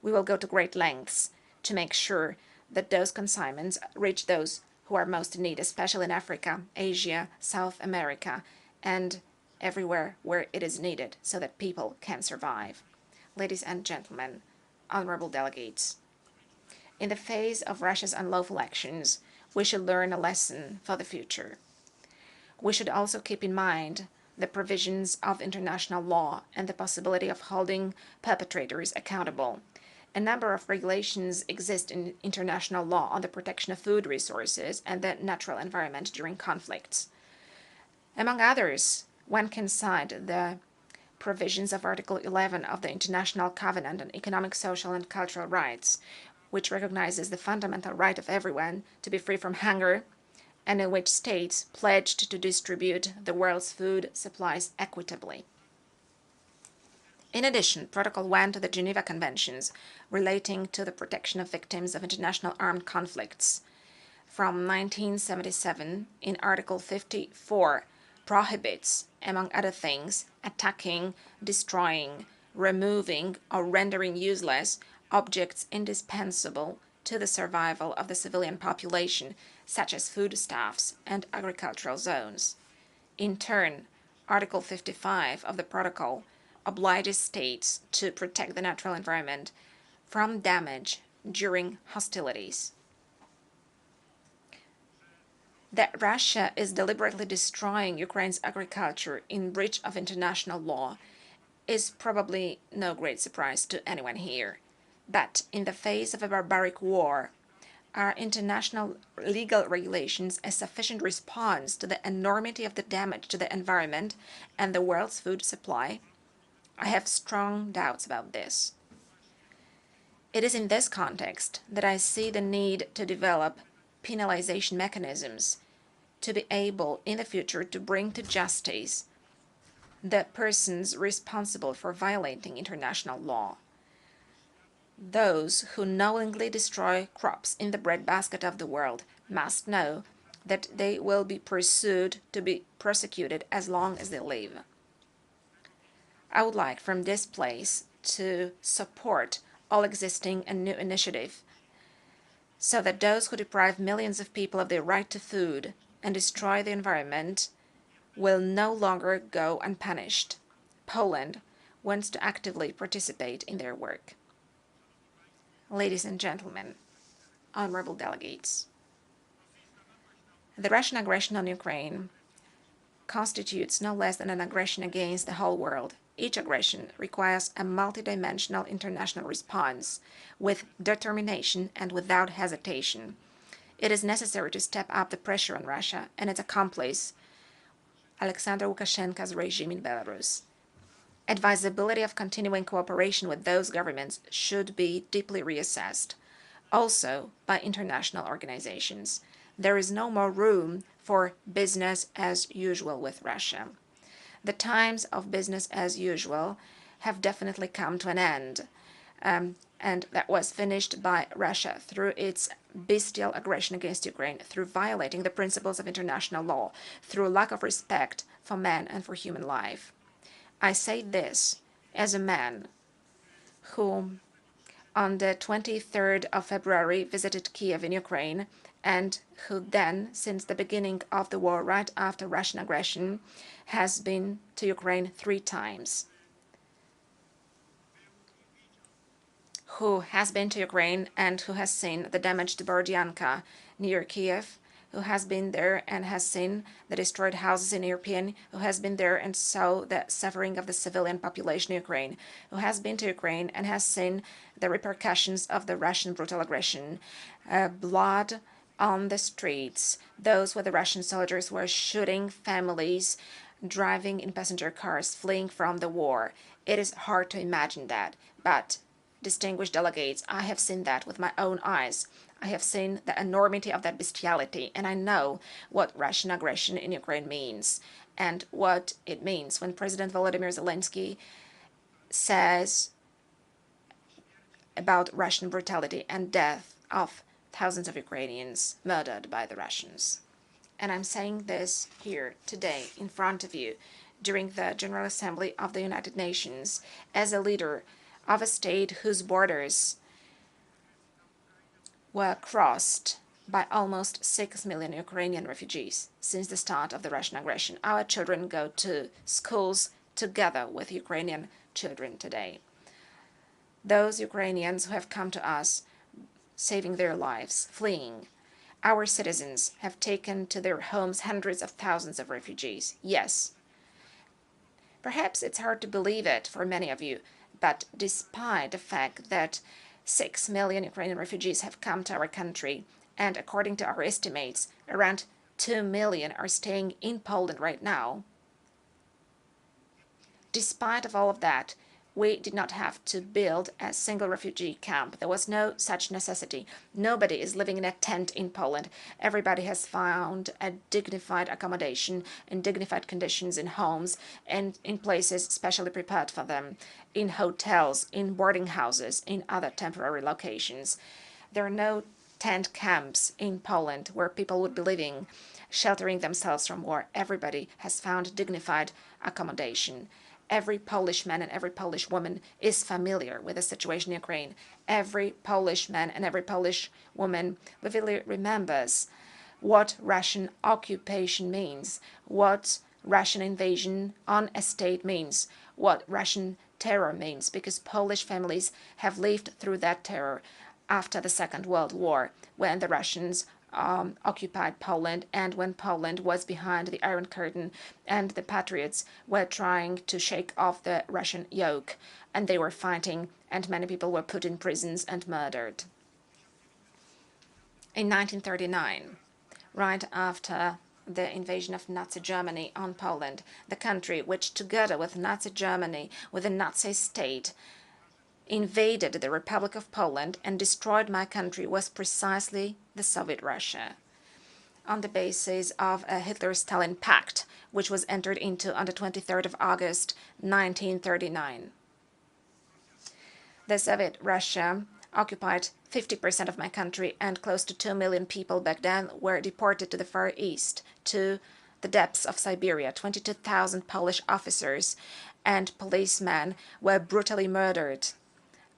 We will go to great lengths to make sure that those consignments reach those who are most in need, especially in Africa, Asia, South America, and everywhere where it is needed so that people can survive. Ladies and gentlemen, honorable delegates, in the face of Russia's unlawful actions, we should learn a lesson for the future. We should also keep in mind the provisions of international law and the possibility of holding perpetrators accountable. A number of regulations exist in international law on the protection of food resources and the natural environment during conflicts. Among others, one can cite the provisions of Article 11 of the International Covenant on Economic, Social, and Cultural Rights, which recognizes the fundamental right of everyone to be free from hunger, and in which states pledged to distribute the world's food supplies equitably. In addition, Protocol 1 to the Geneva Conventions relating to the protection of victims of international armed conflicts from 1977 in Article 54 prohibits, among other things, attacking, destroying, removing, or rendering useless objects indispensable to the survival of the civilian population, such as foodstuffs and agricultural zones. In turn, Article 55 of the Protocol obliges states to protect the natural environment from damage during hostilities. That Russia is deliberately destroying Ukraine's agriculture in breach of international law is probably no great surprise to anyone here. But in the face of a barbaric war, are international legal regulations a sufficient response to the enormity of the damage to the environment and the world's food supply? I have strong doubts about this. It is in this context that I see the need to develop penalization mechanisms to be able in the future to bring to justice the persons responsible for violating international law. Those who knowingly destroy crops in the breadbasket of the world must know that they will be pursued to be prosecuted as long as they live. I would like from this place to support all existing and new initiatives so that those who deprive millions of people of their right to food and destroy the environment will no longer go unpunished. Poland wants to actively participate in their work. Ladies and gentlemen, honorable delegates, the Russian aggression on Ukraine constitutes no less than an aggression against the whole world. Each aggression requires a multidimensional international response with determination and without hesitation. It is necessary to step up the pressure on Russia and its accomplice, Alexander Lukashenko's regime in Belarus. Advisability of continuing cooperation with those governments should be deeply reassessed, also by international organizations. There is no more room for business as usual with Russia. The times of business as usual have definitely come to an end, and that was finished by Russia through its bestial aggression against Ukraine, through violating the principles of international law, through lack of respect for man and for human life. I say this as a man who, on the 23rd of February, visited Kiev in Ukraine, and who then, since the beginning of the war, right after Russian aggression, has been to Ukraine 3 times. Who has been to Ukraine and who has seen the damage to Borodianka near Kiev, who has been there and has seen the destroyed houses in Irpin, who has been there and saw the suffering of the civilian population in Ukraine, who has been to Ukraine and has seen the repercussions of the Russian brutal aggression, blood on the streets, those were the Russian soldiers who were shooting families, driving in passenger cars, fleeing from the war. It is hard to imagine that, but distinguished delegates, I have seen that with my own eyes. I have seen the enormity of that bestiality, and I know what Russian aggression in Ukraine means, and what it means when President Volodymyr Zelensky says about Russian brutality and death of thousands of Ukrainians murdered by the Russians. And I'm saying this here today in front of you during the General Assembly of the United Nations as a leader of a state whose borders were crossed by almost 6 million Ukrainian refugees since the start of the Russian aggression. Our children go to schools together with Ukrainian children today. Those Ukrainians who have come to us saving their lives, fleeing. Our citizens have taken to their homes hundreds of thousands of refugees. Yes. Perhaps it's hard to believe it for many of you, but despite the fact that 6 million Ukrainian refugees have come to our country, and according to our estimates, around 2 million are staying in Poland right now, despite of all of that, we did not have to build a single refugee camp. There was no such necessity. Nobody is living in a tent in Poland. Everybody has found a dignified accommodation in dignified conditions in homes and in places specially prepared for them, in hotels, in boarding houses, in other temporary locations. There are no tent camps in Poland where people would be living, sheltering themselves from war. Everybody has found dignified accommodation. Every Polish man and every Polish woman is familiar with the situation in Ukraine. Every Polish man and every Polish woman vividly remembers what Russian occupation means, what Russian invasion on a state means, what Russian terror means, because Polish families have lived through that terror after the Second World War, when the Russians occupied Poland and when Poland was behind the Iron Curtain and the patriots were trying to shake off the Russian yoke and they were fighting and many people were put in prisons and murdered. In 1939, right after the invasion of Nazi Germany on Poland, the country which together with Nazi Germany, with the Nazi state, invaded the Republic of Poland and destroyed my country was precisely the Soviet Russia, on the basis of a Hitler-Stalin pact, which was entered into on the 23rd of August, 1939. The Soviet Russia occupied 50% of my country, and close to 2 million people back then were deported to the Far East, to the depths of Siberia. 22,000 Polish officers and policemen were brutally murdered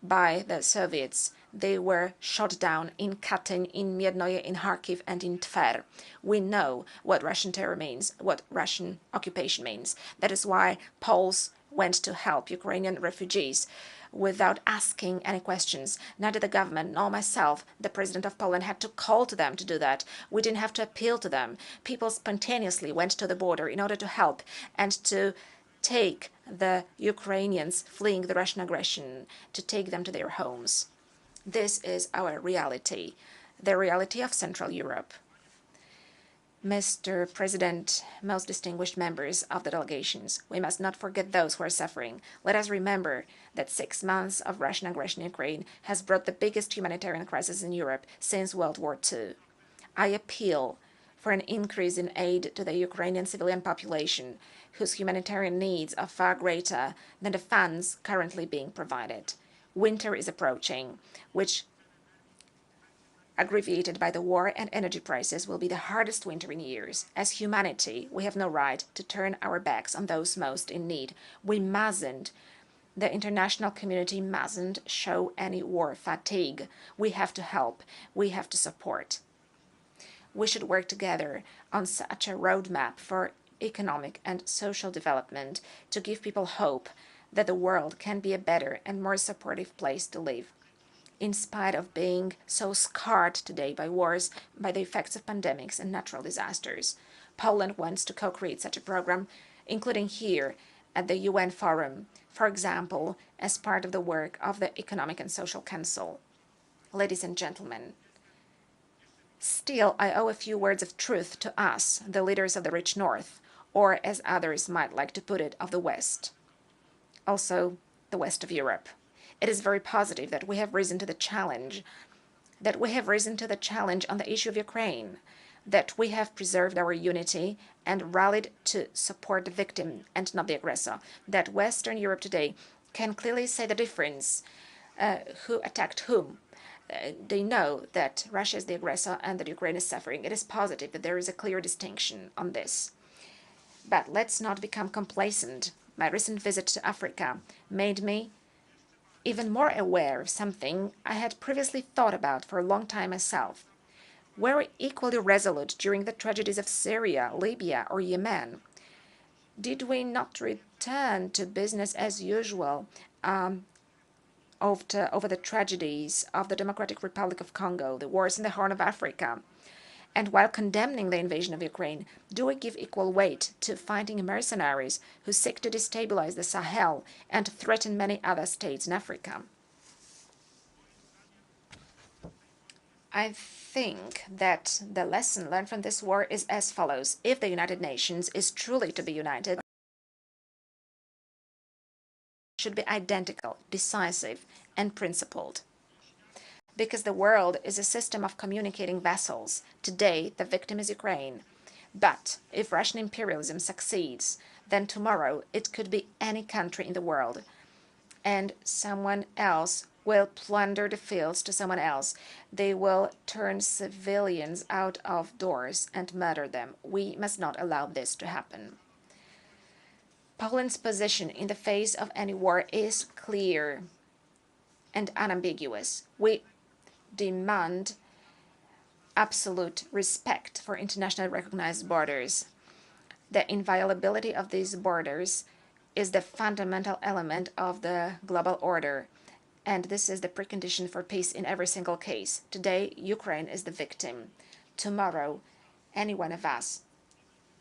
by the Soviets. They were shot down in Katyn, in Miednoje, in Kharkiv, and in Tver. We know what Russian terror means, what Russian occupation means. That is why Poles went to help Ukrainian refugees without asking any questions. Neither the government nor myself, the president of Poland, had to call to them to do that. We didn't have to appeal to them. People spontaneously went to the border in order to help and to take the Ukrainians fleeing the Russian aggression, to take them to their homes. This is our reality, the reality of Central Europe. Mr. President, most distinguished members of the delegations, we must not forget those who are suffering. Let us remember that 6 months of Russian aggression in Ukraine has brought the biggest humanitarian crisis in Europe since World War II. I appeal for an increase in aid to the Ukrainian civilian population, whose humanitarian needs are far greater than the funds currently being provided. Winter is approaching, which, aggravated by the war and energy prices, will be the hardest winter in years. As humanity, we have no right to turn our backs on those most in need. We mustn't, the international community mustn't show any war fatigue. We have to help. We have to support. We should work together on such a roadmap for economic and social development to give people hope that the world can be a better and more supportive place to live. In spite of being so scarred today by wars, by the effects of pandemics and natural disasters, Poland wants to co-create such a program, including here at the UN Forum, for example, as part of the work of the Economic and Social Council. Ladies and gentlemen, still I owe a few words of truth to us, the leaders of the rich North, or as others might like to put it, of the West. Also, the West of Europe. It is very positive that we have risen to the challenge, on the issue of Ukraine, that we have preserved our unity and rallied to support the victim and not the aggressor, that Western Europe today can clearly say the difference who attacked whom. They know that Russia is the aggressor and that Ukraine is suffering. It is positive that there is a clear distinction on this. But let's not become complacent. My recent visit to Africa made me even more aware of something I had previously thought about for a long time myself. Were we equally resolute during the tragedies of Syria, Libya, or Yemen? Did we not return to business as usual over the tragedies of the Democratic Republic of Congo, the wars in the Horn of Africa? And while condemning the invasion of Ukraine, do we give equal weight to fighting mercenaries who seek to destabilize the Sahel and threaten many other states in Africa? I think that the lesson learned from this war is as follows. If the United Nations is truly to be united, it should be identical, decisive, and principled. Because the world is a system of communicating vessels. Today, the victim is Ukraine. But if Russian imperialism succeeds, then tomorrow it could be any country in the world. And someone else will plunder the fields to someone else. They will turn civilians out of doors and murder them. We must not allow this to happen. Poland's position in the face of any war is clear and unambiguous. We demand absolute respect for internationally recognized borders. The inviolability of these borders is the fundamental element of the global order, and this is the precondition for peace in every single case. Today, Ukraine is the victim. Tomorrow, any one of us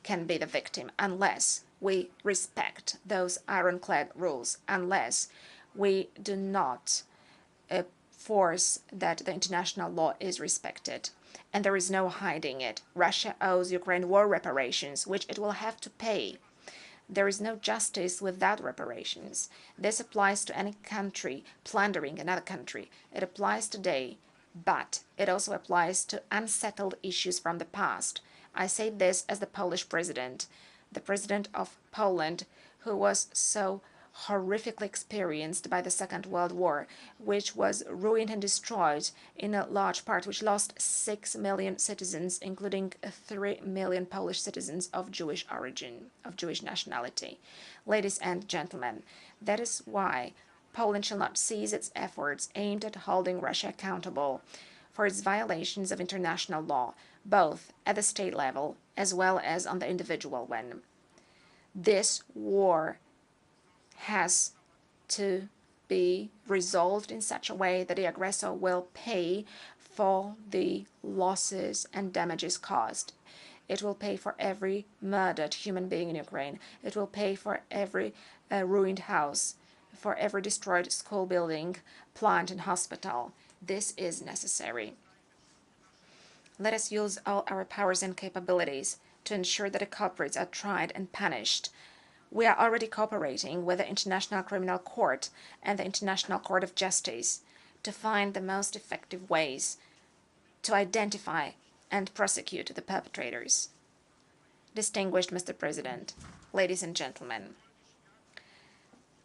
can be the victim unless we respect those ironclad rules, unless we do not force that the international law is respected. And there is no hiding it. Russia owes Ukraine war reparations, which it will have to pay. There is no justice without reparations. This applies to any country plundering another country. It applies today, but it also applies to unsettled issues from the past. I say this as the Polish president, the president of Poland, who was so horrifically experienced by the Second World War, which was ruined and destroyed in a large part, which lost 6 million citizens, including 3 million Polish citizens of Jewish origin, of Jewish nationality. Ladies and gentlemen, that is why Poland shall not cease its efforts aimed at holding Russia accountable for its violations of international law, both at the state level as well as on the individual one. This war has to be resolved in such a way that the aggressor will pay for the losses and damages caused. It will pay for every murdered human being in Ukraine. It will pay for every ruined house, for every destroyed school building, plant, and hospital. This is necessary. Let us use all our powers and capabilities to ensure that the culprits are tried and punished. We are already cooperating with the International Criminal Court and the International Court of Justice to find the most effective ways to identify and prosecute the perpetrators. Distinguished Mr. President, ladies and gentlemen,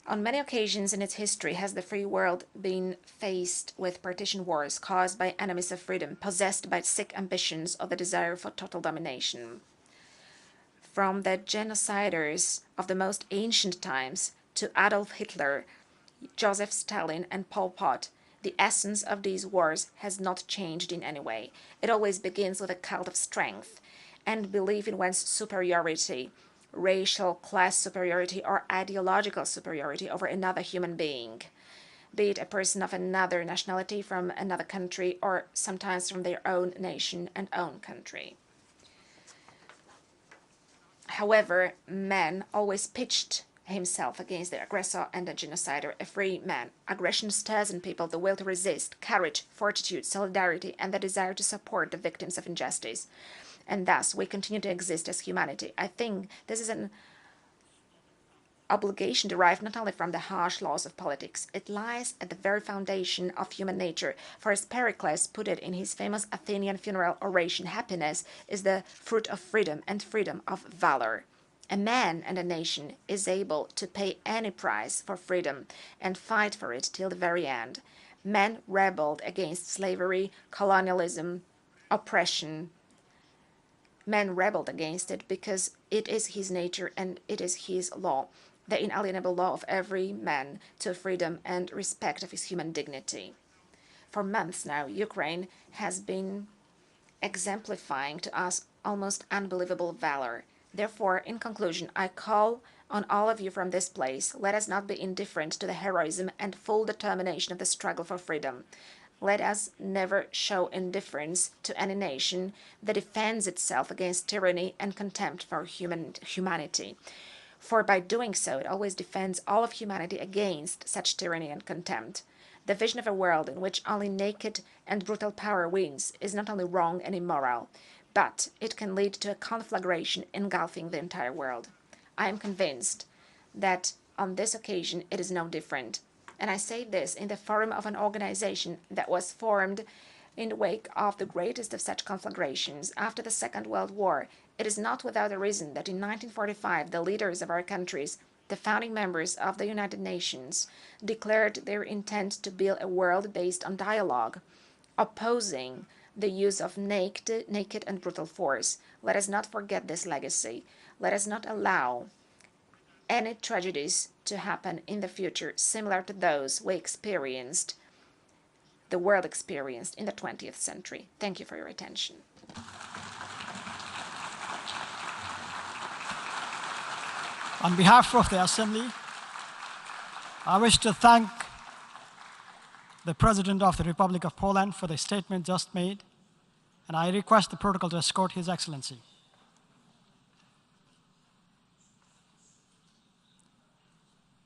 on many occasions in its history has the free world been faced with partition wars caused by enemies of freedom, possessed by sick ambitions or the desire for total domination. From the genociders of the most ancient times to Adolf Hitler, Joseph Stalin, and Pol Pot, the essence of these wars has not changed in any way. It always begins with a cult of strength and belief in one's superiority, racial, class superiority, or ideological superiority over another human being, be it a person of another nationality from another country or sometimes from their own nation and own country. However, man always pitched himself against the aggressor and the genocider, a free man. Aggression stirs in people the will to resist, courage, fortitude, solidarity, and the desire to support the victims of injustice. And thus, we continue to exist as humanity. I think this is an obligation derived not only from the harsh laws of politics, it lies at the very foundation of human nature. For as Pericles put it in his famous Athenian funeral oration, happiness is the fruit of freedom and freedom of valor. A man and a nation is able to pay any price for freedom and fight for it till the very end. Men rebelled against slavery, colonialism, oppression. Men rebelled against it because it is his nature and it is his law, the inalienable law of every man to freedom and respect of his human dignity. For months now, Ukraine has been exemplifying to us almost unbelievable valor. Therefore, in conclusion, I call on all of you from this place, let us not be indifferent to the heroism and full determination of the struggle for freedom. Let us never show indifference to any nation that defends itself against tyranny and contempt for humanity. For by doing so, it always defends all of humanity against such tyranny and contempt. The vision of a world in which only naked and brutal power wins is not only wrong and immoral, but it can lead to a conflagration engulfing the entire world. I am convinced that on this occasion it is no different. And I say this in the forum of an organization that was formed in the wake of the greatest of such conflagrations after the Second World War. It is not without a reason that in 1945 the leaders of our countries, the founding members of the United Nations, declared their intent to build a world based on dialogue, opposing the use of naked and brutal force. Let us not forget this legacy. Let us not allow any tragedies to happen in the future similar to those the world experienced in the 20th century. Thank you for your attention. On behalf of the Assembly, I wish to thank the President of the Republic of Poland for the statement just made, and I request the protocol to escort His Excellency.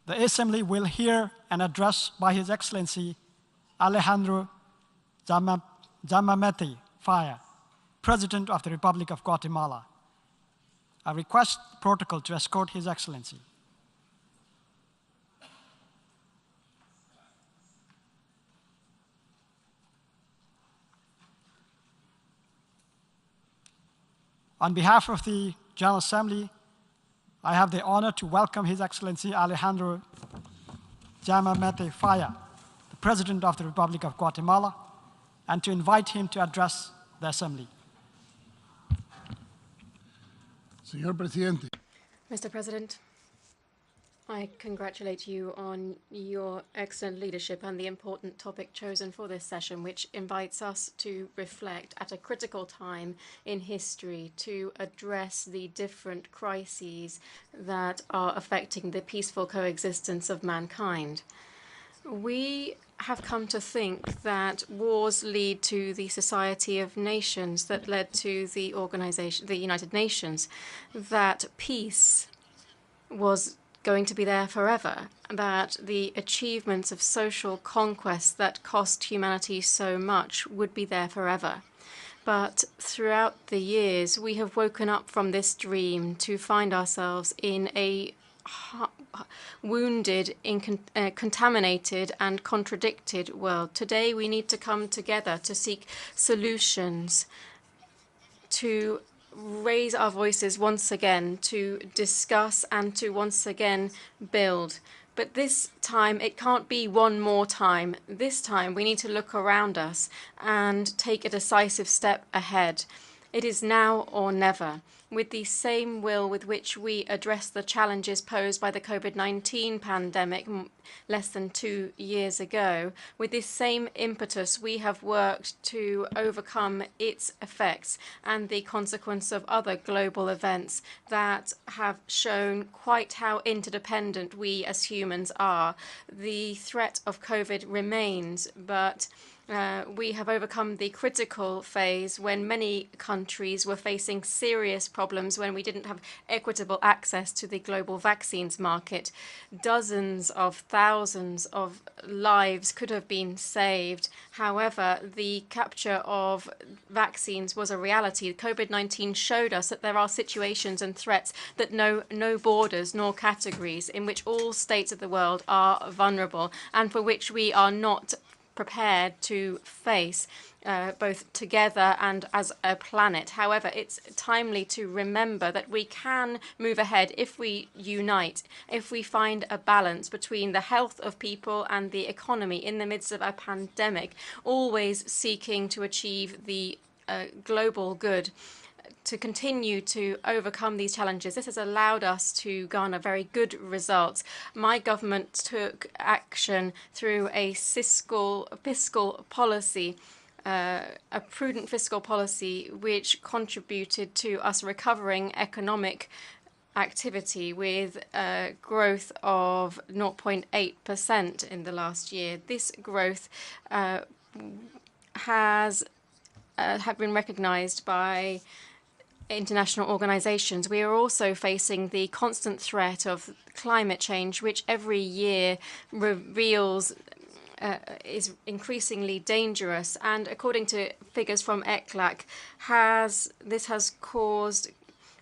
The Assembly will hear an address by His Excellency Alejandro Giammattei Faya, President of the Republic of Guatemala. I request the protocol to escort His Excellency. On behalf of the General Assembly, I have the honor to welcome His Excellency Alejandro Giammattei Faya, the President of the Republic of Guatemala, and to invite him to address the Assembly. Señor Presidente. Mr. President, I congratulate you on your excellent leadership and the important topic chosen for this session, which invites us to reflect at a critical time in history to address the different crises that are affecting the peaceful coexistence of mankind. We have come to think that wars lead to the Society of Nations that led to the organization, the United Nations, that peace was going to be there forever, that the achievements of social conquest that cost humanity so much would be there forever. But throughout the years, we have woken up from this dream to find ourselves in a wounded, contaminated and contradicted world. Today we need to come together to seek solutions, to raise our voices once again, to discuss and to once again build. But this time, it can't be one more time. This time we need to look around us and take a decisive step ahead. It is now or never. With the same will with which we address the challenges posed by the COVID-19 pandemic less than 2 years ago, with this same impetus we have worked to overcome its effects and the consequence of other global events that have shown quite how interdependent we as humans are. The threat of COVID remains, but we have overcome the critical phase when many countries were facing serious problems when we didn't have equitable access to the global vaccines market. Dozens of thousands of lives could have been saved. However, the capture of vaccines was a reality. COVID-19 showed us that there are situations and threats that know no borders nor categories, in which all states of the world are vulnerable and for which we are not prepared to face. both together and as a planet. However, it's timely to remember that we can move ahead if we unite, if we find a balance between the health of people and the economy in the midst of a pandemic, always seeking to achieve the global good, to continue to overcome these challenges. This has allowed us to garner very good results. My government took action through a fiscal policy, a prudent fiscal policy, which contributed to us recovering economic activity with a growth of 0.8% in the last year. This growth have been recognized by international organizations. We are also facing the constant threat of climate change, which every year reveals is increasingly dangerous. And according to figures from ECLAC, this has caused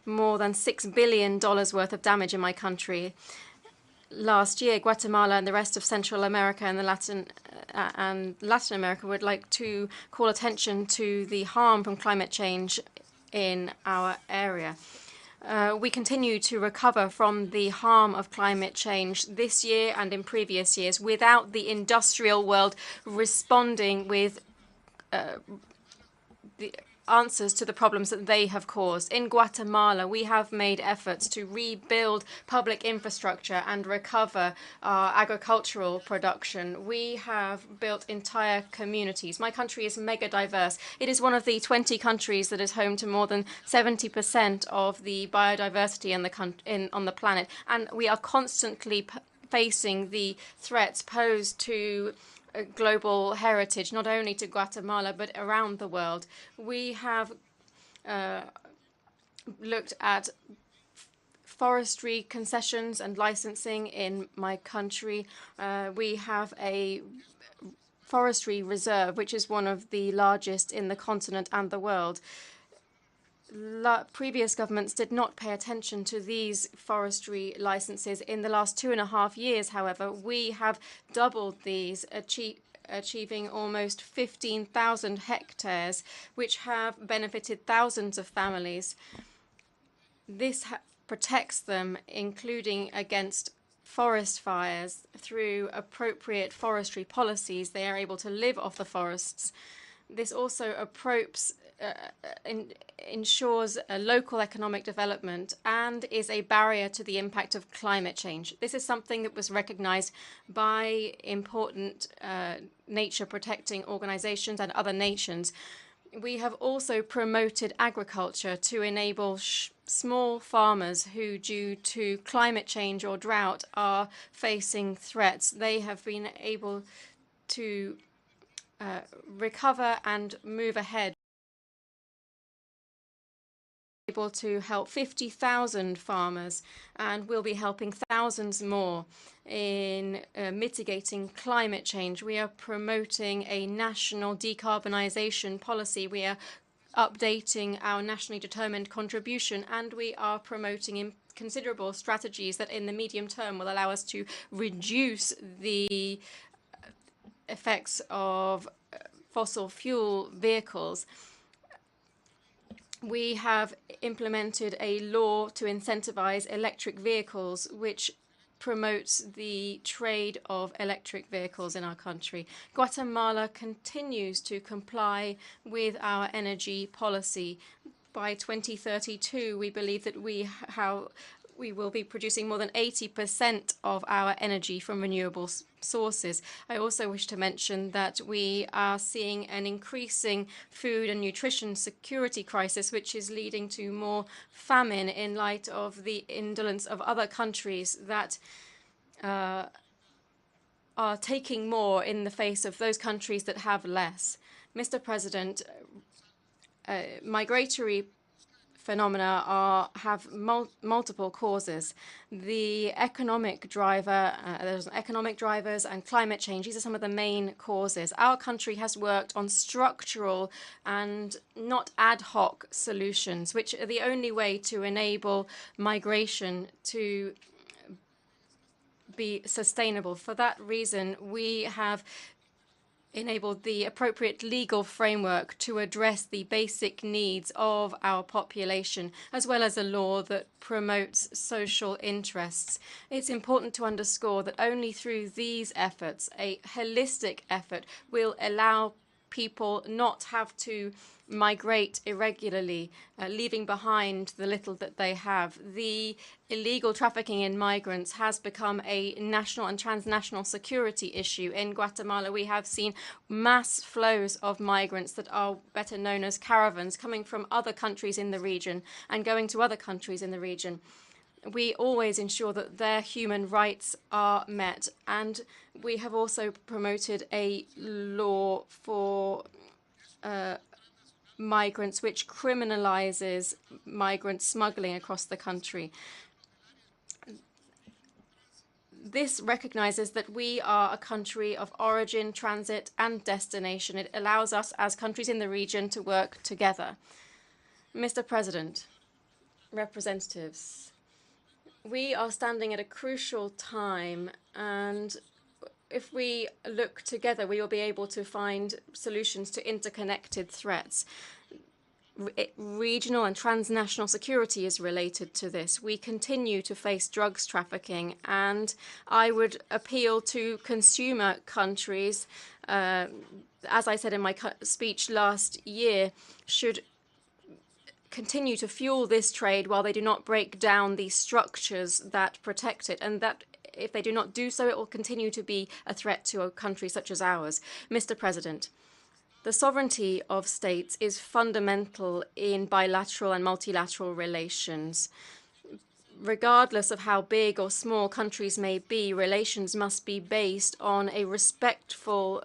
more than $6 billion worth of damage in my country. Last year, Guatemala and the rest of Central America and Latin America would like to call attention to the harm from climate change in our area. We continue to recover from the harm of climate change this year and in previous years without the industrial world responding with the answers to the problems that they have caused. In Guatemala, we have made efforts to rebuild public infrastructure and recover our agricultural production. We have built entire communities. My country is mega diverse. It is one of the 20 countries that is home to more than 70% of the biodiversity on the planet. And we are constantly facing the threats posed to global heritage, not only to Guatemala, but around the world. We have looked at forestry concessions and licensing in my country. We have a forestry reserve, which is one of the largest in the continent and the world. Previous governments did not pay attention to these forestry licenses. In the last 2.5 years, however, we have doubled these, achieving almost 15,000 hectares, which have benefited thousands of families. This protects them, including against forest fires. Through appropriate forestry policies, they are able to live off the forests. This also ensures a local economic development and is a barrier to the impact of climate change. This is something that was recognized by important nature protecting organizations and other nations. We have also promoted agriculture to enable small farmers who, due to climate change or drought, are facing threats. They have been able to recover and move ahead, able to help 50,000 farmers, and will be helping thousands more in mitigating climate change. We are promoting a national decarbonization policy. We are updating our nationally determined contribution, and we are promoting considerable strategies that in the medium term will allow us to reduce the effects of fossil fuel vehicles. We have implemented a law to incentivize electric vehicles, which promotes the trade of electric vehicles in our country. Guatemala continues to comply with our energy policy. By 2032, we believe that we will be producing more than 80% of our energy from renewable sources. I also wish to mention that we are seeing an increasing food and nutrition security crisis, which is leading to more famine in light of the indolence of other countries that are taking more in the face of those countries that have less. Mr. President, migratory phenomena have multiple causes. The economic driver, there's economic drivers and climate change. These are some of the main causes. Our country has worked on structural and not ad hoc solutions, which are the only way to enable migration to be sustainable. For that reason, we have enabled the appropriate legal framework to address the basic needs of our population, as well as a law that promotes social interests. It's important to underscore that only through these efforts, a holistic effort, will allow people not have to migrate irregularly, leaving behind the little that they have. The illegal trafficking in migrants has become a national and transnational security issue. In Guatemala, we have seen mass flows of migrants that are better known as caravans coming from other countries in the region and going to other countries in the region. We always ensure that their human rights are met, and we have also promoted a law for migrants which criminalizes migrant smuggling across the country. This recognizes that we are a country of origin, transit, and destination. It allows us as countries in the region to work together. Mr. President, representatives, we are standing at a crucial time, and if we look together, we will be able to find solutions to interconnected threats. Regional and transnational security is related to this. We continue to face drugs trafficking, and I would appeal to consumer countries, as I said in my speech last year, should continue to fuel this trade while they do not break down the structures that protect it, and that if they do not do so, it will continue to be a threat to a country such as ours. Mr. President, the sovereignty of states is fundamental in bilateral and multilateral relations. Regardless of how big or small countries may be, relations must be based on a respectful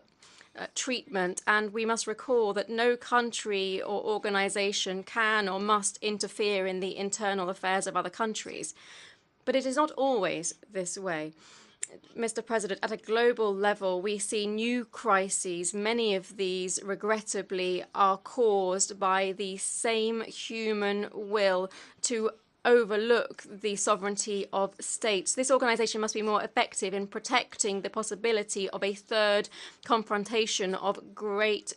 treatment, and we must recall that no country or organization can or must interfere in the internal affairs of other countries. But it is not always this way. Mr. President, at a global level, we see new crises. Many of these, regrettably, are caused by the same human will to overlook the sovereignty of states. This organization must be more effective in protecting the possibility of a third confrontation of great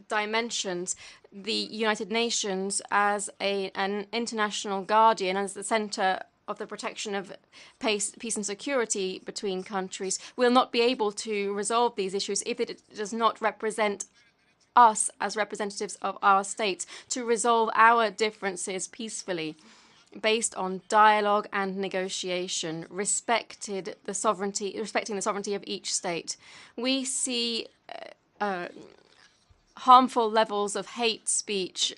dimensions. The United Nations, as an international guardian, as the center of the protection of peace and security between countries, will not be able to resolve these issues if it does not represent us as representatives of our states to resolve our differences peacefully, based on dialogue and negotiation, respecting the sovereignty of each state. We see harmful levels of hate speech,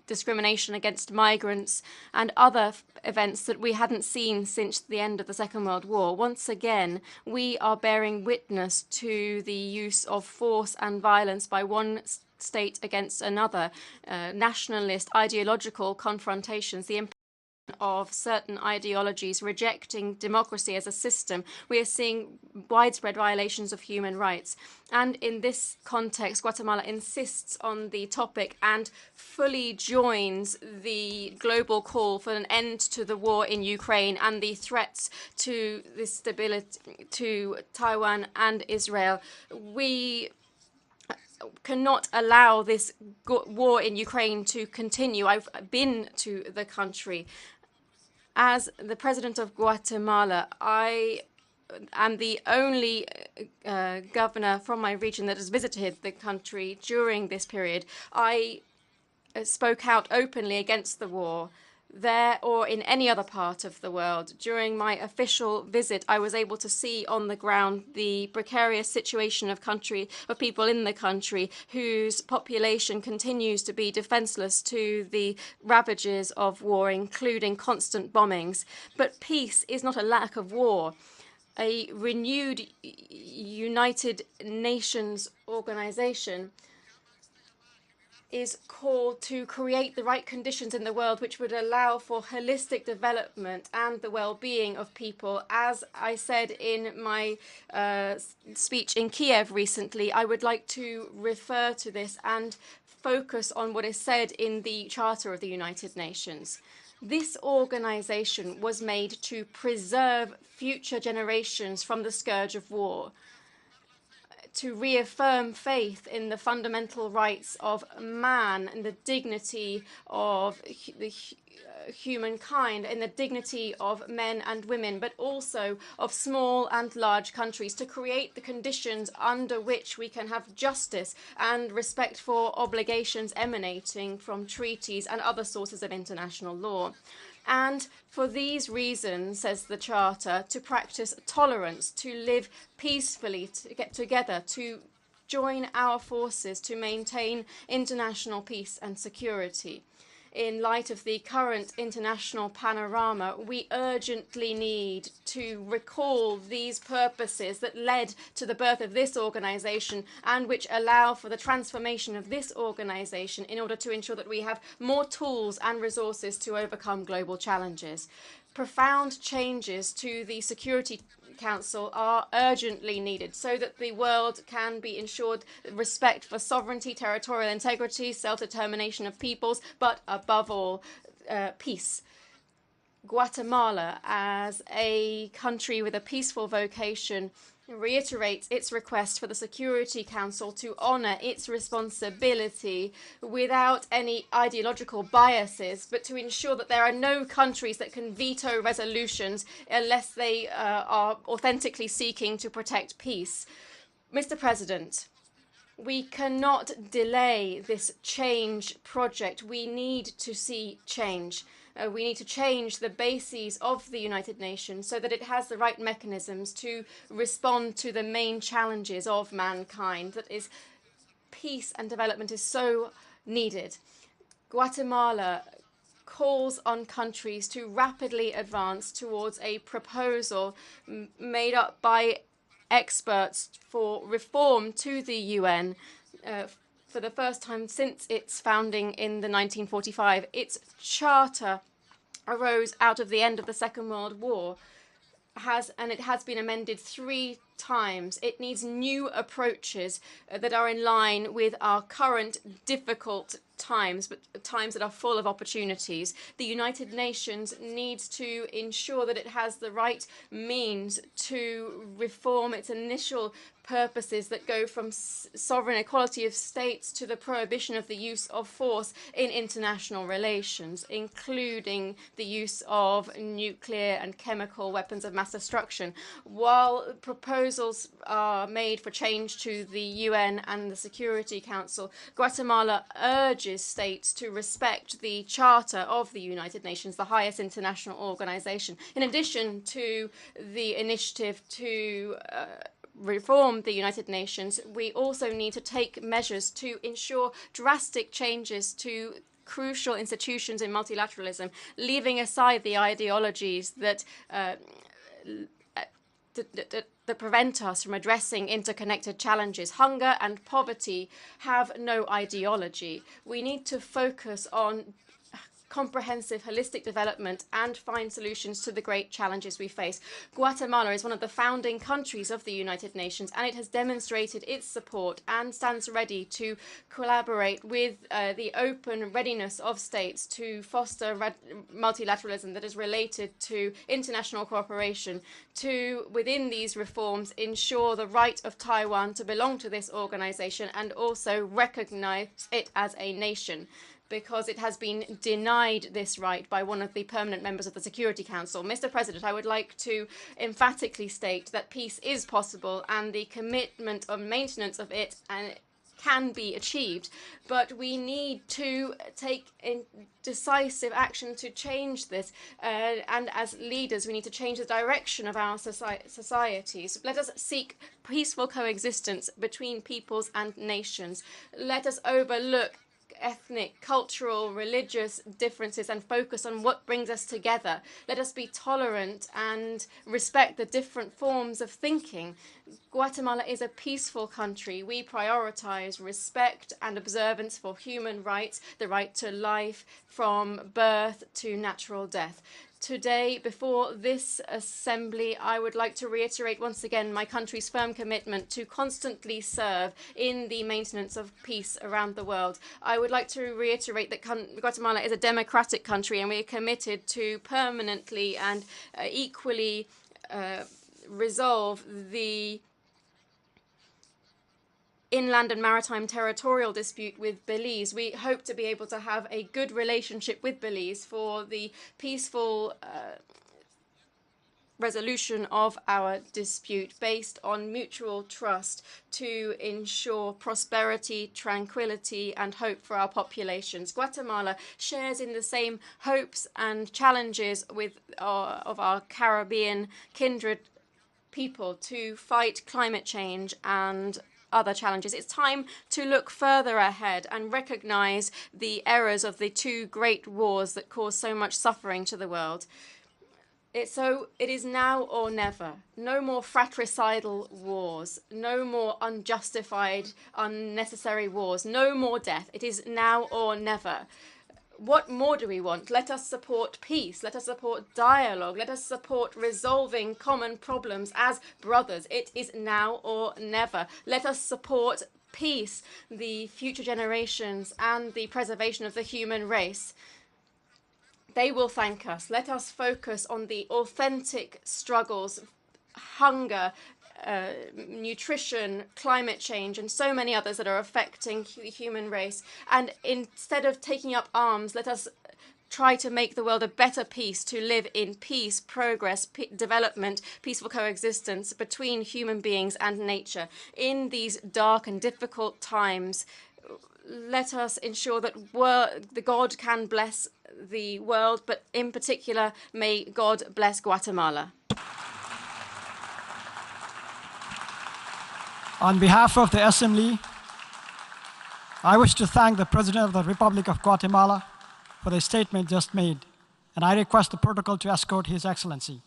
discrimination against migrants, and other events that we hadn't seen since the end of the Second World War. Once again, we are bearing witness to the use of force and violence by one state against another, nationalist ideological confrontations, the of certain ideologies rejecting democracy as a system. We are seeing widespread violations of human rights. And in this context, Guatemala insists on the topic and fully joins the global call for an end to the war in Ukraine and the threats to the stability to Taiwan and Israel. We cannot allow this war in Ukraine to continue. I've been to the country. As the president of Guatemala, I am the only governor from my region that has visited the country during this period. I spoke out openly against the war there or in any other part of the world. During my official visit, I was able to see on the ground the precarious situation of people in the country whose population continues to be defenseless to the ravages of war, including constant bombings. But peace is not a lack of war. A renewed United Nations organization is called to create the right conditions in the world which would allow for holistic development and the well-being of people. As I said in my speech in Kiev recently, I would like to refer to this and focus on what is said in the Charter of the United Nations. This organization was made to preserve future generations from the scourge of war. to reaffirm faith in the fundamental rights of man and the dignity of humankind, in the dignity of men and women, but also of small and large countries, to create the conditions under which we can have justice and respect for obligations emanating from treaties and other sources of international law. And for these reasons, says the Charter, to practice tolerance, to live peacefully, to get together, to join our forces to maintain international peace and security. In light of the current international panorama, we urgently need to recall these purposes that led to the birth of this organization and which allow for the transformation of this organization in order to ensure that we have more tools and resources to overcome global challenges. Profound changes to the Security Council are urgently needed so that the world can be ensured respect for sovereignty, territorial integrity, self-determination of peoples, but above all, peace. Guatemala, as a country with a peaceful vocation, reiterates its request for the Security Council to honor its responsibility without any ideological biases, but to ensure that there are no countries that can veto resolutions unless they are authentically seeking to protect peace. Mr. President, we cannot delay this change project. We need to see change. We need to change the bases of the United Nations so that it has the right mechanisms to respond to the main challenges of mankind. That is, peace and development is so needed. Guatemala calls on countries to rapidly advance towards a proposal made up by experts for reform to the UN for the first time since its founding in the 1945. Its charter arose out of the end of the Second World War, and it has been amended 3 times. It needs new approaches that are in line with our current difficult times, but times that are full of opportunities. The United Nations needs to ensure that it has the right means to reform its initial purposes that go from sovereign equality of states to the prohibition of the use of force in international relations, including the use of nuclear and chemical weapons of mass destruction. While proposals are made for change to the UN and the Security Council, Guatemala urges states to respect the Charter of the United Nations, the highest international organization. In addition to the initiative to reform the United Nations, we also need to take measures to ensure drastic changes to crucial institutions in multilateralism, leaving aside the ideologies that prevent us from addressing interconnected challenges. Hunger and poverty have no ideology. We need to focus on comprehensive, holistic development and find solutions to the great challenges we face. Guatemala is one of the founding countries of the United Nations, and it has demonstrated its support and stands ready to collaborate with the open readiness of states to foster multilateralism that is related to international cooperation, to, within these reforms, ensure the right of Taiwan to belong to this organization and also recognize it as a nation, because it has been denied this right by one of the permanent members of the Security Council. Mr. President, I would like to emphatically state that peace is possible and the commitment of maintenance of it can be achieved, but we need to take decisive action to change this, and as leaders we need to change the direction of our societies. Let us seek peaceful coexistence between peoples and nations. Let us overlook ethnic, cultural, religious differences and focus on what brings us together. Let us be tolerant and respect the different forms of thinking. Guatemala is a peaceful country. We prioritize respect and observance for human rights, the right to life from birth to natural death. Today, before this assembly, I would like to reiterate once again my country's firm commitment to constantly serve in the maintenance of peace around the world. I would like to reiterate that Guatemala is a democratic country, and we are committed to permanently and equally resolve the inland and maritime territorial dispute with Belize. We hope to be able to have a good relationship with Belize for the peaceful resolution of our dispute based on mutual trust to ensure prosperity, tranquility, and hope for our populations. Guatemala shares in the same hopes and challenges with of our Caribbean kindred people to fight climate change and other challenges. It's time to look further ahead and recognize the errors of the two great wars that caused so much suffering to the world. It is now or never. No more fratricidal wars. No more unjustified, unnecessary wars. No more death. It is now or never. What more do we want? Let us support peace. Let us support dialogue. Let us support resolving common problems as brothers. It is now or never. Let us support peace, the future generations, and the preservation of the human race. They will thank us. Let us focus on the authentic struggles, hunger, nutrition, climate change, and so many others that are affecting the human race. And instead of taking up arms, let us try to make the world a better place to live in peace, progress, development, peaceful coexistence between human beings and nature. In these dark and difficult times, let us ensure that the God can bless the world, but in particular, may God bless Guatemala. On behalf of the Assembly, I wish to thank the President of the Republic of Guatemala for the statement just made, and I request the protocol to escort His Excellency.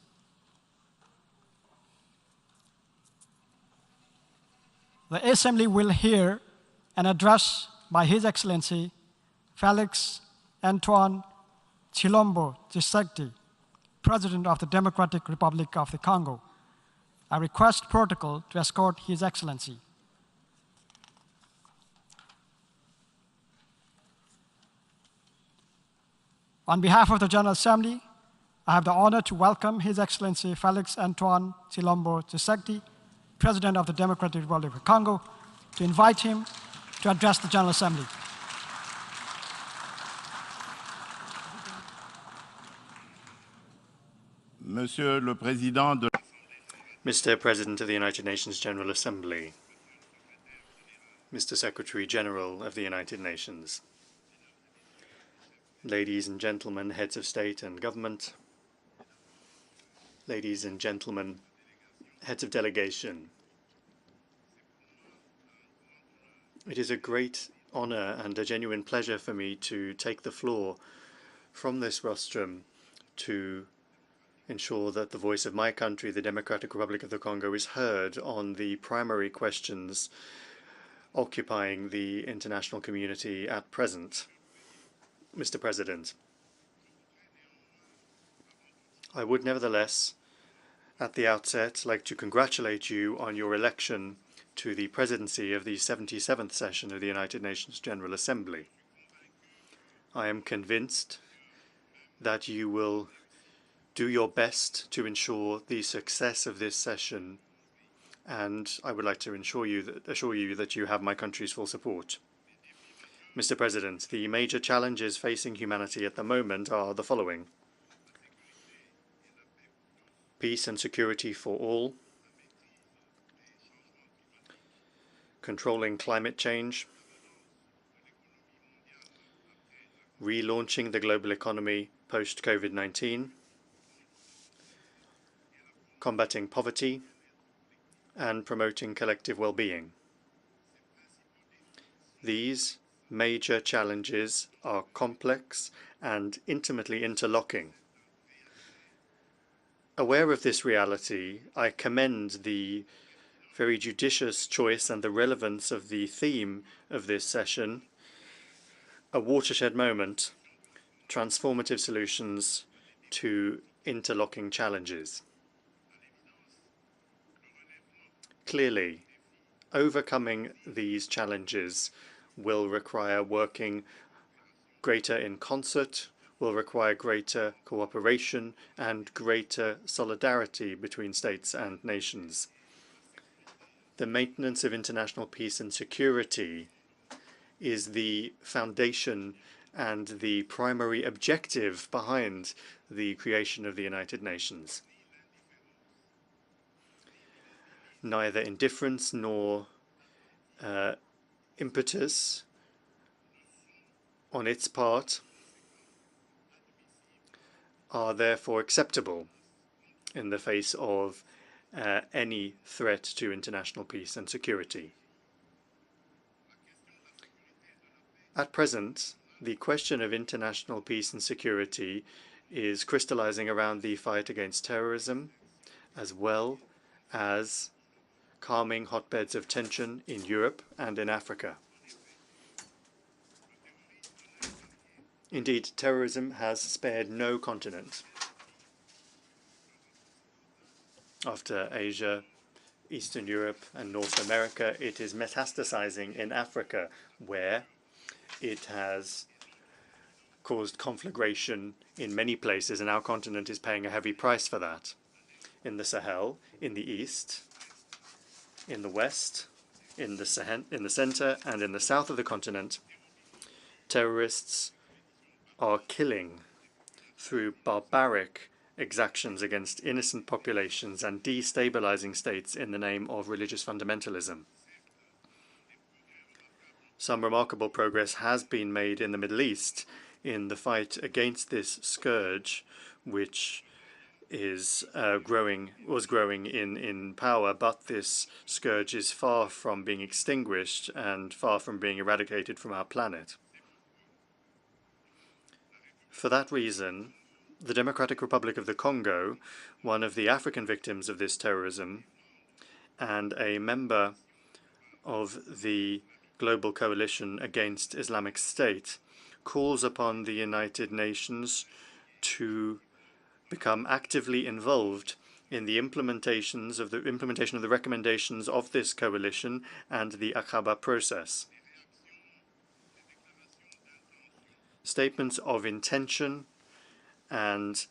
The Assembly will hear an address by His Excellency Felix Antoine Chilombo Tshisekedi, President of the Democratic Republic of the Congo. I request protocol to escort His Excellency. On behalf of the General Assembly, I have the honor to welcome His Excellency Felix Antoine Chilombo Tshisekedi, President of the Democratic Republic of the Congo, to invite him to address the General Assembly. Monsieur le Président de Mr. President of the United Nations General Assembly, Mr. Secretary General of the United Nations, ladies and gentlemen, heads of state and government, ladies and gentlemen, heads of delegation. It is a great honor and a genuine pleasure for me to take the floor from this rostrum to ensure that the voice of my country, the Democratic Republic of the Congo, is heard on the primary questions occupying the international community at present. Mr. President, I would nevertheless, at the outset, like to congratulate you on your election to the presidency of the 77th session of the United Nations General Assembly. I am convinced that you will do your best to ensure the success of this session, and I would like to assure you that you have my country's full support. Mr. President, the major challenges facing humanity at the moment are the following: peace and security for all, controlling climate change, relaunching the global economy post-COVID-19, combating poverty, and promoting collective well-being. These major challenges are complex and intimately interlocking. Aware of this reality, I commend the very judicious choice and the relevance of the theme of this session, a watershed moment, transformative solutions to interlocking challenges. Clearly, overcoming these challenges will require working greater in concert, will require greater cooperation and greater solidarity between states and nations. The maintenance of international peace and security is the foundation and the primary objective behind the creation of the United Nations. Neither indifference nor impetus on its part are therefore acceptable in the face of any threat to international peace and security. At present, the question of international peace and security is crystallizing around the fight against terrorism, as well as calming hotbeds of tension in Europe and in Africa. Indeed, terrorism has spared no continent. After Asia, Eastern Europe, and North America, it is metastasizing in Africa, where it has caused conflagration in many places, and our continent is paying a heavy price for that. In the Sahel, in the east, in the west, in the center, and in the south of the continent, terrorists are killing through barbaric exactions against innocent populations and destabilizing states in the name of religious fundamentalism. Some remarkable progress has been made in the Middle East in the fight against this scourge, which was growing in power, but this scourge is far from being extinguished and far from being eradicated from our planet. For that reason, the Democratic Republic of the Congo, one of the African victims of this terrorism, and a member of the Global Coalition Against Islamic State, calls upon the United Nations to become actively involved in the implementation of the recommendations of this coalition and the Aqaba process. Statements of intention and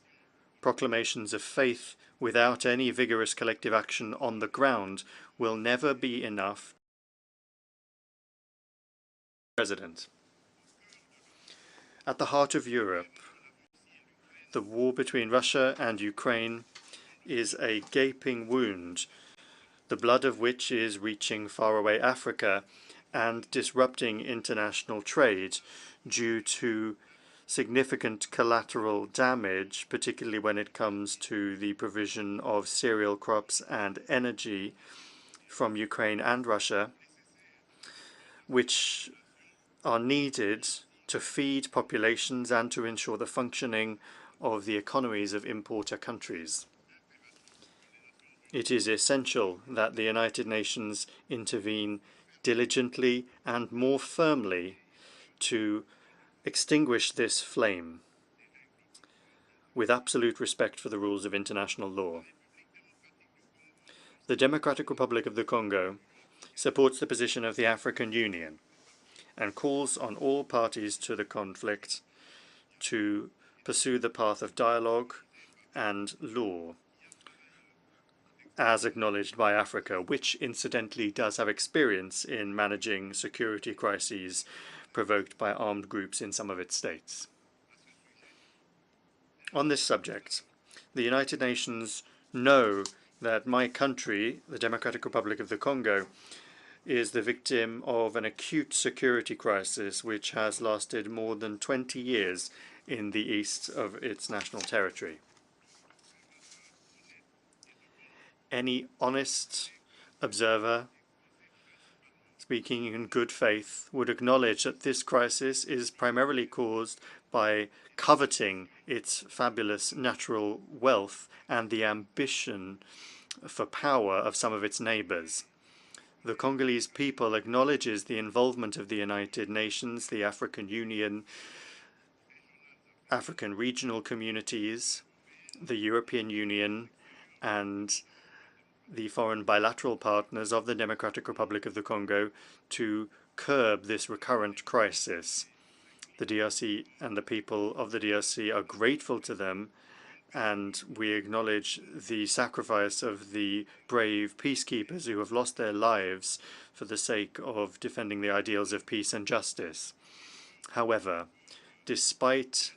proclamations of faith without any vigorous collective action on the ground will never be enough. President. At the heart of Europe, the war between Russia and Ukraine is a gaping wound, the blood of which is reaching faraway Africa and disrupting international trade due to significant collateral damage, particularly when it comes to the provision of cereal crops and energy from Ukraine and Russia, which are needed to feed populations and to ensure the functioning of the economies of importer countries. It is essential that the United Nations intervene diligently and more firmly to extinguish this flame with absolute respect for the rules of international law. The Democratic Republic of the Congo supports the position of the African Union and calls on all parties to the conflict to pursue the path of dialogue and law, as acknowledged by Africa, which incidentally does have experience in managing security crises provoked by armed groups in some of its states. On this subject, the United Nations know that my country, the Democratic Republic of the Congo, is the victim of an acute security crisis which has lasted more than 20 years in the east of its national territory. Any honest observer speaking in good faith would acknowledge that this crisis is primarily caused by coveting its fabulous natural wealth and the ambition for power of some of its neighbors. The Congolese people acknowledges the involvement of the United Nations, the African Union, African regional communities, the European Union, and the foreign bilateral partners of the Democratic Republic of the Congo to curb this recurrent crisis. The DRC and the people of the DRC are grateful to them and we acknowledge the sacrifice of the brave peacekeepers who have lost their lives for the sake of defending the ideals of peace and justice. However, despite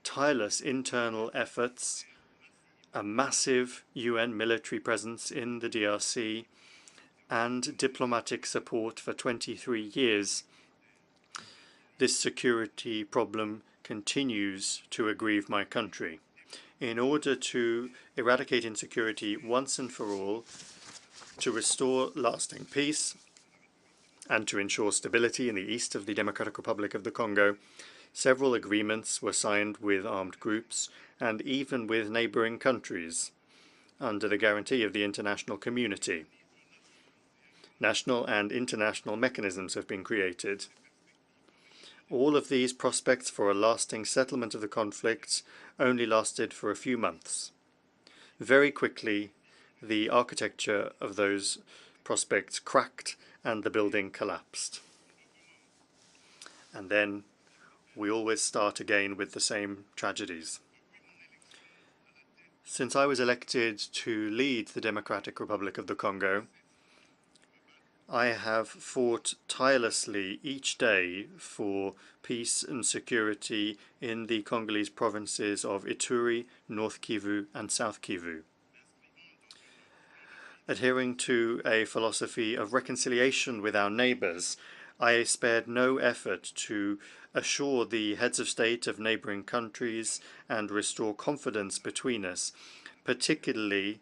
tireless internal efforts, a massive UN military presence in the DRC, and diplomatic support for 23 years, this security problem continues to aggrieve my country. In order to eradicate insecurity once and for all, to restore lasting peace, and to ensure stability in the east of the Democratic Republic of the Congo, several agreements were signed with armed groups and even with neighboring countries under the guarantee of the international community. National and international mechanisms have been created. All of these prospects for a lasting settlement of the conflicts only lasted for a few months. Very quickly, the architecture of those prospects cracked and the building collapsed. And then we always start again with the same tragedies. Since I was elected to lead the Democratic Republic of the Congo, I have fought tirelessly each day for peace and security in the Congolese provinces of Ituri, North Kivu, and South Kivu. Adhering to a philosophy of reconciliation with our neighbors, I spared no effort to assure the heads of state of neighboring countries and restore confidence between us, particularly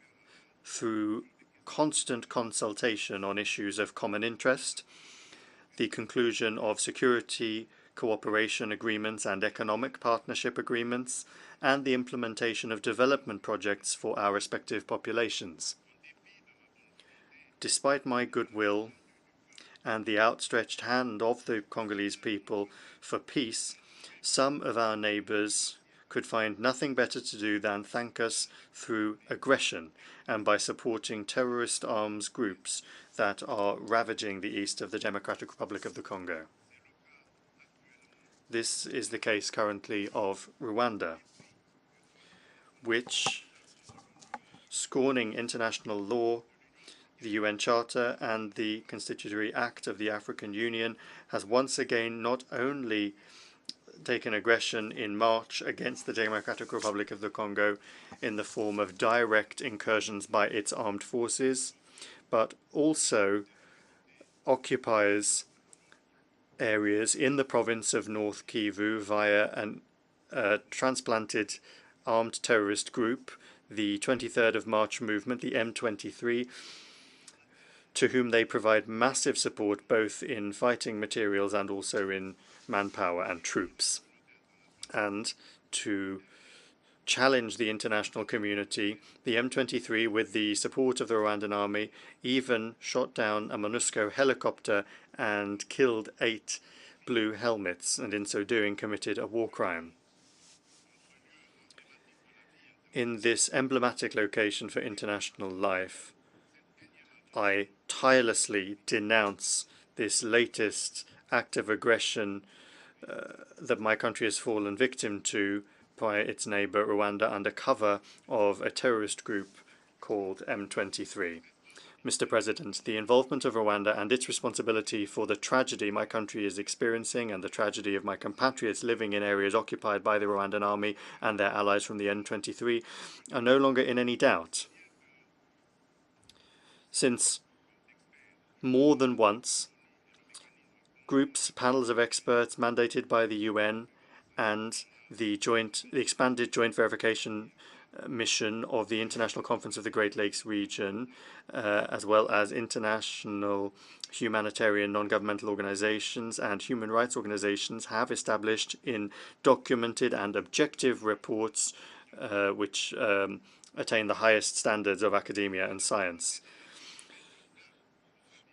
through constant consultation on issues of common interest, the conclusion of security cooperation agreements and economic partnership agreements, and the implementation of development projects for our respective populations. Despite my goodwill and the outstretched hand of the Congolese people for peace, some of our neighbors could find nothing better to do than thank us through aggression and by supporting terrorist arms groups that are ravaging the east of the Democratic Republic of the Congo. This is the case currently of Rwanda, which, scorning international law, the UN Charter and the Constitutory Act of the African Union, has once again not only taken aggression in March against the Democratic Republic of the Congo in the form of direct incursions by its armed forces, but also occupies areas in the province of North Kivu via a transplanted armed terrorist group, the 23rd of March movement, the M23, to whom they provide massive support both in fighting materials and also in manpower and troops. And to challenge the international community, the M23, with the support of the Rwandan army, even shot down a MONUSCO helicopter and killed 8 blue helmets, and in so doing committed a war crime. In this emblematic location for international life, I tirelessly denounce this latest act of aggression that my country has fallen victim to by its neighbor Rwanda under cover of a terrorist group called M23. Mr. President, the involvement of Rwanda and its responsibility for the tragedy my country is experiencing and the tragedy of my compatriots living in areas occupied by the Rwandan army and their allies from the M23 are no longer in any doubt. Since more than once, groups, panels of experts mandated by the UN and the expanded joint verification mission of the International Conference of the Great Lakes region, as well as international humanitarian non-governmental organizations and human rights organizations, have established in documented and objective reports which attain the highest standards of academia and science.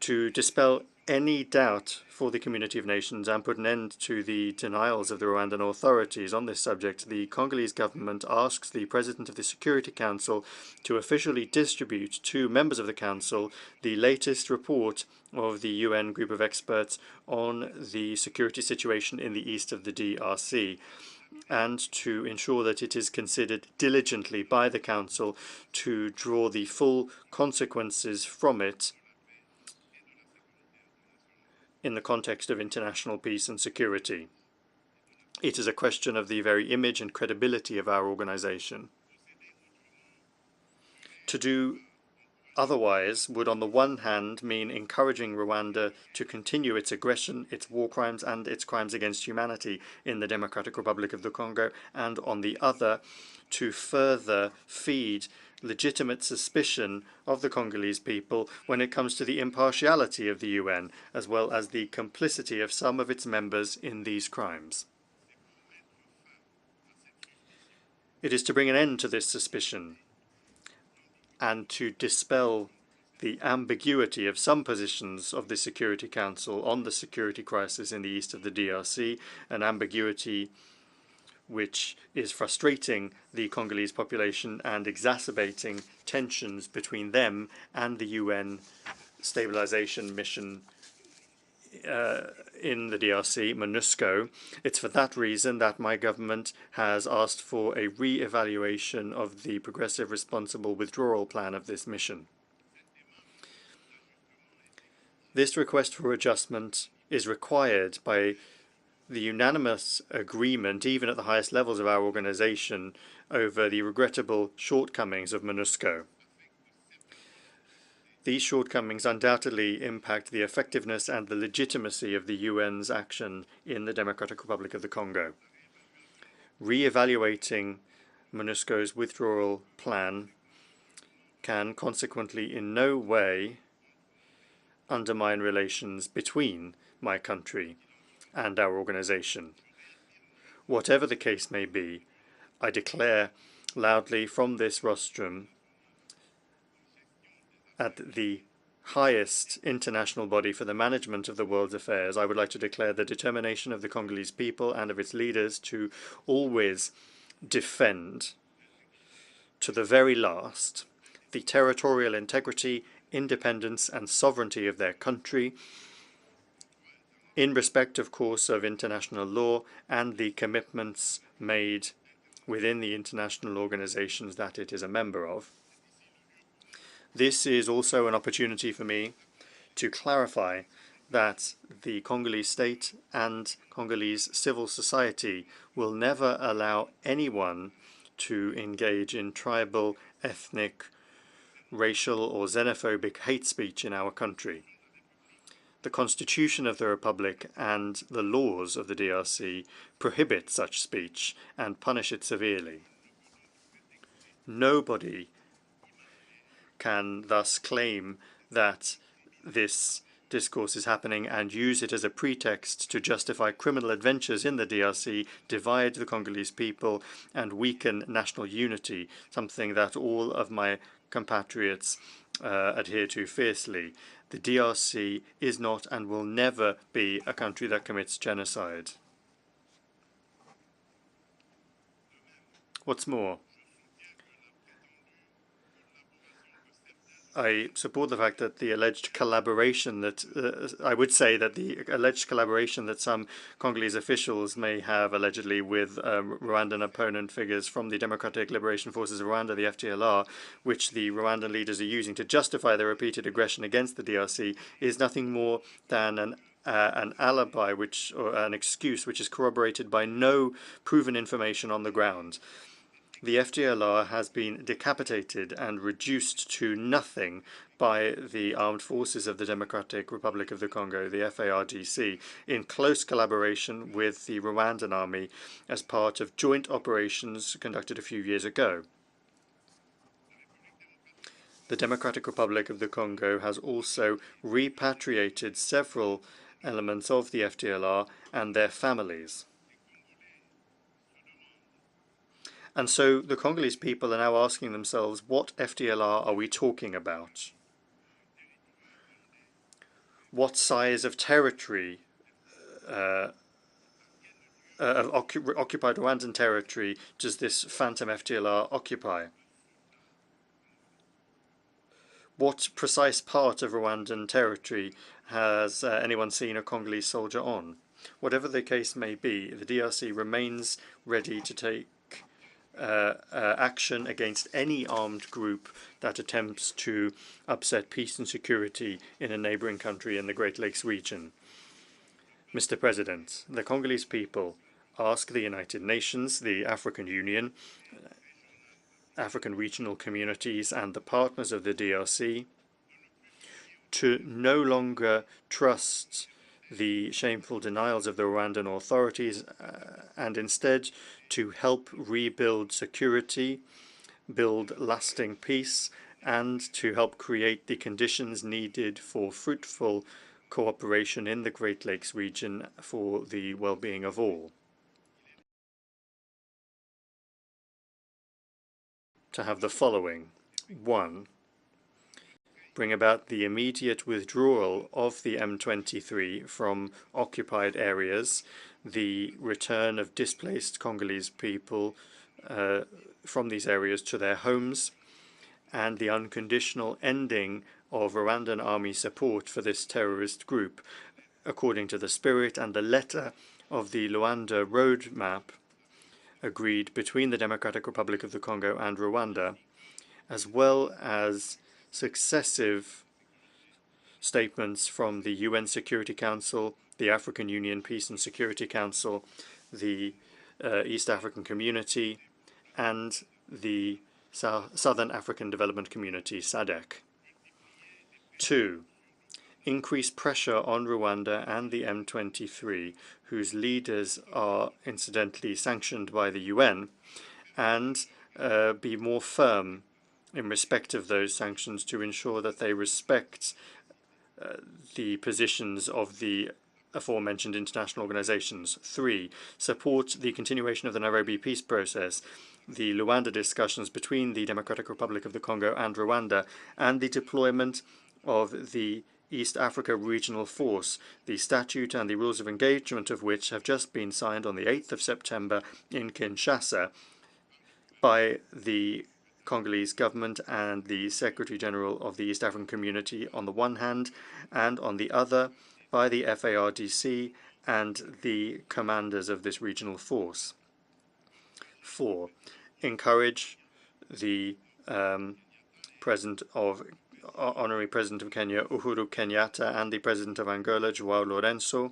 To dispel any doubt for the community of nations and put an end to the denials of the Rwandan authorities on this subject, the Congolese government asks the President of the Security Council to officially distribute to members of the Council the latest report of the UN group of experts on the security situation in the east of the DRC. and to ensure that it is considered diligently by the Council to draw the full consequences from it in the context of international peace and security. It is a question of the very image and credibility of our organization. To do otherwise would, on the one hand, mean encouraging Rwanda to continue its aggression, its war crimes, and its crimes against humanity in the Democratic Republic of the Congo, and on the other, to further feed legitimate suspicion of the Congolese people when it comes to the impartiality of the UN, as well as the complicity of some of its members in these crimes. It is to bring an end to this suspicion and to dispel the ambiguity of some positions of the Security Council on the security crisis in the east of the DRC, an ambiguity which is frustrating the Congolese population and exacerbating tensions between them and the UN stabilization mission in the DRC, MONUSCO. It's for that reason that my government has asked for a re-evaluation of the progressive responsible withdrawal plan of this mission. This request for adjustment is required by the unanimous agreement, even at the highest levels of our organization, over the regrettable shortcomings of MONUSCO. These shortcomings undoubtedly impact the effectiveness and the legitimacy of the UN's action in the Democratic Republic of the Congo. Re-evaluating MONUSCO's withdrawal plan can consequently in no way undermine relations between my country and our organization. Whatever the case may be, I declare loudly from this rostrum at the highest international body for the management of the world's affairs, I would like to declare the determination of the Congolese people and of its leaders to always defend to the very last the territorial integrity, independence and sovereignty of their country, in respect, of course, of international law and the commitments made within the international organizations that it is a member of. This is also an opportunity for me to clarify that the Congolese state and Congolese civil society will never allow anyone to engage in tribal, ethnic, racial or xenophobic hate speech in our country. The Constitution of the Republic and the laws of the DRC prohibit such speech and punish it severely. Nobody can thus claim that this discourse is happening and use it as a pretext to justify criminal adventures in the DRC, divide the Congolese people, and weaken national unity, something that all of my compatriots adhere to fiercely. The DRC is not and will never be a country that commits genocide. What's more, I support the fact that the alleged collaboration that I would say that the alleged collaboration that some Congolese officials may have allegedly with Rwandan opponent figures from the Democratic Liberation Forces of Rwanda, the FDLR, which the Rwandan leaders are using to justify their repeated aggression against the DRC, is nothing more than an alibi, or an excuse, which is corroborated by no proven information on the ground. The FDLR has been decapitated and reduced to nothing by the armed forces of the Democratic Republic of the Congo, the FARDC, in close collaboration with the Rwandan army as part of joint operations conducted a few years ago. The Democratic Republic of the Congo has also repatriated several elements of the FDLR and their families. And so the Congolese people are now asking themselves, what FDLR are we talking about? What size of territory, occupied Rwandan territory, does this phantom FDLR occupy? What precise part of Rwandan territory has anyone seen a Congolese soldier on? Whatever the case may be, the DRC remains ready to take action against any armed group that attempts to upset peace and security in a neighboring country in the Great Lakes region. Mr. President, the Congolese people ask the United Nations, the African Union, African regional communities, and the partners of the DRC to no longer trust the shameful denials of the Rwandan authorities and instead to help rebuild security, build lasting peace, and to help create the conditions needed for fruitful cooperation in the Great Lakes region for the well-being of all. To have the following. 1. Bring about the immediate withdrawal of the M23 from occupied areas, the return of displaced Congolese people from these areas to their homes, and the unconditional ending of Rwandan army support for this terrorist group, according to the spirit and the letter of the Luanda roadmap agreed between the Democratic Republic of the Congo and Rwanda, as well as successive statements from the UN Security Council, the African Union Peace and Security Council, the East African Community, and the Southern African Development Community, SADC. 2. Increase pressure on Rwanda and the M23, whose leaders are incidentally sanctioned by the UN, and be more firm in respect of those sanctions to ensure that they respect the positions of the aforementioned international organizations. 3. Support the continuation of the Nairobi peace process, the Luanda discussions between the Democratic Republic of the Congo and Rwanda, and the deployment of the East Africa Regional Force, the statute and the rules of engagement of which have just been signed on the 8th of September in Kinshasa by the Congolese government and the Secretary General of the East African Community on the one hand, and on the other by the FARDC and the commanders of this regional force. 4. Encourage the Honorary President of Kenya, Uhuru Kenyatta, and the President of Angola, João Lourenço,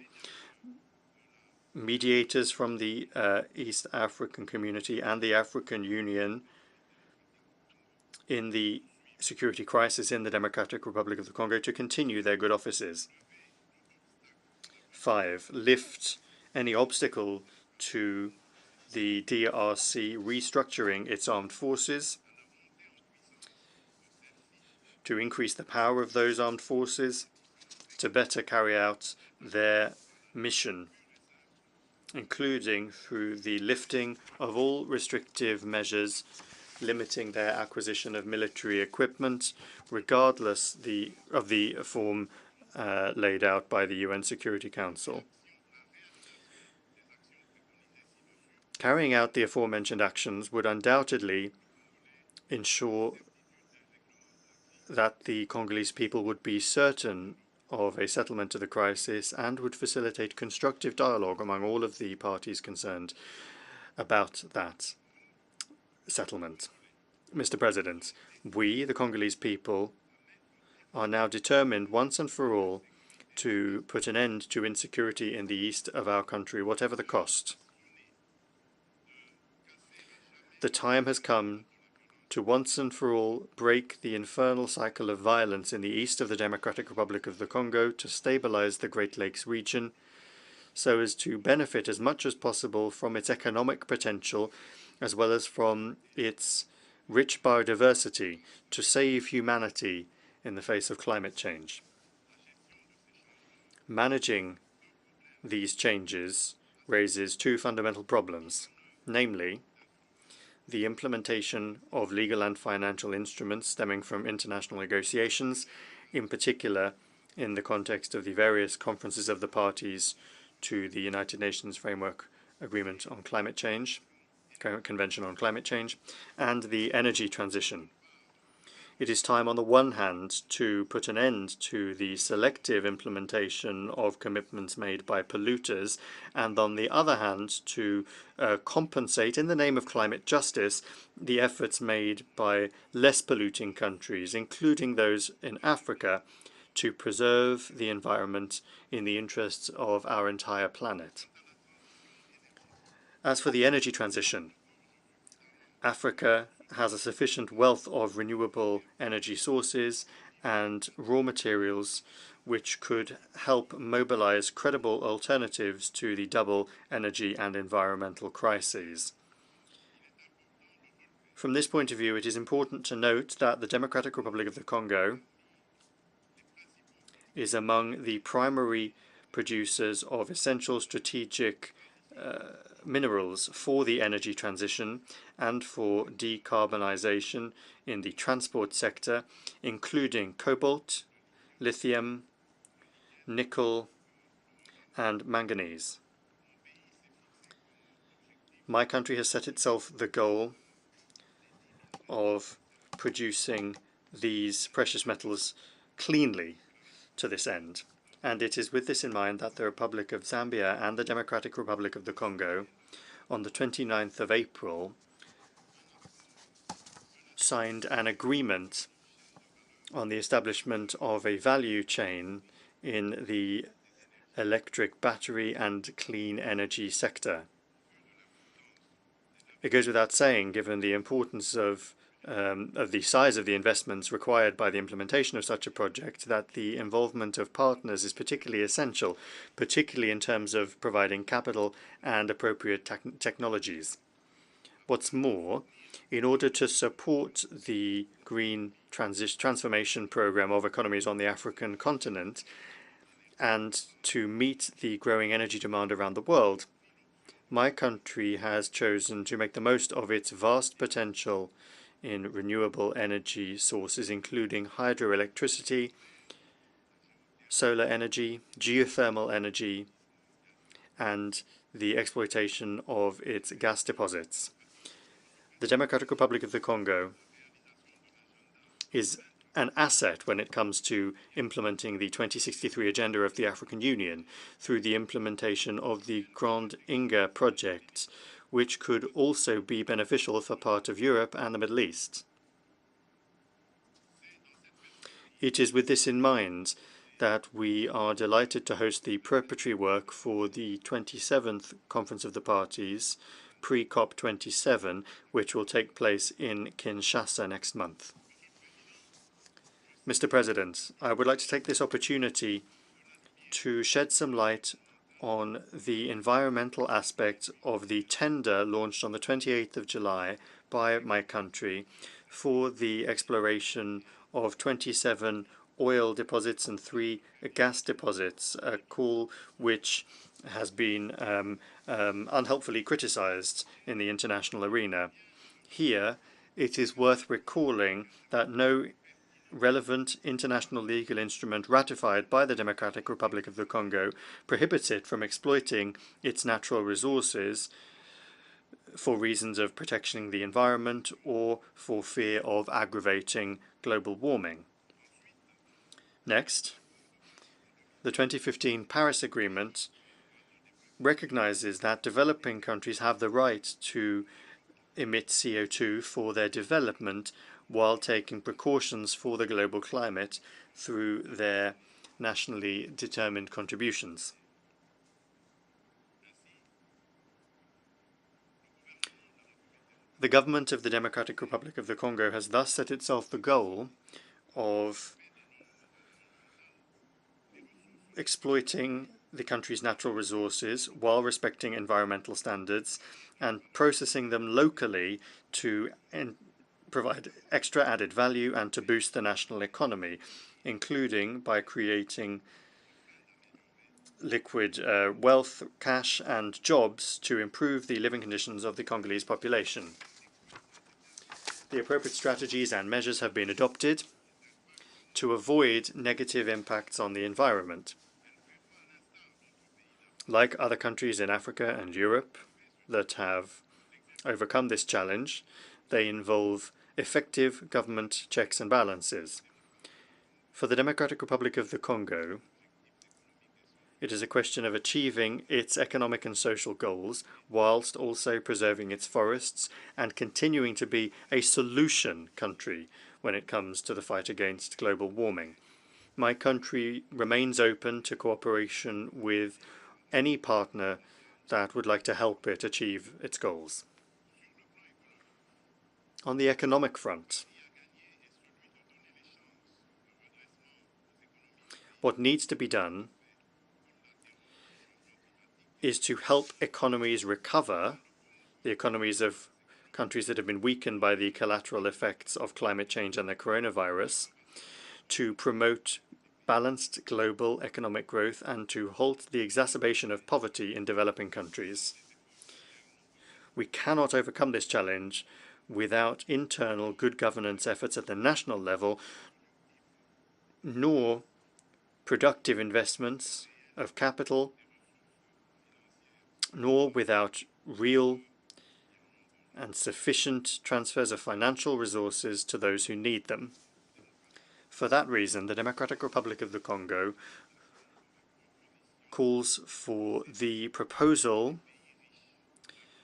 mediators from the East African Community and the African Union in the security crisis in the Democratic Republic of the Congo, to continue their good offices. 5. Lift any obstacle to the DRC restructuring its armed forces, to increase the power of those armed forces, to better carry out their mission, including through the lifting of all restrictive measures limiting their acquisition of military equipment, regardless of the form laid out by the UN Security Council. Carrying out the aforementioned actions would undoubtedly ensure that the Congolese people would be certain of a settlement to the crisis and would facilitate constructive dialogue among all of the parties concerned about that settlement. Mr. President, we, the Congolese people, are now determined once and for all to put an end to insecurity in the east of our country, whatever the cost. The time has come to once and for all break the infernal cycle of violence in the east of the Democratic Republic of the Congo, to stabilize the Great Lakes region, so as to benefit as much as possible from its economic potential, as well as from its rich biodiversity, to save humanity in the face of climate change. Managing these changes raises two fundamental problems, namely, the implementation of legal and financial instruments stemming from international negotiations, in particular in the context of the various conferences of the parties to the United Nations Framework Agreement on Climate Change, Convention on Climate Change, and the energy transition. It is time, on the one hand, to put an end to the selective implementation of commitments made by polluters, and on the other hand, to compensate, in the name of climate justice, the efforts made by less polluting countries, including those in Africa, to preserve the environment in the interests of our entire planet. As for the energy transition, Africa has a sufficient wealth of renewable energy sources and raw materials which could help mobilize credible alternatives to the double energy and environmental crises. From this point of view, it is important to note that the Democratic Republic of the Congo is among the primary producers of essential strategic minerals for the energy transition and for decarbonization in the transport sector, including cobalt, lithium, nickel, and manganese. My country has set itself the goal of producing these precious metals cleanly to this end, and it is with this in mind that the Republic of Zambia and the Democratic Republic of the Congo, on the 29th of April, signed an agreement on the establishment of a value chain in the electric battery and clean energy sector. It goes without saying, given the importance of the size of the investments required by the implementation of such a project, that the involvement of partners is particularly essential, particularly in terms of providing capital and appropriate technologies. What's more, in order to support the green transformation program of economies on the African continent and to meet the growing energy demand around the world, my country has chosen to make the most of its vast potential in renewable energy sources, including hydroelectricity, solar energy, geothermal energy, and the exploitation of its gas deposits. The Democratic Republic of the Congo is an asset when it comes to implementing the 2063 agenda of the African Union through the implementation of the Grand Inga project, which could also be beneficial for part of Europe and the Middle East. It is with this in mind that we are delighted to host the preparatory work for the 27th Conference of the Parties, pre-COP27, which will take place in Kinshasa next month. Mr. President, I would like to take this opportunity to shed some light on the environmental aspect of the tender launched on the 28th of July by my country for the exploration of 27 oil deposits and 3 gas deposits, a call which has been unhelpfully criticized in the international arena. Here, it is worth recalling that no relevant international legal instrument ratified by the Democratic Republic of the Congo prohibits it from exploiting its natural resources for reasons of protecting the environment or for fear of aggravating global warming. Next, the 2015 Paris Agreement recognizes that developing countries have the right to emit CO2 for their development while taking precautions for the global climate through their nationally determined contributions. The government of the Democratic Republic of the Congo has thus set itself the goal of exploiting the country's natural resources while respecting environmental standards and processing them locally to provide extra added value and to boost the national economy, including by creating liquid wealth, cash, and jobs to improve the living conditions of the Congolese population. The appropriate strategies and measures have been adopted to avoid negative impacts on the environment. Like other countries in Africa and Europe that have overcome this challenge, they involve effective government checks and balances. For the Democratic Republic of the Congo, it is a question of achieving its economic and social goals whilst also preserving its forests and continuing to be a solution country when it comes to the fight against global warming. My country remains open to cooperation with any partner that would like to help it achieve its goals. On the economic front, what needs to be done is to help economies recover, the economies of countries that have been weakened by the collateral effects of climate change and the coronavirus, to promote balanced global economic growth and to halt the exacerbation of poverty in developing countries. We cannot overcome this challenge without internal good governance efforts at the national level, nor productive investments of capital, nor without real and sufficient transfers of financial resources to those who need them. For that reason, the Democratic Republic of the Congo calls for the proposal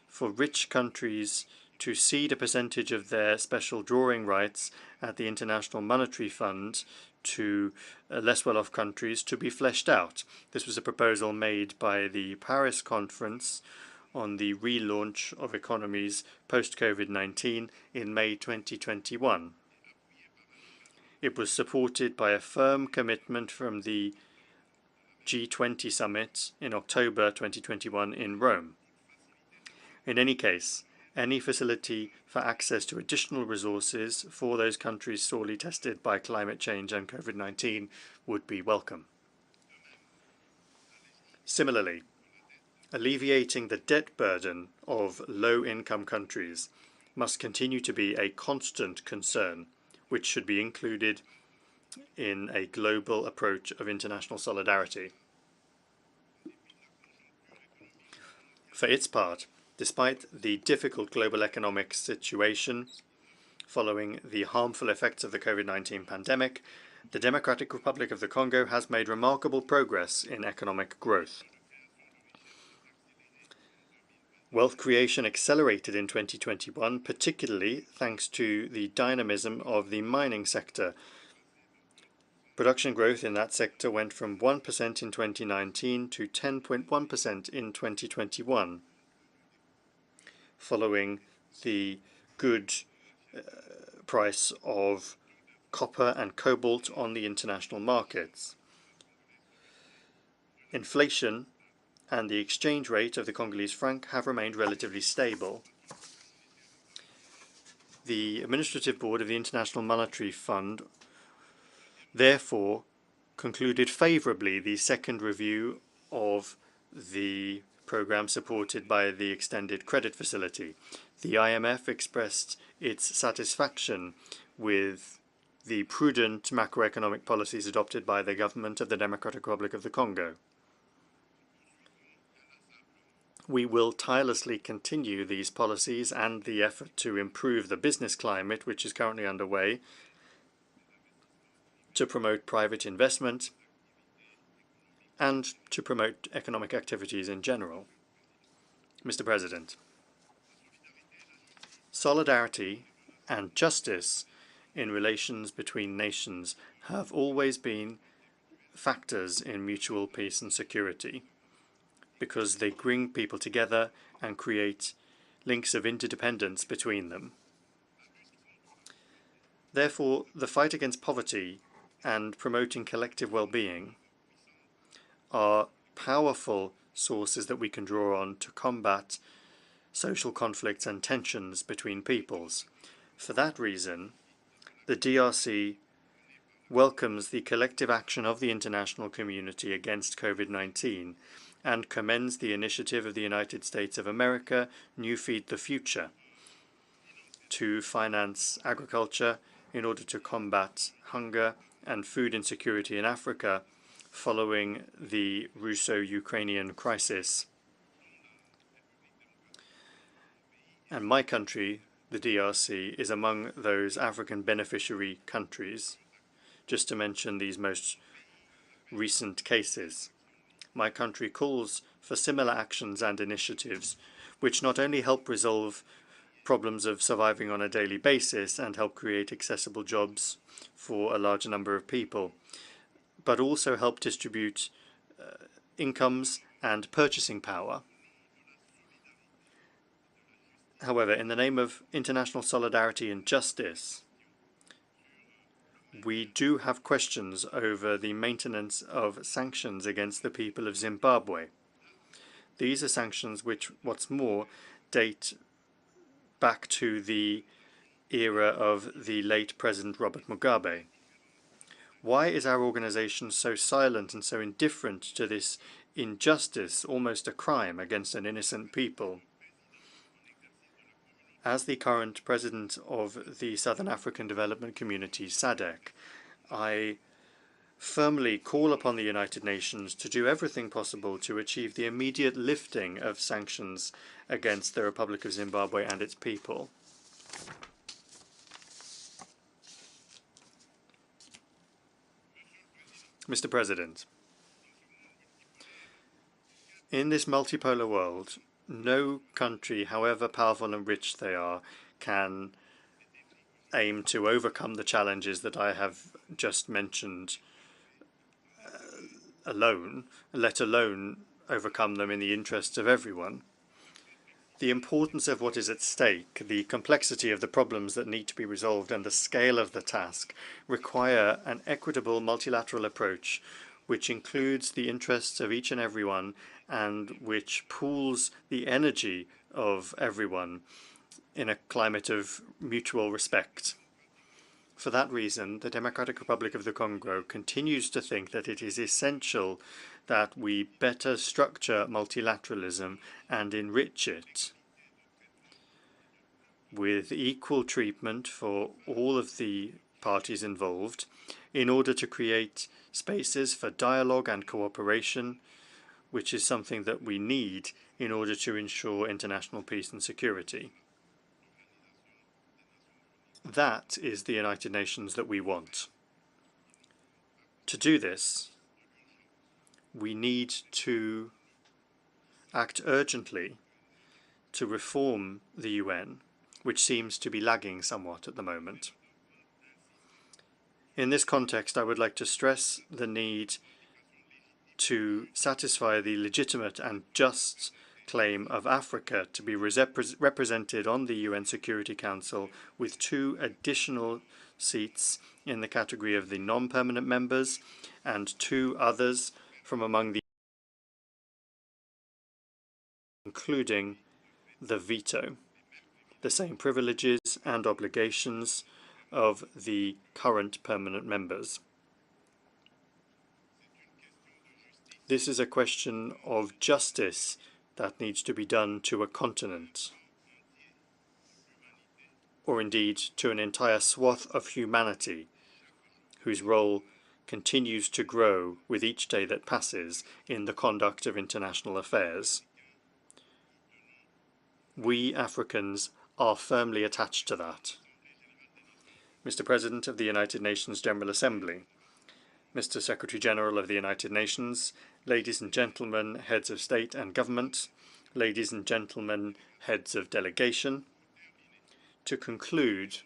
for rich countries to cede a percentage of their special drawing rights at the International Monetary Fund to less well-off countries to be fleshed out. This was a proposal made by the Paris Conference on the relaunch of economies post-COVID-19 in May 2021. It was supported by a firm commitment from the G20 summit in October 2021 in Rome. In any case, any facility for access to additional resources for those countries sorely tested by climate change and COVID-19 would be welcome. Similarly, alleviating the debt burden of low-income countries must continue to be a constant concern, which should be included in a global approach of international solidarity. For its part, despite the difficult global economic situation following the harmful effects of the COVID-19 pandemic, the Democratic Republic of the Congo has made remarkable progress in economic growth. Wealth creation accelerated in 2021, particularly thanks to the dynamism of the mining sector. Production growth in that sector went from 1% in 2019 to 10.1% in 2021. Following the good price of copper and cobalt on the international markets. Inflation and the exchange rate of the Congolese franc have remained relatively stable. The Administrative Board of the International Monetary Fund therefore concluded favourably the second review of the program supported by the Extended Credit Facility. The IMF expressed its satisfaction with the prudent macroeconomic policies adopted by the government of the Democratic Republic of the Congo. We will tirelessly continue these policies and the effort to improve the business climate which is currently underway to promote private investment and to promote economic activities in general. Mr. President, solidarity and justice in relations between nations have always been factors in mutual peace and security because they bring people together and create links of interdependence between them. Therefore, the fight against poverty and promoting collective well-being are powerful sources that we can draw on to combat social conflicts and tensions between peoples. For that reason, the DRC welcomes the collective action of the international community against COVID-19 and commends the initiative of the United States of America, New Feed the Future, to finance agriculture in order to combat hunger and food insecurity in Africa following the Russo-Ukrainian crisis. And my country, the DRC is among those African beneficiary countries, just to mention these most recent cases. My country calls for similar actions and initiatives which not only help resolve problems of surviving on a daily basis and help create accessible jobs for a larger number of people, but also help distribute incomes and purchasing power. However, in the name of international solidarity and justice, we do have questions over the maintenance of sanctions against the people of Zimbabwe. These are sanctions which, what's more, date back to the era of the late President Robert Mugabe. Why is our organization so silent and so indifferent to this injustice, almost a crime against an innocent people? As the current president of the Southern African Development Community, SADC, I firmly call upon the United Nations to do everything possible to achieve the immediate lifting of sanctions against the Republic of Zimbabwe and its people. Mr. President, in this multipolar world, no country, however powerful and rich they are, can aim to overcome the challenges that I have just mentioned alone, let alone overcome them in the interests of everyone. The importance of what is at stake, the complexity of the problems that need to be resolved, and the scale of the task require an equitable multilateral approach which includes the interests of each and everyone and which pools the energy of everyone in a climate of mutual respect. For that reason, the Democratic Republic of the Congo continues to think that it is essential that we better structure multilateralism and enrich it with equal treatment for all of the parties involved in order to create spaces for dialogue and cooperation, which is something that we need in order to ensure international peace and security. That is the United Nations that we want. To do this, we need to act urgently to reform the UN, which seems to be lagging somewhat at the moment. In this context, I would like to stress the need to satisfy the legitimate and just claim of Africa to be represented on the UN Security Council with 2 additional seats in the category of the non-permanent members and 2 others from among the including the veto, the same privileges and obligations of the current permanent members. This is a question of justice that needs to be done to a continent, or indeed to an entire swath of humanity, whose role continues to grow with each day that passes in the conduct of international affairs. We Africans are firmly attached to that. Mr. President of the United Nations General Assembly, Mr. Secretary General of the United Nations, ladies and gentlemen, heads of state and government, ladies and gentlemen, heads of delegation, to conclude,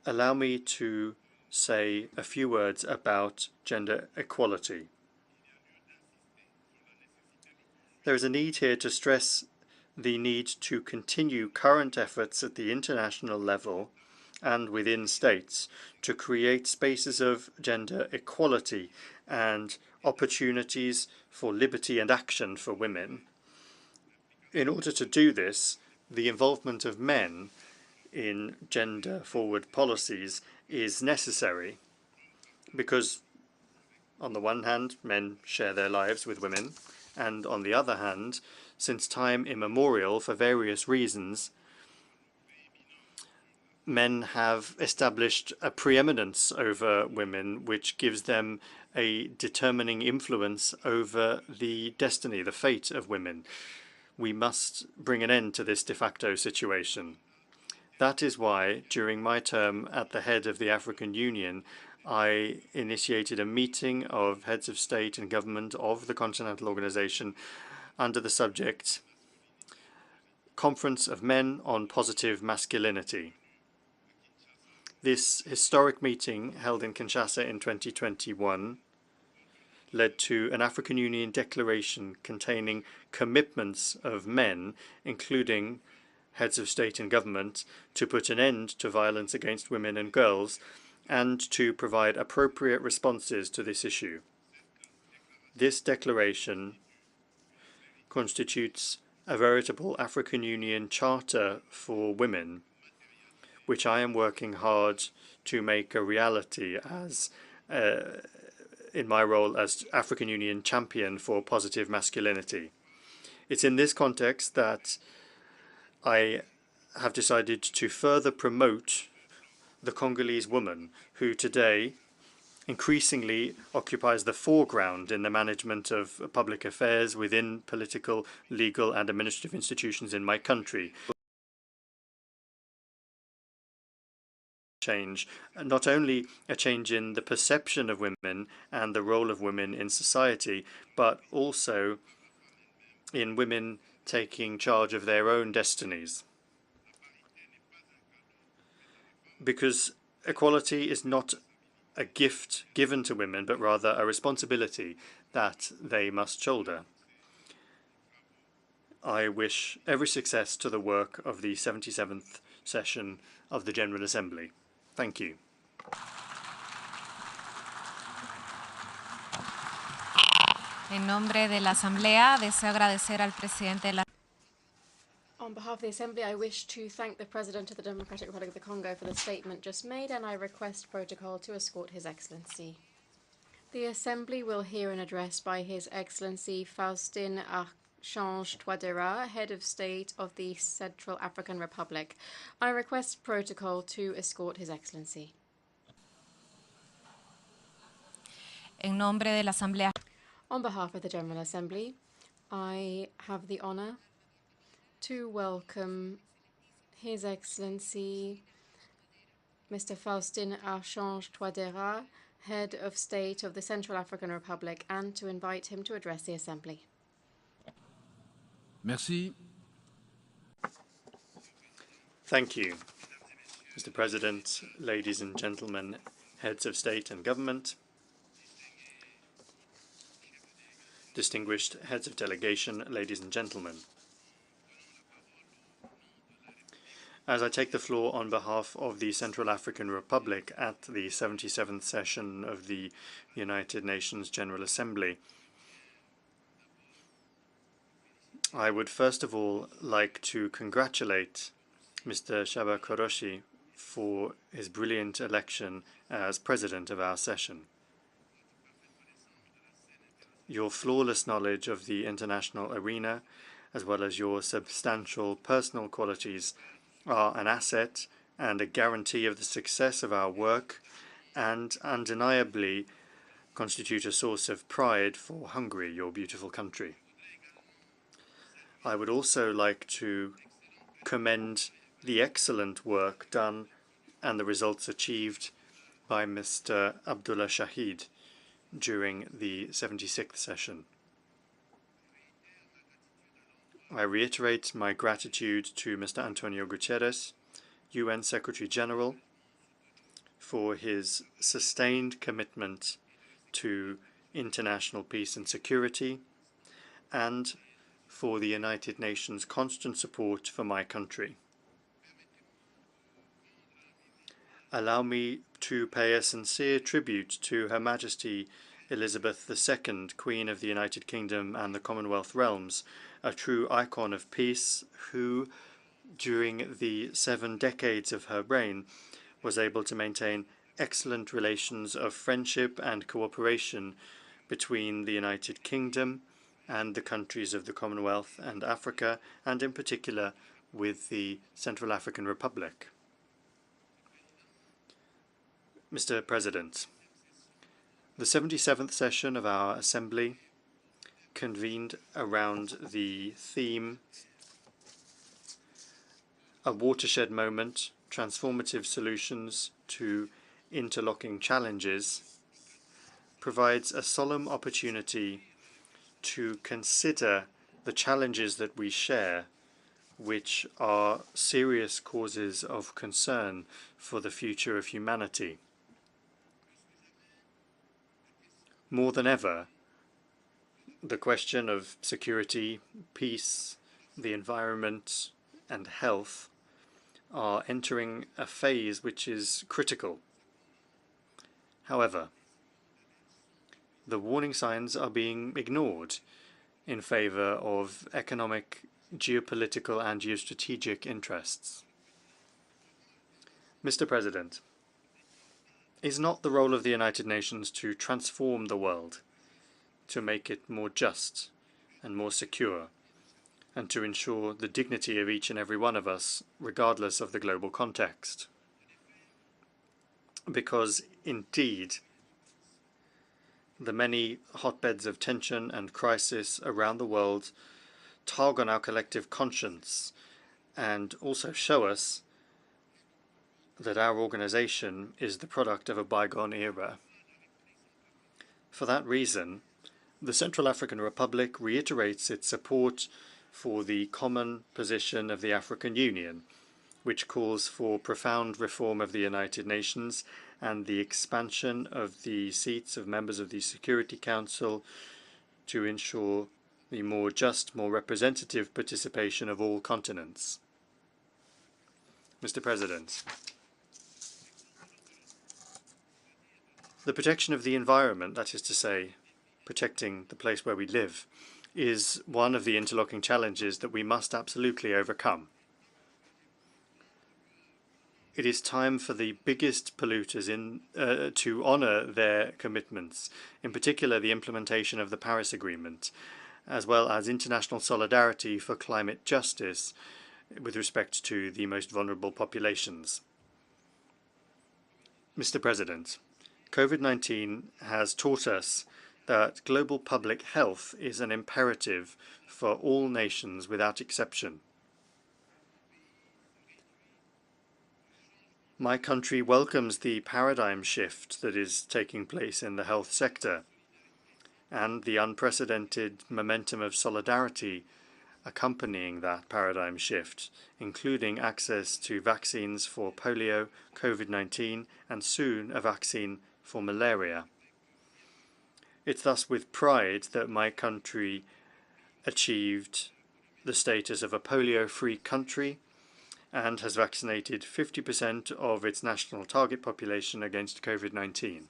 allow me to say a few words about gender equality. There is a need here to stress the need to continue current efforts at the international level and within states to create spaces of gender equality and opportunities for liberty and action for women. In order to do this, the involvement of men in gender-forward policies is necessary because, on the one hand, men share their lives with women, and on the other hand, since time immemorial, for various reasons, men have established a preeminence over women which gives them a determining influence over the destiny, the fate of women. We must bring an end to this de facto situation. That is why, during my term at the head of the African Union, I initiated a meeting of heads of state and government of the Continental Organization under the subject Conference of Men on Positive Masculinity. This historic meeting, held in Kinshasa in 2021, led to an African Union declaration containing commitments of men, including heads of state and government, to put an end to violence against women and girls and to provide appropriate responses to this issue. This declaration constitutes a veritable African Union Charter for women, which I am working hard to make a reality as in my role as African Union champion for positive masculinity. It's in this context that I have decided to further promote the Congolese woman, who today increasingly occupies the foreground in the management of public affairs within political, legal, and administrative institutions in my country. Change, not only a change in the perception of women and the role of women in society, but also in women taking charge of their own destinies. Because equality is not a gift given to women, but rather a responsibility that they must shoulder. I wish every success to the work of the 77th session of the General Assembly. Thank you. En nombre de la Asamblea, deseo agradecer al presidente de la On behalf of the Assembly, I wish to thank the President of the Democratic Republic of the Congo for the statement just made, and I request protocol to escort His Excellency. The Assembly will hear an address by His Excellency Faustin Archange Touadéra, Head of State of the Central African Republic. I request protocol to escort His Excellency. En nombre de la Asamblea. On behalf of the General Assembly, I have the honor to welcome His Excellency Mr. Faustin Archange Touadéra, Head of State of the Central African Republic, and to invite him to address the Assembly. Merci. Thank you, Mr. President, ladies and gentlemen, heads of state and government, distinguished heads of delegation, ladies and gentlemen. As I take the floor on behalf of the Central African Republic at the 77th session of the United Nations General Assembly, I would first of all like to congratulate Mr. Shaba Koroshi for his brilliant election as president of our session. Your flawless knowledge of the international arena, as well as your substantial personal qualities, are an asset and a guarantee of the success of our work, and undeniably constitute a source of pride for Hungary, your beautiful country. I would also like to commend the excellent work done and the results achieved by Mr. Abdullah Shahid during the 76th session. I reiterate my gratitude to Mr. Antonio Guterres, UN Secretary General, for his sustained commitment to international peace and security, and for the United Nations' constant support for my country. Allow me to pay a sincere tribute to Her Majesty Elizabeth II, Queen of the United Kingdom and the Commonwealth Realms, a true icon of peace who, during the 7 decades of her reign, was able to maintain excellent relations of friendship and cooperation between the United Kingdom and the countries of the Commonwealth and Africa, and in particular with the Central African Republic. Mr. President, the 77th session of our Assembly convened around the theme a watershed moment, transformative solutions to interlocking challenges, provides a solemn opportunity to consider the challenges that we share, which are serious causes of concern for the future of humanity. More than ever, the question of security, peace, the environment, and health are entering a phase which is critical. However, the warning signs are being ignored in favor of economic, geopolitical, and geostrategic interests. Mr. President, is not the role of the United Nations to transform the world, to make it more just and more secure, and to ensure the dignity of each and every one of us, regardless of the global context? Because, indeed, the many hotbeds of tension and crisis around the world tug on our collective conscience and also show us that our organization is the product of a bygone era. For that reason, the Central African Republic reiterates its support for the common position of the African Union, which calls for profound reform of the United Nations and the expansion of the seats of members of the Security Council to ensure the more just, more representative participation of all continents. Mr. President, the protection of the environment, that is to say, protecting the place where we live, is one of the interlocking challenges that we must absolutely overcome. It is time for the biggest polluters to honour their commitments, in particular the implementation of the Paris Agreement, as well as international solidarity for climate justice with respect to the most vulnerable populations. Mr. President, COVID-19 has taught us that global public health is an imperative for all nations without exception. My country welcomes the paradigm shift that is taking place in the health sector and the unprecedented momentum of solidarity accompanying that paradigm shift, including access to vaccines for polio, COVID-19, and soon a vaccine for malaria. It's thus with pride that my country achieved the status of a polio-free country and has vaccinated 50% of its national target population against COVID-19.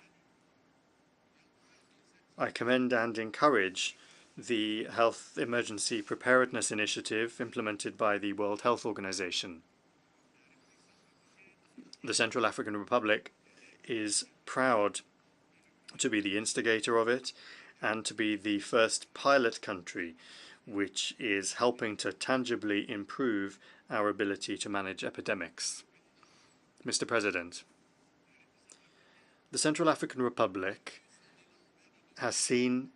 I commend and encourage the Health Emergency Preparedness Initiative implemented by the World Health Organization. The Central African Republic is proud to be the instigator of it and to be the first pilot country which is helping to tangibly improve our ability to manage epidemics. Mr. President, the Central African Republic has seen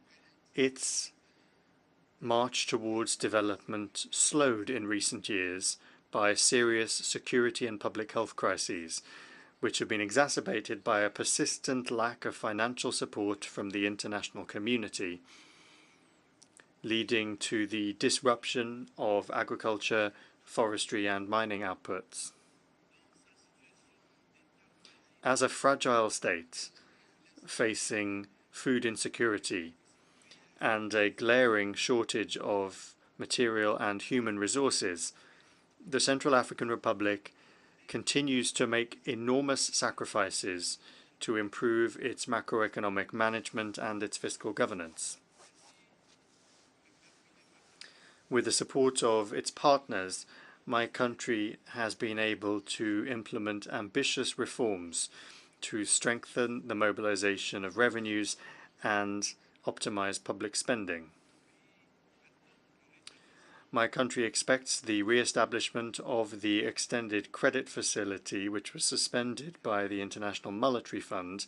its march towards development slowed in recent years by serious security and public health crises, which have been exacerbated by a persistent lack of financial support from the international community, leading to the disruption of agriculture, forestry, and mining outputs. As a fragile state facing food insecurity and a glaring shortage of material and human resources, the Central African Republic continues to make enormous sacrifices to improve its macroeconomic management and its fiscal governance. With the support of its partners, my country has been able to implement ambitious reforms to strengthen the mobilization of revenues and optimize public spending. My country expects the re-establishment of the extended credit facility, which was suspended by the International Monetary Fund,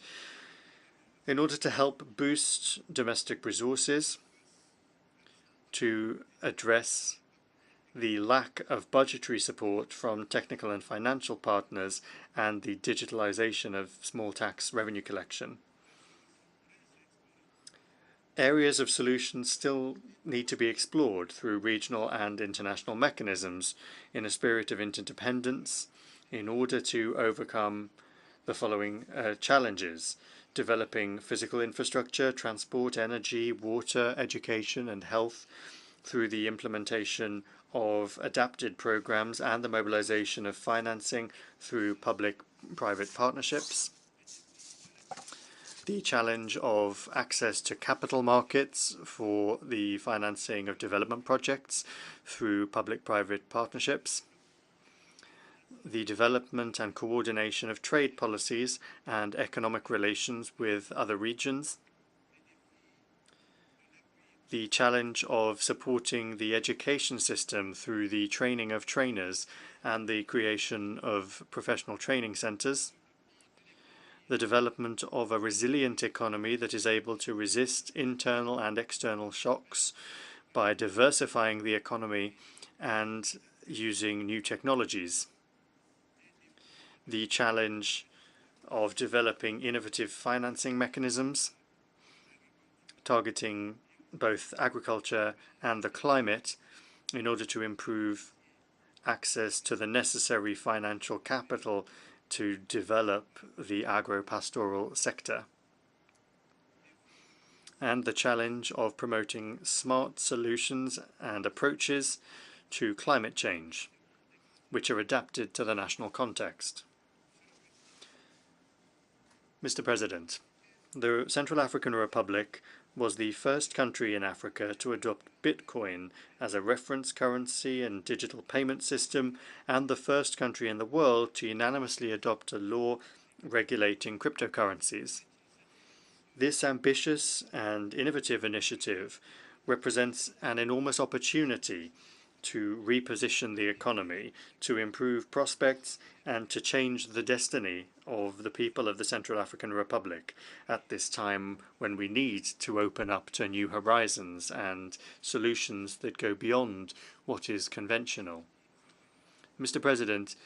in order to help boost domestic resources to address the lack of budgetary support from technical and financial partners, and the digitalization of small tax revenue collection. Areas of solutions still need to be explored through regional and international mechanisms in a spirit of interdependence in order to overcome the following challenges: developing physical infrastructure, transport, energy, water, education, and health through the implementation of adapted programs and the mobilization of financing through public-private partnerships. The challenge of access to capital markets for the financing of development projects through public-private partnerships. The development and coordination of trade policies and economic relations with other regions. The challenge of supporting the education system through the training of trainers and the creation of professional training centers. The development of a resilient economy that is able to resist internal and external shocks by diversifying the economy and using new technologies. The challenge of developing innovative financing mechanisms, targeting both agriculture and the climate in order to improve access to the necessary financial capital to develop the agro-pastoral sector. And the challenge of promoting smart solutions and approaches to climate change, which are adapted to the national context. Mr. President, the Central African Republic was the first country in Africa to adopt Bitcoin as a reference currency and digital payment system, and the first country in the world to unanimously adopt a law regulating cryptocurrencies. This ambitious and innovative initiative represents an enormous opportunity to reposition the economy, to improve prospects, and to change the destiny of the people of the Central African Republic at this time when we need to open up to new horizons and solutions that go beyond what is conventional. Mr. President,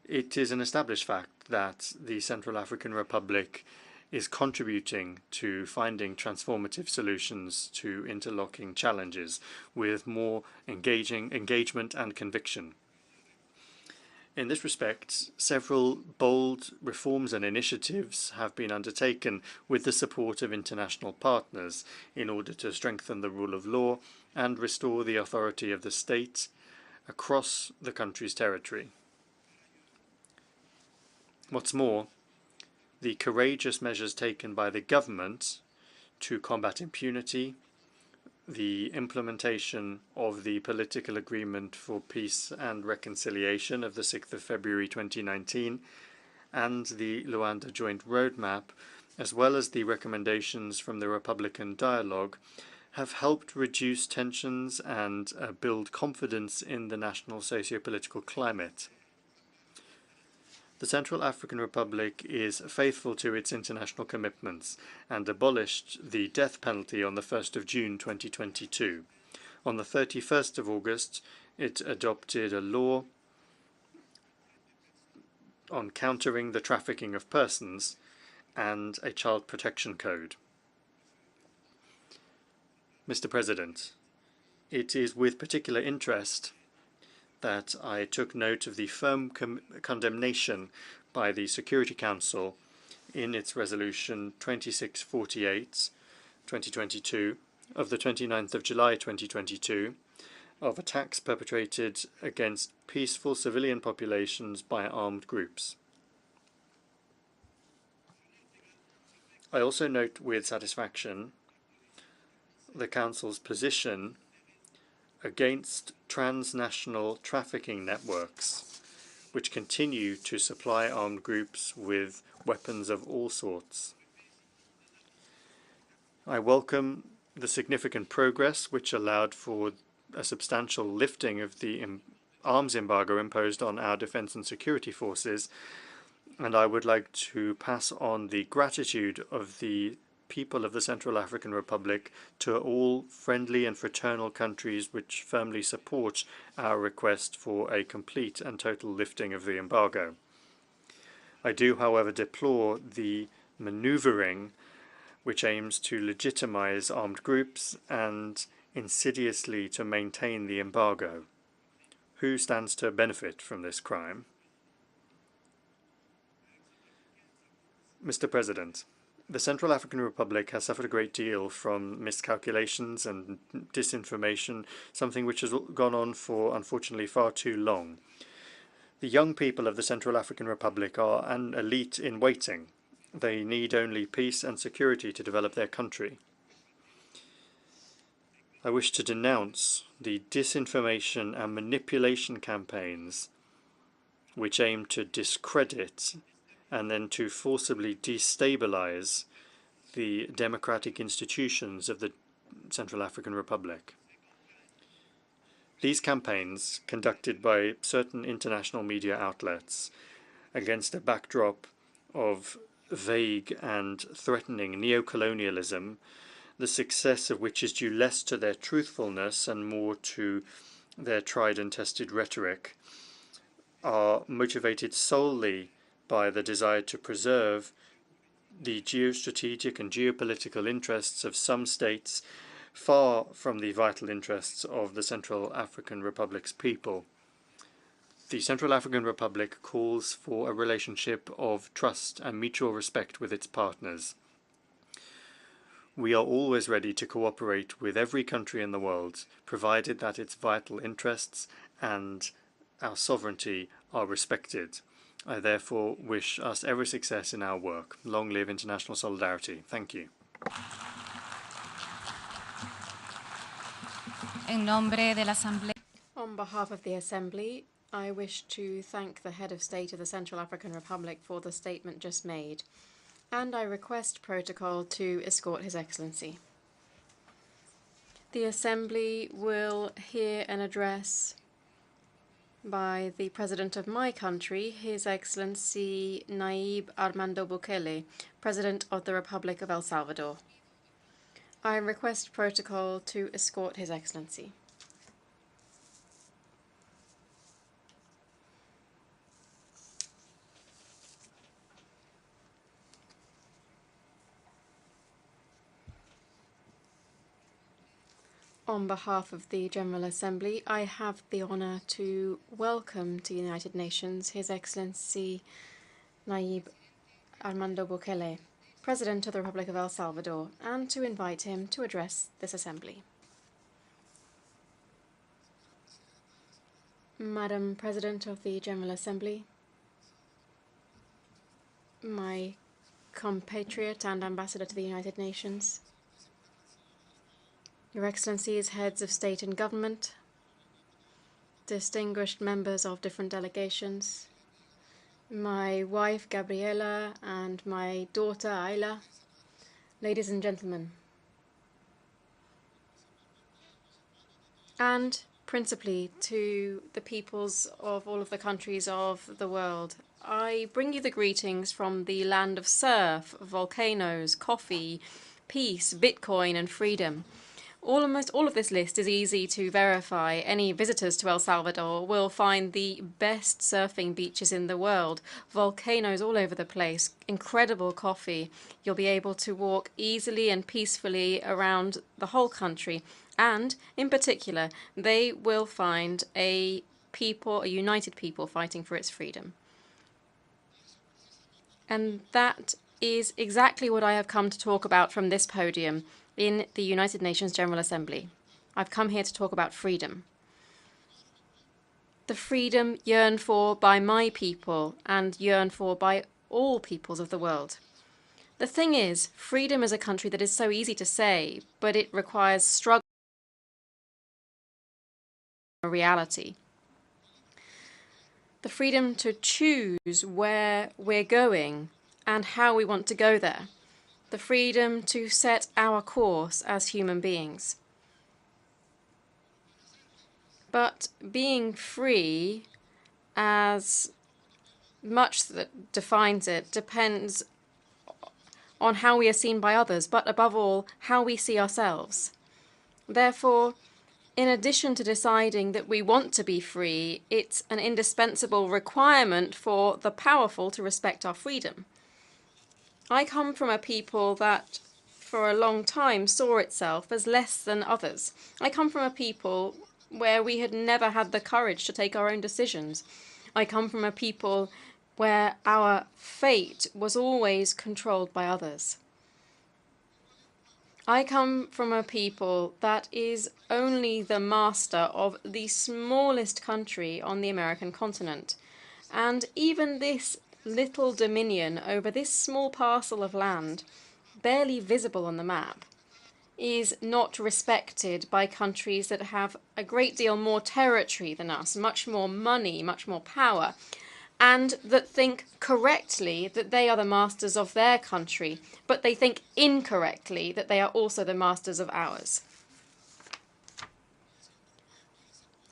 it is an established fact that the Central African Republic is contributing to finding transformative solutions to interlocking challenges with more engagement and conviction. In this respect, several bold reforms and initiatives have been undertaken with the support of international partners in order to strengthen the rule of law and restore the authority of the state across the country's territory. What's more, the courageous measures taken by the government to combat impunity, the implementation of the political agreement for peace and reconciliation of the 6th of February 2019, and the Luanda Joint Roadmap, as well as the recommendations from the Republican Dialogue, have helped reduce tensions and build confidence in the national socio-political climate. The Central African Republic is faithful to its international commitments and abolished the death penalty on the 1st of June 2022. On the 31st of August, it adopted a law on countering the trafficking of persons and a child protection code. Mr. President, it is with particular interest that I took note of the firm condemnation by the Security Council in its resolution 2648/2022 of the 29th of July 2022 of attacks perpetrated against peaceful civilian populations by armed groups. I also note with satisfaction the Council's position against transnational trafficking networks, which continue to supply armed groups with weapons of all sorts. I welcome the significant progress which allowed for a substantial lifting of the arms embargo imposed on our defense and security forces, and I would like to pass on the gratitude of the people of the Central African Republic to all friendly and fraternal countries which firmly support our request for a complete and total lifting of the embargo. I do, however, deplore the manoeuvring which aims to legitimize armed groups and insidiously to maintain the embargo. Who stands to benefit from this crime? Mr. President, the Central African Republic has suffered a great deal from miscalculations and disinformation, something which has gone on for, unfortunately, far too long. The young people of the Central African Republic are an elite in waiting. They need only peace and security to develop their country. I wish to denounce the disinformation and manipulation campaigns which aim to discredit and then to forcibly destabilize the democratic institutions of the Central African Republic. These campaigns, conducted by certain international media outlets against a backdrop of vague and threatening neocolonialism, the success of which is due less to their truthfulness and more to their tried and tested rhetoric, are motivated solely by the desire to preserve the geostrategic and geopolitical interests of some states far from the vital interests of the Central African Republic's people. The Central African Republic calls for a relationship of trust and mutual respect with its partners. We are always ready to cooperate with every country in the world, provided that its vital interests and our sovereignty are respected. I therefore wish us every success in our work. Long live international solidarity. Thank you. En nombre de la Asamblea. On behalf of the Assembly, I wish to thank the Head of State of the Central African Republic for the statement just made, and I request protocol to escort His Excellency. The Assembly will hear an address by the President of my country, His Excellency Nayib Armando Bukele, President of the Republic of El Salvador. I request protocol to escort His Excellency. On behalf of the General Assembly, I have the honour to welcome to the United Nations His Excellency Nayib Armando Bukele, President of the Republic of El Salvador, and to invite him to address this Assembly. Madam President of the General Assembly, my compatriot and Ambassador to the United Nations, Your Excellencies, Heads of State and Government, distinguished members of different delegations, my wife Gabriela and my daughter Ayla, ladies and gentlemen, and principally to the peoples of all of the countries of the world, I bring you the greetings from the land of surf, volcanoes, coffee, peace, Bitcoin and freedom. Almost all of this list is easy to verify. Any visitors to El Salvador will find the best surfing beaches in the world, volcanoes all over the place, incredible coffee. You'll be able to walk easily and peacefully around the whole country. And, in particular, they will find a united people fighting for its freedom. And that is exactly what I have come to talk about from this podium in the United Nations General Assembly. I've come here to talk about freedom. The freedom yearned for by my people and yearned for by all peoples of the world. The thing is, freedom is a country that is so easy to say, but it requires struggle and reality. The freedom to choose where we're going and how we want to go there. The freedom to set our course as human beings. But being free, as much that defines it, depends on how we are seen by others, but above all, how we see ourselves. Therefore, in addition to deciding that we want to be free, it's an indispensable requirement for the powerful to respect our freedom. I come from a people that for a long time saw itself as less than others. I come from a people where we had never had the courage to take our own decisions. I come from a people where our fate was always controlled by others. I come from a people that is only the master of the smallest country on the American continent. And even this little dominion over this small parcel of land, barely visible on the map, is not respected by countries that have a great deal more territory than us, much more money, much more power, and that think correctly that they are the masters of their country, but they think incorrectly that they are also the masters of ours.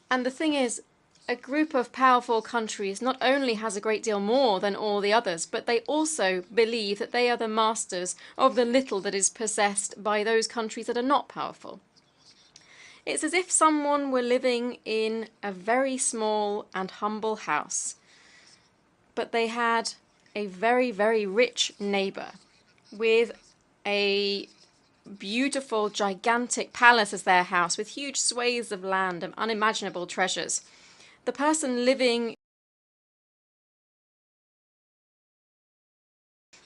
And the thing is, a group of powerful countries not only has a great deal more than all the others, but they also believe that they are the masters of the little that is possessed by those countries that are not powerful. It's as if someone were living in a very small and humble house, but they had a very, very rich neighbor with a beautiful, gigantic palace as their house, with huge swathes of land and unimaginable treasures. The person living,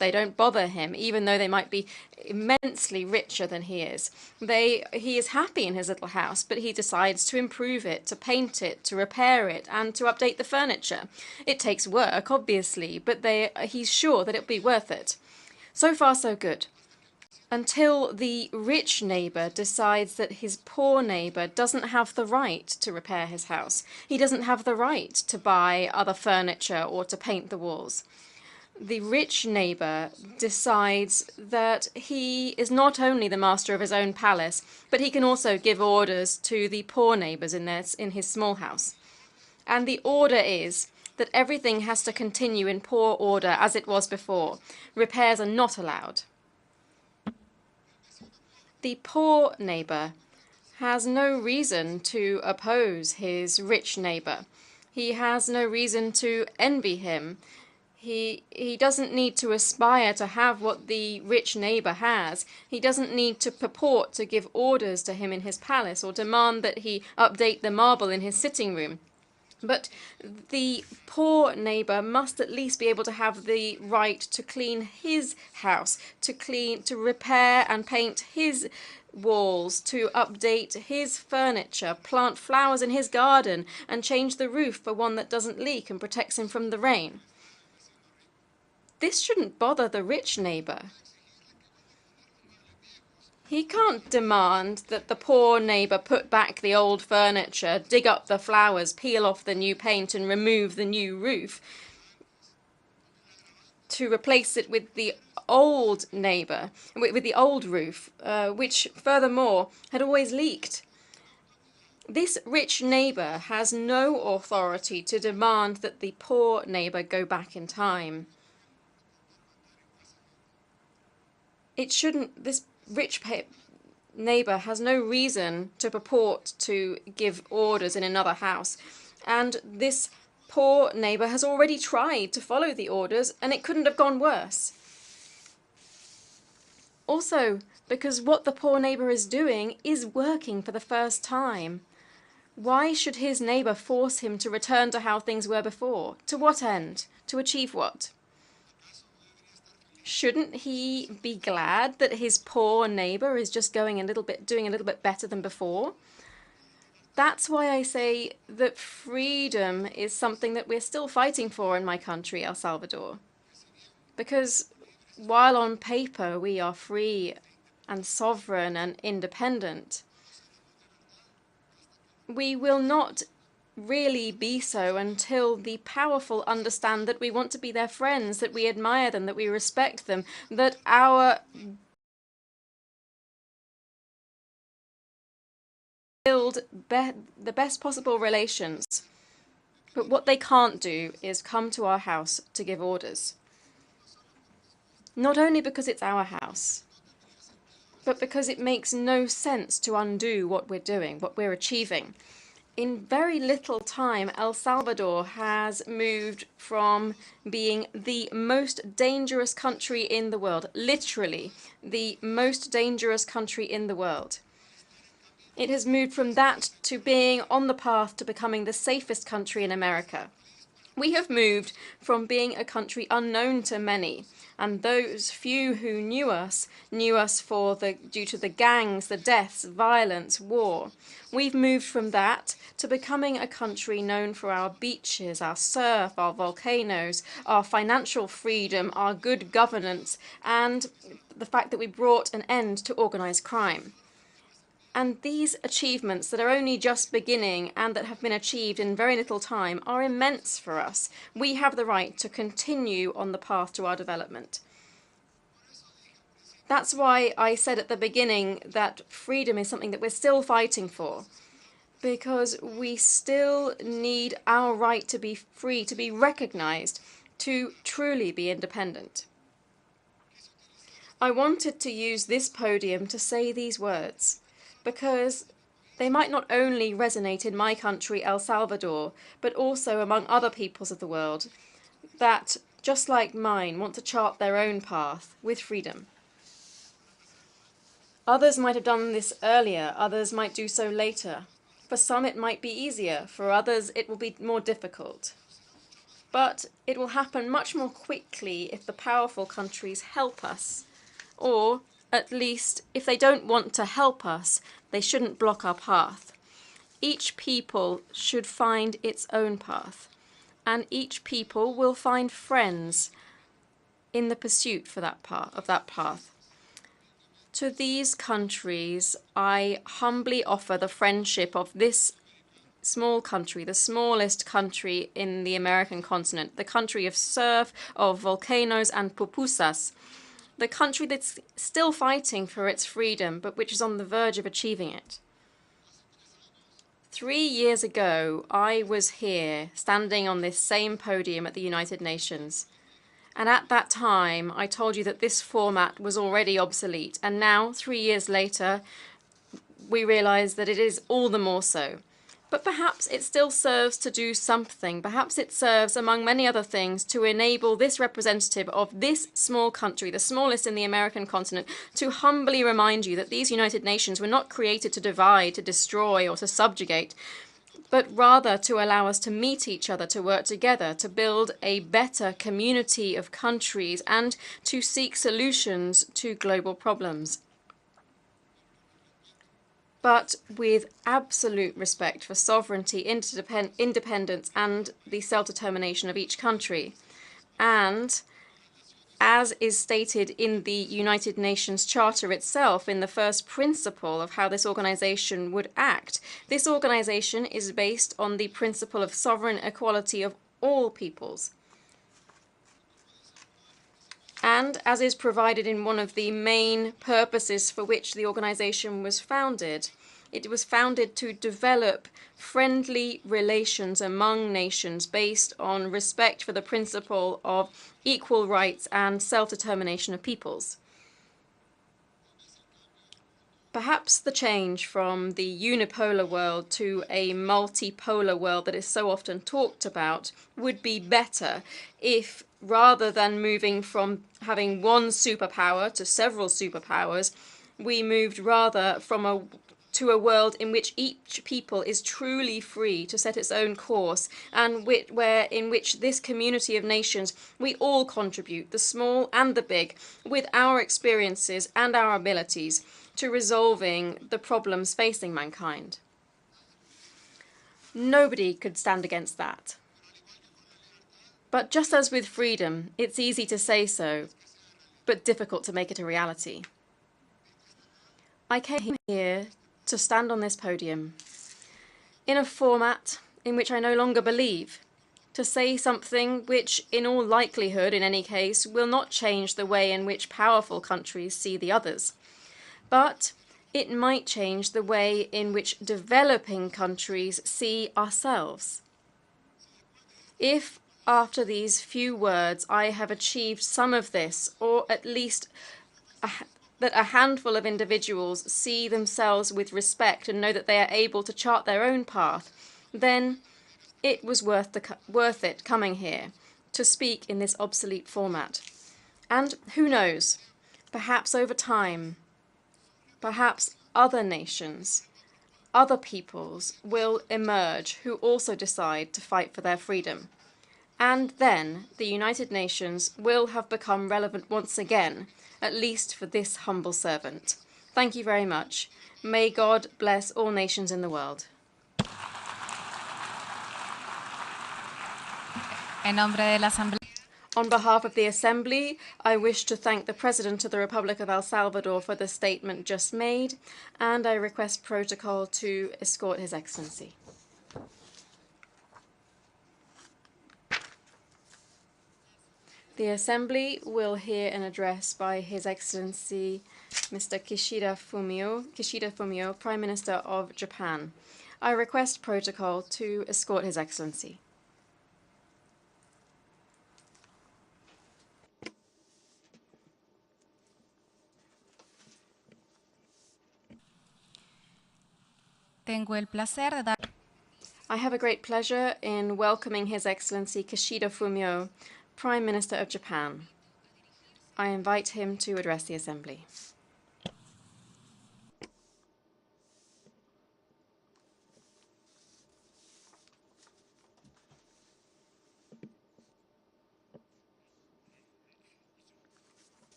they don't bother him, even though they might be immensely richer than he is. He is happy in his little house, but he decides to improve it, to paint it, to repair it, and to update the furniture. It takes work, obviously, but he's sure that it'll be worth it. So far, so good. Until the rich neighbor decides that his poor neighbor doesn't have the right to repair his house. He doesn't have the right to buy other furniture or to paint the walls. The rich neighbor decides that he is not only the master of his own palace, but he can also give orders to the poor neighbors in his small house. And the order is that everything has to continue in poor order as it was before. Repairs are not allowed. The poor neighbor has no reason to oppose his rich neighbor. He has no reason to envy him. He doesn't need to aspire to have what the rich neighbor has. He doesn't need to purport to give orders to him in his palace or demand that he update the marble in his sitting room. But the poor neighbor must at least be able to have the right to clean his house, to repair and paint his walls, to update his furniture, plant flowers in his garden, and change the roof for one that doesn't leak and protects him from the rain. This shouldn't bother the rich neighbor. He can't demand that the poor neighbor put back the old furniture, dig up the flowers, peel off the new paint, and remove the new roof to replace it with the old neighbor, with the old roof, which furthermore had always leaked. This rich neighbor has no authority to demand that the poor neighbor go back in time. This rich neighbor has no reason to purport to give orders in another house, and this poor neighbor has already tried to follow the orders, and it couldn't have gone worse. Also, because what the poor neighbor is doing is working for the first time. Why should his neighbor force him to return to how things were before? To what end? To achieve what? Shouldn't he be glad that his poor neighbor is just doing a little bit better than before? That's why I say that freedom is something that we're still fighting for in my country, El Salvador. Because while on paper we are free and sovereign and independent, we will not really be so until the powerful understand that we want to be their friends, that we admire them, that we respect them, that build the best possible relations. But what they can't do is come to our house to give orders. not only because it's our house, but because it makes no sense to undo what we're doing, what we're achieving. In very little time, El Salvador has moved from being the most dangerous country in the world, literally the most dangerous country in the world. It has moved from that to being on the path to becoming the safest country in America. We have moved from being a country unknown to many, and those few who knew us due to the gangs, the deaths, violence, war. We've moved from that to becoming a country known for our beaches, our surf, our volcanoes, our financial freedom, our good governance, and the fact that we brought an end to organized crime. And these achievements that are only just beginning and that have been achieved in very little time are immense for us. We have the right to continue on the path to our development. That's why I said at the beginning that freedom is something that we're still fighting for, because we still need our right to be free, to be recognized, to truly be independent. I wanted to use this podium to say these words, because they might not only resonate in my country, El Salvador, but also among other peoples of the world that, just like mine, want to chart their own path with freedom. Others might have done this earlier, others might do so later. For some it might be easier, for others it will be more difficult. But it will happen much more quickly if the powerful countries help us, or at least, if they don't want to help us, they shouldn't block our path. Each people should find its own path, and each people will find friends in the pursuit for that path. To these countries, I humbly offer the friendship of this small country, the smallest country in the American continent, the country of surf, of volcanoes and pupusas, the country that's still fighting for its freedom, but which is on the verge of achieving it. 3 years ago, I was here, standing on this same podium at the United Nations. And at that time, I told you that this format was already obsolete. And now, 3 years later, we realize that it is all the more so. But perhaps it still serves to do something. Perhaps it serves, among many other things, to enable this representative of this small country, the smallest in the American continent, to humbly remind you that these United Nations were not created to divide, to destroy, or to subjugate, but rather to allow us to meet each other, to work together, to build a better community of countries, and to seek solutions to global problems. But with absolute respect for sovereignty, independence, and the self-determination of each country. And as is stated in the United Nations Charter itself, in the first principle of how this organization would act, this organization is based on the principle of sovereign equality of all peoples. And as is provided in one of the main purposes for which the organization was founded, it was founded to develop friendly relations among nations based on respect for the principle of equal rights and self-determination of peoples. Perhaps the change from the unipolar world to a multipolar world that is so often talked about would be better if, rather than moving from having one superpower to several superpowers, we moved rather to a world in which each people is truly free to set its own course, and in which this community of nations, we all contribute, the small and the big, with our experiences and our abilities, to resolving the problems facing mankind. Nobody could stand against that. But just as with freedom, it's easy to say so, but difficult to make it a reality. I came here to stand on this podium, in a format in which I no longer believe, to say something which, in all likelihood, in any case, will not change the way in which powerful countries see the others. But it might change the way in which developing countries see ourselves. If after these few words, I have achieved some of this, or at least that a handful of individuals see themselves with respect and know that they are able to chart their own path, then it was worth it coming here to speak in this obsolete format. And who knows, perhaps over time, perhaps other nations, other peoples will emerge who also decide to fight for their freedom. And then the United Nations will have become relevant once again, at least for this humble servant. Thank you very much. May God bless all nations in the world. En nombre de la Asamblea. On behalf of the Assembly, I wish to thank the President of the Republic of El Salvador for the statement just made, and I request protocol to escort His Excellency. The Assembly will hear an address by His Excellency Mr. Kishida Fumio, Prime Minister of Japan. I request protocol to escort His Excellency. Tengo el placer de dar. I have a great pleasure in welcoming His Excellency Kishida Fumio, Prime Minister of Japan. I invite him to address the Assembly.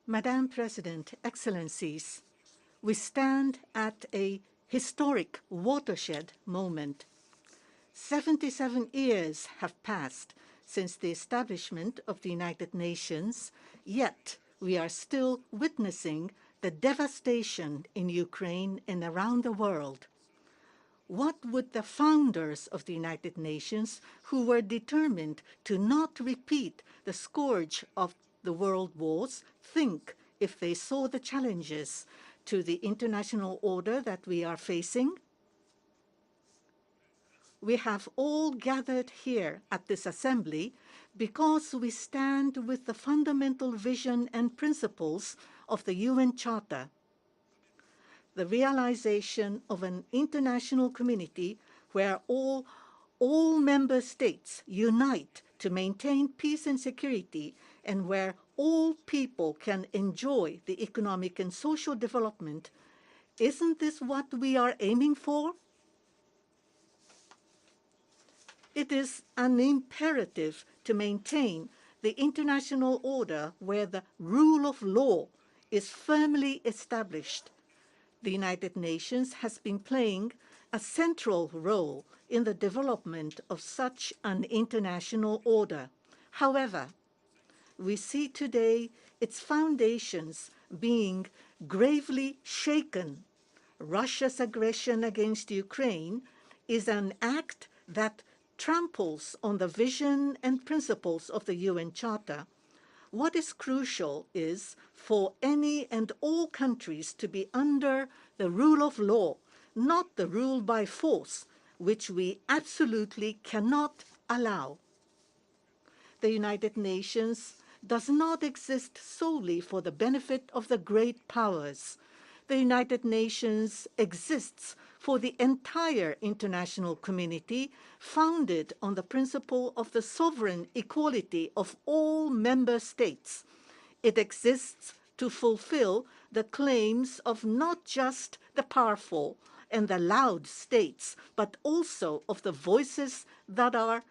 Madam President, Excellencies, we stand at a historic watershed moment. 77 years have passed since the establishment of the United Nations, yet we are still witnessing the devastation in Ukraine and around the world. What would the founders of the United Nations, who were determined to not repeat the scourge of the world wars, think if they saw the challenges to the international order that we are facing? We have all gathered here at this Assembly because we stand with the fundamental vision and principles of the UN Charter. The realization of an international community where all member states unite to maintain peace and security, and where all people can enjoy the economic and social development. Isn't this what we are aiming for? It is an imperative to maintain the international order where the rule of law is firmly established. The United Nations has been playing a central role in the development of such an international order. However, we see today its foundations being gravely shaken. Russia's aggression against Ukraine is an act that tramples on the vision and principles of the UN Charter. What is crucial is for any and all countries to be under the rule of law, not the rule by force, which we absolutely cannot allow. The United Nations does not exist solely for the benefit of the great powers. The United Nations exists for the entire international community, founded on the principle of the sovereign equality of all member states. It exists to fulfill the claims of not just the powerful and the loud states, but also of the voices that are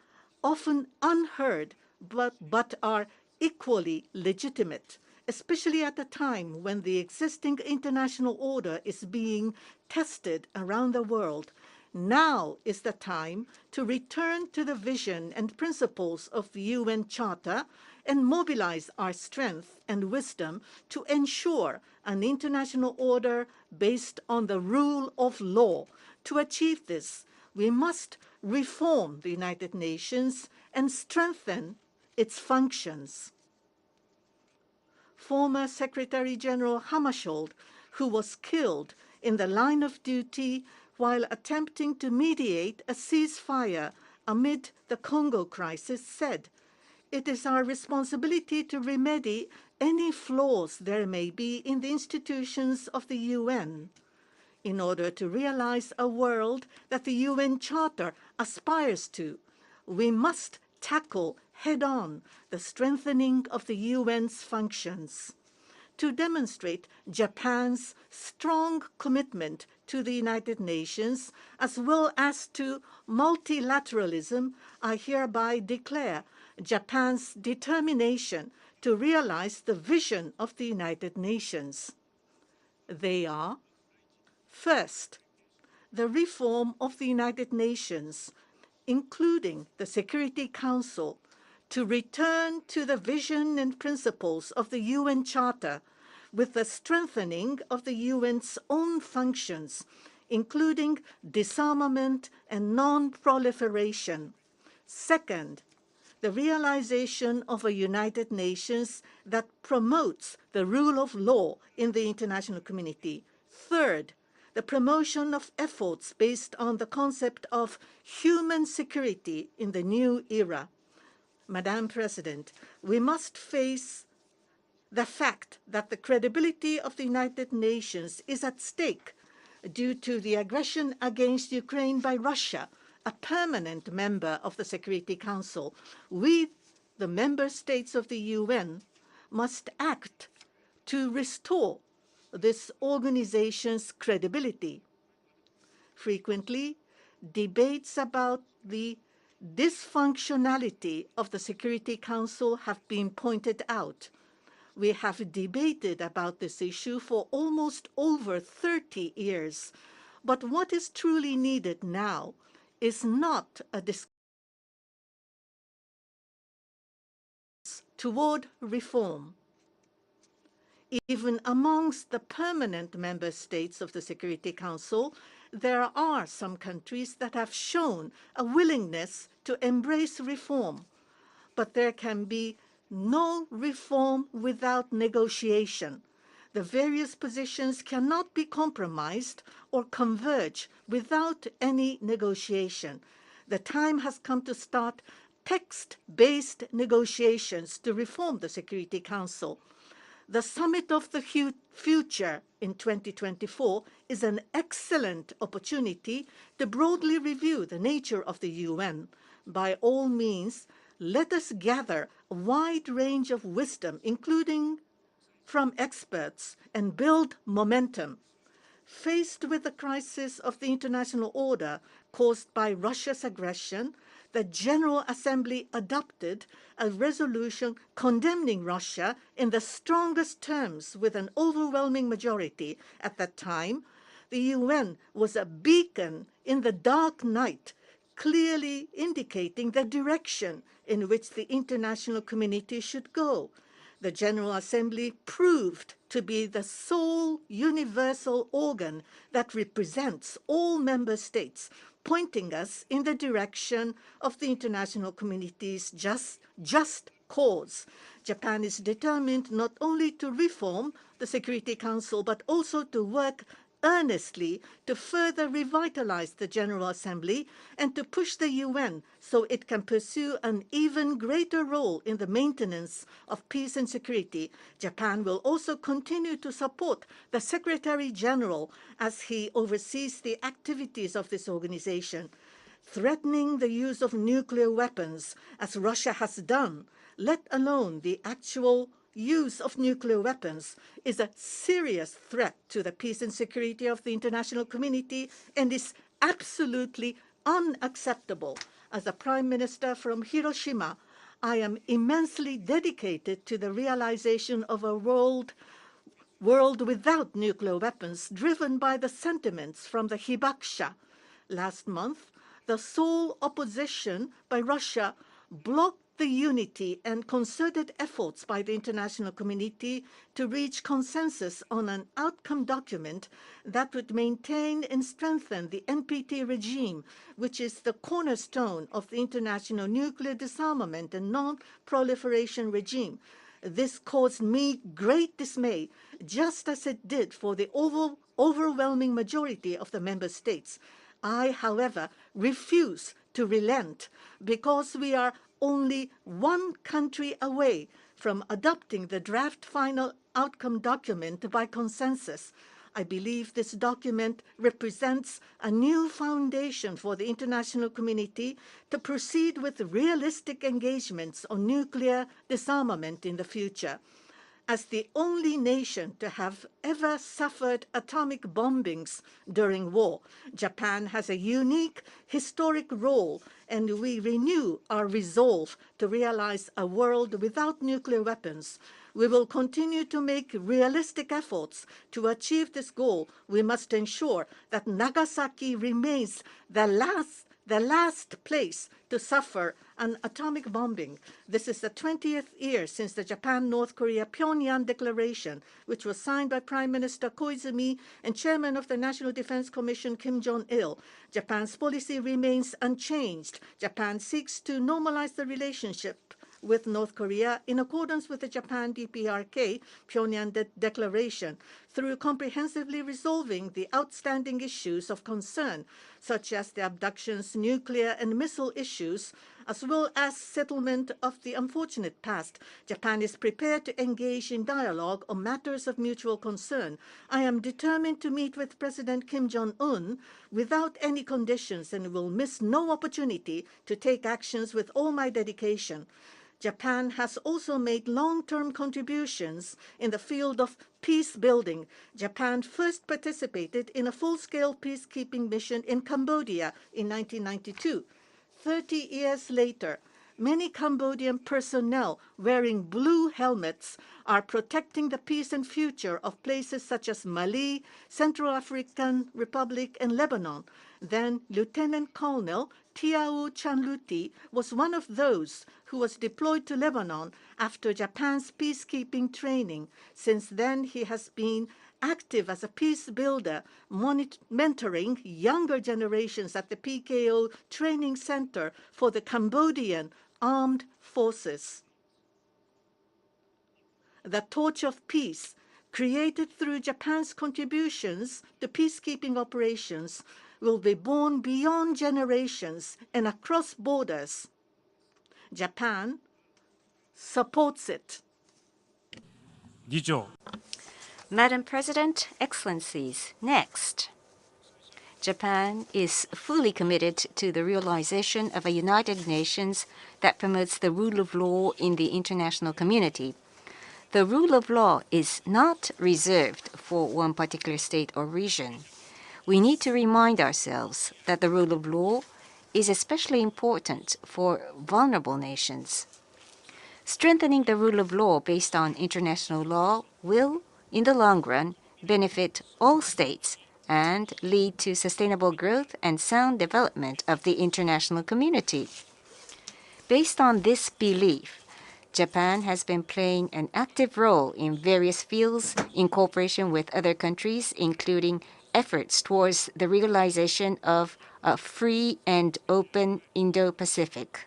often unheard, but are equally legitimate, especially at a time when the existing international order is being tested around the world. Now is the time to return to the vision and principles of the UN Charter and mobilize our strength and wisdom to ensure an international order based on the rule of law. To achieve this, we must reform the United Nations and strengthen its functions. Former Secretary General Hammarskjöld, who was killed in the line of duty while attempting to mediate a ceasefire amid the Congo crisis, said, "It is our responsibility to remedy any flaws there may be in the institutions of the UN in order to realize a world that the UN Charter aspires to. We must tackle head-on the strengthening of the UN's functions." To demonstrate Japan's strong commitment to the United Nations as well as to multilateralism, I hereby declare Japan's determination to realize the vision of the United Nations. They are: first, the reform of the United Nations, including the Security Council, to return to the vision and principles of the UN Charter with the strengthening of the UN's own functions, including disarmament and non-proliferation. Second, the realization of a United Nations that promotes the rule of law in the international community. Third, the promotion of efforts based on the concept of human security in the new era. Madam President, we must face the fact that the credibility of the United Nations is at stake due to the aggression against Ukraine by Russia, a permanent member of the Security Council. We, the member states of the UN, must act to restore this organization's credibility. Frequently, debates about the dysfunctionality of the Security Council have been pointed out. We have debated about this issue for almost over 30 years. But what is truly needed now is not a discussion toward reform. Even amongst the permanent member states of the Security Council, there are some countries that have shown a willingness to embrace reform, but there can be no reform without negotiation. The various positions cannot be compromised or converge without any negotiation. The time has come to start text-based negotiations to reform the Security Council. The Summit of the Future in 2024 is an excellent opportunity to broadly review the nature of the UN. By all means, let us gather a wide range of wisdom, including from experts, and build momentum. Faced with the crisis of the international order caused by Russia's aggression, the General Assembly adopted a resolution condemning Russia in the strongest terms with an overwhelming majority. At that time, the UN was a beacon in the dark night, clearly indicating the direction in which the international community should go. The General Assembly proved to be the sole universal organ that represents all member states, pointing us in the direction of the international community's just cause. Japan is determined not only to reform the Security Council, but also to work earnestly to further revitalize the General Assembly and to push the UN so it can pursue an even greater role in the maintenance of peace and security. Japan will also continue to support the Secretary General as he oversees the activities of this organization. Threatening the use of nuclear weapons, as Russia has done, let alone the actual use of nuclear weapons, is a serious threat to the peace and security of the international community and is absolutely unacceptable. As a Prime Minister from Hiroshima, I am immensely dedicated to the realization of a world without nuclear weapons, driven by the sentiments from the Hibakusha. Last month, the sole opposition by Russia blocked the unity and concerted efforts by the international community to reach consensus on an outcome document that would maintain and strengthen the NPT regime, which is the cornerstone of the international nuclear disarmament and non-proliferation regime. This caused me great dismay, just as it did for the overwhelming majority of the member states. I, however, refuse to relent because we are only one country away from adopting the draft final outcome document by consensus. I believe this document represents a new foundation for the international community to proceed with realistic engagements on nuclear disarmament in the future. As the only nation to have ever suffered atomic bombings during war, Japan has a unique historic role, and we renew our resolve to realize a world without nuclear weapons. We will continue to make realistic efforts to achieve this goal. We must ensure that Nagasaki remains the last place to suffer an atomic bombing. This is the 20th year since the Japan-North Korea Pyongyang Declaration, which was signed by Prime Minister Koizumi and Chairman of the National Defense Commission Kim Jong-il. Japan's policy remains unchanged. Japan seeks to normalize the relationship with North Korea in accordance with the Japan DPRK Pyongyang Declaration through comprehensively resolving the outstanding issues of concern, such as the abductions, nuclear and missile issues, as well as settlement of the unfortunate past. Japan is prepared to engage in dialogue on matters of mutual concern. I am determined to meet with President Kim Jong-un without any conditions and will miss no opportunity to take actions with all my dedication. Japan has also made long-term contributions in the field of peace building. Japan first participated in a full-scale peacekeeping mission in Cambodia in 1992. 30 years later, many Cambodian personnel wearing blue helmets are protecting the peace and future of places such as Mali, Central African Republic, and Lebanon. Then Lieutenant Colonel Tiao Chanluti was one of those who was deployed to Lebanon after Japan's peacekeeping training. Since then, he has been active as a peace builder, mentoring younger generations at the PKO Training Center for the Cambodian Armed Forces. The torch of peace, created through Japan's contributions to peacekeeping operations, will be borne beyond generations and across borders. Japan supports it. Madam President, Excellencies, next. Japan is fully committed to the realization of a United Nations that promotes the rule of law in the international community. The rule of law is not reserved for one particular state or region. We need to remind ourselves that the rule of law is especially important for vulnerable nations. Strengthening the rule of law based on international law will, in the long run, benefit all states and lead to sustainable growth and sound development of the international community. Based on this belief, Japan has been playing an active role in various fields in cooperation with other countries, including efforts towards the realization of a free and open Indo-Pacific.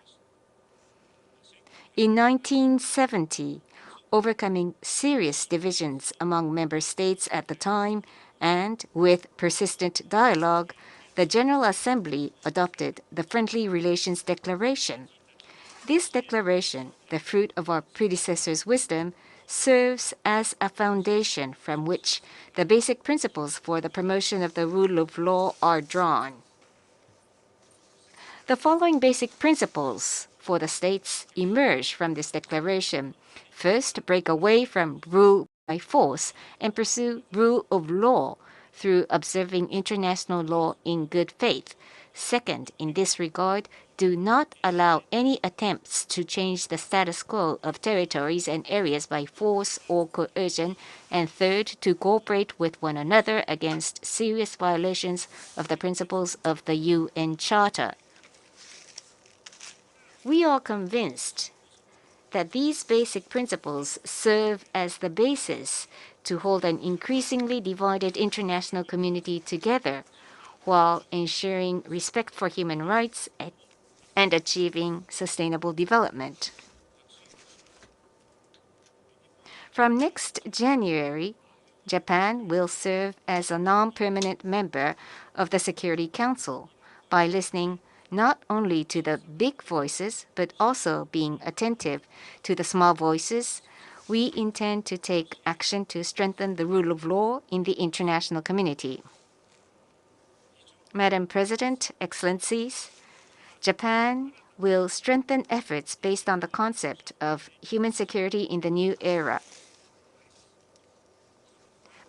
In 1970, overcoming serious divisions among member states at the time and with persistent dialogue, the General Assembly adopted the Friendly Relations Declaration. This declaration, the fruit of our predecessors' wisdom, serves as a foundation from which the basic principles for the promotion of the rule of law are drawn. The following basic principles for the states emerge from this declaration. First, break away from rule by force and pursue rule of law through observing international law in good faith. Second, in this regard, do not allow any attempts to change the status quo of territories and areas by force or coercion. And third, to cooperate with one another against serious violations of the principles of the UN Charter. We are convinced that these basic principles serve as the basis to hold an increasingly divided international community together while ensuring respect for human rights and achieving sustainable development. From next January, Japan will serve as a non-permanent member of the Security Council by listening not only to the big voices, but also being attentive to the small voices, we intend to take action to strengthen the rule of law in the international community. Madam President, Excellencies, Japan will strengthen efforts based on the concept of human security in the new era.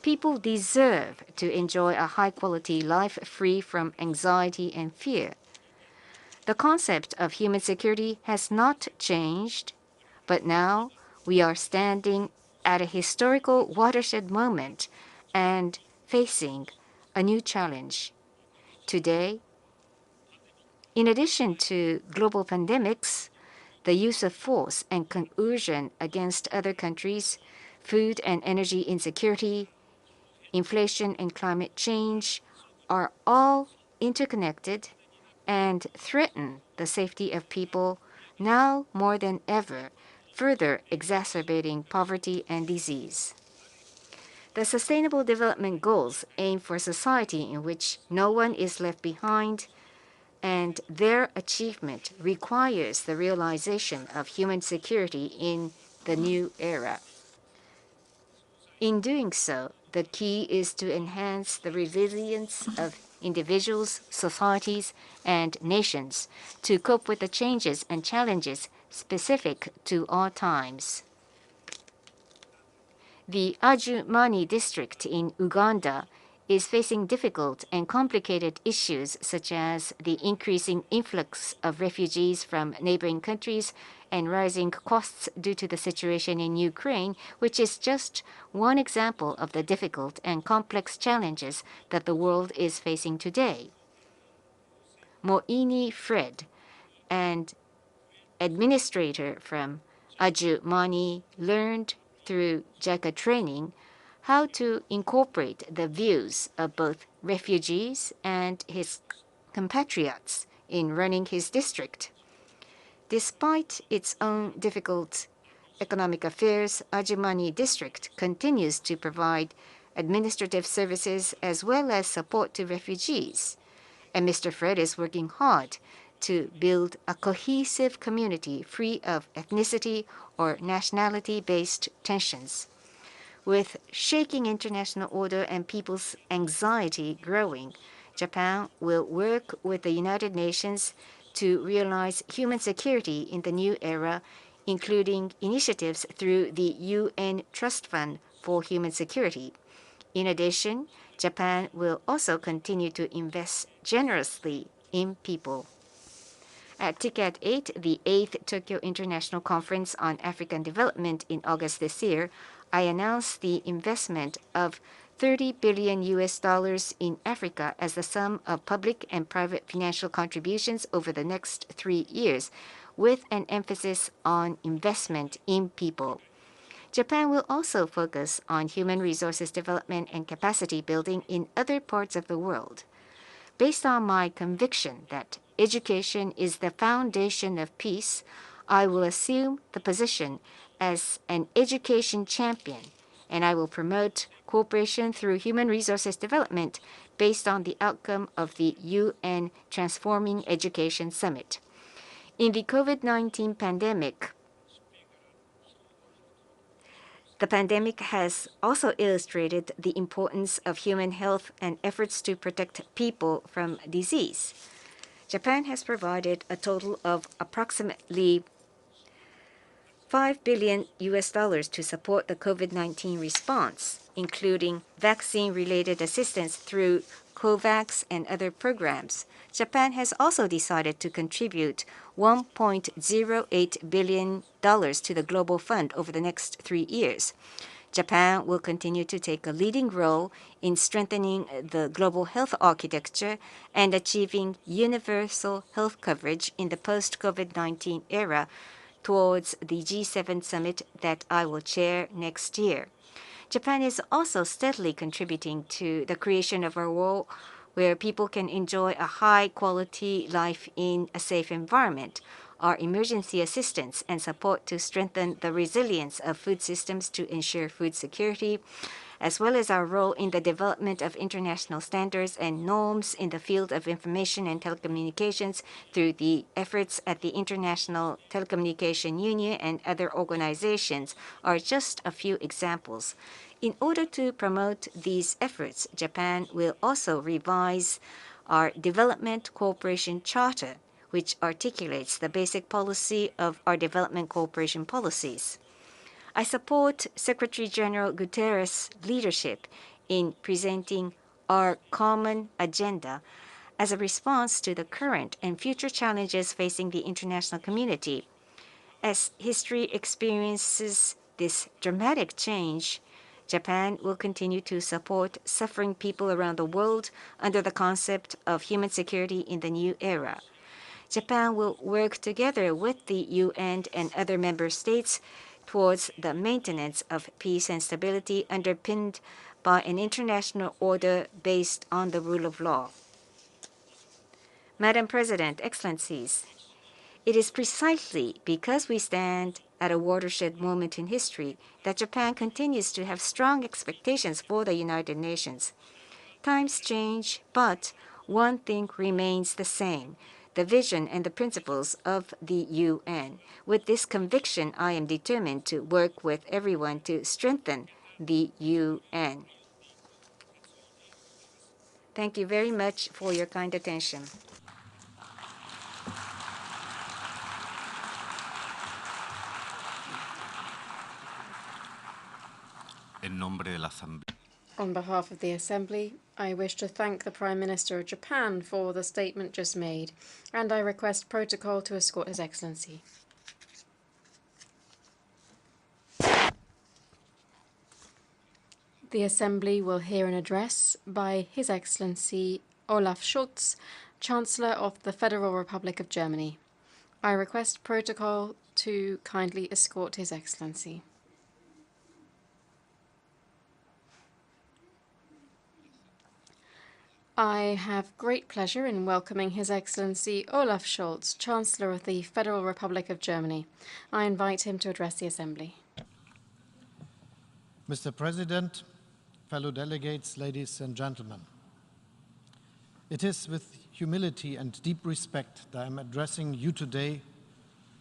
People deserve to enjoy a high-quality life free from anxiety and fear. The concept of human security has not changed, but now we are standing at a historical watershed moment and facing a new challenge. Today, in addition to global pandemics, the use of force and coercion against other countries, food and energy insecurity, inflation and climate change are all interconnected and threaten the safety of people now more than ever, further exacerbating poverty and disease. The Sustainable Development Goals aim for a society in which no one is left behind, and their achievement requires the realization of human security in the new era. In doing so, the key is to enhance the resilience of individuals, societies, and nations to cope with the changes and challenges specific to our times. The Adjumani district in Uganda is facing difficult and complicated issues such as the increasing influx of refugees from neighboring countries and rising costs due to the situation in Ukraine, which is just one example of the difficult and complex challenges that the world is facing today. Moini Fred, an administrator from Adjumani, learned through JICA training how to incorporate the views of both refugees and his compatriots in running his district. Despite its own difficult economic affairs, Adjumani district continues to provide administrative services as well as support to refugees. And Mr. Fred is working hard to build a cohesive community free of ethnicity or nationality-based tensions. With shaking international order and people's anxiety growing, Japan will work with the United Nations to realize human security in the new era, including initiatives through the UN Trust Fund for Human Security. In addition, Japan will also continue to invest generously in people. At TICAD 8, the 8th Tokyo International Conference on African Development in August this year, I announced the investment of $30 billion in Africa as the sum of public and private financial contributions over the next 3 years, with an emphasis on investment in people. Japan will also focus on human resources development and capacity building in other parts of the world. Based on my conviction that education is the foundation of peace, I will assume the position as an education champion, and I will promote cooperation through human resources development based on the outcome of the UN Transforming Education Summit. In the COVID-19 pandemic, the pandemic has also illustrated the importance of human health and efforts to protect people from disease. Japan has provided a total of approximately $5 billion to support the COVID-19 response, including vaccine-related assistance through COVAX and other programs. Japan has also decided to contribute $1.08 billion to the Global Fund over the next 3 years. Japan will continue to take a leading role in strengthening the global health architecture and achieving universal health coverage in the post-COVID-19 era towards the G7 summit that I will chair next year. Japan is also steadily contributing to the creation of a world where people can enjoy a high-quality life in a safe environment. Our emergency assistance and support to strengthen the resilience of food systems to ensure food security as well as our role in the development of international standards and norms in the field of information and telecommunications through the efforts at the International Telecommunication Union and other organizations, are just a few examples. In order to promote these efforts, Japan will also revise our Development Cooperation Charter, which articulates the basic policy of our development cooperation policies. I support Secretary General Guterres' leadership in presenting our common agenda as a response to the current and future challenges facing the international community. As history experiences this dramatic change, Japan will continue to support suffering people around the world under the concept of human security in the new era. Japan will work together with the UN and other member states towards the maintenance of peace and stability underpinned by an international order based on the rule of law. Madam President, Excellencies, it is precisely because we stand at a watershed moment in history that Japan continues to have strong expectations for the United Nations. Times change, but one thing remains the same: the vision and the principles of the UN. With this conviction, I am determined to work with everyone to strengthen the UN. Thank you very much for your kind attention. On behalf of the Assembly, I wish to thank the Prime Minister of Japan for the statement just made, and I request protocol to escort His Excellency. The Assembly will hear an address by His Excellency Olaf Scholz, Chancellor of the Federal Republic of Germany. I request protocol to kindly escort His Excellency. I have great pleasure in welcoming His Excellency Olaf Scholz, Chancellor of the Federal Republic of Germany. I invite him to address the Assembly. Mr. President, fellow delegates, ladies and gentlemen, it is with humility and deep respect that I am addressing you today,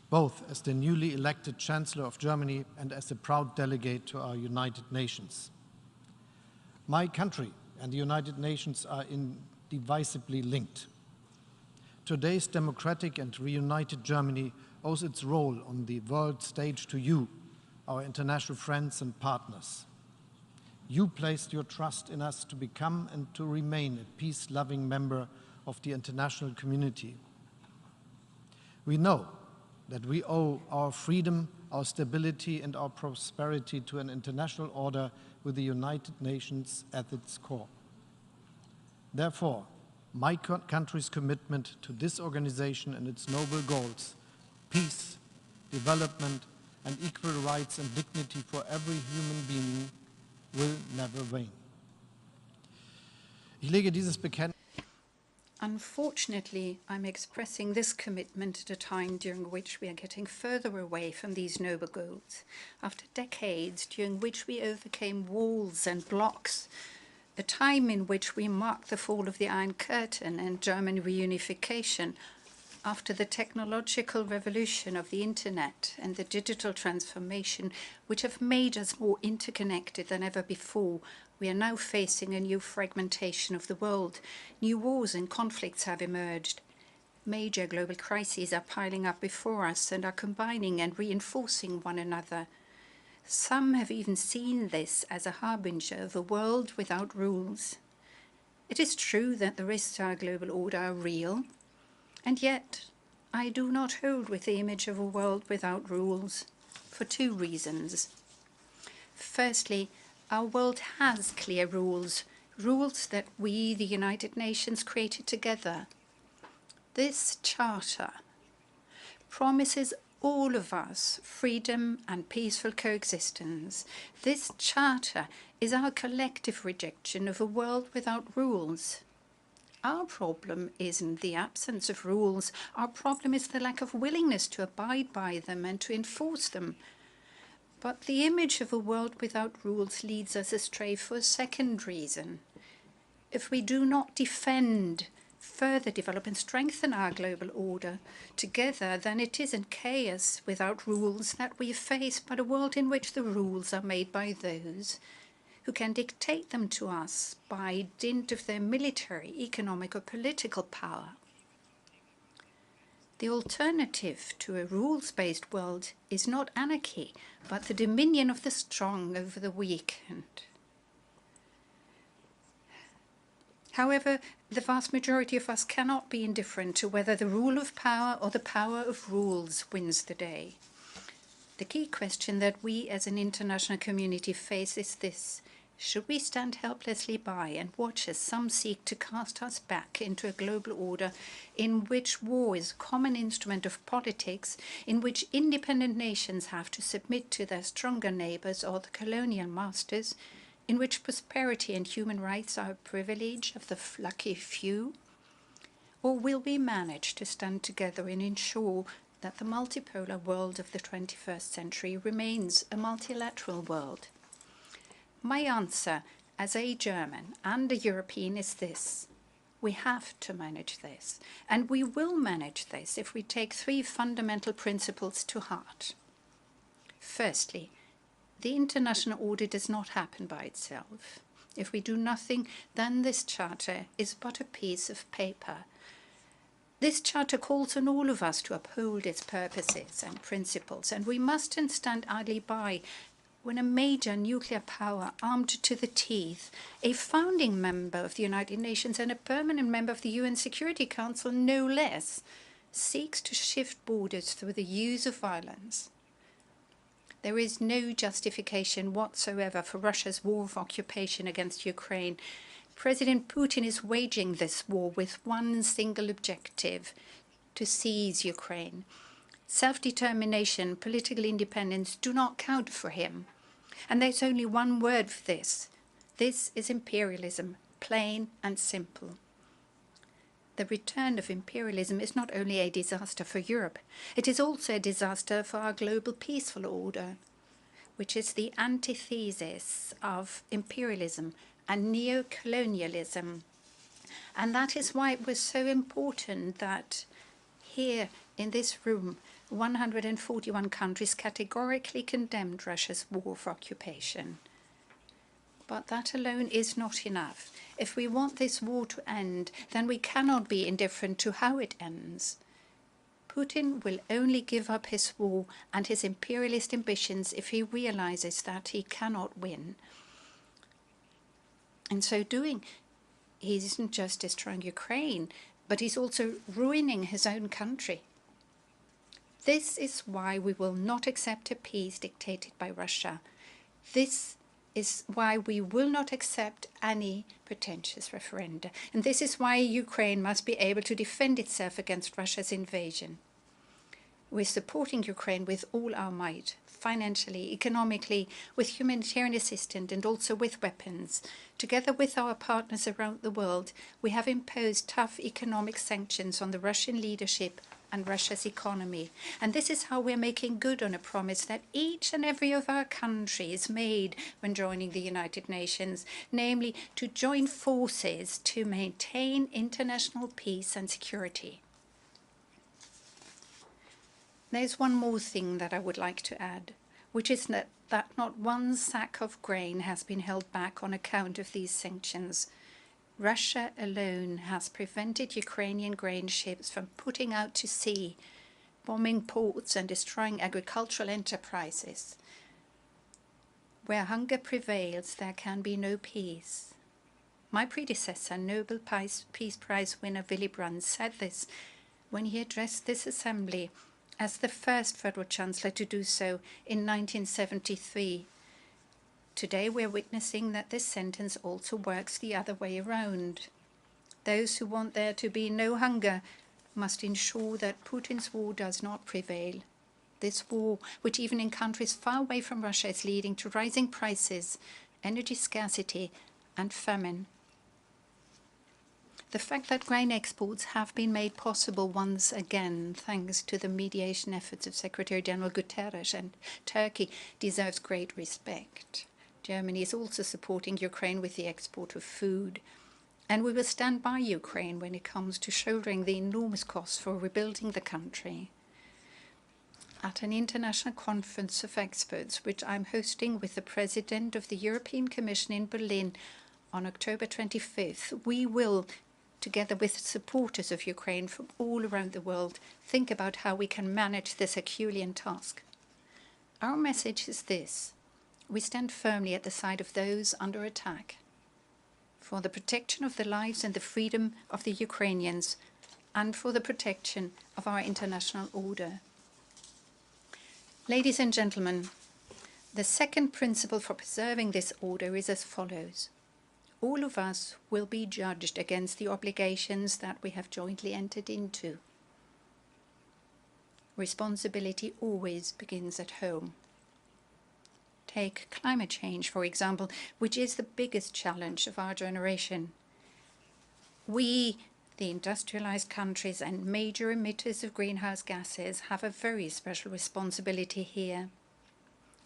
both as the newly elected Chancellor of Germany and as a proud delegate to our United Nations. My country and the United Nations are indivisibly linked. Today's democratic and reunited Germany owes its role on the world stage to you, our international friends and partners. You placed your trust in us to become and to remain a peace-loving member of the international community. We know that we owe our freedom, our stability, and our prosperity to an international order with the United Nations at its core. Therefore, my country's commitment to this organization and its noble goals, peace, development, and equal rights and dignity for every human being, will never wane. Ich lege dieses Bekenntnis. Unfortunately, I'm expressing this commitment at a time during which we are getting further away from these noble goals. After decades during which we overcame walls and blocks, a time in which we marked the fall of the Iron Curtain and German reunification, after the technological revolution of the internet and the digital transformation, which have made us more interconnected than ever before, we are now facing a new fragmentation of the world. New wars and conflicts have emerged. Major global crises are piling up before us and are combining and reinforcing one another. Some have even seen this as a harbinger of a world without rules. It is true that the risks to our global order are real, and yet I do not hold with the image of a world without rules, for two reasons. Firstly, our world has clear rules, rules that we, the United Nations, created together. This charter promises all of us freedom and peaceful coexistence. This charter is our collective rejection of a world without rules. Our problem isn't the absence of rules. Our problem is the lack of willingness to abide by them and to enforce them. But the image of a world without rules leads us astray for a second reason. If we do not defend, further develop and strengthen our global order together, then it is in chaos without rules that we face, but a world in which the rules are made by those who can dictate them to us by dint of their military, economic or political power. The alternative to a rules-based world is not anarchy, but the dominion of the strong over the weak. However, the vast majority of us cannot be indifferent to whether the rule of power or the power of rules wins the day. The key question that we as an international community face is this: should we stand helplessly by and watch as some seek to cast us back into a global order in which war is a common instrument of politics, in which independent nations have to submit to their stronger neighbors or the colonial masters, in which prosperity and human rights are a privilege of the lucky few? Or will we manage to stand together and ensure that the multipolar world of the 21st century remains a multilateral world? My answer as a German and a European is this: we have to manage this, and we will manage this if we take three fundamental principles to heart. Firstly, the international order does not happen by itself. If we do nothing, then this charter is but a piece of paper. This charter calls on all of us to uphold its purposes and principles, and we mustn't stand idly by when a major nuclear power armed to the teeth, a founding member of the United Nations and a permanent member of the UN Security Council, no less, seeks to shift borders through the use of violence. There is no justification whatsoever for Russia's war of occupation against Ukraine. President Putin is waging this war with one single objective: to seize Ukraine. Self-determination, political independence do not count for him. And there's only one word for this. This is imperialism, plain and simple. The return of imperialism is not only a disaster for Europe, it is also a disaster for our global peaceful order, which is the antithesis of imperialism and neo-colonialism. And that is why it was so important that here in this room, 141 countries categorically condemned Russia's war of occupation. But that alone is not enough. If we want this war to end, then we cannot be indifferent to how it ends. Putin will only give up his war and his imperialist ambitions if he realizes that he cannot win. In so doing, he isn't just destroying Ukraine, but he's also ruining his own country. This is why we will not accept a peace dictated by Russia. This is why we will not accept any pretentious referenda. And this is why Ukraine must be able to defend itself against Russia's invasion. We're supporting Ukraine with all our might, financially, economically, with humanitarian assistance and also with weapons. Together with our partners around the world, we have imposed tough economic sanctions on the Russian leadership and Russia's economy. And this is how we're making good on a promise that each and every of our countries made when joining the United Nations, namely to join forces to maintain international peace and security. There's one more thing that I would like to add, which is that not one sack of grain has been held back on account of these sanctions. Russia alone has prevented Ukrainian grain ships from putting out to sea, bombing ports and destroying agricultural enterprises. Where hunger prevails, there can be no peace. My predecessor, Nobel Peace Prize winner Willy Brandt, said this when he addressed this assembly as the first Federal Chancellor to do so in 1973. Today we're witnessing that this sentence also works the other way around. Those who want there to be no hunger must ensure that Putin's war does not prevail. This war, which even in countries far away from Russia is leading to rising prices, energy scarcity and famine. The fact that grain exports have been made possible once again thanks to the mediation efforts of Secretary General Guterres and Turkey deserves great respect. Germany is also supporting Ukraine with the export of food, and we will stand by Ukraine when it comes to shouldering the enormous costs for rebuilding the country. At an international conference of experts, which I'm hosting with the President of the European Commission in Berlin on October 25th, we will, together with supporters of Ukraine from all around the world, think about how we can manage this Herculean task. Our message is this: we stand firmly at the side of those under attack, for the protection of the lives and the freedom of the Ukrainians, and for the protection of our international order. Ladies and gentlemen, the second principle for preserving this order is as follows. All of us will be judged against the obligations that we have jointly entered into. Responsibility always begins at home. Take climate change, for example, which is the biggest challenge of our generation. We, the industrialized countries and major emitters of greenhouse gases, have a very special responsibility here.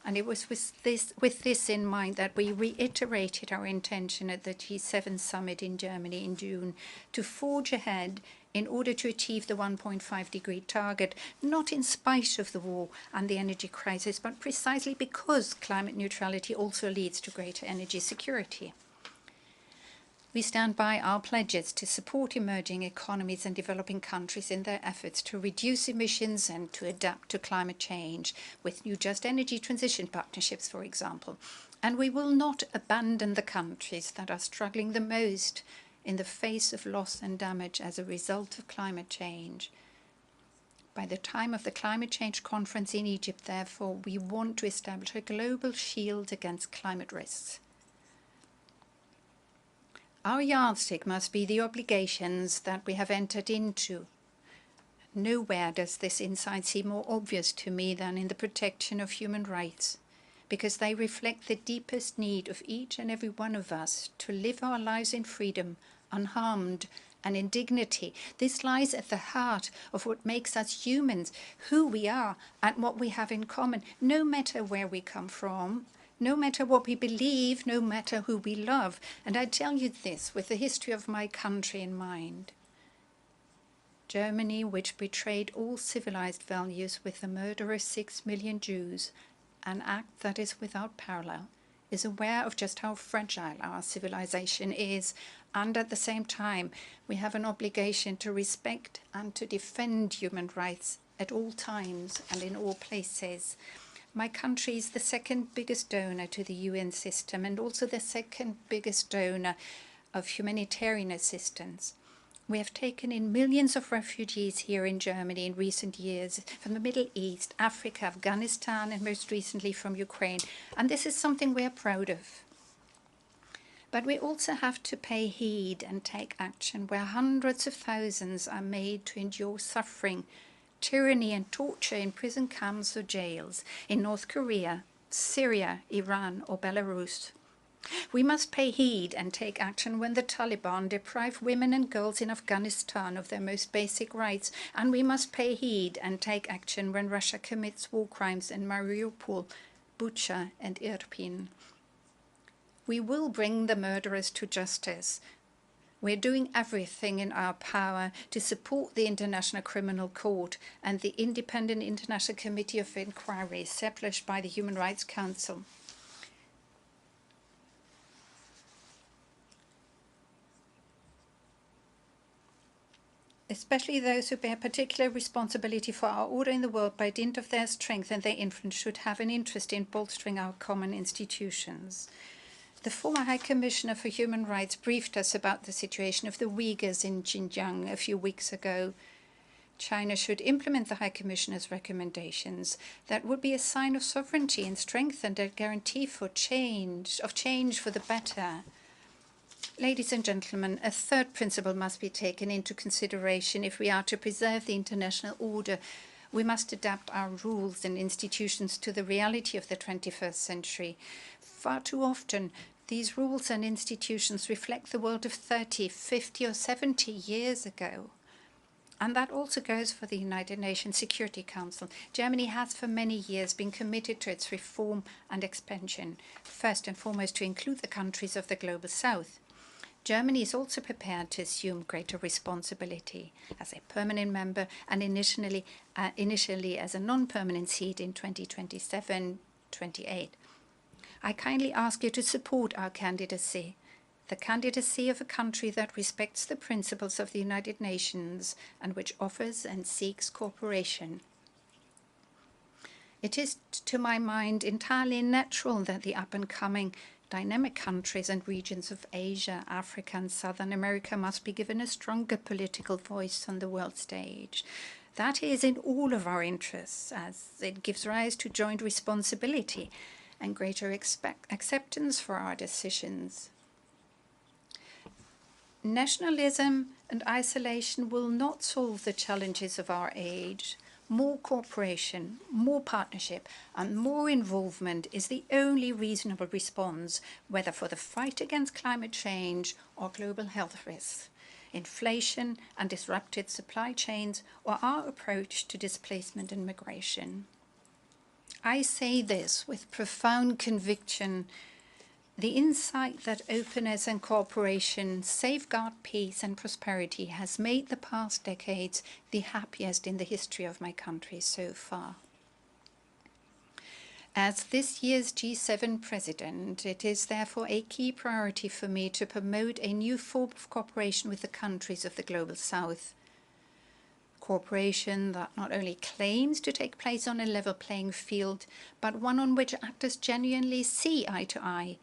And it was with this in mind that we reiterated our intention at the G7 summit in Germany in June to forge ahead in order to achieve the 1.5-degree target, not in spite of the war and the energy crisis, but precisely because climate neutrality also leads to greater energy security. We stand by our pledges to support emerging economies and developing countries in their efforts to reduce emissions and to adapt to climate change, with new just energy transition partnerships, for example. And we will not abandon the countries that are struggling the most in the face of loss and damage as a result of climate change. By the time of the climate change conference in Egypt, therefore, we want to establish a global shield against climate risks. Our yardstick must be the obligations that we have entered into. Nowhere does this insight seem more obvious to me than in the protection of human rights, because they reflect the deepest need of each and every one of us to live our lives in freedom, unharmed, and in dignity. This lies at the heart of what makes us humans, who we are, and what we have in common, no matter where we come from, no matter what we believe, no matter who we love. And I tell you this with the history of my country in mind. Germany, which betrayed all civilized values with the murder of 6 million Jews, an act that is without parallel, is aware of just how fragile our civilization is, and at the same time, we have an obligation to respect and to defend human rights at all times and in all places. My country is the second biggest donor to the UN system and also the second biggest donor of humanitarian assistance. We have taken in millions of refugees here in Germany in recent years from the Middle East, Africa, Afghanistan, and most recently from Ukraine. And this is something we are proud of. But we also have to pay heed and take action where hundreds of thousands are made to endure suffering, tyranny and torture in prison camps or jails in North Korea, Syria, Iran or Belarus. We must pay heed and take action when the Taliban deprive women and girls in Afghanistan of their most basic rights, and we must pay heed and take action when Russia commits war crimes in Mariupol, Bucha and Irpin. We will bring the murderers to justice. We're doing everything in our power to support the International Criminal Court and the Independent International Committee of Inquiry established by the Human Rights Council. Especially those who bear particular responsibility for our order in the world by dint of their strength and their influence should have an interest in bolstering our common institutions. The former High Commissioner for Human Rights briefed us about the situation of the Uyghurs in Xinjiang a few weeks ago. China should implement the High Commissioner's recommendations. That would be a sign of sovereignty and strength and a guarantee for change for the better. Ladies and gentlemen, a third principle must be taken into consideration if we are to preserve the international order. We must adapt our rules and institutions to the reality of the 21st century. Far too often, These rules and institutions reflect the world of 30, 50, or 70 years ago. And that also goes for the United Nations Security Council. Germany has for many years been committed to its reform and expansion, first and foremost to include the countries of the Global South. Germany is also prepared to assume greater responsibility as a permanent member and initially as a non-permanent seat in 2027-28. I kindly ask you to support our candidacy, the candidacy of a country that respects the principles of the United Nations and which offers and seeks cooperation. It is, to my mind, entirely natural that the up-and-coming dynamic countries and regions of Asia, Africa, and Southern America must be given a stronger political voice on the world stage. That is in all of our interests, as it gives rise to joint responsibility and greater acceptance for our decisions. Nationalism and isolation will not solve the challenges of our age. More cooperation, more partnership, and more involvement is the only reasonable response, whether for the fight against climate change or global health risks, inflation and disrupted supply chains, or our approach to displacement and migration. I say this with profound conviction. The insight that openness and cooperation safeguard peace and prosperity has made the past decades the happiest in the history of my country so far. As this year's G7 president, it is therefore a key priority for me to promote a new form of cooperation with the countries of the Global South. Cooperation that not only claims to take place on a level playing field, but one on which actors genuinely see eye to eye,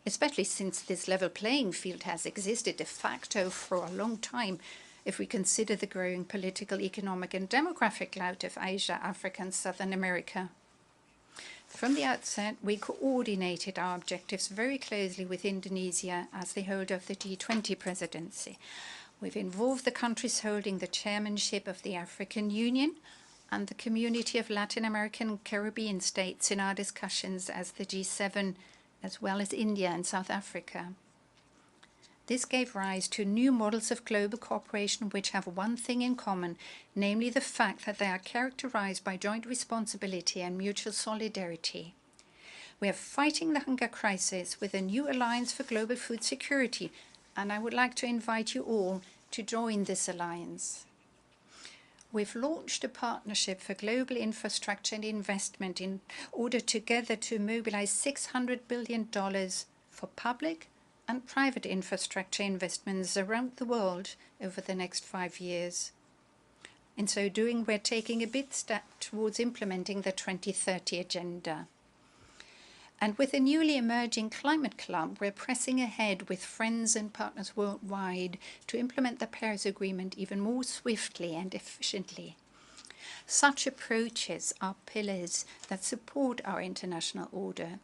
especially since this level playing field has existed de facto for a long time, if we consider the growing political, economic, and demographic clout of Asia, Africa, and Southern America. From the outset, we coordinated our objectives very closely with Indonesia as the holder of the G20 presidency. We've involved the countries holding the chairmanship of the African Union and the Community of Latin American and Caribbean states in our discussions as the G7, as well as India and South Africa. This gave rise to new models of global cooperation which have one thing in common, namely the fact that they are characterized by joint responsibility and mutual solidarity. We are fighting the hunger crisis with a new alliance for global food security, and I would like to invite you all to join this alliance. We've launched a partnership for global infrastructure and investment in order together to mobilize $600 billion for public and private infrastructure investments around the world over the next 5 years. In so doing, we're taking a big step towards implementing the 2030 Agenda. And with the newly emerging Climate Club, we're pressing ahead with friends and partners worldwide to implement the Paris Agreement even more swiftly and efficiently. Such approaches are pillars that support our international order,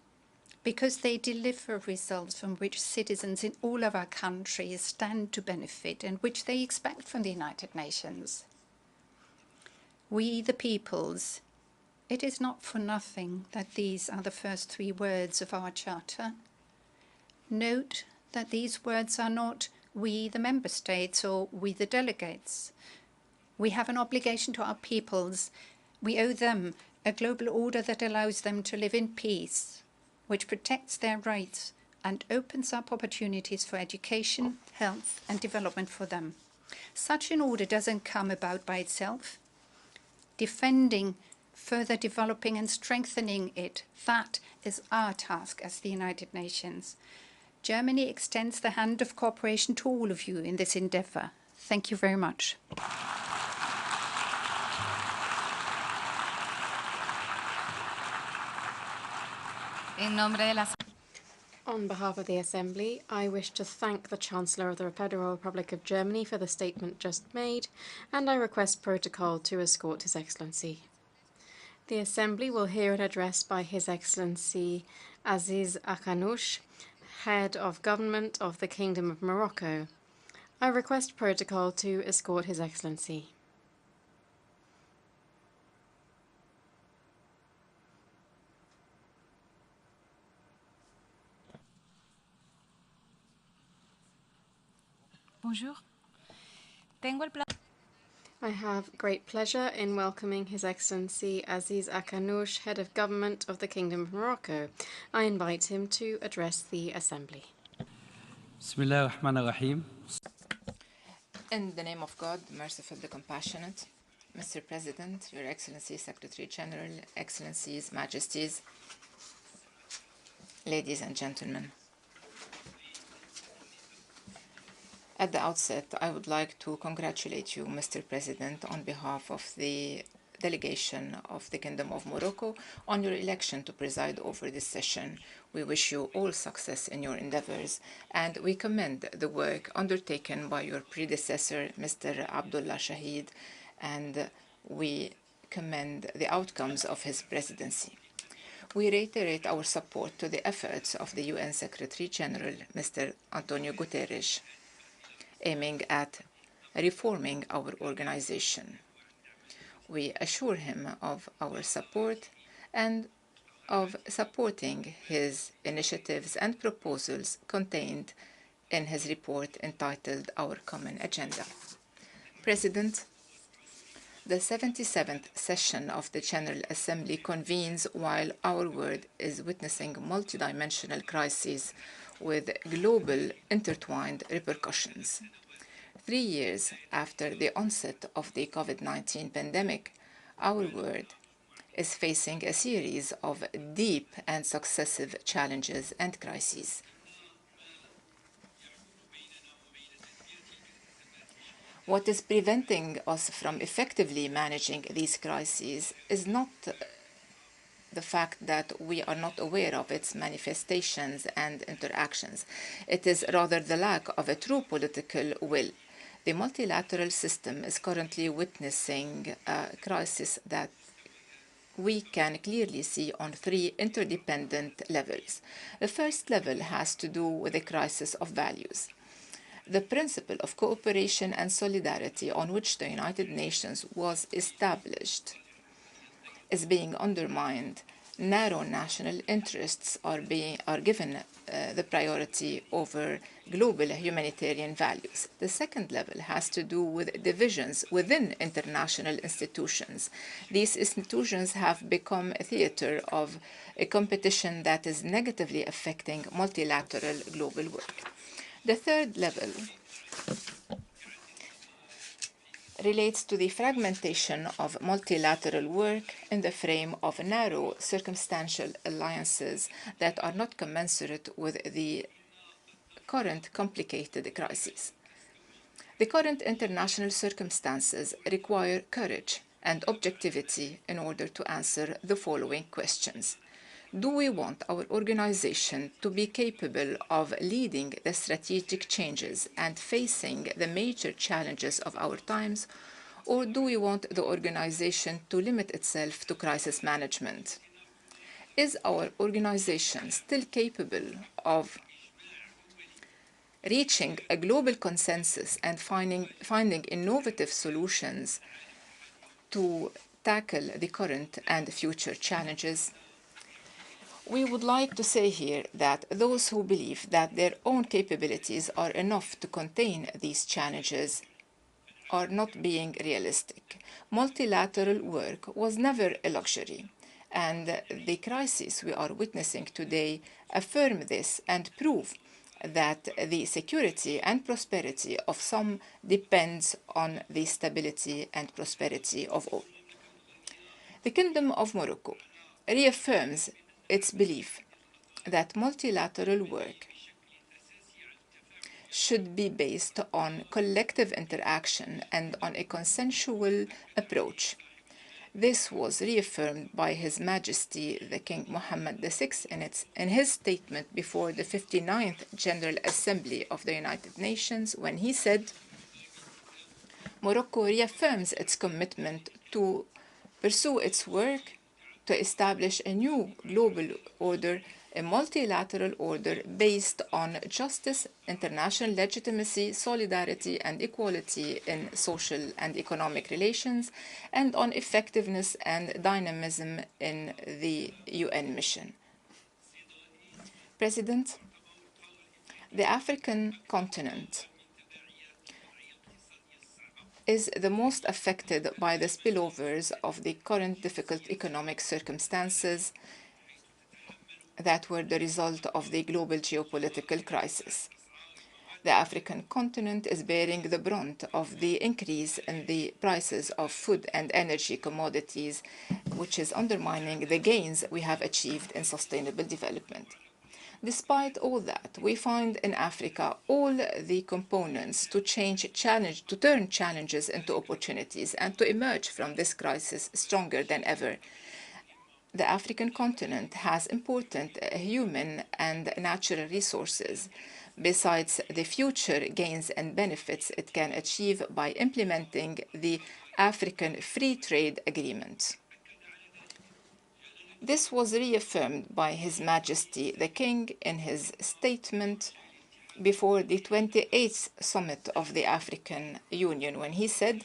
because they deliver results from which citizens in all of our countries stand to benefit and which they expect from the United Nations. We, the peoples. It is not for nothing that these are the first 3 words of our Charter. Note that these words are not we, the member states, or we, the delegates. We have an obligation to our peoples. We owe them a global order that allows them to live in peace, which protects their rights and opens up opportunities for education, health, and development for them. Such an order doesn't come about by itself. Defending, further developing and strengthening it, that is our task as the United Nations. Germany extends the hand of cooperation to all of you in this endeavor. Thank you very much. On behalf of the Assembly, I wish to thank the Chancellor of the Federal Republic of Germany for the statement just made, and I request protocol to escort His Excellency. The Assembly will hear an address by His Excellency Aziz Akhanouche, Head of Government of the Kingdom of Morocco. I request protocol to escort His Excellency. Bonjour. Tengo el placer. I have great pleasure in welcoming His Excellency Aziz Akanouche, Head of Government of the Kingdom of Morocco. I invite him to address the Assembly. Bismillah ar-Rahman ar-Rahim. In the name of God, the merciful, the compassionate, Mr. President, Your Excellency, Secretary General, Excellencies, Majesties, ladies and gentlemen. At the outset, I would like to congratulate you, Mr. President, on behalf of the delegation of the Kingdom of Morocco on your election to preside over this session. We wish you all success in your endeavors, and we commend the work undertaken by your predecessor, Mr. Abdullah Shahid, and we commend the outcomes of his presidency. We reiterate our support to the efforts of the UN Secretary General, Mr. Antonio Guterres, aiming at reforming our organization. We assure him of our support and of supporting his initiatives and proposals contained in his report entitled Our Common Agenda. President, the 77th session of the General Assembly convenes while our world is witnessing multidimensional crises with global intertwined repercussions. 3 years after the onset of the COVID-19 pandemic, our world is facing a series of deep and successive challenges and crises. What is preventing us from effectively managing these crises is not the fact that we are not aware of its manifestations and interactions. It is rather the lack of a true political will. The multilateral system is currently witnessing a crisis that we can clearly see on 3 interdependent levels. The first level has to do with the crisis of values. The principle of cooperation and solidarity on which the United Nations was established is being undermined. Narrow national interests are given the priority over global humanitarian values. The second level has to do with divisions within international institutions. These institutions have become a theater of a competition that is negatively affecting multilateral global work. The third level relates to the fragmentation of multilateral work in the frame of narrow circumstantial alliances that are not commensurate with the current complicated crisis. The current international circumstances require courage and objectivity in order to answer the following questions. Do we want our organization to be capable of leading the strategic changes and facing the major challenges of our times, or do we want the organization to limit itself to crisis management? Is our organization still capable of reaching a global consensus and finding innovative solutions to tackle the current and future challenges? We would like to say here that those who believe that their own capabilities are enough to contain these challenges are not being realistic. Multilateral work was never a luxury, and the crises we are witnessing today affirm this and prove that the security and prosperity of some depends on the stability and prosperity of all. The Kingdom of Morocco reaffirms its belief that multilateral work should be based on collective interaction and on a consensual approach. This was reaffirmed by His Majesty the King Mohammed VI in his statement before the 59th General Assembly of the United Nations, when he said, Morocco reaffirms its commitment to pursue its work to establish a new global order, a multilateral order based on justice, international legitimacy, solidarity, and equality in social and economic relations, and on effectiveness and dynamism in the UN mission. President, the African continent is the most affected by the spillovers of the current difficult economic circumstances that were the result of the global geopolitical crisis. The African continent is bearing the brunt of the increase in the prices of food and energy commodities, which is undermining the gains we have achieved in sustainable development. Despite all that, we find in Africa all the components to turn challenges into opportunities and to emerge from this crisis stronger than ever. The African continent has important human and natural resources, besides the future gains and benefits it can achieve by implementing the African Free Trade Agreement. This was reaffirmed by His Majesty the King in his statement before the 28th Summit of the African Union, when he said,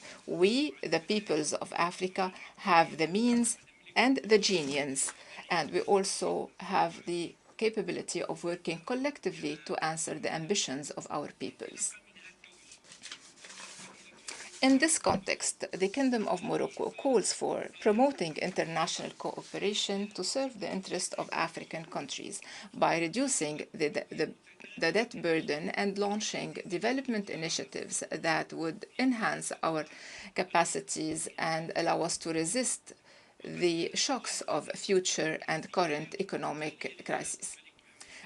"We, the peoples of Africa, have the means and the genius, and we also have the capability of working collectively to answer the ambitions of our peoples." In this context, the Kingdom of Morocco calls for promoting international cooperation to serve the interest of African countries by reducing the debt burden and launching development initiatives that would enhance our capacities and allow us to resist the shocks of future and current economic crises.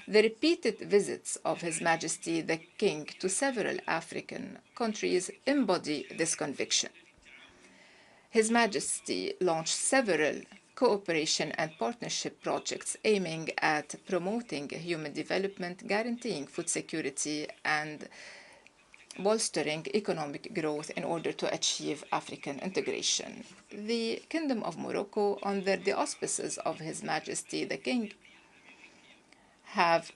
The repeated visits of His Majesty the King to several African countries embody this conviction. His Majesty launched several cooperation and partnership projects aiming at promoting human development, guaranteeing food security, and bolstering economic growth in order to achieve African integration. The Kingdom of Morocco, under the auspices of His Majesty the King, have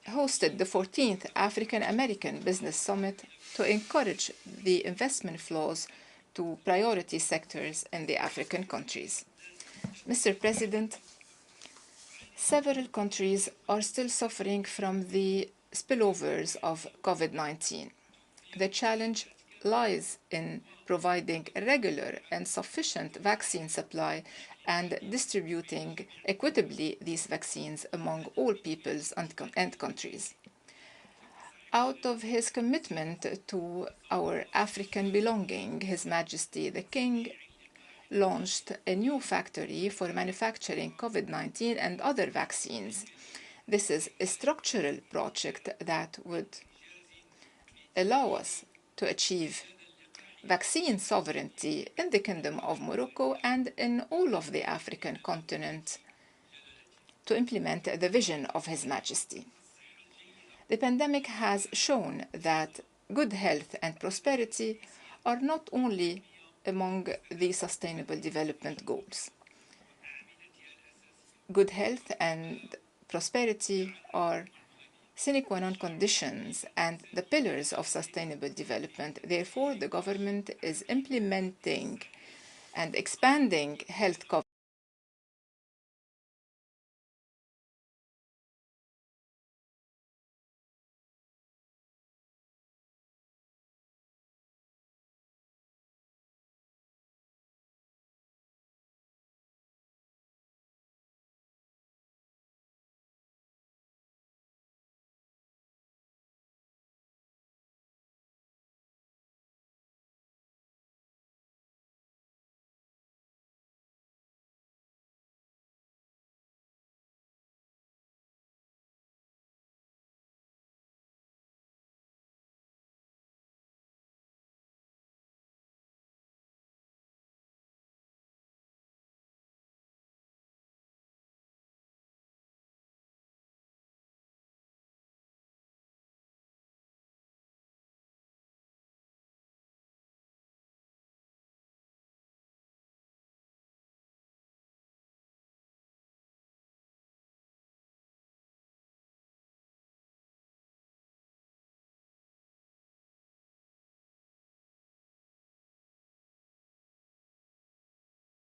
hosted the 14th African American Business Summit to encourage the investment flows to priority sectors in the African countries. Mr. President, several countries are still suffering from the spillovers of COVID-19. The challenge lies in providing regular and sufficient vaccine supply and distributing equitably these vaccines among all peoples and countries. Out of his commitment to our African belonging, His Majesty the King launched a new factory for manufacturing COVID-19 and other vaccines. This is a structural project that would allow us to achieve vaccine sovereignty in the Kingdom of Morocco and in all of the African continent to implement the vision of His Majesty. The pandemic has shown that good health and prosperity are not only among the Sustainable Development Goals. Good health and prosperity are sine qua non conditions and the pillars of sustainable development. Therefore, the government is implementing and expanding health coverage